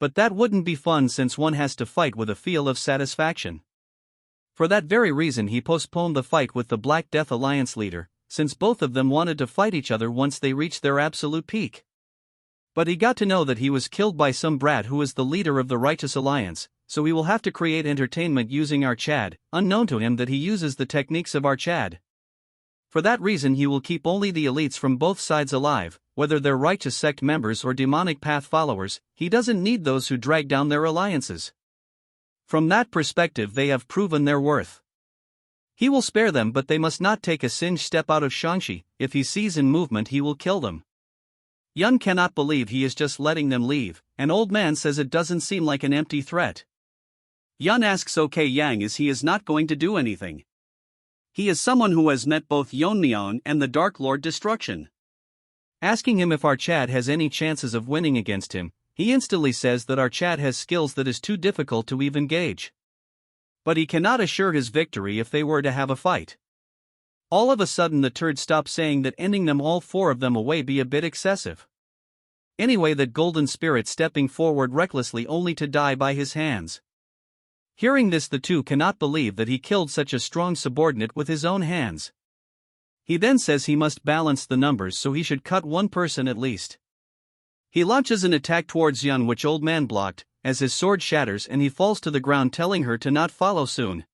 But that wouldn't be fun since one has to fight with a feel of satisfaction. For that very reason he postponed the fight with the Black Death Alliance leader, since both of them wanted to fight each other once they reached their absolute peak. But he got to know that he was killed by some brat who is the leader of the Righteous Alliance, so he will have to create entertainment using our Chad, unknown to him that he uses the techniques of our Chad. For that reason he will keep only the elites from both sides alive, whether they're righteous sect members or demonic path followers. He doesn't need those who drag down their alliances. From that perspective they have proven their worth. He will spare them, but they must not take a singe step out of Shaanxi. If he sees in movement he will kill them. Yun cannot believe he is just letting them leave, and old man says it doesn't seem like an empty threat. Yun asks OK Yang as he is not going to do anything. He is someone who has met both Yeon-myeong and the Dark Lord Destruction. Asking him if our Chad has any chances of winning against him, he instantly says that our Chad has skills that is too difficult to even gauge. But he cannot assure his victory if they were to have a fight. All of a sudden the turd stops, saying that ending them all 4 of them away be a bit excessive. Anyway, that golden spirit stepping forward recklessly only to die by his hands. Hearing this, the two cannot believe that he killed such a strong subordinate with his own hands. He then says he must balance the numbers, so he should cut 1 person at least. He launches an attack towards Yun, which old man blocked, as his sword shatters and he falls to the ground, telling her to not follow soon.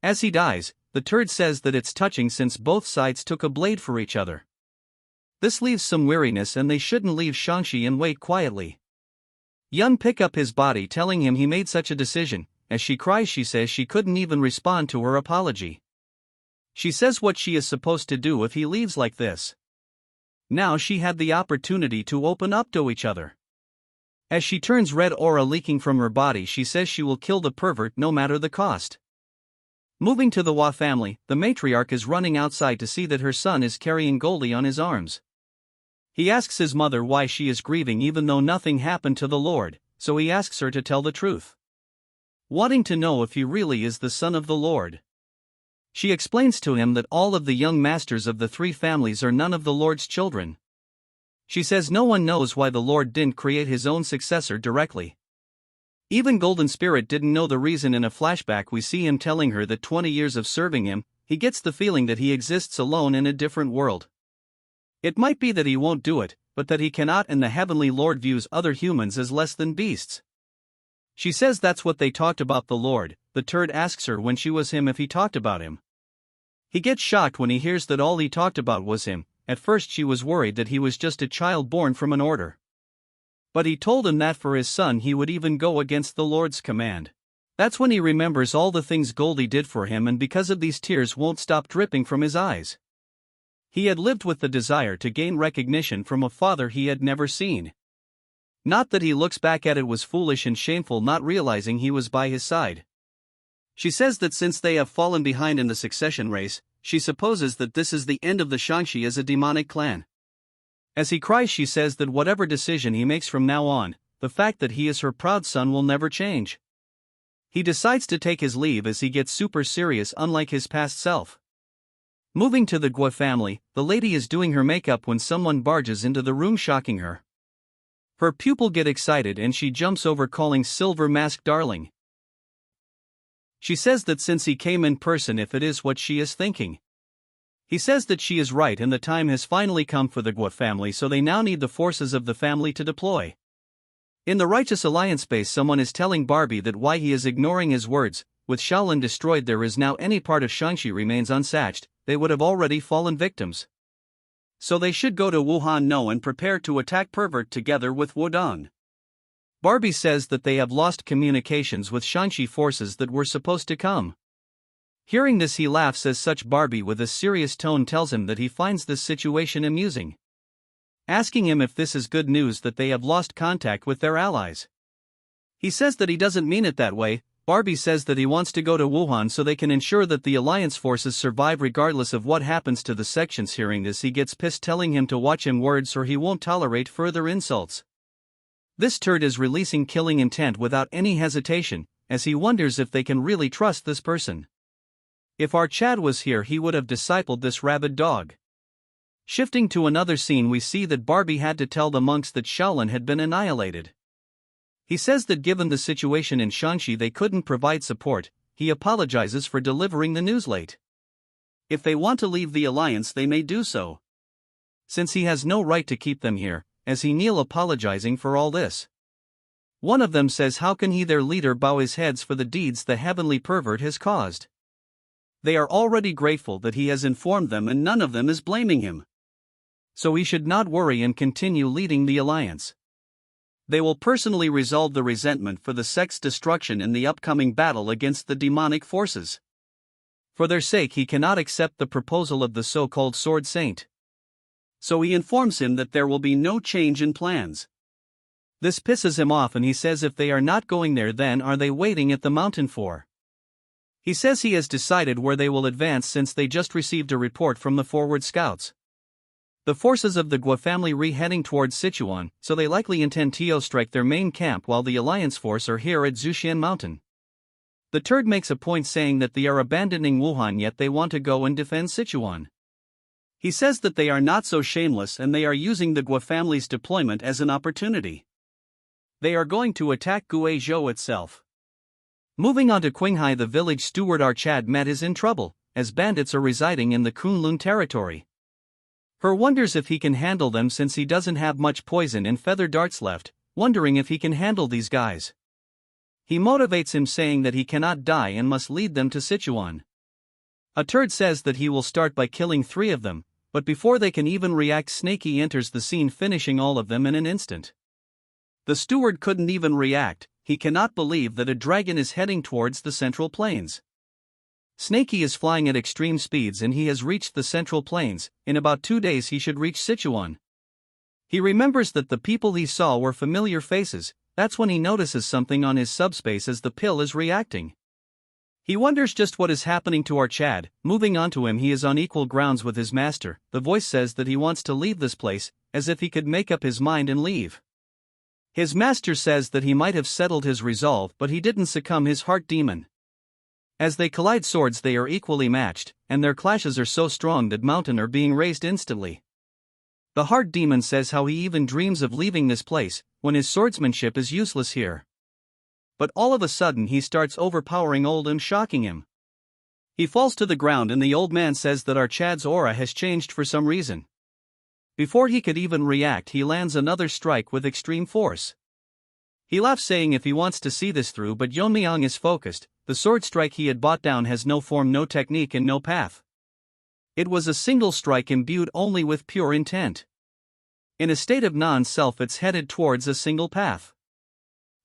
As he dies, the turd says that it's touching since both sides took a blade for each other. This leaves some weariness and they shouldn't leave Shaanxi and wait quietly. Yun pick up his body, telling him he made such a decision. As she cries, she says she couldn't even respond to her apology. She says what she is supposed to do if he leaves like this. Now she had the opportunity to open up to each other. As she turns red, aura leaking from her body, she says she will kill the pervert no matter the cost. Moving to the Hwa family, the matriarch is running outside to see that her son is carrying Goldie on his arms. He asks his mother why she is grieving even though nothing happened to the Lord, so he asks her to tell the truth, wanting to know if he really is the son of the Lord. She explains to him that all of the young masters of the 3 families are none of the Lord's children. She says no one knows why the Lord didn't create his own successor directly. Even Golden Spirit didn't know the reason. In a flashback we see him telling her that 20 years of serving him, he gets the feeling that he exists alone in a different world. It might be that he won't do it, but that he cannot, and the Heavenly Lord views other humans as less than beasts. She says that's what they talked about the Lord. The turd asks her when she was him if he talked about him. He gets shocked when he hears that all he talked about was him. At first she was worried that he was just a child born from an order. But he told him that for his son he would even go against the Lord's command. That's when he remembers all the things Goldie did for him, and because of these tears won't stop dripping from his eyes. He had lived with the desire to gain recognition from a father he had never seen. Not that he looks back at it was foolish and shameful, not realizing he was by his side. She says that since they have fallen behind in the succession race, she supposes that this is the end of the Shaanxi as a demonic clan. As he cries, she says that whatever decision he makes from now on, the fact that he is her proud son will never change. He decides to take his leave as he gets super serious, unlike his past self. Moving to the Gua family, the lady is doing her makeup when someone barges into the room, shocking her. Her pupil get excited and she jumps over, calling Silver Mask darling. She says that since he came in person, if it is what she is thinking. He says that she is right and the time has finally come for the Gua family, so they now need the forces of the family to deploy. In the Righteous Alliance base, someone is telling Barbie that why he is ignoring his words. With Shaolin destroyed, there is now any part of Shaanxi remains unsatched, they would have already fallen victims. So they should go to Wuhan No and prepare to attack Pervert together with Wudong. Barbie says that they have lost communications with Shaanxi forces that were supposed to come. Hearing this, he laughs as such Barbie with a serious tone tells him that he finds this situation amusing, asking him if this is good news that they have lost contact with their allies. He says that he doesn't mean it that way. Barbie says that he wants to go to Wuhan so they can ensure that the alliance forces survive regardless of what happens to the sections. Hearing this, he gets pissed, telling him to watch him words or he won't tolerate further insults. This turd is releasing killing intent without any hesitation, as he wonders if they can really trust this person. If our Chad was here, he would have discipled this rabid dog. Shifting to another scene, we see that Barbie had to tell the monks that Shaolin had been annihilated. He says that given the situation in Shanxi they couldn't provide support. He apologizes for delivering the news late. If they want to leave the alliance they may do so, since he has no right to keep them here, as he kneel apologizing for all this. One of them says how can he, their leader, bow his heads for the deeds the heavenly pervert has caused. They are already grateful that he has informed them and none of them is blaming him. So he should not worry and continue leading the alliance. They will personally resolve the resentment for the sect's destruction in the upcoming battle against the demonic forces. For their sake he cannot accept the proposal of the so-called Sword Saint. So he informs him that there will be no change in plans. This pisses him off and he says if they are not going there, then are they waiting at the mountain for? He says he has decided where they will advance since they just received a report from the forward scouts. The forces of the Gua family heading towards Sichuan, so they likely intend to strike their main camp while the alliance force are here at Zhuxian Mountain. The turd makes a point saying that they are abandoning Wuhan yet they want to go and defend Sichuan. He says that they are not so shameless and they are using the Gua family's deployment as an opportunity. They are going to attack Guizhou itself. Moving on to Qinghai, the village steward Archad met is in trouble, as bandits are residing in the Kunlun territory. Her wonders if he can handle them since he doesn't have much poison and feather darts left, wondering if he can handle these guys. He motivates him saying that he cannot die and must lead them to Sichuan. A turd says that he will start by killing 3 of them, but before they can even react, Snakey enters the scene, finishing all of them in an instant. The steward couldn't even react. He cannot believe that a dragon is heading towards the Central Plains. Snakey is flying at extreme speeds and he has reached the Central Plains. In about 2 days he should reach Sichuan. He remembers that the people he saw were familiar faces. That's when he notices something on his subspace as the pill is reacting. He wonders just what is happening to Archad. Moving on to him, he is on equal grounds with his master. The voice says that he wants to leave this place, as if he could make up his mind and leave. His master says that he might have settled his resolve, but he didn't succumb his heart demon. As they collide swords they are equally matched, and their clashes are so strong that mountains are being raised instantly. The heart demon says how he even dreams of leaving this place, when his swordsmanship is useless here. But all of a sudden he starts overpowering old and shocking him. He falls to the ground and the old man says that Archad's aura has changed for some reason. Before he could even react he lands another strike with extreme force. He laughs saying if he wants to see this through, but Yeon-myeong is focused. The sword strike he had bought down has no form, no technique and no path. It was a single strike imbued only with pure intent. In a state of non-self it's headed towards a single path.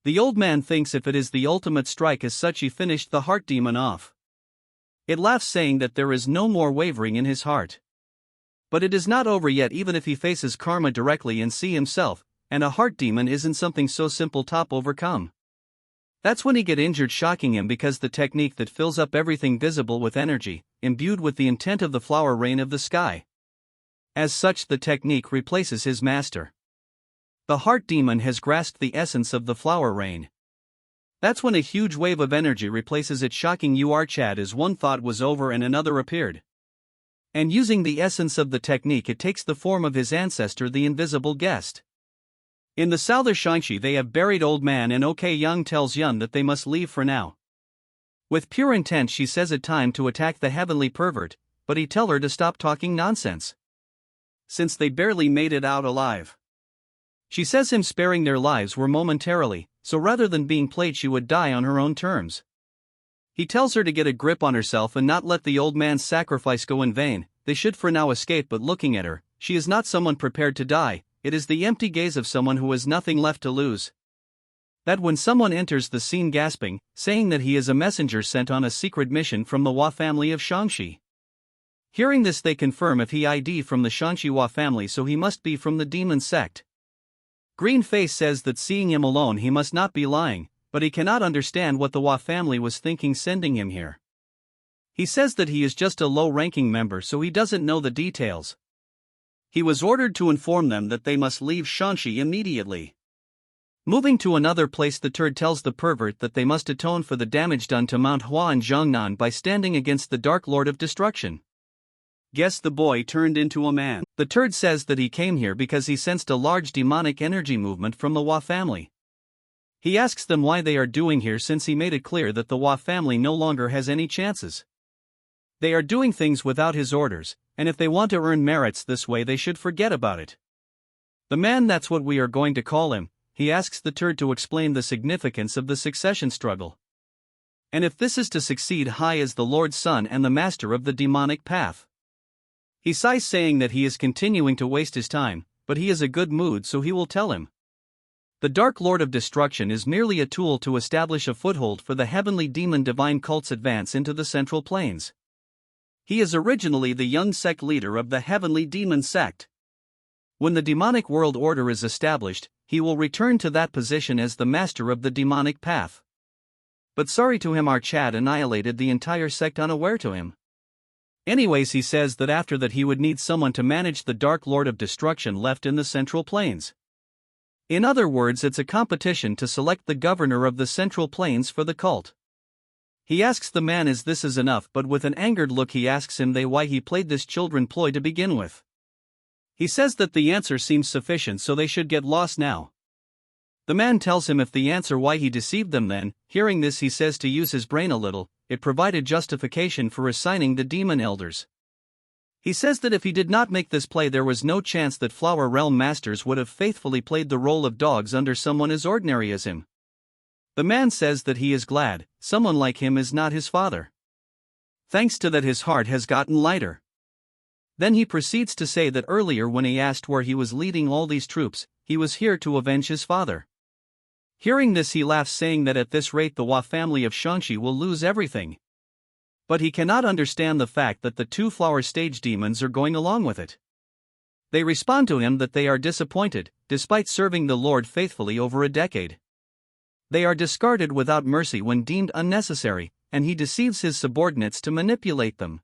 The old man thinks if it is the ultimate strike as such he finished the heart demon off. It laughs saying that there is no more wavering in his heart. But it is not over yet, even if he faces karma directly and see himself, and a heart demon isn't something so simple to overcome. That's when he get injured, shocking him because the technique that fills up everything visible with energy, imbued with the intent of the flower rain of the sky. As such the technique replaces his master. The heart demon has grasped the essence of the flower rain. That's when a huge wave of energy replaces it, shocking Archad as one thought was over and another appeared. And using the essence of the technique it takes the form of his ancestor, the invisible guest. In the southern Shanxi they have buried old man and OK Young tells Yun that they must leave for now. With pure intent she says it time to attack the heavenly pervert, but he tell her to stop talking nonsense, since they barely made it out alive. She says him sparing their lives were momentarily, so rather than being played she would die on her own terms. He tells her to get a grip on herself and not let the old man's sacrifice go in vain. They should for now escape, but looking at her, she is not someone prepared to die. It is the empty gaze of someone who has nothing left to lose. That when someone enters the scene gasping, saying that he is a messenger sent on a secret mission from the Hua family of Shangxi. Hearing this, they confirm if he ID from the Shangxi Hua family, so he must be from the demon sect. Green Face says that seeing him alone he must not be lying, but he cannot understand what the Hua family was thinking sending him here. He says that he is just a low-ranking member, so he doesn't know the details. He was ordered to inform them that they must leave Shangxi immediately. Moving to another place, the turd tells the pervert that they must atone for the damage done to Manhwa and Jiangnan by standing against the Dark Lord of Destruction. Guess the boy turned into a man. The turd says that he came here because he sensed a large demonic energy movement from the Hua family. He asks them why they are doing here, since he made it clear that the Hua family no longer has any chances. They are doing things without his orders, and if they want to earn merits this way they should forget about it. The man, that's what we are going to call him. He asks the turd to explain the significance of the succession struggle. And if this is to succeed high as the Lord's son and the master of the demonic path. He sighs, saying that he is continuing to waste his time, but he is a good mood, so he will tell him. The Dark Lord of Destruction is merely a tool to establish a foothold for the heavenly demon divine cult's advance into the Central Plains. He is originally the young sect leader of the heavenly demon sect. When the demonic world order is established, he will return to that position as the master of the demonic path. But sorry to him, our Chad annihilated the entire sect unaware to him. Anyways, he says that after that he would need someone to manage the Dark Lord of Destruction left in the Central Plains. In other words, it's a competition to select the governor of the Central Plains for the cult. He asks the man is this is enough, but with an angered look he asks him why he played this children ploy to begin with. He says that the answer seems sufficient, so they should get lost now. The man tells him if the answer why he deceived them, then, hearing this, he says to use his brain a little. It provided justification for assigning the demon elders. He says that if he did not make this play there was no chance that Flower Realm Masters would have faithfully played the role of dogs under someone as ordinary as him. The man says that he is glad someone like him is not his father. Thanks to that his heart has gotten lighter. Then he proceeds to say that earlier when he asked where he was leading all these troops, he was here to avenge his father. Hearing this he laughs, saying that at this rate the Hua family of Shangxi will lose everything. But he cannot understand the fact that the two flower stage demons are going along with it. They respond to him that they are disappointed, despite serving the Lord faithfully over a decade. They are discarded without mercy when deemed unnecessary, and he deceives his subordinates to manipulate them.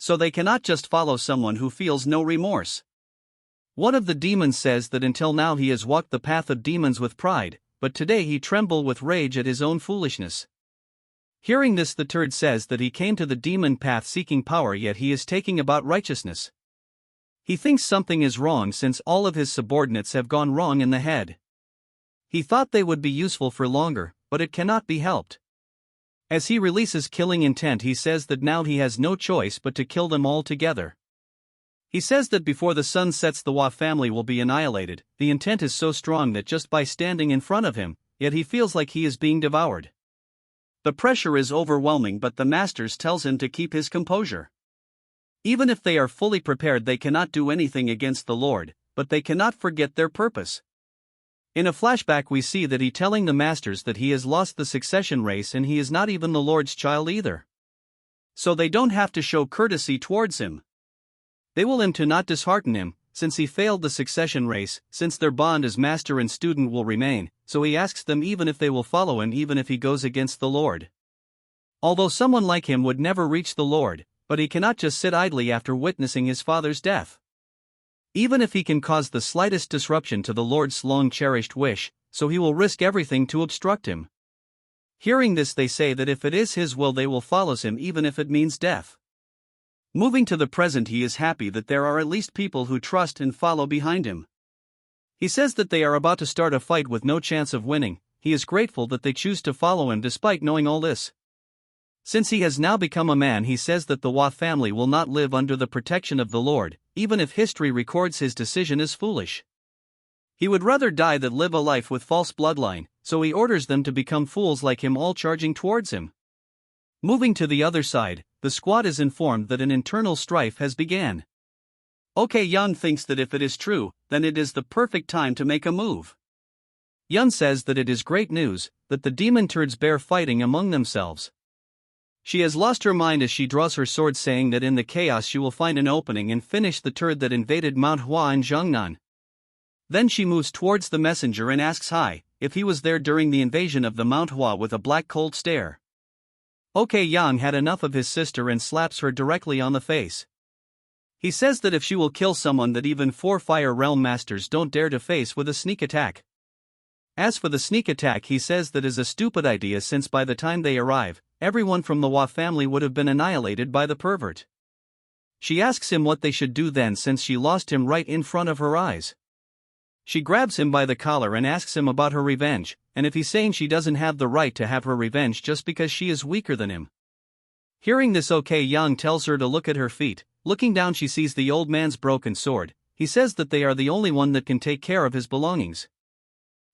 So they cannot just follow someone who feels no remorse. One of the demons says that until now he has walked the path of demons with pride, but today he trembles with rage at his own foolishness. Hearing this, the turd says that he came to the demon path seeking power, yet he is taking about righteousness. He thinks something is wrong since all of his subordinates have gone wrong in the head. He thought they would be useful for longer, but it cannot be helped. As he releases killing intent, he says that now he has no choice but to kill them all together. He says that before the sun sets the Hua family will be annihilated. The intent is so strong that just by standing in front of him, yet he feels like he is being devoured. The pressure is overwhelming, but the masters tells him to keep his composure. Even if they are fully prepared they cannot do anything against the Lord, but they cannot forget their purpose. In a flashback we see that he telling the masters that he has lost the succession race and he is not even the Lord's child either. So they don't have to show courtesy towards him. They will aim to not dishearten him, since he failed the succession race, since their bond as master and student will remain, so he asks them even if they will follow him even if he goes against the Lord. Although someone like him would never reach the Lord, but he cannot just sit idly after witnessing his father's death. Even if he can cause the slightest disruption to the Lord's long-cherished wish, so he will risk everything to obstruct him. Hearing this they say that if it is his will they will follow him even if it means death. Moving to the present, he is happy that there are at least people who trust and follow behind him. He says that they are about to start a fight with no chance of winning. He is grateful that they choose to follow him despite knowing all this. Since he has now become a man, he says that the Hua family will not live under the protection of the Lord, even if history records his decision as foolish. He would rather die than live a life with false bloodline, so he orders them to become fools like him, all charging towards him. Moving to the other side, the squad is informed that an internal strife has began. Okay, Yang thinks that if it is true, then it is the perfect time to make a move. Yun says that it is great news, that the demon turds bear fighting among themselves. She has lost her mind as she draws her sword, saying that in the chaos she will find an opening and finish the turd that invaded Manhwa and Zhongnan. Then she moves towards the messenger and asks Hai if he was there during the invasion of the Manhwa with a black cold stare. Ok Yang had enough of his sister and slaps her directly on the face. He says that if she will kill someone that even 4 Fire Realm Masters don't dare to face with a sneak attack. As for the sneak attack, he says that is a stupid idea, since by the time they arrive, everyone from the Hua family would have been annihilated by the pervert. She asks him what they should do then, since she lost him right in front of her eyes. She grabs him by the collar and asks him about her revenge, and if he's saying she doesn't have the right to have her revenge just because she is weaker than him. Hearing this, Ok Yang tells her to look at her feet. Looking down, she sees the old man's broken sword. He says that they are the only one that can take care of his belongings.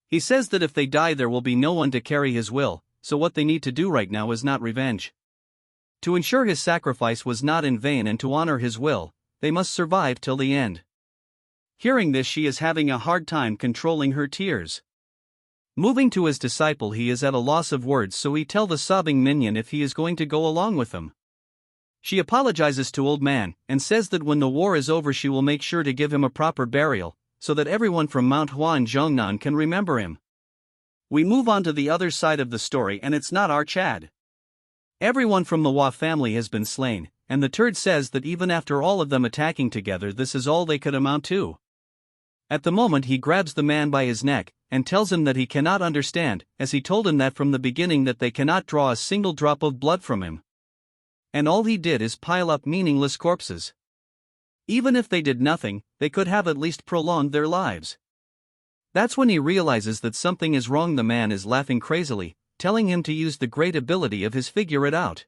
He says that if they die there will be no one to carry his will, so what they need to do right now is not revenge. To ensure his sacrifice was not in vain and to honor his will, they must survive till the end. Hearing this, she is having a hard time controlling her tears. Moving to his disciple, he is at a loss of words, so he tells the sobbing minion if he is going to go along with them. She apologizes to old man, and says that when the war is over she will make sure to give him a proper burial, so that everyone from Mount Hua and Zhongnan can remember him. We move on to the other side of the story, and it's not our Chad. Everyone from the Hua family has been slain, and the turd says that even after all of them attacking together, this is all they could amount to. At the moment he grabs the man by his neck, and tells him that he cannot understand, as he told him that from the beginning that they cannot draw a single drop of blood from him. And all he did is pile up meaningless corpses. Even if they did nothing, they could have at least prolonged their lives. That's when he realizes that something is wrong. The man is laughing crazily, telling him to use the great ability of his figure it out.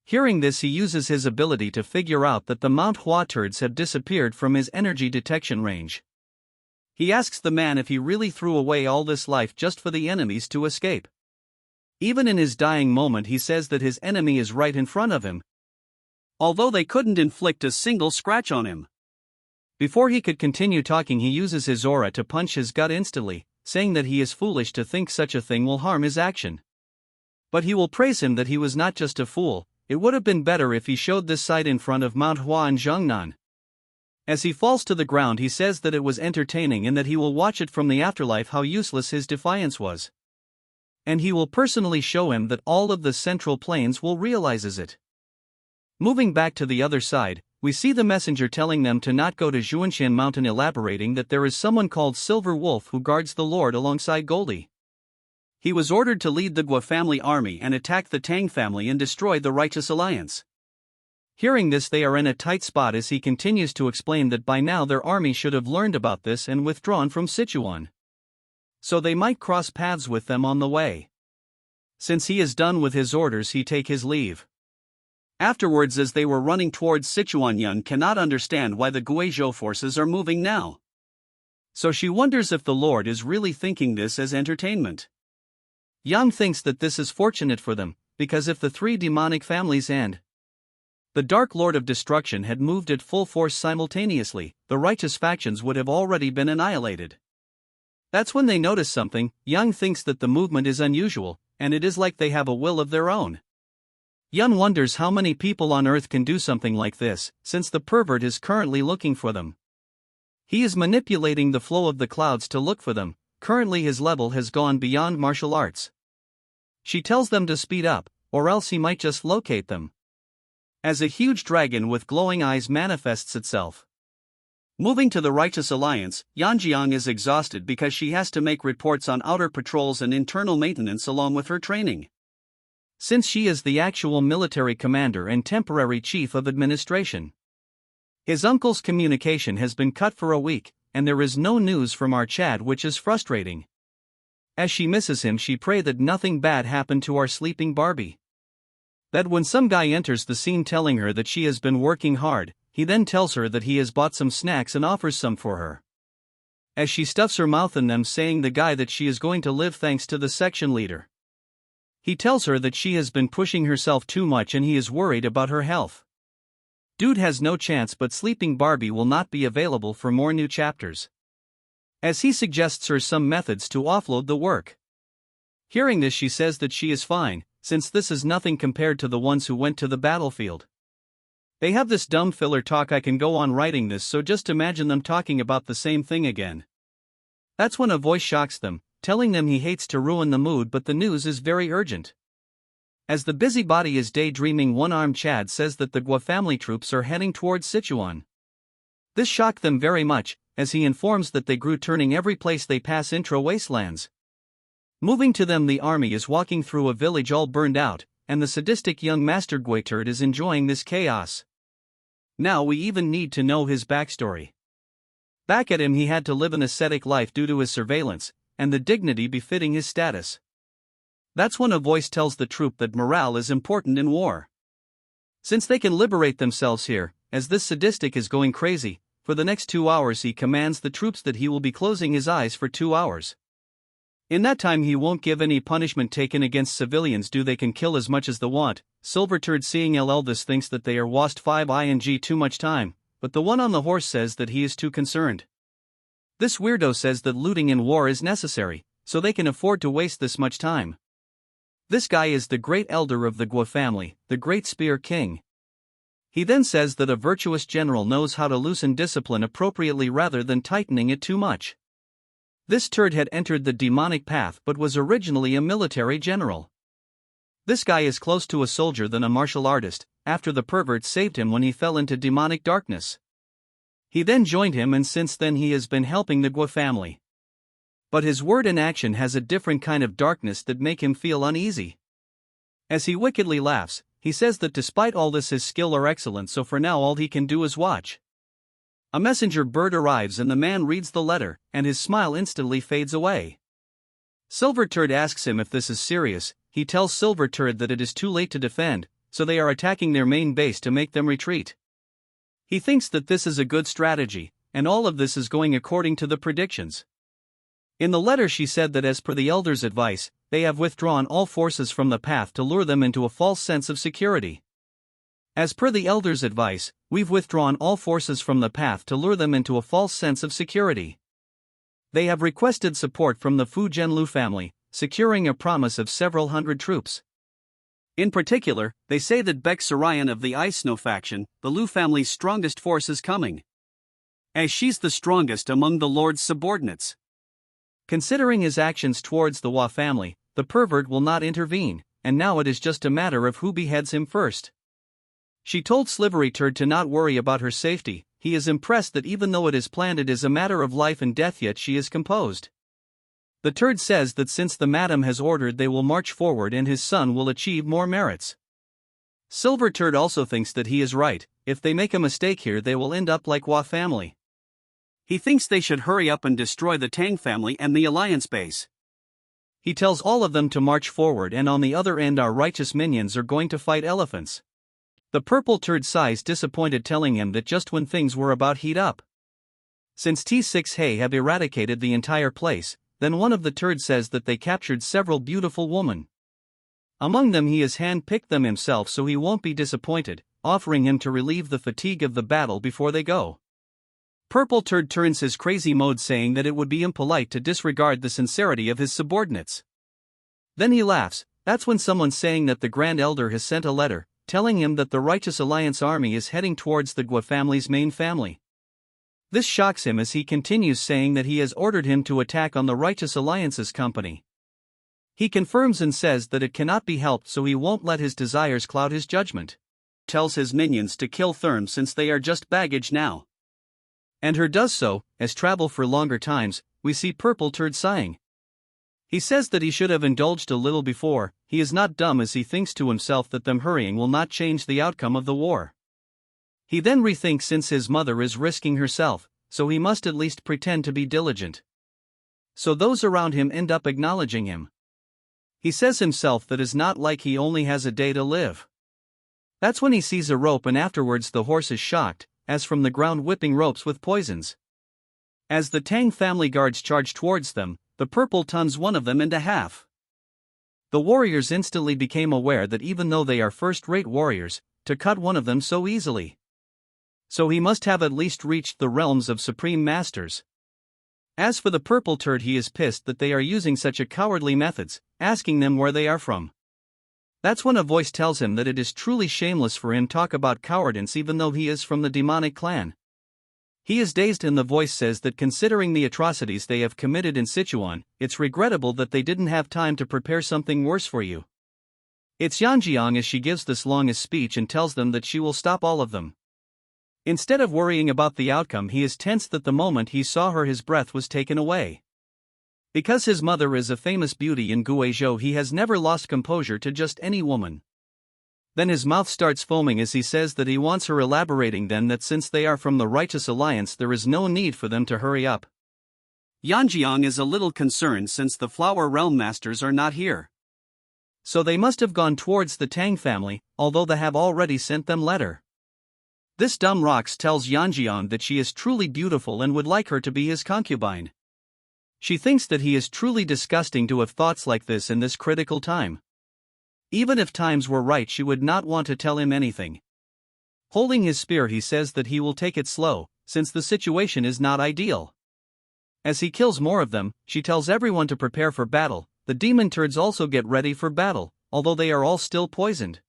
Hearing this, he uses his ability to figure out that the Mount Hua turds have disappeared from his energy detection range. He asks the man if he really threw away all this life just for the enemies to escape. Even in his dying moment he says that his enemy is right in front of him, although they couldn't inflict a single scratch on him. Before he could continue talking, he uses his aura to punch his gut instantly, saying that he is foolish to think such a thing will harm his action. But he will praise him that he was not just a fool. It would have been better if he showed this sight in front of Mount Hua and Zhongnan. As he falls to the ground, he says that it was entertaining and that he will watch it from the afterlife how useless his defiance was. And he will personally show him that all of the central plains will realizes it. Moving back to the other side, we see the messenger telling them to not go to Zhuanshan Mountain, elaborating that there is someone called Silver Wolf who guards the Lord alongside Goldie. He was ordered to lead the Gua family army and attack the Tang family and destroy the Righteous Alliance. Hearing this, they are in a tight spot as he continues to explain that by now their army should have learned about this and withdrawn from Sichuan. So they might cross paths with them on the way. Since he is done with his orders, he take his leave. Afterwards, as they were running towards Sichuan, Yun cannot understand why the Guizhou forces are moving now. So she wonders if the Lord is really thinking this as entertainment. Yang thinks that this is fortunate for them, because if the 3 demonic families and the Dark Lord of Destruction had moved at full force simultaneously, the righteous factions would have already been annihilated. That's when they notice something. Yang thinks that the movement is unusual, and it is like they have a will of their own. Yun wonders how many people on Earth can do something like this, since the pervert is currently looking for them. He is manipulating the flow of the clouds to look for them. Currently his level has gone beyond martial arts. She tells them to speed up, or else he might just locate them. As a huge dragon with glowing eyes manifests itself. Moving to the Righteous Alliance, Yanjiang is exhausted because she has to make reports on outer patrols and internal maintenance along with her training. Since she is the actual military commander and temporary chief of administration. His uncle's communication has been cut for a week, and there is no news from our Chad, which is frustrating. As she misses him, she prays that nothing bad happened to our sleeping Barbie. That when some guy enters the scene telling her that she has been working hard, he then tells her that he has bought some snacks and offers some for her. As she stuffs her mouth in them, saying the guy that she is going to live thanks to the section leader. He tells her that she has been pushing herself too much and he is worried about her health. Dude has no chance, but Sleeping Barbie will not be available for more new chapters. as he suggests her some methods to offload the work. Hearing this, she says that she is fine, since this is nothing compared to the ones who went to the battlefield. They have this dumb filler talk. I can go on writing this, so just imagine them talking about the same thing again. That's when a voice shocks them, telling them he hates to ruin the mood, but the news is very urgent. As the busybody is daydreaming, one-armed Chad says that the Gua family troops are heading towards Sichuan. This shocked them very much, as he informs that they grew, turning every place they pass into wastelands. Moving to them, the army is walking through a village all burned out, and the sadistic young Master Gui turd is enjoying this chaos. Now we even need to know his backstory. Back at him, he had to live an ascetic life due to his surveillance, and the dignity befitting his status. That's when a voice tells the troop that morale is important in war. Since they can liberate themselves here, as this sadistic is going crazy, for the next 2 hours he commands the troops that he will be closing his eyes for 2 hours. In that time he won't give any punishment taken against civilians. They can kill as much as they want. Silverturd seeing this thinks that they are wast 5 too much time, but the one on the horse says that he is too concerned. This weirdo says that looting in war is necessary, so they can afford to waste this much time. This guy is the great elder of the Gua family, the great spear king. He then says that a virtuous general knows how to loosen discipline appropriately rather than tightening it too much. This turd had entered the demonic path but was originally a military general. This guy is close to a soldier than a martial artist, after the pervert saved him when he fell into demonic darkness. He then joined him, and since then he has been helping the Gua family. But his word and action has a different kind of darkness that make him feel uneasy. As he wickedly laughs, he says that despite all this his skill are excellent, so for now all he can do is watch. A messenger bird arrives and the man reads the letter, and his smile instantly fades away. Silverturd asks him if this is serious. He tells Silverturd that it is too late to defend, so they are attacking their main base to make them retreat. He thinks that this is a good strategy, and all of this is going according to the predictions. In the letter she said that as per the elder's advice, they have withdrawn all forces from the path to lure them into a false sense of security. As per the elder's advice, we've withdrawn all forces from the path to lure them into a false sense of security. They have requested support from the Fu Zhenlu family, securing a promise of several hundred troops. In particular, they say that Baek Sarayan of the Ice Snow faction, the Lu family's strongest force, is coming, as she's the strongest among the Lord's subordinates. Considering his actions towards the Hua family, the pervert will not intervene, and now it is just a matter of who beheads him first. She told Slivery Turd to not worry about her safety. He is impressed that even though it is planned it is a matter of life and death, yet she is composed. The turd says that since the madam has ordered, they will march forward and his son will achieve more merits. Silverturd also thinks that he is right. If they make a mistake here, they will end up like Hua family. He thinks they should hurry up and destroy the Tang family and the alliance base. He tells all of them to march forward, and on the other end our righteous minions are going to fight elephants. The purple turd sighs disappointed, telling him that just when things were about heat up. Since T6 Hay have eradicated the entire place, then one of the turds says that they captured several beautiful women. Among them he has hand-picked them himself, so he won't be disappointed, offering him to relieve the fatigue of the battle before they go. Purple turd turns his crazy mode, saying that it would be impolite to disregard the sincerity of his subordinates. Then he laughs. That's when someone's saying that the Grand Elder has sent a letter, telling him that the Righteous Alliance army is heading towards the Gua family's main family. This shocks him as he continues, saying that he has ordered him to attack on the Righteous Alliance's company. He confirms and says that it cannot be helped, so he won't let his desires cloud his judgment. Tells his minions to kill Therm since they are just baggage now. And her does so. As travel for longer times, we see Purple Turd sighing. He says that he should have indulged a little before. He is not dumb, as he thinks to himself that them hurrying will not change the outcome of the war. He then rethinks, since his mother is risking herself, so he must at least pretend to be diligent. So those around him end up acknowledging him. He says himself that it's not like he only has a day to live. That's when he sees a rope, and afterwards the horse is shocked, as from the ground whipping ropes with poisons. As the Tang family guards charge towards them, the purple tuns one of them into half. The warriors instantly became aware that even though they are first-rate warriors, to cut one of them so easily. So he must have at least reached the realms of supreme masters. As for the purple turd, he is pissed that they are using such a cowardly methods, asking them where they are from. That's when a voice tells him that it is truly shameless for him to talk about cowardice even though he is from the demonic clan. He is dazed and the voice says that considering the atrocities they have committed in Sichuan, it's regrettable that they didn't have time to prepare something worse for you. It's Yeon-myeong as she gives this longest speech and tells them that she will stop all of them. Instead of worrying about the outcome, he is tense that the moment he saw her his breath was taken away. Because his mother is a famous beauty in Guizhou, he has never lost composure to just any woman. Then his mouth starts foaming as he says that he wants her, elaborating then that since they are from the Righteous Alliance there is no need for them to hurry up. Yeon-myeong is a little concerned since the Flower Realm Masters are not here. So they must have gone towards the Tang family, although they have already sent them letter. This dumb Rox tells Yeon-myeong that she is truly beautiful and would like her to be his concubine. She thinks that he is truly disgusting to have thoughts like this in this critical time. Even if times were right, she would not want to tell him anything. Holding his spear, he says that he will take it slow, since the situation is not ideal. As he kills more of them, she tells everyone to prepare for battle. The demon turds also get ready for battle, although they are all still poisoned.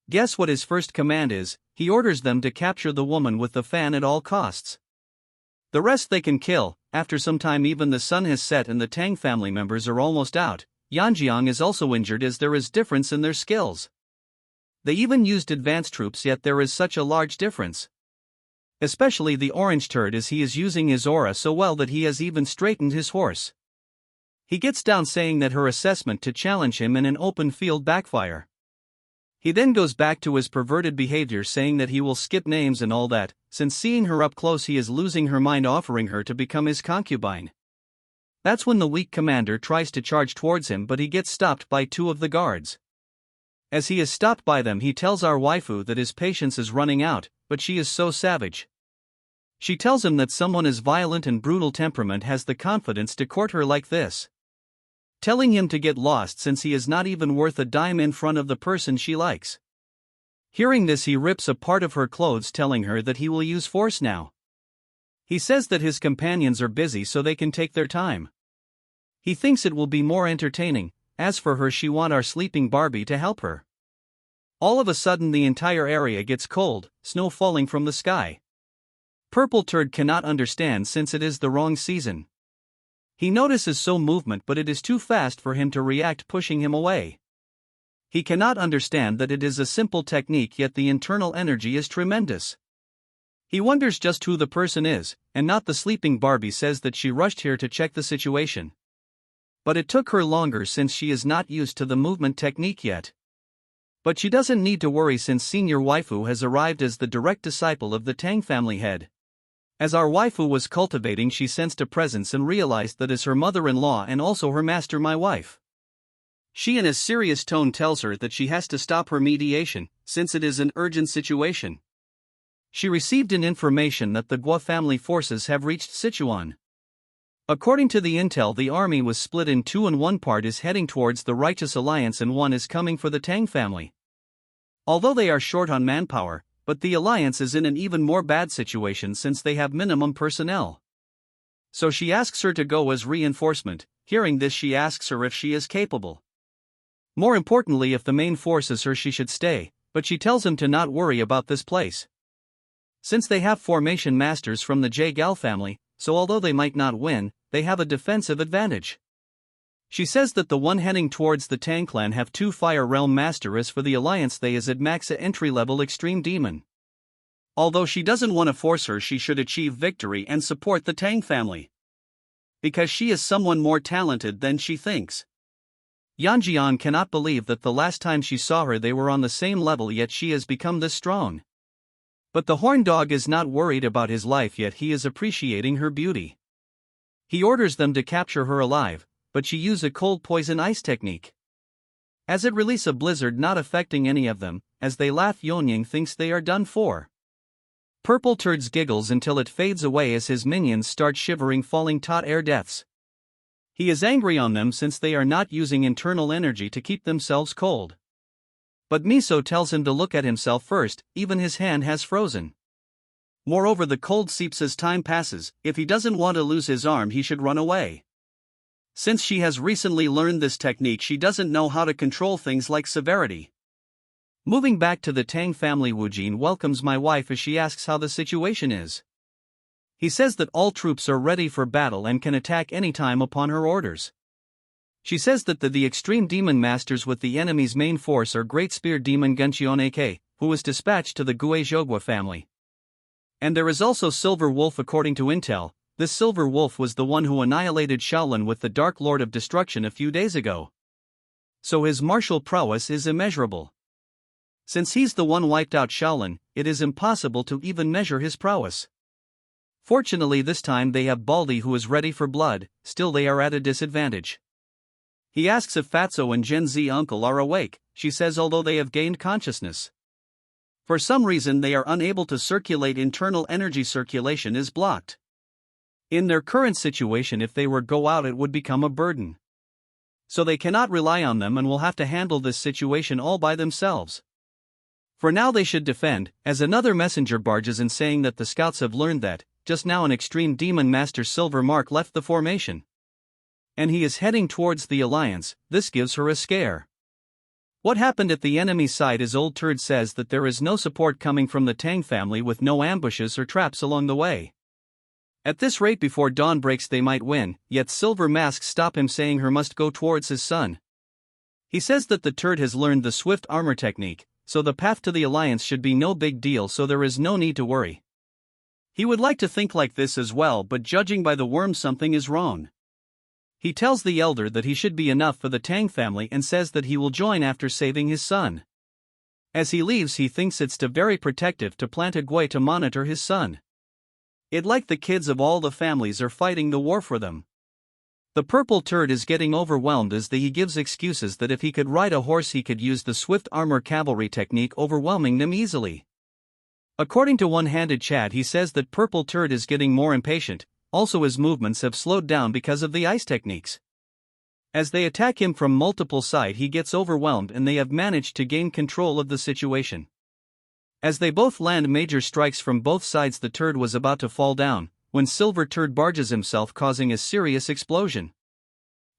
Guess what his first command is? He orders them to capture the woman with the fan at all costs. The rest they can kill. After some time, even the sun has set and the Tang family members are almost out. Yeon-myeong is also injured as there is difference in their skills. They even used advanced troops, yet there is such a large difference. Especially the orange turd, as he is using his aura so well that he has even straightened his horse. He gets down saying that her assessment to challenge him in an open field backfire. He then goes back to his perverted behavior, saying that he will skip names and all that, since seeing her up close he is losing her mind, offering her to become his concubine. That's when the weak commander tries to charge towards him, but he gets stopped by two of the guards. As he is stopped by them, he tells our waifu that his patience is running out, but she is so savage. She tells him that someone as violent and brutal temperament has the confidence to court her like this, telling him to get lost since he is not even worth a dime in front of the person she likes. Hearing this, he rips a part of her clothes, telling her that he will use force now. He says that his companions are busy so they can take their time. He thinks it will be more entertaining. As for her, she wants our sleeping Barbie to help her. All of a sudden the entire area gets cold, snow falling from the sky. Purple turd cannot understand since it is the wrong season. He notices some movement, but it is too fast for him to react, pushing him away. He cannot understand that it is a simple technique, yet the internal energy is tremendous. He wonders just who the person is, and not the sleeping Barbie says that she rushed here to check the situation. But it took her longer since she is not used to the movement technique yet. But she doesn't need to worry since senior waifu has arrived as the direct disciple of the Tang family head. As our waifu was cultivating, she sensed a presence and realized that is her mother-in-law and also her master, my wife. She in a serious tone tells her that she has to stop her mediation, since it is an urgent situation. She received an information that the Gua family forces have reached Sichuan. According to the intel, the army was split in two and one part is heading towards the Righteous Alliance and one is coming for the Tang family. Although they are short on manpower, but the alliance is in an even more bad situation since they have minimum personnel. So she asks her to go as reinforcement. Hearing this, she asks her if she is capable. More importantly, if the main force is her, she should stay, but she tells him to not worry about this place. Since they have formation masters from the J-Gal family, so although they might not win, they have a defensive advantage. She says that the one heading towards the Tang clan have two Fire Realm Master. As for the alliance, they is at max entry-level extreme demon. Although she doesn't want to force her, she should achieve victory and support the Tang family. Because she is someone more talented than she thinks. Yeon-myeong cannot believe that the last time she saw her they were on the same level, yet she has become this strong. But the horn dog is not worried about his life, yet he is appreciating her beauty. He orders them to capture her alive, but she use a cold poison ice technique. As it release a blizzard not affecting any of them, as they laugh, Yeon-myeong thinks they are done for. Purple turds giggles until it fades away as his minions start shivering, falling tot air deaths. He is angry on them since they are not using internal energy to keep themselves cold. But Miso tells him to look at himself first, even his hand has frozen. Moreover, the cold seeps as time passes. If he doesn't want to lose his arm, he should run away. Since she has recently learned this technique, she doesn't know how to control things like severity. Moving back to the Tang family, Woojin welcomes my wife as she asks how the situation is. He says that all troops are ready for battle and can attack anytime upon her orders. She says that the extreme demon masters with the enemy's main force are Great Spear Demon Guncheon AK, who was dispatched to the Guizhogua family. And there is also Silver Wolf. According to intel, this Silver Wolf was the one who annihilated Shaolin with the Dark Lord of Destruction a few days ago. So his martial prowess is immeasurable. Since he's the one wiped out Shaolin, it is impossible to even measure his prowess. Fortunately, this time they have Baldy, who is ready for blood. Still, they are at a disadvantage. He asks if Fatso and Gen Z uncle are awake. She says although they have gained consciousness, for some reason they are unable to circulate. Internal energy circulation is blocked. In their current situation, if they were go out, it would become a burden. So they cannot rely on them and will have to handle this situation all by themselves. For now they should defend, as another messenger barges in saying that the scouts have learned that, just now, an extreme demon master Silver Mark left the formation. And he is heading towards the alliance. This gives her a scare. What happened at the enemy side is Old Turd says that there is no support coming from the Tang family, with no ambushes or traps along the way. At this rate, before dawn breaks they might win, yet Silver Mask stop him, saying her must go towards his son. He says that the Turd has learned the swift armor technique, so the path to the alliance should be no big deal, so there is no need to worry. He would like to think like this as well, but judging by the worm, something is wrong. He tells the elder that he should be enough for the Tang family and says that he will join after saving his son. As he leaves, he thinks it's very protective to plant a Gui to monitor his son. It like the kids of all the families are fighting the war for them. The purple turd is getting overwhelmed as he gives excuses that if he could ride a horse he could use the swift armor cavalry technique, overwhelming them easily. According to one-handed Chad, he says that purple turd is getting more impatient, also his movements have slowed down because of the ice techniques. As they attack him from multiple sides, he gets overwhelmed and they have managed to gain control of the situation. As they both land major strikes from both sides, the turd was about to fall down, when Silver Turd barges himself, causing a serious explosion.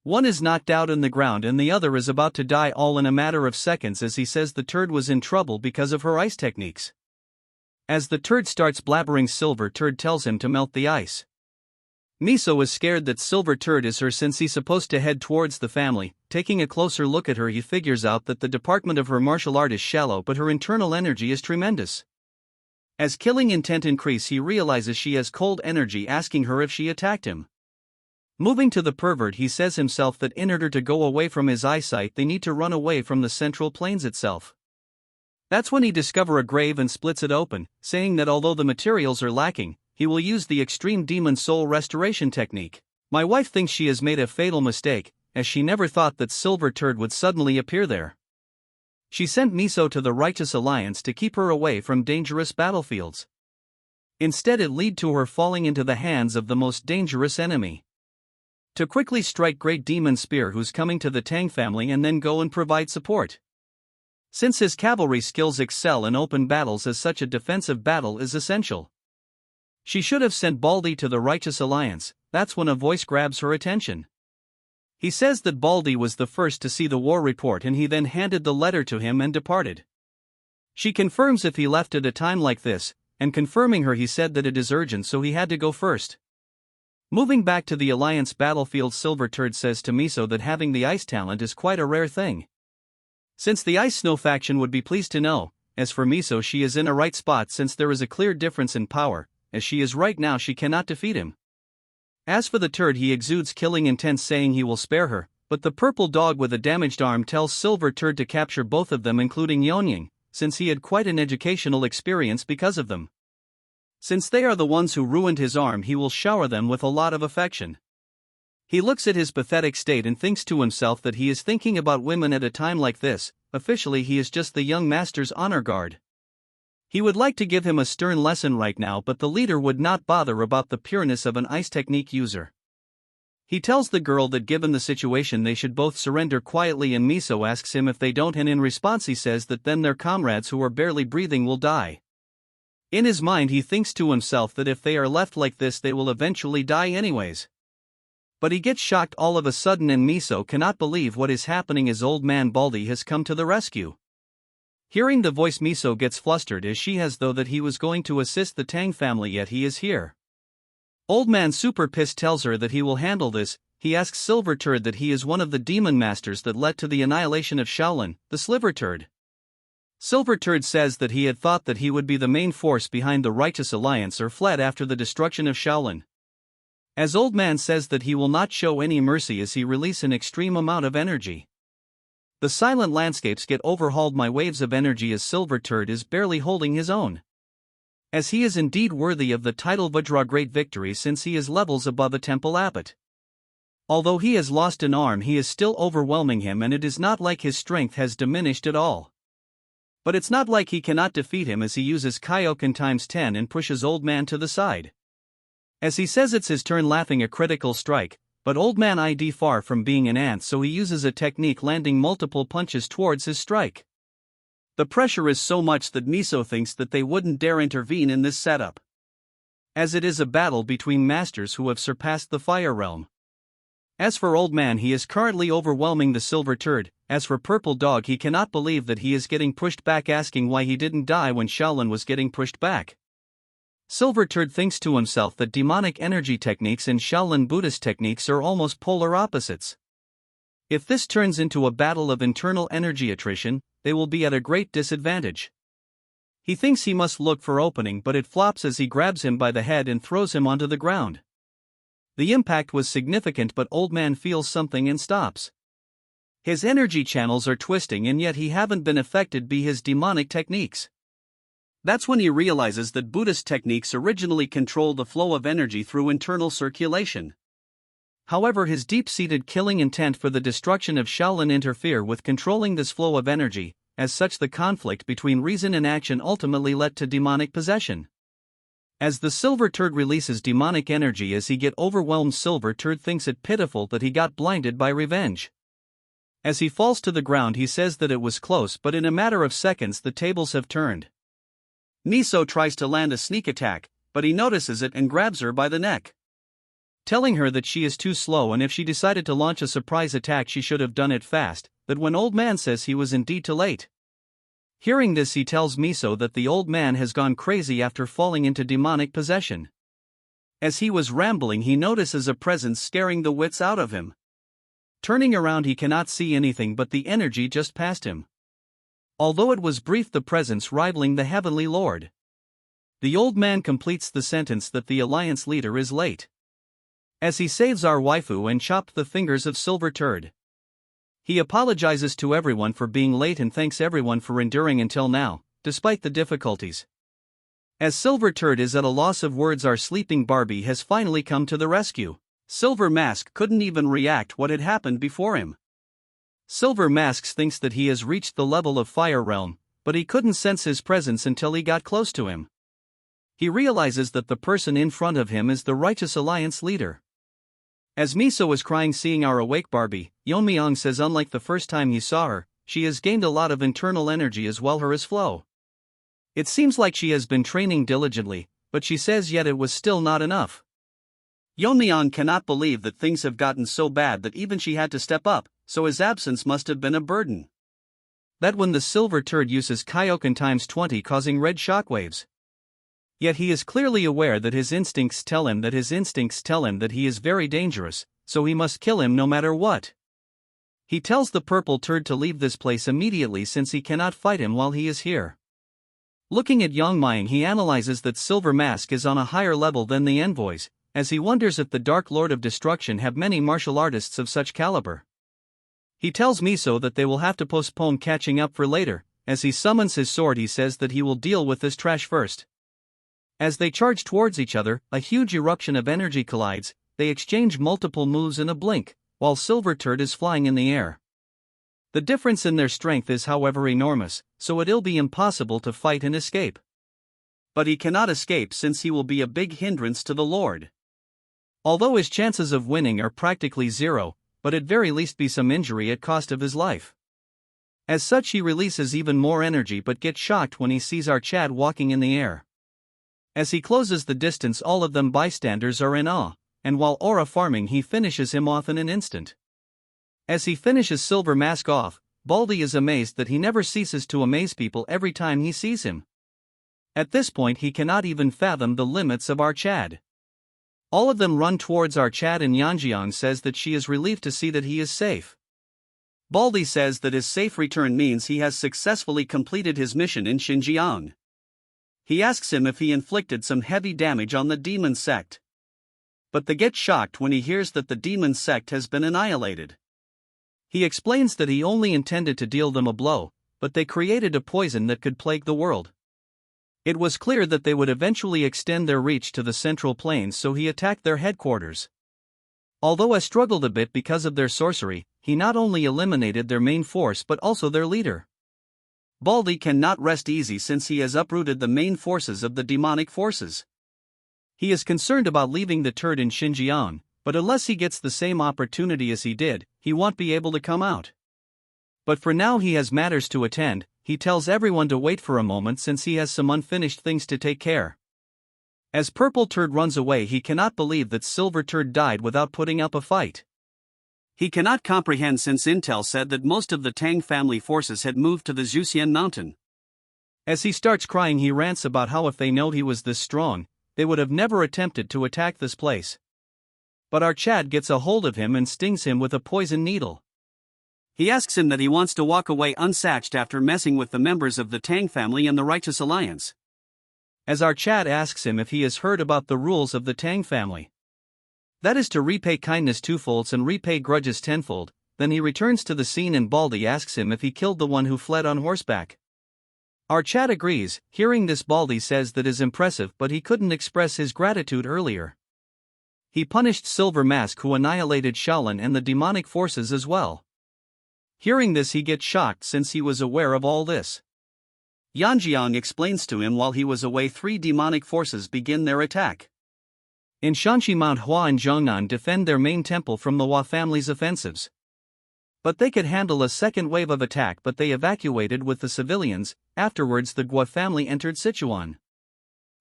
One is knocked out in the ground and the other is about to die, all in a matter of seconds, as he says the turd was in trouble because of her ice techniques. As the turd starts blabbering, Silver Turd tells him to melt the ice. Miso is scared that Silver Turd is her, since he's supposed to head towards the family. Taking a closer look at her, he figures out that the department of her martial art is shallow, but her internal energy is tremendous. As killing intent increase, he realizes she has cold energy, asking her if she attacked him. Moving to the pervert, he says himself that in order to go away from his eyesight they need to run away from the central plains itself. That's when he discovers a grave and splits it open, saying that although the materials are lacking, he will use the extreme demon soul restoration technique. My wife thinks she has made a fatal mistake, as she never thought that Silver Turd would suddenly appear there. She sent Miso to the Righteous Alliance to keep her away from dangerous battlefields. Instead, it led to her falling into the hands of the most dangerous enemy. To quickly strike Great Demon Spear, who's coming to the Tang family, and then go and provide support. Since his cavalry skills excel in open battles, as such a defensive battle is essential. She should have sent Baldy to the Righteous Alliance. That's when a voice grabs her attention. He says that Baldy was the first to see the war report, and he then handed the letter to him and departed. She confirms if he left at a time like this, and confirming her, he said that it is urgent, so he had to go first. Moving back to the Alliance battlefield, Silver Turd says to Miso that having the ice talent is quite a rare thing. Since the Ice Snow faction would be pleased to know. As for Miso, she is in a right spot, since there is a clear difference in power. As she is right now, she cannot defeat him. As for the turd, he exudes killing intent, saying he will spare her, but the purple dog with a damaged arm tells Silver Turd to capture both of them, including Yeon-myeong, since he had quite an educational experience because of them. Since they are the ones who ruined his arm, he will shower them with a lot of affection. He looks at his pathetic state and thinks to himself that he is thinking about women at a time like this. Officially, he is just the young master's honor guard. He would like to give him a stern lesson right now, but the leader would not bother about the pureness of an ice technique user. He tells the girl that given the situation they should both surrender quietly, and Miso asks him if they don't, and in response he says that then their comrades who are barely breathing will die. In his mind he thinks to himself that if they are left like this they will eventually die anyways. But he gets shocked all of a sudden and Miso cannot believe what is happening as old man Baldy has come to the rescue. Hearing the voice, Miso gets flustered as she has though that he was going to assist the Tang family, yet he is here. Old man super pissed tells her that he will handle this. He asks Silver Turd that he is one of the demon masters that led to the annihilation of Shaolin, the Sliver Turd. Silver Turd says that he had thought that he would be the main force behind the Righteous Alliance or fled after the destruction of Shaolin. As old man says that he will not show any mercy as he release an extreme amount of energy. The silent landscapes get overhauled by waves of energy as Silver Turd is barely holding his own. As he is indeed worthy of the title Vajra Great Victory since he is levels above a temple abbot. Although he has lost an arm he is still overwhelming him and it is not like his strength has diminished at all. But it's not like he cannot defeat him as he uses Kaioken times 10 and pushes old man to the side. As he says it's his turn laughing a critical strike, but old man ID far from being an ant so he uses a technique landing multiple punches towards his strike. The pressure is so much that Miso thinks that they wouldn't dare intervene in this setup. As it is a battle between masters who have surpassed the fire realm. As for old man he is currently overwhelming the Silver Turd. As for Purple Dog he cannot believe that he is getting pushed back, asking why he didn't die when Shaolin was getting pushed back. Silver Turd thinks to himself that demonic energy techniques and Shaolin Buddhist techniques are almost polar opposites. If this turns into a battle of internal energy attrition, they will be at a great disadvantage. He thinks he must look for opening but it flops as he grabs him by the head and throws him onto the ground. The impact was significant but old man feels something and stops. His energy channels are twisting and yet he haven't been affected by his demonic techniques. That's when he realizes that Buddhist techniques originally control the flow of energy through internal circulation. However, his deep-seated killing intent for the destruction of Shaolin interfere with controlling this flow of energy. As such, the conflict between reason and action ultimately led to demonic possession. As the Silver Turd releases demonic energy as he get overwhelmed, Silver Turd thinks it pitiful that he got blinded by revenge. As he falls to the ground he says that it was close but in a matter of seconds the tables have turned. Miso tries to land a sneak attack, but he notices it and grabs her by the neck. Telling her that she is too slow and if she decided to launch a surprise attack she should have done it fast, that when old man says he was indeed too late. Hearing this he tells Miso that the old man has gone crazy after falling into demonic possession. As he was rambling he notices a presence scaring the wits out of him. Turning around he cannot see anything but the energy just past him. Although it was brief, the presence rivaling the Heavenly Lord. The old man completes the sentence that the Alliance leader is late. As he saves our waifu and chopped the fingers of Silver Turd. He apologizes to everyone for being late and thanks everyone for enduring until now, despite the difficulties. As Silver Turd is at a loss of words, our sleeping Barbie has finally come to the rescue. Silver Mask couldn't even react what had happened before him. Silver Masks thinks that he has reached the level of Fire Realm, but he couldn't sense his presence until he got close to him. He realizes that the person in front of him is the Righteous Alliance leader. As Miso is crying seeing our awake Barbie, Yeon-myeong says unlike the first time he saw her, she has gained a lot of internal energy as well as flow. It seems like she has been training diligently, but she says yet it was still not enough. Yeon-myeong cannot believe that things have gotten so bad that even she had to step up, so his absence must have been a burden. That when the Silver Turd uses Kaioken times 20 causing red shockwaves. Yet he is clearly aware that his instincts tell him that he is very dangerous, so he must kill him no matter what. He tells the Purple Turd to leave this place immediately since he cannot fight him while he is here. Looking at Yeon-myeong he analyzes that Silver Mask is on a higher level than the envoys, as he wonders if the Dark Lord of Destruction have many martial artists of such caliber. He tells Miso that they will have to postpone catching up for later. As he summons his sword he says that he will deal with this trash first. As they charge towards each other, a huge eruption of energy collides. They exchange multiple moves in a blink, while Silver Turd is flying in the air. The difference in their strength is however enormous, so it'll be impossible to fight and escape. But he cannot escape since he will be a big hindrance to the Lord. Although his chances of winning are practically zero, but at very least be some injury at cost of his life. As such he releases even more energy but gets shocked when he sees our Chad walking in the air. As he closes the distance, all of them bystanders are in awe, and while aura farming he finishes him off in an instant. As he finishes Silver Mask off, Baldy is amazed that he never ceases to amaze people every time he sees him. At this point he cannot even fathom the limits of our Chad. All of them run towards our Chad and Yeon-myeong says that she is relieved to see that he is safe. Baldy says that his safe return means he has successfully completed his mission in Xinjiang. He asks him if he inflicted some heavy damage on the demon sect. But they get shocked when he hears that the demon sect has been annihilated. He explains that he only intended to deal them a blow, but they created a poison that could plague the world. It was clear that they would eventually extend their reach to the Central Plains, so he attacked their headquarters. Although I struggled a bit because of their sorcery, he not only eliminated their main force but also their leader. Baldy cannot rest easy since he has uprooted the main forces of the demonic forces. He is concerned about leaving the turd in Xinjiang, but unless he gets the same opportunity as he did, he won't be able to come out. But for now he has matters to attend. He tells everyone to wait for a moment since he has some unfinished things to take care. As Purple Turd runs away, he cannot believe that Silver Turd died without putting up a fight. He cannot comprehend since Intel said that most of the Tang family forces had moved to the Zhuxian mountain. As he starts crying, he rants about how if they knowed he was this strong, they would have never attempted to attack this place. But our Chad gets a hold of him and stings him with a poison needle. He asks him that he wants to walk away unsatched after messing with the members of the Tang family and the Righteous Alliance. As our Chad asks him if he has heard about the rules of the Tang family. That is to repay kindness twofold and repay grudges tenfold. Then he returns to the scene and Baldy asks him if he killed the one who fled on horseback. Our Chad agrees. Hearing this, Baldy says that is impressive, but he couldn't express his gratitude earlier. He punished Silver Mask, who annihilated Shaolin and the demonic forces as well. Hearing this, he gets shocked since he was aware of all this. Yeon-myeong explains to him while he was away 3 demonic forces begin their attack. In Shanxi, Manhwa and Zhongnan defend their main temple from the Hua family's offensives. But they could handle a second wave of attack, but they evacuated with the civilians. Afterwards the Gua family entered Sichuan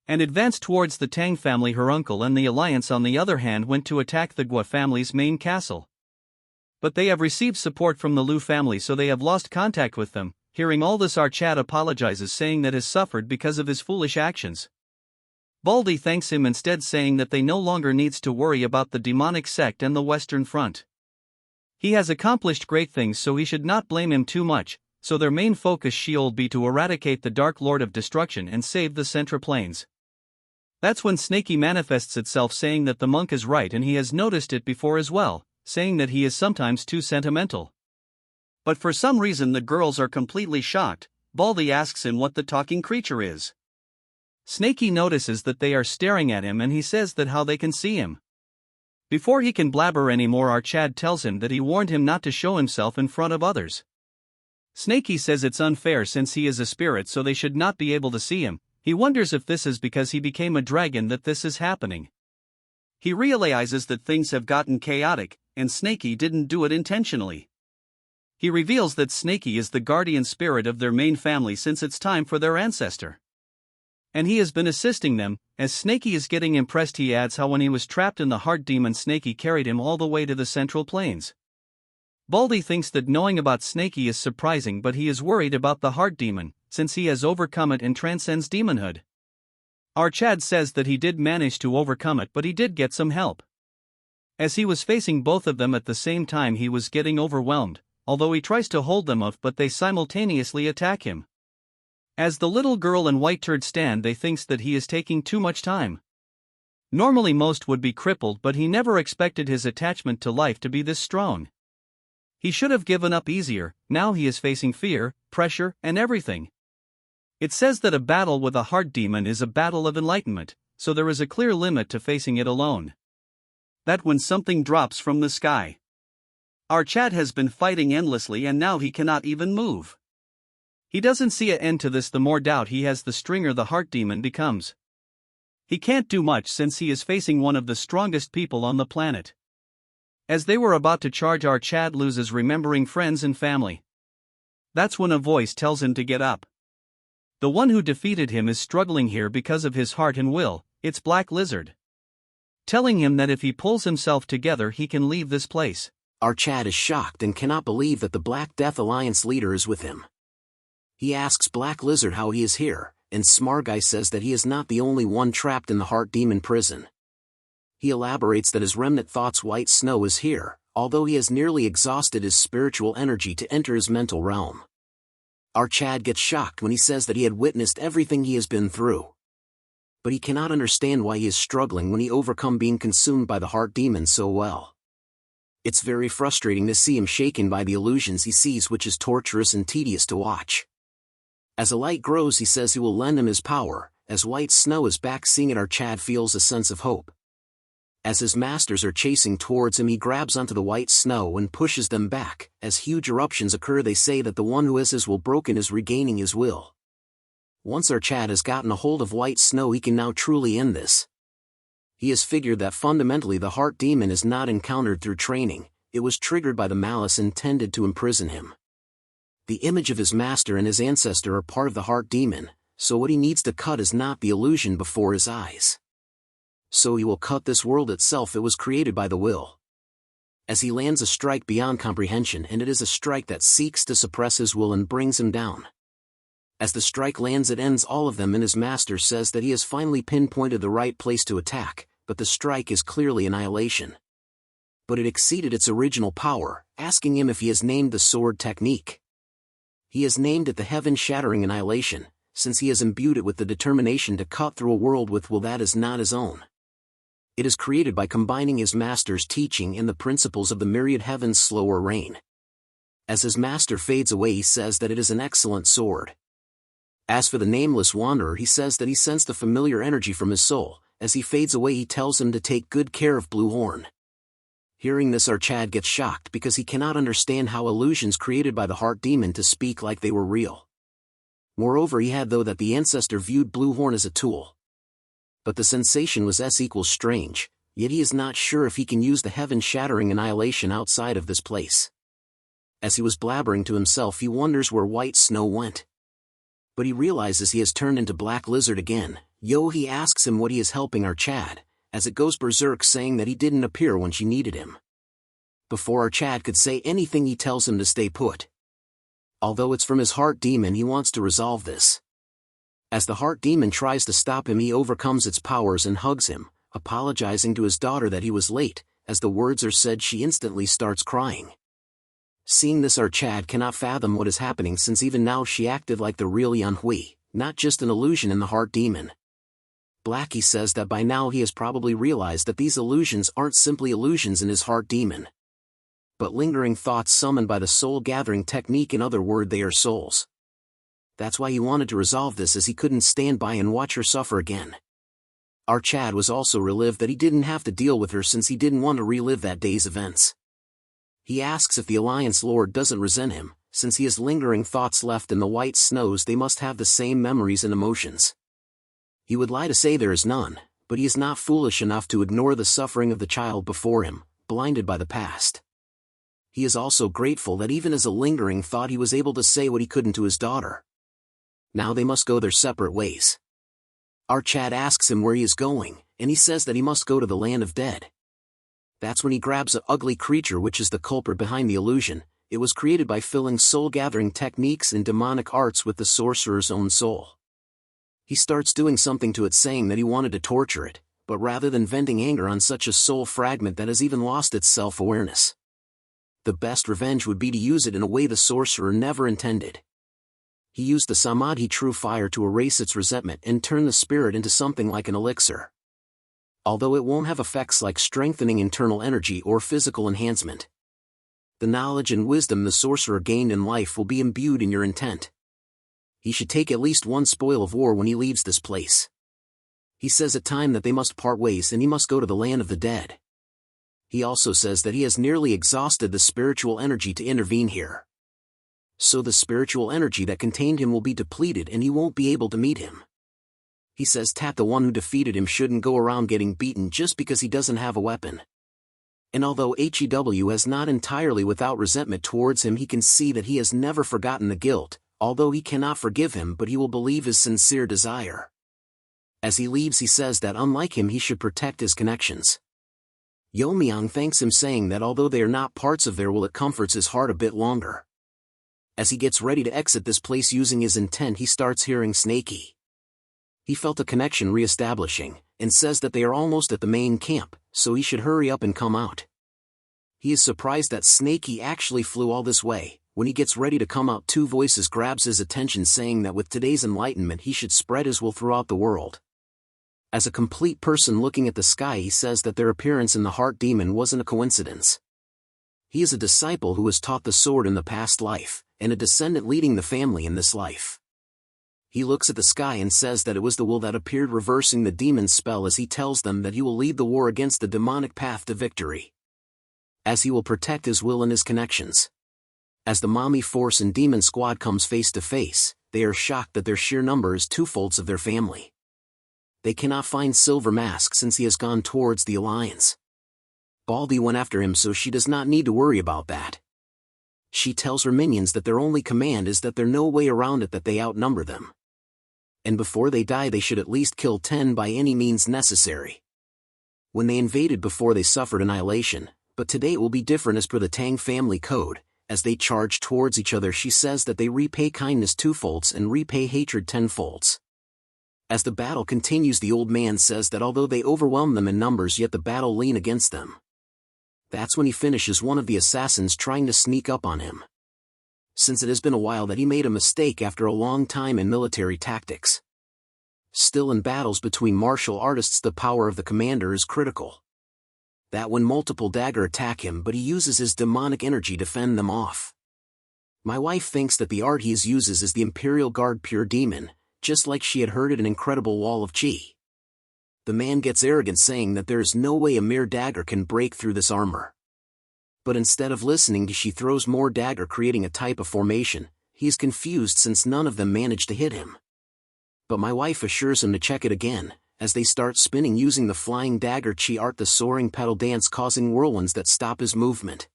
and advanced towards the Tang family. Her uncle and the alliance on the other hand went to attack the Gua family's main castle. But they have received support from the Lu family, so they have lost contact with them. Hearing all this, our Chad apologizes, saying that has suffered because of his foolish actions. Baldy thanks him instead, saying that they no longer needs to worry about the demonic sect and the Western Front. He has accomplished great things, so he should not blame him too much, so their main focus shall be to eradicate the Dark Lord of Destruction and save the Central Plains. That's when Snaky manifests itself, saying that the monk is right and he has noticed it before as well, saying that he is sometimes too sentimental. But for some reason the girls are completely shocked. Baldy asks him what the talking creature is. Snaky notices that they are staring at him and he says that how they can see him. Before he can blabber anymore, our Chad tells him that he warned him not to show himself in front of others. Snaky says it's unfair since he is a spirit, so they should not be able to see him. He wonders if this is because he became a dragon that this is happening. He realizes that things have gotten chaotic, and Snaky didn't do it intentionally. He reveals that Snaky is the guardian spirit of their main family since it's time for their ancestor. And he has been assisting them. As Snaky is getting impressed, he adds how when he was trapped in the heart demon, Snaky carried him all the way to the Central Plains. Baldy thinks that knowing about Snaky is surprising, but he is worried about the heart demon, since he has overcome it and transcends demonhood. Our Chad says that he did manage to overcome it, but he did get some help. As he was facing both of them at the same time, he was getting overwhelmed, although he tries to hold them off, but they simultaneously attack him. As the little girl and White Turd stand, they thinks that he is taking too much time. Normally most would be crippled, but he never expected his attachment to life to be this strong. He should have given up easier. Now he is facing fear, pressure, and everything. It says that a battle with a heart demon is a battle of enlightenment, so there is a clear limit to facing it alone. That when something drops from the sky. Our Chad has been fighting endlessly and now he cannot even move. He doesn't see an end to this. The more doubt he has, the stronger the heart demon becomes. He can't do much since he is facing one of the strongest people on the planet. As they were about to charge, our Chad loses remembering friends and family. That's when a voice tells him to get up. The one who defeated him is struggling here because of his heart and will, it's Black Lizard. Telling him that if he pulls himself together he can leave this place. Our Chad is shocked and cannot believe that the Black Death Alliance leader is with him. He asks Black Lizard how he is here, and Smarguy says that he is not the only one trapped in the Heart Demon prison. He elaborates that his remnant thoughts White Snow is here, although he has nearly exhausted his spiritual energy to enter his mental realm. Our Chad gets shocked when he says that he had witnessed everything he has been through. But he cannot understand why he is struggling when he overcome being consumed by the Heart Demon so well. It's very frustrating to see him shaken by the illusions he sees, which is torturous and tedious to watch. As the light grows, he says he will lend him his power. As White Snow is back seeing it, our Chad feels a sense of hope. As his masters are chasing towards him, he grabs onto the White Snow and pushes them back. As huge eruptions occur, they say that the one who has his will broken is regaining his will. Once our Chad has gotten a hold of White Snow, he can now truly end this. He has figured that fundamentally the Heart Demon is not encountered through training, it was triggered by the malice intended to imprison him. The image of his master and his ancestor are part of the Heart Demon, so what he needs to cut is not the illusion before his eyes. So he will cut this world itself. It was created by the will. As he lands a strike beyond comprehension, and it is a strike that seeks to suppress his will and brings him down. As the strike lands, it ends all of them, and his master says that he has finally pinpointed the right place to attack, but the strike is clearly annihilation. But it exceeded its original power, asking him if he has named the sword technique. He has named it the heaven-shattering annihilation, since he has imbued it with the determination to cut through a world with will that is not his own. It is created by combining his master's teaching and the principles of the myriad heaven's slower reign. As his master fades away, he says that it is an excellent sword. As for the nameless wanderer, he says that he sensed the familiar energy from his soul. As he fades away, he tells him to take good care of Blue Horn. Hearing this, our Chad gets shocked because he cannot understand how illusions created by the Heart Demon to speak like they were real. Moreover, he had though that the ancestor viewed Blue Horn as a tool. But the sensation was S== strange, yet he is not sure if he can use the heaven-shattering annihilation outside of this place. As he was blabbering to himself, he wonders where White Snow went. But he realizes he has turned into Black Lizard again. He asks him what he is helping our Chad, as it goes berserk, saying that he didn't appear when she needed him. Before our Chad could say anything, he tells him to stay put. Although it's from his Heart Demon, he wants to resolve this. As the Heart Demon tries to stop him, he overcomes its powers and hugs him, apologizing to his daughter that he was late. As the words are said, she instantly starts crying. Seeing this, our Chad cannot fathom what is happening, since even now she acted like the real Yanhui, not just an illusion in the Heart Demon. Blackie says that by now he has probably realized that these illusions aren't simply illusions in his Heart Demon, but lingering thoughts summoned by the soul-gathering technique. In other words, they are souls. That's why he wanted to resolve this, as he couldn't stand by and watch her suffer again. Our Chad was also relieved that he didn't have to deal with her, since he didn't want to relive that day's events. He asks if the Alliance Lord doesn't resent him, since he has lingering thoughts left in the White Snows. They must have the same memories and emotions. He would lie to say there is none, but he is not foolish enough to ignore the suffering of the child before him, blinded by the past. He is also grateful that even as a lingering thought, he was able to say what he couldn't to his daughter. Now they must go their separate ways. Our Chad asks him where he is going, and he says that he must go to the land of dead. That's when he grabs an ugly creature, which is the culprit behind the illusion. It was created by filling soul-gathering techniques and demonic arts with the sorcerer's own soul. He starts doing something to it, saying that he wanted to torture it, but rather than venting anger on such a soul fragment that has even lost its self-awareness, the best revenge would be to use it in a way the sorcerer never intended. He used the Samadhi true fire to erase its resentment and turn the spirit into something like an elixir. Although it won't have effects like strengthening internal energy or physical enhancement, the knowledge and wisdom the sorcerer gained in life will be imbued in your intent. He should take at least one spoil of war when he leaves this place. He says at time that they must part ways and he must go to the land of the dead. He also says that he has nearly exhausted the spiritual energy to intervene here. So the spiritual energy that contained him will be depleted and he won't be able to meet him. He says Tat, the one who defeated him, shouldn't go around getting beaten just because he doesn't have a weapon. And although HEW is not entirely without resentment towards him, he can see that he has never forgotten the guilt, although he cannot forgive him, but he will believe his sincere desire. As he leaves, he says that unlike him he should protect his connections. Yeon-myeong thanks him, saying that although they are not parts of their will, it comforts his heart a bit longer. As he gets ready to exit this place using his intent, he starts hearing Snaky. He felt a connection re-establishing, and says that they are almost at the main camp, so he should hurry up and come out. He is surprised that Snaky actually flew all this way. When he gets ready to come out, two voices grabs his attention, saying that with today's enlightenment he should spread his will throughout the world. As a complete person looking at the sky, he says that their appearance in the heart demon wasn't a coincidence. He is a disciple who was taught the sword in the past life, and a descendant leading the family in this life. He looks at the sky and says that it was the will that appeared, reversing the demon's spell, as he tells them that he will lead the war against the demonic path to victory, as he will protect his will and his connections. As the mommy force and demon squad comes face to face, they are shocked that their sheer number is twofolds of their family. They cannot find Silver Mask since he has gone towards the Alliance. Baldy went after him, so she does not need to worry about that. She tells her minions that their only command is that there's no way around it, that they outnumber them. And before they die they should at least kill 10 by any means necessary. When they invaded before, they suffered annihilation, but today it will be different as per the Tang family code. As they charge towards each other, she says that they repay kindness twofolds and repay hatred tenfolds. As the battle continues, the old man says that although they overwhelm them in numbers, yet the battle lean against them. That's when he finishes one of the assassins trying to sneak up on him. Since it has been a while that he made a mistake after a long time in military tactics. Still, in battles between martial artists the power of the commander is critical. That when multiple dagger attack him, but he uses his demonic energy to fend them off. My wife thinks that the art he uses is the Imperial Guard Pure Demon, just like she had heard it, an incredible wall of chi. The man gets arrogant, saying that there is no way a mere dagger can break through this armor. But instead of listening, she throws more dagger, creating a type of formation. He is confused since none of them managed to hit him. But my wife assures him to check it again, as they start spinning using the flying dagger chi art, the soaring pedal dance, causing whirlwinds that stop his movement.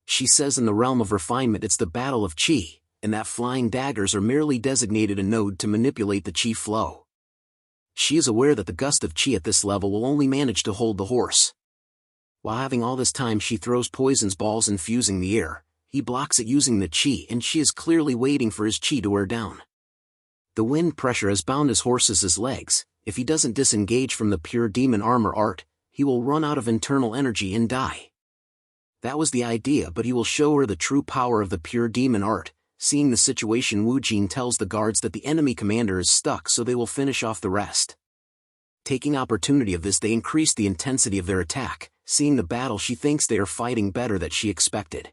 She says in the realm of refinement it's the battle of chi, and that flying daggers are merely designated a node to manipulate the chi flow. She is aware that the gust of chi at this level will only manage to hold the horse. While having all this time, she throws poisons balls infusing the air. He blocks it using the chi, and she is clearly waiting for his chi to wear down. The wind pressure has bound his horse's legs. If he doesn't disengage from the pure demon armor art, he will run out of internal energy and die. That was the idea, but he will show her the true power of the pure demon art. Seeing the situation, Wu Jin tells the guards that the enemy commander is stuck, so they will finish off the rest. Taking opportunity of this, they increase the intensity of their attack. Seeing the battle, she thinks they are fighting better than she expected.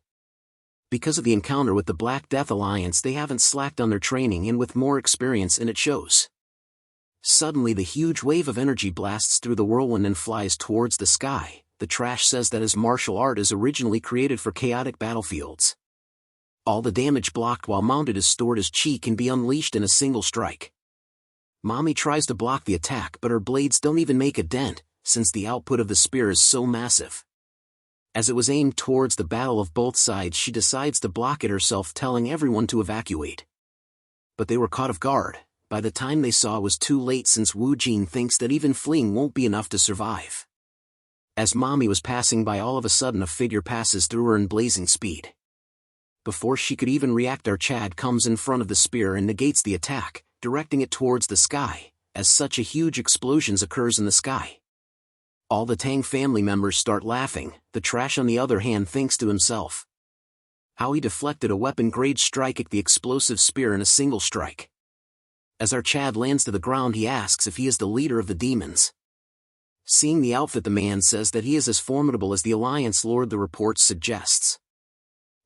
Because of the encounter with the Black Death Alliance, they haven't slacked on their training, and with more experience, and it shows. Suddenly the huge wave of energy blasts through the whirlwind and flies towards the sky. The trash says that his martial art is originally created for chaotic battlefields. All the damage blocked while mounted is stored as chi can be unleashed in a single strike. Mommy tries to block the attack, but her blades don't even make a dent, since the output of the spear is so massive. As it was aimed towards the battle of both sides, she decides to block it herself, telling everyone to evacuate. But they were caught off guard. By the time they saw, it was too late, since Wu Jin thinks that even fleeing won't be enough to survive. As Mommy was passing by, all of a sudden a figure passes through her in blazing speed. Before she could even react, our Chad comes in front of the spear and negates the attack, directing it towards the sky. As such a huge explosion occurs in the sky. All the Tang family members start laughing. The trash, on the other hand, thinks to himself how he deflected a weapon-grade strike at the explosive spear in a single strike. As our Chad lands to the ground, he asks if he is the leader of the demons. Seeing the outfit, the man says that he is as formidable as the Alliance Lord the report suggests.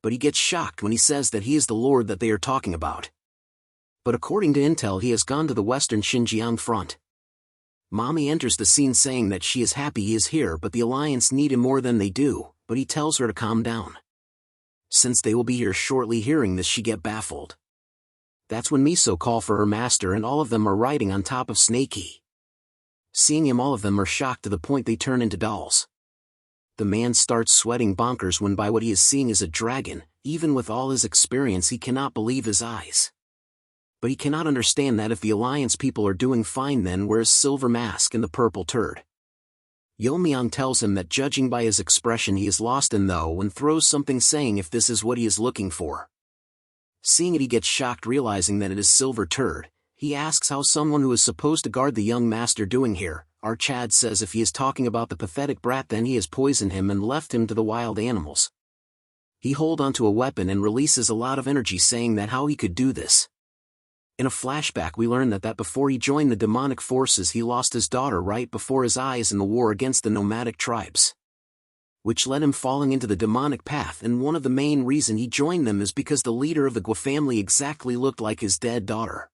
But he gets shocked when he says that he is the Lord that they are talking about. But according to intel, he has gone to the western Xinjiang front. Mommy enters the scene saying that she is happy he is here, but the Alliance need him more than they do, but he tells her to calm down. Since they will be here shortly, hearing this, she get baffled. That's when Miso call for her master, and all of them are riding on top of Snakey. Seeing him, all of them are shocked to the point they turn into dolls. The man starts sweating bonkers when by what he is seeing is a dragon. Even with all his experience, he cannot believe his eyes. But he cannot understand that if the Alliance people are doing fine, then where's Silver Mask and the Purple Turd? Yeon-myeong tells him that judging by his expression he is lost in though, and throws something saying if this is what he is looking for. Seeing it, he gets shocked, realizing that it is Silver Turd. He asks how someone who is supposed to guard the young master doing here. Our Chad says if he is talking about the pathetic brat, then he has poisoned him and left him to the wild animals. He hold onto a weapon and releases a lot of energy, saying that how he could do this. In a flashback we learn that before he joined the demonic forces he lost his daughter right before his eyes in the war against the nomadic tribes, which led him falling into the demonic path, and one of the main reason he joined them is because the leader of the Gwa family exactly looked like his dead daughter.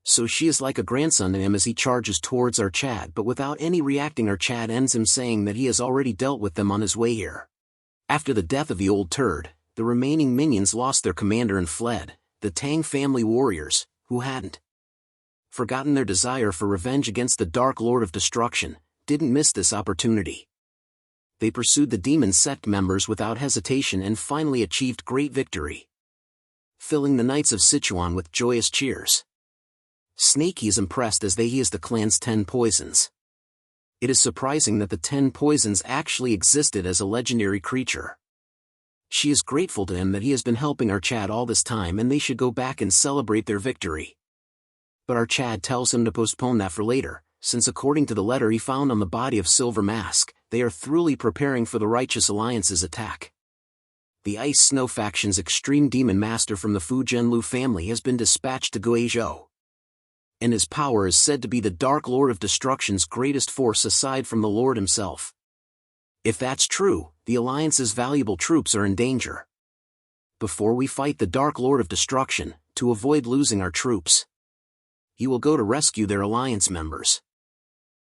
So she is like a grandson to him as he charges towards our Chad, but without any reacting our Chad ends him, saying that he has already dealt with them on his way here. After the death of the old turd, the remaining minions lost their commander and fled. The Tang family warriors, who hadn't forgotten their desire for revenge against the Dark Lord of Destruction, didn't miss this opportunity. They pursued the demon sect members without hesitation and finally achieved great victory, filling the knights of Sichuan with joyous cheers. Snakey is impressed as he is the clan's 10 poisons. It is surprising that the 10 poisons actually existed as a legendary creature. She is grateful to him that he has been helping our Chad all this time and they should go back and celebrate their victory. But our Chad tells him to postpone that for later, since according to the letter he found on the body of Silver Mask, they are thoroughly preparing for the Righteous Alliance's attack. The Ice Snow faction's extreme demon master from the Fu Zhenlu family has been dispatched to Guizhou, and his power is said to be the Dark Lord of Destruction's greatest force aside from the Lord himself. If that's true, the Alliance's valuable troops are in danger. Before we fight the Dark Lord of Destruction, to avoid losing our troops, he will go to rescue their Alliance members.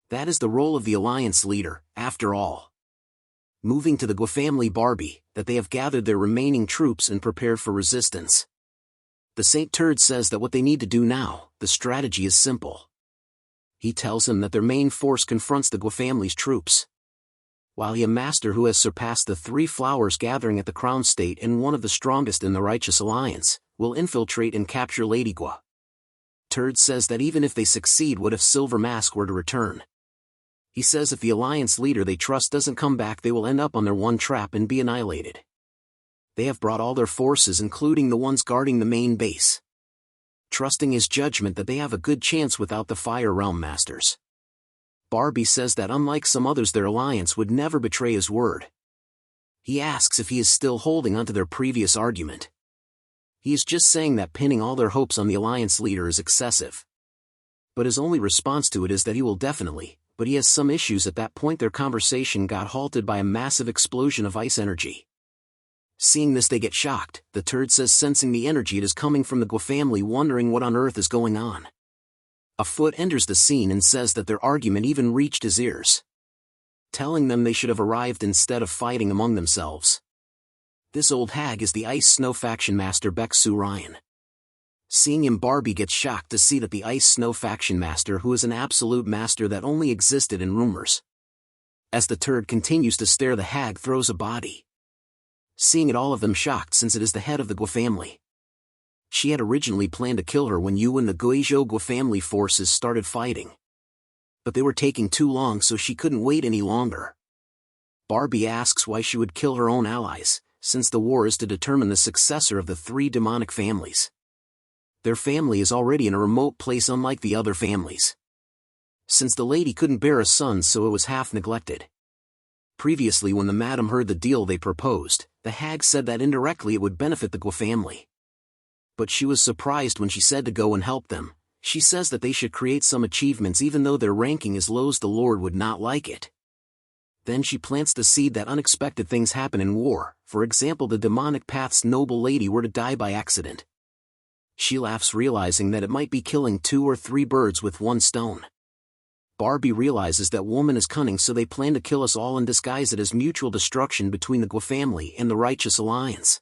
That is the role of the Alliance leader, after all. Moving to the Gwa family Barbie, that they have gathered their remaining troops and prepared for resistance. The Saint Turd says that what they need to do now, the strategy is simple. He tells him that their main force confronts the Gwa family's troops, while he, a master who has surpassed the 3 flowers gathering at the Crown State and one of the strongest in the Righteous Alliance, will infiltrate and capture Lady Gwa. Turd says that even if they succeed, what if Silver Mask were to return? He says if the Alliance leader they trust doesn't come back, they will end up on their one trap and be annihilated. They have brought all their forces, including the ones guarding the main base, trusting his judgment that they have a good chance without the Fire Realm Masters. Barbie says that unlike some others, their alliance would never betray his word. He asks if he is still holding onto their previous argument. He is just saying that pinning all their hopes on the alliance leader is excessive. But his only response to it is that he will definitely, but he has some issues. At that point their conversation got halted by a massive explosion of ice energy. Seeing this they get shocked. The Turd says, sensing the energy, it is coming from the Gwa family, wondering what on earth is going on. A foot enters the scene and says that their argument even reached his ears, telling them they should have arrived instead of fighting among themselves. This old hag is the Ice Snow faction master Baek-Soo Ryan. Seeing him, Barbie gets shocked to see that the Ice Snow faction master, who is an absolute master that only existed in rumors. As the Turd continues to stare, the hag throws a body. Seeing it, all of them shocked, since it is the head of the Gwa family. She had originally planned to kill her when you and the Guizhou Gwa family forces started fighting, but they were taking too long, so she couldn't wait any longer. Barbie asks why she would kill her own allies, since the war is to determine the successor of the 3 demonic families. Their family is already in a remote place, unlike the other families, since the lady couldn't bear a son, so it was half neglected. Previously, when the madam heard the deal they proposed, the hag said that indirectly it would benefit the Gwa family. But she was surprised when she said to go and help them. She says that they should create some achievements even though their ranking is low, as the Lord would not like it. Then she plants the seed that unexpected things happen in war. For example, the demonic path's noble lady were to die by accident. She laughs, realizing that it might be killing 2 or 3 birds with one stone. Barbie realizes that woman is cunning, so they plan to kill us all and disguise it as mutual destruction between the Gwa family and the Righteous Alliance.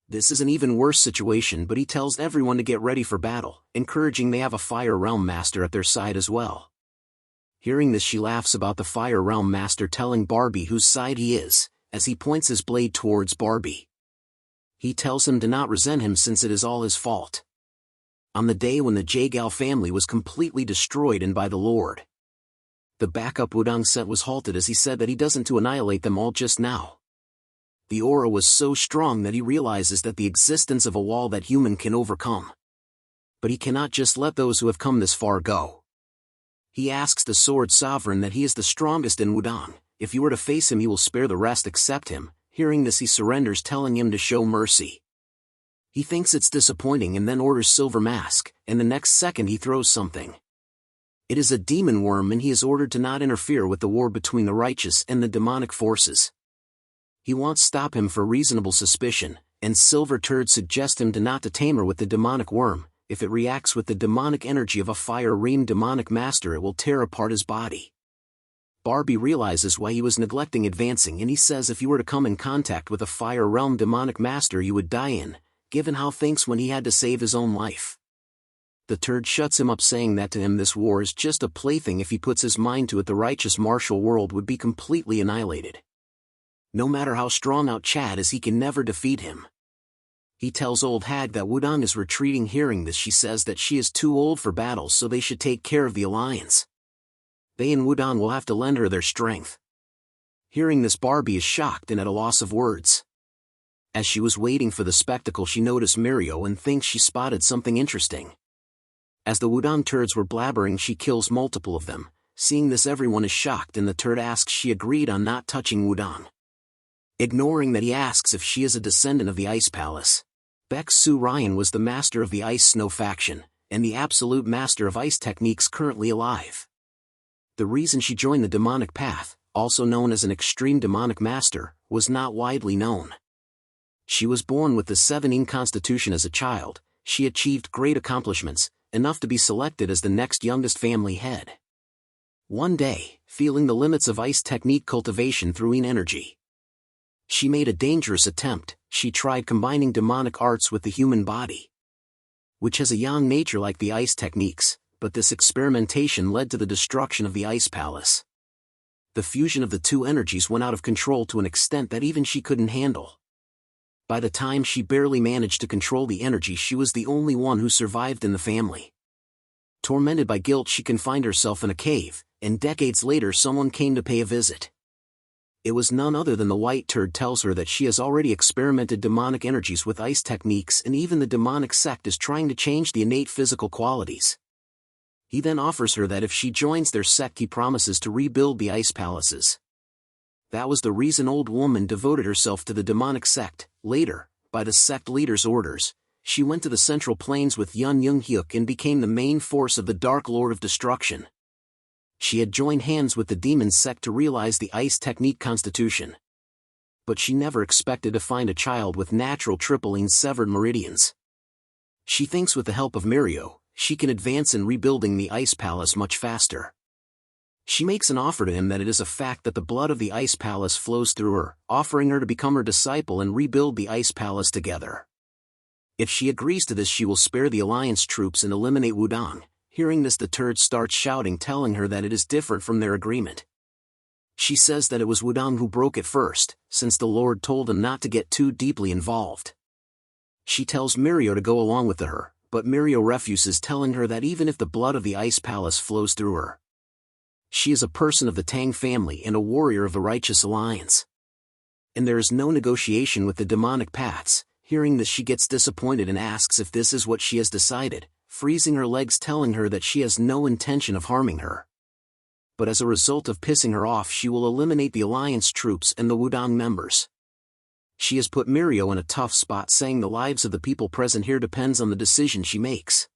This is an even worse situation, but he tells everyone to get ready for battle, encouraging they have a Fire Realm Master at their side as well. Hearing this, she laughs about the Fire Realm Master telling Barbie whose side he is, as he points his blade towards Barbie. He tells him to not resent him since it is all his fault. on the day when the Jagal family was completely destroyed and by the Lord. The backup Wudang sent was halted as he said that he doesn't to annihilate them all just now. The aura was so strong that he realizes that the existence of a wall that human can overcome. But he cannot just let those who have come this far go. He asks the Sword Sovereign that he is the strongest in Wudang. If you were to face him he will spare the rest except him. Hearing this he surrenders, telling him to show mercy. He thinks it's disappointing and then orders Silver Mask, and the next second he throws something. It is a demon worm and he is ordered to not interfere with the war between the righteous and the demonic forces. He wants to stop him for reasonable suspicion, and Silver Turd suggests him to not to tame her with the demonic worm. If it reacts with the demonic energy of a fire realm demonic master it will tear apart his body. Barbie realizes why he was neglecting advancing and he says if you were to come in contact with a fire realm demonic master you would die in, given how thinks when he had to save his own life. The turd shuts him up saying that to him this war is just a plaything. If he puts his mind to it the righteous martial world would be completely annihilated. No matter how strong out Chad is he can never defeat him. He tells Old Hag that Wudang is retreating. Hearing this she says that she is too old for battles so they should take care of the alliance. They and Wudang will have to lend her their strength. Hearing this Barbie is shocked and at a loss of words. As she was waiting for the spectacle she noticed Mirio and thinks she spotted something interesting. As the Wudang turds were blabbering she kills multiple of them. Seeing this everyone is shocked and the turd asks she agreed on not touching Wudang. Ignoring that he asks if she is a descendant of the Ice Palace. Baek Su Ryan was the master of the Ice Snow faction, and the absolute master of ice techniques currently alive. The reason she joined the demonic path, also known as an extreme demonic master, was not widely known. She was born with the 17 constitution as a child. She achieved great accomplishments, enough to be selected as the next youngest family head. One day, feeling the limits of ice technique cultivation through energy, she made a dangerous attempt. She tried combining demonic arts with the human body, which has a yang nature like the ice techniques, but this experimentation led to the destruction of the Ice Palace. The fusion of the two energies went out of control to an extent that even she couldn't handle. By the time she barely managed to control the energy she was the only one who survived in the family. Tormented by guilt she confined herself in a cave, and decades later someone came to pay a visit. It was none other than the white turd tells her that she has already experimented demonic energies with ice techniques and even the demonic sect is trying to change the innate physical qualities. He then offers her that if she joins their sect he promises to rebuild the ice palaces. That was the reason old woman devoted herself to the demonic sect. Later, by the sect leader's orders, she went to the Central Plains with Yun Young Hyuk and became the main force of the Dark Lord of Destruction. She had joined hands with the demon sect to realize the ice technique constitution. But she never expected to find a child with natural tripling severed meridians. She thinks with the help of Mirio, she can advance in rebuilding the ice palace much faster. She makes an offer to him that it is a fact that the blood of the ice palace flows through her, offering her to become her disciple and rebuild the ice palace together. If she agrees to this she will spare the alliance troops and eliminate Wudang. Hearing this the turd starts shouting telling her that it is different from their agreement. She says that it was Wudang who broke it first, since the Lord told him not to get too deeply involved. She tells Mirio to go along with her, but Mirio refuses telling her that even if the blood of the ice palace flows through her, she is a person of the Tang family and a warrior of the righteous alliance. And there is no negotiation with the demonic paths. Hearing this she gets disappointed and asks if this is what she has decided, freezing her legs telling her that she has no intention of harming her. But as a result of pissing her off she will eliminate the alliance troops and the Wudang members. She has put Mirio in a tough spot saying the lives of the people present here depends on the decision she makes.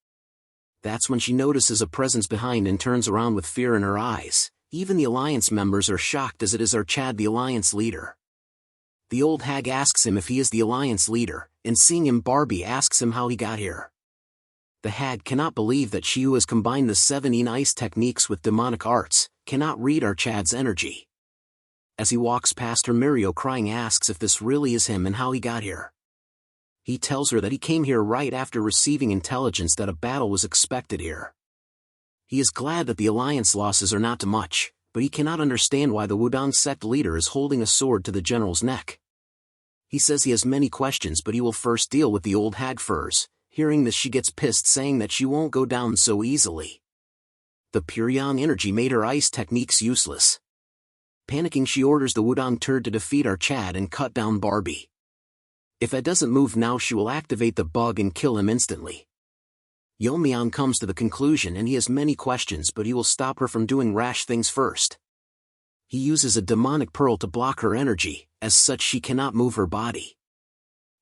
That's when she notices a presence behind and turns around with fear in her eyes. Even the alliance members are shocked as it is our Chad the alliance leader. The old hag asks him if he is the alliance leader, and seeing him Barbie asks him how he got here. The hag cannot believe that she who has combined the 17 ice techniques with demonic arts, cannot read our Chad's energy. As he walks past her Mirio crying asks if this really is him and how he got here. He tells her that he came here right after receiving intelligence that a battle was expected here. He is glad that the alliance losses are not too much, but he cannot understand why the Wudang sect leader is holding a sword to the general's neck. He says he has many questions but he will first deal with the old hag first. Hearing this, she gets pissed, saying that she won't go down so easily. The pure yang energy made her ice techniques useless. Panicking, she orders the Wudang turd to defeat our Chad and cut down Barbie. If Ed doesn't move now, she will activate the bug and kill him instantly. Yeon-myeong comes to the conclusion, and he has many questions, but he will stop her from doing rash things first. He uses a demonic pearl to block her energy, as such she cannot move her body.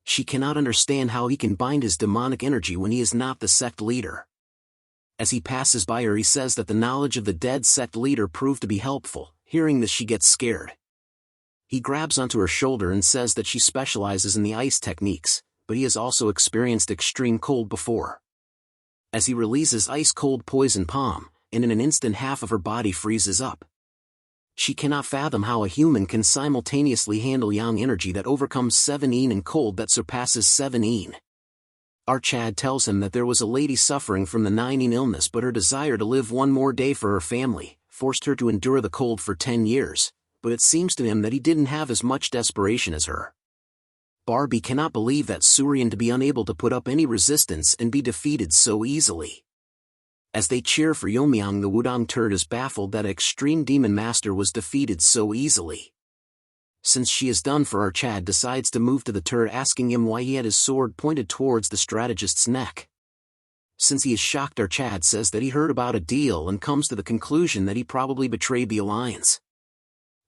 She cannot understand how he can bind his demonic energy when he is not the sect leader. As he passes by her, he says that the knowledge of the dead sect leader proved to be helpful. Hearing this, she gets scared. He grabs onto her shoulder and says that she specializes in the ice techniques, but he has also experienced extreme cold before. As he releases ice-cold poison palm, and in an instant half of her body freezes up. She cannot fathom how a human can simultaneously handle yang energy that overcomes 7-een and cold that surpasses 7-een. Our Chad tells him that there was a lady suffering from the 9-een illness, but her desire to live one more day for her family forced her to endure the cold for 10 years, but it seems to him that he didn't have as much desperation as her. Barbie cannot believe that Suryan to be unable to put up any resistance and be defeated so easily. As they cheer for Yeon-myeong, the Wudang turd is baffled that Extreme Demon Master was defeated so easily. Since she is done for, our Chad decides to move to the turd, asking him why he had his sword pointed towards the strategist's neck. Since he is shocked, our Chad says that he heard about a deal and comes to the conclusion that he probably betrayed the alliance.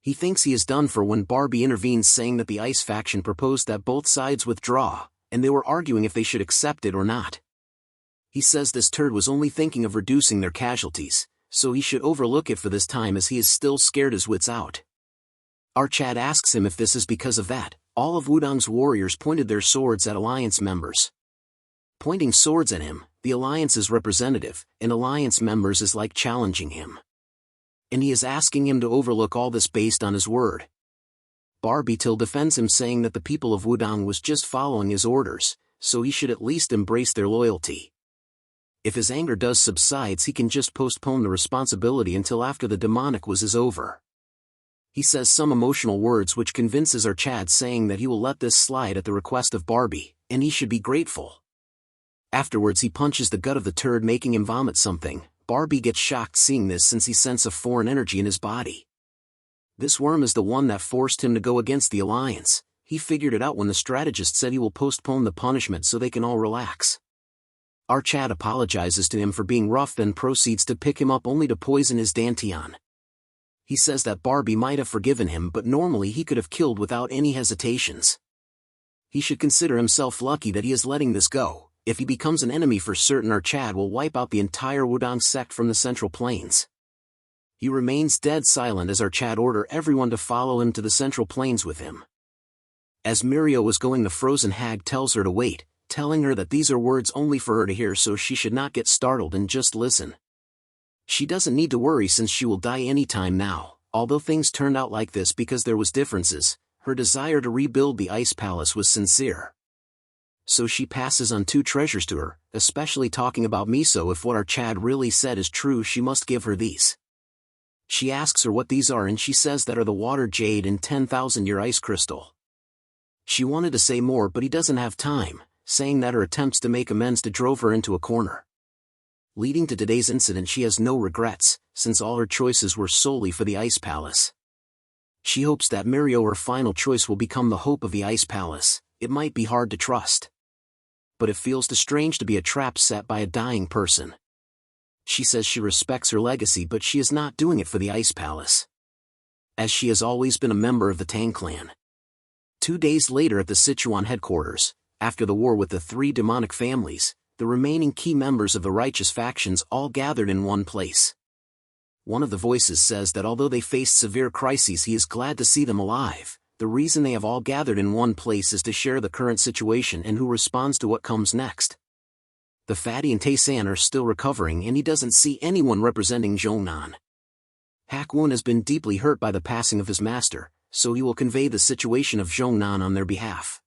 He thinks he is done for when Barbie intervenes, saying that the Ice faction proposed that both sides withdraw, and they were arguing if they should accept it or not. He says this turd was only thinking of reducing their casualties, so he should overlook it for this time, as he is still scared his wits out. Our Chad asks him if this is because of that. All of Wudang's warriors pointed their swords at Alliance members. Pointing swords at him, the Alliance's representative, and Alliance members, is like challenging him. And he is asking him to overlook all this based on his word. Barbie defends him, saying that the people of Wudang was just following his orders, so he should at least embrace their loyalty. If his anger does subsides, he can just postpone the responsibility until after the demonic is over. He says some emotional words which convinces our Chad, saying that he will let this slide at the request of Barbie, and he should be grateful. Afterwards he punches the gut of the turd, making him vomit something. Barbie gets shocked seeing this, since he senses a foreign energy in his body. This worm is the one that forced him to go against the Alliance. He figured it out when the strategist said he will postpone the punishment so they can all relax. Our Chad apologizes to him for being rough, then proceeds to pick him up, only to poison his dantian. He says that Barbie might have forgiven him, but normally he could have killed without any hesitations. He should consider himself lucky that he is letting this go. If he becomes an enemy for certain, our Chad will wipe out the entire Wudang sect from the Central Plains. He remains dead silent as our Chad order everyone to follow him to the Central Plains with him. As Mirio is going, the frozen hag tells her to wait, telling her that these are words only for her to hear, so she should not get startled and just listen. She doesn't need to worry, since she will die anytime now. Although things turned out like this because there was differences, her desire to rebuild the Ice Palace was sincere. So she passes on 2 treasures to her, especially talking about miso. If what our Chad really said is true, she must give her these. She asks her what these are, and she says that are the water jade and 10,000-year ice crystal. She wanted to say more, but he doesn't have time, saying that her attempts to make amends drove her into a corner. Leading to today's incident, she has no regrets, since all her choices were solely for the Ice Palace. She hopes that Mirio, her final choice, will become the hope of the Ice Palace. It might be hard to trust, but it feels too strange to be a trap set by a dying person. She says she respects her legacy, but she is not doing it for the Ice Palace, as she has always been a member of the Tang clan. 2 days later, at the Sichuan headquarters, after the war with the 3 demonic families, the remaining key members of the righteous factions all gathered in one place. One of the voices says that although they faced severe crises, he is glad to see them alive. The reason they have all gathered in one place is to share the current situation and who responds to what comes next. The Fatty and Tae-san are still recovering, and he doesn't see anyone representing Jongnan. Hak-won has been deeply hurt by the passing of his master, so he will convey the situation of Jongnan on their behalf.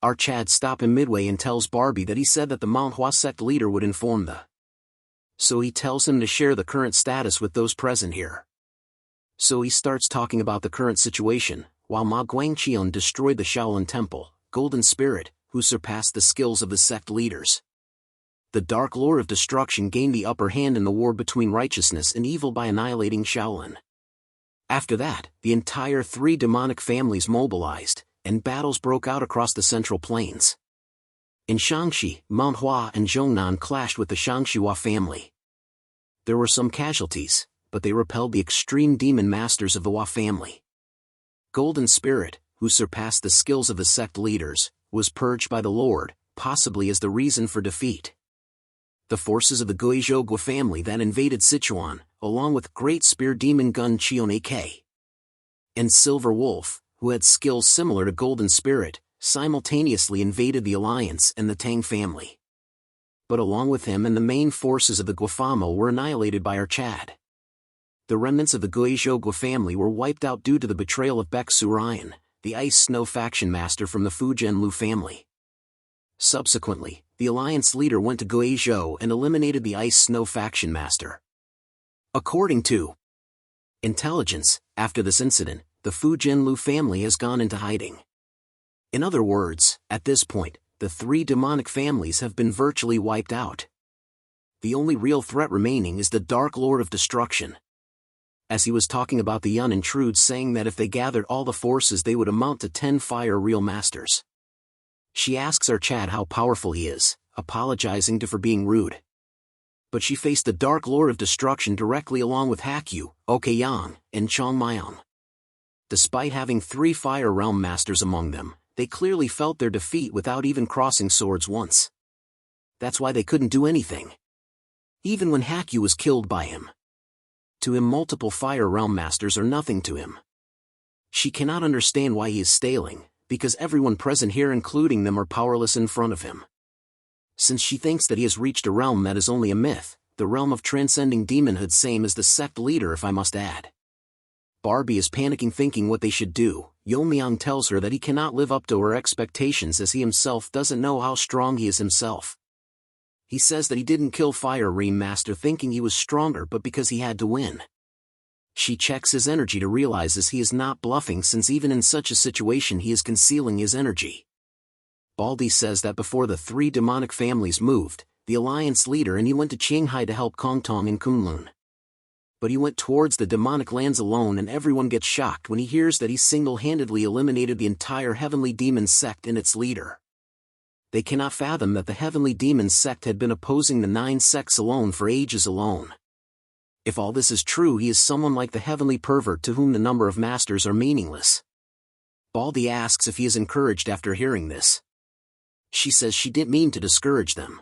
Our Chad stops him midway and tells Barbie that he said that the Manhwa sect leader would inform the. So he tells him to share the current status with those present here. So he starts talking about the current situation. While Ma Guangqian destroyed the Shaolin Temple, Golden Spirit, who surpassed the skills of the sect leaders. The Dark Lord of Destruction gained the upper hand in the war between righteousness and evil by annihilating Shaolin. After that, the entire three demonic families mobilized, and battles broke out across the Central Plains. In Shaanxi, Manhwa and Zhongnan clashed with the Shangxihua family. There were some casualties, but they repelled the extreme demon masters of the Hua family. Golden Spirit, who surpassed the skills of the sect leaders, was purged by the Lord, possibly as the reason for defeat. The forces of the Guizhou family that invaded Sichuan, along with Great Spear Demon Gun Chionek, and Silver Wolf, who had skills similar to Golden Spirit, simultaneously invaded the Alliance and the Tang family. But along with him and the main forces of the Guifamo were annihilated by Archad. The remnants of the Guizhou family were wiped out due to the betrayal of Baek Surian, the Ice Snow faction master from the Fujian Lu family. Subsequently, the Alliance leader went to Guizhou and eliminated the Ice Snow faction master. According to intelligence, after this incident, the Fujian Lu family has gone into hiding. In other words, at this point, the three demonic families have been virtually wiped out. The only real threat remaining is the Dark Lord of Destruction. As he was talking about the Yun intrudes, saying that if they gathered all the forces they would amount to 10 fire real masters. She asks Archad how powerful he is, apologizing to for being rude. But she faced the Dark Lord of Destruction directly along with Hakyu, Okeyang, and Chongmyong. Despite having 3 fire realm masters among them, they clearly felt their defeat without even crossing swords once. That's why they couldn't do anything. Even when Hakyu was killed by him. To him, multiple fire realm masters are nothing to him. She cannot understand why he is staling, because everyone present here including them are powerless in front of him. Since she thinks that he has reached a realm that is only a myth, the realm of transcending demonhood, same as the sect leader if I must add. Barbie is panicking thinking what they should do. Yeon-myeong tells her that he cannot live up to her expectations as he himself doesn't know how strong he is himself. He says that he didn't kill Fire Ream Master thinking he was stronger but because he had to win. She checks his energy to realizes he is not bluffing, since even in such a situation he is concealing his energy. Baldy says that before the 3 demonic families moved, the Alliance leader and he went to Qinghai to help Kongtong and Kunlun. But he went towards the demonic lands alone, and everyone gets shocked when he hears that he single-handedly eliminated the entire Heavenly Demon sect and its leader. They cannot fathom that the Heavenly Demon sect had been opposing the 9 sects alone for ages alone. If all this is true, he is someone like the Heavenly Pervert to whom the number of masters are meaningless. Baldy asks if he is encouraged after hearing this. She says she didn't mean to discourage them.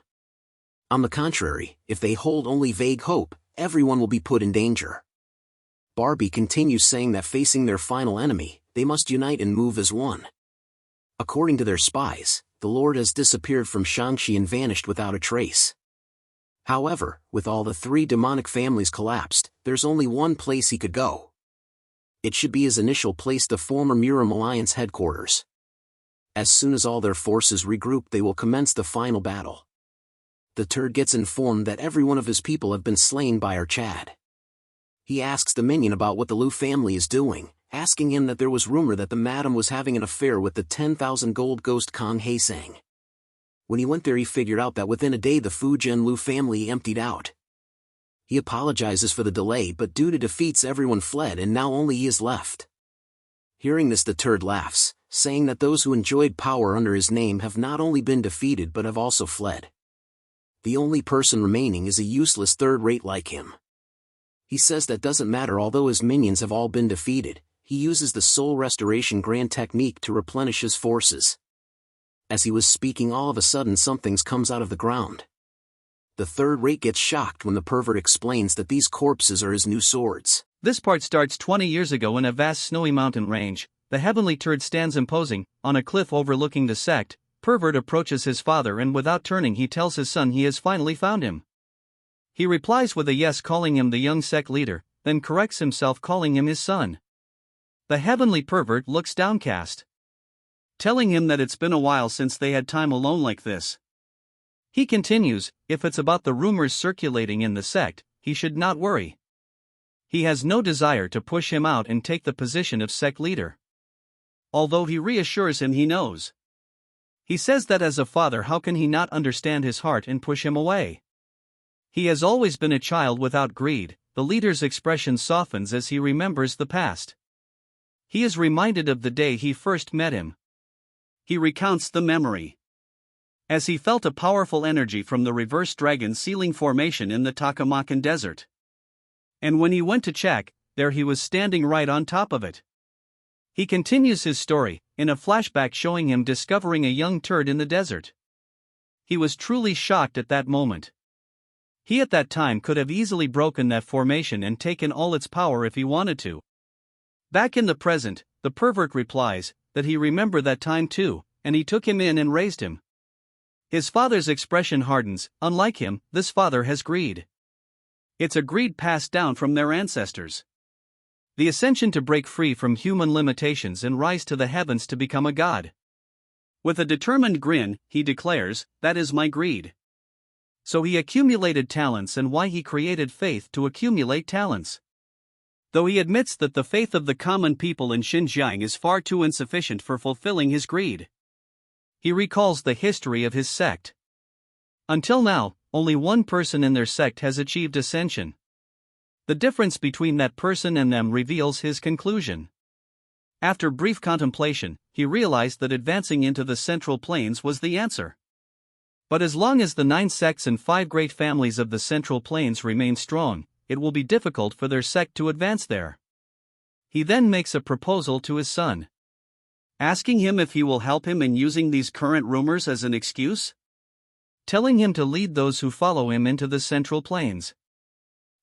On the contrary, if they hold only vague hope, everyone will be put in danger. Barbie continues saying that facing their final enemy, they must unite and move as one. According to their spies, the Lord has disappeared from Shaanxi and vanished without a trace. However, with all the 3 demonic families collapsed, there's only one place he could go. It should be his initial place, the former Muram Alliance headquarters. As soon as all their forces regroup, they will commence the final battle. The Turd gets informed that every one of his people have been slain by Archad. He asks the minion about what the Lu family is doing, asking him that there was rumor that the madam was having an affair with the 10,000 gold ghost Kong Haesang. When he went there, he figured out that within a day the Fujian Lu family emptied out. He apologizes for the delay, but due to defeats everyone fled and now only he is left. Hearing this, the Turd laughs, saying that those who enjoyed power under his name have not only been defeated but have also fled. The only person remaining is a useless third-rate like him. He says that doesn't matter, although his minions have all been defeated, he uses the Soul Restoration Grand Technique to replenish his forces. As he was speaking, all of a sudden something comes out of the ground. The third-rate gets shocked when the pervert explains that these corpses are his new swords. This part starts 20 years ago in a vast snowy mountain range. The Heavenly Turd stands imposing, on a cliff overlooking the sect. Pervert approaches his father and without turning he tells his son he has finally found him. He replies with a yes, calling him the young sect leader, then corrects himself calling him his son. The Heavenly Pervert looks downcast, telling him that it's been a while since they had time alone like this. He continues, if it's about the rumors circulating in the sect, he should not worry. He has no desire to push him out and take the position of sect leader. Although he reassures him he knows He says that as a father, how can he not understand his heart and push him away? He has always been a child without greed. The leader's expression softens as he remembers the past. He is reminded of the day he first met him. He recounts the memory. As he felt a powerful energy from the reverse dragon sealing formation in the Takamakan desert. And when he went to check, there he was standing right on top of it. He continues his story, in a flashback showing him discovering a young turd in the desert. He was truly shocked at that moment. He at that time could have easily broken that formation and taken all its power if he wanted to. Back in the present, the pervert replies that he remembered that time too, and he took him in and raised him. His father's expression hardens. Unlike him, this father has greed. It's a greed passed down from their ancestors. The ascension to break free from human limitations and rise to the heavens to become a god. With a determined grin, he declares, "That is my greed." So he accumulated talents, and why he created faith to accumulate talents. Though he admits that the faith of the common people in Xinjiang is far too insufficient for fulfilling his greed. He recalls the history of his sect. Until now, only one person in their sect has achieved ascension. The difference between that person and them reveals his conclusion. After brief contemplation, he realized that advancing into the Central Plains was the answer. But as long as the 9 sects and 5 great families of the Central Plains remain strong, it will be difficult for their sect to advance there. He then makes a proposal to his son, asking him if he will help him in using these current rumors as an excuse, telling him to lead those who follow him into the Central Plains.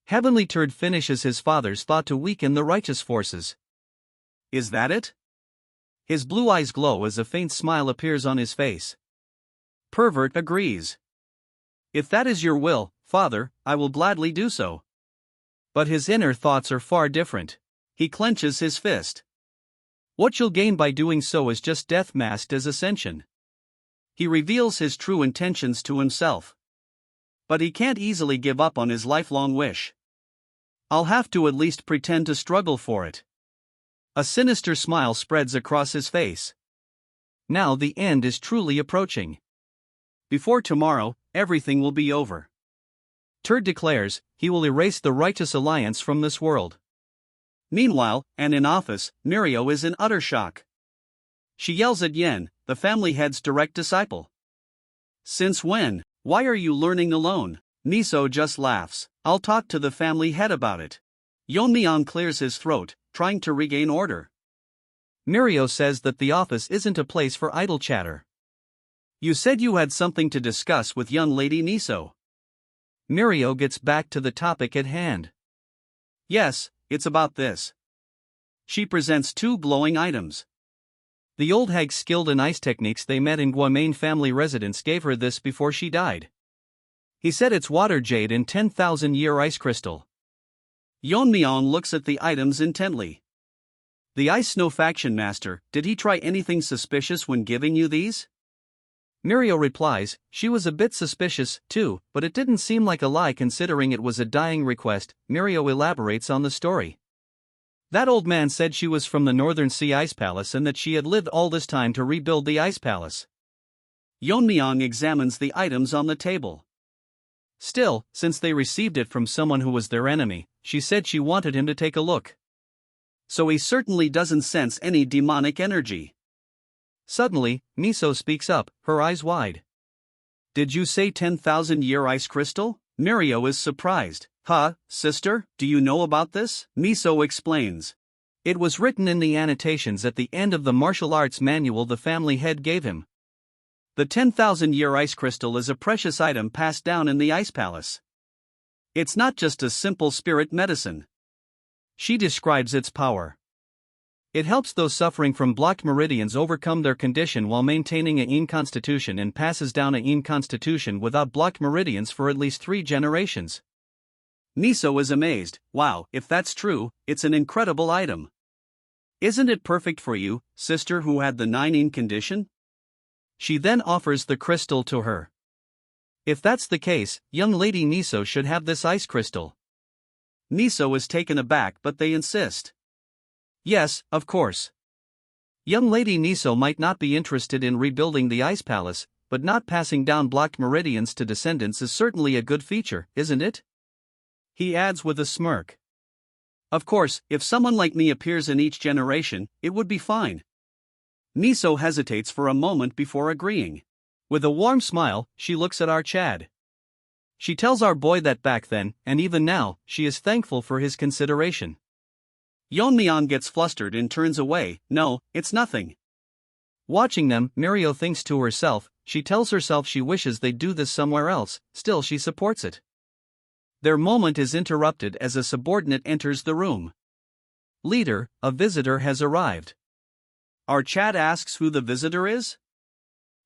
Heavenly Turd finishes his father's thought to weaken the righteous forces. Is that it? His blue eyes glow as a faint smile appears on his face. Pervert agrees. If that is your will, father, I will gladly do so. But his inner thoughts are far different. He clenches his fist. What you'll gain by doing so is just death masked as ascension. He reveals his true intentions to himself. But he can't easily give up on his lifelong wish. I'll have to at least pretend to struggle for it. A sinister smile spreads across his face. Now the end is truly approaching. Before tomorrow, everything will be over. Turd declares he will erase the righteous alliance from this world. Meanwhile, and in office, Mirio is in utter shock. She yells at Yen, the family head's direct disciple. Since when? Why are you learning alone? Miso just laughs. I'll talk to the family head about it. Yeon-myeong clears his throat, trying to regain order. Mirio says that the office isn't a place for idle chatter. You said you had something to discuss with young lady Miso. Mirio gets back to the topic at hand. Yes, it's about this. She presents 2 glowing items. The old hag skilled in ice techniques they met in Guamain family residence gave her this before she died. He said it's water jade and 10,000-year ice crystal. Yeon-myeong looks at the items intently. The Ice Snow Faction Master, did he try anything suspicious when giving you these? Mirio replies, she was a bit suspicious, too, but it didn't seem like a lie considering it was a dying request. Mirio elaborates on the story. That old man said she was from the Northern Sea Ice Palace and that she had lived all this time to rebuild the Ice Palace. Yeon-myeong examines the items on the table. Still, since they received it from someone who was their enemy, she said she wanted him to take a look. So he certainly doesn't sense any demonic energy. Suddenly, Miso speaks up, her eyes wide. Did you say 10,000-year ice crystal? Mirio is surprised. Huh, sister, do you know about this? Miso explains. It was written in the annotations at the end of the martial arts manual the family head gave him. The 10,000-year ice crystal is a precious item passed down in the Ice Palace. It's not just a simple spirit medicine. She describes its power. It helps those suffering from blocked meridians overcome their condition while maintaining a yin constitution and passes down a yin constitution without blocked meridians for at least 3 generations. Miso is amazed. Wow, if that's true, it's an incredible item. Isn't it perfect for you, sister who had the 9 yin condition? She then offers the crystal to her. If that's the case, young lady Miso should have this ice crystal. Miso is taken aback but they insist. Yes, of course. Young Lady Niso might not be interested in rebuilding the Ice Palace, but not passing down blocked meridians to descendants is certainly a good feature, isn't it? He adds with a smirk. Of course, if someone like me appears in each generation, it would be fine. Niso hesitates for a moment before agreeing. With a warm smile, she looks at our Chad. She tells our boy that back then, and even now, she is thankful for his consideration. Yeon-myeong gets flustered and turns away. No, it's nothing. Watching them, Mirio thinks to herself. She tells herself she wishes they'd do this somewhere else, still she supports it. Their moment is interrupted as a subordinate enters the room. Leader, a visitor has arrived. Our Chad asks who the visitor is?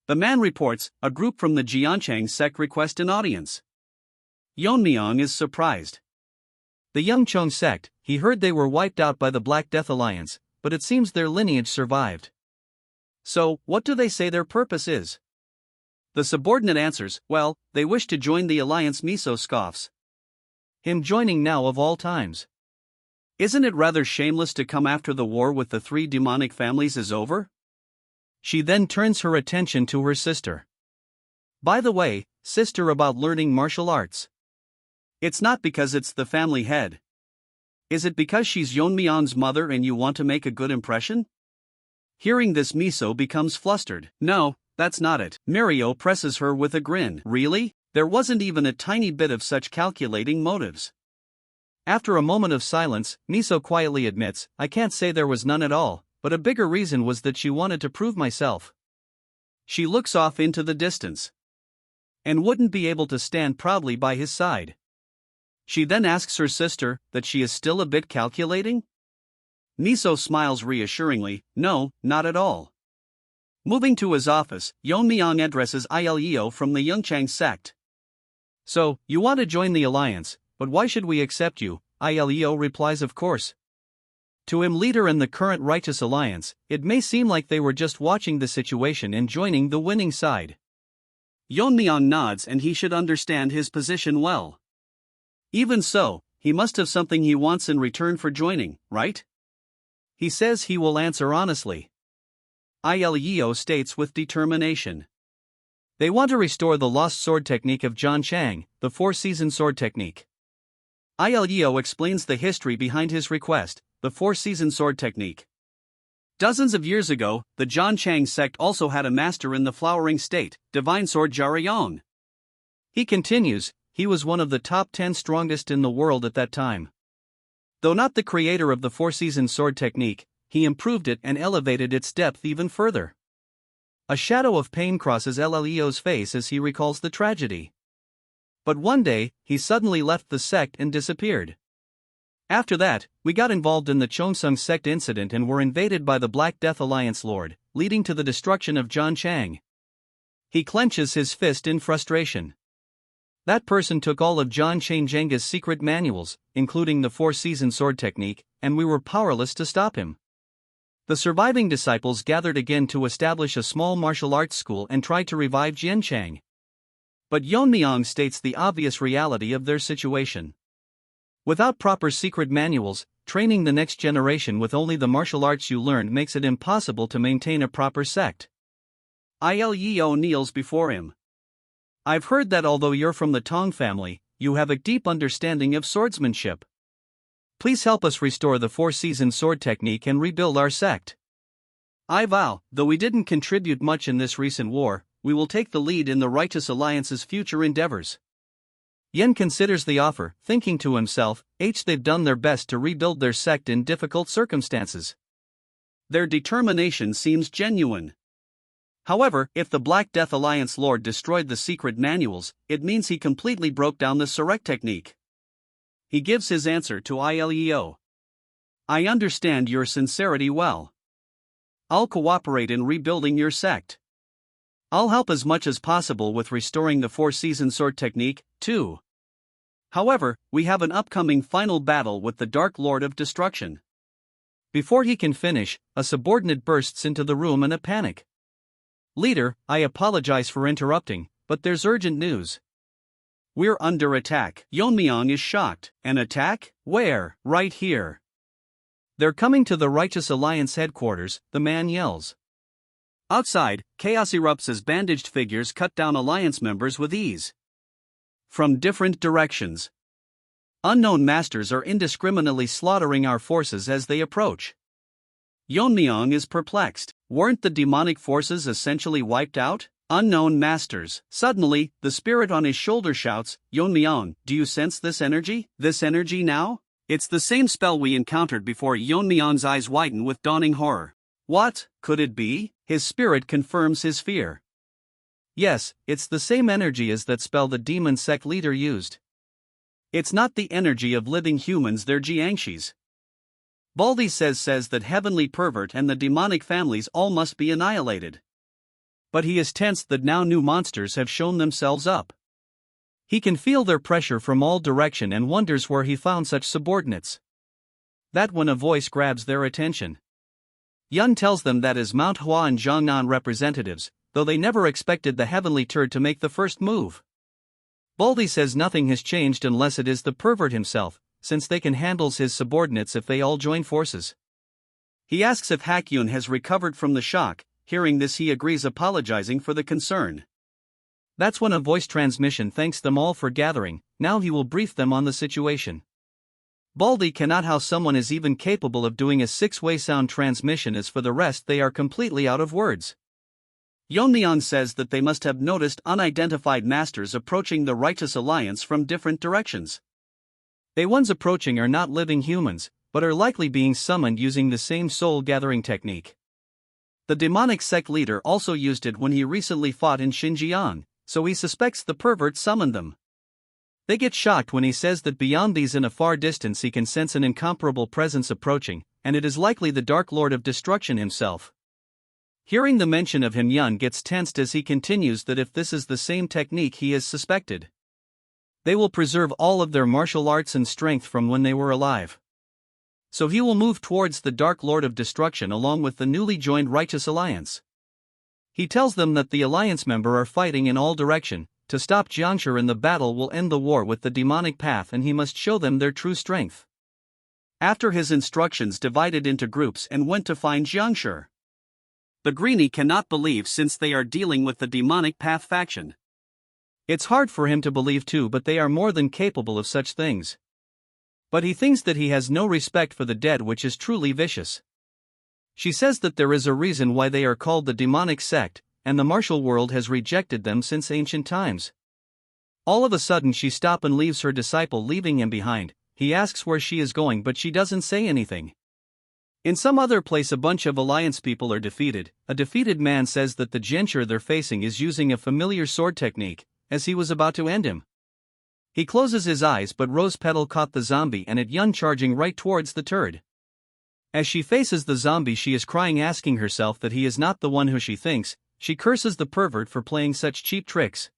The man reports, a group from the Jeonchang sect request an audience. Yeon-myeong is surprised. The Yeonchang sect, he heard they were wiped out by the Black Death Alliance, but it seems their lineage survived. So, what do they say their purpose is? The subordinate answers, well, they wish to join the alliance. Miso scoffs. Him joining now of all times. Isn't it rather shameless to come after the war with the three demonic families is over? She then turns her attention to her sister. By the way, sister, about learning martial arts. It's not because it's the family head. Is it because she's Yeon-myeong's mother and you want to make a good impression? Hearing this, Miso becomes flustered. No, that's not it. Mirio presses her with a grin. Really? There wasn't even a tiny bit of such calculating motives. After a moment of silence, Miso quietly admits, I can't say there was none at all, but a bigger reason was that she wanted to prove myself. She looks off into the distance. And wouldn't be able to stand proudly by his side. She then asks her sister that she is still a bit calculating? Miso smiles reassuringly, no, not at all. Moving to his office, Yeon-myeong addresses Ileo from the Yeonchang sect. So, you want to join the alliance, but why should we accept you? Ileo replies, of course. To him, leader in the current righteous alliance, it may seem like they were just watching the situation and joining the winning side. Yeon-myeong nods, and he should understand his position well. Even so, he must have something he wants in return for joining, right? He says he will answer honestly. Ileo states with determination. They want to restore the lost sword technique of John Chang, the four-season sword technique. Ileo explains the history behind his request, the four-season sword technique. Dozens of years ago, the John Chang sect also had a master in the flowering state, Divine Sword Jaryong. He continues, he was one of the top 10 strongest in the world at that time. Though not the creator of the four-season sword technique, he improved it and elevated its depth even further. A shadow of pain crosses Leo's face as he recalls the tragedy. But one day, he suddenly left the sect and disappeared. After that, we got involved in the Chongsung sect incident and were invaded by the Black Death Alliance Lord, leading to the destruction of John Chang. He clenches his fist in frustration. That person took all of John Chang-Jenga's secret manuals, including the four-season sword technique, and we were powerless to stop him. The surviving disciples gathered again to establish a small martial arts school and tried to revive Jian Chang. But Yeon-myeong states the obvious reality of their situation. Without proper secret manuals, training the next generation with only the martial arts you learned makes it impossible to maintain a proper sect. Ileo kneels before him. I've heard that although you're from the Tang family, you have a deep understanding of swordsmanship. Please help us restore the four-season sword technique and rebuild our sect. I vow, though we didn't contribute much in this recent war, we will take the lead in the Righteous Alliance's future endeavors. Yen considers the offer, thinking to himself, they've done their best to rebuild their sect in difficult circumstances. Their determination seems genuine. However, if the Black Death Alliance Lord destroyed the secret manuals, it means he completely broke down the Surek technique. He gives his answer to Ileo. I understand your sincerity well. I'll cooperate in rebuilding your sect. I'll help as much as possible with restoring the four-season sword technique, too. However, we have an upcoming final battle with the Dark Lord of Destruction. Before he can finish, a subordinate bursts into the room in a panic. Leader, I apologize for interrupting, but there's urgent news. We're under attack. Yeon-myeong is shocked. An attack? Where? Right here. They're coming to the Righteous Alliance headquarters, the man yells. Outside, chaos erupts as bandaged figures cut down Alliance members with ease. From different directions, unknown masters are indiscriminately slaughtering our forces as they approach. Yeon-myeong is perplexed. Weren't the demonic forces essentially wiped out? Unknown masters. Suddenly, the spirit on his shoulder shouts, Yeon-myeong, do you sense this energy? This energy now? It's the same spell we encountered before. Yeon-myeong's eyes widen with dawning horror. What could it be? His spirit confirms his fear. Yes, it's the same energy as that spell the demon sect leader used. It's not the energy of living humans, they're jiangshis. Baldy says that heavenly pervert and the demonic families all must be annihilated. But he is tensed that now new monsters have shown themselves up. He can feel their pressure from all direction and wonders where he found such subordinates. That when a voice grabs their attention. Yun tells them that as Manhwa and Jiangnan representatives, though they never expected the heavenly turd to make the first move. Baldy says nothing has changed unless it is the pervert himself, since they can handle his subordinates if they all join forces. He asks if Hakyun has recovered from the shock. Hearing this, he agrees, apologizing for the concern. That's when a voice transmission thanks them all for gathering. Now he will brief them on the situation. Baldy cannot how someone is even capable of doing a 6-way sound transmission, as for the rest they are completely out of words. Yeon-myeong says that they must have noticed unidentified masters approaching the Righteous Alliance from different directions. The ones approaching are not living humans, but are likely being summoned using the same soul-gathering technique. The demonic sect leader also used it when he recently fought in Xinjiang, so he suspects the pervert summoned them. They get shocked when he says that beyond these in a far distance he can sense an incomparable presence approaching, and it is likely the Dark Lord of Destruction himself. Hearing the mention of him, Yun gets tensed as he continues that if this is the same technique he has suspected, they will preserve all of their martial arts and strength from when they were alive. So he will move towards the Dark Lord of Destruction along with the newly joined Righteous Alliance. He tells them that the Alliance members are fighting in all direction. To stop Jiangshi in the battle will end the war with the demonic path, and he must show them their true strength. After his instructions, divided into groups and went to find Jiangshi. The Greenie cannot believe since they are dealing with the demonic path faction. It's hard for him to believe too, but they are more than capable of such things. But he thinks that he has no respect for the dead, which is truly vicious. She says that there is a reason why they are called the demonic sect, and the martial world has rejected them since ancient times. All of a sudden she stops and leaves her disciple, leaving him behind. He asks where she is going, but she doesn't say anything. In some other place a bunch of Alliance people are defeated. A defeated man says that the Gensher they're facing is using a familiar sword technique, as he was about to end him. He closes his eyes, but Rose Petal caught the zombie and at Yun charging right towards the turd. As she faces the zombie she is crying, asking herself that he is not the one who she thinks. She curses the pervert for playing such cheap tricks.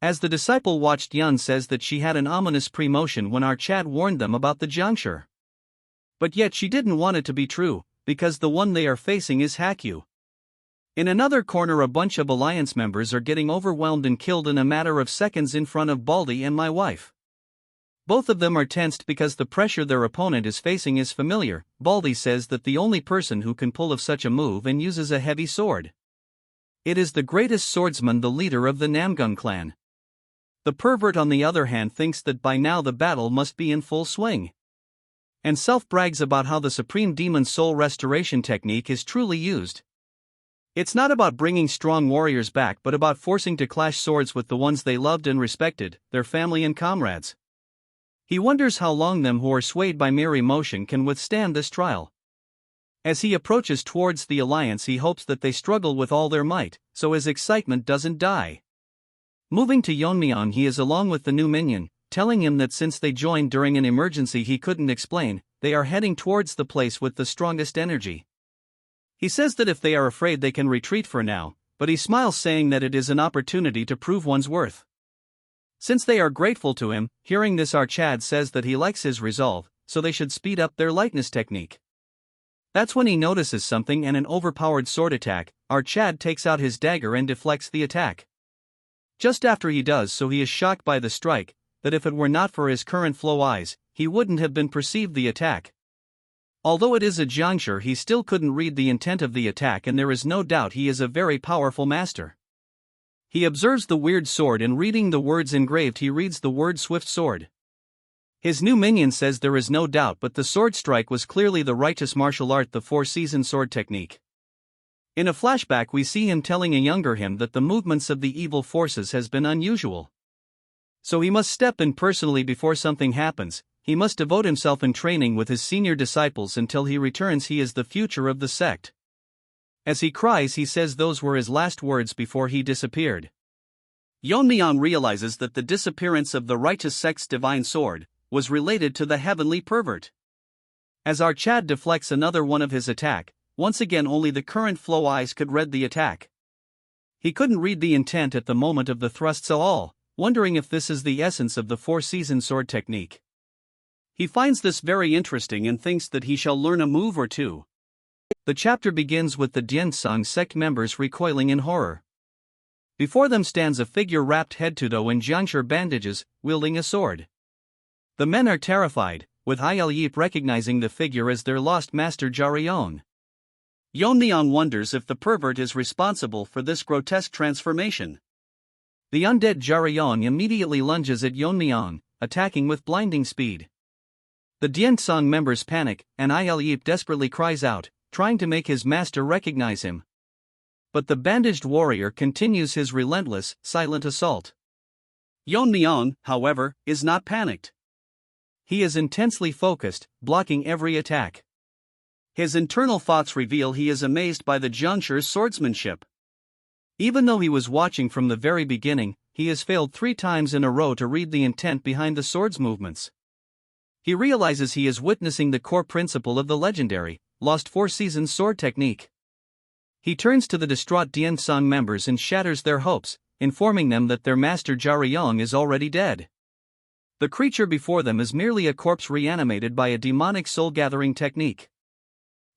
As the disciple watched, Yun says that she had an ominous premonition when our Chad warned them about the Jiangshi. But yet she didn't want it to be true, because the one they are facing is Hakyu. In another corner a bunch of Alliance members are getting overwhelmed and killed in a matter of seconds in front of Baldy and my wife. Both of them are tensed because the pressure their opponent is facing is familiar. Baldy says that the only person who can pull off such a move and uses a heavy sword. It is the greatest swordsman, the leader of the Namgung clan. The pervert on the other hand thinks that by now the battle must be in full swing, and self-brags about how the supreme demon soul restoration technique is truly used. It's not about bringing strong warriors back, but about forcing to clash swords with the ones they loved and respected, their family and comrades. He wonders how long them who are swayed by mere emotion can withstand this trial. As he approaches towards the Alliance he hopes that they struggle with all their might, so his excitement doesn't die. Moving to Yeon-myeong he is along with the new minion, telling him that since they joined during an emergency he couldn't explain, they are heading towards the place with the strongest energy. He says that if they are afraid they can retreat for now, but he smiles saying that it is an opportunity to prove one's worth. Since they are grateful to him, hearing this our Chad says that he likes his resolve, so they should speed up their lightness technique. That's when he notices something and an overpowered sword attack. Our Chad takes out his dagger and deflects the attack. Just after he does so he is shocked by the strike, that if it were not for his current flow eyes, he wouldn't have been perceived the attack. Although it is a juncture, he still couldn't read the intent of the attack, and there is no doubt he is a very powerful master. He observes the weird sword, and reading the words engraved he reads the word swift sword. His new minion says there is no doubt, but the sword strike was clearly the righteous martial art, the four-season sword technique. In a flashback we see him telling a younger him that the movements of the evil forces has been unusual. So he must step in personally before something happens. He must devote himself in training with his senior disciples until he returns. He is the future of the sect. As he cries, he says those were his last words before he disappeared. Yeon-myeong realizes that the disappearance of the righteous sect's divine sword was related to the heavenly pervert. As our Chad deflects another one of his attack, once again only the current flow eyes could read the attack. He couldn't read the intent at the moment of the thrusts at all, wondering if this is the essence of the four-season sword technique. He finds this very interesting and thinks that he shall learn a move or two. The chapter begins with the Diensang sect members recoiling in horror. Before them stands a figure wrapped head to toe in jiangshi bandages, wielding a sword. The men are terrified, with Yeon recognizing the figure as their lost master Yeon. Yeon-myeong wonders if the pervert is responsible for this grotesque transformation. The undead Yeon immediately lunges at Yeon-myeong, attacking with blinding speed. The Diensang members panic, and Yeon desperately cries out, trying to make his master recognize him. But the bandaged warrior continues his relentless, silent assault. Yeon-myeong, however, is not panicked. He is intensely focused, blocking every attack. His internal thoughts reveal he is amazed by the juncture's swordsmanship. Even though he was watching from the very beginning, he has failed 3 times in a row to read the intent behind the sword's movements. He realizes he is witnessing the core principle of the legendary, lost four-season sword technique. He turns to the distraught Diensang members and shatters their hopes, informing them that their master Yeon is already dead. The creature before them is merely a corpse reanimated by a demonic soul-gathering technique.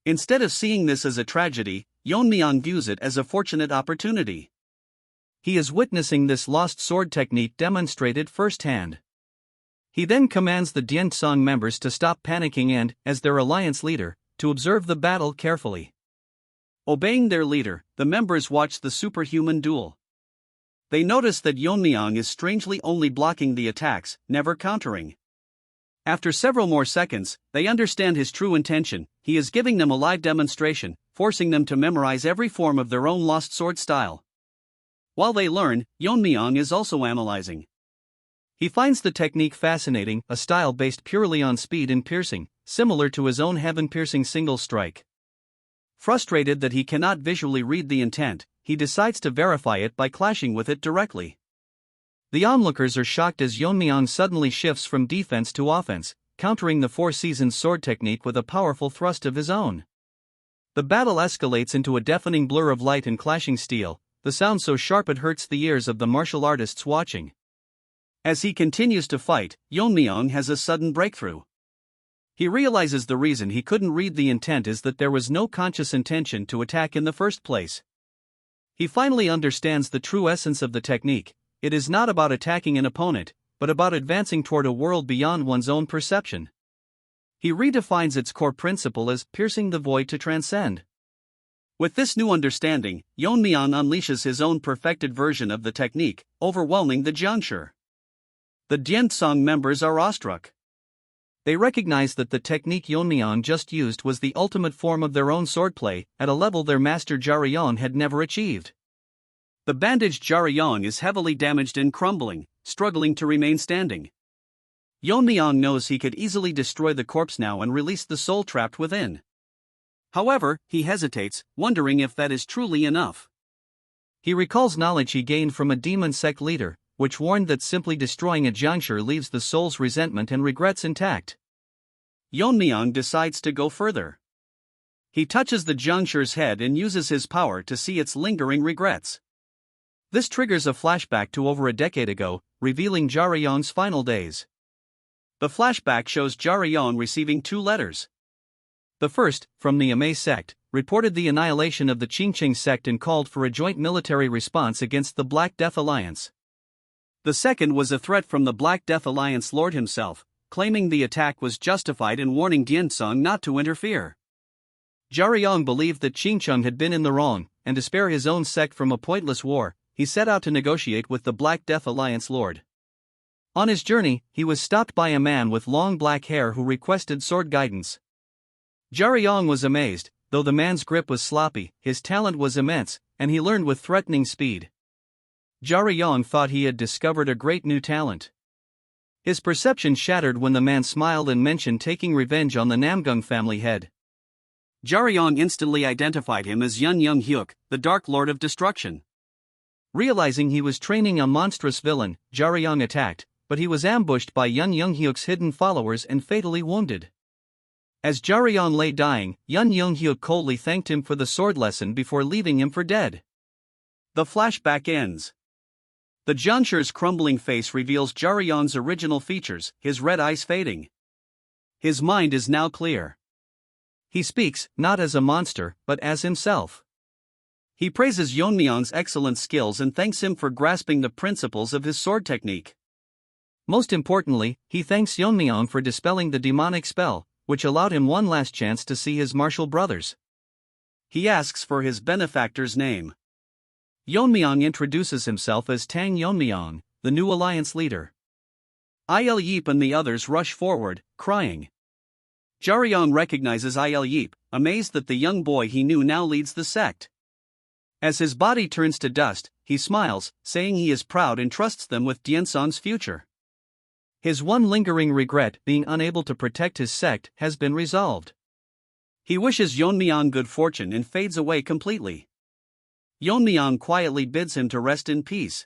Instead of seeing this as a tragedy, Yeon-myeong views it as a fortunate opportunity. He is witnessing this lost sword technique demonstrated firsthand. He then commands the Diensang members to stop panicking and, as their alliance leader, to observe the battle carefully. Obeying their leader, the members watch the superhuman duel. They notice that Yeon-myeong is strangely only blocking the attacks, never countering. After several more seconds, they understand his true intention. He is giving them a live demonstration, forcing them to memorize every form of their own lost sword style. While they learn, Yeon-myeong is also analyzing. He finds the technique fascinating, a style based purely on speed and piercing, similar to his own heaven-piercing single strike. Frustrated that he cannot visually read the intent, he decides to verify it by clashing with it directly. The onlookers are shocked as Yeon-myeong suddenly shifts from defense to offense, countering the four-season sword technique with a powerful thrust of his own. The battle escalates into a deafening blur of light and clashing steel, the sound so sharp it hurts the ears of the martial artists watching. As he continues to fight, Yeon-myeong has a sudden breakthrough. He realizes the reason he couldn't read the intent is that there was no conscious intention to attack in the first place. He finally understands the true essence of the technique. It is not about attacking an opponent, but about advancing toward a world beyond one's own perception. He redefines its core principle as piercing the void to transcend. With this new understanding, Yeon-myeong unleashes his own perfected version of the technique, overwhelming the juncture. The Diensang members are awestruck. They recognize that the technique Yeon-myeong just used was the ultimate form of their own swordplay, at a level their master Yeon had never achieved. The bandaged Yeon is heavily damaged and crumbling, struggling to remain standing. Yeon-myeong knows he could easily destroy the corpse now and release the soul trapped within. However, he hesitates, wondering if that is truly enough. He recalls knowledge he gained from a demon sect leader, which warned that simply destroying a juncture leaves the soul's resentment and regrets intact. Yeon-myeong decides to go further. He touches the juncture's head and uses his power to see its lingering regrets. This triggers a flashback to over a decade ago, revealing Yeon's final days. The flashback shows Yeon receiving 2 letters. The first, from the Amei sect, reported the annihilation of the Qingqing sect and called for a joint military response against the Black Death Alliance. The second was a threat from the Black Death Alliance Lord himself, claiming the attack was justified and warning Dianzong not to interfere. Jiaoyong believed that Qingcheng had been in the wrong, and to spare his own sect from a pointless war, he set out to negotiate with the Black Death Alliance Lord. On his journey, he was stopped by a man with long black hair who requested sword guidance. Jiaoyong was amazed. Though the man's grip was sloppy, his talent was immense, and he learned with threatening speed. Jiaoyong thought he had discovered a great new talent. His perception shattered when the man smiled and mentioned taking revenge on the Namgung family head. Jiaoyong instantly identified him as Yun Young-hyuk, the Dark Lord of Destruction. Realizing he was training a monstrous villain, Jiaoyong attacked, but he was ambushed by Yun Young-hyuk's hidden followers and fatally wounded. As Jiaoyong lay dying, Yun Young-hyuk coldly thanked him for the sword lesson before leaving him for dead. The flashback ends. The Jiansher's crumbling face reveals Jiaoyong's original features, his red eyes fading. His mind is now clear. He speaks, not as a monster, but as himself. He praises Yeon-myeong's excellent skills and thanks him for grasping the principles of his sword technique. Most importantly, he thanks Yeon-myeong for dispelling the demonic spell, which allowed him one last chance to see his martial brothers. He asks for his benefactor's name. Yeon-myeong introduces himself as Tang Yeon-myeong, the new alliance leader. Il Yip and the others rush forward, crying. Jiaoyong recognizes Il Yip, amazed that the young boy he knew now leads the sect. As his body turns to dust, he smiles, saying he is proud and trusts them with Dianzong's future. His one lingering regret, being unable to protect his sect, has been resolved. He wishes Yeon-myeong good fortune and fades away completely. Yeon-myeong quietly bids him to rest in peace.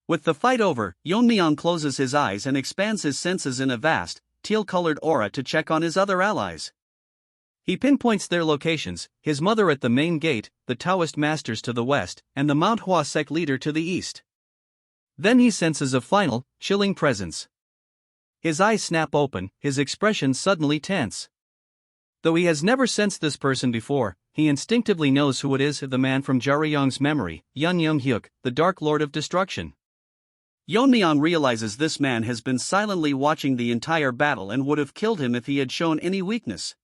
With the fight over, Yeon-myeong closes his eyes and expands his senses in a vast, teal-colored aura to check on his other allies. He pinpoints their locations, his mother at the main gate, the Taoist masters to the west, and the Manhwa sect leader to the east. Then he senses a final, chilling presence. His eyes snap open, his expression suddenly tense. Though he has never sensed this person before, he instinctively knows who it is, the man from Jiaoyong's memory, Yun Young-hyuk, the Dark Lord of Destruction. Yeon-myeong realizes this man has been silently watching the entire battle and would have killed him if he had shown any weakness.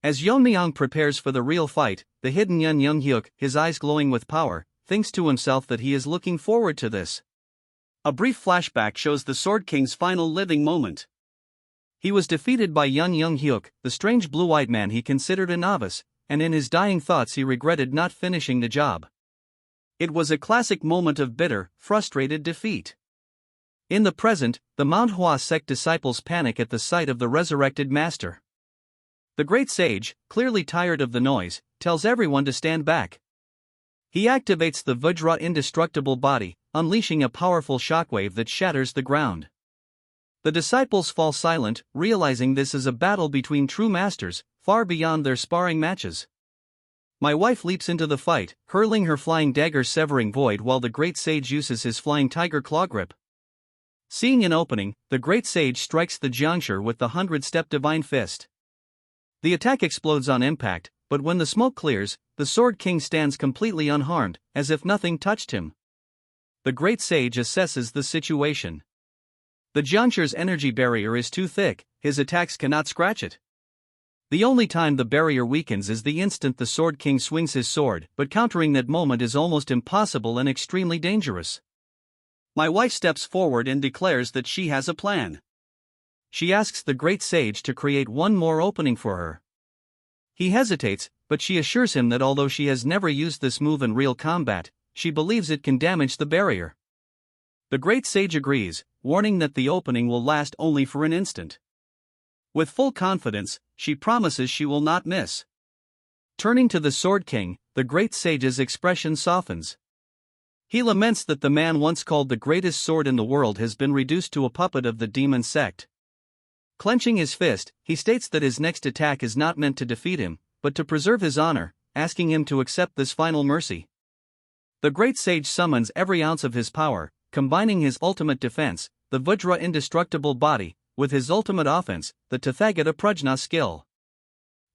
As Yeon-myeong prepares for the real fight, the hidden Yun Young-hyuk, his eyes glowing with power, thinks to himself that he is looking forward to this. A brief flashback shows the Sword King's final living moment. He was defeated by Yun Young-hyuk, the strange blue-eyed man he considered a novice, and in his dying thoughts he regretted not finishing the job. It was a classic moment of bitter, frustrated defeat. In the present, the Manhwa sect disciples panic at the sight of the resurrected master. The great sage, clearly tired of the noise, tells everyone to stand back. He activates the Vajra indestructible body, unleashing a powerful shockwave that shatters the ground. The disciples fall silent, realizing this is a battle between true masters, far beyond their sparring matches. My wife leaps into the fight, hurling her flying dagger severing void while the great sage uses his flying tiger claw grip. Seeing an opening, the great sage strikes the Jiansher with the 100-step divine fist. The attack explodes on impact, but when the smoke clears, the Sword King stands completely unharmed, as if nothing touched him. The great sage assesses the situation. The Jiansher's energy barrier is too thick, his attacks cannot scratch it. The only time the barrier weakens is the instant the Sword King swings his sword, but countering that moment is almost impossible and extremely dangerous. My wife steps forward and declares that she has a plan. She asks the great sage to create one more opening for her. He hesitates, but she assures him that although she has never used this move in real combat, she believes it can damage the barrier. The great sage agrees, warning that the opening will last only for an instant. With full confidence, she promises she will not miss. Turning to the Sword King, the great sage's expression softens. He laments that the man once called the greatest sword in the world has been reduced to a puppet of the demon sect. Clenching his fist, he states that his next attack is not meant to defeat him, but to preserve his honor, asking him to accept this final mercy. The great sage summons every ounce of his power, combining his ultimate defense, the Vajra indestructible body, with his ultimate offense, the Tathagata Prajna skill.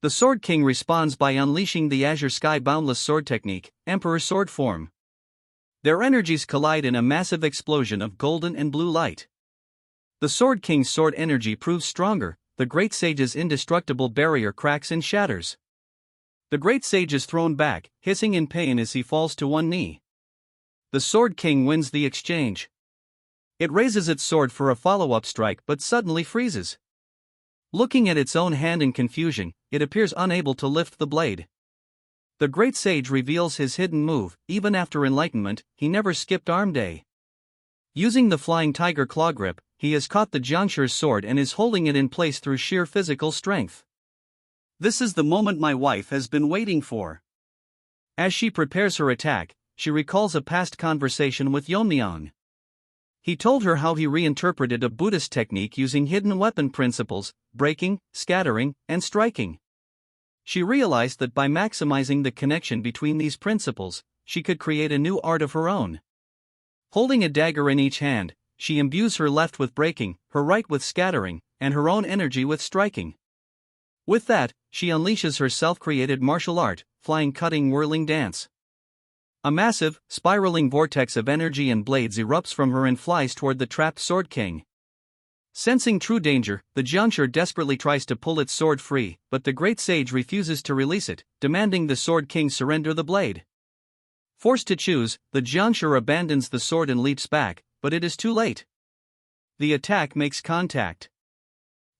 The Sword King responds by unleashing the Azure Sky Boundless Sword technique, Emperor Sword form. Their energies collide in a massive explosion of golden and blue light. The Sword King's sword energy proves stronger, the Great Sage's indestructible barrier cracks and shatters. The Great Sage is thrown back, hissing in pain as he falls to one knee. The Sword King wins the exchange. It raises its sword for a follow-up strike but suddenly freezes. Looking at its own hand in confusion, it appears unable to lift the blade. The Great Sage reveals his hidden move. Even after enlightenment, he never skipped arm day. Using the Flying Tiger claw grip, he has caught the Jiangshi's sword and is holding it in place through sheer physical strength. This is the moment my wife has been waiting for. As she prepares her attack, she recalls a past conversation with Yeon-myeong. He told her how he reinterpreted a Buddhist technique using hidden weapon principles, breaking, scattering, and striking. She realized that by maximizing the connection between these principles, she could create a new art of her own. Holding a dagger in each hand, she imbues her left with breaking, her right with scattering, and her own energy with striking. With that, she unleashes her self-created martial art, flying cutting whirling dance. A massive, spiraling vortex of energy and blades erupts from her and flies toward the trapped Sword King. Sensing true danger, the Jiangshi desperately tries to pull its sword free, but the Great Sage refuses to release it, demanding the Sword King surrender the blade. Forced to choose, the Jiangshi abandons the sword and leaps back, but it is too late. The attack makes contact.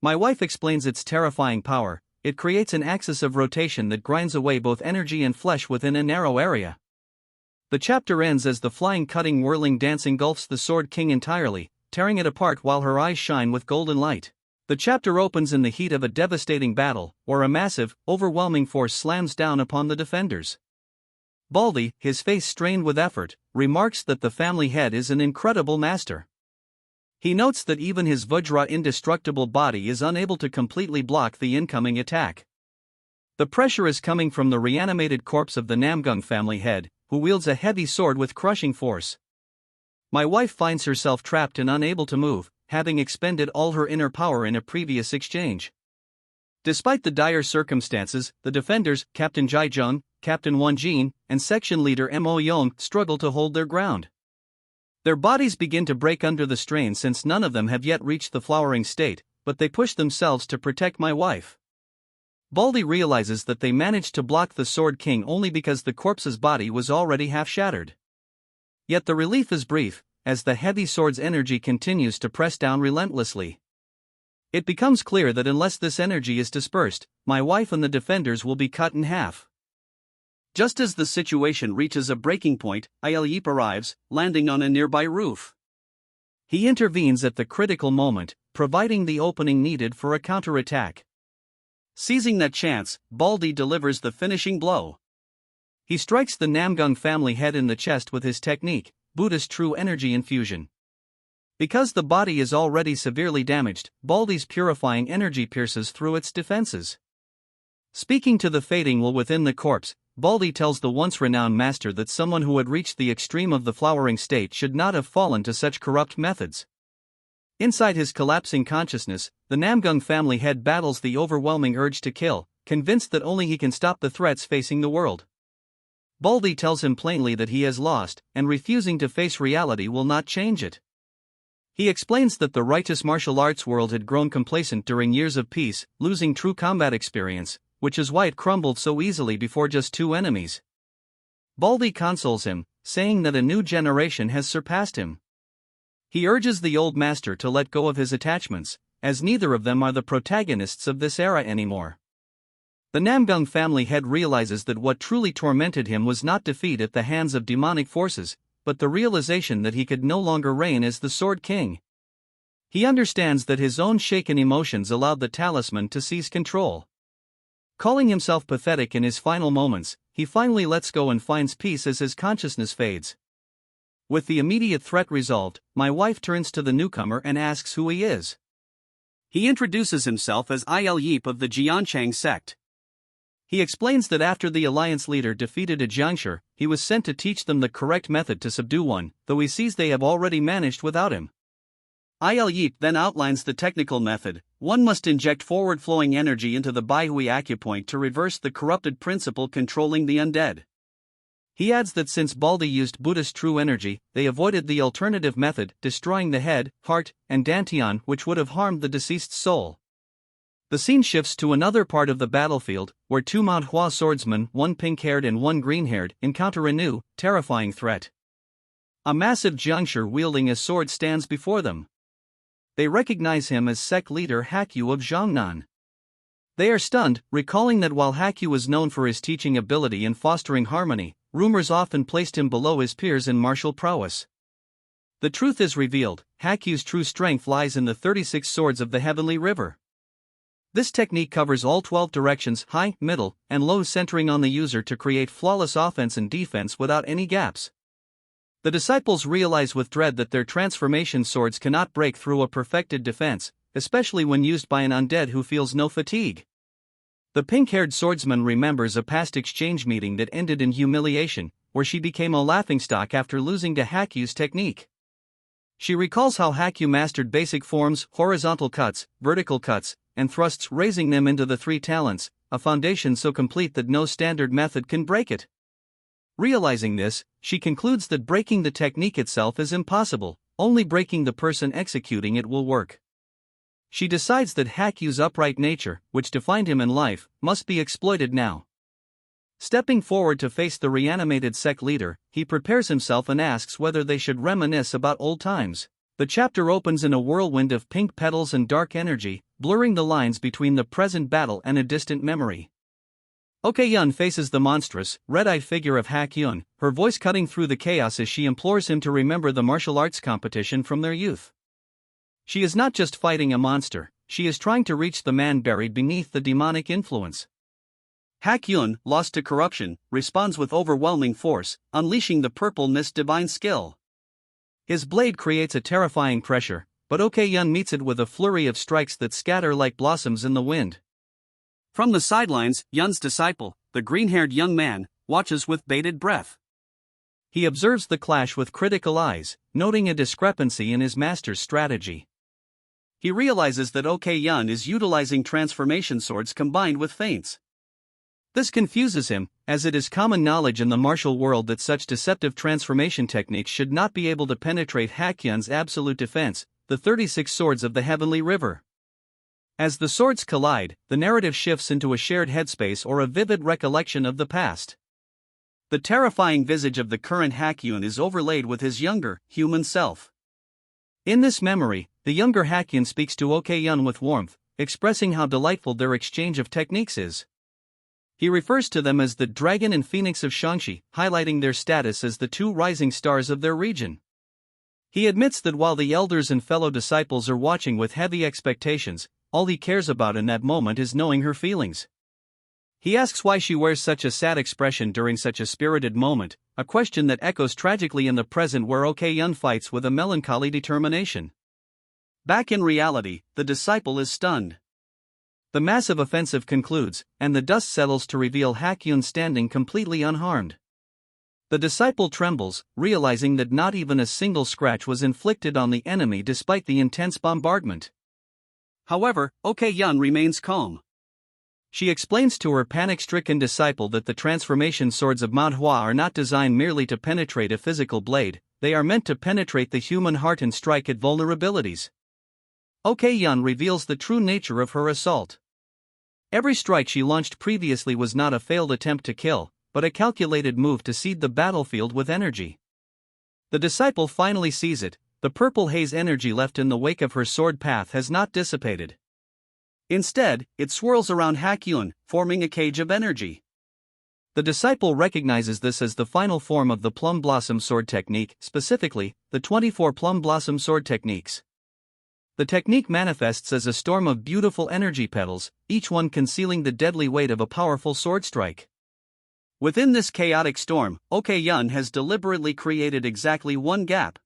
My wife explains its terrifying power. It creates an axis of rotation that grinds away both energy and flesh within a narrow area. The chapter ends as the flying cutting whirling dance engulfs the Sword King entirely, tearing it apart while her eyes shine with golden light. The chapter opens in the heat of a devastating battle, where a massive, overwhelming force slams down upon the defenders. Baldy, his face strained with effort, remarks that the family head is an incredible master. He notes that even his Vajra indestructible body is unable to completely block the incoming attack. The pressure is coming from the reanimated corpse of the Namgung family head, who wields a heavy sword with crushing force. My wife finds herself trapped and unable to move, having expended all her inner power in a previous exchange. Despite the dire circumstances, the defenders, Captain Jai Jung, Captain Won Jin, and Section Leader Mo Yong, struggle to hold their ground. Their bodies begin to break under the strain since none of them have yet reached the flowering state, but they push themselves to protect my wife. Baldy realizes that they managed to block the Sword King only because the corpse's body was already half shattered. Yet the relief is brief, as the heavy sword's energy continues to press down relentlessly. It becomes clear that unless this energy is dispersed, my wife and the defenders will be cut in half. Just as the situation reaches a breaking point, Il Yip arrives, landing on a nearby roof. He intervenes at the critical moment, providing the opening needed for a counterattack. Seizing that chance, Baldy delivers the finishing blow. He strikes the Namgung family head in the chest with his technique, Buddhist true energy infusion. Because the body is already severely damaged, Baldy's purifying energy pierces through its defenses. Speaking to the fading will within the corpse, Baldy tells the once renowned master that someone who had reached the extreme of the flowering state should not have fallen to such corrupt methods. Inside his collapsing consciousness, the Namgung family head battles the overwhelming urge to kill, convinced that only he can stop the threats facing the world. Baldy tells him plainly that he has lost, and refusing to face reality will not change it. He explains that the righteous martial arts world had grown complacent during years of peace, losing true combat experience, which is why it crumbled so easily before just two enemies. Baldy consoles him, saying that a new generation has surpassed him. He urges the old master to let go of his attachments, as neither of them are the protagonists of this era anymore. The Namgung family head realizes that what truly tormented him was not defeat at the hands of demonic forces, but the realization that he could no longer reign as the Sword King. He understands that his own shaken emotions allowed the talisman to seize control. Calling himself pathetic in his final moments, he finally lets go and finds peace as his consciousness fades. With the immediate threat resolved, my wife turns to the newcomer and asks who he is. He introduces himself as Il Yip of the Jianchang sect. He explains that after the alliance leader defeated a Jiangshi, he was sent to teach them the correct method to subdue one, though he sees they have already managed without him. Il Yip then outlines the technical method. One must inject forward-flowing energy into the Baihui acupoint to reverse the corrupted principle controlling the undead. He adds that since Baldi used Buddhist true energy, they avoided the alternative method, destroying the head, heart, and dantian, which would have harmed the deceased's soul. The scene shifts to another part of the battlefield, where two Manhwa swordsmen, one pink-haired and one green-haired, encounter a new, terrifying threat. A massive jiangshi wielding a sword stands before them. They recognize him as sect leader Hakyu of Jiangnan. They are stunned, recalling that while Hakyu was known for his teaching ability and fostering harmony, rumors often placed him below his peers in martial prowess. The truth is revealed: Hakyu's true strength lies in the 36 swords of the Heavenly River. This technique covers all 12 directions, high, middle, and low, centering on the user to create flawless offense and defense without any gaps. The disciples realize with dread that their transformation swords cannot break through a perfected defense, especially when used by an undead who feels no fatigue. The pink-haired swordsman remembers a past exchange meeting that ended in humiliation, where she became a laughingstock after losing to Hakyu's technique. She recalls how Hakyu mastered basic forms, horizontal cuts, vertical cuts, and thrusts, raising them into the 3 talents, a foundation so complete that no standard method can break it. Realizing this, she concludes that breaking the technique itself is impossible, only breaking the person executing it will work. She decides that Hakyu's upright nature, which defined him in life, must be exploited now. Stepping forward to face the reanimated sect leader, he prepares himself and asks whether they should reminisce about old times. The chapter opens in a whirlwind of pink petals and dark energy, blurring the lines between the present battle and a distant memory. Ok-yun faces the monstrous, red-eyed figure of Hakyun, her voice cutting through the chaos as she implores him to remember the martial arts competition from their youth. She is not just fighting a monster, she is trying to reach the man buried beneath the demonic influence. Hakyun, lost to corruption, responds with overwhelming force, unleashing the purple mist's divine skill. His blade creates a terrifying pressure, but Ok-yun meets it with a flurry of strikes that scatter like blossoms in the wind. From the sidelines, Yun's disciple, the green-haired young man, watches with bated breath. He observes the clash with critical eyes, noting a discrepancy in his master's strategy. He realizes that Ok-yun is utilizing transformation swords combined with feints. This confuses him, as it is common knowledge in the martial world that such deceptive transformation techniques should not be able to penetrate Hakyun's absolute defense, the 36 swords of the Heavenly River. As the swords collide, the narrative shifts into a shared headspace or a vivid recollection of the past. The terrifying visage of the current Hakyun is overlaid with his younger, human self. In this memory, the younger Hakyun speaks to Ok-yun with warmth, expressing how delightful their exchange of techniques is. He refers to them as the Dragon and Phoenix of Shangxi, highlighting their status as the 2 rising stars of their region. He admits that while the elders and fellow disciples are watching with heavy expectations, all he cares about in that moment is knowing her feelings. He asks why she wears such a sad expression during such a spirited moment, a question that echoes tragically in the present where Ok-yun fights with a melancholy determination. Back in reality, the disciple is stunned. The massive offensive concludes, and the dust settles to reveal Hakyun standing completely unharmed. The disciple trembles, realizing that not even a single scratch was inflicted on the enemy despite the intense bombardment. However, Ok-yun remains calm. She explains to her panic-stricken disciple that the transformation swords of Manhwa are not designed merely to penetrate a physical blade, they are meant to penetrate the human heart and strike at vulnerabilities. Ok-yun reveals the true nature of her assault. Every strike she launched previously was not a failed attempt to kill, but a calculated move to seed the battlefield with energy. The disciple finally sees it: the purple haze energy left in the wake of her sword path has not dissipated. Instead, it swirls around Hakyun, forming a cage of energy. The disciple recognizes this as the final form of the plum blossom sword technique, specifically, the 24 plum blossom sword techniques. The technique manifests as a storm of beautiful energy petals, each one concealing the deadly weight of a powerful sword strike. Within this chaotic storm, Ok-yun has deliberately created exactly one gap.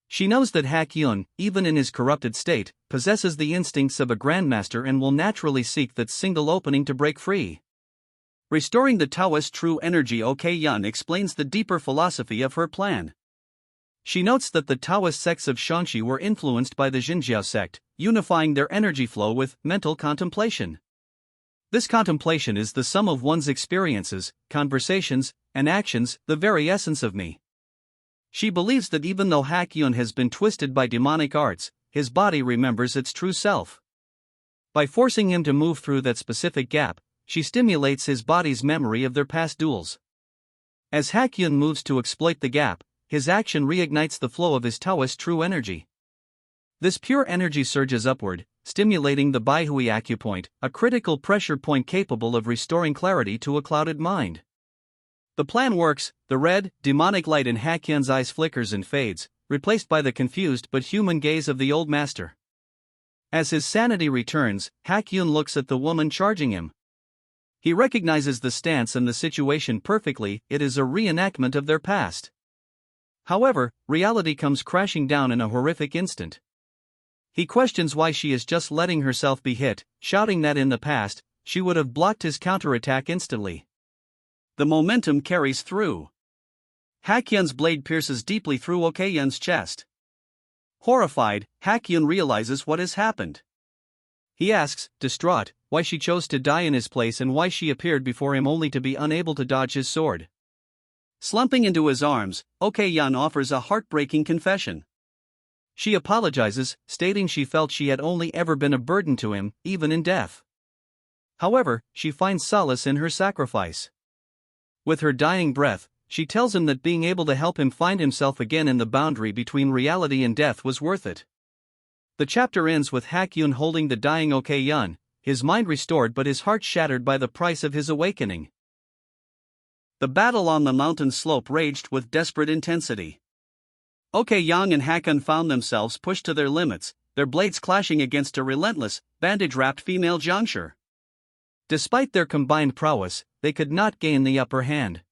She knows that Hakyun, even in his corrupted state, possesses the instincts of a grandmaster and will naturally seek that single opening to break free. Restoring the Taoist true energy, Ok-yun explains the deeper philosophy of her plan. She notes that the Taoist sects of Shangxi were influenced by the Xinjiao sect, unifying their energy flow with mental contemplation. This contemplation is the sum of one's experiences, conversations, and actions, the very essence of me. She believes that even though Hakyun has been twisted by demonic arts, his body remembers its true self. By forcing him to move through that specific gap, she stimulates his body's memory of their past duels. As Hakyun moves to exploit the gap, his action reignites the flow of his Taoist true energy. This pure energy surges upward, stimulating the Baihui acupoint, a critical pressure point capable of restoring clarity to a clouded mind. The plan works. The red, demonic light in Hakyun's eyes flickers and fades, replaced by the confused but human gaze of the old master. As his sanity returns, Hakyun looks at the woman charging him. He recognizes the stance and the situation perfectly. It is a reenactment of their past. However, reality comes crashing down in a horrific instant. He questions why she is just letting herself be hit, shouting that in the past, she would have blocked his counterattack instantly. The momentum carries through. Hakyun's blade pierces deeply through Okayun's chest. Horrified, Hakyun realizes what has happened. He asks, distraught, why she chose to die in his place and why she appeared before him only to be unable to dodge his sword. Slumping into his arms, Okayun offers a heartbreaking confession. She apologizes, stating she felt she had only ever been a burden to him, even in death. However, she finds solace in her sacrifice. With her dying breath, she tells him that being able to help him find himself again in the boundary between reality and death was worth it. The chapter ends with Hakyun holding the dying Okayun, his mind restored but his heart shattered by the price of his awakening. The battle on the mountain slope raged with desperate intensity. Okayun and Hakyun found themselves pushed to their limits, their blades clashing against a relentless, bandage-wrapped female Jiangshi. Despite their combined prowess, they could not gain the upper hand.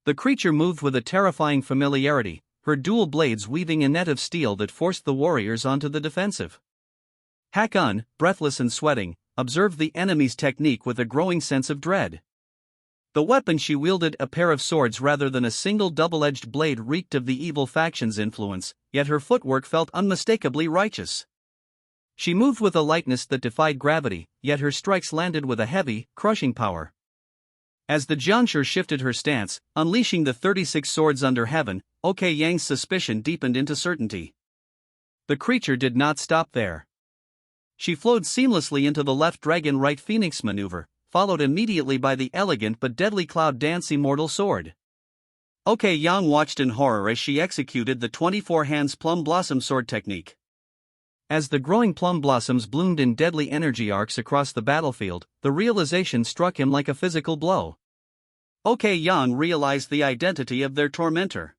The creature moved with a terrifying familiarity, her dual blades weaving a net of steel that forced the warriors onto the defensive. Hakyun, breathless and sweating, observed the enemy's technique with a growing sense of dread. The weapon she wielded, a pair of swords rather than a single double-edged blade, reeked of the evil faction's influence, yet her footwork felt unmistakably righteous. She moved with a lightness that defied gravity, yet her strikes landed with a heavy, crushing power. As the Jiangshi shifted her stance, unleashing the 36 swords under heaven, Okayun's suspicion deepened into certainty. The creature did not stop there. She flowed seamlessly into the left dragon right phoenix maneuver, followed immediately by the elegant but deadly cloud dance immortal sword. Okayun watched in horror as she executed the 24 hands plum blossom sword technique. As the growing plum blossoms bloomed in deadly energy arcs across the battlefield, the realization struck him like a physical blow. Okayun realized the identity of their tormentor.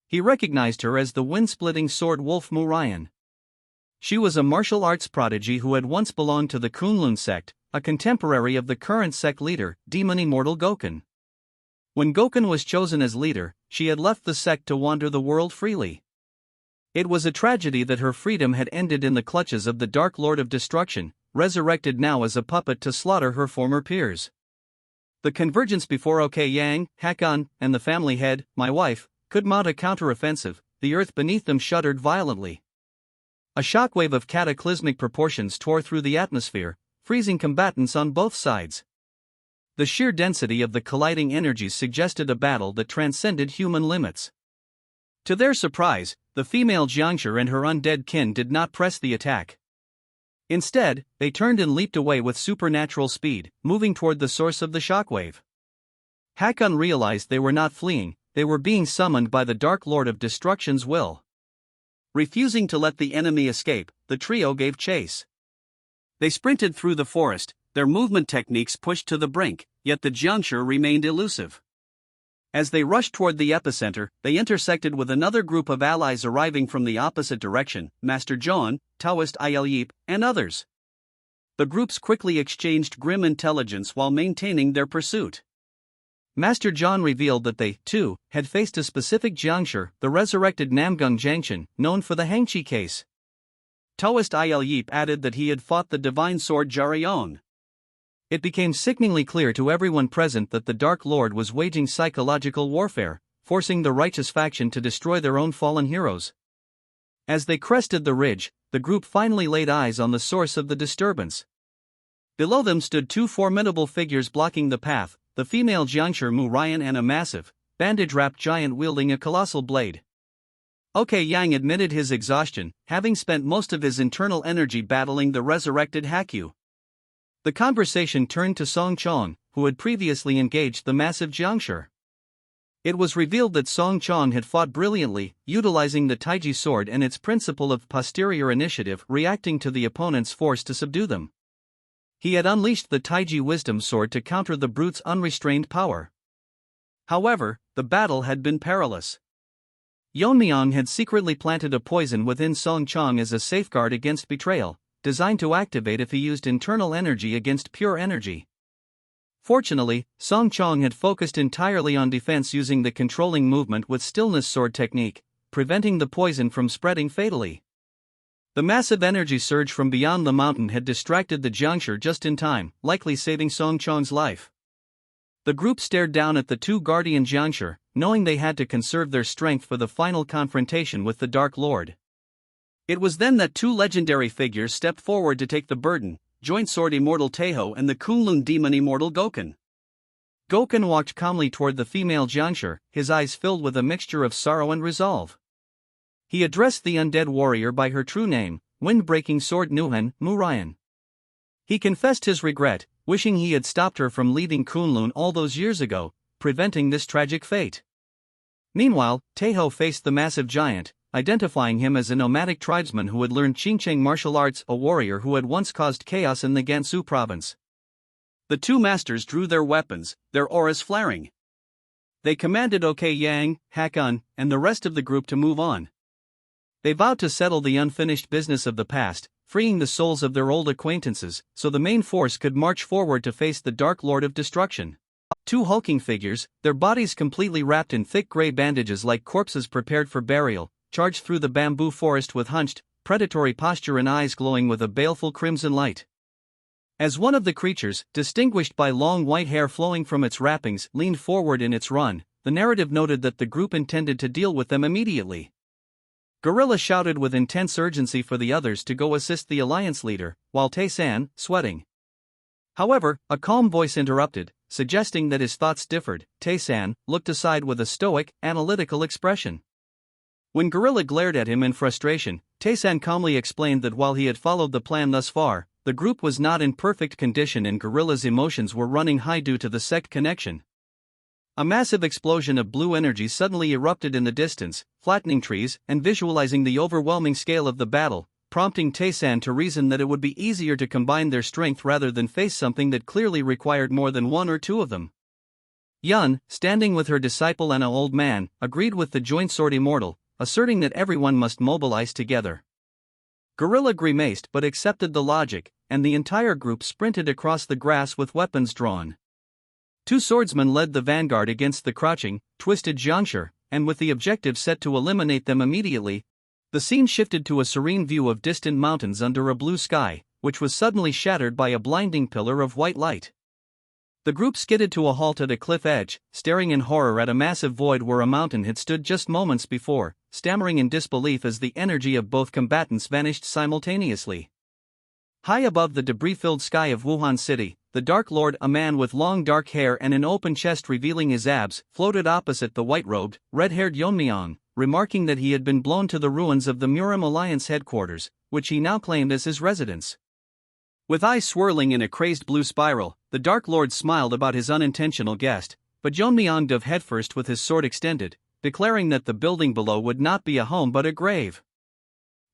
He recognized her as the wind-splitting sword wolf Murayan. She was a martial arts prodigy who had once belonged to the Kunlun sect, a contemporary of the current sect leader, demon immortal Gokun. When Gokun was chosen as leader, she had left the sect to wander the world freely. It was a tragedy that her freedom had ended in the clutches of the Dark Lord of Destruction, resurrected now as a puppet to slaughter her former peers. The convergence before Okayun, Hakyun, and the family head, my wife, could mount a counteroffensive. The earth beneath them shuddered violently. A shockwave of cataclysmic proportions tore through the atmosphere, freezing combatants on both sides. The sheer density of the colliding energies suggested a battle that transcended human limits. To their surprise, the female Jiangshi and her undead kin did not press the attack. Instead, they turned and leaped away with supernatural speed, moving toward the source of the shockwave. Hakyun realized they were not fleeing, they were being summoned by the Dark Lord of Destruction's will. Refusing to let the enemy escape, the trio gave chase. They sprinted through the forest, their movement techniques pushed to the brink, yet the Jiangshi remained elusive. As they rushed toward the epicenter, they intersected with another group of allies arriving from the opposite direction, Master John, Taoist Yip, and others. The groups quickly exchanged grim intelligence while maintaining their pursuit. Master John revealed that they, too, had faced a specific Jiangshi, the resurrected Namgung Jiangshan, known for the Hangqi case. Taoist Yip added that he had fought the divine sword Jarion. It became sickeningly clear to everyone present that the Dark Lord was waging psychological warfare, forcing the righteous faction to destroy their own fallen heroes. As they crested the ridge, the group finally laid eyes on the source of the disturbance. Below them stood two formidable figures blocking the path, the female Jiangshi Mu Ryan and a massive, bandage-wrapped giant wielding a colossal blade. OK Yang admitted his exhaustion, having spent most of his internal energy battling the resurrected Hakyu. The conversation turned to Song Chong, who had previously engaged the massive Jiangshi. It was revealed that Song Chong had fought brilliantly, utilizing the Taiji sword and its principle of posterior initiative, reacting to the opponent's force to subdue them. He had unleashed the Taiji wisdom sword to counter the brute's unrestrained power. However, the battle had been perilous. Yeon-myeong had secretly planted a poison within Song Chong as a safeguard against betrayal, designed to activate if he used internal energy against pure energy. Fortunately, Song Chong had focused entirely on defense using the controlling movement with stillness sword technique, preventing the poison from spreading fatally. The massive energy surge from beyond the mountain had distracted the Jiangshi just in time, likely saving Song Chong's life. The group stared down at the two guardian Jiangshi, knowing they had to conserve their strength for the final confrontation with the Dark Lord. It was then that two legendary figures stepped forward to take the burden, Joint Sword Immortal Taeho and the Kunlun Demon Immortal Gokun. Gokun walked calmly toward the female Jiangshi, his eyes filled with a mixture of sorrow and resolve. He addressed the undead warrior by her true name, Wind-Breaking Sword Nuhan Mu Ryan. He confessed his regret, wishing he had stopped her from leaving Kunlun all those years ago, preventing this tragic fate. Meanwhile, Taeho faced the massive giant, identifying him as a nomadic tribesman who had learned Qingcheng martial arts, a warrior who had once caused chaos in the Gansu province. The two masters drew their weapons, their auras flaring. They commanded OK Yang, Hakun, and the rest of the group to move on. They vowed to settle the unfinished business of the past, freeing the souls of their old acquaintances, so the main force could march forward to face the Dark Lord of Destruction. Two hulking figures, their bodies completely wrapped in thick gray bandages like corpses prepared for burial, charged through the bamboo forest with hunched, predatory posture and eyes glowing with a baleful crimson light. As one of the creatures, distinguished by long white hair flowing from its wrappings, leaned forward in its run, the narrative noted that the group intended to deal with them immediately. Gorilla shouted with intense urgency for the others to go assist the alliance leader, while Tae-san, sweating. However, a calm voice interrupted, suggesting that his thoughts differed. Tae-san looked aside with a stoic, analytical expression. When Gorilla glared at him in frustration, Tae-san calmly explained that while he had followed the plan thus far, the group was not in perfect condition and Gorilla's emotions were running high due to the sect connection. A massive explosion of blue energy suddenly erupted in the distance, flattening trees and visualizing the overwhelming scale of the battle, prompting Tae-san to reason that it would be easier to combine their strength rather than face something that clearly required more than one or two of them. Yun, standing with her disciple and an old man, agreed with the Joint Sword Immortal, asserting that everyone must mobilize together. Gorilla grimaced but accepted the logic, and the entire group sprinted across the grass with weapons drawn. Two swordsmen led the vanguard against the crouching, twisted Jiangshi, and with the objective set to eliminate them immediately, the scene shifted to a serene view of distant mountains under a blue sky, which was suddenly shattered by a blinding pillar of white light. The group skidded to a halt at a cliff edge, staring in horror at a massive void where a mountain had stood just moments before, stammering in disbelief as the energy of both combatants vanished simultaneously. High above the debris-filled sky of Wuhan City, the Dark Lord, a man with long dark hair and an open chest revealing his abs, floated opposite the white-robed, red-haired Yeon-myeong, remarking that he had been blown to the ruins of the Murim Alliance headquarters, which he now claimed as his residence. With eyes swirling in a crazed blue spiral, the Dark Lord smiled about his unintentional guest, but Yeon-myeong dove headfirst with his sword extended, declaring that the building below would not be a home but a grave.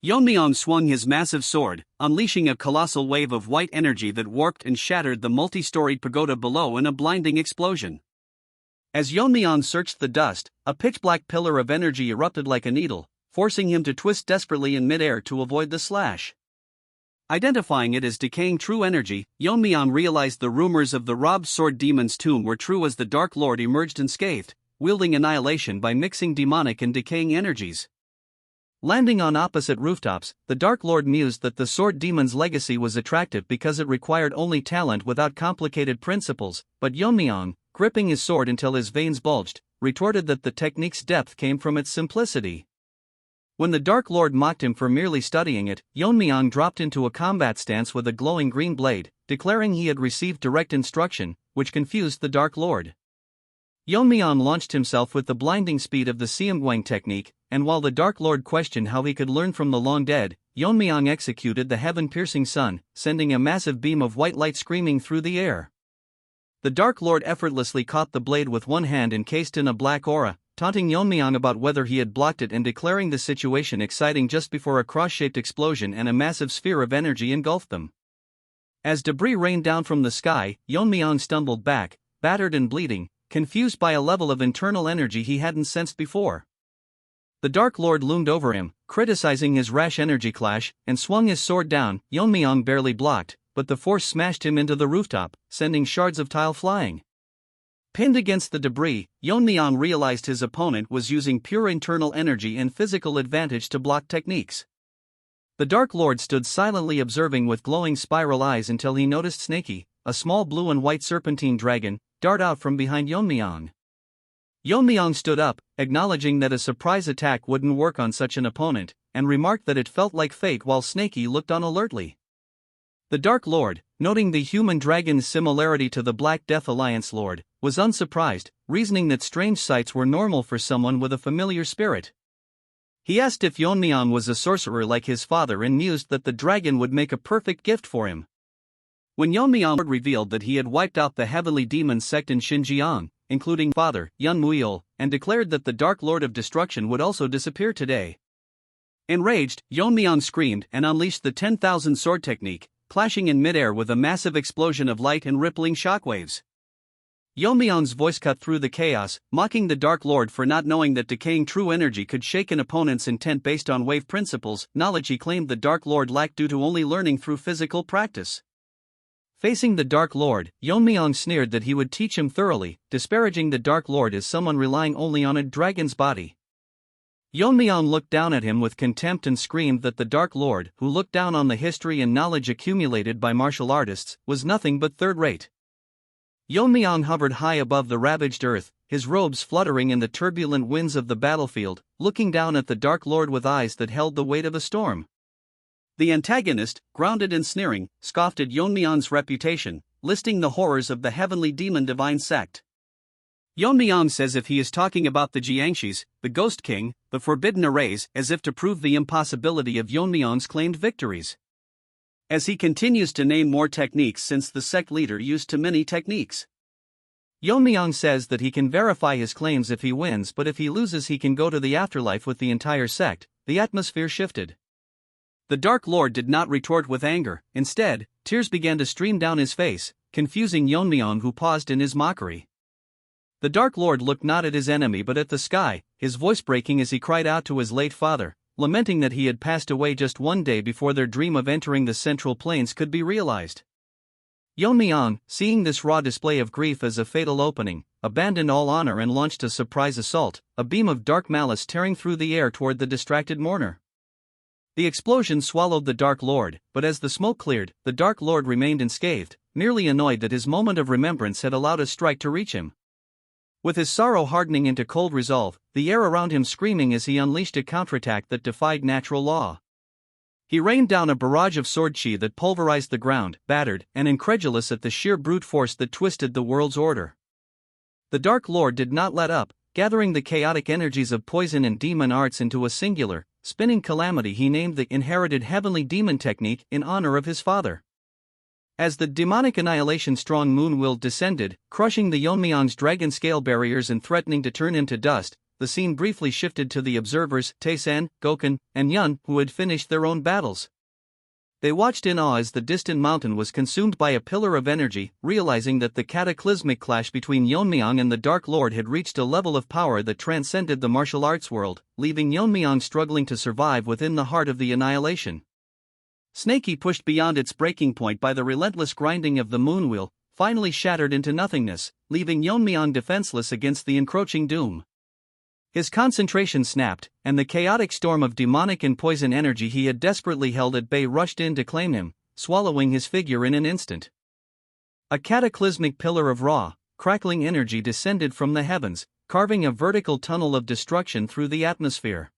Yeon-myeong swung his massive sword, unleashing a colossal wave of white energy that warped and shattered the multi-storied pagoda below in a blinding explosion. As Yeon-myeong searched the dust, a pitch-black pillar of energy erupted like a needle, forcing him to twist desperately in midair to avoid the slash. Identifying it as decaying true energy, Yeon-myeong realized the rumors of the robbed sword demon's tomb were true as the Dark Lord emerged unscathed, wielding annihilation by mixing demonic and decaying energies. Landing on opposite rooftops, the Dark Lord mused that the sword demon's legacy was attractive because it required only talent without complicated principles, but Yeon-myeong, gripping his sword until his veins bulged, retorted that the technique's depth came from its simplicity. When the Dark Lord mocked him for merely studying it, Yeon-myeong dropped into a combat stance with a glowing green blade, declaring he had received direct instruction, which confused the Dark Lord. Yeon-myeong launched himself with the blinding speed of the Seumgwang technique, and while the Dark Lord questioned how he could learn from the long dead, Yeon-myeong executed the heaven-piercing sun, sending a massive beam of white light screaming through the air. The Dark Lord effortlessly caught the blade with one hand encased in a black aura, taunting Yeon-myeong about whether he had blocked it and declaring the situation exciting just before a cross-shaped explosion and a massive sphere of energy engulfed them. As debris rained down from the sky, Yeon-myeong stumbled back, battered and bleeding, confused by a level of internal energy he hadn't sensed before. The Dark Lord loomed over him, criticizing his rash energy clash, and swung his sword down. Yeon-myeong barely blocked, but the force smashed him into the rooftop, sending shards of tile flying. Pinned against the debris, Yeon-myeong realized his opponent was using pure internal energy and physical advantage to block techniques. The Dark Lord stood silently observing with glowing spiral eyes until he noticed Snakey, a small blue and white serpentine dragon, dart out from behind Yeon-myeong. Yeon-myeong stood up, acknowledging that a surprise attack wouldn't work on such an opponent, and remarked that it felt like fate while Snakey looked on alertly. The Dark Lord, noting the human dragon's similarity to the Black Death Alliance Lord, was unsurprised, reasoning that strange sights were normal for someone with a familiar spirit. He asked if Yeon-myeong was a sorcerer like his father and mused that the dragon would make a perfect gift for him. When Yeon-myeong revealed that he had wiped out the heavenly demon sect in Xinjiang, including father, Yeon-myeong, and declared that the Dark Lord of Destruction would also disappear today. Enraged, Yeon-myeong screamed and unleashed the 10,000 sword technique, clashing in midair with a massive explosion of light and rippling shockwaves. Yeon-myeong's voice cut through the chaos, mocking the Dark Lord for not knowing that decaying true energy could shake an opponent's intent based on wave principles, knowledge he claimed the Dark Lord lacked due to only learning through physical practice. Facing the Dark Lord, Yeon-myeong sneered that he would teach him thoroughly, disparaging the Dark Lord as someone relying only on a dragon's body. Yeon-myeong looked down at him with contempt and screamed that the Dark Lord, who looked down on the history and knowledge accumulated by martial artists, was nothing but third-rate. Yeon-myeong hovered high above the ravaged earth, his robes fluttering in the turbulent winds of the battlefield, looking down at the Dark Lord with eyes that held the weight of a storm. The antagonist, grounded and sneering, scoffed at Yeon-myeong's reputation, listing the horrors of the heavenly demon divine sect. Yeon-myeong says if he is talking about the Jiangshis, the Ghost King, the Forbidden Arrays, as if to prove the impossibility of Yeon-myeong's claimed victories. As he continues to name more techniques since the sect leader used too many techniques. Yeon-myeong says that he can verify his claims if he wins, but if he loses he can go to the afterlife with the entire sect. The atmosphere shifted. The Dark Lord did not retort with anger, instead, tears began to stream down his face, confusing Yeon-myeong, who paused in his mockery. The Dark Lord looked not at his enemy but at the sky, his voice breaking as he cried out to his late father, lamenting that he had passed away just one day before their dream of entering the Central Plains could be realized. Yeon-myeong, seeing this raw display of grief as a fatal opening, abandoned all honor and launched a surprise assault, a beam of dark malice tearing through the air toward the distracted mourner. The explosion swallowed the Dark Lord, but as the smoke cleared, the Dark Lord remained unscathed, merely annoyed that his moment of remembrance had allowed a strike to reach him. With his sorrow hardening into cold resolve, the air around him screaming as he unleashed a counterattack that defied natural law. He rained down a barrage of sword chi that pulverized the ground, battered, and incredulous at the sheer brute force that twisted the world's order. The Dark Lord did not let up, gathering the chaotic energies of poison and demon arts into a singular, spinning calamity he named the inherited heavenly demon technique in honor of his father. As the demonic annihilation strong moon will descended, crushing the Yeon-myeong's dragon scale barriers and threatening to turn him to dust, the scene briefly shifted to the observers, Tae-san, Gokun, and Yun, who had finished their own battles. They watched in awe as the distant mountain was consumed by a pillar of energy, realizing that the cataclysmic clash between Yeon-myeong and the Dark Lord had reached a level of power that transcended the martial arts world, leaving Yeon-myeong struggling to survive within the heart of the annihilation. Snakey, pushed beyond its breaking point by the relentless grinding of the moon wheel, finally shattered into nothingness, leaving Yeon-myeong defenseless against the encroaching doom. His concentration snapped, and the chaotic storm of demonic and poison energy he had desperately held at bay rushed in to claim him, swallowing his figure in an instant. A cataclysmic pillar of raw, crackling energy descended from the heavens, carving a vertical tunnel of destruction through the atmosphere.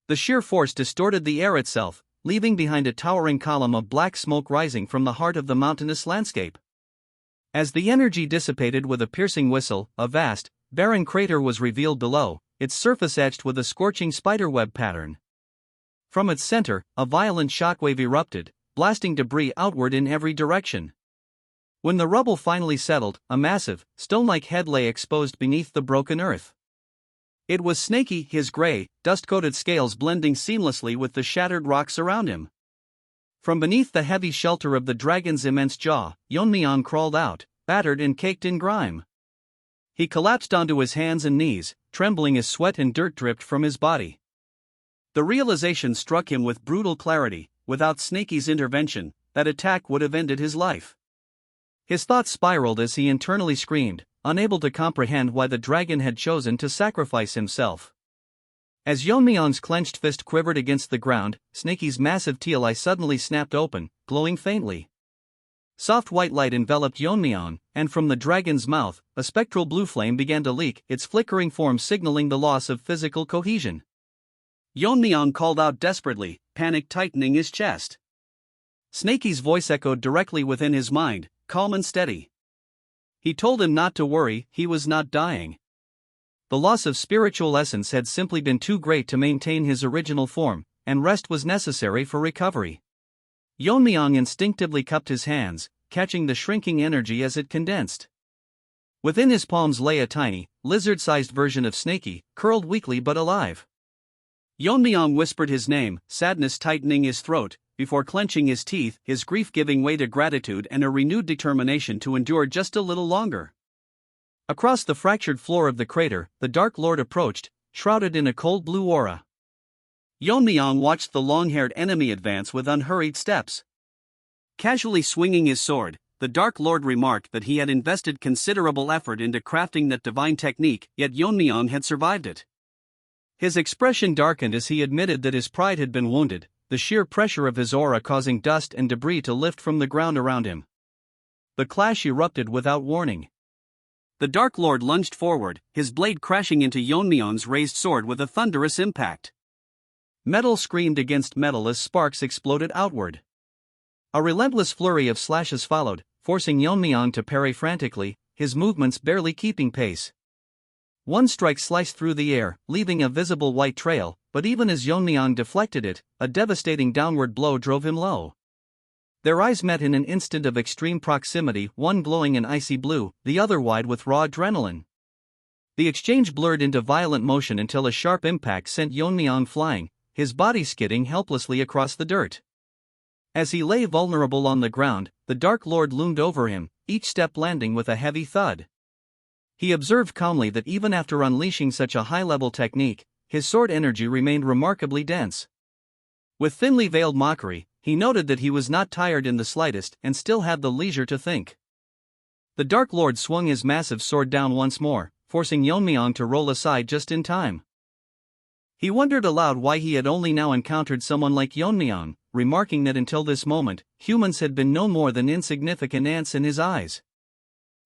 The sheer force distorted the air itself, leaving behind a towering column of black smoke rising from the heart of the mountainous landscape. As the energy dissipated with a piercing whistle, a vast, barren crater was revealed below, its surface etched with a scorching spiderweb pattern. From its center, a violent shockwave erupted, blasting debris outward in every direction. When the rubble finally settled, a massive, stone-like head lay exposed beneath the broken earth. It was snaky, his gray, dust-coated scales blending seamlessly with the shattered rocks around him. From beneath the heavy shelter of the dragon's immense jaw, Yeon-myeong crawled out, battered and caked in grime. He collapsed onto his hands and knees, trembling as sweat and dirt dripped from his body. The realization struck him with brutal clarity: without Snaky's intervention, that attack would have ended his life. His thoughts spiraled as he internally screamed, unable to comprehend why the dragon had chosen to sacrifice himself. As Yeon-myeong's clenched fist quivered against the ground, Snaky's massive teal eye suddenly snapped open, glowing faintly. Soft white light enveloped Yeon-myeong, and from the dragon's mouth, a spectral blue flame began to leak, its flickering form signaling the loss of physical cohesion. Yeon-myeong called out desperately, panic tightening his chest. Snaky's voice echoed directly within his mind, calm and steady. He told him not to worry, he was not dying. The loss of spiritual essence had simply been too great to maintain his original form, and rest was necessary for recovery. Yeon-myeong instinctively cupped his hands, catching the shrinking energy as it condensed. Within his palms lay a tiny, lizard-sized version of Snaky, curled weakly but alive. Yeon-myeong whispered his name, sadness tightening his throat, before clenching his teeth, his grief giving way to gratitude and a renewed determination to endure just a little longer. Across the fractured floor of the crater, the Dark Lord approached, shrouded in a cold blue aura. Yeon-myeong watched the long-haired enemy advance with unhurried steps. Casually swinging his sword, the Dark Lord remarked that he had invested considerable effort into crafting that divine technique, yet Yeon-myeong had survived it. His expression darkened as he admitted that his pride had been wounded, the sheer pressure of his aura causing dust and debris to lift from the ground around him. The clash erupted without warning. The Dark Lord lunged forward, his blade crashing into Yeon-myeong's raised sword with a thunderous impact. Metal screamed against metal as sparks exploded outward. A relentless flurry of slashes followed, forcing Yeon-myeong to parry frantically, his movements barely keeping pace. One strike sliced through the air, leaving a visible white trail, but even as Yeon-myeong deflected it, a devastating downward blow drove him low. Their eyes met in an instant of extreme proximity, one glowing an icy blue, the other wide with raw adrenaline. The exchange blurred into violent motion until a sharp impact sent Yeon-myeong flying, his body skidding helplessly across the dirt. As he lay vulnerable on the ground, the Dark Lord loomed over him, each step landing with a heavy thud. He observed calmly that even after unleashing such a high-level technique, his sword energy remained remarkably dense. With thinly veiled mockery, he noted that he was not tired in the slightest and still had the leisure to think. The Dark Lord swung his massive sword down once more, forcing Yeon-myeong to roll aside just in time. He wondered aloud why he had only now encountered someone like Yeon-myeong, remarking that until this moment, humans had been no more than insignificant ants in his eyes.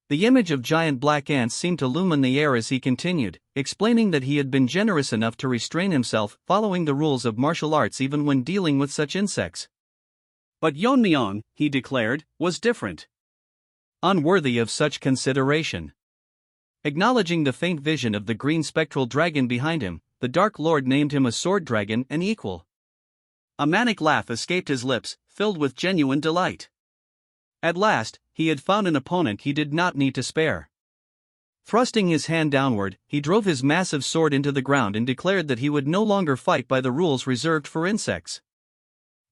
The image of giant black ants seemed to loom in the air as he continued, explaining that he had been generous enough to restrain himself, following the rules of martial arts even when dealing with such insects. But Yeon-myeong, he declared, was different. Unworthy of such consideration. Acknowledging the faint vision of the green spectral dragon behind him, the Dark Lord named him a sword dragon, an equal. A manic laugh escaped his lips, filled with genuine delight. At last, he had found an opponent he did not need to spare. Thrusting his hand downward, he drove his massive sword into the ground and declared that he would no longer fight by the rules reserved for insects.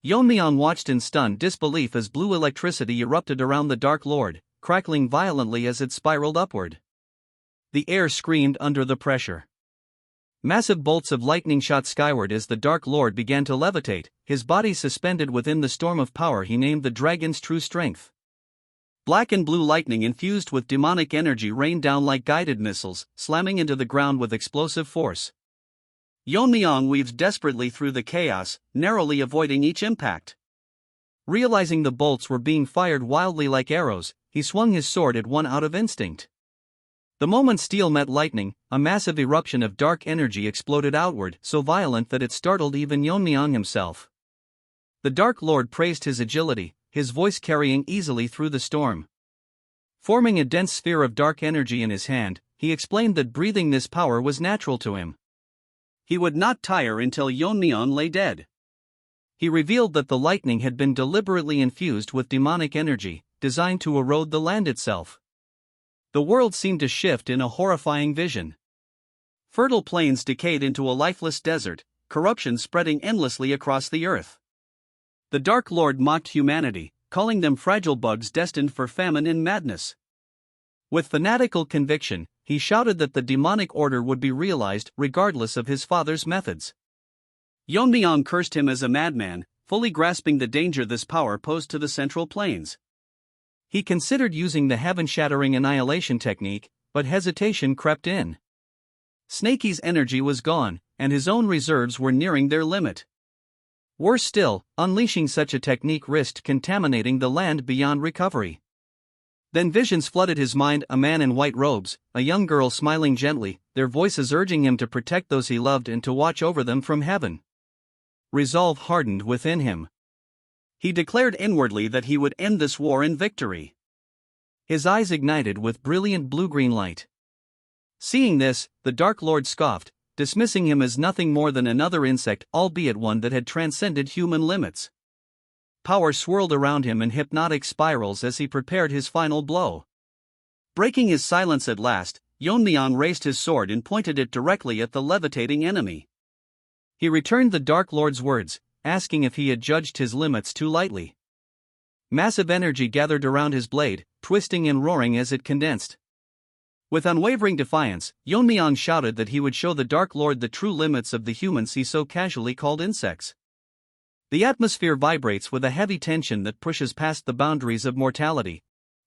Yeon-myeong watched in stunned disbelief as blue electricity erupted around the Dark Lord, crackling violently as it spiraled upward. The air screamed under the pressure. Massive bolts of lightning shot skyward as the Dark Lord began to levitate, his body suspended within the storm of power he named the dragon's true strength. Black and blue lightning infused with demonic energy rained down like guided missiles, slamming into the ground with explosive force. Yeon-myeong weaved desperately through the chaos, narrowly avoiding each impact. Realizing the bolts were being fired wildly like arrows, he swung his sword at one out of instinct. The moment steel met lightning, a massive eruption of dark energy exploded outward, so violent that it startled even Yeon-myeong himself. The Dark Lord praised his agility, his voice carrying easily through the storm. Forming a dense sphere of dark energy in his hand, he explained that breathing this power was natural to him. He would not tire until Yeon-myeong lay dead. He revealed that the lightning had been deliberately infused with demonic energy, designed to erode the land itself. The world seemed to shift in a horrifying vision. Fertile plains decayed into a lifeless desert, corruption spreading endlessly across the earth. The Dark Lord mocked humanity, calling them fragile bugs destined for famine and madness. With fanatical conviction, he shouted that the demonic order would be realized regardless of his father's methods. Yeon-myeong cursed him as a madman, fully grasping the danger this power posed to the Central Plains. He considered using the heaven-shattering annihilation technique, but hesitation crept in. Snaky's energy was gone, and his own reserves were nearing their limit. Worse still, unleashing such a technique risked contaminating the land beyond recovery. Then visions flooded his mind: a man in white robes, a young girl smiling gently, their voices urging him to protect those he loved and to watch over them from heaven. Resolve hardened within him. He declared inwardly that he would end this war in victory. His eyes ignited with brilliant blue-green light. Seeing this, the Dark Lord scoffed, dismissing him as nothing more than another insect, albeit one that had transcended human limits. Power swirled around him in hypnotic spirals as he prepared his final blow. Breaking his silence at last, Yeon-myeong raised his sword and pointed it directly at the levitating enemy. He returned the Dark Lord's words, asking if he had judged his limits too lightly. Massive energy gathered around his blade, twisting and roaring as it condensed. With unwavering defiance, Yeon-myeong shouted that he would show the Dark Lord the true limits of the humans he so casually called insects. The atmosphere vibrates with a heavy tension that pushes past the boundaries of mortality.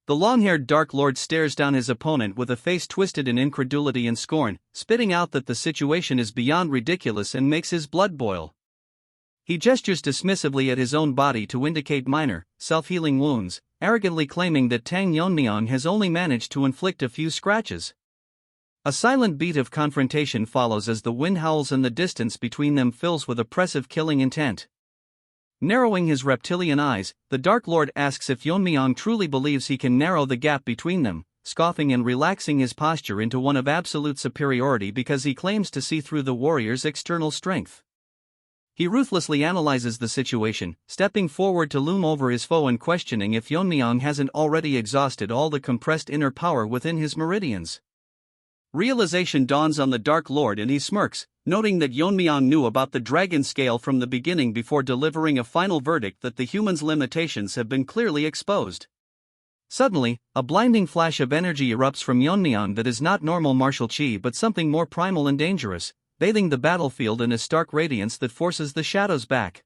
The long-haired Dark Lord stares down his opponent with a face twisted in incredulity and scorn, spitting out that the situation is beyond ridiculous and makes his blood boil. He gestures dismissively at his own body to indicate minor, self-healing wounds, arrogantly claiming that Tang Yeon-myeong has only managed to inflict a few scratches. A silent beat of confrontation follows as the wind howls and the distance between them fills with oppressive killing intent. Narrowing his reptilian eyes, the Dark Lord asks if Yeon-myeong truly believes he can narrow the gap between them, scoffing and relaxing his posture into one of absolute superiority because he claims to see through the warrior's external strength. He ruthlessly analyzes the situation, stepping forward to loom over his foe and questioning if Yeon-myeong hasn't already exhausted all the compressed inner power within his meridians. Realization dawns on the Dark Lord and he smirks, noting that Yeon-myeong knew about the dragon scale from the beginning before delivering a final verdict that the human's limitations have been clearly exposed. Suddenly, a blinding flash of energy erupts from Yeon-myeong that is not normal martial chi but something more primal and dangerous, bathing the battlefield in a stark radiance that forces the shadows back.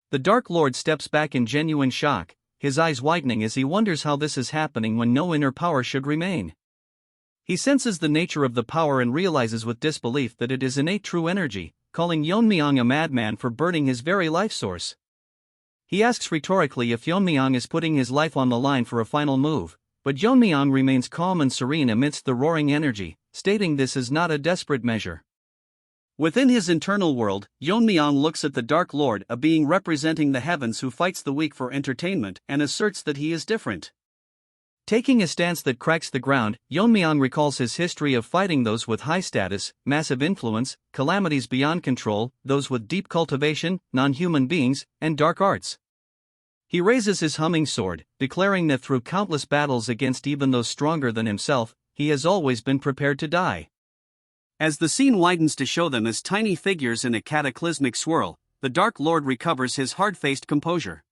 The Dark Lord steps back in genuine shock, his eyes widening as he wonders how this is happening when no inner power should remain. He senses the nature of the power and realizes with disbelief that it is innate true energy, calling Yeon-myeong a madman for burning his very life source. He asks rhetorically if Yeon-myeong is putting his life on the line for a final move, but Yeon-myeong remains calm and serene amidst the roaring energy, stating this is not a desperate measure. Within his internal world, Yeon-myeong looks at the Dark Lord, a being representing the heavens who fights the weak for entertainment, and asserts that he is different. Taking a stance that cracks the ground, Yeon-myeong recalls his history of fighting those with high status, massive influence, calamities beyond control, those with deep cultivation, non-human beings, and dark arts. He raises his humming sword, declaring that through countless battles against even those stronger than himself, he has always been prepared to die. As the scene widens to show them as tiny figures in a cataclysmic swirl, the Dark Lord recovers his hard-faced composure.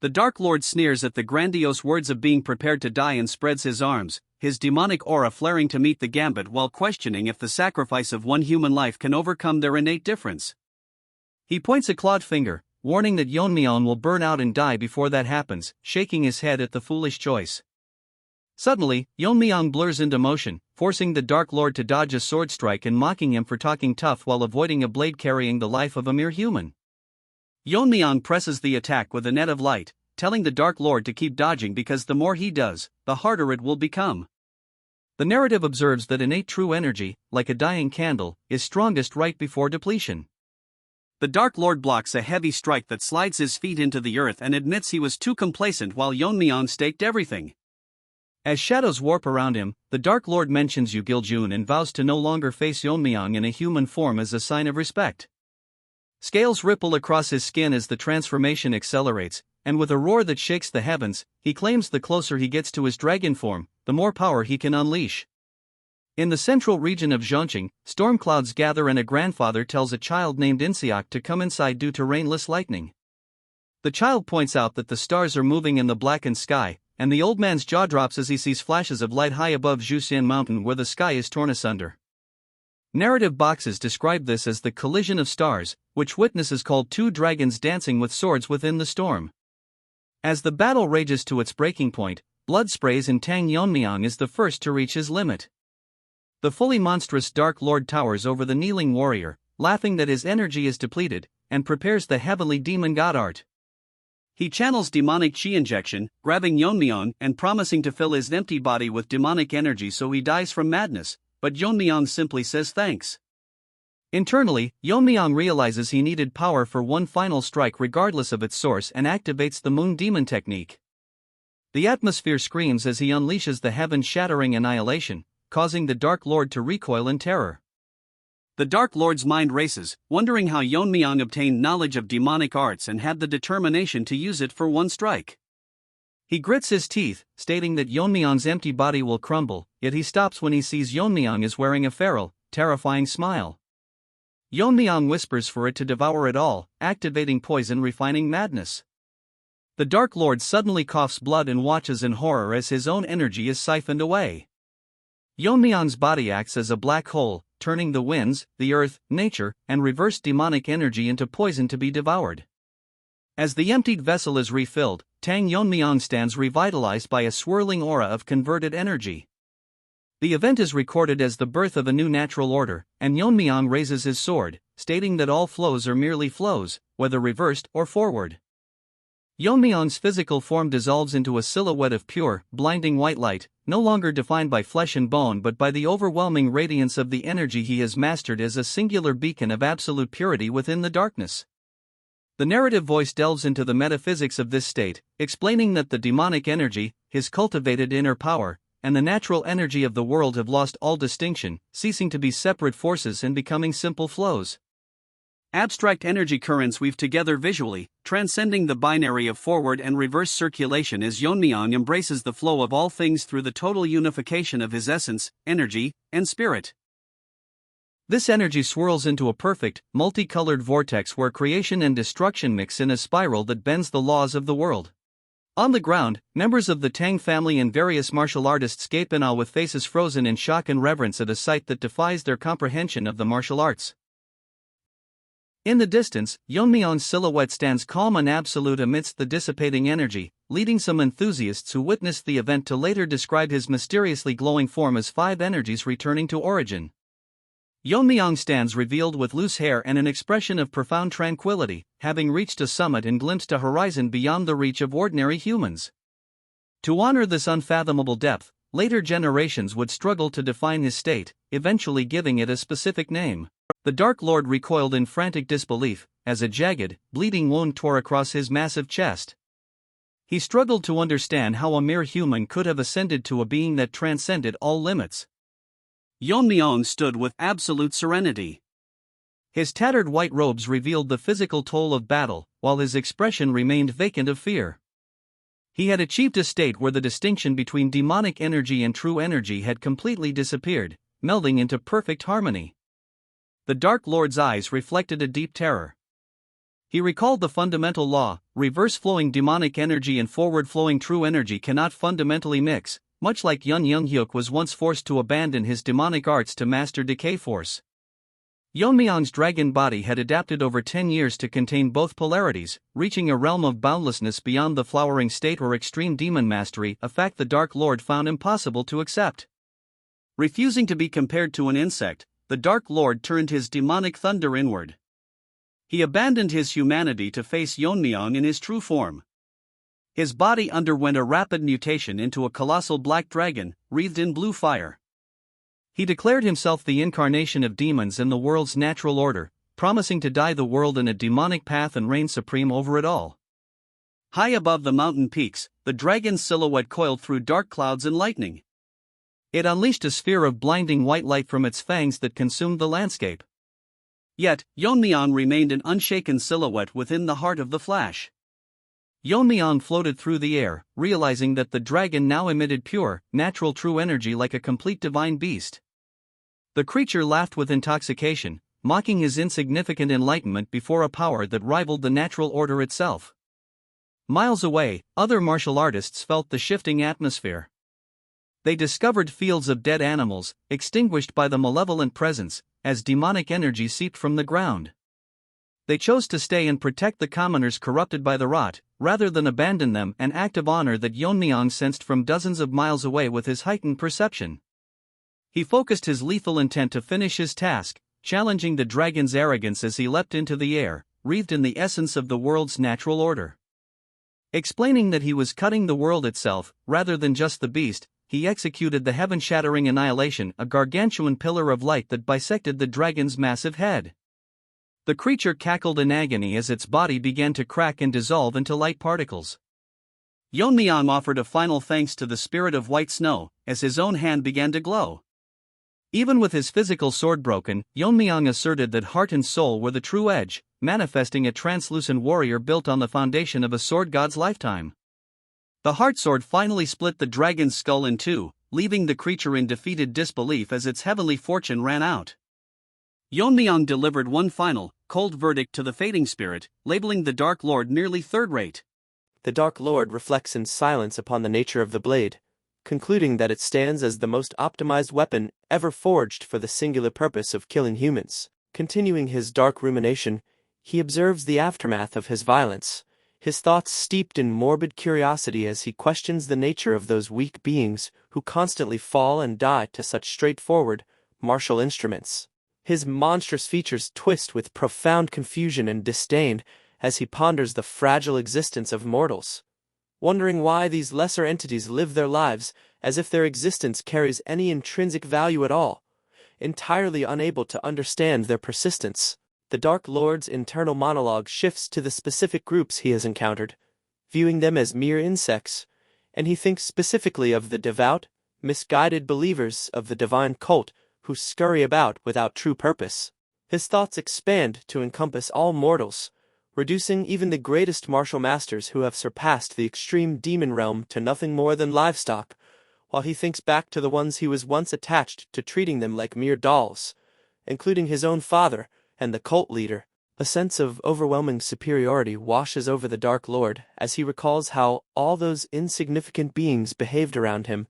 The Dark Lord sneers at the grandiose words of being prepared to die and spreads his arms, his demonic aura flaring to meet the gambit while questioning if the sacrifice of one human life can overcome their innate difference. He points a clawed finger, warning that Yeon-myeong will burn out and die before that happens, shaking his head at the foolish choice. Suddenly, Yeon-myeong blurs into motion, forcing the Dark Lord to dodge a sword strike and mocking him for talking tough while avoiding a blade carrying the life of a mere human. Yeon-myeong presses the attack with a net of light, telling the Dark Lord to keep dodging because the more he does, the harder it will become. The narrative observes that innate true energy, like a dying candle, is strongest right before depletion. The Dark Lord blocks a heavy strike that slides his feet into the earth and admits he was too complacent while Yeon-myeong staked everything. As shadows warp around him, the Dark Lord mentions Yu Gil-jun and vows to no longer face Yeon-myeong in a human form as a sign of respect. Scales ripple across his skin as the transformation accelerates, and with a roar that shakes the heavens, he claims the closer he gets to his dragon form, the more power he can unleash. In the central region of Zhongqing, storm clouds gather and a grandfather tells a child named Inseok to come inside due to rainless lightning. The child points out that the stars are moving in the blackened sky, and the old man's jaw drops as he sees flashes of light high above Zhuxian Mountain where the sky is torn asunder. Narrative boxes describe this as the collision of stars, which witnesses called two dragons dancing with swords within the storm. As the battle rages to its breaking point, blood sprays and Tang Yeon-myeong is the first to reach his limit. The fully monstrous Dark Lord towers over the kneeling warrior, laughing that his energy is depleted, and prepares the heavenly demon god art. He channels demonic chi injection, grabbing Yeon-myeong and promising to fill his empty body with demonic energy so he dies from madness, but Yeon-myeong simply says thanks. Internally, Yeon-myeong realizes he needed power for one final strike regardless of its source and activates the Moon Demon technique. The atmosphere screams as he unleashes the heaven-shattering annihilation, causing the Dark Lord to recoil in terror. The Dark Lord's mind races, wondering how Yeon-myeong obtained knowledge of demonic arts and had the determination to use it for one strike. He grits his teeth, stating that Yeon-myeong's empty body will crumble, yet he stops when he sees Yeon-myeong is wearing a feral, terrifying smile. Yeon-myeong whispers for it to devour it all, activating poison refining madness. The Dark Lord suddenly coughs blood and watches in horror as his own energy is siphoned away. Yeon-myeong's body acts as a black hole, turning the winds, the earth, nature, and reverse demonic energy into poison to be devoured. As the emptied vessel is refilled, Tang Yeon-myeong stands revitalized by a swirling aura of converted energy. The event is recorded as the birth of a new natural order, and Yeon-myeong raises his sword, stating that all flows are merely flows, whether reversed or forward. Yeon-myeong's physical form dissolves into a silhouette of pure, blinding white light, no longer defined by flesh and bone but by the overwhelming radiance of the energy he has mastered as a singular beacon of absolute purity within the darkness. The narrative voice delves into the metaphysics of this state, explaining that the demonic energy, his cultivated inner power, and the natural energy of the world have lost all distinction, ceasing to be separate forces and becoming simple flows. Abstract energy currents weave together visually, transcending the binary of forward and reverse circulation as Yeon-myeong embraces the flow of all things through the total unification of his essence, energy, and spirit. This energy swirls into a perfect, multicolored vortex where creation and destruction mix in a spiral that bends the laws of the world. On the ground, members of the Tang family and various martial artists gape in awe with faces frozen in shock and reverence at a sight that defies their comprehension of the martial arts. In the distance, Yeon-myeong's silhouette stands calm and absolute amidst the dissipating energy, leading some enthusiasts who witnessed the event to later describe his mysteriously glowing form as five energies returning to origin. Yeon-myeong stands revealed with loose hair and an expression of profound tranquility, having reached a summit and glimpsed a horizon beyond the reach of ordinary humans. To honor this unfathomable depth, later generations would struggle to define his state, eventually giving it a specific name. The Dark Lord recoiled in frantic disbelief, as a jagged, bleeding wound tore across his massive chest. He struggled to understand how a mere human could have ascended to a being that transcended all limits. Yeon-myeong stood with absolute serenity. His tattered white robes revealed the physical toll of battle, while his expression remained vacant of fear. He had achieved a state where the distinction between demonic energy and true energy had completely disappeared, melding into perfect harmony. The Dark Lord's eyes reflected a deep terror. He recalled the fundamental law: reverse-flowing demonic energy and forward-flowing true energy cannot fundamentally mix, much like Yun Young-hyuk was once forced to abandon his demonic arts to master decay force. Yeon-myeong's dragon body had adapted over 10 years to contain both polarities, reaching a realm of boundlessness beyond the flowering state or extreme demon mastery, a fact the Dark Lord found impossible to accept. Refusing to be compared to an insect, the Dark Lord turned his demonic thunder inward. He abandoned his humanity to face Yeon-myeong in his true form. His body underwent a rapid mutation into a colossal black dragon, wreathed in blue fire. He declared himself the incarnation of demons in the world's natural order, promising to guide the world in a demonic path and reign supreme over it all. High above the mountain peaks, the dragon's silhouette coiled through dark clouds and lightning. It unleashed a sphere of blinding white light from its fangs that consumed the landscape. Yet, Yeon-myeong remained an unshaken silhouette within the heart of the flash. Yeon-myeong floated through the air, realizing that the dragon now emitted pure, natural true energy like a complete divine beast. The creature laughed with intoxication, mocking his insignificant enlightenment before a power that rivaled the natural order itself. Miles away, other martial artists felt the shifting atmosphere. They discovered fields of dead animals, extinguished by the malevolent presence, as demonic energy seeped from the ground. They chose to stay and protect the commoners corrupted by the rot, rather than abandon them, an act of honor that Yeon-myeong sensed from dozens of miles away with his heightened perception. He focused his lethal intent to finish his task, challenging the dragon's arrogance as he leapt into the air, wreathed in the essence of the world's natural order. Explaining that he was cutting the world itself, rather than just the beast, he executed the heaven-shattering annihilation, a gargantuan pillar of light that bisected the dragon's massive head. The creature cackled in agony as its body began to crack and dissolve into light particles. Yeon-myeong offered a final thanks to the spirit of white snow, as his own hand began to glow. Even with his physical sword broken, Yeon-myeong asserted that heart and soul were the true edge, manifesting a translucent warrior built on the foundation of a sword god's lifetime. The heart sword finally split the dragon's skull in two, leaving the creature in defeated disbelief as its heavenly fortune ran out. Yeon-myeong delivered one final, cold verdict to the fading spirit, labeling the Dark Lord merely third-rate. The Dark Lord reflects in silence upon the nature of the blade, concluding that it stands as the most optimized weapon ever forged for the singular purpose of killing humans. Continuing his dark rumination, he observes the aftermath of his violence, his thoughts steeped in morbid curiosity as he questions the nature of those weak beings who constantly fall and die to such straightforward, martial instruments. His monstrous features twist with profound confusion and disdain as he ponders the fragile existence of mortals, wondering why these lesser entities live their lives as if their existence carries any intrinsic value at all, entirely unable to understand their persistence. The Dark Lord's internal monologue shifts to the specific groups he has encountered, viewing them as mere insects, and he thinks specifically of the devout, misguided believers of the divine cult who scurry about without true purpose. His thoughts expand to encompass all mortals, reducing even the greatest martial masters who have surpassed the extreme demon realm to nothing more than livestock, while he thinks back to the ones he was once attached to, treating them like mere dolls, including his own father and the cult leader. A sense of overwhelming superiority washes over the Dark Lord as he recalls how all those insignificant beings behaved around him,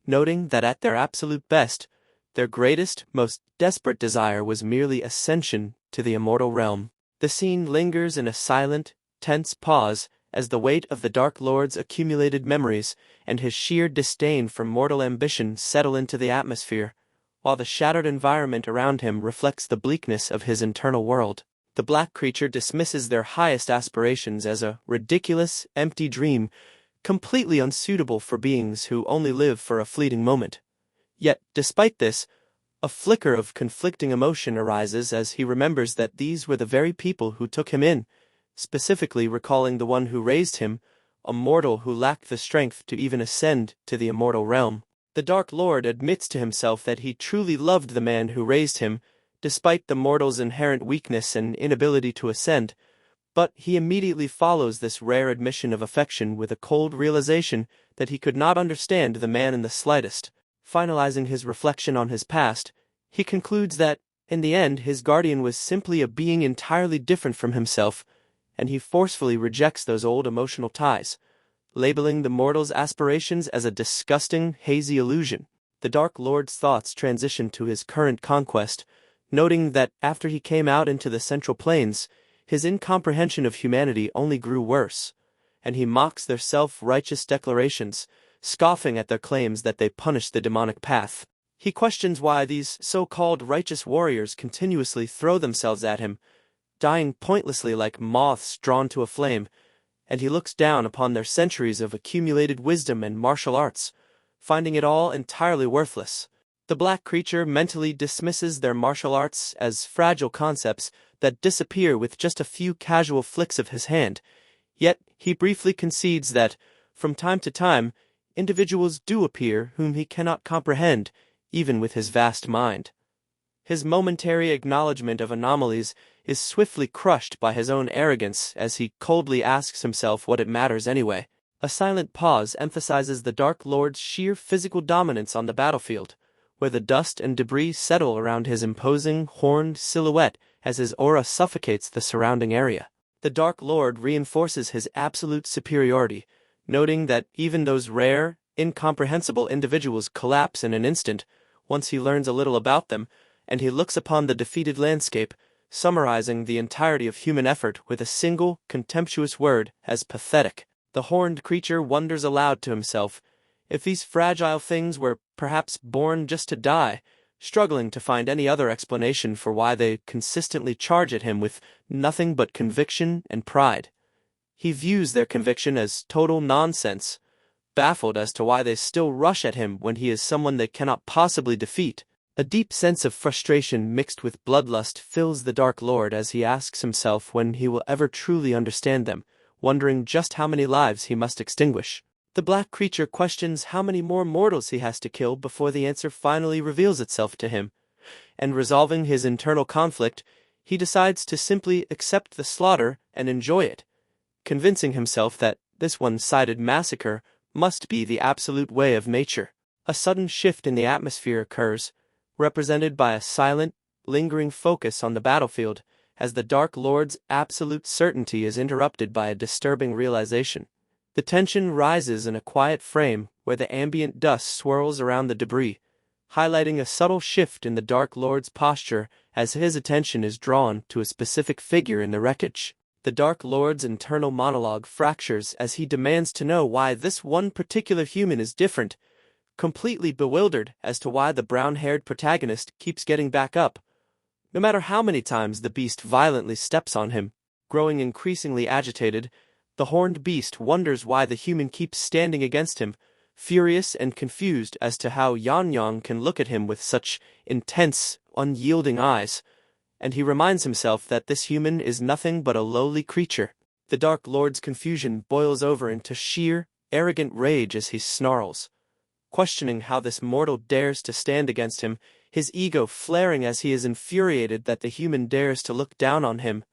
noting that at their absolute best, their greatest, most desperate desire was merely ascension to the immortal realm. The scene lingers in a silent, tense pause as the weight of the Dark Lord's accumulated memories and his sheer disdain for mortal ambition settle into the atmosphere, while the shattered environment around him reflects the bleakness of his internal world. The black creature dismisses their highest aspirations as a ridiculous, empty dream, completely unsuitable for beings who only live for a fleeting moment. Yet, despite this, a flicker of conflicting emotion arises as he remembers that these were the very people who took him in, specifically recalling the one who raised him, a mortal who lacked the strength to even ascend to the immortal realm. The Dark Lord admits to himself that he truly loved the man who raised him, despite the mortal's inherent weakness and inability to ascend, but he immediately follows this rare admission of affection with a cold realization that he could not understand the man in the slightest. Finalizing his reflection on his past, he concludes that, in the end, his guardian was simply a being entirely different from himself, and he forcefully rejects those old emotional ties, labeling the mortal's aspirations as a disgusting, hazy illusion. The Dark Lord's thoughts transition to his current conquest, noting that after he came out into the Central Plains, his incomprehension of humanity only grew worse, and he mocks their self-righteous declarations, scoffing at their claims that they punish the demonic path. He questions why these so-called righteous warriors continuously throw themselves at him, dying pointlessly like moths drawn to a flame, and he looks down upon their centuries of accumulated wisdom and martial arts, finding it all entirely worthless. The black creature mentally dismisses their martial arts as fragile concepts that disappear with just a few casual flicks of his hand, yet he briefly concedes that, from time to time, individuals do appear whom he cannot comprehend, even with his vast mind. His momentary acknowledgement of anomalies is swiftly crushed by his own arrogance as he coldly asks himself what it matters anyway. A silent pause emphasizes the Dark Lord's sheer physical dominance on the battlefield, where the dust and debris settle around his imposing, horned silhouette as his aura suffocates the surrounding area. The Dark Lord reinforces his absolute superiority, noting that even those rare, incomprehensible individuals collapse in an instant once he learns a little about them, and he looks upon the defeated landscape, summarizing the entirety of human effort with a single, contemptuous word as pathetic. The horned creature wonders aloud to himself if these fragile things were perhaps born just to die, struggling to find any other explanation for why they consistently charge at him with nothing but conviction and pride. He views their conviction as total nonsense, baffled as to why they still rush at him when he is someone they cannot possibly defeat. A deep sense of frustration mixed with bloodlust fills the Dark Lord as he asks himself when he will ever truly understand them, wondering just how many lives he must extinguish. The black creature questions how many more mortals he has to kill before the answer finally reveals itself to him, and resolving his internal conflict, he decides to simply accept the slaughter and enjoy it, convincing himself that this one-sided massacre must be the absolute way of nature. A sudden shift in the atmosphere occurs, represented by a silent, lingering focus on the battlefield, as the Dark Lord's absolute certainty is interrupted by a disturbing realization. The tension rises in a quiet frame where the ambient dust swirls around the debris, highlighting a subtle shift in the Dark Lord's posture as his attention is drawn to a specific figure in the wreckage. The Dark Lord's internal monologue fractures as he demands to know why this one particular human is different, completely bewildered as to why the brown-haired protagonist keeps getting back up, no matter how many times the beast violently steps on him. Growing increasingly agitated, the horned beast wonders why the human keeps standing against him, furious and confused as to how Yeon-myeong can look at him with such intense, unyielding eyes, and he reminds himself that this human is nothing but a lowly creature. The Dark Lord's confusion boils over into sheer, arrogant rage as he snarls, questioning how this mortal dares to stand against him, his ego flaring as he is infuriated that the human dares to look down on him,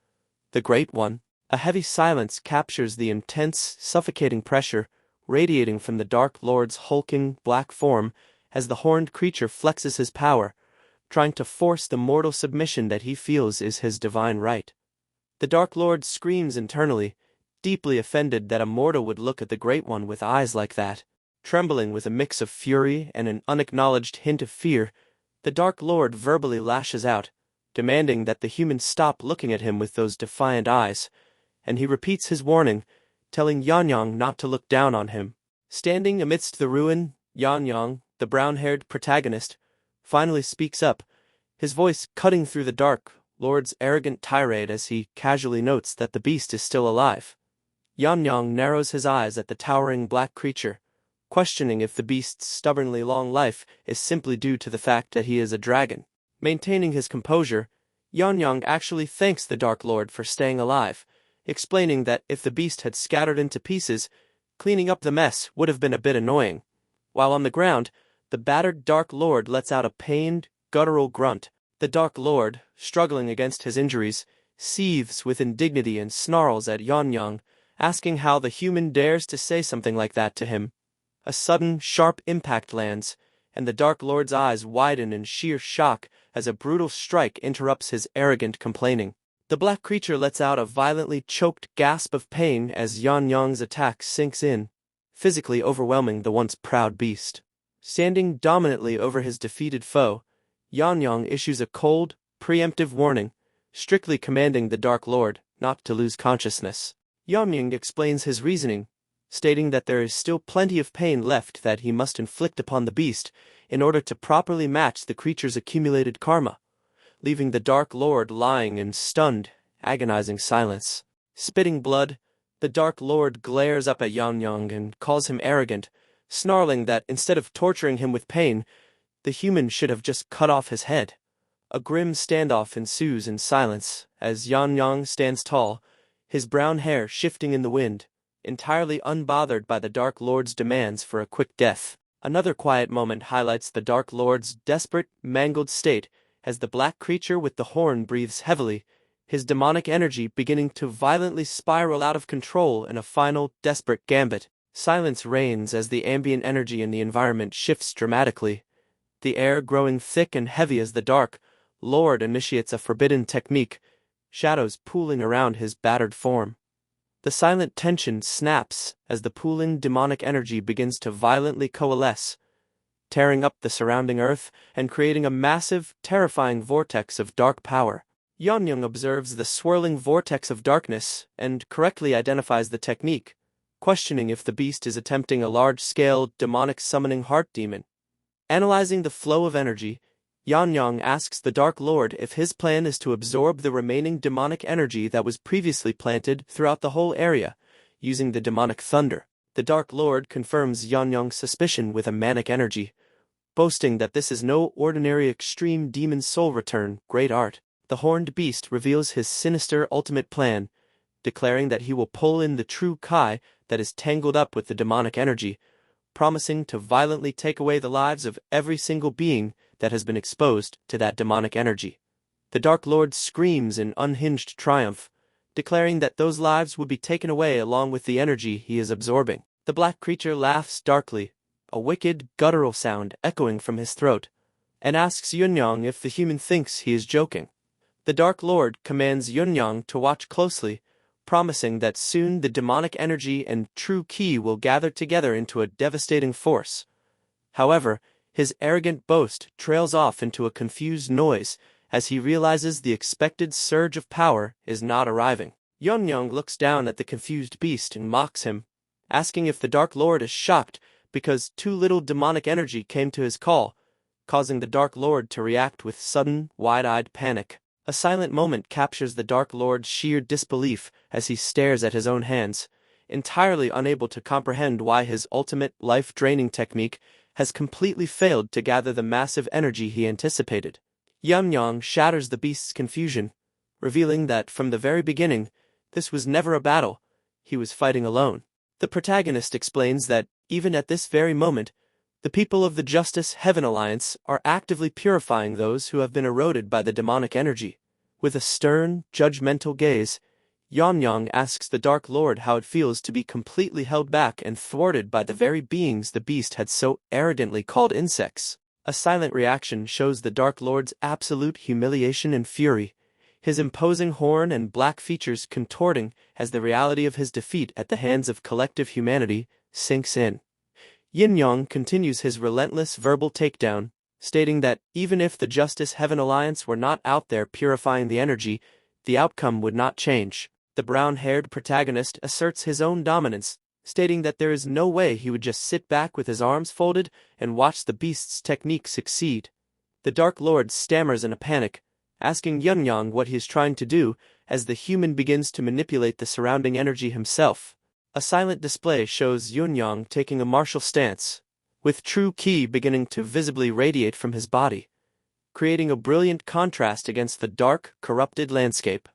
the Great One. A heavy silence captures the intense, suffocating pressure radiating from the Dark Lord's hulking, black form as the horned creature flexes his power, trying to force the mortal submission that he feels is his divine right. The Dark Lord screams internally, deeply offended that a mortal would look at the Great One with eyes like that. Trembling with a mix of fury and an unacknowledged hint of fear, the Dark Lord verbally lashes out, demanding that the human stop looking at him with those defiant eyes, and he repeats his warning, telling Yeon-myeong not to look down on him. Standing amidst the ruin, Yeon-myeong, the brown-haired protagonist, finally speaks up, his voice cutting through the Dark Lord's arrogant tirade as he casually notes that the beast is still alive. Yeon-myeong narrows his eyes at the towering black creature, questioning if the beast's stubbornly long life is simply due to the fact that he is a dragon. Maintaining his composure, Yeon-myeong actually thanks the Dark Lord for staying alive, explaining that if the beast had scattered into pieces, cleaning up the mess would have been a bit annoying. While on the ground, the battered Dark Lord lets out a pained, guttural grunt. The Dark Lord, struggling against his injuries, seethes with indignity and snarls at Yeon-myeong, asking how the human dares to say something like that to him. A sudden, sharp impact lands, and the Dark Lord's eyes widen in sheer shock as a brutal strike interrupts his arrogant complaining. The black creature lets out a violently choked gasp of pain as Yeon-myeong's attack sinks in, physically overwhelming the once proud beast. Standing dominantly over his defeated foe, Yeon-myeong issues a cold, preemptive warning, strictly commanding the Dark Lord not to lose consciousness. Yeon-myeong explains his reasoning, stating that there is still plenty of pain left that he must inflict upon the beast in order to properly match the creature's accumulated karma, leaving the Dark Lord lying in stunned, agonizing silence. Spitting blood, the Dark Lord glares up at Yeon-myeong and calls him arrogant, snarling that instead of torturing him with pain, The human should have just cut off his head. A grim standoff ensues in silence as Yeon-myeong stands tall, his brown hair shifting in the wind, entirely unbothered by the Dark Lord's demands for a quick death. Another quiet moment highlights the Dark Lord's desperate, mangled state as the black creature with the horn breathes heavily, his demonic energy beginning to violently spiral out of control in a final, desperate gambit. Silence reigns as the ambient energy in the environment shifts dramatically, the air growing thick and heavy as the Dark Lord initiates a forbidden technique, shadows pooling around his battered form. The silent tension snaps as the pooling demonic energy begins to violently coalesce, tearing up the surrounding earth and creating a massive, terrifying vortex of dark power. Yeon-myeong observes the swirling vortex of darkness and correctly identifies the technique, questioning if the beast is attempting a large-scale, demonic summoning heart demon. Analyzing the flow of energy, Yeon-myeong asks the Dark Lord if his plan is to absorb the remaining demonic energy that was previously planted throughout the whole area, using the demonic thunder. The Dark Lord confirms Yeon-myeong's suspicion with a manic energy, boasting that this is no ordinary extreme demon soul return, great art. The horned beast reveals his sinister ultimate plan, declaring that he will pull in the true Kai that is tangled up with the demonic energy, promising to violently take away the lives of every single being that has been exposed to that demonic energy. The Dark Lord screams in unhinged triumph, declaring that those lives would be taken away along with the energy he is absorbing. The black creature laughs darkly, a wicked, guttural sound echoing from his throat, and asks Yeon-myeong if the human thinks he is joking. The Dark Lord commands Yeon-myeong to watch closely, promising that soon the demonic energy and true ki will gather together into a devastating force. However, his arrogant boast trails off into a confused noise as he realizes the expected surge of power is not arriving. Yeon-myeong looks down at the confused beast and mocks him, asking if the Dark Lord is shocked because too little demonic energy came to his call, causing the Dark Lord to react with sudden, wide-eyed panic. A silent moment captures the Dark Lord's sheer disbelief as he stares at his own hands, entirely unable to comprehend why his ultimate, life-draining technique has completely failed to gather the massive energy he anticipated. Yeon-myeong shatters the beast's confusion, revealing that from the very beginning, this was never a battle, he was fighting alone. The protagonist explains that, even at this very moment, the people of the Justice Heaven Alliance are actively purifying those who have been eroded by the demonic energy. With a stern, judgmental gaze, Yeon-myeong asks the Dark Lord how it feels to be completely held back and thwarted by the very beings the beast had so arrogantly called insects. A silent reaction shows the Dark Lord's absolute humiliation and fury, his imposing horn and black features contorting as the reality of his defeat at the hands of collective humanity sinks in. Yeon-myeong continues his relentless verbal takedown, stating that even if the Justice Heaven Alliance were not out there purifying the energy, the outcome would not change. The brown-haired protagonist asserts his own dominance, stating that there is no way he would just sit back with his arms folded and watch the beast's technique succeed. The Dark Lord stammers in a panic, asking Yeon-myeong what he is trying to do as the human begins to manipulate the surrounding energy himself. A silent display shows Yeon-myeong taking a martial stance, with true ki beginning to visibly radiate from his body, creating a brilliant contrast against the dark, corrupted landscape.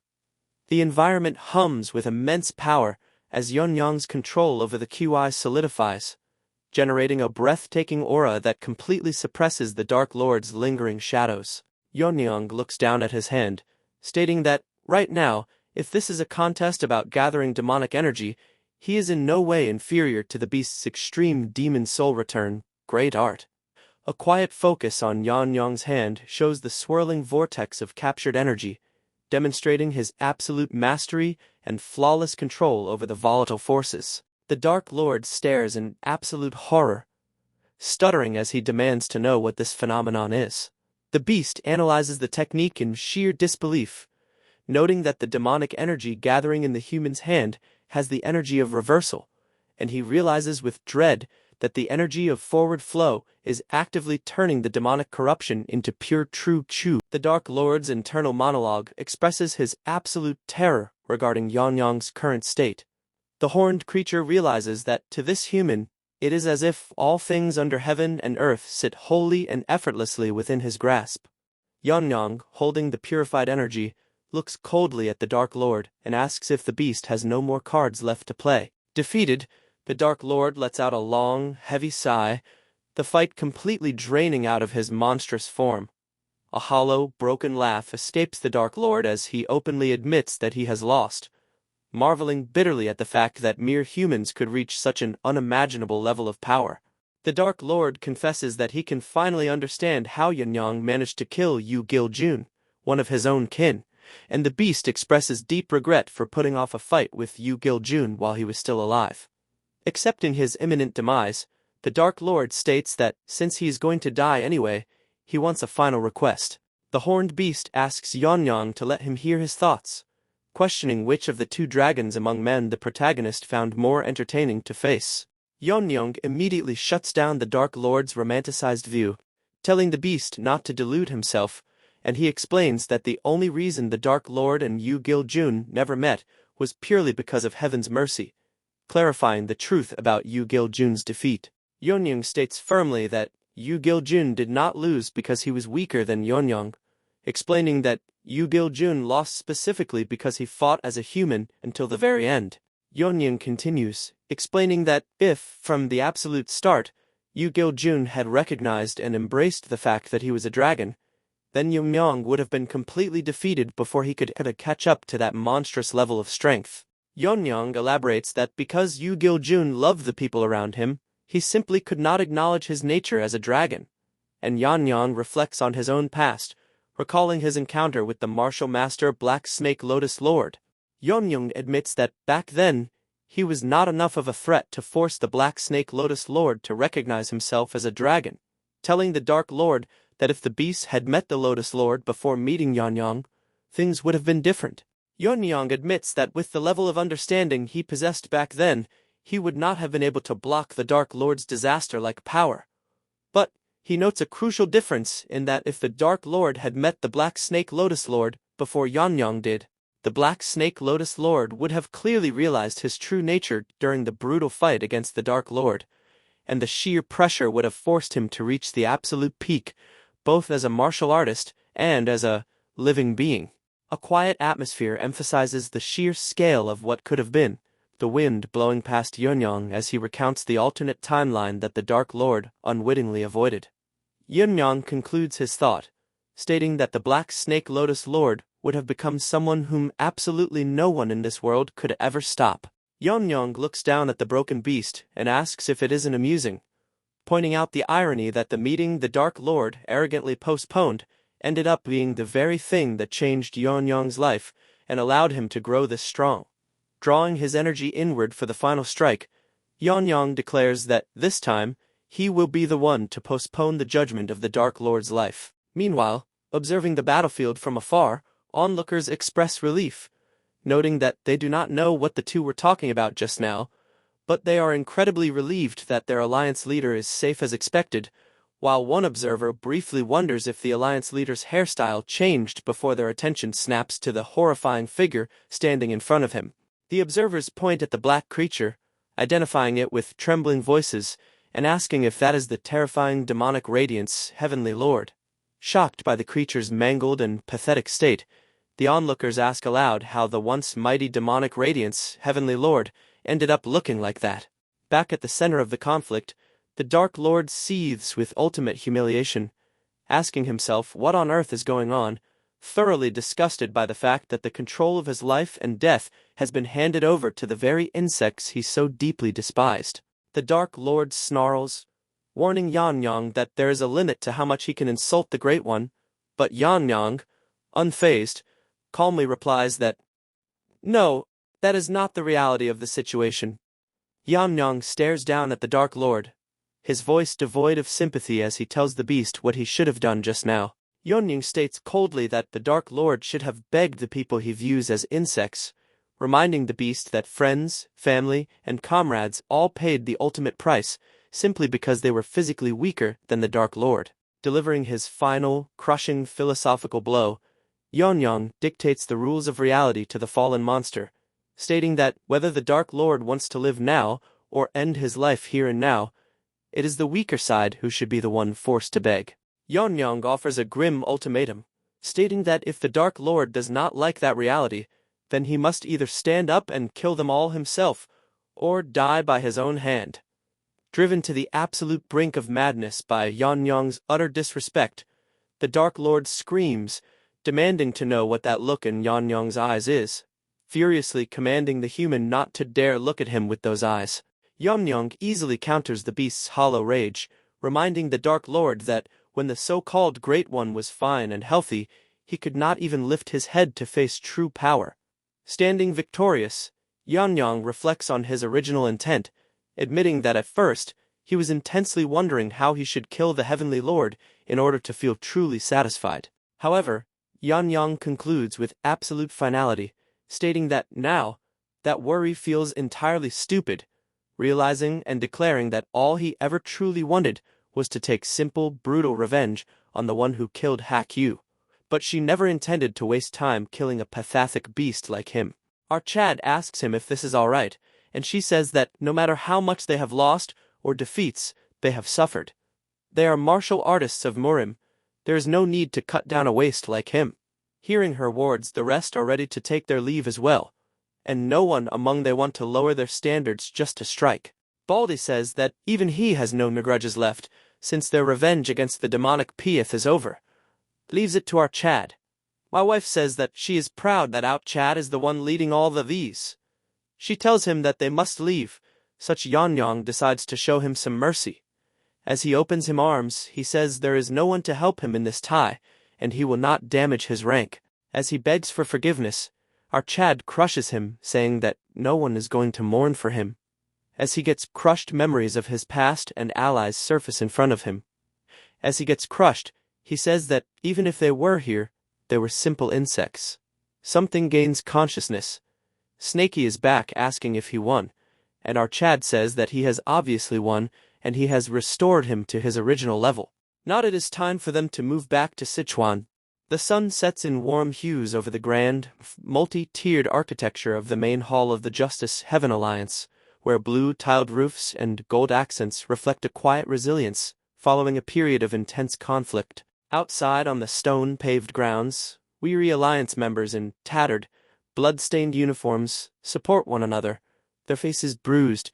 The environment hums with immense power as Yeon-myeong's control over the QI solidifies, generating a breathtaking aura that completely suppresses the Dark Lord's lingering shadows. Yeon-myeong looks down at his hand, stating that, right now, if this is a contest about gathering demonic energy, he is in no way inferior to the beast's extreme demon soul return, great art. A quiet focus on Yeon-myeong's hand shows the swirling vortex of captured energy, demonstrating his absolute mastery and flawless control over the volatile forces. The Dark Lord stares in absolute horror, stuttering as he demands to know what this phenomenon is. The beast analyzes the technique in sheer disbelief, noting that the demonic energy gathering in the human's hand has the energy of reversal, and he realizes with dread that the energy of forward flow is actively turning the demonic corruption into pure true Chu. The Dark Lord's internal monologue expresses his absolute terror regarding Yeon-myeong's current state. The horned creature realizes that, to this human, It is as if all things under heaven and earth sit wholly and effortlessly within his grasp. Yeon-myeong, holding the purified energy, looks coldly at the Dark Lord and asks if the beast has no more cards left to play. Defeated, the Dark Lord lets out a long, heavy sigh, the fight completely draining out of his monstrous form. A hollow, broken laugh escapes the Dark Lord as he openly admits that he has lost, marveling bitterly at the fact that mere humans could reach such an unimaginable level of power. The Dark Lord confesses that he can finally understand how Yeon-myeong managed to kill Yu Gil-jun, one of his own kin, and the beast expresses deep regret for putting off a fight with Yu Gil-jun while he was still alive. Accepting his imminent demise, the Dark Lord states that since he is going to die anyway, he wants a final request. The horned beast asks Yeon-myeong to let him hear his thoughts, questioning which of the two dragons among men the protagonist found more entertaining to face. Yeon-myeong immediately shuts down the Dark Lord's romanticized view, telling the beast not to delude himself, and he explains that the only reason the Dark Lord and Yu Gil-jun never met was purely because of heaven's mercy, clarifying the truth about Yu Gil-jun's defeat. Yeon-myeong states firmly that Yu Gil-jun did not lose because he was weaker than Yeon-myeong, explaining that Yu Gil-jun lost specifically because he fought as a human until the very end. Yeon-myeong continues, explaining that if, from the absolute start, Yu Gil-jun had recognized and embraced the fact that he was a dragon, then Yeon-myeong would have been completely defeated before he could catch up to that monstrous level of strength. Yeon-myeong elaborates that because Yu Gil-jun loved the people around him, he simply could not acknowledge his nature as a dragon, and Yeon-myeong reflects on his own past, recalling his encounter with the martial master Black Snake Lotus Lord. Yeon-myeong admits that back then, he was not enough of a threat to force the Black Snake Lotus Lord to recognize himself as a dragon, telling the Dark Lord that if the beast had met the Lotus Lord before meeting Yeon-myeong, things would have been different. Yeon-myeong admits that with the level of understanding he possessed back then, he would not have been able to block the Dark Lord's disaster-like power. But he notes a crucial difference in that if the Dark Lord had met the Black Snake Lotus Lord before Yeon-myeong did, the Black Snake Lotus Lord would have clearly realized his true nature during the brutal fight against the Dark Lord, and the sheer pressure would have forced him to reach the absolute peak, both as a martial artist and as a living being. A quiet atmosphere emphasizes the sheer scale of what could have been, the wind blowing past Yeon-myeong as he recounts the alternate timeline that the Dark Lord unwittingly avoided. Yeon-myeong concludes his thought, stating that the Black Snake Lotus Lord would have become someone whom absolutely no one in this world could ever stop. Yeon-myeong looks down at the broken beast and asks if it isn't amusing, pointing out the irony that the meeting the Dark Lord arrogantly postponed ended up being the very thing that changed Yeon-myeong's life and allowed him to grow this strong. Drawing his energy inward for the final strike, Yeon-myeong declares that this time, he will be the one to postpone the judgment of the Dark Lord's life. Meanwhile, observing the battlefield from afar, onlookers express relief, noting that they do not know what the two were talking about just now, but they are incredibly relieved that their alliance leader is safe as expected, while one observer briefly wonders if the alliance leader's hairstyle changed before their attention snaps to the horrifying figure standing in front of him. The observers point at the black creature, identifying it with trembling voices, and asking if that is the terrifying demonic radiance, Heavenly Lord. Shocked by the creature's mangled and pathetic state, the onlookers ask aloud how the once mighty demonic radiance, Heavenly Lord, ended up looking like that. Back at the center of the conflict, the Dark Lord seethes with ultimate humiliation, asking himself what on earth is going on, thoroughly disgusted by the fact that the control of his life and death has been handed over to the very insects he so deeply despised. The Dark Lord snarls, warning Yeon-myeong that there is a limit to how much he can insult the Great One, but Yeon-myeong, unfazed, calmly replies that, "No, that is not the reality of the situation." Yeon-myeong stares down at the Dark Lord, his voice devoid of sympathy as he tells the beast what he should have done just now. Yeon-myeong states coldly that the Dark Lord should have begged the people he views as insects, reminding the beast that friends, family, and comrades all paid the ultimate price simply because they were physically weaker than the Dark Lord. Delivering his final, crushing philosophical blow, Yeon-myeong dictates the rules of reality to the fallen monster, stating that whether the Dark Lord wants to live now or end his life here and now, it is the weaker side who should be the one forced to beg. Yeon-myeong offers a grim ultimatum, stating that if the Dark Lord does not like that reality, then he must either stand up and kill them all himself, or die by his own hand. Driven to the absolute brink of madness by Yeon-myeong's utter disrespect, the Dark Lord screams, demanding to know what that look in Yeon-myeong's eyes is, furiously commanding the human not to dare look at him with those eyes. Yeon-myeong easily counters the beast's hollow rage, reminding the Dark Lord that when the so-called Great One was fine and healthy, he could not even lift his head to face true power. Standing victorious, Yeon-myeong reflects on his original intent, admitting that at first, he was intensely wondering how he should kill the Heavenly Lord in order to feel truly satisfied. However, Yeon-myeong concludes with absolute finality, stating that now, that worry feels entirely stupid, realizing and declaring that all he ever truly wanted was to take simple, brutal revenge on the one who killed Hak-yu. But she never intended to waste time killing a pathetic beast like him. Our Chad asks him if this is alright, and she says that no matter how much they have lost or defeats they have suffered, they are martial artists of Murim. There is no need to cut down a waste like him. Hearing her words, the rest are ready to take their leave as well, and no one among they want to lower their standards just to strike. Baldy says that even he has no grudges left, since their revenge against the demonic Pieth is over. Leaves it to our Chad. My wife says that she is proud that our Chad is the one leading all of these. She tells him that they must leave, such Yeon-myeong decides to show him some mercy. As he opens him arms, he says there is no one to help him in this tie, and he will not damage his rank. As he begs for forgiveness, our Chad crushes him, saying that no one is going to mourn for him. As he gets crushed, memories of his past and allies surface in front of him. As he gets crushed, he says that even if they were here, they were simple insects. Something gains consciousness. Snakey is back asking if he won, and our Chad says that he has obviously won, and he has restored him to his original level. Now it is time for them to move back to Sichuan. The sun sets in warm hues over the grand, multi-tiered architecture of the main hall of the Justice Heaven Alliance, where blue tiled roofs and gold accents reflect a quiet resilience following a period of intense conflict. Outside on the stone-paved grounds, weary Alliance members in tattered, blood-stained uniforms support one another, their faces bruised,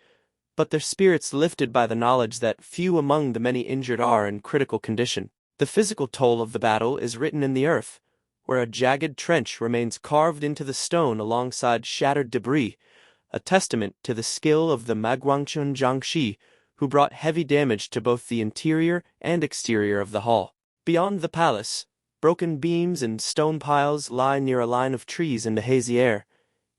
but their spirits lifted by the knowledge that few among the many injured are in critical condition. The physical toll of the battle is written in the earth, where a jagged trench remains carved into the stone alongside shattered debris, a testament to the skill of the Magwangchun Jiangshi, who brought heavy damage to both the interior and exterior of the hall. Beyond the palace, broken beams and stone piles lie near a line of trees in the hazy air,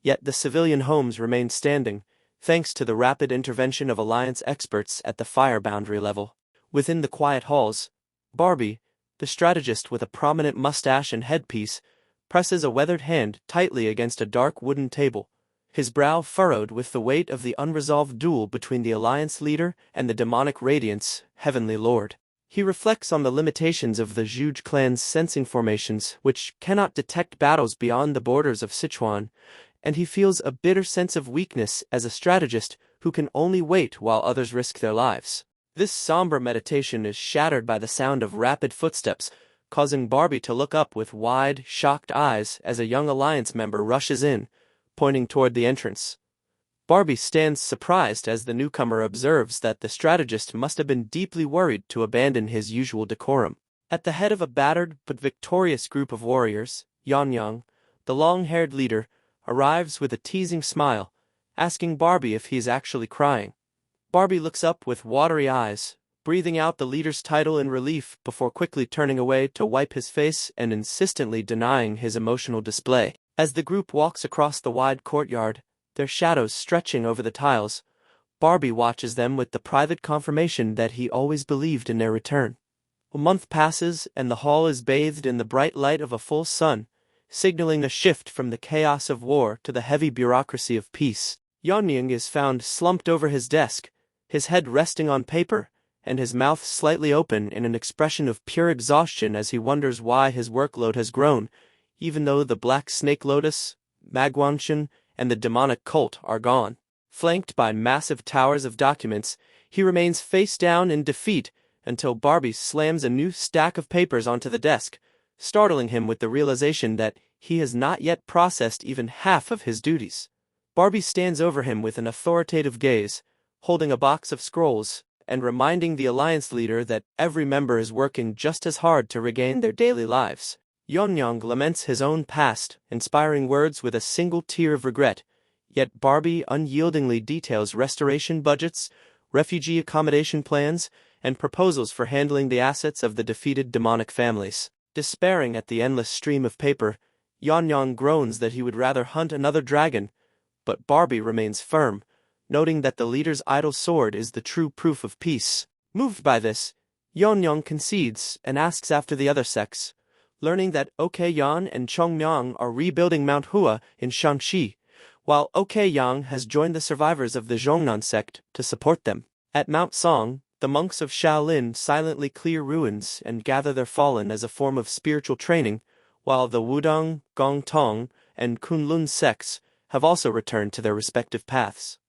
yet the civilian homes remain standing, thanks to the rapid intervention of Alliance experts at the fire boundary level. Within the quiet halls, Barbie, the strategist with a prominent mustache and headpiece, presses a weathered hand tightly against a dark wooden table, his brow furrowed with the weight of the unresolved duel between the Alliance leader and the demonic radiance, Heavenly Lord. He reflects on the limitations of the Zhuge clan's sensing formations, which cannot detect battles beyond the borders of Sichuan, and he feels a bitter sense of weakness as a strategist who can only wait while others risk their lives. This somber meditation is shattered by the sound of rapid footsteps, causing Barbie to look up with wide, shocked eyes as a young Alliance member rushes in, pointing toward the entrance. Barbie stands surprised as the newcomer observes that the strategist must have been deeply worried to abandon his usual decorum. At the head of a battered but victorious group of warriors, Yeon-myeong, the long-haired leader, arrives with a teasing smile, asking Barbie if he is actually crying. Barbie looks up with watery eyes, breathing out the leader's title in relief before quickly turning away to wipe his face and insistently denying his emotional display. As the group walks across the wide courtyard, their shadows stretching over the tiles, Barbie watches them with the private confirmation that he always believed in their return. A month passes and the hall is bathed in the bright light of a full sun, signaling a shift from the chaos of war to the heavy bureaucracy of peace. Yeon-myeong is found slumped over his desk, his head resting on paper, and his mouth slightly open in an expression of pure exhaustion as he wonders why his workload has grown, even though the Black Snake Lotus, Magwangchun, and the demonic cult are gone. Flanked by massive towers of documents, he remains face down in defeat until Barbie slams a new stack of papers onto the desk, startling him with the realization that he has not yet processed even half of his duties. Barbie stands over him with an authoritative gaze, holding a box of scrolls, and reminding the Alliance leader that every member is working just as hard to regain their daily lives. Yeon-myeong laments his own past, inspiring words with a single tear of regret, yet Barbie unyieldingly details restoration budgets, refugee accommodation plans, and proposals for handling the assets of the defeated demonic families. Despairing at the endless stream of paper, Yeon-myeong groans that he would rather hunt another dragon, but Barbie remains firm, noting that the leader's idle sword is the true proof of peace. Moved by this, Yeon-myeong concedes and asks after the other sects, learning that Ok-yeon and Chong-myeong are rebuilding Manhwa in Shanxi, while Ok-yeon has joined the survivors of the Zhongnan sect to support them. At Mount Song, the monks of Shaolin silently clear ruins and gather their fallen as a form of spiritual training, while the Wudong, Gongtong, and Kunlun sects have also returned to their respective paths.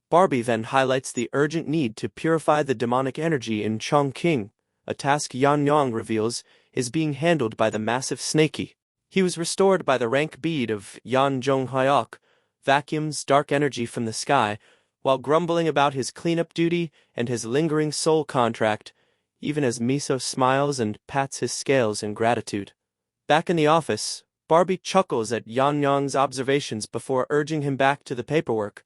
Barbie then highlights the urgent need to purify the demonic energy in Chongqing, a task Yeon-myeong reveals is being handled by the massive Snakey. He was restored by the rank bead of Yan Jong-hyok, vacuums dark energy from the sky, while grumbling about his cleanup duty and his lingering soul contract, even as Miso smiles and pats his scales in gratitude. Back in the office, Barbie chuckles at Yeon-myeong's observations before urging him back to the paperwork,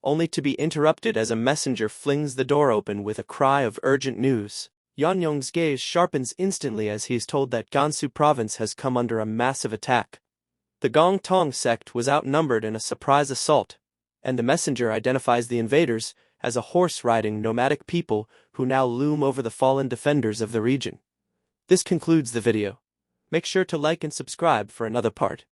only to be interrupted as a messenger flings the door open with a cry of urgent news. Yeon-myeong's gaze sharpens instantly as he is told that Gansu province has come under a massive attack. The Gongtong sect was outnumbered in a surprise assault, and the messenger identifies the invaders as a horse-riding nomadic people who now loom over the fallen defenders of the region. This concludes the video. Make sure to like and subscribe for another part.